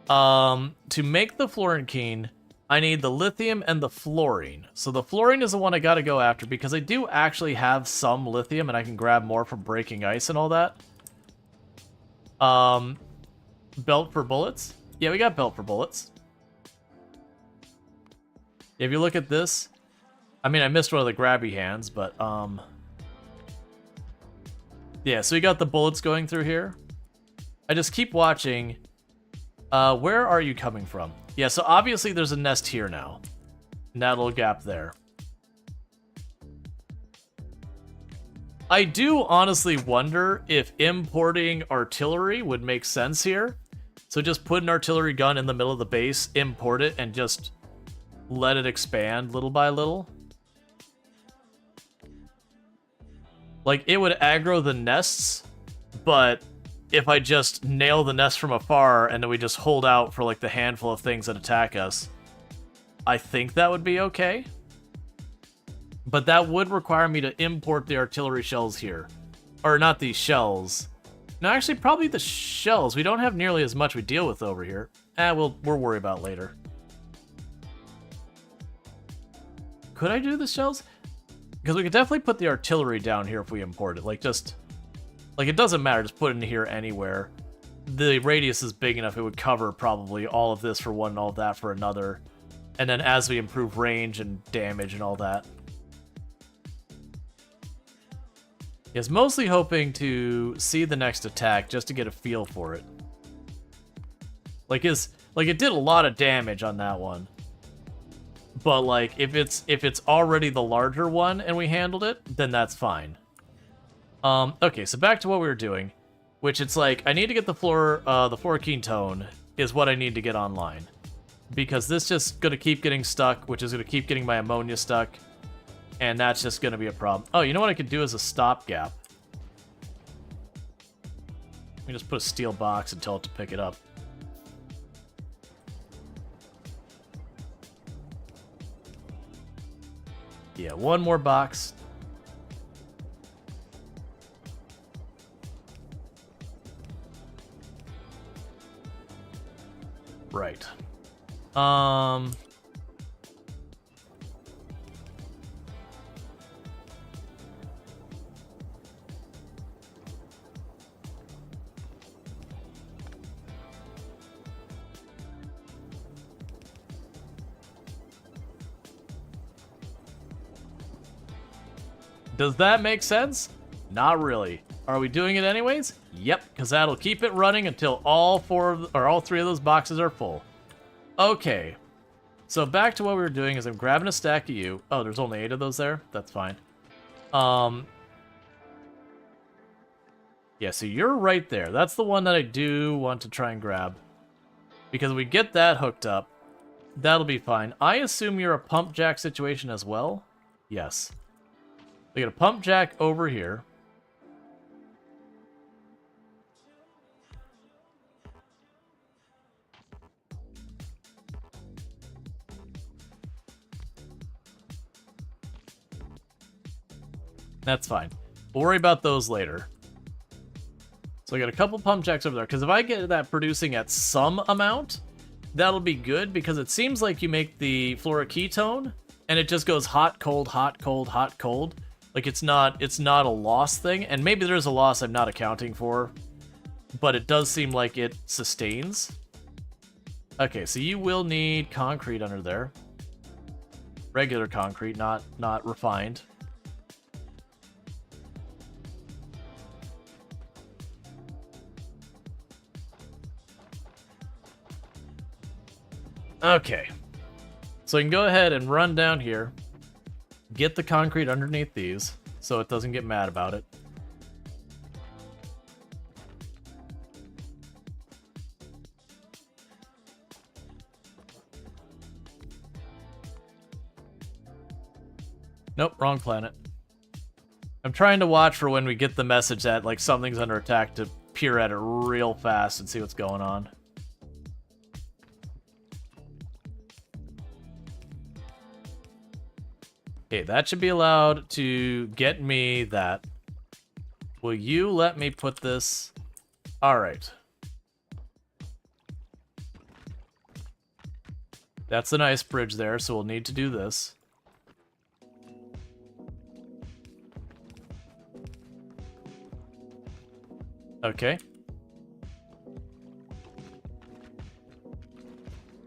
To make the Florentine, I need the lithium and the fluorine. So the fluorine is the one I gotta go after because I do actually have some lithium and I can grab more from breaking ice and all that. Belt for bullets? Yeah, we got belt for bullets. If you look at this, I mean, I missed one of the grabby hands, but, yeah, so we got the bullets going through here. I just keep watching. Where are you coming from? Yeah, so obviously there's a nest here now. And that little gap there. I do honestly wonder if importing artillery would make sense here. So just put an artillery gun in the middle of the base, import it, and just let it expand little by little. Like, it would aggro the nests, but if I just nail the nest from afar and then we just hold out for, like, the handful of things that attack us, I think that would be okay. But that would require me to import the artillery shells here. Or not these shells. No, actually, probably the shells. We don't have nearly as much we deal with over here. We'll worry about later. Could I do the shells? Because we could definitely put the artillery down here if we import it. Like, just... Like, it doesn't matter. Just put it in here anywhere. The radius is big enough. It would cover probably all of this for one and all of that for another. And then as we improve range and damage and all that. He is mostly hoping to see the next attack just to get a feel for it. Like it did a lot of damage on that one. But like if it's already the larger one and we handled it, then that's fine. Okay, so back to what we were doing, which it's like I need to get the fluorokine tone is what I need to get online. Because this just gonna keep getting stuck, which is gonna keep getting my ammonia stuck. And that's just going to be a problem. Oh, you know what I could do as a stopgap? Let me just put a steel box and tell it to pick it up. Yeah, one more box. Right. Does that make sense? Not really. Are we doing it anyways? Yep, because that'll keep it running until all three of those boxes are full. Okay. So back to what we were doing is I'm grabbing a stack of you. Oh, there's only 8 of those there? That's fine. Yeah, so you're right there. That's the one that I do want to try and grab. Because if we get that hooked up, that'll be fine. I assume you're a pump jack situation as well? Yes. We got a pump jack over here. That's fine. We'll worry about those later. So I got a couple pump jacks over there, because if I get that producing at some amount, that'll be good, because it seems like you make the fluoroketone, and it just goes hot, cold, hot, cold, hot, cold. Like, it's not a loss thing, and maybe there's a loss I'm not accounting for, but it does seem like it sustains. Okay, so you will need concrete under there. Regular concrete, not refined. Okay, so you can go ahead and run down here. Get the concrete underneath these, so it doesn't get mad about it. Nope, wrong planet. I'm trying to watch for when we get the message that, like, something's under attack to peer at it real fast and see what's going on. Okay, that should be allowed to get me that. Will you let me put this? All right. That's the nice bridge there, so we'll need to do this. Okay.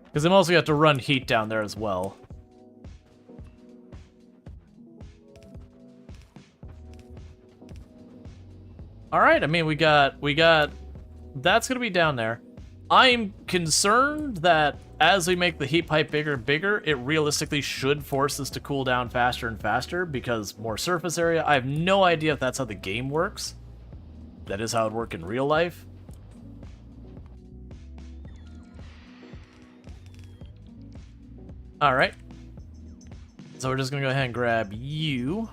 Because I'm also got to run heat down there as well. Alright, I mean, we got, that's gonna be down there. I'm concerned that as we make the heat pipe bigger and bigger, it realistically should force this to cool down faster and faster because more surface area. I have no idea if that's how the game works. That is how it would work in real life. Alright. So we're just gonna go ahead and grab you.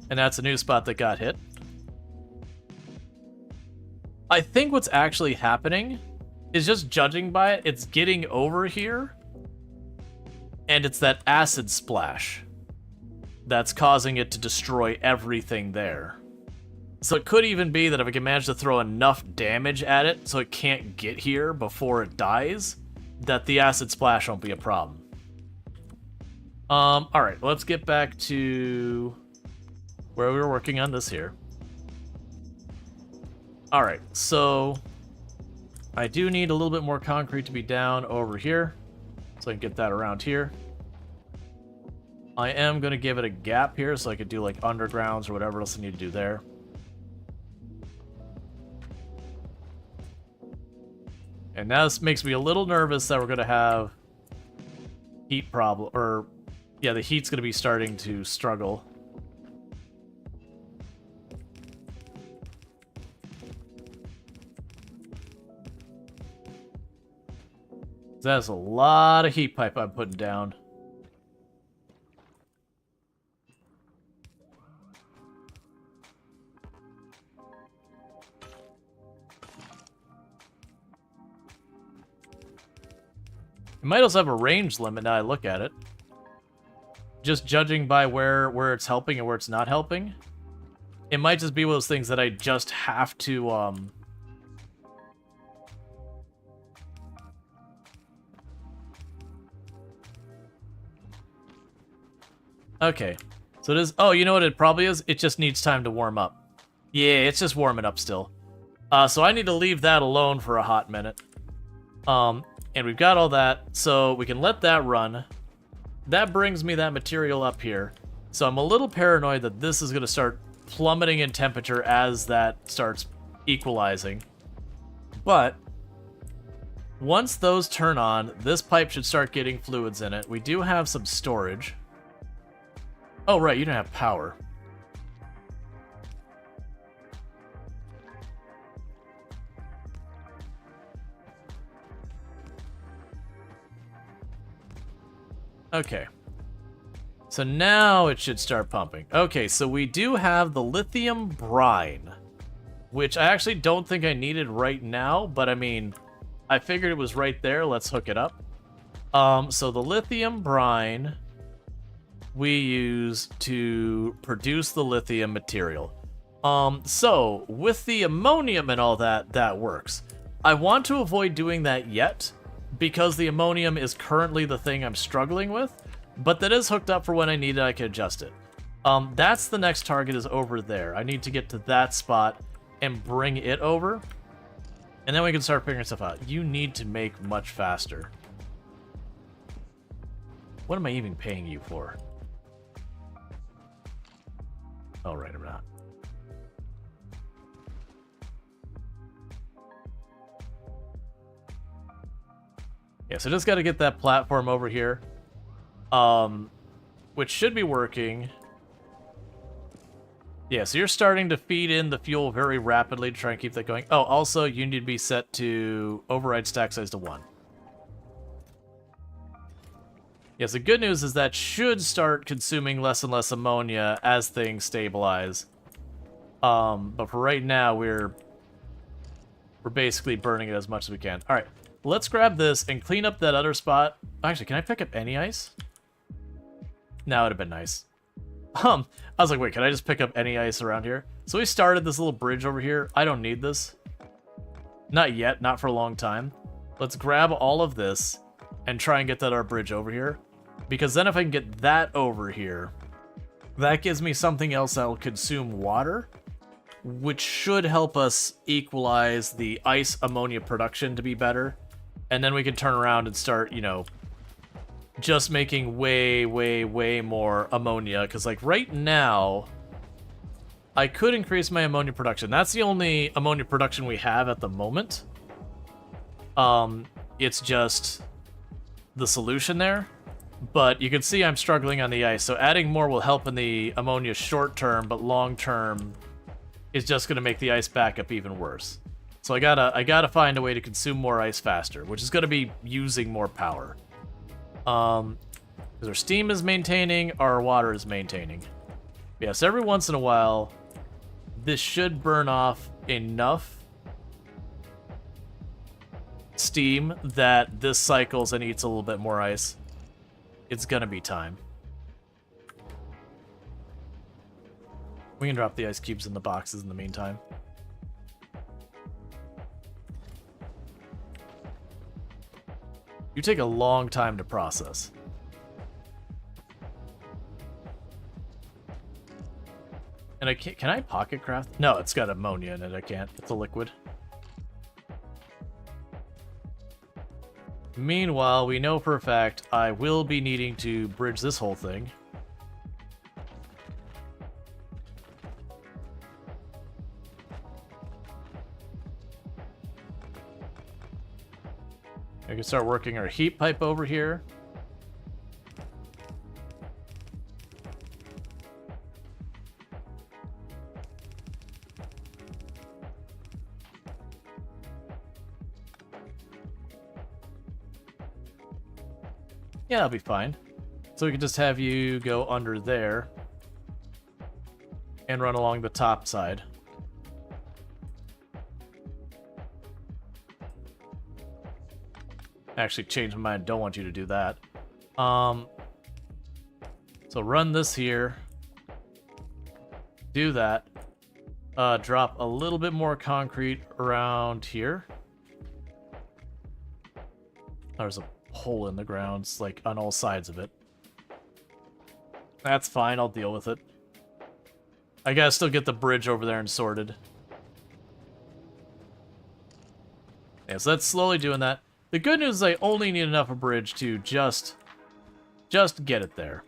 And that's a new spot that got hit. I think what's actually happening is, just judging by it, it's getting over here. And it's that acid splash that's causing it to destroy everything there. So it could even be that if I can manage to throw enough damage at it so it can't get here before it dies, that the acid splash won't be a problem. Alright, let's get back to where we were working on this here. Alright, so I do need a little bit more concrete to be down over here, so I can get that around here. I am going to give it a gap here so I could do like undergrounds or whatever else I need to do there. And now this makes me a little nervous that we're going to have heat problem, or yeah, the heat's going to be starting to struggle. That's a lot of heat pipe I'm putting down. It might also have a range limit now I look at it. Just judging by where it's helping and where it's not helping. It might just be one of those things that I just have to, Okay. So it is... Oh, you know what it probably is? It just needs time to warm up. Yeah, it's just warming up still. So I need to leave that alone for a hot minute. And we've got all that, so we can let that run. That brings me that material up here. So I'm a little paranoid that this is going to start plummeting in temperature as that starts equalizing. But once those turn on, this pipe should start getting fluids in it. We do have some storage. Oh, right, you don't have power. Okay. So now it should start pumping. Okay, so we do have the lithium brine, which I actually don't think I needed right now, but I mean, I figured it was right there. Let's hook it up. So the lithium brine we use to produce the lithium material. So with the ammonium and all that, that works. I want to avoid doing that yet, because the ammonium is currently the thing I'm struggling with, but that is hooked up for when I need it, I can adjust it. That's the next target is over there. I need to get to that spot and bring it over, and then we can start figuring stuff out. You need to make much faster. What am I even paying you for? Oh, right, I'm not. Yeah, so just got to get that platform over here, which should be working. Yeah, so you're starting to feed in the fuel very rapidly to try and keep that going. Oh, also, you need to be set to override stack size to 1. Yes, the good news is that should start consuming less and less ammonia as things stabilize. But for right now, we're basically burning it as much as we can. All right. Let's grab this and clean up that other spot. Actually, can I pick up any ice? No, it would have been nice. I was like, wait, can I just pick up any ice around here? So we started this little bridge over here. I don't need this. Not yet, not for a long time. Let's grab all of this and try and get that our bridge over here. Because then if I can get that over here, that gives me something else that will consume water, which should help us equalize the ice ammonia production to be better. And then we can turn around and start, you know, just making way, way, way more ammonia. Because, like, right now, I could increase my ammonia production. That's the only ammonia production we have at the moment. It's just the solution there. But you can see I'm struggling on the ice, so adding more will help in the ammonia short term, but long term is just going to make the ice backup even worse. So I gotta find a way to consume more ice faster, which is going to be using more power. Because our steam is maintaining, our water is maintaining. Yes, every once in a while, this should burn off enough steam that this cycles and eats a little bit more ice. It's gonna be time. We can drop the ice cubes in the boxes in the meantime. You take a long time to process. And I can't, can I pocket craft? No, it's got ammonia in it, I can't. It's a liquid. Meanwhile, we know for a fact I will be needing to bridge this whole thing. We can start working our heat pipe over here. Yeah, that'll be fine. So we can just have you go under there and run along the top side. Actually, changed my mind. Don't want you to do that. So run this here. Do that. Drop a little bit more concrete around here. There's a hole in the ground, it's like on all sides of it. That's fine, I'll deal with it. I gotta still get the bridge over there and sorted. Yeah, so that's slowly doing that. The good news is I only need enough of a bridge to just get it there.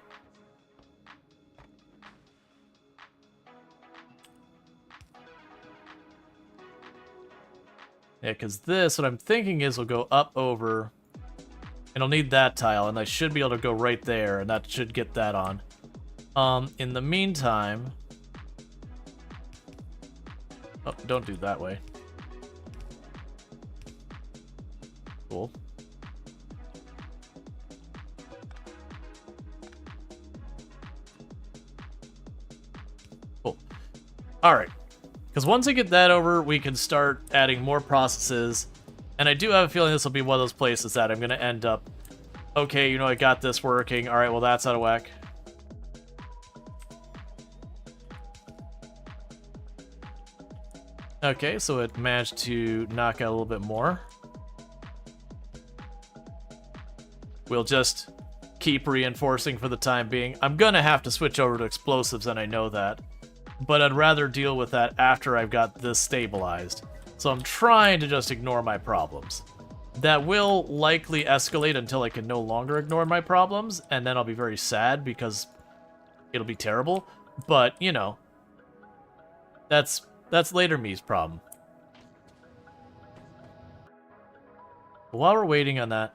Yeah, because this, what I'm thinking is we'll go up over, and I'll need that tile, and I should be able to go right there, and that should get that on. In the meantime... Oh, don't do that way. Cool. Cool. Alright. Because once I get that over, we can start adding more processes. And I do have a feeling this will be one of those places that I'm going to end up... Okay, you know, I got this working. Alright, well, that's out of whack. Okay, so it managed to knock out a little bit more. We'll just keep reinforcing for the time being. I'm gonna have to switch over to explosives, and I know that. But I'd rather deal with that after I've got this stabilized. So I'm trying to just ignore my problems. That will likely escalate until I can no longer ignore my problems, and then I'll be very sad because it'll be terrible. But, you know, that's later me's problem. But while we're waiting on that,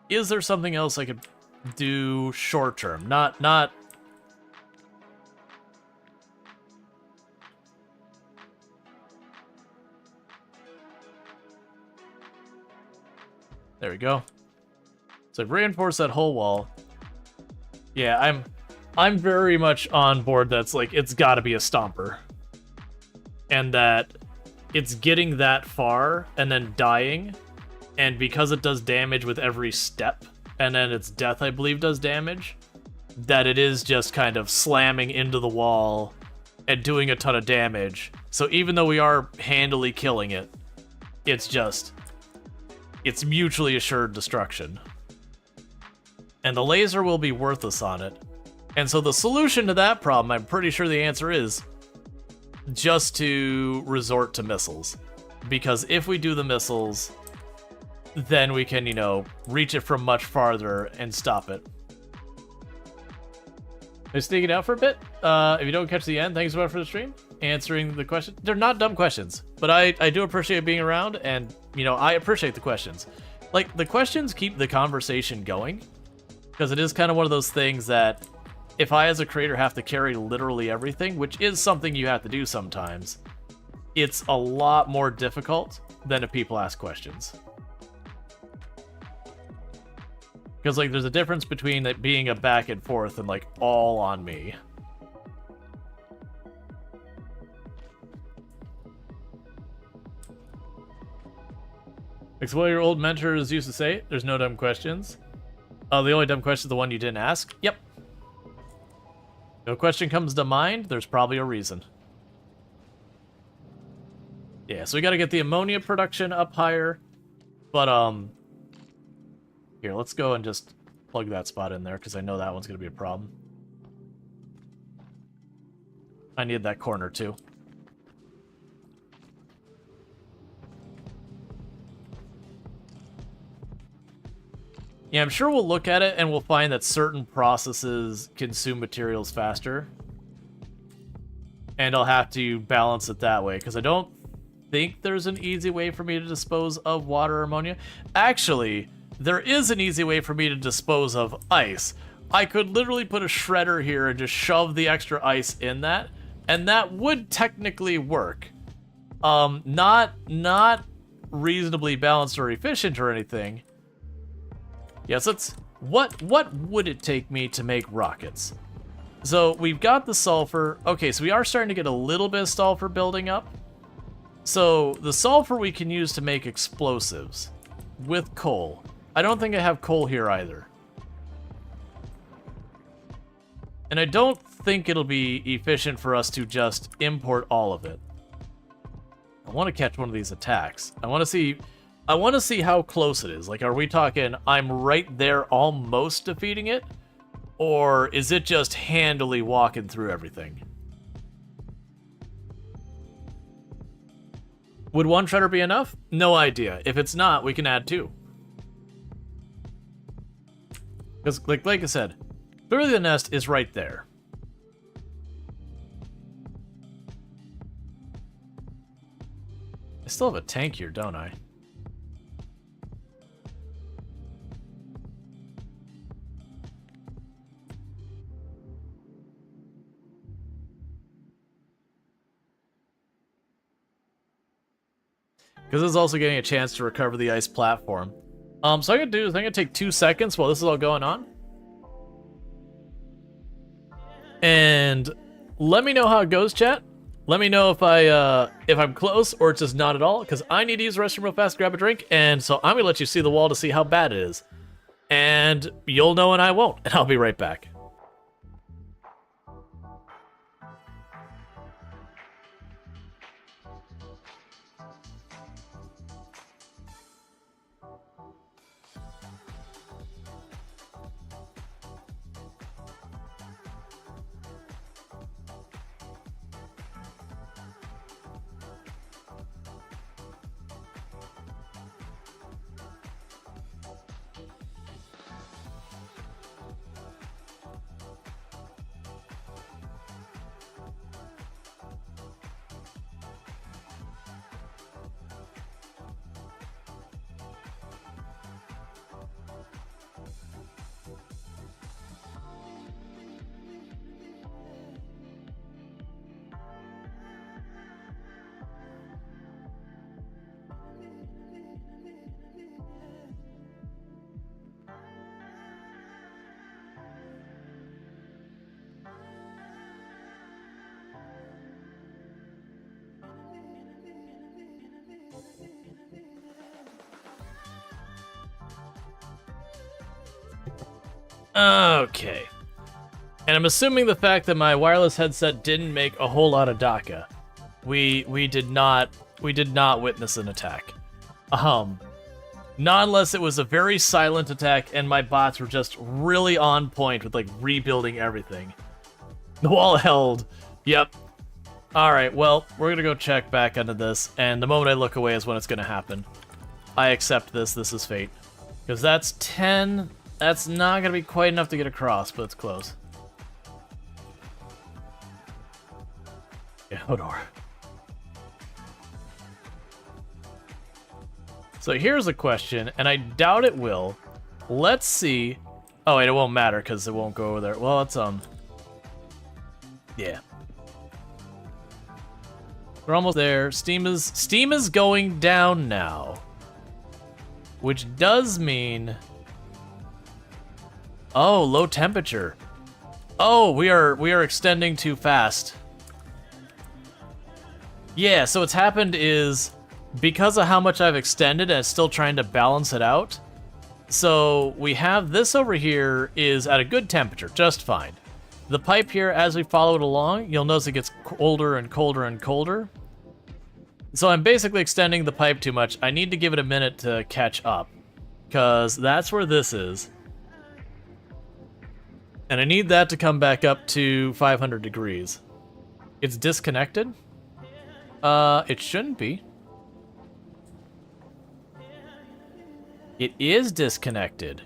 is there something else I could do short term? Not... There we go. So I've reinforced that whole wall. Yeah, I'm very much on board that's like, it's gotta be a stomper. And that it's getting that far and then dying, and because it does damage with every step, and then its death, I believe, does damage, that it is just kind of slamming into the wall and doing a ton of damage. So even though we are handily killing it, it's just it's mutually assured destruction. And the laser will be worthless on it. And so the solution to that problem, I'm pretty sure the answer is just to resort to missiles. Because if we do the missiles, then we can, you know, reach it from much farther and stop it. I sneak it out for a bit. If you don't catch the end, thanks so much for the stream. Answering the question. They're not dumb questions, but I do appreciate being around, and, you know, I appreciate the questions. Like, the questions keep the conversation going, because it is kind of one of those things that if I as a creator have to carry literally everything, which is something you have to do sometimes, it's a lot more difficult than if people ask questions. Because, like, there's a difference between it being a back and forth and, like, all on me. It's what your old mentors used to say. There's no dumb questions. Oh, the only dumb question is the one you didn't ask? Yep. If a question comes to mind, there's probably a reason. Yeah, so we gotta get the ammonia production up higher. But, here, let's go and just plug that spot in there, because I know that one's gonna be a problem. I need that corner, too. Yeah, I'm sure we'll look at it and we'll find that certain processes consume materials faster. And I'll have to balance it that way, because I don't think there's an easy way for me to dispose of water or ammonia. Actually, there is an easy way for me to dispose of ice. I could literally put a shredder here and just shove the extra ice in that, and that would technically work. Not reasonably balanced or efficient or anything. Yes, let's... What would it take me to make rockets? So, we've got the sulfur. Okay, so we are starting to get a little bit of sulfur building up. So, the sulfur we can use to make explosives with coal. I don't think I have coal here either. And I don't think it'll be efficient for us to just import all of it. I want to catch one of these attacks. I want to see how close it is. Like, are we talking I'm right there almost defeating it? Or is it just handily walking through everything? Would one shredder be enough? No idea. If it's not, we can add two. Because, like I said, clearly the nest is right there. I still have a tank here, don't I? Because this is also getting a chance to recover the ice platform. So I'm gonna do is I'm gonna take 2 seconds while this is all going on. And let me know how it goes, chat. Let me know if I'm close or it's just not at all, because I need to use the restroom real fast, grab a drink, and so I'm gonna let you see the wall to see how bad it is. And you'll know and I won't, and I'll be right back. Okay. And I'm assuming the fact that my wireless headset didn't make a whole lot of DACA. We did not witness an attack. Not unless it was a very silent attack and my bots were just really on point with, like, rebuilding everything. The wall held. Yep. Alright, well, we're gonna go check back into this, and the moment I look away is when it's gonna happen. I accept this. This is fate. Because that's 10. That's not gonna be quite enough to get across, but it's close. Yeah, Hodor. So here's a question, and I doubt it will. Let's see. Oh, wait, it won't matter because it won't go over there. Well, it's, yeah. We're almost there. Steam is going down now. Which does mean... Oh, low temperature. Oh, we are extending too fast. Yeah, so what's happened is... because of how much I've extended and it's still trying to balance it out. So we have this over here is at a good temperature, just fine. The pipe here, as we follow it along, you'll notice it gets colder and colder and colder. So I'm basically extending the pipe too much. I need to give it a minute to catch up, because that's where this is. And I need that to come back up to 500 degrees. It's disconnected? It shouldn't be. It is disconnected.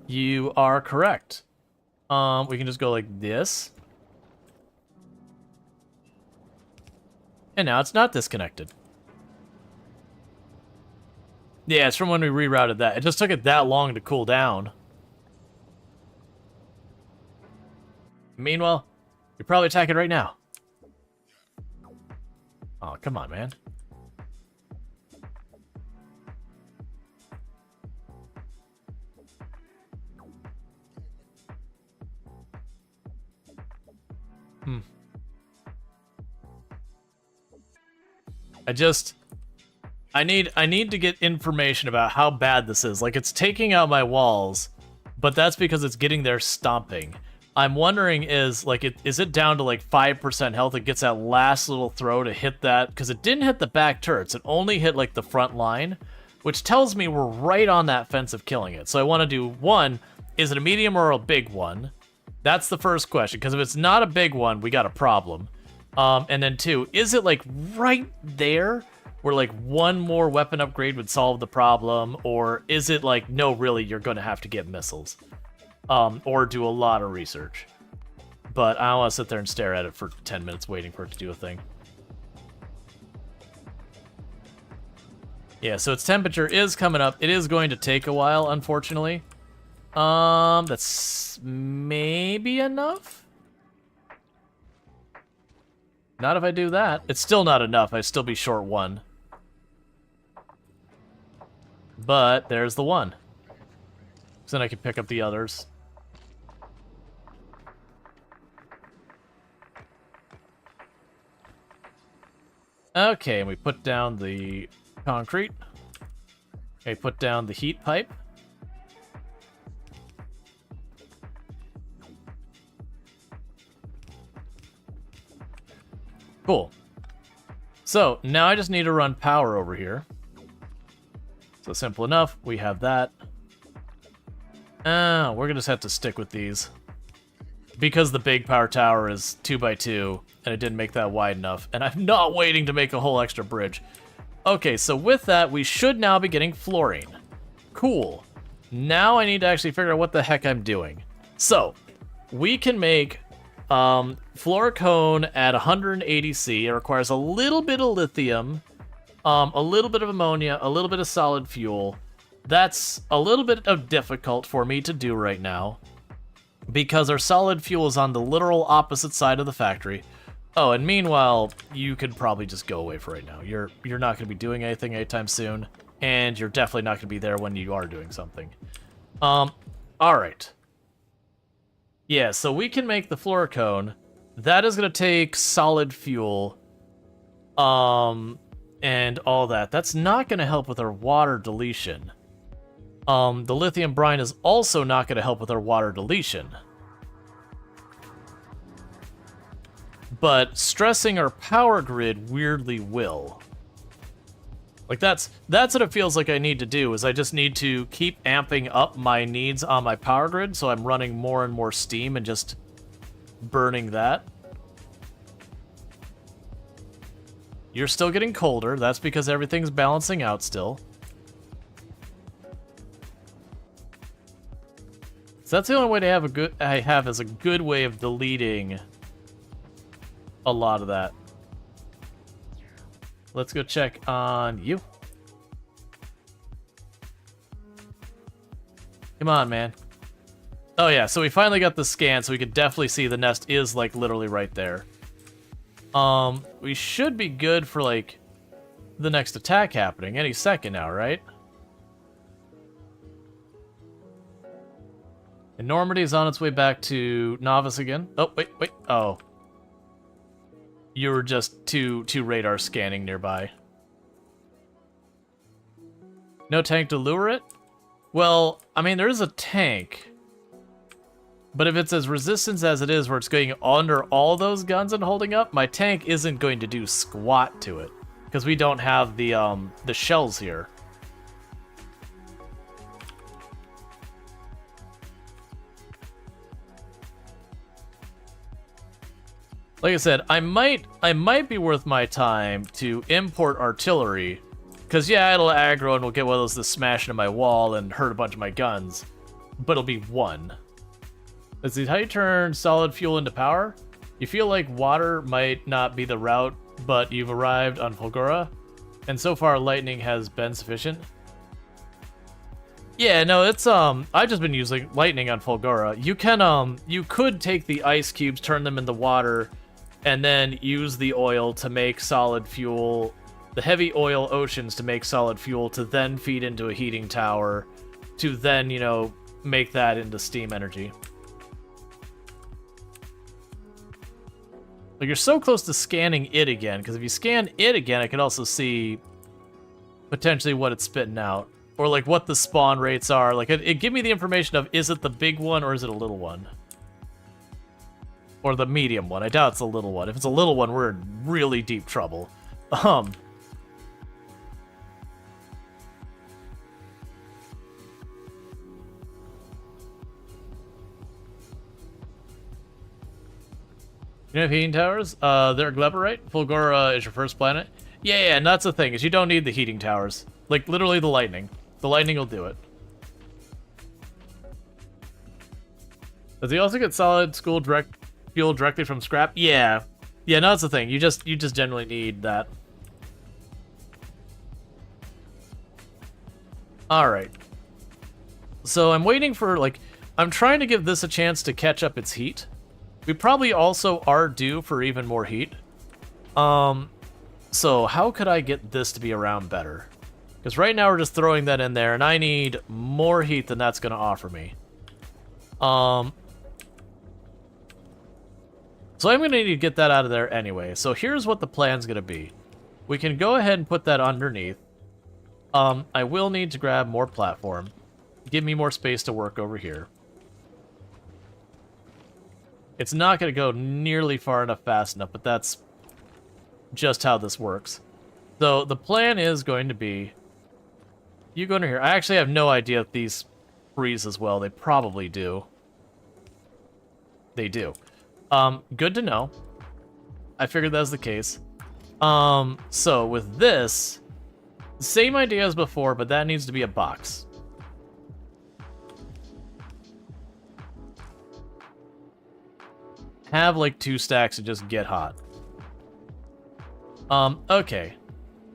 You are correct. We can just go like this. And now it's not disconnected. Yeah, it's from when we rerouted that. It just took it that long to cool down. Meanwhile, you're probably attacking right now. Oh, come on, man. I need to get information about how bad this is. Like, it's taking out my walls, but that's because it's getting there stomping. I'm wondering is it down to like 5% health? It gets that last little throw to hit that, because it didn't hit the back turrets. It only hit like the front line, which tells me we're right on that fence of killing it. So I want to do one, is it a medium or a big one? That's the first question, because if it's not a big one, we got a problem. And then two, is it like right there where like one more weapon upgrade would solve the problem? Or is it like, no, really, you're going to have to get missiles? Or do a lot of research. But I don't want to sit there and stare at it for 10 minutes waiting for it to do a thing. Yeah, so its temperature is coming up. It is going to take a while, unfortunately. That's maybe enough? Not if I do that. It's still not enough. I'd still be short one. But there's the one. So then I can pick up the others. Okay, and we put down the concrete. Okay, put down the heat pipe. Cool. So, now I just need to run power over here. So simple enough, we have that. We're gonna just have to stick with these. Because the big power tower is 2x2, and it didn't make that wide enough, and I'm not waiting to make a whole extra bridge. Okay, so with that, we should now be getting fluorine. Cool. Now I need to actually figure out what the heck I'm doing. So, we can make fluorocone at 180 C. It requires a little bit of lithium, a little bit of ammonia, a little bit of solid fuel. That's a little bit of difficult for me to do right now, because our solid fuel is on the literal opposite side of the factory. Oh, and meanwhile, you could probably just go away for right now. You're not going to be doing anything anytime soon, and you're definitely not going to be there when you are doing something. Alright. Yeah, so we can make the fluorocone. That is going to take solid fuel, and all that. That's not going to help with our water deletion. The lithium brine is also not going to help with our water deletion. But stressing our power grid weirdly will. Like, that's what it feels like I need to do, is I just need to keep amping up my needs on my power grid, so I'm running more and more steam and just burning that. You're still getting colder. That's because everything's balancing out still. So that's the only way to have a good way of deleting a lot of that. Let's go check on you. Come on, man. Oh yeah, so we finally got the scan, so we could definitely see the nest is like literally right there. We should be good for like the next attack happening any second now, right? And Normandy is on its way back to Novice again. Oh, wait. Oh. You were just two radar scanning nearby. No tank to lure it? Well, I mean, there is a tank. But if it's as resistant as it is, where it's going under all those guns and holding up, my tank isn't going to do squat to it. Because we don't have the shells here. Like I said, I might be worth my time to import artillery, because yeah, it'll aggro and we'll get one of those to smash into my wall and hurt a bunch of my guns, but it'll be one. Is it how you turn solid fuel into power? You feel like water might not be the route, but you've arrived on Fulgura, and so far lightning has been sufficient. Yeah, no, it's I've just been using lightning on Fulgura. You could take the ice cubes, turn them into water, and then use the oil to make solid fuel, the heavy oil oceans to make solid fuel, to then feed into a heating tower, to then, you know, make that into steam energy. Like, you're so close to scanning it again, because if you scan it again, I could also see potentially what it's spitting out, or like what the spawn rates are. Like, it give me the information of, is it the big one or is it a little one? Or the medium one. I doubt it's a little one. If it's a little one, we're in really deep trouble. You have heating towers? They're Gleberite. Fulgura is your first planet. Yeah, and that's the thing, is you don't need the heating towers. Like, literally the lightning. The lightning will do it. Does he also get solid fuel directly from scrap? Yeah. Yeah, no, that's the thing. You just generally need that. Alright. So I'm waiting for, like, I'm trying to give this a chance to catch up its heat. We probably also are due for even more heat. So how could I get this to be around better? Because right now we're just throwing that in there, and I need more heat than that's going to offer me. So I'm going to need to get that out of there anyway. So here's what the plan's going to be. We can go ahead and put that underneath. I will need to grab more platform. Give me more space to work over here. It's not going to go nearly far enough fast enough, but that's just how this works. So the plan is going to be, you go under here. I actually have no idea if these freeze as well. They probably do. They do. Good to know. I figured that was the case. So with this, same idea as before, but that needs to be a box. Have like 2 stacks and just get hot. Okay.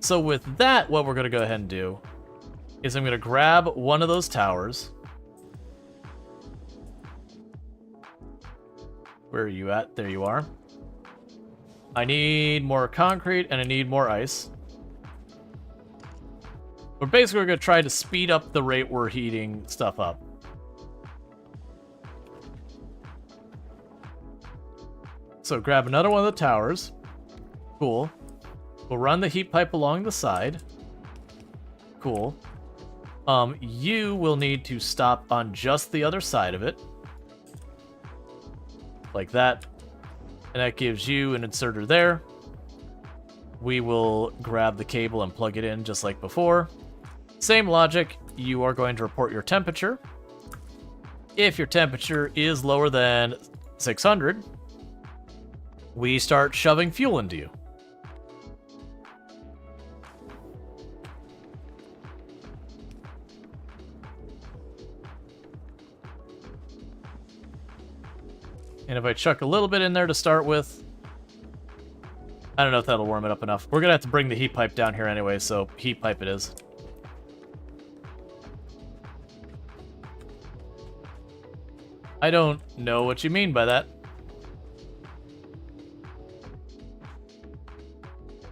So with that, what we're gonna go ahead and do is I'm gonna grab one of those towers. Where are you at? There you are. I need more concrete and I need more ice. But basically we're gonna try to speed up the rate we're heating stuff up. So grab another one of the towers. Cool. We'll run the heat pipe along the side. Cool. You will need to stop on just the other side of it. Like that. And that gives you an inserter there. we will grab the cable and plug it in just like before. Same logic, you are going to report your temperature. If your temperature is lower than 600, we start shoving fuel into you. And if I chuck a little bit in there to start with, I don't know if that'll warm it up enough. We're gonna have to bring the heat pipe down here anyway, so heat pipe it is. I don't know what you mean by that.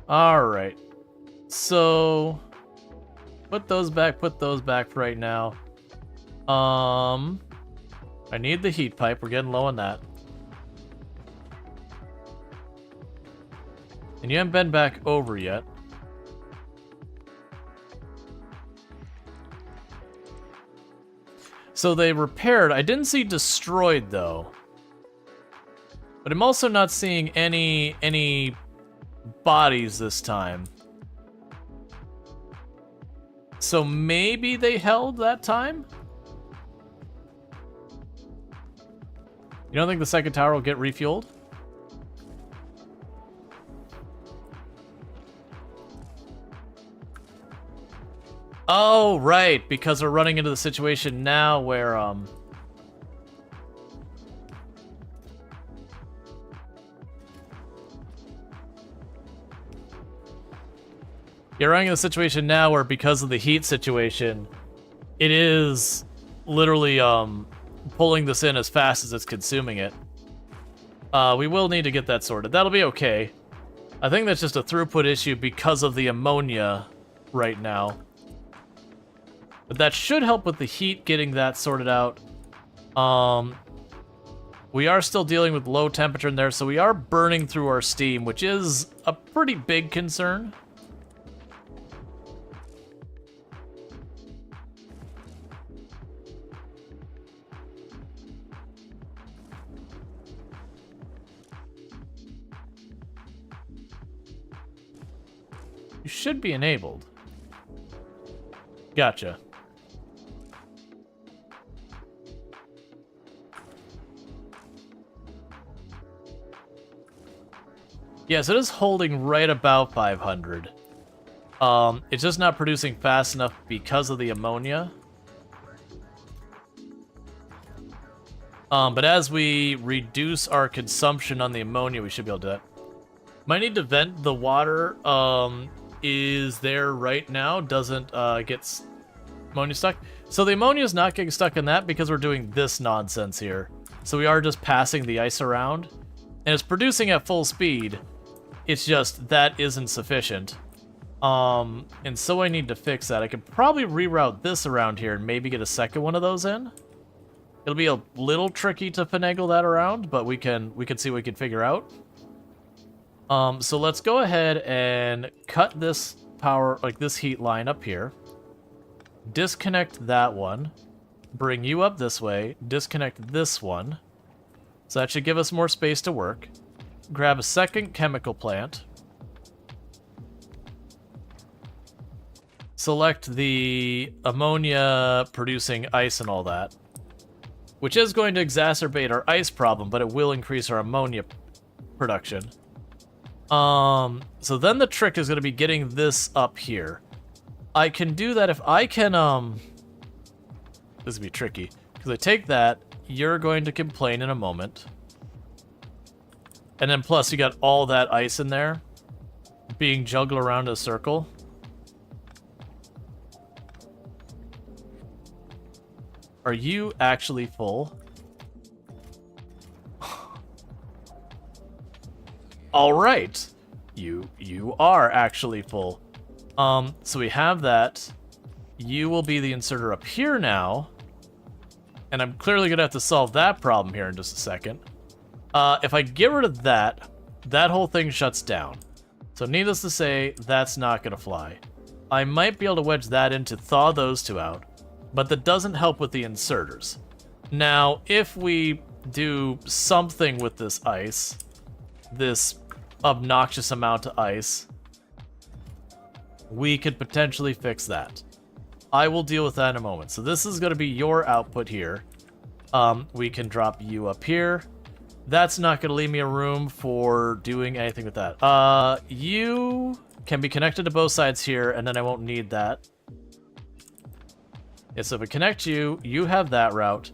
Alright. So, put those back for right now. I need the heat pipe. We're getting low on that. And you haven't been back over yet. So they repaired. I didn't see destroyed, though. But I'm also not seeing any bodies this time. So maybe they held that time? You don't think the second tower will get refueled? Oh, right, because we're running into the situation now where, you're running into the situation now where, because of the heat situation, it is literally, pulling this in as fast as it's consuming it. We will need to get that sorted. That'll be okay. I think that's just a throughput issue because of the ammonia right now. But that should help with the heat, getting that sorted out. We are still dealing with low temperature in there, so we are burning through our steam, which is a pretty big concern. You should be enabled. Gotcha. Yes, it is holding right about 500. It's just not producing fast enough because of the ammonia. But as we reduce our consumption on the ammonia, we should be able to do that. Might need to vent the water. Is there right now. Doesn't get ammonia stuck. So the ammonia is not getting stuck in that because we're doing this nonsense here. So we are just passing the ice around. And it's producing at full speed. It's just that isn't sufficient. And so I need to fix that. I could probably reroute this around here and maybe get a second one of those in. It'll be a little tricky to finagle that around, but we can see what we can figure out. So let's go ahead and cut this power, like this heat line up here. Disconnect that one. Bring you up this way. Disconnect this one. So that should give us more space to work. Grab a second chemical plant. Select the ammonia producing ice and all that, which is going to exacerbate our ice problem, but it will increase our ammonia production. So then the trick is going to be getting this up here. I can do that if I can, this would be tricky, because I take that, you're going to complain in a moment. And then plus you got all that ice in there being juggled around a circle. Are you actually full? All right. You are actually full. So we have that. You will be the inserter up here now. And I'm clearly going to have to solve that problem here in just a second. If I get rid of that, that whole thing shuts down. So needless to say, that's not going to fly. I might be able to wedge that in to thaw those two out, but that doesn't help with the inserters. Now, if we do something with this ice, this obnoxious amount of ice, we could potentially fix that. I will deal with that in a moment. So this is going to be your output here. We can drop you up here. That's not going to leave me a room for doing anything with that. You can be connected to both sides here, and then I won't need that. Yeah, so if we connect you, you have that route,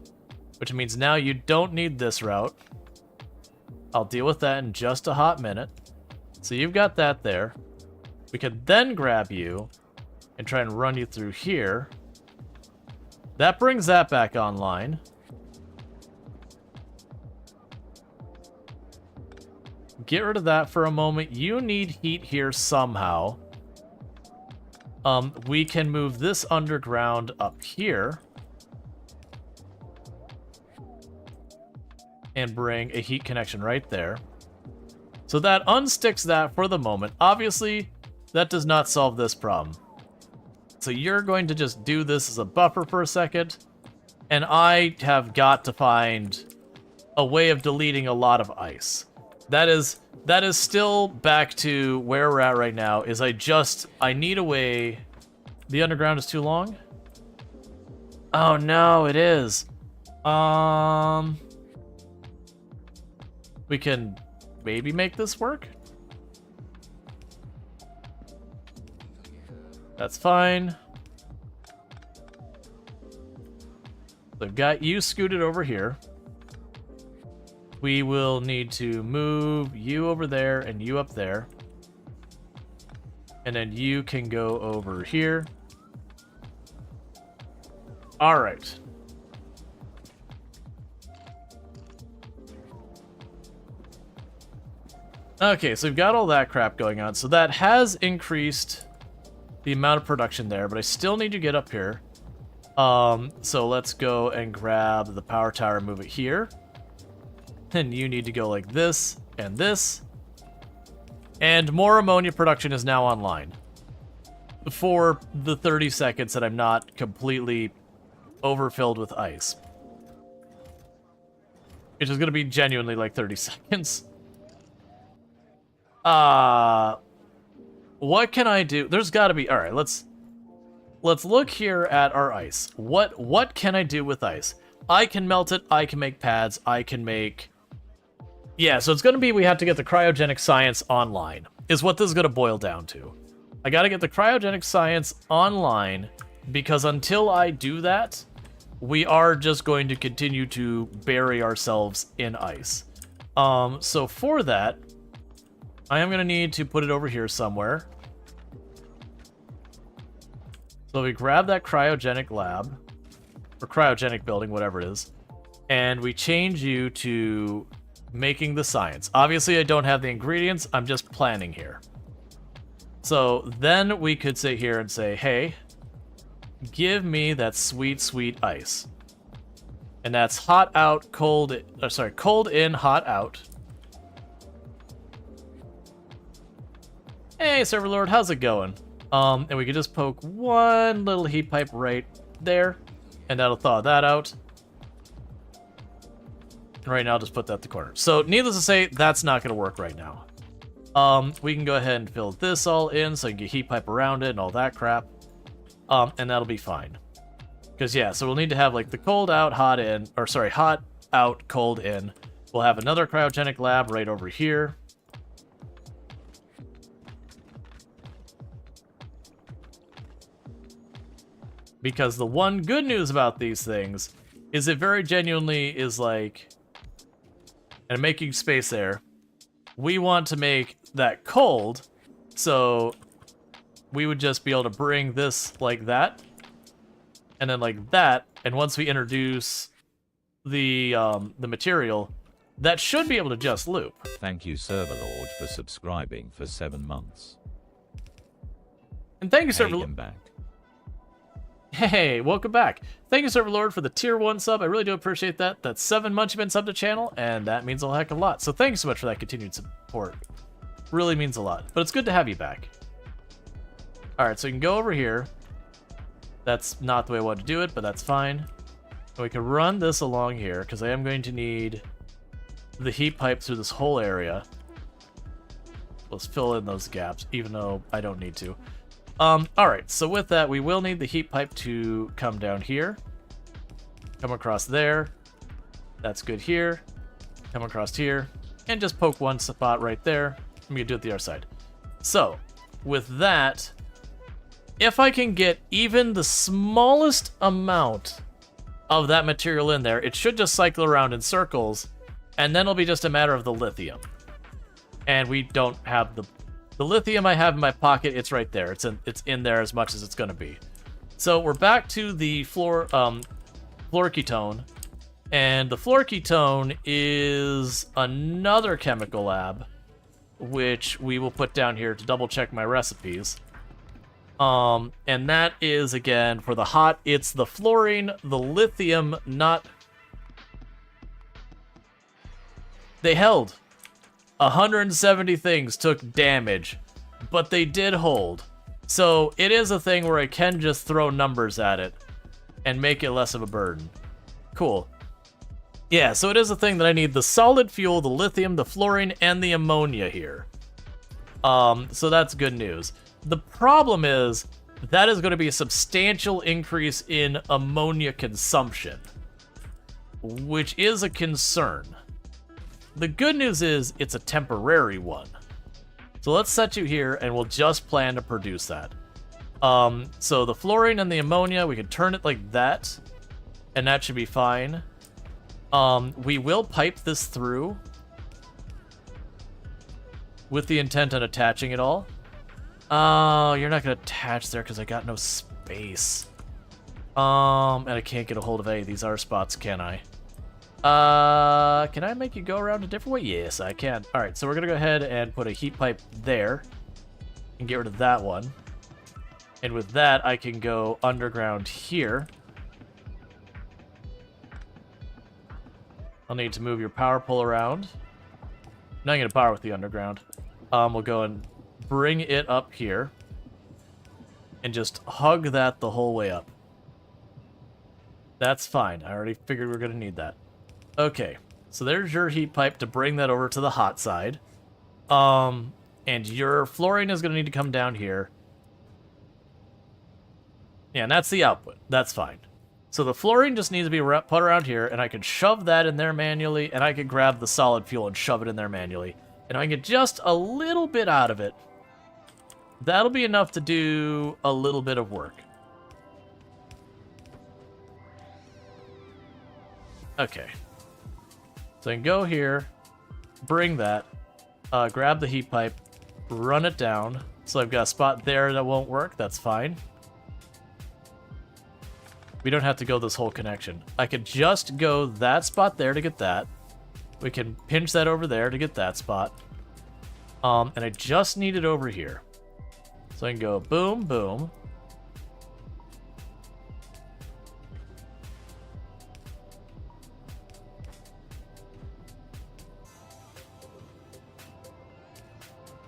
which means now you don't need this route. I'll deal with that in just a hot minute. So you've got that there. We could then grab you and try and run you through here. That brings that back online. Get rid of that for a moment. You need heat here somehow. We can move this underground up here. And bring a heat connection right there. So that unsticks that for the moment. Obviously, that does not solve this problem. So you're going to just do this as a buffer for a second. And I have got to find a way of deleting a lot of ice. That is still back to where we're at right now, is I need a way. The underground is too long? Oh no, it is. We can maybe make this work? That's fine. I've got you scooted over here. We will need to move you over there and you up there. And then you can go over here. All right. Okay, so we've got all that crap going on. So that has increased the amount of production there, but I still need to get up here. So let's go and grab the power tower and move it here. And you need to go like this and this. And more ammonia production is now online. For the 30 seconds that I'm not completely overfilled with ice. Which is going to be genuinely like 30 seconds. What can I do? There's got to be... Alright, let's look here at our ice. What can I do with ice? I can melt it. I can make pads. I can make... Yeah, so it's going to be we have to get the cryogenic science online, is what this is going to boil down to. I got to get the cryogenic science online, because until I do that, we are just going to continue to bury ourselves in ice. So for that, I am going to need to put it over here somewhere. So we grab that cryogenic lab, or cryogenic building, whatever it is, and we change you to making the science. Obviously, I don't have the ingredients. I'm just planning here. So then we could sit here and say, hey, give me that sweet, sweet ice. And that's hot out, cold in, hot out. Hey, Server Lord, how's it going? And we could just poke one little heat pipe right there, and that'll thaw that out. Right now, I'll just put that at the corner. So, needless to say, that's not going to work right now. We can go ahead and fill this all in, so you can get heat pipe around it and all that crap. And that'll be fine. Because, yeah, so we'll need to have, like, the cold out, hot in, or sorry, hot out, cold in. We'll have another cryogenic lab right over here. Because the one good news about these things is it very genuinely is like... And making space there. We want to make that cold, so we would just be able to bring this like that, and then like that, and once we introduce the material, that should be able to just loop. Thank you, Server Lord, for subscribing for 7 months. And thank you, Server Hey, Lord. I'm back. Hey, welcome back. Thank you, Server Lord, for the tier 1 sub. I really do appreciate that. That's 7 months you've been subbed to channel, and that means a heck of a lot. So thank you so much for that continued support. Really means a lot. But it's good to have you back. Alright, so you can go over here. That's not the way I want to do it, but that's fine. And we can run this along here, because I am going to need the heat pipe through this whole area. Let's fill in those gaps, even though I don't need to. Alright, so with that, we will need the heat pipe to come down here. Come across there. That's good here. Come across here. And just poke one spot right there. I'm gonna do it the other side. So, with that, if I can get even the smallest amount of that material in there, it should just cycle around in circles, and then it'll be just a matter of the lithium. And we don't have the lithium I have in my pocket. It's right there. It's in there as much as it's gonna be. So we're back to the fluoroketone, and the fluoroketone is another chemical lab, which we will put down here to double check my recipes. And that is, again, for the hot, it's the fluorine, the lithium, not... They held. 170 things took damage, but they did hold. So it is a thing where I can just throw numbers at it and make it less of a burden. Cool. Yeah, so it is a thing that I need the solid fuel, the lithium, the fluorine, and the ammonia here. So that's good news. The problem is that is going to be a substantial increase in ammonia consumption, which is a concern. The good news is it's a temporary one. So let's set you here and we'll just plan to produce that. So the fluorine and the ammonia, we can turn it like that, and that should be fine. We will pipe this through with the intent on attaching it all. Oh, you're not going to attach there because I got no space. And I can't get a hold of any of these R spots, can I? Can I make you go around a different way? Yes, I can. Alright, so we're going to go ahead and put a heat pipe there and get rid of that one. And with that, I can go underground here. I'll need to move your power pole around. Not going to power with the underground. We'll go and bring it up here and just hug that the whole way up. That's fine. I already figured we were going to need that. Okay, so there's your heat pipe to bring that over to the hot side. And your fluorine is going to need to come down here. Yeah, and that's the output. That's fine. So the fluorine just needs to be put around here, and I can shove that in there manually, and I can grab the solid fuel and shove it in there manually. And I can get just a little bit out of it. That'll be enough to do a little bit of work. Okay. So I can go here, bring that, grab the heat pipe, run it down. So I've got a spot there that won't work. That's fine. We don't have to go this whole connection. I could just go that spot there to get that. We can pinch that over there to get that spot. And I just need it over here. So I can go boom, boom.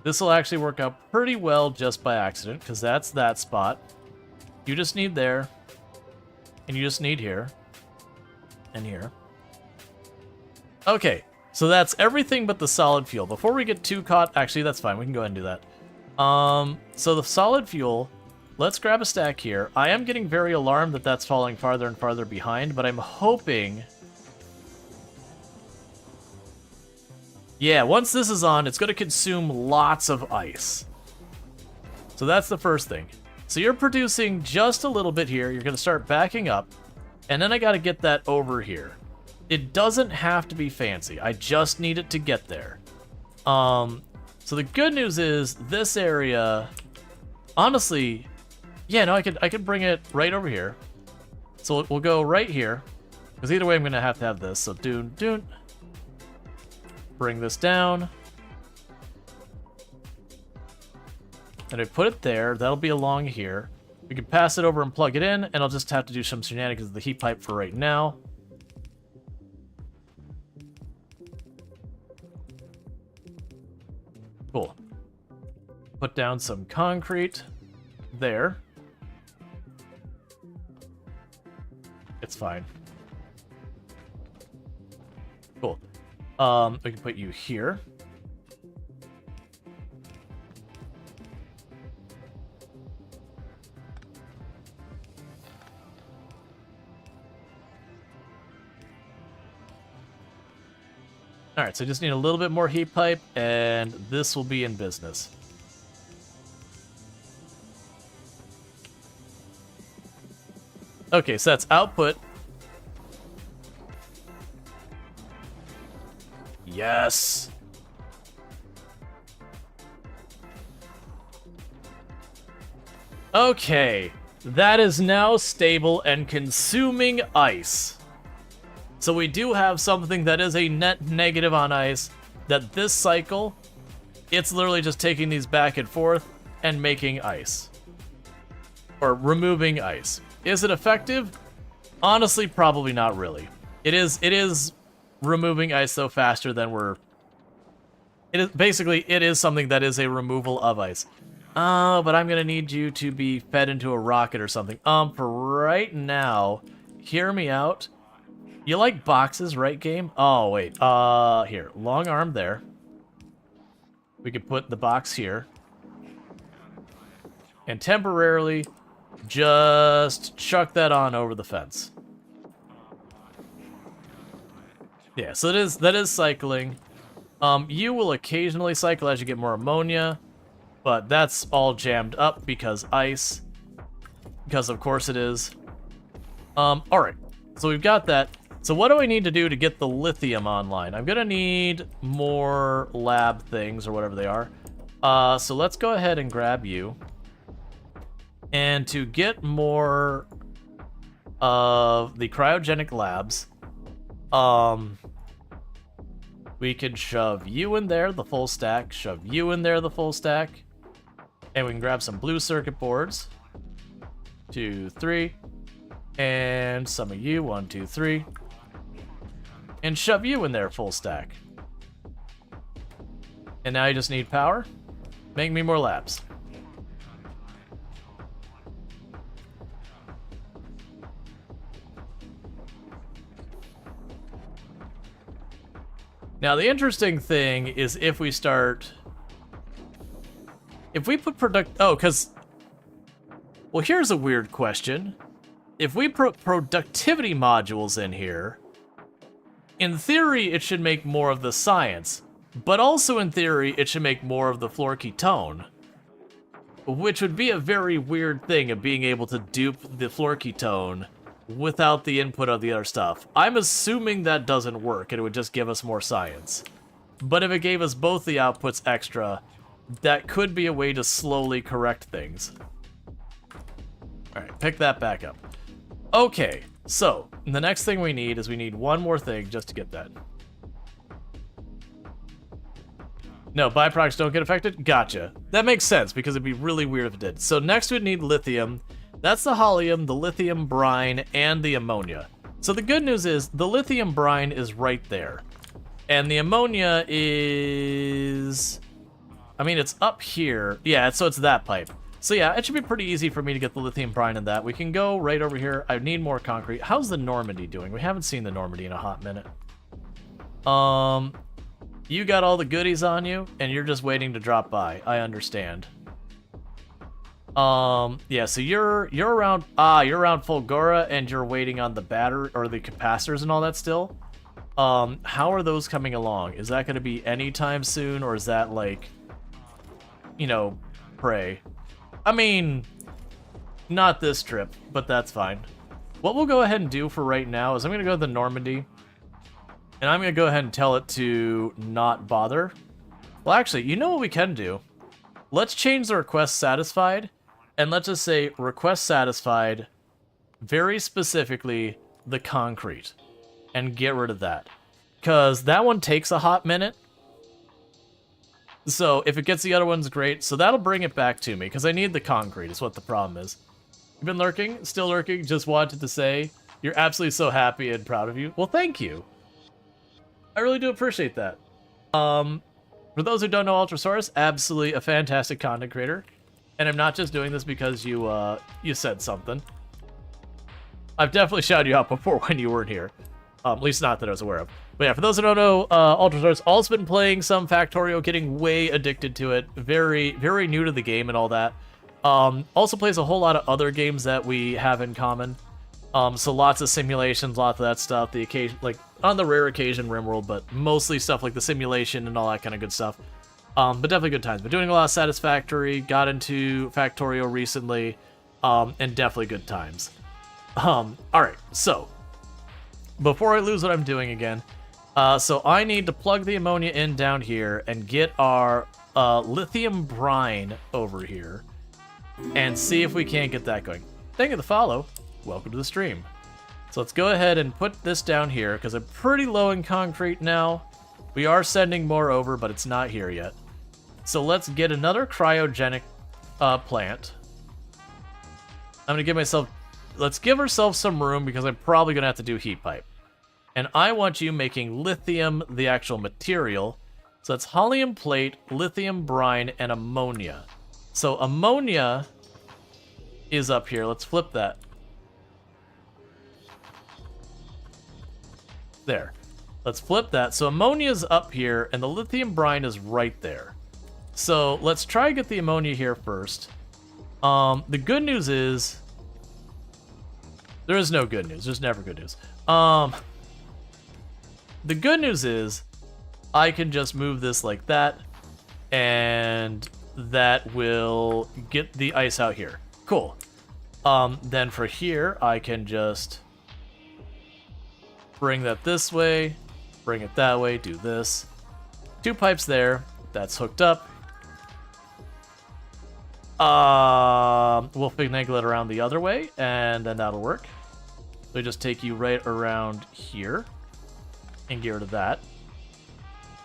This will actually work out pretty well just by accident, because that's that spot. You just need there. And you just need here. And here. Okay, so that's everything but the solid fuel. Before we get too caught... Actually, that's fine. We can go ahead and do that. So the solid fuel... Let's grab a stack here. I am getting very alarmed that that's falling farther and farther behind, but I'm hoping... Yeah, once this is on, it's going to consume lots of ice. So that's the first thing. So you're producing just a little bit here. You're going to start backing up. And then I got to get that over here. It doesn't have to be fancy. I just need it to get there. So the good news is this area... Honestly... Yeah, no, I could bring it right over here. So we'll go right here. Because either way, I'm going to have this. So doon. Bring this down. And I put it there. That'll be along here. We can pass it over and plug it in, and I'll just have to do some shenanigans with the heat pipe for right now. Cool. Put down some concrete there. It's fine. Cool. We can put you here. Alright, so I just need a little bit more heat pipe, and this will be in business. Okay, so that's output. Yes! Okay, that is now stable and consuming ice. So we do have something that is a net negative on ice, that this cycle, it's literally just taking these back and forth and making ice. Or removing ice. Is it effective? Honestly, probably not really. It is removing ice though faster than we're... It is something that is a removal of ice. But I'm gonna need you to be fed into a rocket or something. For right now, hear me out. You like boxes, right, game? Oh, wait. Here. Long arm there. We could put the box here. And temporarily, just chuck that on over the fence. Yeah, so that is cycling. You will occasionally cycle as you get more ammonia, but that's all jammed up because ice. Because of course it is. Alright. So we've got that. So what do I need to do to get the lithium online? I'm gonna need more lab things or whatever they are. So let's go ahead and grab you. And to get more of the cryogenic labs, we could shove you in there, the full stack, shove you in there, the full stack, and we can grab some blue circuit boards. 2, 3, and some of you, 1, 2, 3. And shove you in there full stack. And now you just need power. Make me more labs. Now the interesting thing is if we start... If we put well, here's a weird question. If we put productivity modules in here, in theory, it should make more of the science, but also in theory, it should make more of the fluorketone, which would be a very weird thing of being able to dupe the fluorketone without the input of the other stuff. I'm assuming that doesn't work, and it would just give us more science. But if it gave us both the outputs extra, that could be a way to slowly correct things. Alright, pick that back up. Okay, so, the next thing we need is we need one more thing just to get that. No, byproducts don't get affected? Gotcha. That makes sense, because it'd be really weird if it did. So next we'd need lithium. That's the helium, the lithium brine, and the ammonia. So the good news is, the lithium brine is right there. And the ammonia is... I mean, it's up here. Yeah, so it's that pipe. So yeah, it should be pretty easy for me to get the lithium brine in that. We can go right over here. I need more concrete. How's the Normandy doing? We haven't seen the Normandy in a hot minute. You got all the goodies on you, and you're just waiting to drop by. I understand. Yeah, so you're around Fulgora, and you're waiting on the battery, or the capacitors and all that still. How are those coming along? Is that going to be anytime soon, or is that like, you know, pray? I mean, not this trip, but that's fine. What we'll go ahead and do for right now is I'm going to go to the Normandy, and I'm going to go ahead and tell it to not bother. Well, actually, you know what we can do? Let's change the request satisfied, and let's just say request satisfied, very specifically the concrete, and get rid of that. Because that one takes a hot minute. So if it gets the other ones, great. So that'll bring it back to me, because I need the concrete is what the problem is. You've been lurking? Still lurking? Just wanted to say you're absolutely so happy and proud of you. Well, thank you. I really do appreciate that. For those who don't know Ultrasaurus, absolutely a fantastic content creator. And I'm not just doing this because you said something. I've definitely shouted you out before when you weren't here. At least not that I was aware of. But yeah, for those who don't know, Ultrasaurus also been playing some Factorio, getting way addicted to it. Very, very new to the game and all that. Also plays a whole lot of other games that we have in common. So lots of simulations, lots of that stuff. The occasion, like on the rare occasion, RimWorld, but mostly stuff like the simulation and all that kind of good stuff. But definitely good times. But doing a lot of Satisfactory, got into Factorio recently, and definitely good times. All right, so before I lose what I'm doing again, so I need to plug the ammonia in down here and get our lithium brine over here and see if we can't get that going. Thank you for the follow. Welcome to the stream. So let's go ahead and put this down here because I'm pretty low in concrete now. We are sending more over, but it's not here yet. So let's get another cryogenic plant. I'm gonna give myself, let's give ourselves some room because I'm probably gonna have to do heat pipe. And I want you making lithium the actual material. So that's hollium plate, lithium brine, and ammonia. So ammonia is up here. Let's flip that. There. Let's flip that. So ammonia's up here, and the lithium brine is right there. So let's try to get the ammonia here first. The good news is... There is no good news. There's never good news. The good news is I can just move this like that, and that will get the ice out here. Cool. Then for here, I can just bring that this way, bring it that way, do this. 2 pipes there. That's hooked up. We'll finagle it around the other way, and then that'll work. So just take you right around here and get rid of that.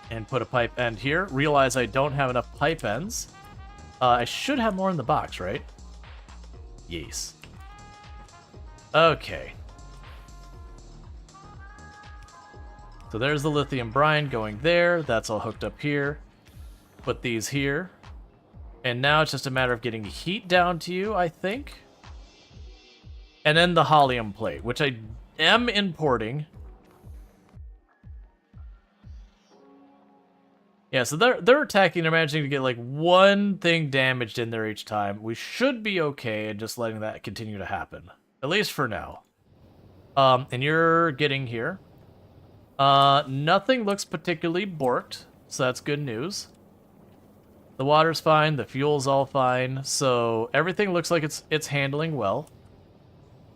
And put a pipe end here. Realize I don't have enough pipe ends. I should have more in the box, right? Yes. Okay. So there's the lithium brine going there. That's all hooked up here. Put these here. And now it's just a matter of getting heat down to you, I think. And then the hollium plate, which I am importing. Yeah, so they're attacking. They're managing to get like one thing damaged in there each time. We should be okay and just letting that continue to happen. At least for now. And you're getting here. Nothing looks particularly borked, so that's good news. The water's fine, the fuel's all fine, so everything looks like it's handling well.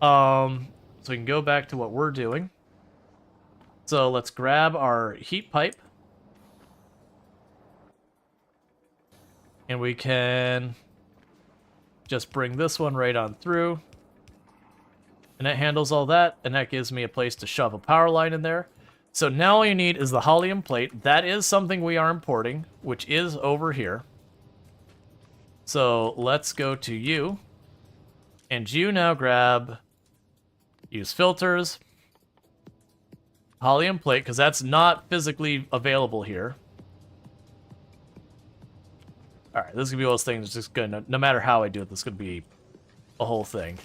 So we can go back to what we're doing. So let's grab our heat pipe. And we can just bring this one right on through. And it handles all that, and that gives me a place to shove a power line in there. So now all you need is the hollium plate. That is something we are importing, which is over here. So let's go to you. And you now grab, use filters, hollium plate, because that's not physically available here. Alright, this is going to be one of those things that's just going to, no matter how I do it, this is going to be a whole thing.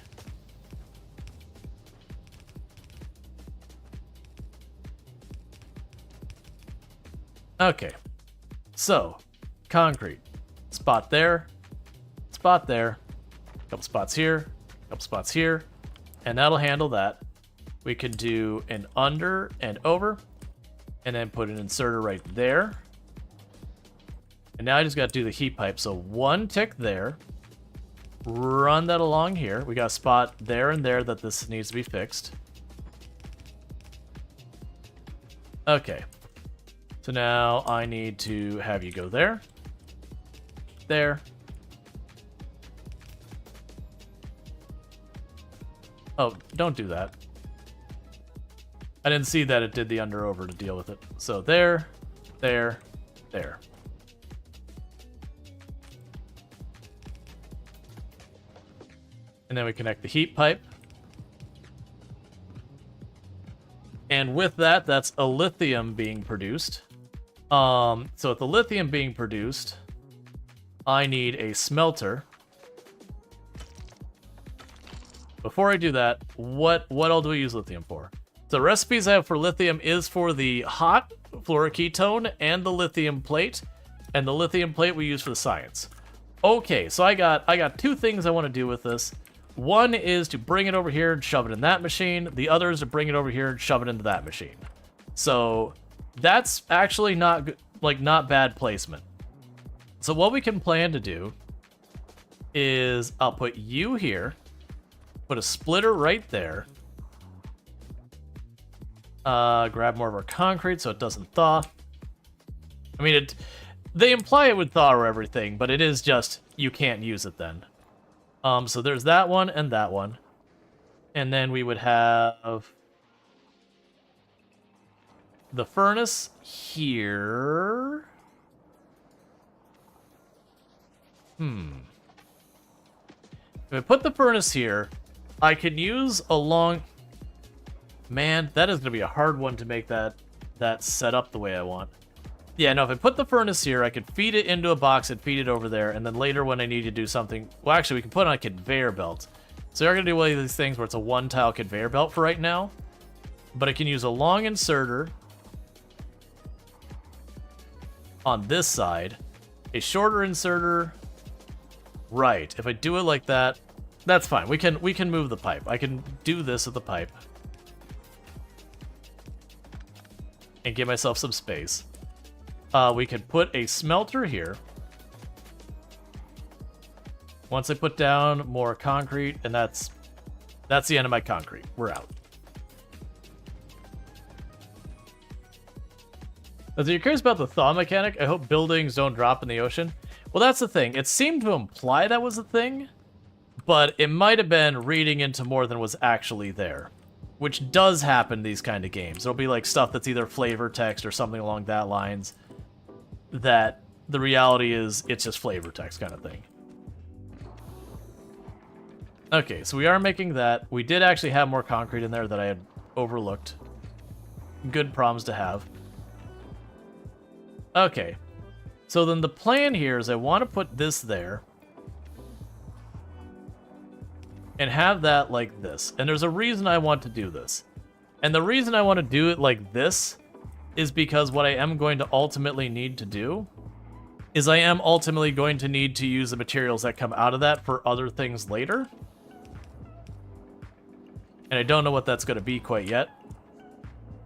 Okay, so, concrete. Spot there, couple spots here, couple spots here, and that'll handle that. We can do an under and over, and then put an inserter right there. And now I just got to do the heat pipe. So 1 tick there, run that along here. We got a spot there and there that this needs to be fixed. Okay. So now I need to have you go there. There. Oh, don't do that. I didn't see that it did the under over to deal with it. So there, there, there. And then we connect the heat pipe. And with that, that's a lithium being produced. So with the lithium being produced, I need a smelter. Before I do that, what all do we use lithium for? The recipes I have for lithium is for the hot fluoroketone and the lithium plate. And the lithium plate we use for the science. Okay, so I got 2 things I want to do with this. One is to bring it over here and shove it in that machine. The other is to bring it over here and shove it into that machine. So that's actually not bad placement. So what we can plan to do is I'll put you here, put a splitter right there. Grab more of our concrete so it doesn't thaw. I mean, they imply it would thaw or everything, but it is just you can't use it then. So there's that one and that one. And then we would have the furnace here. If I put the furnace here, I can use a long... Man, that is going to be a hard one to make that set up the way I want. Yeah, no, if I put the furnace here, I could feed it into a box and feed it over there, and then later when I need to do something... Well, actually, we can put it on a conveyor belt. So we're going to do one of these things where it's a one-tile conveyor belt for right now. But I can use a long inserter on this side, a shorter inserter... Right, if I do it like that, that's fine. We can move the pipe. I can do this with the pipe. And give myself some space. We could put a smelter here. Once I put down more concrete, and that's the end of my concrete. We're out. So you're curious about the thaw mechanic? I hope buildings don't drop in the ocean. Well, that's the thing. It seemed to imply that was a thing, but it might have been reading into more than was actually there, which does happen in these kind of games. There'll be like stuff that's either flavor text or something along that lines that the reality is it's just flavor text kind of thing. Okay, so we are making that. We did actually have more concrete in there that I had overlooked. Good problems to have. Okay. So then the plan here is I want to put this there and have that like this. And there's a reason I want to do this. And the reason I want to do it like this is because what I am going to ultimately need to do is I am ultimately going to need to use the materials that come out of that for other things later. And I don't know what that's going to be quite yet.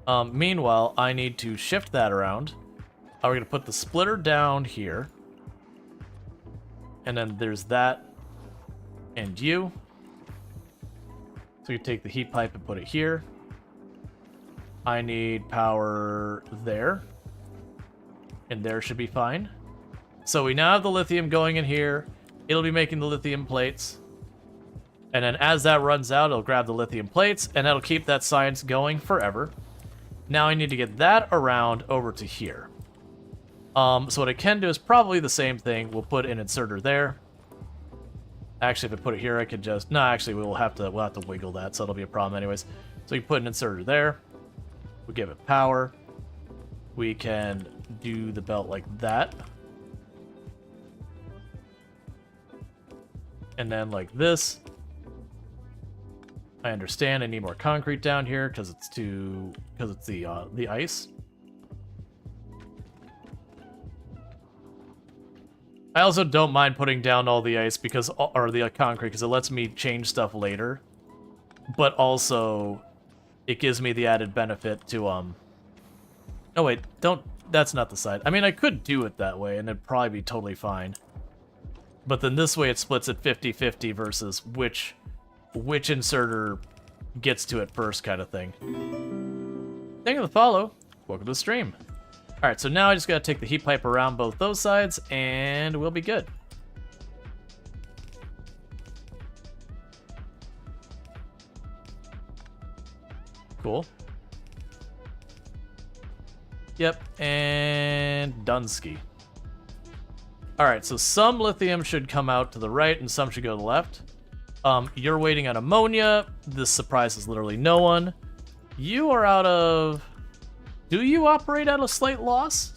Meanwhile, I need to shift that around. We're going to put the splitter down here. And then there's that. And you. So you take the heat pipe and put it here. I need power there. And there should be fine. So we now have the lithium going in here. It'll be making the lithium plates. And then as that runs out, it'll grab the lithium plates. And that'll keep that science going forever. Now I need to get that around over to here. So what I can do is probably the same thing. We'll put an inserter there. Actually, if I put it here, I could just... No, actually, we'll have to wiggle that, so it'll be a problem anyways. So you put an inserter there. We give it power. We can do the belt like that. And then like this. I understand I need more concrete down here because it's the ice. I also don't mind putting down all the ice or the concrete because it lets me change stuff later. But also, it gives me the added benefit to, Oh wait, that's not the side. I mean, I could do it that way and it'd probably be totally fine. But then this way it splits at 50-50 versus which inserter gets to it first kind of thing. Thank you for the follow. Welcome to the stream. Alright, so now I just gotta take the heat pipe around both those sides, and we'll be good. Cool. Yep, and Dunsky. Alright, so some lithium should come out to the right, and some should go to the left. You're waiting on ammonia. This surprises literally no one. You are out of... Do you operate at a slight loss?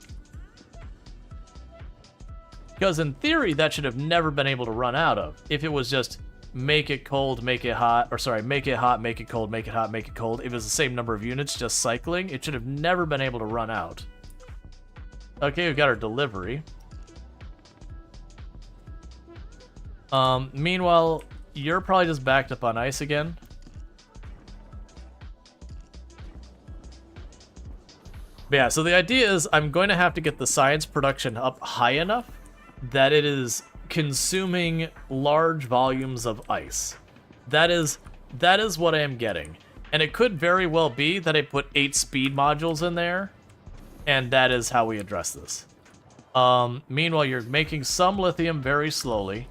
Because in theory, that should have never been able to run out of. If it was just make it cold, make it hot, or sorry, make it hot, make it cold, make it hot, make it cold. If it was the same number of units just cycling, it should have never been able to run out. Okay, we've got our delivery. Meanwhile, you're probably just backed up on ice again. But yeah, so the idea is I'm going to have to get the science production up high enough that it is consuming large volumes of ice. That is what I am getting. And it could very well be that I put 8 speed modules in there, and that is how we address this. Meanwhile, you're making some lithium very slowly.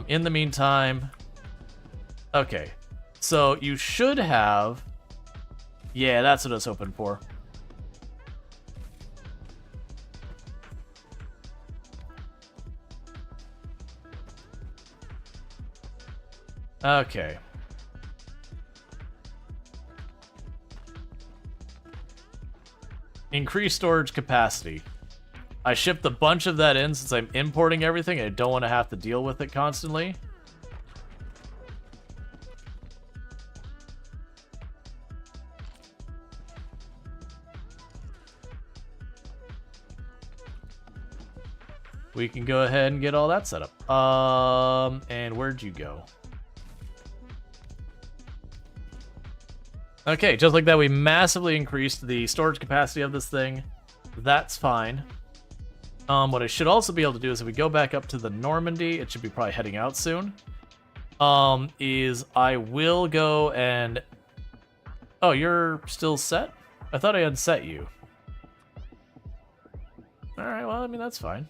In the meantime... Okay, so you should have... Yeah, that's what I was hoping for. Okay. Increase storage capacity. I shipped a bunch of that in since I'm importing everything and I don't want to have to deal with it constantly. We can go ahead and get all that set up. And where'd you go? Okay, just like that, we massively increased the storage capacity of this thing. That's fine. What I should also be able to do is if we go back up to the Normandy, it should be probably heading out soon, is I will go and... Oh, you're still set? I thought I had set you. Alright, well, I mean, that's fine.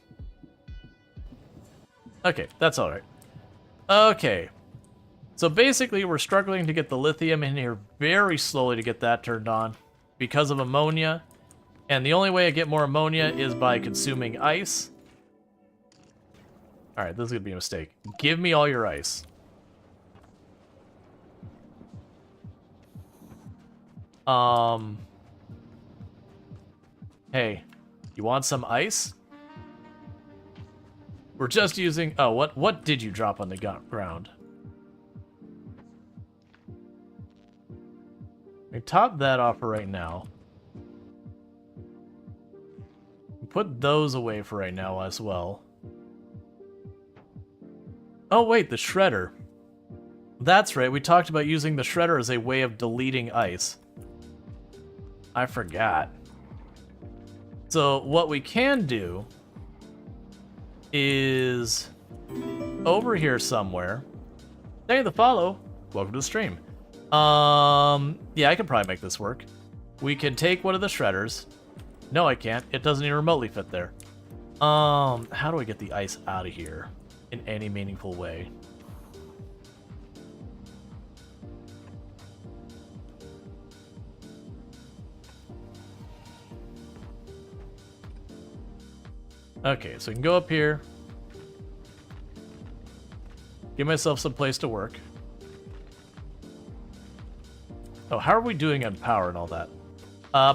Okay, that's alright. Okay. So basically, we're struggling to get the lithium in here very slowly to get that turned on because of ammonia. And the only way I get more ammonia is by consuming ice. Alright, this is going to be a mistake. Give me all your ice. Hey, you want some ice? We're just using... Oh, what did you drop on the ground? I top that off for right now. Put those away for right now as well. Oh wait, the shredder. That's right, we talked about using the shredder as a way of deleting ice. I forgot. So what we can do is over here somewhere. Thank you for the follow. Welcome to the stream. Yeah, I can probably make this work. We can take one of the shredders. No, I can't. It doesn't even remotely fit there. How do I get the ice out of here in any meaningful way? Okay, so we can go up here. Give myself some place to work. Oh, how are we doing on power and all that?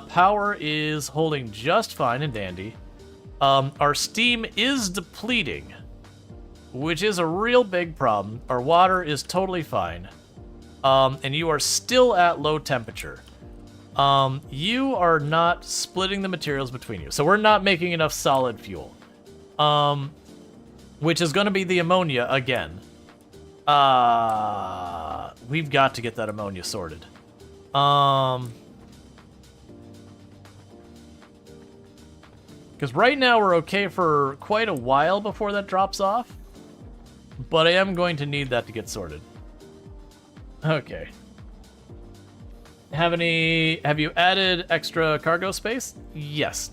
Power is holding just fine and dandy. Our steam is depleting, which is a real big problem. Our water is totally fine. And you are still at low temperature. You are not splitting the materials between you. So we're not making enough solid fuel. Which is going to be the ammonia again. We've got to get that ammonia sorted. Because right now we're okay for quite a while before that drops off. But I am going to need that to get sorted. Okay. Have you added extra cargo space? Yes.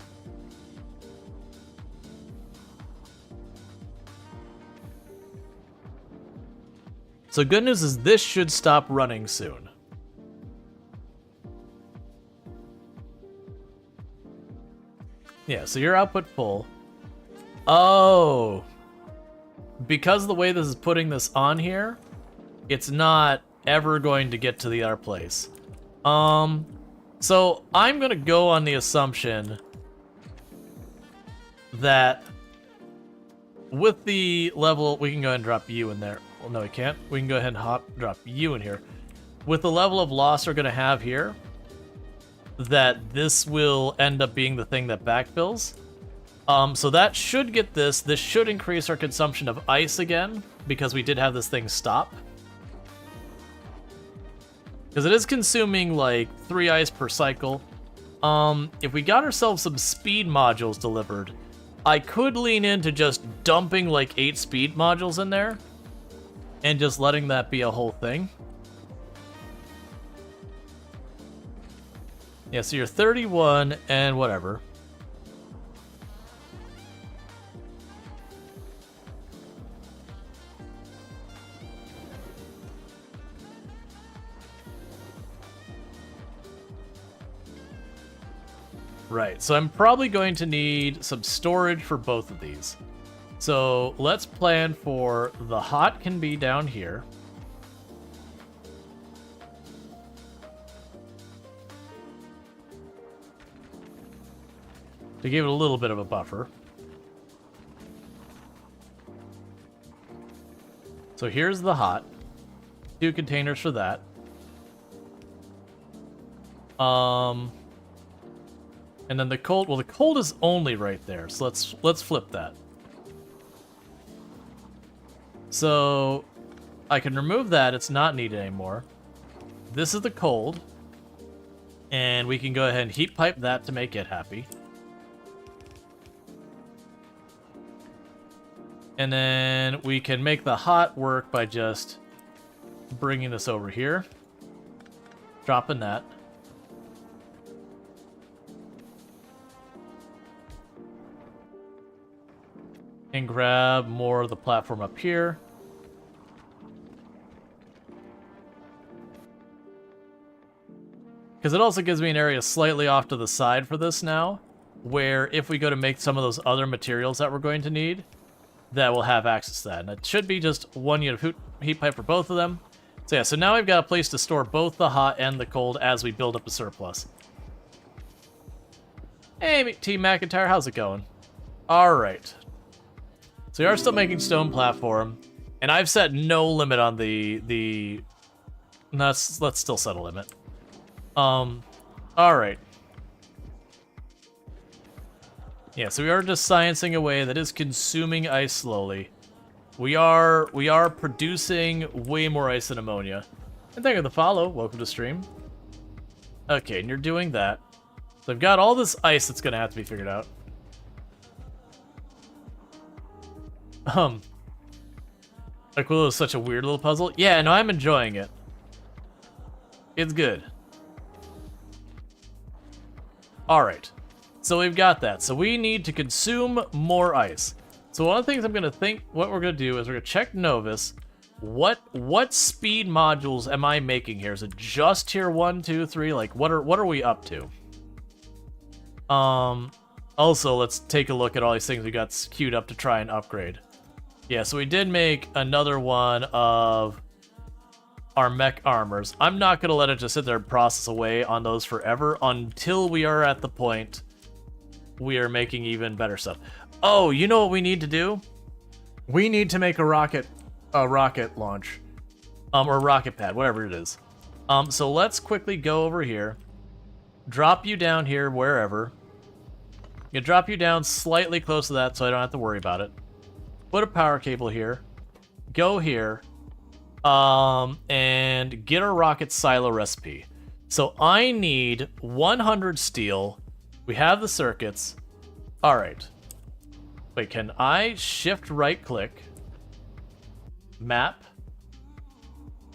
So good news is this should stop running soon. Yeah, so your output full. Oh. Because of the way this is putting this on here, it's not ever going to get to the other place. So I'm gonna go on the assumption that with the level, we can go ahead and drop you in there. Well, no, we can't. We can go ahead and drop you in here. With the level of loss we're gonna have here, that this will end up being the thing that backfills. So that should get this. This should increase our consumption of ice again, because we did have this thing stop. Because it is consuming like 3 ice per cycle. If we got ourselves some speed modules delivered, I could lean into just dumping like 8 speed modules in there and just letting that be a whole thing. Yeah, so you're 31 and whatever. Right, so I'm probably going to need some storage for both of these. So let's plan for the hot can be down here. To give it a little bit of a buffer. So here's the hot. 2 containers for that. And then the cold, well, the cold is only right there, so let's flip that. So I can remove that, it's not needed anymore. This is the cold, and we can go ahead and heat pipe that to make it happy. And then we can make the hot work by just bringing this over here, dropping that. And grab more of the platform up here. Because it also gives me an area slightly off to the side for this now, where if we go to make some of those other materials that we're going to need, that will have access to that. And it should be just 1 unit of heat pipe for both of them. So yeah, so now we've got a place to store both the hot and the cold as we build up a surplus. Hey, Team McIntyre, how's it going? All right. So we are still making stone platform, and I've set no limit on the. Let's still set a limit. All right. Yeah, so we are just sciencing away. That is consuming ice slowly. We are producing way more ice than ammonia. And thank you for the follow. Welcome to stream. Okay, and you're doing that. So I've got all this ice that's gonna have to be figured out. Aquila is such a weird little puzzle. Yeah, no, I'm enjoying it. It's good. Alright. So we've got that. So we need to consume more ice. So one of the things I'm gonna think what we're gonna do is we're gonna check Novus. What speed modules am I making here? Is it just tier 1, 2, 3? Like what are we up to? Also let's take a look at all these things we got queued up to try and upgrade. Yeah, so we did make another one of our mech armors. I'm not going to let it just sit there and process away on those forever until we are at the point we are making even better stuff. Oh, you know what we need to do? We need to make a rocket launch. Or rocket pad, whatever it is. So let's quickly go over here. Drop you down here wherever. I'm gonna drop you down slightly close to that so I don't have to worry about it. Put a power cable here. Go here. And get a rocket silo recipe. So I need 100 steel. We have the circuits. Alright. Wait, can I shift right click? Map.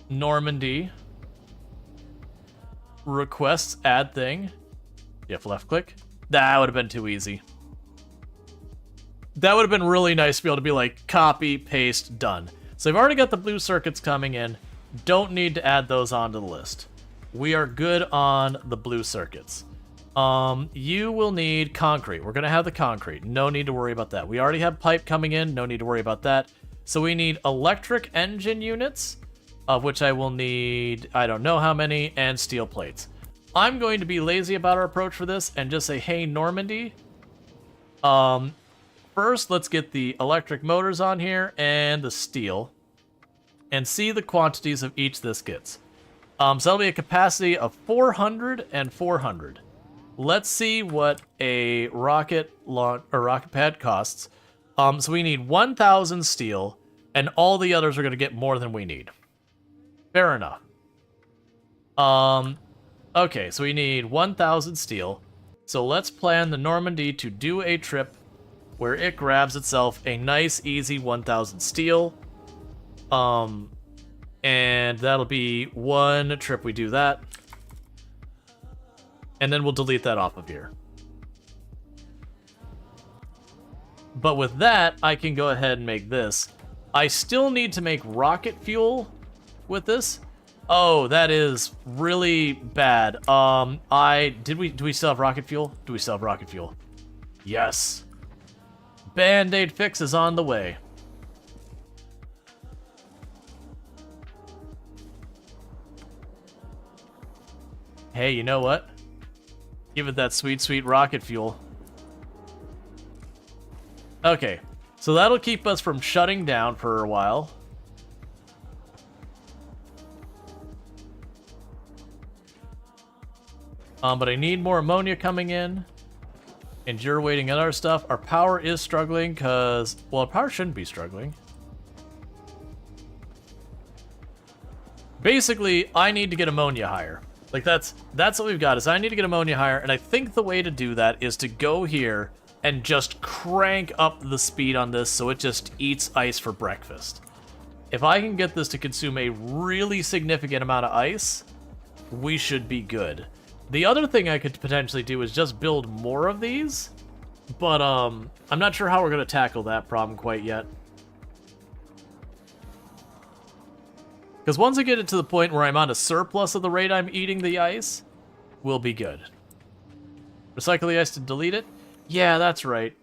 Normandy. Requests add thing. Yep, left click. That would have been too easy. That would have been really nice to be able to be like, copy, paste, done. So I've already got the blue circuits coming in. Don't need to add those onto the list. We are good on the blue circuits. You will need concrete. We're going to have the concrete. No need to worry about that. We already have pipe coming in. No need to worry about that. So we need electric engine units, of which I will need, I don't know how many, and steel plates. I'm going to be lazy about our approach for this and just say, hey, Normandy. First, let's get the electric motors on here and the steel and see the quantities of each this gets. So that'll be a capacity of 400 and 400. let's see what a rocket launch or rocket pad costs. So we need 1,000 steel, and all the others are going to get more than we need. Fair enough. Okay, so we need 1,000 steel. So let's plan the Normandy to do a trip where it grabs itself a nice, easy 1,000 steel. And that'll be one trip we do that. And then we'll delete that off of here. But with that, I can go ahead and make this. I still need to make rocket fuel with this. Oh, that is really bad. Do we still have rocket fuel? Do we still have rocket fuel? Yes. Band-Aid fix is on the way. Hey, you know what? Give it that sweet, sweet rocket fuel. Okay, so that'll keep us from shutting down for a while. But I need more ammonia coming in. And you're waiting on our stuff. Our power is struggling because... Well, our power shouldn't be struggling. Basically, I need to get ammonia higher. Like, that's what we've got, is I need to get ammonia higher, and I think the way to do that is to go here and just crank up the speed on this so it just eats ice for breakfast. If I can get this to consume a really significant amount of ice, we should be good. The other thing I could potentially do is just build more of these, but I'm not sure how we're going to tackle that problem quite yet. Because once I get it to the point where I'm on a surplus of the rate I'm eating the ice, we'll be good. Recycle the ice to delete it? Yeah, that's right.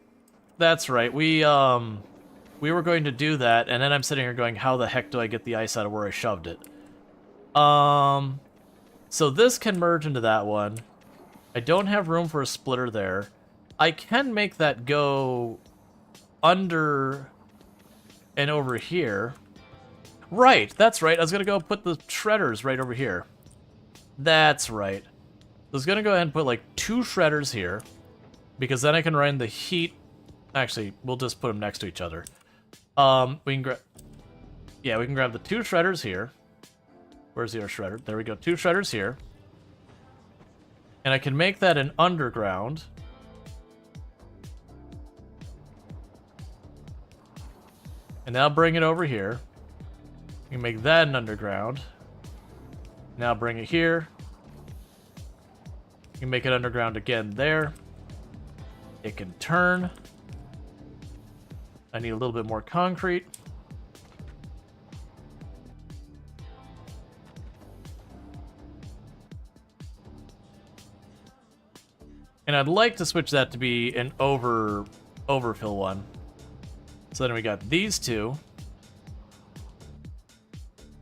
That's right. We were going to do that, and then I'm sitting here going, how the heck do I get the ice out of where I shoved it? So this can merge into that one. I don't have room for a splitter there. I can make that go under and over here. Right, that's right. I was going to go put the shredders right over here. That's right. I was going to go ahead and put like 2 shredders here, because then I can run the heat. Actually, we'll just put them next to each other. We can grab... Yeah, we can grab the 2 shredders here. Where's the other shredder? There we go. 2 shredders here. And I can make that an underground. And now bring it over here. You can make that an underground. Now bring it here. You can make it underground again there. It can turn. I need a little bit more concrete. And I'd like to switch that to be an overfill one. So then we got these 2.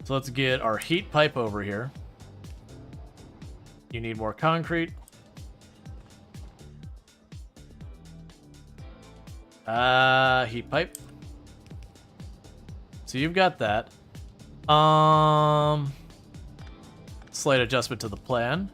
So let's get our heat pipe over here. You need more concrete. Heat pipe. So you've got that. Slight adjustment to the plan.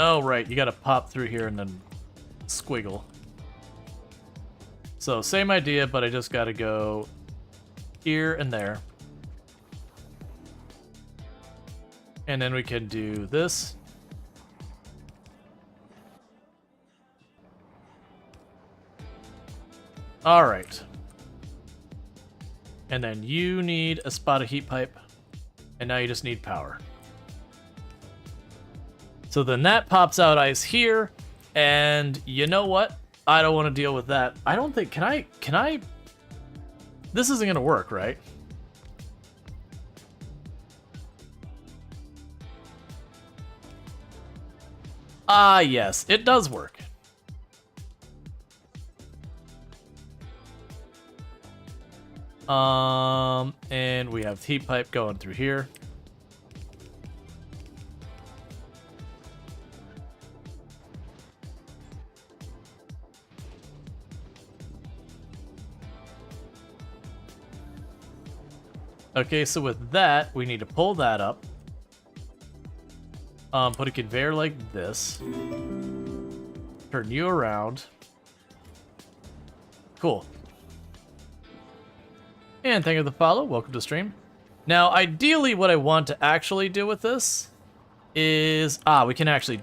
Oh, right. You gotta pop through here and then squiggle. So, same idea, but I just gotta go here and there. And then we can do this. Alright. And then you need a spot of heat pipe. And now you just need power. So then that pops out ice here, and you know what? I don't want to deal with that. I don't think, can I? This isn't gonna work, right? Ah, yes, it does work. And we have heat pipe going through here. Okay, so with that, we need to pull that up. Put a conveyor like this. Turn you around. Cool. And thank you for the follow. Welcome to stream. Now, ideally, what I want to actually do with this is... we can actually...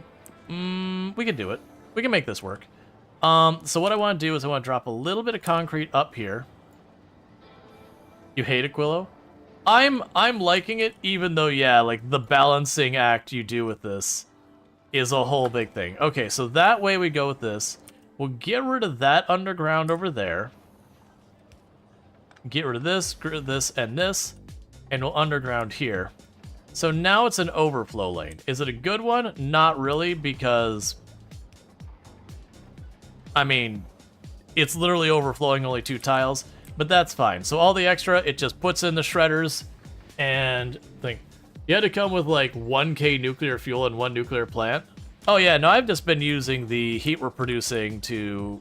we can do it. We can make this work. So what I want to do is I want to drop a little bit of concrete up here. You hate Aquilo? I'm liking it, even though, yeah, like, the balancing act you do with this is a whole big thing. Okay, so that way we go with this. We'll get rid of that underground over there. Get rid of this, and we'll underground here. So now it's an overflow lane. Is it a good one? Not really, because... I mean, it's literally overflowing only 2 tiles. But that's fine. So all the extra, it just puts in the shredders, and think you had to come with like 1k nuclear fuel and 1 nuclear plant. Oh yeah, no, I've just been using the heat we're producing to,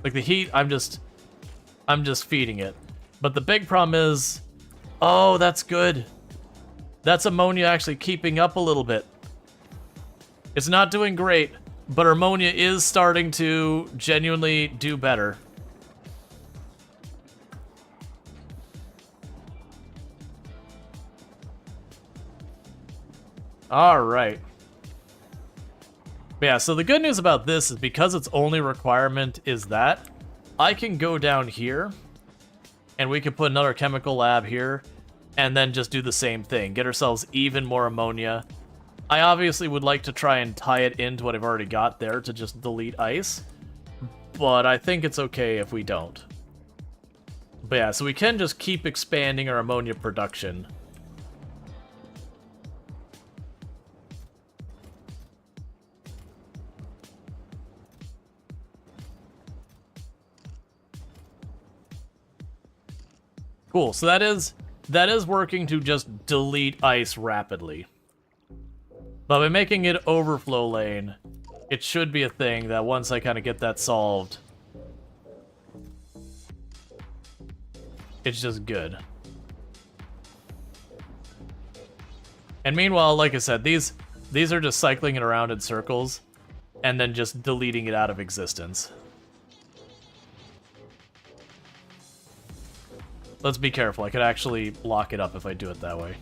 like the heat. I'm just feeding it. But the big problem is, oh, that's good. That's ammonia actually keeping up a little bit. It's not doing great, but ammonia is starting to genuinely do better. Alright. Yeah, so the good news about this is because its only requirement is that, I can go down here, and we can put another chemical lab here, and then just do the same thing. Get ourselves even more ammonia. I obviously would like to try and tie it into what I've already got there to just delete ice, but I think it's okay if we don't. But yeah, so we can just keep expanding our ammonia production. Cool, so that is working to just delete ice rapidly. But by making it overflow lane, it should be a thing that once I kind of get that solved, it's just good. And meanwhile, like I said, these are just cycling it around in circles and then just deleting it out of existence. Let's be careful. I could actually lock it up if I do it that way.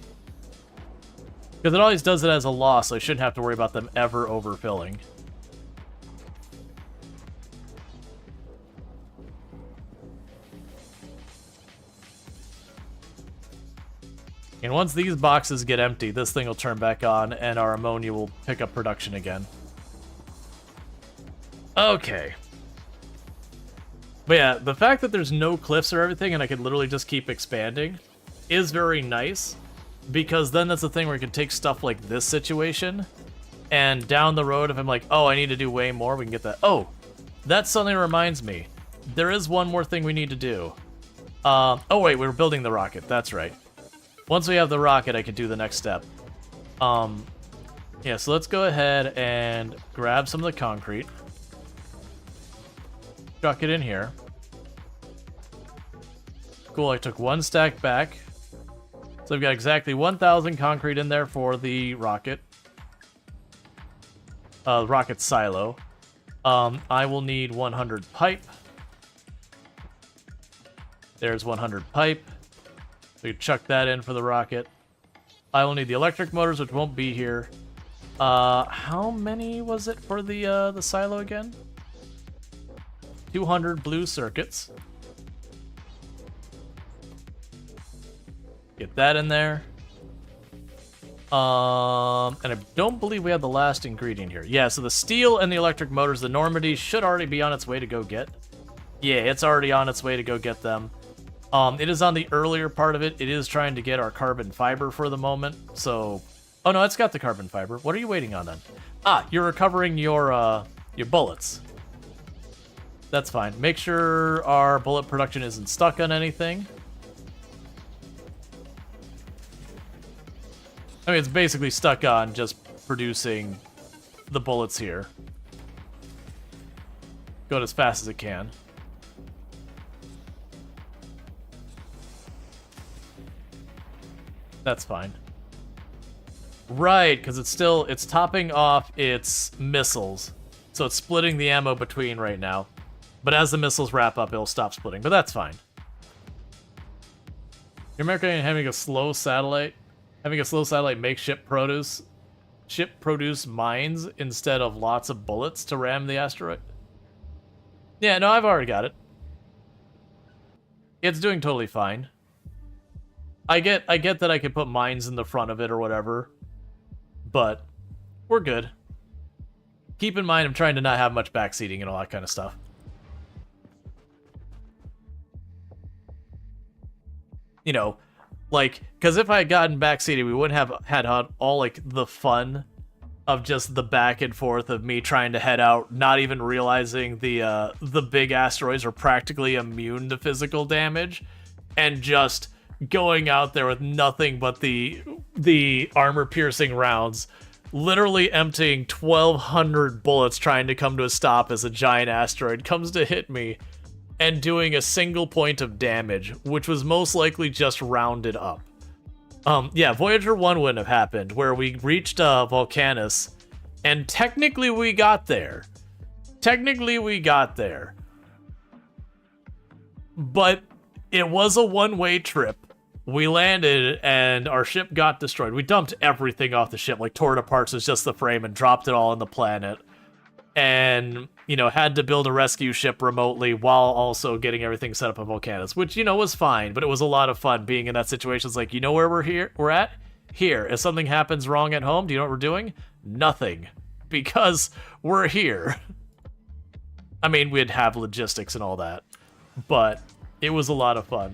Because it always does it as a loss, so I shouldn't have to worry about them ever overfilling. And once these boxes get empty, this thing will turn back on, and our ammonia will pick up production again. Okay. But yeah, the fact that there's no cliffs or everything and I could literally just keep expanding is very nice, because then that's the thing where I can take stuff like this situation, and down the road if I'm like, oh, I need to do way more, we can get that. Oh, that suddenly reminds me. There is one more thing we need to do. Oh wait, we're building the rocket, that's right. Once we have the rocket, I can do the next step. Yeah, so let's go ahead and grab some of the concrete. Chuck it in here. Cool, I took 1 stack back. So I've got exactly 1,000 concrete in there for the rocket. Rocket silo. I will need 100 pipe. There's 100 pipe. So you chuck that in for the rocket. I will need the electric motors, which won't be here. How many was it for the silo again? 200 blue circuits. Get that in there. And I don't believe we have the last ingredient here. Yeah, so the steel and the electric motors, the Normandy, should already be on its way to go get. Yeah, it's already on its way to go get them. It is on the earlier part of it. It is trying to get our carbon fiber for the moment, so... Oh no, it's got the carbon fiber. What are you waiting on then? Ah, you're recovering your bullets. That's fine. Make sure our bullet production isn't stuck on anything. I mean, it's basically stuck on just producing the bullets here. Go as fast as it can. That's fine. Right, because it's topping off its missiles. So it's splitting the ammo between right now. But as the missiles wrap up, it'll stop splitting, but that's fine. You're American having a slow satellite make ship produce mines instead of lots of bullets to ram the asteroid. Yeah, no, I've already got it. It's doing totally fine. I get that I could put mines in the front of it or whatever, but we're good. Keep in mind, I'm trying to not have much backseating and all that kind of stuff. You know, like, because if I had gotten backseated, we wouldn't have had all, like, the fun of just the back and forth of me trying to head out, not even realizing the big asteroids are practically immune to physical damage, and just going out there with nothing but the armor-piercing rounds, literally emptying 1,200 bullets trying to come to a stop as a giant asteroid comes to hit me, and doing a single point of damage, which was most likely just rounded up. Yeah, Voyager 1 wouldn't have happened, where we reached Volcanus, and technically we got there. But it was a one-way trip. We landed, and our ship got destroyed. We dumped everything off the ship, like tore it apart as just the frame, and dropped it all on the planet. And, you know, had to build a rescue ship remotely while also getting everything set up in Volcanus, which, you know, was fine, but it was a lot of fun being in that situation. It's like, you know where we're at? Here. If something happens wrong at home, do you know what we're doing? Nothing. Because we're here. I mean, we'd have logistics and all that, but it was a lot of fun.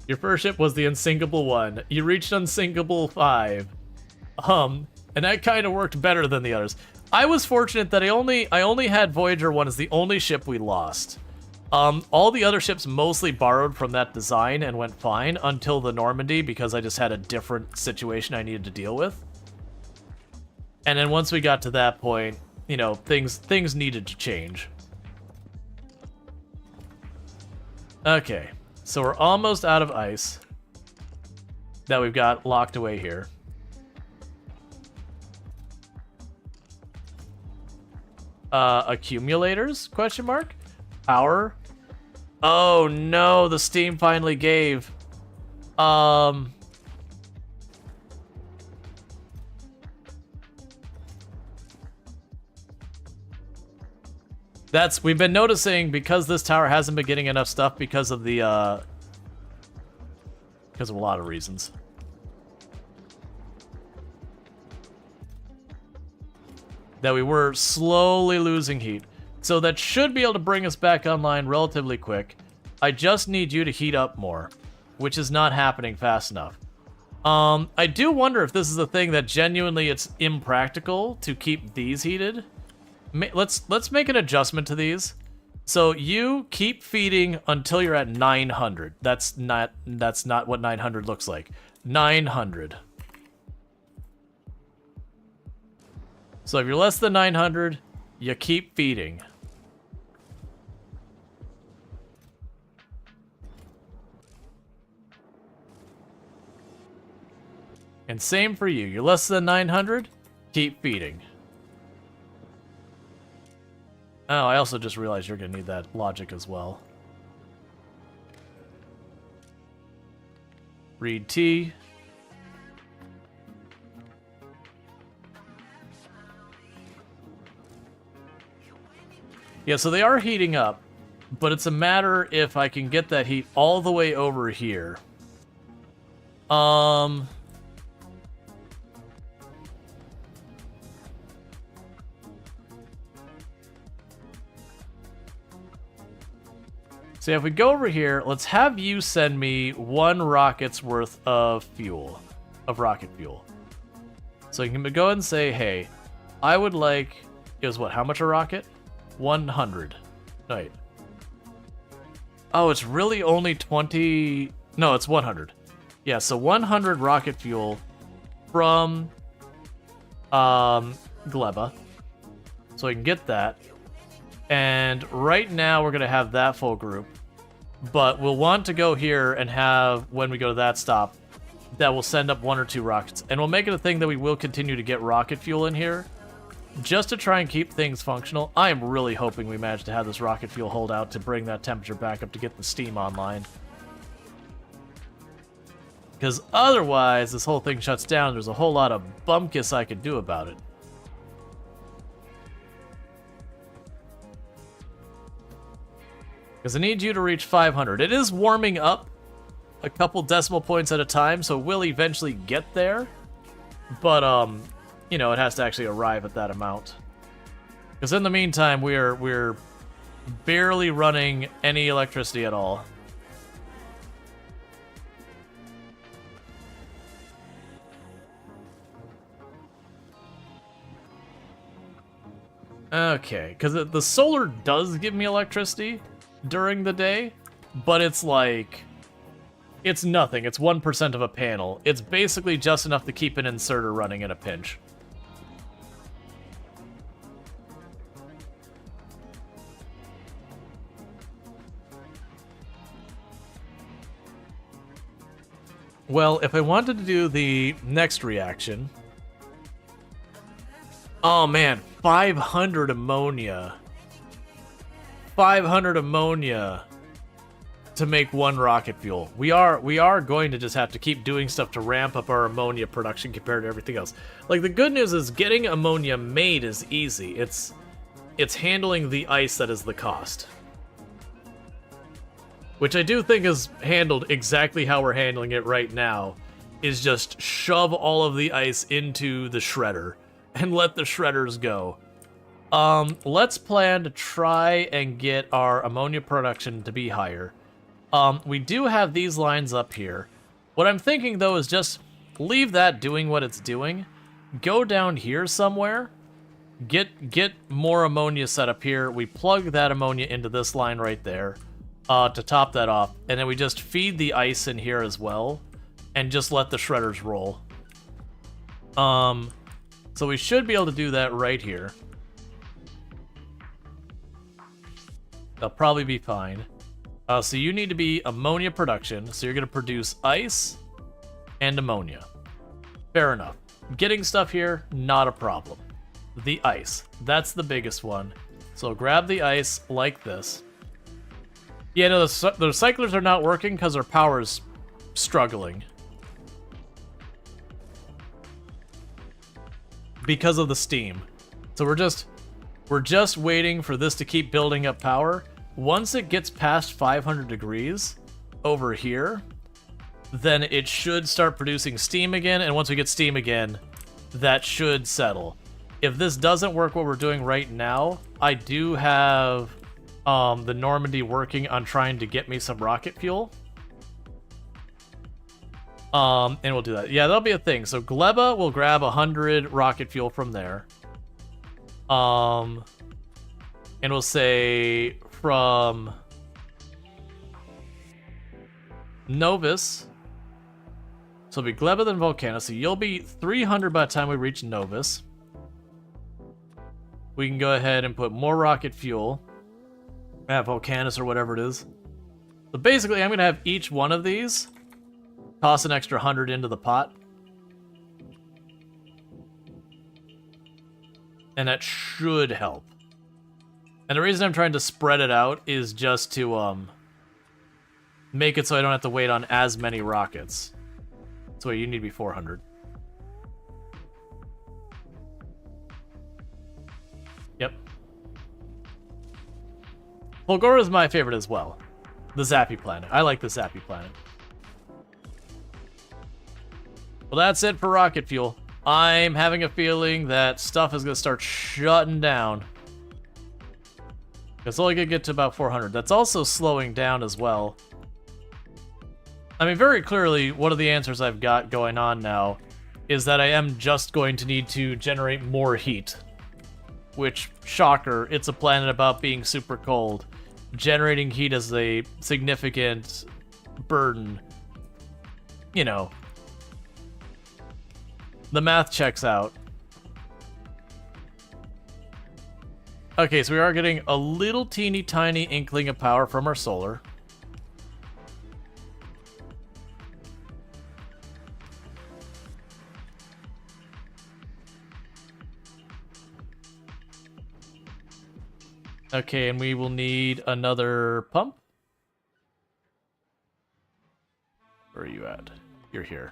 Your first ship was the Unsinkable 1. You reached Unsinkable 5. And that kind of worked better than the others. I was fortunate that I only had Voyager 1 as the only ship we lost. All the other ships mostly borrowed from that design and went fine until the Normandy, because I just had a different situation I needed to deal with. And then once we got to that point, you know, things needed to change. Okay, so we're almost out of ice that we've got locked away here. Accumulators? Question mark? Power? Oh no, the steam finally gave. We've been noticing, because this tower hasn't been getting enough stuff because of the, because of a lot of reasons. That we were slowly losing heat. So that should be able to bring us back online relatively quick. I just need you to heat up more, which is not happening fast enough. I do wonder if this is a thing that genuinely it's impractical to keep these heated. Let's make an adjustment to these. So you keep feeding until you're at 900. That's not what 900 looks like. 900. So if you're less than 900, you keep feeding. And same for you. You're less than 900, keep feeding. Oh, I also just realized you're going to need that logic as well. Read T. Yeah, so they are heating up, but it's a matter if I can get that heat all the way over here. So if we go over here, let's have you send me 1 rocket's worth of fuel, of rocket fuel. So you can go ahead and say, hey, I would like, it was what, how much a rocket? 100. Right. Oh, it's really only 20, no, it's 100. Yeah, so 100 rocket fuel from Gleba. So I can get that. And right now we're going to have that full group. But we'll want to go here and have, when we go to that stop, that will send up 1 or 2 rockets. And we'll make it a thing that we will continue to get rocket fuel in here, just to try and keep things functional. I am really hoping we manage to have this rocket fuel hold out to bring that temperature back up to get the steam online. Because otherwise, this whole thing shuts down. There's a whole lot of bumpkiss I could do about it. Because I need you to reach 500. It is warming up a couple decimal points at a time, so we'll eventually get there. But, you know, it has to actually arrive at that amount. Because in the meantime, we're barely running any electricity at all. Okay, because the solar does give me electricity during the day, but it's like, it's nothing. It's 1% of a panel. It's basically just enough to keep an inserter running in a pinch. Well, if I wanted to do the next reaction... Oh man, 500 ammonia. 500 ammonia to make 1 rocket fuel. We are going to just have to keep doing stuff to ramp up our ammonia production compared to everything else. Like, the good news is getting ammonia made is easy. It's handling the ice that is the cost. Which I do think is handled exactly how we're handling it right now, is just shove all of the ice into the shredder and let the shredders go. Let's plan to try and get our ammonia production to be higher. We do have these lines up here. What I'm thinking, though, is just leave that doing what it's doing. Go down here somewhere. Get more ammonia set up here. We plug that ammonia into this line right there to top that off. And then we just feed the ice in here as well. And just let the shredders roll. So we should be able to do that right here. They'll probably be fine. So you need to be ammonia production. So you're going to produce ice and ammonia. Fair enough. Getting stuff here, not a problem. The ice. That's the biggest one. So grab the ice like this. Yeah, no, the recyclers are not working because our power's struggling. Because of the steam. So we're just waiting for this to keep building up power. Once it gets past 500 degrees over here, then it should start producing steam again, and once we get steam again, that should settle. If this doesn't work what we're doing right now, I do have the Normandy working on trying to get me some rocket fuel. And we'll do that. Yeah, that'll be a thing. So Gleba will grab 100 rocket fuel from there. And we'll say from Novus. So it'll be Gleba then Volcana. So you'll be 300 by the time we reach Novus. We can go ahead and put more rocket fuel at Volcanus or whatever it is. So basically, I'm going to have each one of these toss an extra 100 into the pot. And that should help. And the reason I'm trying to spread it out is just to make it so I don't have to wait on as many rockets. So you need to be 400. Yep. Fulgora is my favorite as well. The Zappy planet. I like the Zappy planet. Well, that's it for rocket fuel. I'm having a feeling that stuff is going to start shutting down. It's only going to get to about 400. That's also slowing down as well. I mean, very clearly, one of the answers I've got going on now is that I am just going to need to generate more heat. Which, shocker, it's a planet about being super cold. Generating heat is a significant burden. You know. The math checks out. Okay, so we are getting a little teeny tiny inkling of power from our solar. Okay, and we will need another pump. Where are you at? You're here.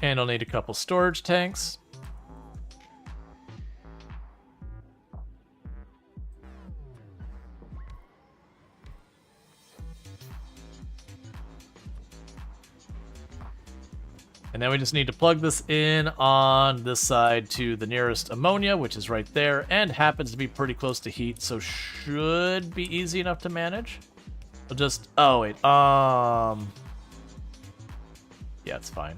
And I'll need a couple storage tanks. And then we just need to plug this in on this side to the nearest ammonia, which is right there, and happens to be pretty close to heat, so should be easy enough to manage. We'll just, oh wait, yeah, it's fine.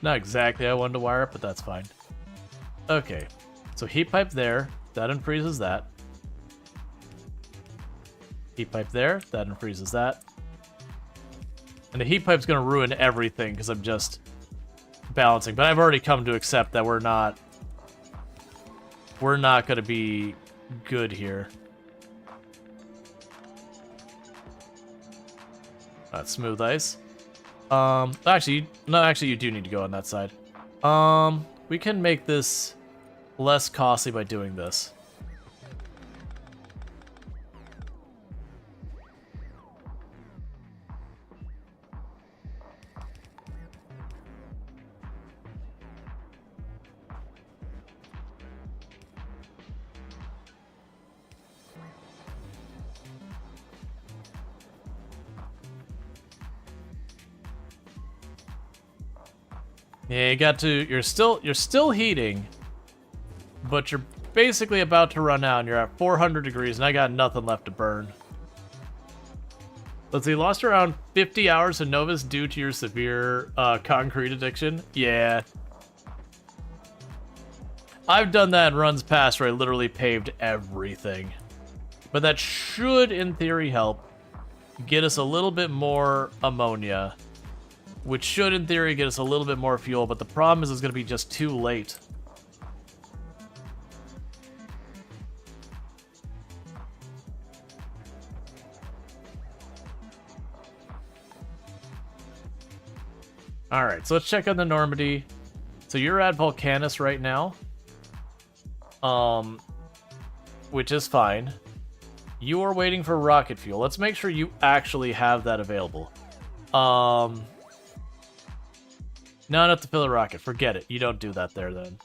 Not exactly how I wanted to wire it, but that's fine. Okay. So heat pipe there, that unfreezes that. Heat pipe there, that unfreezes that. And the heat pipe's gonna ruin everything because I'm just balancing. But I've already come to accept that we're not gonna be good here. That's smooth ice. Actually, no, actually you do need to go on that side. We can make this less costly by doing this. Yeah, you got to, you're still heating, but you're basically about to run out and you're at 400 degrees and I got nothing left to burn. Let's see, you lost around 50 hours of Novus due to your severe concrete addiction. Yeah. I've done that in runs past where I literally paved everything. But that should, in theory, help get us a little bit more ammonia, which should, in theory, get us a little bit more fuel, but the problem is it's going to be just too late. Alright, so let's check on the Normandy. So you're at Volcanus right now. Which is fine. You are waiting for rocket fuel. Let's make sure you actually have that available. No, not to fill a rocket. Forget it. You don't do that there then.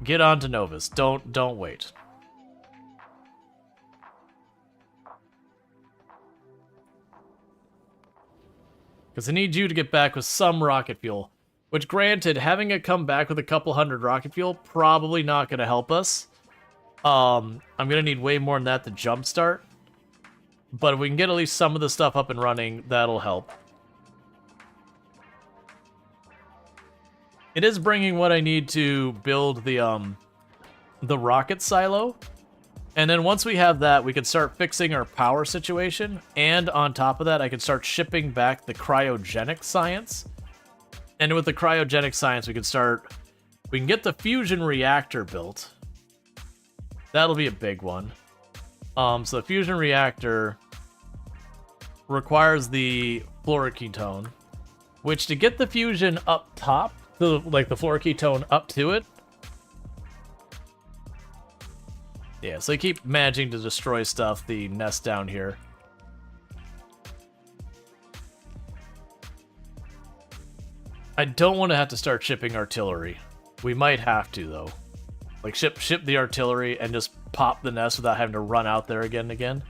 Get on to Novus. Don't wait. Because I need you to get back with some rocket fuel. Which, granted, having it come back with a couple hundred rocket fuel, probably not going to help us. I'm going to need way more than that to jumpstart. But if we can get at least some of the stuff up and running, that'll help. It is bringing what I need to build the rocket silo. And then once we have that, we can start fixing our power situation. And on top of that, I can start shipping back the cryogenic science. And with the cryogenic science, we can get the fusion reactor built. That'll be a big one. So the fusion reactor requires the fluoroketone, which to get the fusion up top, like the fluoroketone up to it. Yeah, so they keep managing to destroy stuff, the nest down here. I don't want to have to start shipping artillery. We might have to, though. Like, ship the artillery and just pop the nest without having to run out there again and again.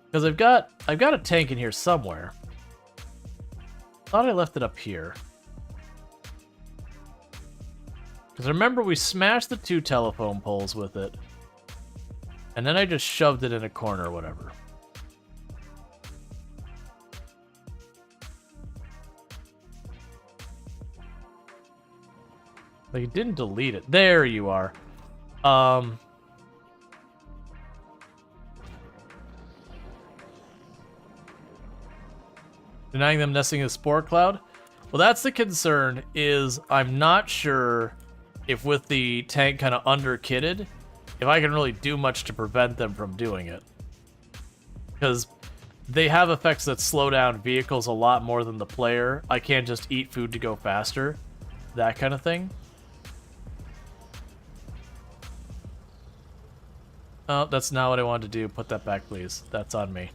Because I've got a tank in here somewhere. Thought I left it up here. Because remember, we smashed the 2 telephone poles with it. And then I just shoved it in a corner or whatever. Like, it didn't delete it. There you are. Denying them nesting in a spore cloud? Well, that's the concern, is I'm not sure if with the tank kind of under-kitted, if I can really do much to prevent them from doing it. Because they have effects that slow down vehicles a lot more than the player. I can't just eat food to go faster. That kind of thing. Oh, that's not what I wanted to do. Put that back, please. That's on me.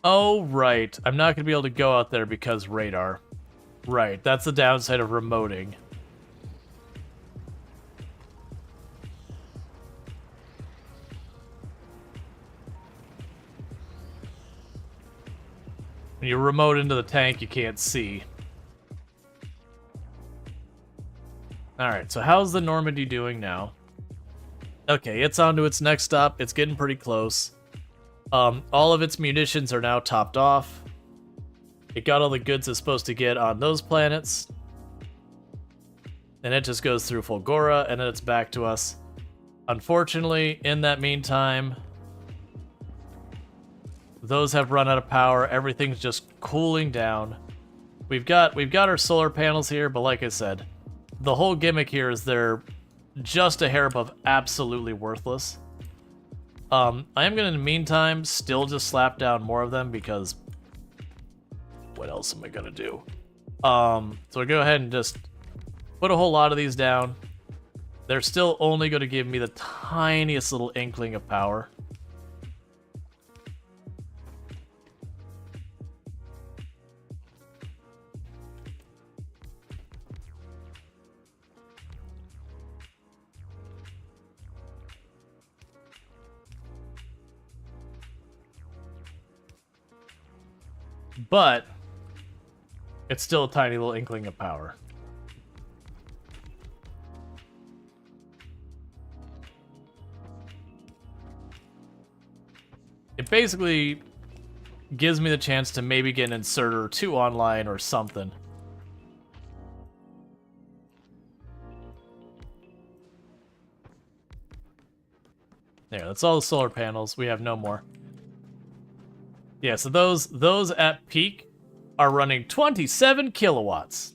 Oh, right. I'm not going to be able to go out there because radar. Right, that's the downside of remoting. When you remote into the tank, you can't see. Alright, so how's the Normandy doing now? Okay, it's on to its next stop. It's getting pretty close. All of its munitions are now topped off. It got all the goods it's supposed to get on those planets. And it just goes through Fulgora, and then it's back to us. Unfortunately, in that meantime, those have run out of power. Everything's just cooling down. We've got our solar panels here, but like I said, the whole gimmick here is they're just a hair above absolutely worthless. I am gonna, in the meantime, still just slap down more of them because what else am I gonna do? So I go ahead and just put a whole lot of these down. They're still only gonna give me the tiniest little inkling of power. But it's still a tiny little inkling of power. It basically gives me the chance to maybe get an inserter or two online or something. There, that's all the solar panels. We have no more. Yeah, so those at peak are running 27 kilowatts.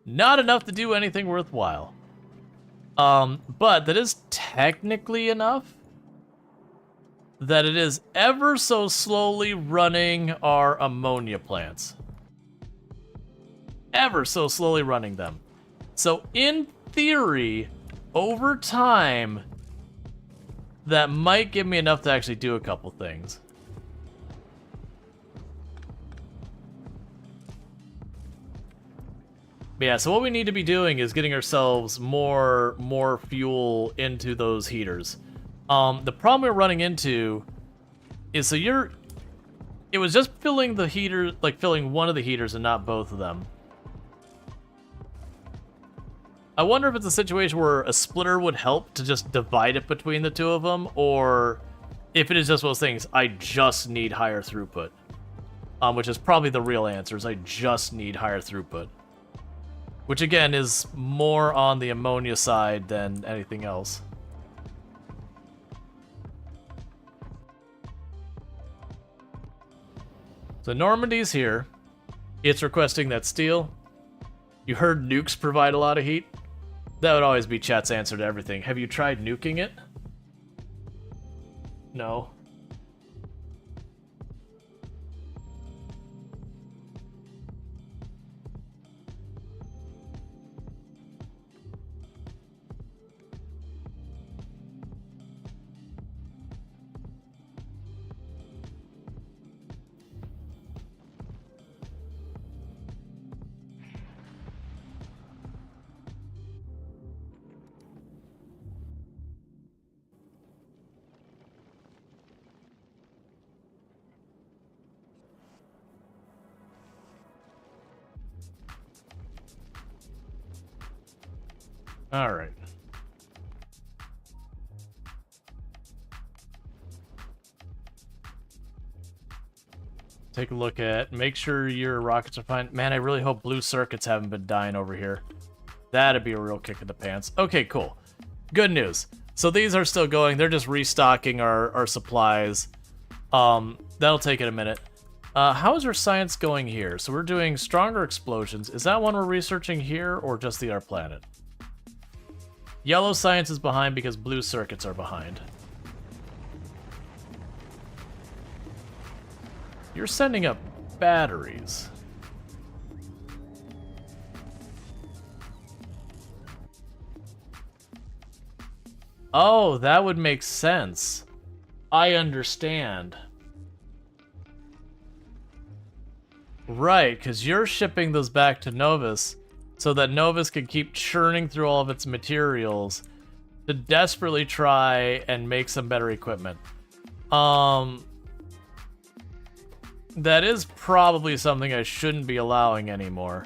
Not enough to do anything worthwhile. But that is technically enough that it is ever so slowly running our ammonia plants. Ever so slowly running them. So in theory, over time, that might give me enough to actually do a couple things. But yeah, so what we need to be doing is getting ourselves more fuel into those heaters. The problem we're running into is it was just filling the heater, like filling one of the heaters and not both of them. I wonder if it's a situation where a splitter would help to just divide it between the two of them, or if it is just one of those things, I just need higher throughput. Which is probably the real answer, is I just need higher throughput. Which again is more on the ammonia side than anything else. So Normandy's here. It's requesting that steel. You heard nukes provide a lot of heat? That would always be chat's answer to everything. Have you tried nuking it? No. All right. Take a look at, make sure your rockets are fine. Man, I really hope blue circuits haven't been dying over here. That'd be a real kick in the pants. Okay, cool. Good news. So these are still going. They're just restocking our supplies. That'll take it a minute. How is our science going here? So we're doing stronger explosions. Is that one we're researching here or just the our planet? Yellow science is behind because blue circuits are behind. You're sending up batteries. Oh, that would make sense. I understand. Right, because you're shipping those back to Novus so that Novus can keep churning through all of its materials to desperately try and make some better equipment. That is probably something I shouldn't be allowing anymore.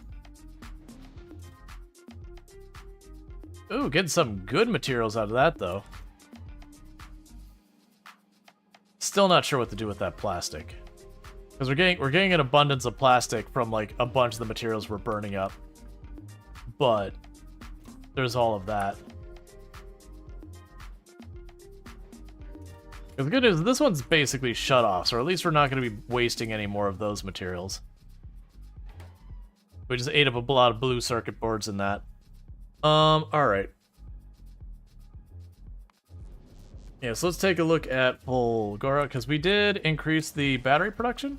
Ooh, getting some good materials out of that, though. Still not sure what to do with that plastic. Because we're getting an abundance of plastic from, like, a bunch of the materials we're burning up. But there's all of that. The good news is this one's basically shut off, so at least we're not going to be wasting any more of those materials. We just ate up a lot of blue circuit boards in that. Alright. Yeah, so let's take a look at Fulgora, because we did increase the battery production?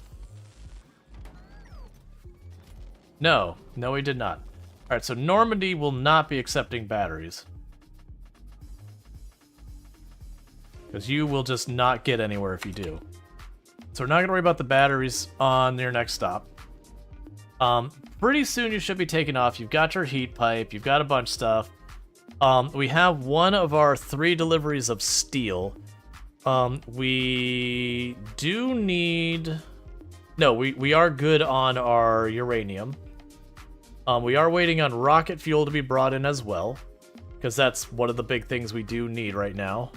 No, we did not. Alright, so Normandy will not be accepting batteries. Because you will just not get anywhere if you do. So we're not going to worry about the batteries on your next stop. Pretty soon you should be taking off. You've got your heat pipe. You've got a bunch of stuff. We have one of our 3 deliveries of steel. We do need... No, we are good on our uranium. We are waiting on rocket fuel to be brought in as well. Because that's one of the big things we do need right now.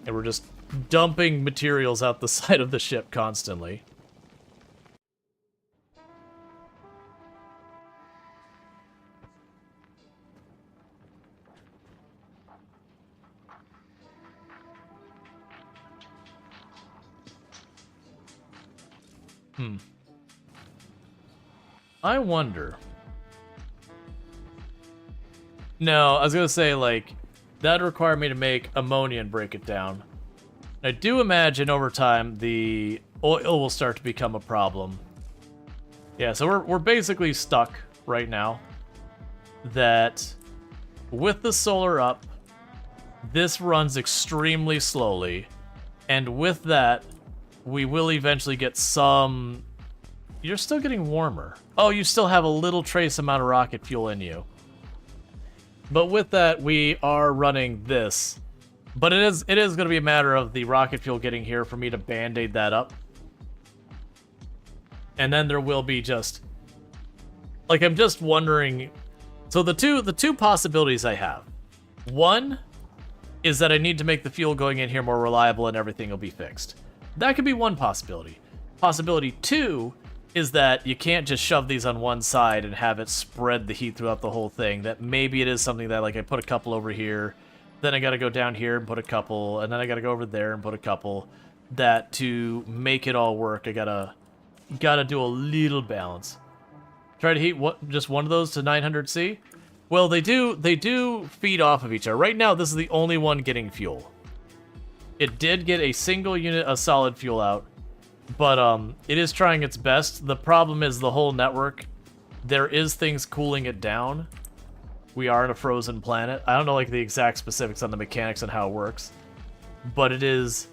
And we're just dumping materials out the side of the ship constantly. I wonder. No, I was gonna say, like, that'd require me to make ammonia and break it down. I do imagine over time the oil will start to become a problem. Yeah, so we're basically stuck right now. That with the solar up, this runs extremely slowly. And with that, we will eventually get some... You're still getting warmer. Oh, you still have a little trace amount of rocket fuel in you. But with that, we are running this. But it is going to be a matter of the rocket fuel getting here for me to band-aid that up. And then there will be just... Like, I'm just wondering... So the two possibilities I have. One is that I need to make the fuel going in here more reliable and everything will be fixed. That could be one possibility. Possibility 2 is that you can't just shove these on one side and have it spread the heat throughout the whole thing. That maybe it is something that, like, I put a couple over here, then I gotta go down here and put a couple, and then I gotta go over there and put a couple. That to make it all work, I gotta do a little balance. Try to heat just one of those to 900C? Well, they do feed off of each other. Right now, this is the only one getting fuel. It did get a single unit of solid fuel out, but it is trying its best. The problem is the whole network. There is things cooling it down. We are in a frozen planet. I don't know, like, the exact specifics on the mechanics and how it works, but it is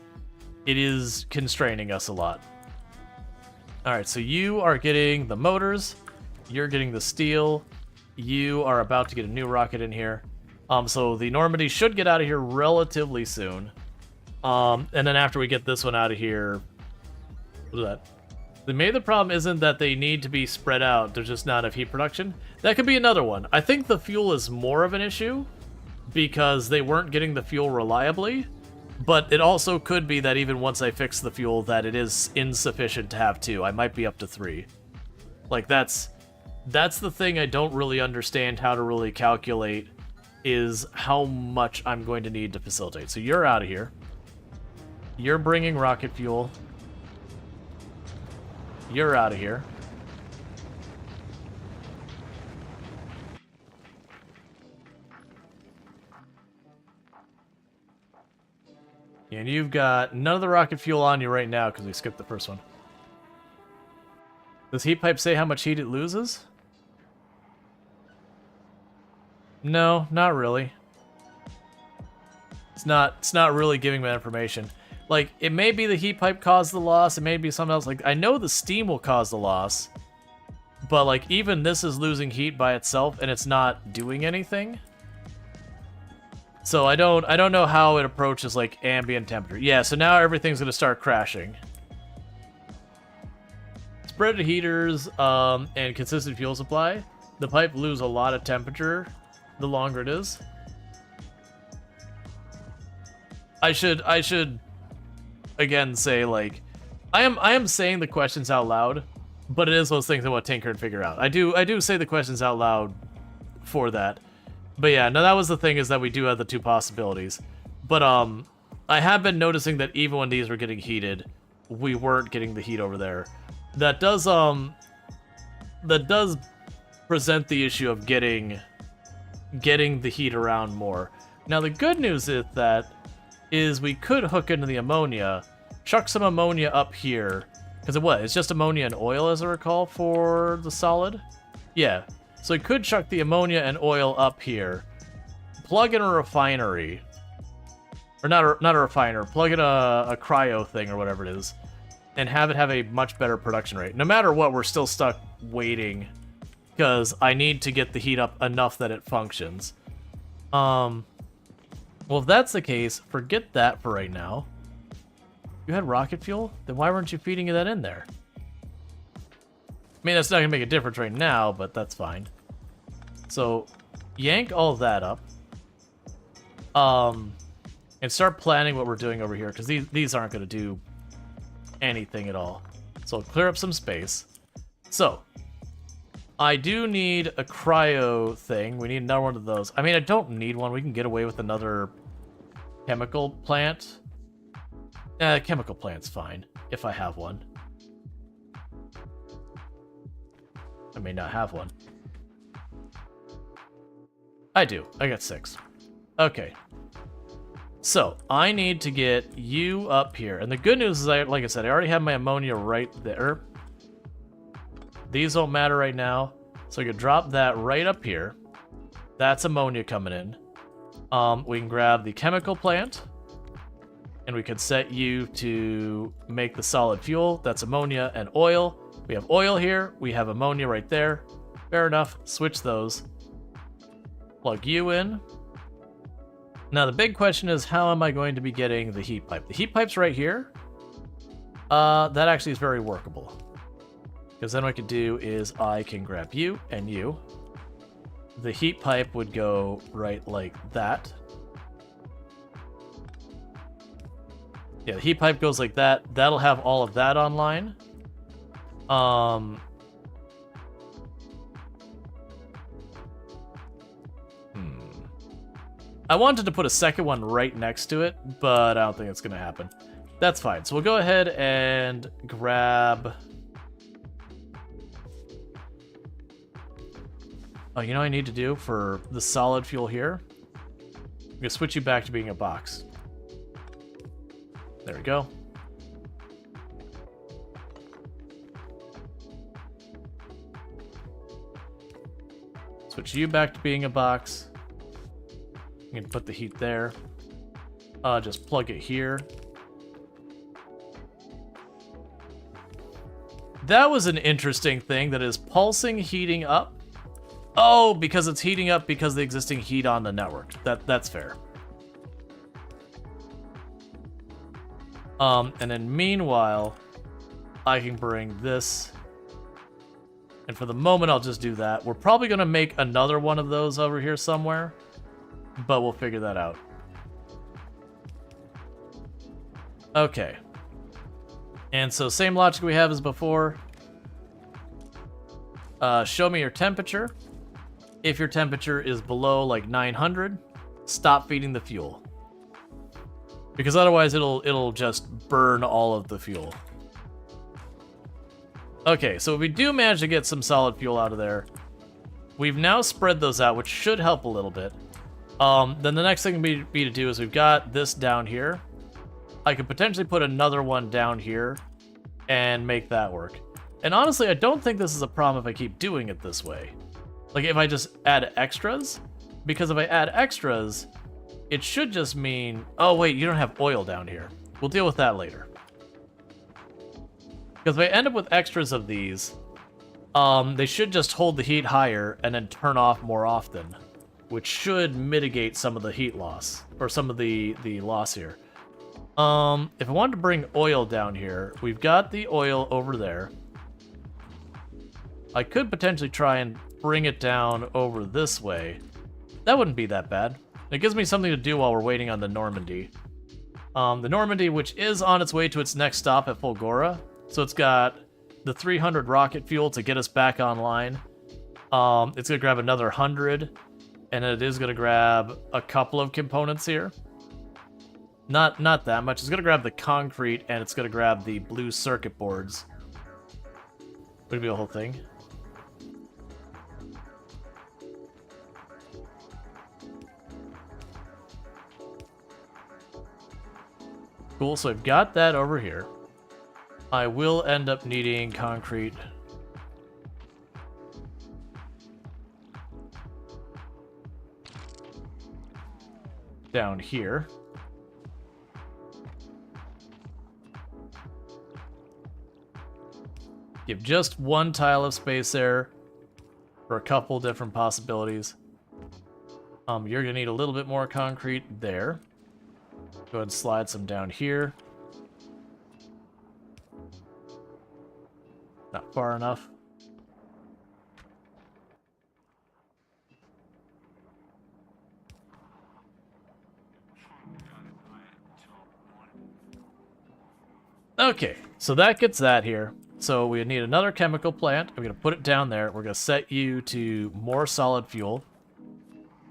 constraining us a lot. All right, so you are getting the motors. You're getting the steel. You are about to get a new rocket in here. So the Normandy should get out of here relatively soon. And then after we get this one out of here, what is that? Maybe the problem isn't that they need to be spread out, there's just not enough heat production. That could be another one. I think the fuel is more of an issue because they weren't getting the fuel reliably, but it also could be that even once I fix the fuel that it is insufficient to have 2. I might be up to 3. Like, that's the thing I don't really understand how to really calculate, is how much I'm going to need to facilitate. So you're out of here. You're bringing rocket fuel. You're out of here. And you've got none of the rocket fuel on you right now because we skipped the first one. Does heat pipe say how much heat it loses? No, not really. It's not really giving me that information. Like, it may be the heat pipe caused the loss, it may be something else. Like, I know the steam will cause the loss, but like, even this is losing heat by itself and it's not doing anything. So I don't know how it approaches like ambient temperature. Yeah, so now everything's gonna start crashing. Spread heaters and consistent fuel supply. The pipe lose a lot of temperature the longer it is. I should again say, like, I am saying the questions out loud, but it is those things I want to tinker and figure out. I do say the questions out loud for that. But yeah, no, that was the thing, is that we do have the 2 possibilities. But I have been noticing that even when these were getting heated, we weren't getting the heat over there. That does present the issue of getting the heat around more. Now the good news is we could hook into the ammonia, chuck some ammonia up here, because it's just ammonia and oil, as I recall, for the solid. Yeah, so we could chuck the ammonia and oil up here, plug in a refinery, or not a refiner, plug in a cryo thing or whatever it is, and have it have a much better production rate. No matter what, we're still stuck waiting, because I need to get the heat up enough that it functions. Well, if that's the case, forget that for right now. You had rocket fuel? Then why weren't you feeding that in there? I mean, that's not going to make a difference right now, but that's fine. So, yank all that up. And start planning what we're doing over here, because these aren't going to do anything at all. So, clear up some space. So, I do need a cryo thing. We need another one of those. I mean, I don't need one. We can get away with another chemical plant. Chemical plant's fine, if I have one. I may not have one. I do. I got 6. Okay. So, I need to get you up here. And the good news is, like I said, I already have my ammonia right there. These don't matter right now. So I could drop that right up here. That's ammonia coming in. We can grab the chemical plant. And we could set you to make the solid fuel. That's ammonia and oil. We have oil here. We have ammonia right there. Fair enough. Switch those. Plug you in. Now the big question is, how am I going to be getting the heat pipe? The heat pipe's right here. That actually is very workable. Because then what I could do is I can grab you and you. The heat pipe would go right like that. Yeah, the heat pipe goes like that. That'll have all of that online. I wanted to put a second one right next to it, but I don't think it's going to happen. That's fine. So we'll go ahead and grab... Oh, you know what I need to do for the solid fuel here? I'm going to switch you back to being a box. There we go. Switch you back to being a box. I'm going to put the heat there. Just plug it here. That was an interesting thing, that is pulsing heating up. Oh, because it's heating up because of the existing heat on the network. That's fair. And then meanwhile, I can bring this. And for the moment, I'll just do that. We're probably going to make another one of those over here somewhere, but we'll figure that out. Okay. And so same logic we have as before. Show me your temperature. If your temperature is below like 900, stop feeding the fuel. Because otherwise it'll just burn all of the fuel. Okay, so if we do manage to get some solid fuel out of there, we've now spread those out, which should help a little bit. Then the next thing would be to do is we've got this down here. I could potentially put another one down here and make that work. And honestly, I don't think this is a problem if I keep doing it this way. Like if I just add extras, because if I add extras, it should just mean, oh wait, you don't have oil down here. We'll deal with that later. Because if I end up with extras of these, they should just hold the heat higher and then turn off more often, which should mitigate some of the heat loss, or some of the loss here. If I wanted to bring oil down here, we've got the oil over there. I could potentially try and bring it down over this way. That wouldn't be that bad. It gives me something to do while we're waiting on the Normandy. The Normandy, which is on its way to its next stop at Fulgora. So it's got the 300 rocket fuel to get us back online. It's going to grab another 100. And it is going to grab a couple of components here. Not that much. It's going to grab the concrete, and it's going to grab the blue circuit boards. Would be the whole thing. Cool, so I've got that over here. I will end up needing concrete. Down here. Give just one tile of space there for a couple different possibilities. You're gonna need a little bit more concrete there. Go ahead and slide some down here. Not far enough. Okay, so that gets that here. So we need another chemical plant. I'm going to put it down there. We're going to set you to more solid fuel.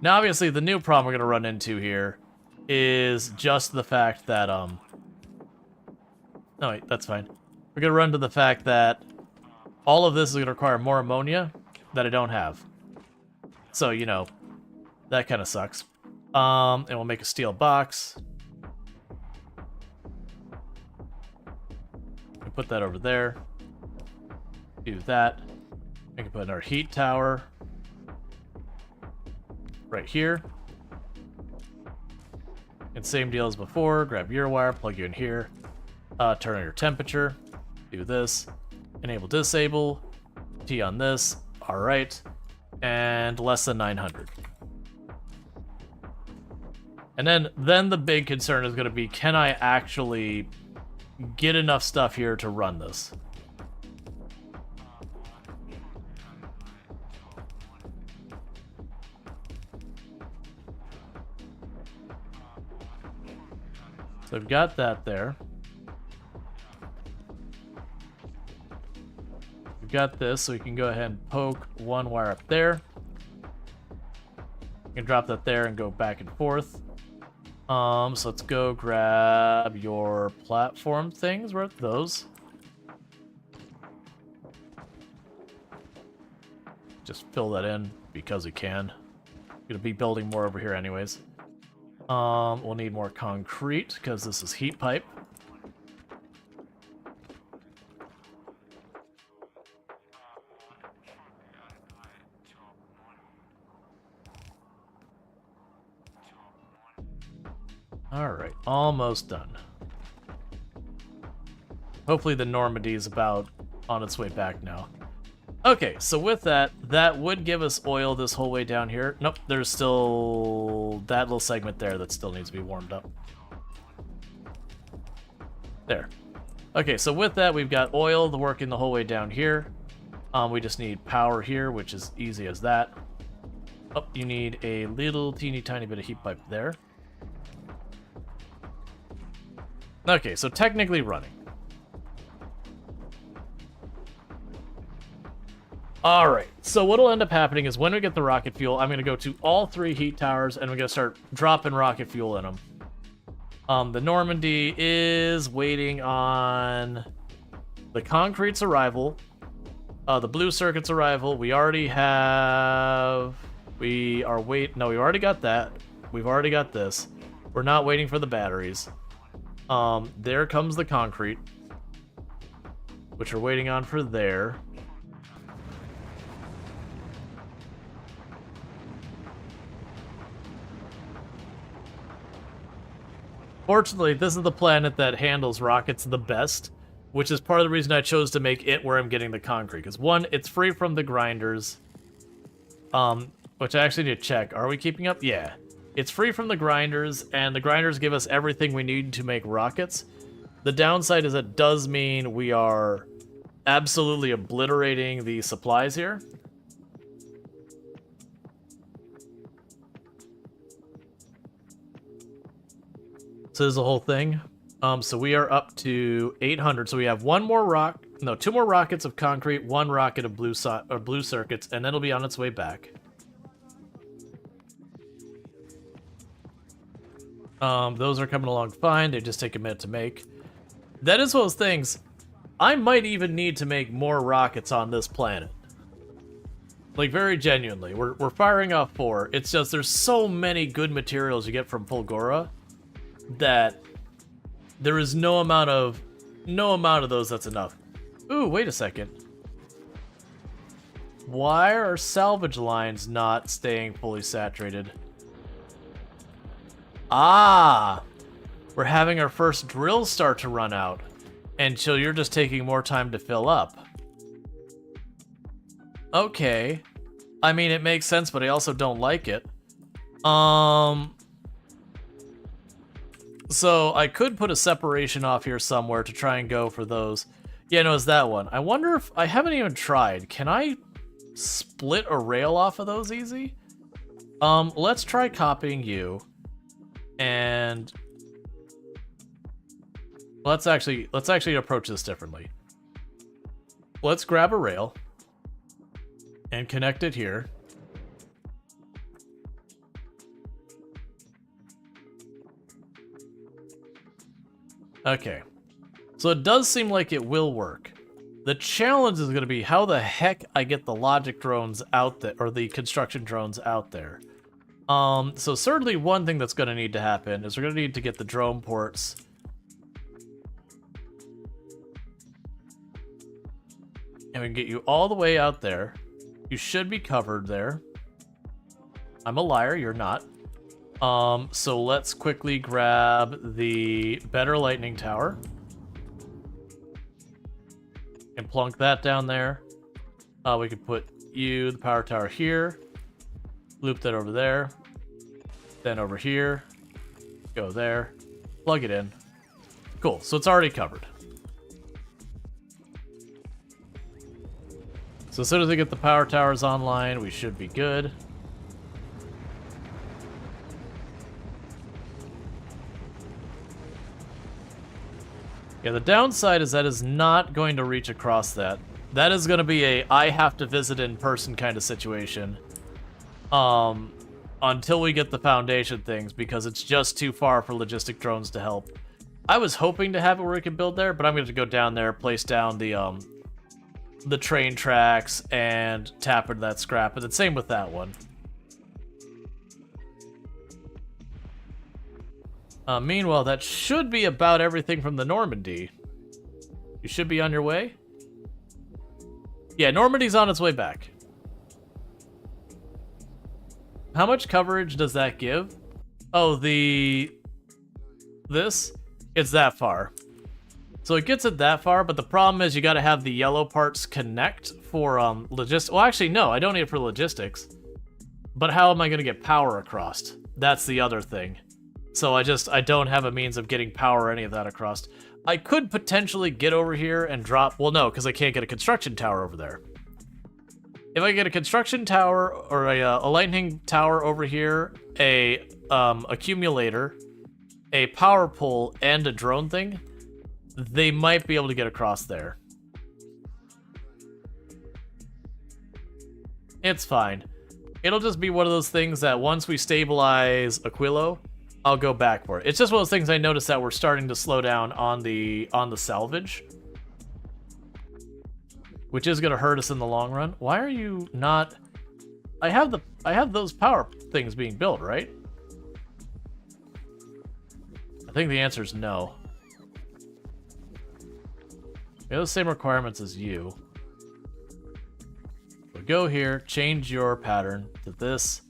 Now, obviously, the new problem we're going to run into here is just the fact that, no, wait, that's fine. We're going to run to the fact that all of this is going to require more ammonia that I don't have. So, you know, that kind of sucks. And we'll make a steel box. We'll put that over there. Do that. I can put our heat tower right here. And same deal as before. Grab your wire, plug you in here. Turn on your temperature. Do this. Enable disable. T on this. Alright. And less than 900. And then the big concern is going to be, can I actually get enough stuff here to run this? So I've got that there. We've got this, so we can go ahead and poke one wire up there. You can drop that there and go back and forth. So let's go grab your platform things. Where are those? Just fill that in because we can. Gonna be building more over here anyways. We'll need more concrete because this is heat pipe. Alright, almost done. Hopefully the Normandy is about on its way back now. Okay, so with that, that would give us oil this whole way down here. Nope, there's still that little segment there that still needs to be warmed up. There. Okay, so with that, we've got oil working the whole way down here. We just need power here, which is easy as that. Oh, you need a little teeny tiny bit of heat pipe there. Okay, so technically running. Alright, so what'll end up happening is when we get the rocket fuel, I'm going to go to all 3 heat towers, and we're going to start dropping rocket fuel in them. The Normandy is waiting on the concrete's arrival, the blue circuit's arrival. We already have... No, we already got that. We've already got this. We're not waiting for the batteries. There comes the concrete, which we're waiting on for there. Fortunately, this is the planet that handles rockets the best, which is part of the reason I chose to make it where I'm getting the concrete. Because one, it's free from the grinders, which I actually need to check. Are we keeping up? Yeah. It's free from the grinders, and the grinders give us everything we need to make rockets. The downside is it does mean we are absolutely obliterating the supplies here. So this is the whole thing. So we are up to 800. So we have 2 more rockets of concrete, 1 rocket of blue circuits, and then it'll be on its way back. Those are coming along fine. They just take a minute to make. That is one of those things. I might even need to make more rockets on this planet. Like, very genuinely. We're firing off 4. It's just there's so many good materials you get from Fulgora that there is no amount of those that's enough. Ooh, wait a second. Why are salvage lines not staying fully saturated? Ah! We're having our first drills start to run out. And so you're just taking more time to fill up. Okay. I mean, it makes sense, but I also don't like it. So I could put a separation off here somewhere to try and go for those. Yeah, no, it's that one. I wonder if... I haven't even tried. Can I split a rail off of those easy? Let's try copying you. And... Let's actually approach this differently. Let's grab a rail. And connect it here. Okay, so it does seem like it will work. The challenge is going to be how the heck I get the logic drones out there, or the construction drones out there. So certainly one thing that's going to need to happen is we're going to need to get the drone ports. And we can get you all the way out there. You should be covered there. I'm a liar, you're not. So let's quickly grab the better lightning tower. And plunk that down there. We could put you, the power tower here. Loop that over there. Then over here. Go there. Plug it in. Cool, so it's already covered. So as soon as we get the power towers online, we should be good. Yeah, the downside is that is not going to reach across that. That is going to be a I have to visit in person kind of situation. Until we get the foundation things, because it's just too far for logistic drones to help. I was hoping to have it where we could build there, but I'm going to go down there, place down the train tracks, and tap into that scrap. And the same with that one. Meanwhile, that should be about everything from the Normandy. You should be on your way. Yeah, Normandy's on its way back. How much coverage does that give? Oh, this? It's that far. So it gets it that far, but the problem is you gotta have the yellow parts connect for logistics. Well, actually, no, I don't need it for logistics. But how am I gonna get power across? That's the other thing. So I don't have a means of getting power or any of that across. I could potentially get over here and drop... Well, no, because I can't get a construction tower over there. If I get a construction tower or a lightning tower over here, a accumulator, a power pole, and a drone thing, they might be able to get across there. It's fine. It'll just be one of those things that once we stabilize Aquilo, I'll go back for it. It's just one of those things I noticed that we're starting to slow down on the salvage, which is going to hurt us in the long run. Why are you not? I have those power things being built, right? I think the answer is no. We have the same requirements as you. So go here, change your pattern to this.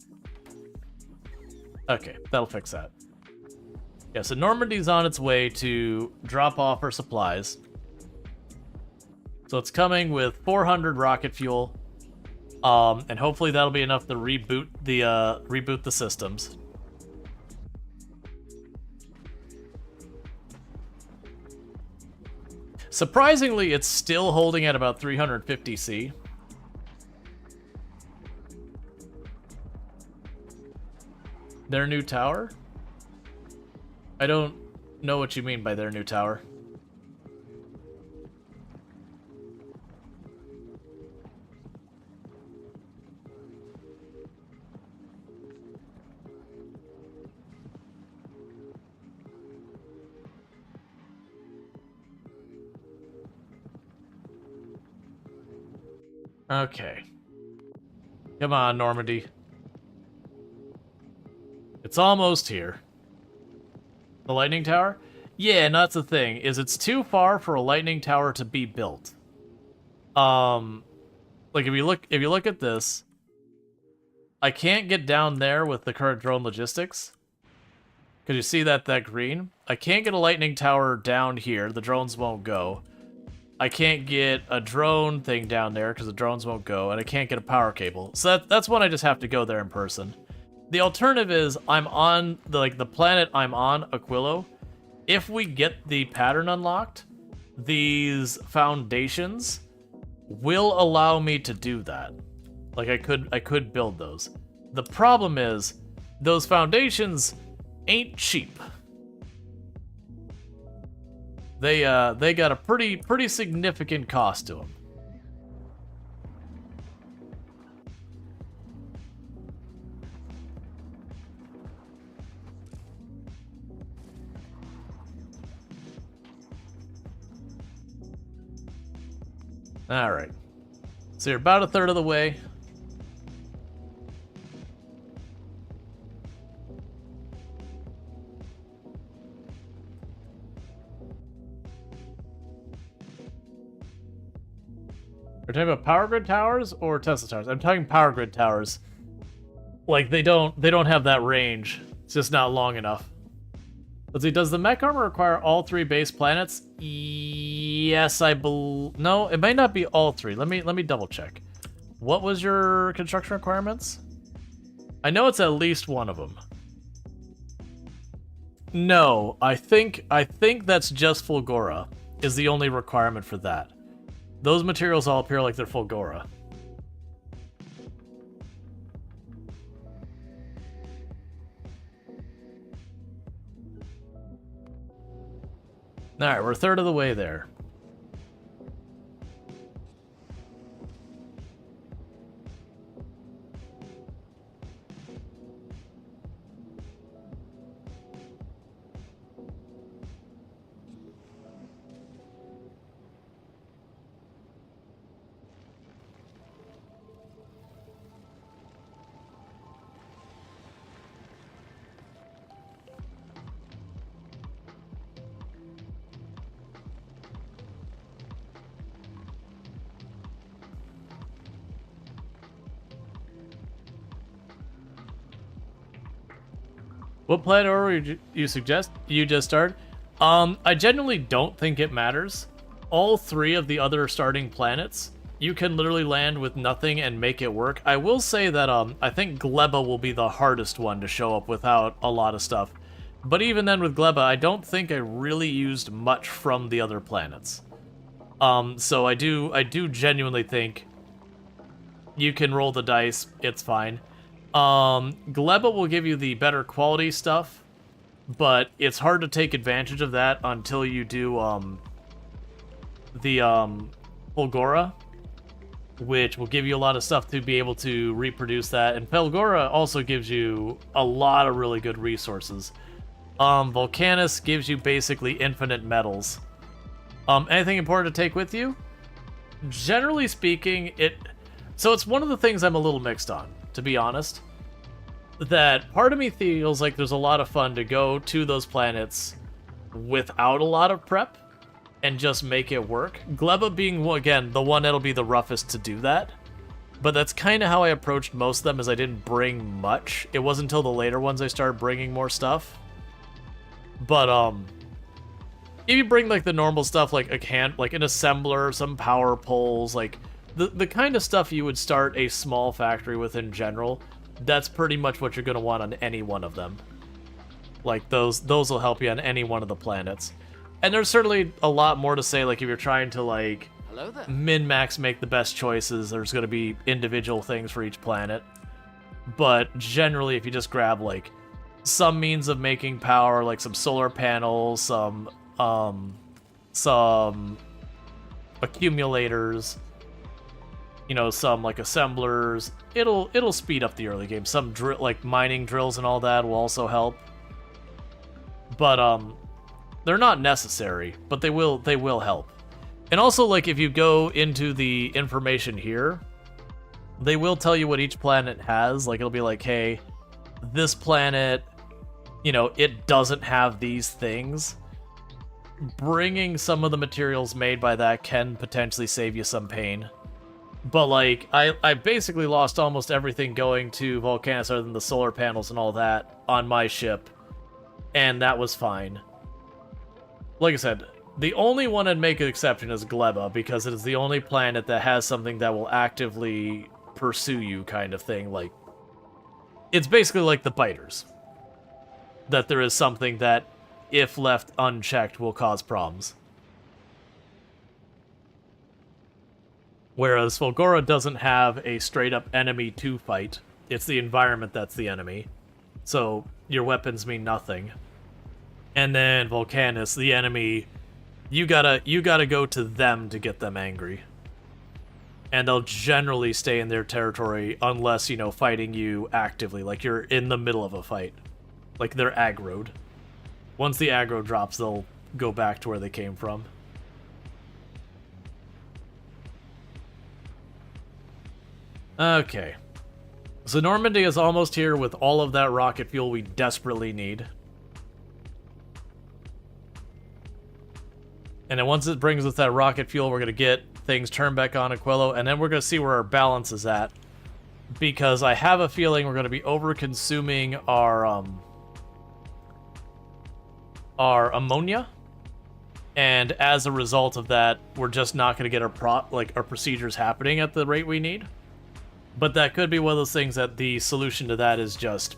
Okay, that'll fix that. Yeah, so Normandy's on its way to drop off her supplies. So it's coming with 400 rocket fuel, and hopefully that'll be enough to reboot the systems. Surprisingly, it's still holding at about 350 C. Their new tower? I don't know what you mean by their new tower. Okay. Come on, Normandy. It's almost here. The lightning tower? Yeah, and that's the thing, is it's too far for a lightning tower to be built. Like if you look at this, I can't get down there with the current drone logistics. Cause you see that green? I can't get a lightning tower down here, the drones won't go. I can't get a drone thing down there because the drones won't go, and I can't get a power cable. So that's when I just have to go there in person. The alternative is I'm on the planet I'm on, Aquilo. If we get the pattern unlocked, these foundations will allow me to do that. Like I could build those. The problem is those foundations ain't cheap. They got a pretty significant cost to them. All right. So you're about a third of the way. We're talking about power grid towers or Tesla towers? I'm talking power grid towers. Like they don't have that range. It's just not long enough. Let's see, does the mech armor require all 3 base planets? Yes, no, it might not be all 3. Let me double check. What was your construction requirements? I know it's at least one of them. No, I think that's just Fulgora is the only requirement for that. Those materials all appear like they're Fulgora. Alright, we're a third of the way there. What planet order would you suggest you just start? I genuinely don't think it matters. All 3 of the other starting planets, you can literally land with nothing and make it work. I will say that I think Gleba will be the hardest one to show up without a lot of stuff. But even then with Gleba, I don't think I really used much from the other planets. So I do genuinely think you can roll the dice, it's fine. Gleba will give you the better quality stuff, but it's hard to take advantage of that until you do the Fulgora, which will give you a lot of stuff to be able to reproduce that. And Fulgora also gives you a lot of really good resources. Volcanus gives you basically infinite metals. Anything important to take with you? Generally speaking, so it's one of the things I'm a little mixed on, to be honest. That part of me feels like there's a lot of fun to go to those planets without a lot of prep and just make it work. Gleba being, again, the one that'll be the roughest to do that. But that's kind of how I approached most of them, is I didn't bring much. It wasn't until the later ones I started bringing more stuff. But, if you bring, like, the normal stuff, like an assembler, some power poles, like, the kind of stuff you would start a small factory with in general, that's pretty much what you're going to want on any one of them. Like, those will help you on any one of the planets. And there's certainly a lot more to say, like, if you're trying to, like, min-max make the best choices, there's going to be individual things for each planet. But generally, if you just grab, like, some means of making power, like some solar panels, some accumulators, you know, some like assemblers, it'll speed up the early game. Some like mining drills and all that will also help. But they're not necessary, but they will help. And also, like, if you go into the information here, they will tell you what each planet has. Like, it'll be like, hey, this planet, you know, it doesn't have these things. Bringing some of the materials made by that can potentially save you some pain. But, like, I basically lost almost everything going to Volcanus other than the solar panels and all that on my ship. And that was fine. Like I said, the only one I'd make an exception is Gleba, because it is the only planet that has something that will actively pursue you, kind of thing. Like, it's basically like the biters. That there is something that, if left unchecked, will cause problems. Whereas Fulgora doesn't have a straight-up enemy to fight. It's the environment that's the enemy. So, your weapons mean nothing. And then Volcanus, the enemy, you gotta go to them to get them angry. And they'll generally stay in their territory unless, you know, fighting you actively, like you're in the middle of a fight. Like, they're aggroed. Once the aggro drops, they'll go back to where they came from. Okay. So Normandy is almost here with all of that rocket fuel we desperately need. And then once it brings us that rocket fuel, we're going to get things turned back on Aquilo, and then we're going to see where our balance is at. Because I have a feeling we're going to be over-consuming our ammonia. And as a result of that, we're just not going to get our procedures happening at the rate we need. But that could be one of those things that the solution to that is just,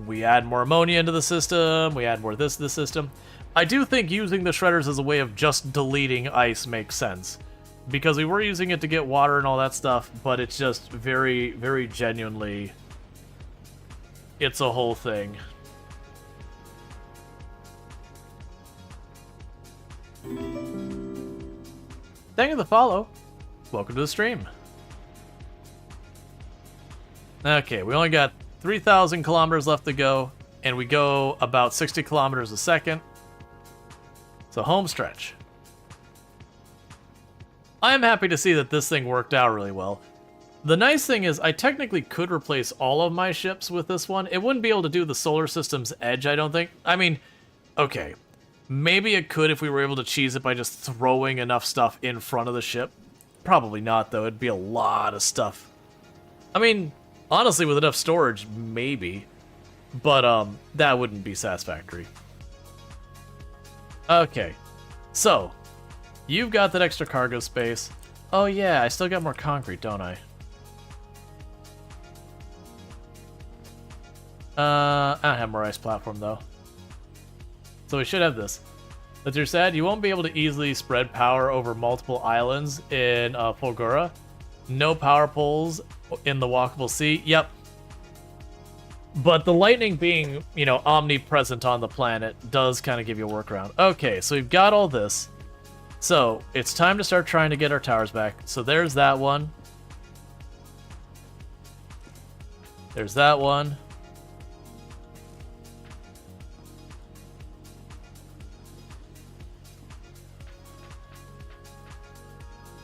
we add more ammonia into the system, we add more of this to the system. I do think using the shredders as a way of just deleting ice makes sense. Because we were using it to get water and all that stuff, but it's just very, very genuinely, it's a whole thing. Thank you for the follow. Welcome to the stream. Okay, we only got 3,000 kilometers left to go, and we go about 60 kilometers a second. So home stretch. I am happy to see that this thing worked out really well. The nice thing is I technically could replace all of my ships with this one. It wouldn't be able to do the solar system's edge, I don't think. I mean, okay. Maybe it could if we were able to cheese it by just throwing enough stuff in front of the ship. Probably not, though. It'd be a lot of stuff. I mean, honestly, with enough storage, maybe. But, that wouldn't be satisfactory. Okay. So, you've got that extra cargo space. Oh yeah, I still got more concrete, don't I? I don't have more ice platform, though. So we should have this. But you're sad, you won't be able to easily spread power over multiple islands in Fulgura. No power poles in the walkable sea. Yep. But the lightning being, you know, omnipresent on the planet does kind of give you a workaround. Okay, so we've got all this. So it's time to start trying to get our towers back. So there's that one. There's that one.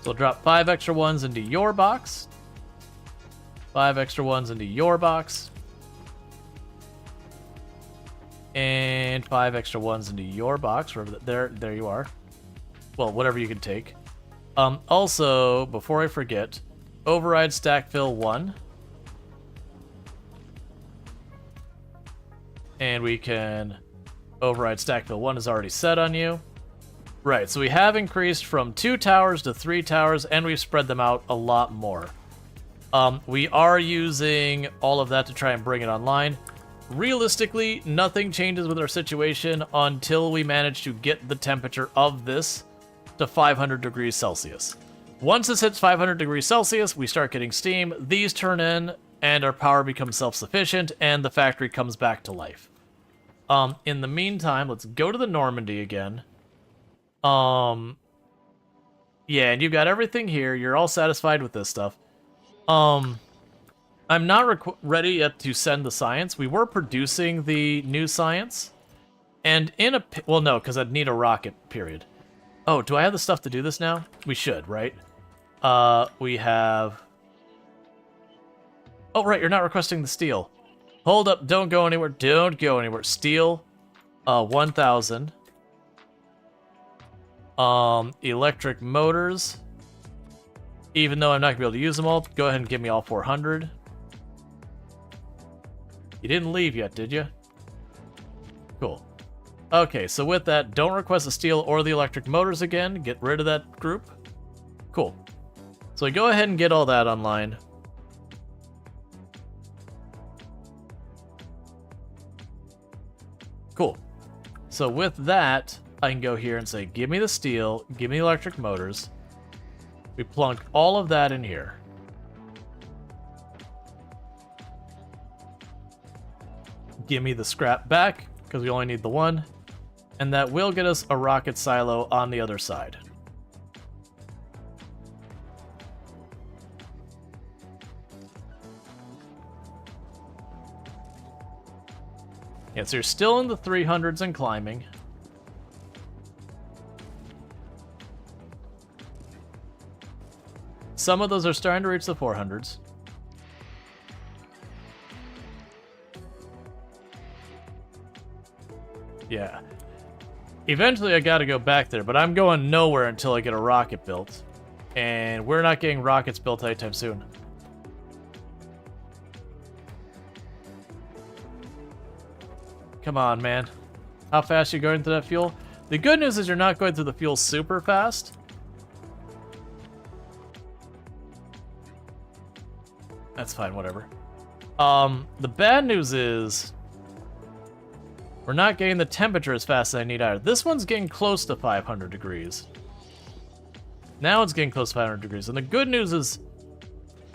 So we'll drop 5 extra ones into your box. 5 extra ones into your box. And 5 extra ones into your box. There you are. Well, whatever you can take. Also, before I forget, override stack fill 1. And we can override stack fill 1 is already set on you. Right, so we have increased from 2 towers to 3 towers, and we've spread them out a lot more. We are using all of that to try and bring it online. Realistically, nothing changes with our situation until we manage to get the temperature of this to 500 degrees Celsius. Once this hits 500 degrees Celsius, we start getting steam, these turn in, and our power becomes self-sufficient, and the factory comes back to life. In the meantime, let's go to the Normandy again. Yeah, and you've got everything here. You're all satisfied with this stuff. I'm not ready yet to send the science. We were producing the new science. And in a... Well, no, because I'd need a rocket, period. Oh, do I have the stuff to do this now? We should, right? We have... Oh, right, you're not requesting the steel. Hold up, don't go anywhere. Don't go anywhere. Steel, 1,000. Electric motors. Even though I'm not going to be able to use them all, go ahead and give me all 400. You didn't leave yet, did you? Cool. Okay, so with that, don't request the steel or the electric motors again. Get rid of that group. Cool. So go ahead and get all that online. Cool. So with that, I can go here and say, give me the steel, give me the electric motors. We plunk all of that in here. Give me the scrap back, because we only need the one. And that will get us a rocket silo on the other side. Yeah, so you're still in the 300s and climbing. Some of those are starting to reach the 400s. Yeah. Eventually I gotta go back there, but I'm going nowhere until I get a rocket built. And we're not getting rockets built anytime soon. Come on, man. How fast are you going through that fuel? The good news is you're not going through the fuel super fast. That's fine, whatever. The bad news is we're not getting the temperature as fast as I need either. This one's getting close to 500 degrees. Now it's getting close to 500 degrees. And the good news is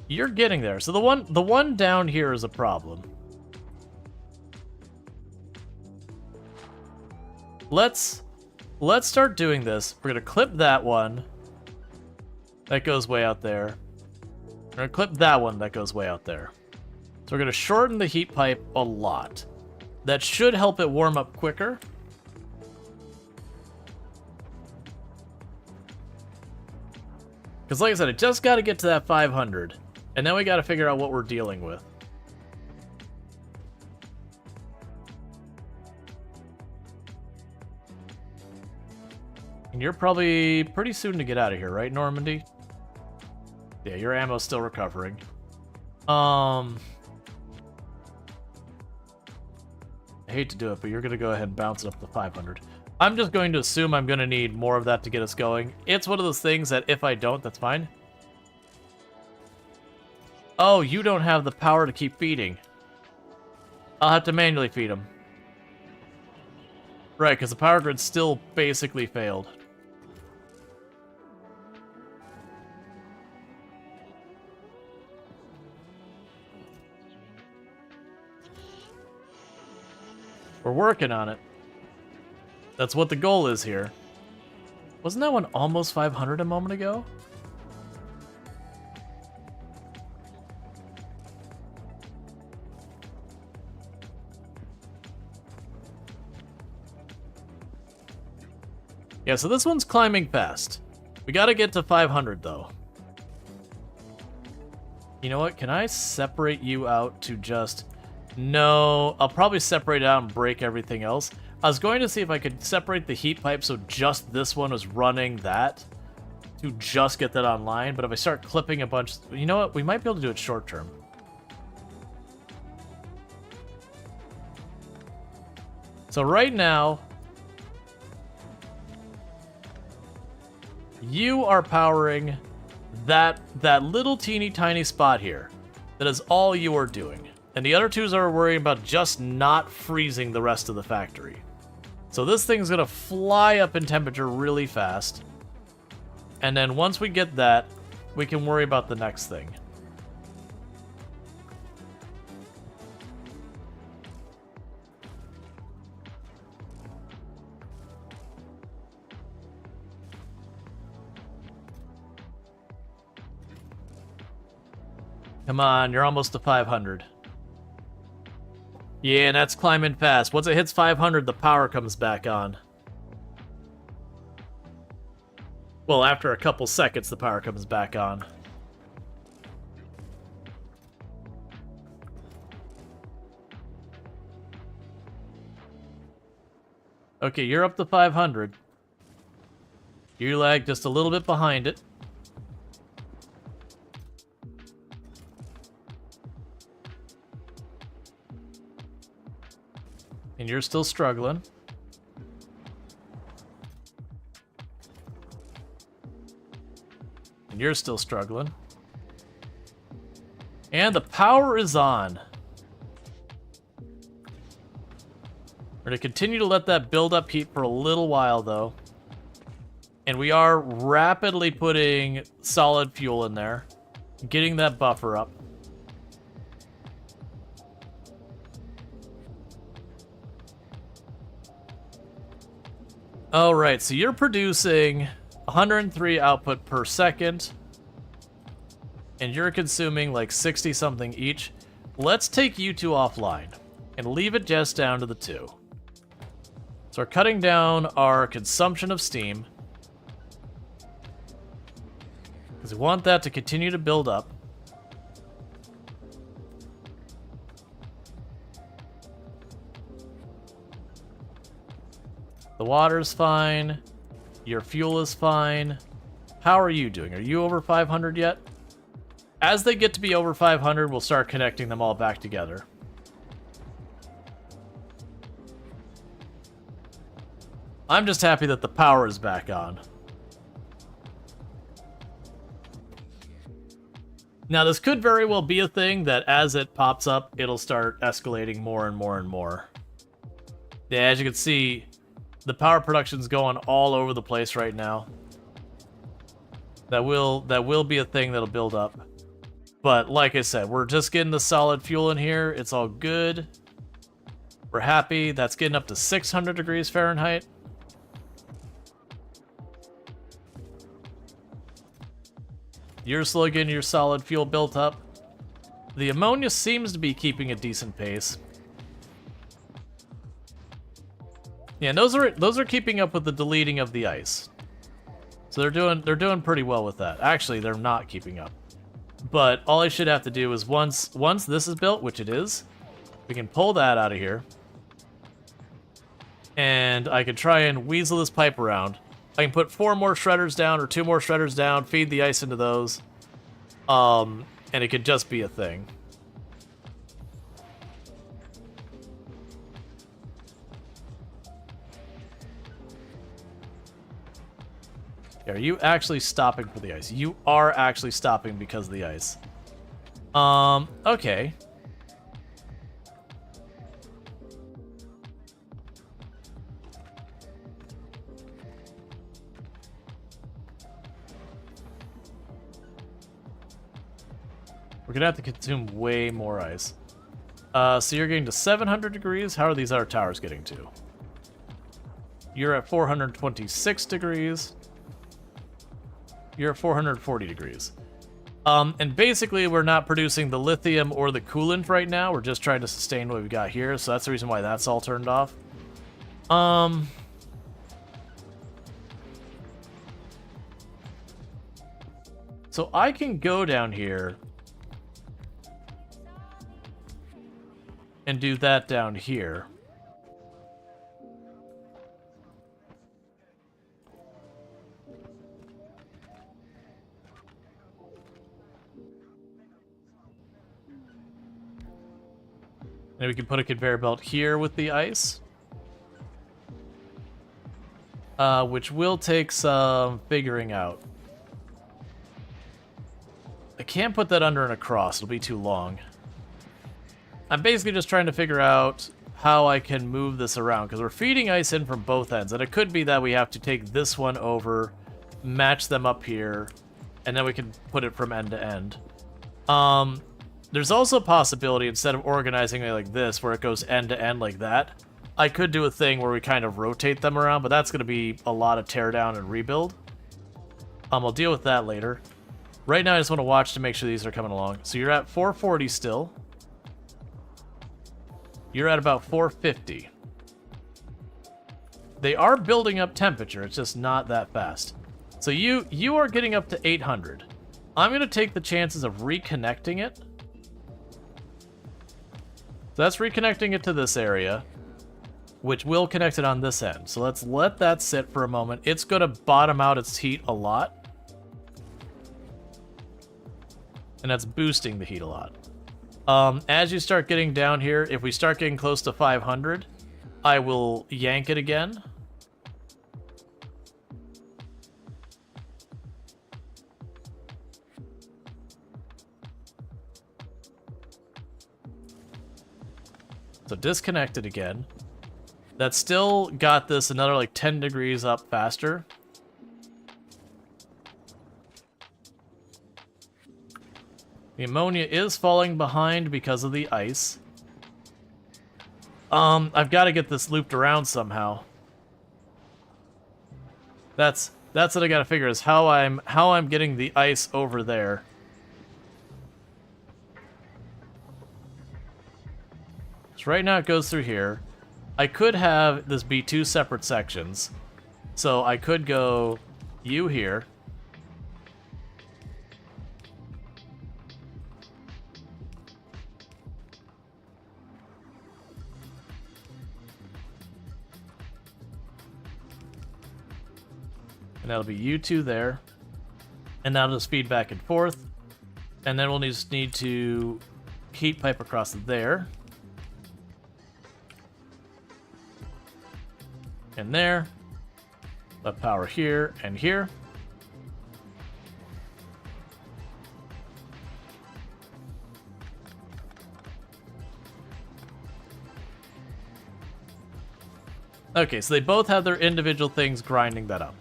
you're getting there. So the one down here is a problem. Let's start doing this. We're gonna clip that one. That goes way out there. We're gonna clip that one that goes way out there. So we're gonna shorten the heat pipe a lot. That should help it warm up quicker. Because like I said, it just got to get to that 500. And then we got to figure out what we're dealing with. And you're probably pretty soon to get out of here, right, Normandy? Yeah, your ammo's still recovering. I hate to do it, but you're going to go ahead and bounce it up to 500. I'm just going to assume I'm going to need more of that to get us going. It's one of those things that if I don't, that's fine. Oh, you don't have the power to keep feeding. I'll have to manually feed them. Right, because the power grid still basically failed. We're working on it. That's what the goal is here. Wasn't that one almost 500 a moment ago? Yeah, so this one's climbing fast. We gotta get to 500, though. You know what? Can I separate you out to just... No, I'll probably separate it out and break everything else. I was going to see if I could separate the heat pipe so just this one was running that to just get that online, but if I start clipping a bunch... You know what? We might be able to do it short term. So right now... You are powering that little teeny tiny spot here. That is all you are doing. And the other twos are worrying about just not freezing the rest of the factory. So this thing's gonna fly up in temperature really fast. And then once we get that, we can worry about the next thing. Come on, you're almost to 500. Yeah, and that's climbing fast. Once it hits 500, the power comes back on. Well, after a couple seconds, the power comes back on. Okay, you're up to 500. You lag just a little bit behind it. And you're still struggling. And you're still struggling. And the power is on. We're going to continue to let that build up heat for a little while, though. And we are rapidly putting solid fuel in there. Getting that buffer up. All right, so you're producing 103 output per second, and you're consuming like 60 something each. Let's take you two offline and leave it just down to the two. So we're cutting down our consumption of steam because we want that to continue to build up. The water's fine. Your fuel is fine. How are you doing? Are you over 500 yet? As they get to be over 500, we'll start connecting them all back together. I'm just happy that the power is back on. Now, this could very well be a thing that as it pops up, it'll start escalating more and more and more. Yeah, as you can see, the power production's going all over the place right now. That will be a thing that'll build up. But like I said, we're just getting the solid fuel in here. It's all good. We're happy. That's getting up to 600 degrees Fahrenheit. You're slowly getting your solid fuel built up. The ammonia seems to be keeping a decent pace. Yeah, and those are keeping up with the deleting of the ice. So they're doing pretty well with that. Actually, they're not keeping up. But all I should have to do is once this is built, which it is, we can pull that out of here. And I can try and weasel this pipe around. I can put 4 more shredders down or 2 more shredders down, feed the ice into those. And it could just be a thing. Are you actually stopping for the ice? You are actually stopping because of the ice. Okay. We're gonna have to consume way more ice. So you're getting to 700 degrees. How are these other towers getting to? You're at 426 degrees. You're at 440 degrees. And basically, we're not producing the lithium or the coolant right now. We're just trying to sustain what we've got here. So that's the reason why that's all turned off. So I can go down here and do that down here. And we can put a conveyor belt here with the ice. Which will take some figuring out. I can't put that under and across. It'll be too long. I'm basically just trying to figure out how I can move this around, because we're feeding ice in from both ends, and it could be that we have to take this one over, match them up here, and then we can put it from end to end. There's also a possibility, instead of organizing it like this, where it goes end to end like that, I could do a thing where we kind of rotate them around, but that's going to be a lot of teardown and rebuild. I'll deal with that later. Right now, I just want to watch to make sure these are coming along. So you're at 440 still. You're at about 450. They are building up temperature. It's just not that fast. So you are getting up to 800. I'm going to take the chances of reconnecting it. So that's reconnecting it to this area, which will connect it on this end. So let's let that sit for a moment. It's going to bottom out its heat a lot. And that's boosting the heat a lot. As you start getting down here, if we start getting close to 500, I will yank it again. So disconnect it again. That's still got this another like 10 degrees up faster. The ammonia is falling behind because of the ice. I've got to get this looped around somehow. That's what I got to figure, is how I'm getting the ice over there. So right now it goes through here. I could have this be two separate sections. So I could go you here. And that'll be you two there. And that'll just feed back and forth. And then we'll just need to heat pipe across there. And there. Let power here and here. Okay, so they both have their individual things grinding that up.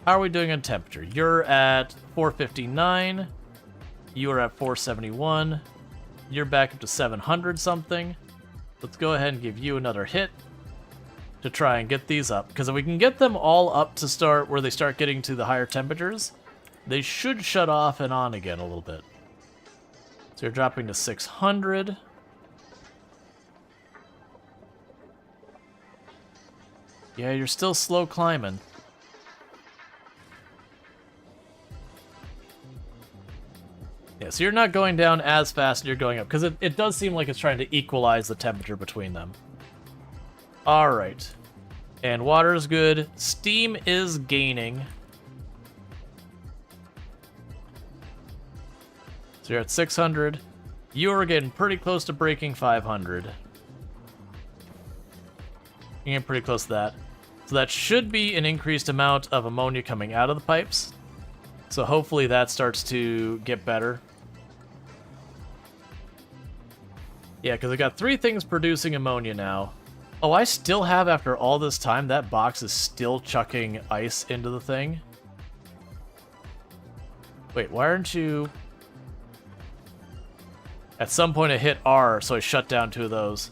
How are we doing on temperature? You're at 459. You are at 471. You're back up to 700 something. Let's go ahead and give you another hit to try and get these up. Because if we can get them all up to start where they start getting to the higher temperatures, they should shut off and on again a little bit. So you're dropping to 600. Yeah, you're still slow climbing. Yeah, so you're not going down as fast as you're going up, because it does seem like it's trying to equalize the temperature between them. Alright. And water is good. Steam is gaining. So you're at 600. You are getting pretty close to breaking 500. You're getting pretty close to that. So that should be an increased amount of ammonia coming out of the pipes. So hopefully that starts to get better. Yeah, because I got 3 things producing ammonia now. Oh, I still have, after all this time, that box is still chucking ice into the thing. Wait, why aren't you... At some point I hit R, so I shut down 2 of those.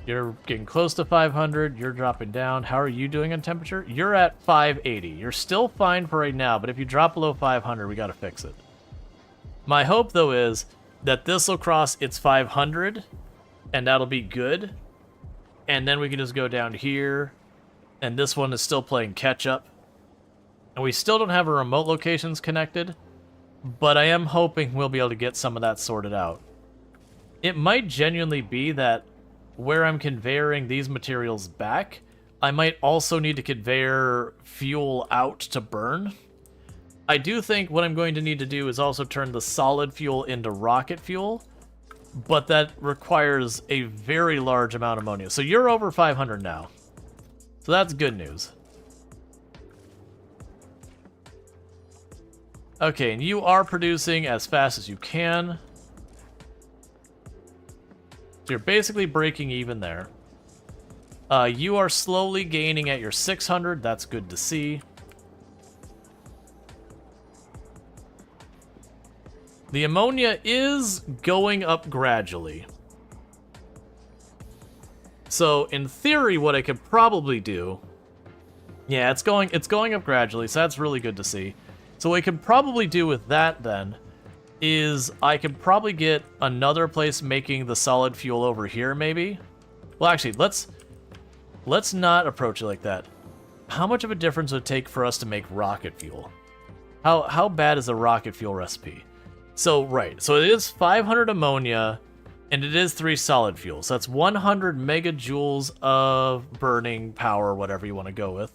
You're getting close to 500. You're dropping down. How are you doing on temperature? You're at 580. You're still fine for right now, but if you drop below 500, we got to fix it. My hope, though, is that this will cross its 500, and that'll be good. And then we can just go down here, and this one is still playing catch-up. And we still don't have our remote locations connected, but I am hoping we'll be able to get some of that sorted out. It might genuinely be that where I'm conveying these materials back, I might also need to conveyor fuel out to burn. I do think what I'm going to need to do is also turn the solid fuel into rocket fuel, but that requires a very large amount of ammonia. So you're over 500 now. So that's good news. Okay, and you are producing as fast as you can. So you're basically breaking even there. You are slowly gaining at your 600. That's good to see. The ammonia is going up gradually. So in theory, what I could probably do, yeah, it's going up gradually, so that's really good to see. So what I could probably do with that then is I could probably get another place making the solid fuel over here, maybe. Well, actually, let's not approach it like that. How much of a difference would it take for us to make rocket fuel? How bad is a rocket fuel recipe? So, right, so it is 500 ammonia, and it is 3 solid fuels. So that's 100 megajoules of burning power, whatever you want to go with,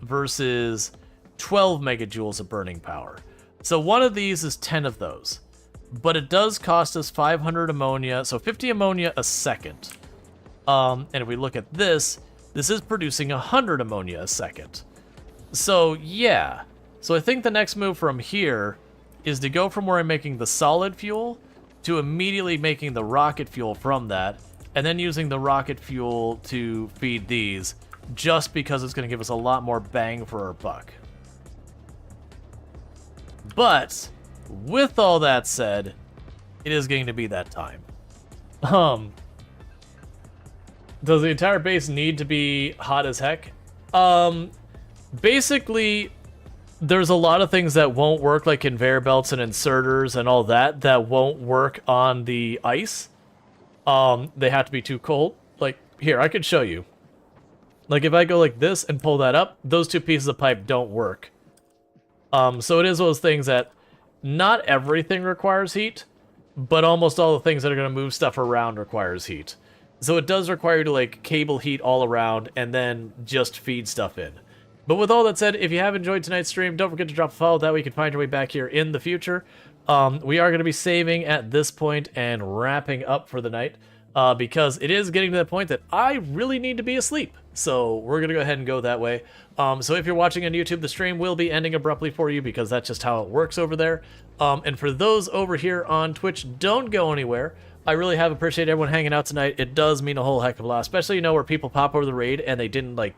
versus 12 megajoules of burning power. So one of these is 10 of those. But it does cost us 500 ammonia, so 50 ammonia a second. And if we look at this is producing 100 ammonia a second. So, yeah. So I think the next move from here is to go from where I'm making the solid fuel to immediately making the rocket fuel from that, and then using the rocket fuel to feed these, just because it's going to give us a lot more bang for our buck. But, with all that said, it is going to be that time. Does the entire base need to be hot as heck? Basically, there's a lot of things that won't work, like conveyor belts and inserters and all that, that won't work on the ice. They have to be too cold. Like, here, I could show you. Like, if I go like this and pull that up, those 2 pieces of pipe don't work. So it is those things that not everything requires heat, but almost all the things that are going to move stuff around requires heat. So it does require you to, like, cable heat all around and then just feed stuff in. But with all that said, if you have enjoyed tonight's stream, don't forget to drop a follow. That way you can find your way back here in the future. We are going to be saving at this point and wrapping up for the night, because it is getting to the point that I really need to be asleep. So we're going to go ahead and go that way. So if you're watching on YouTube, the stream will be ending abruptly for you because that's just how it works over there. And for those over here on Twitch, don't go anywhere. I really have appreciated everyone hanging out tonight. It does mean a whole heck of a lot, especially, you know, where people pop over the raid and they didn't, like,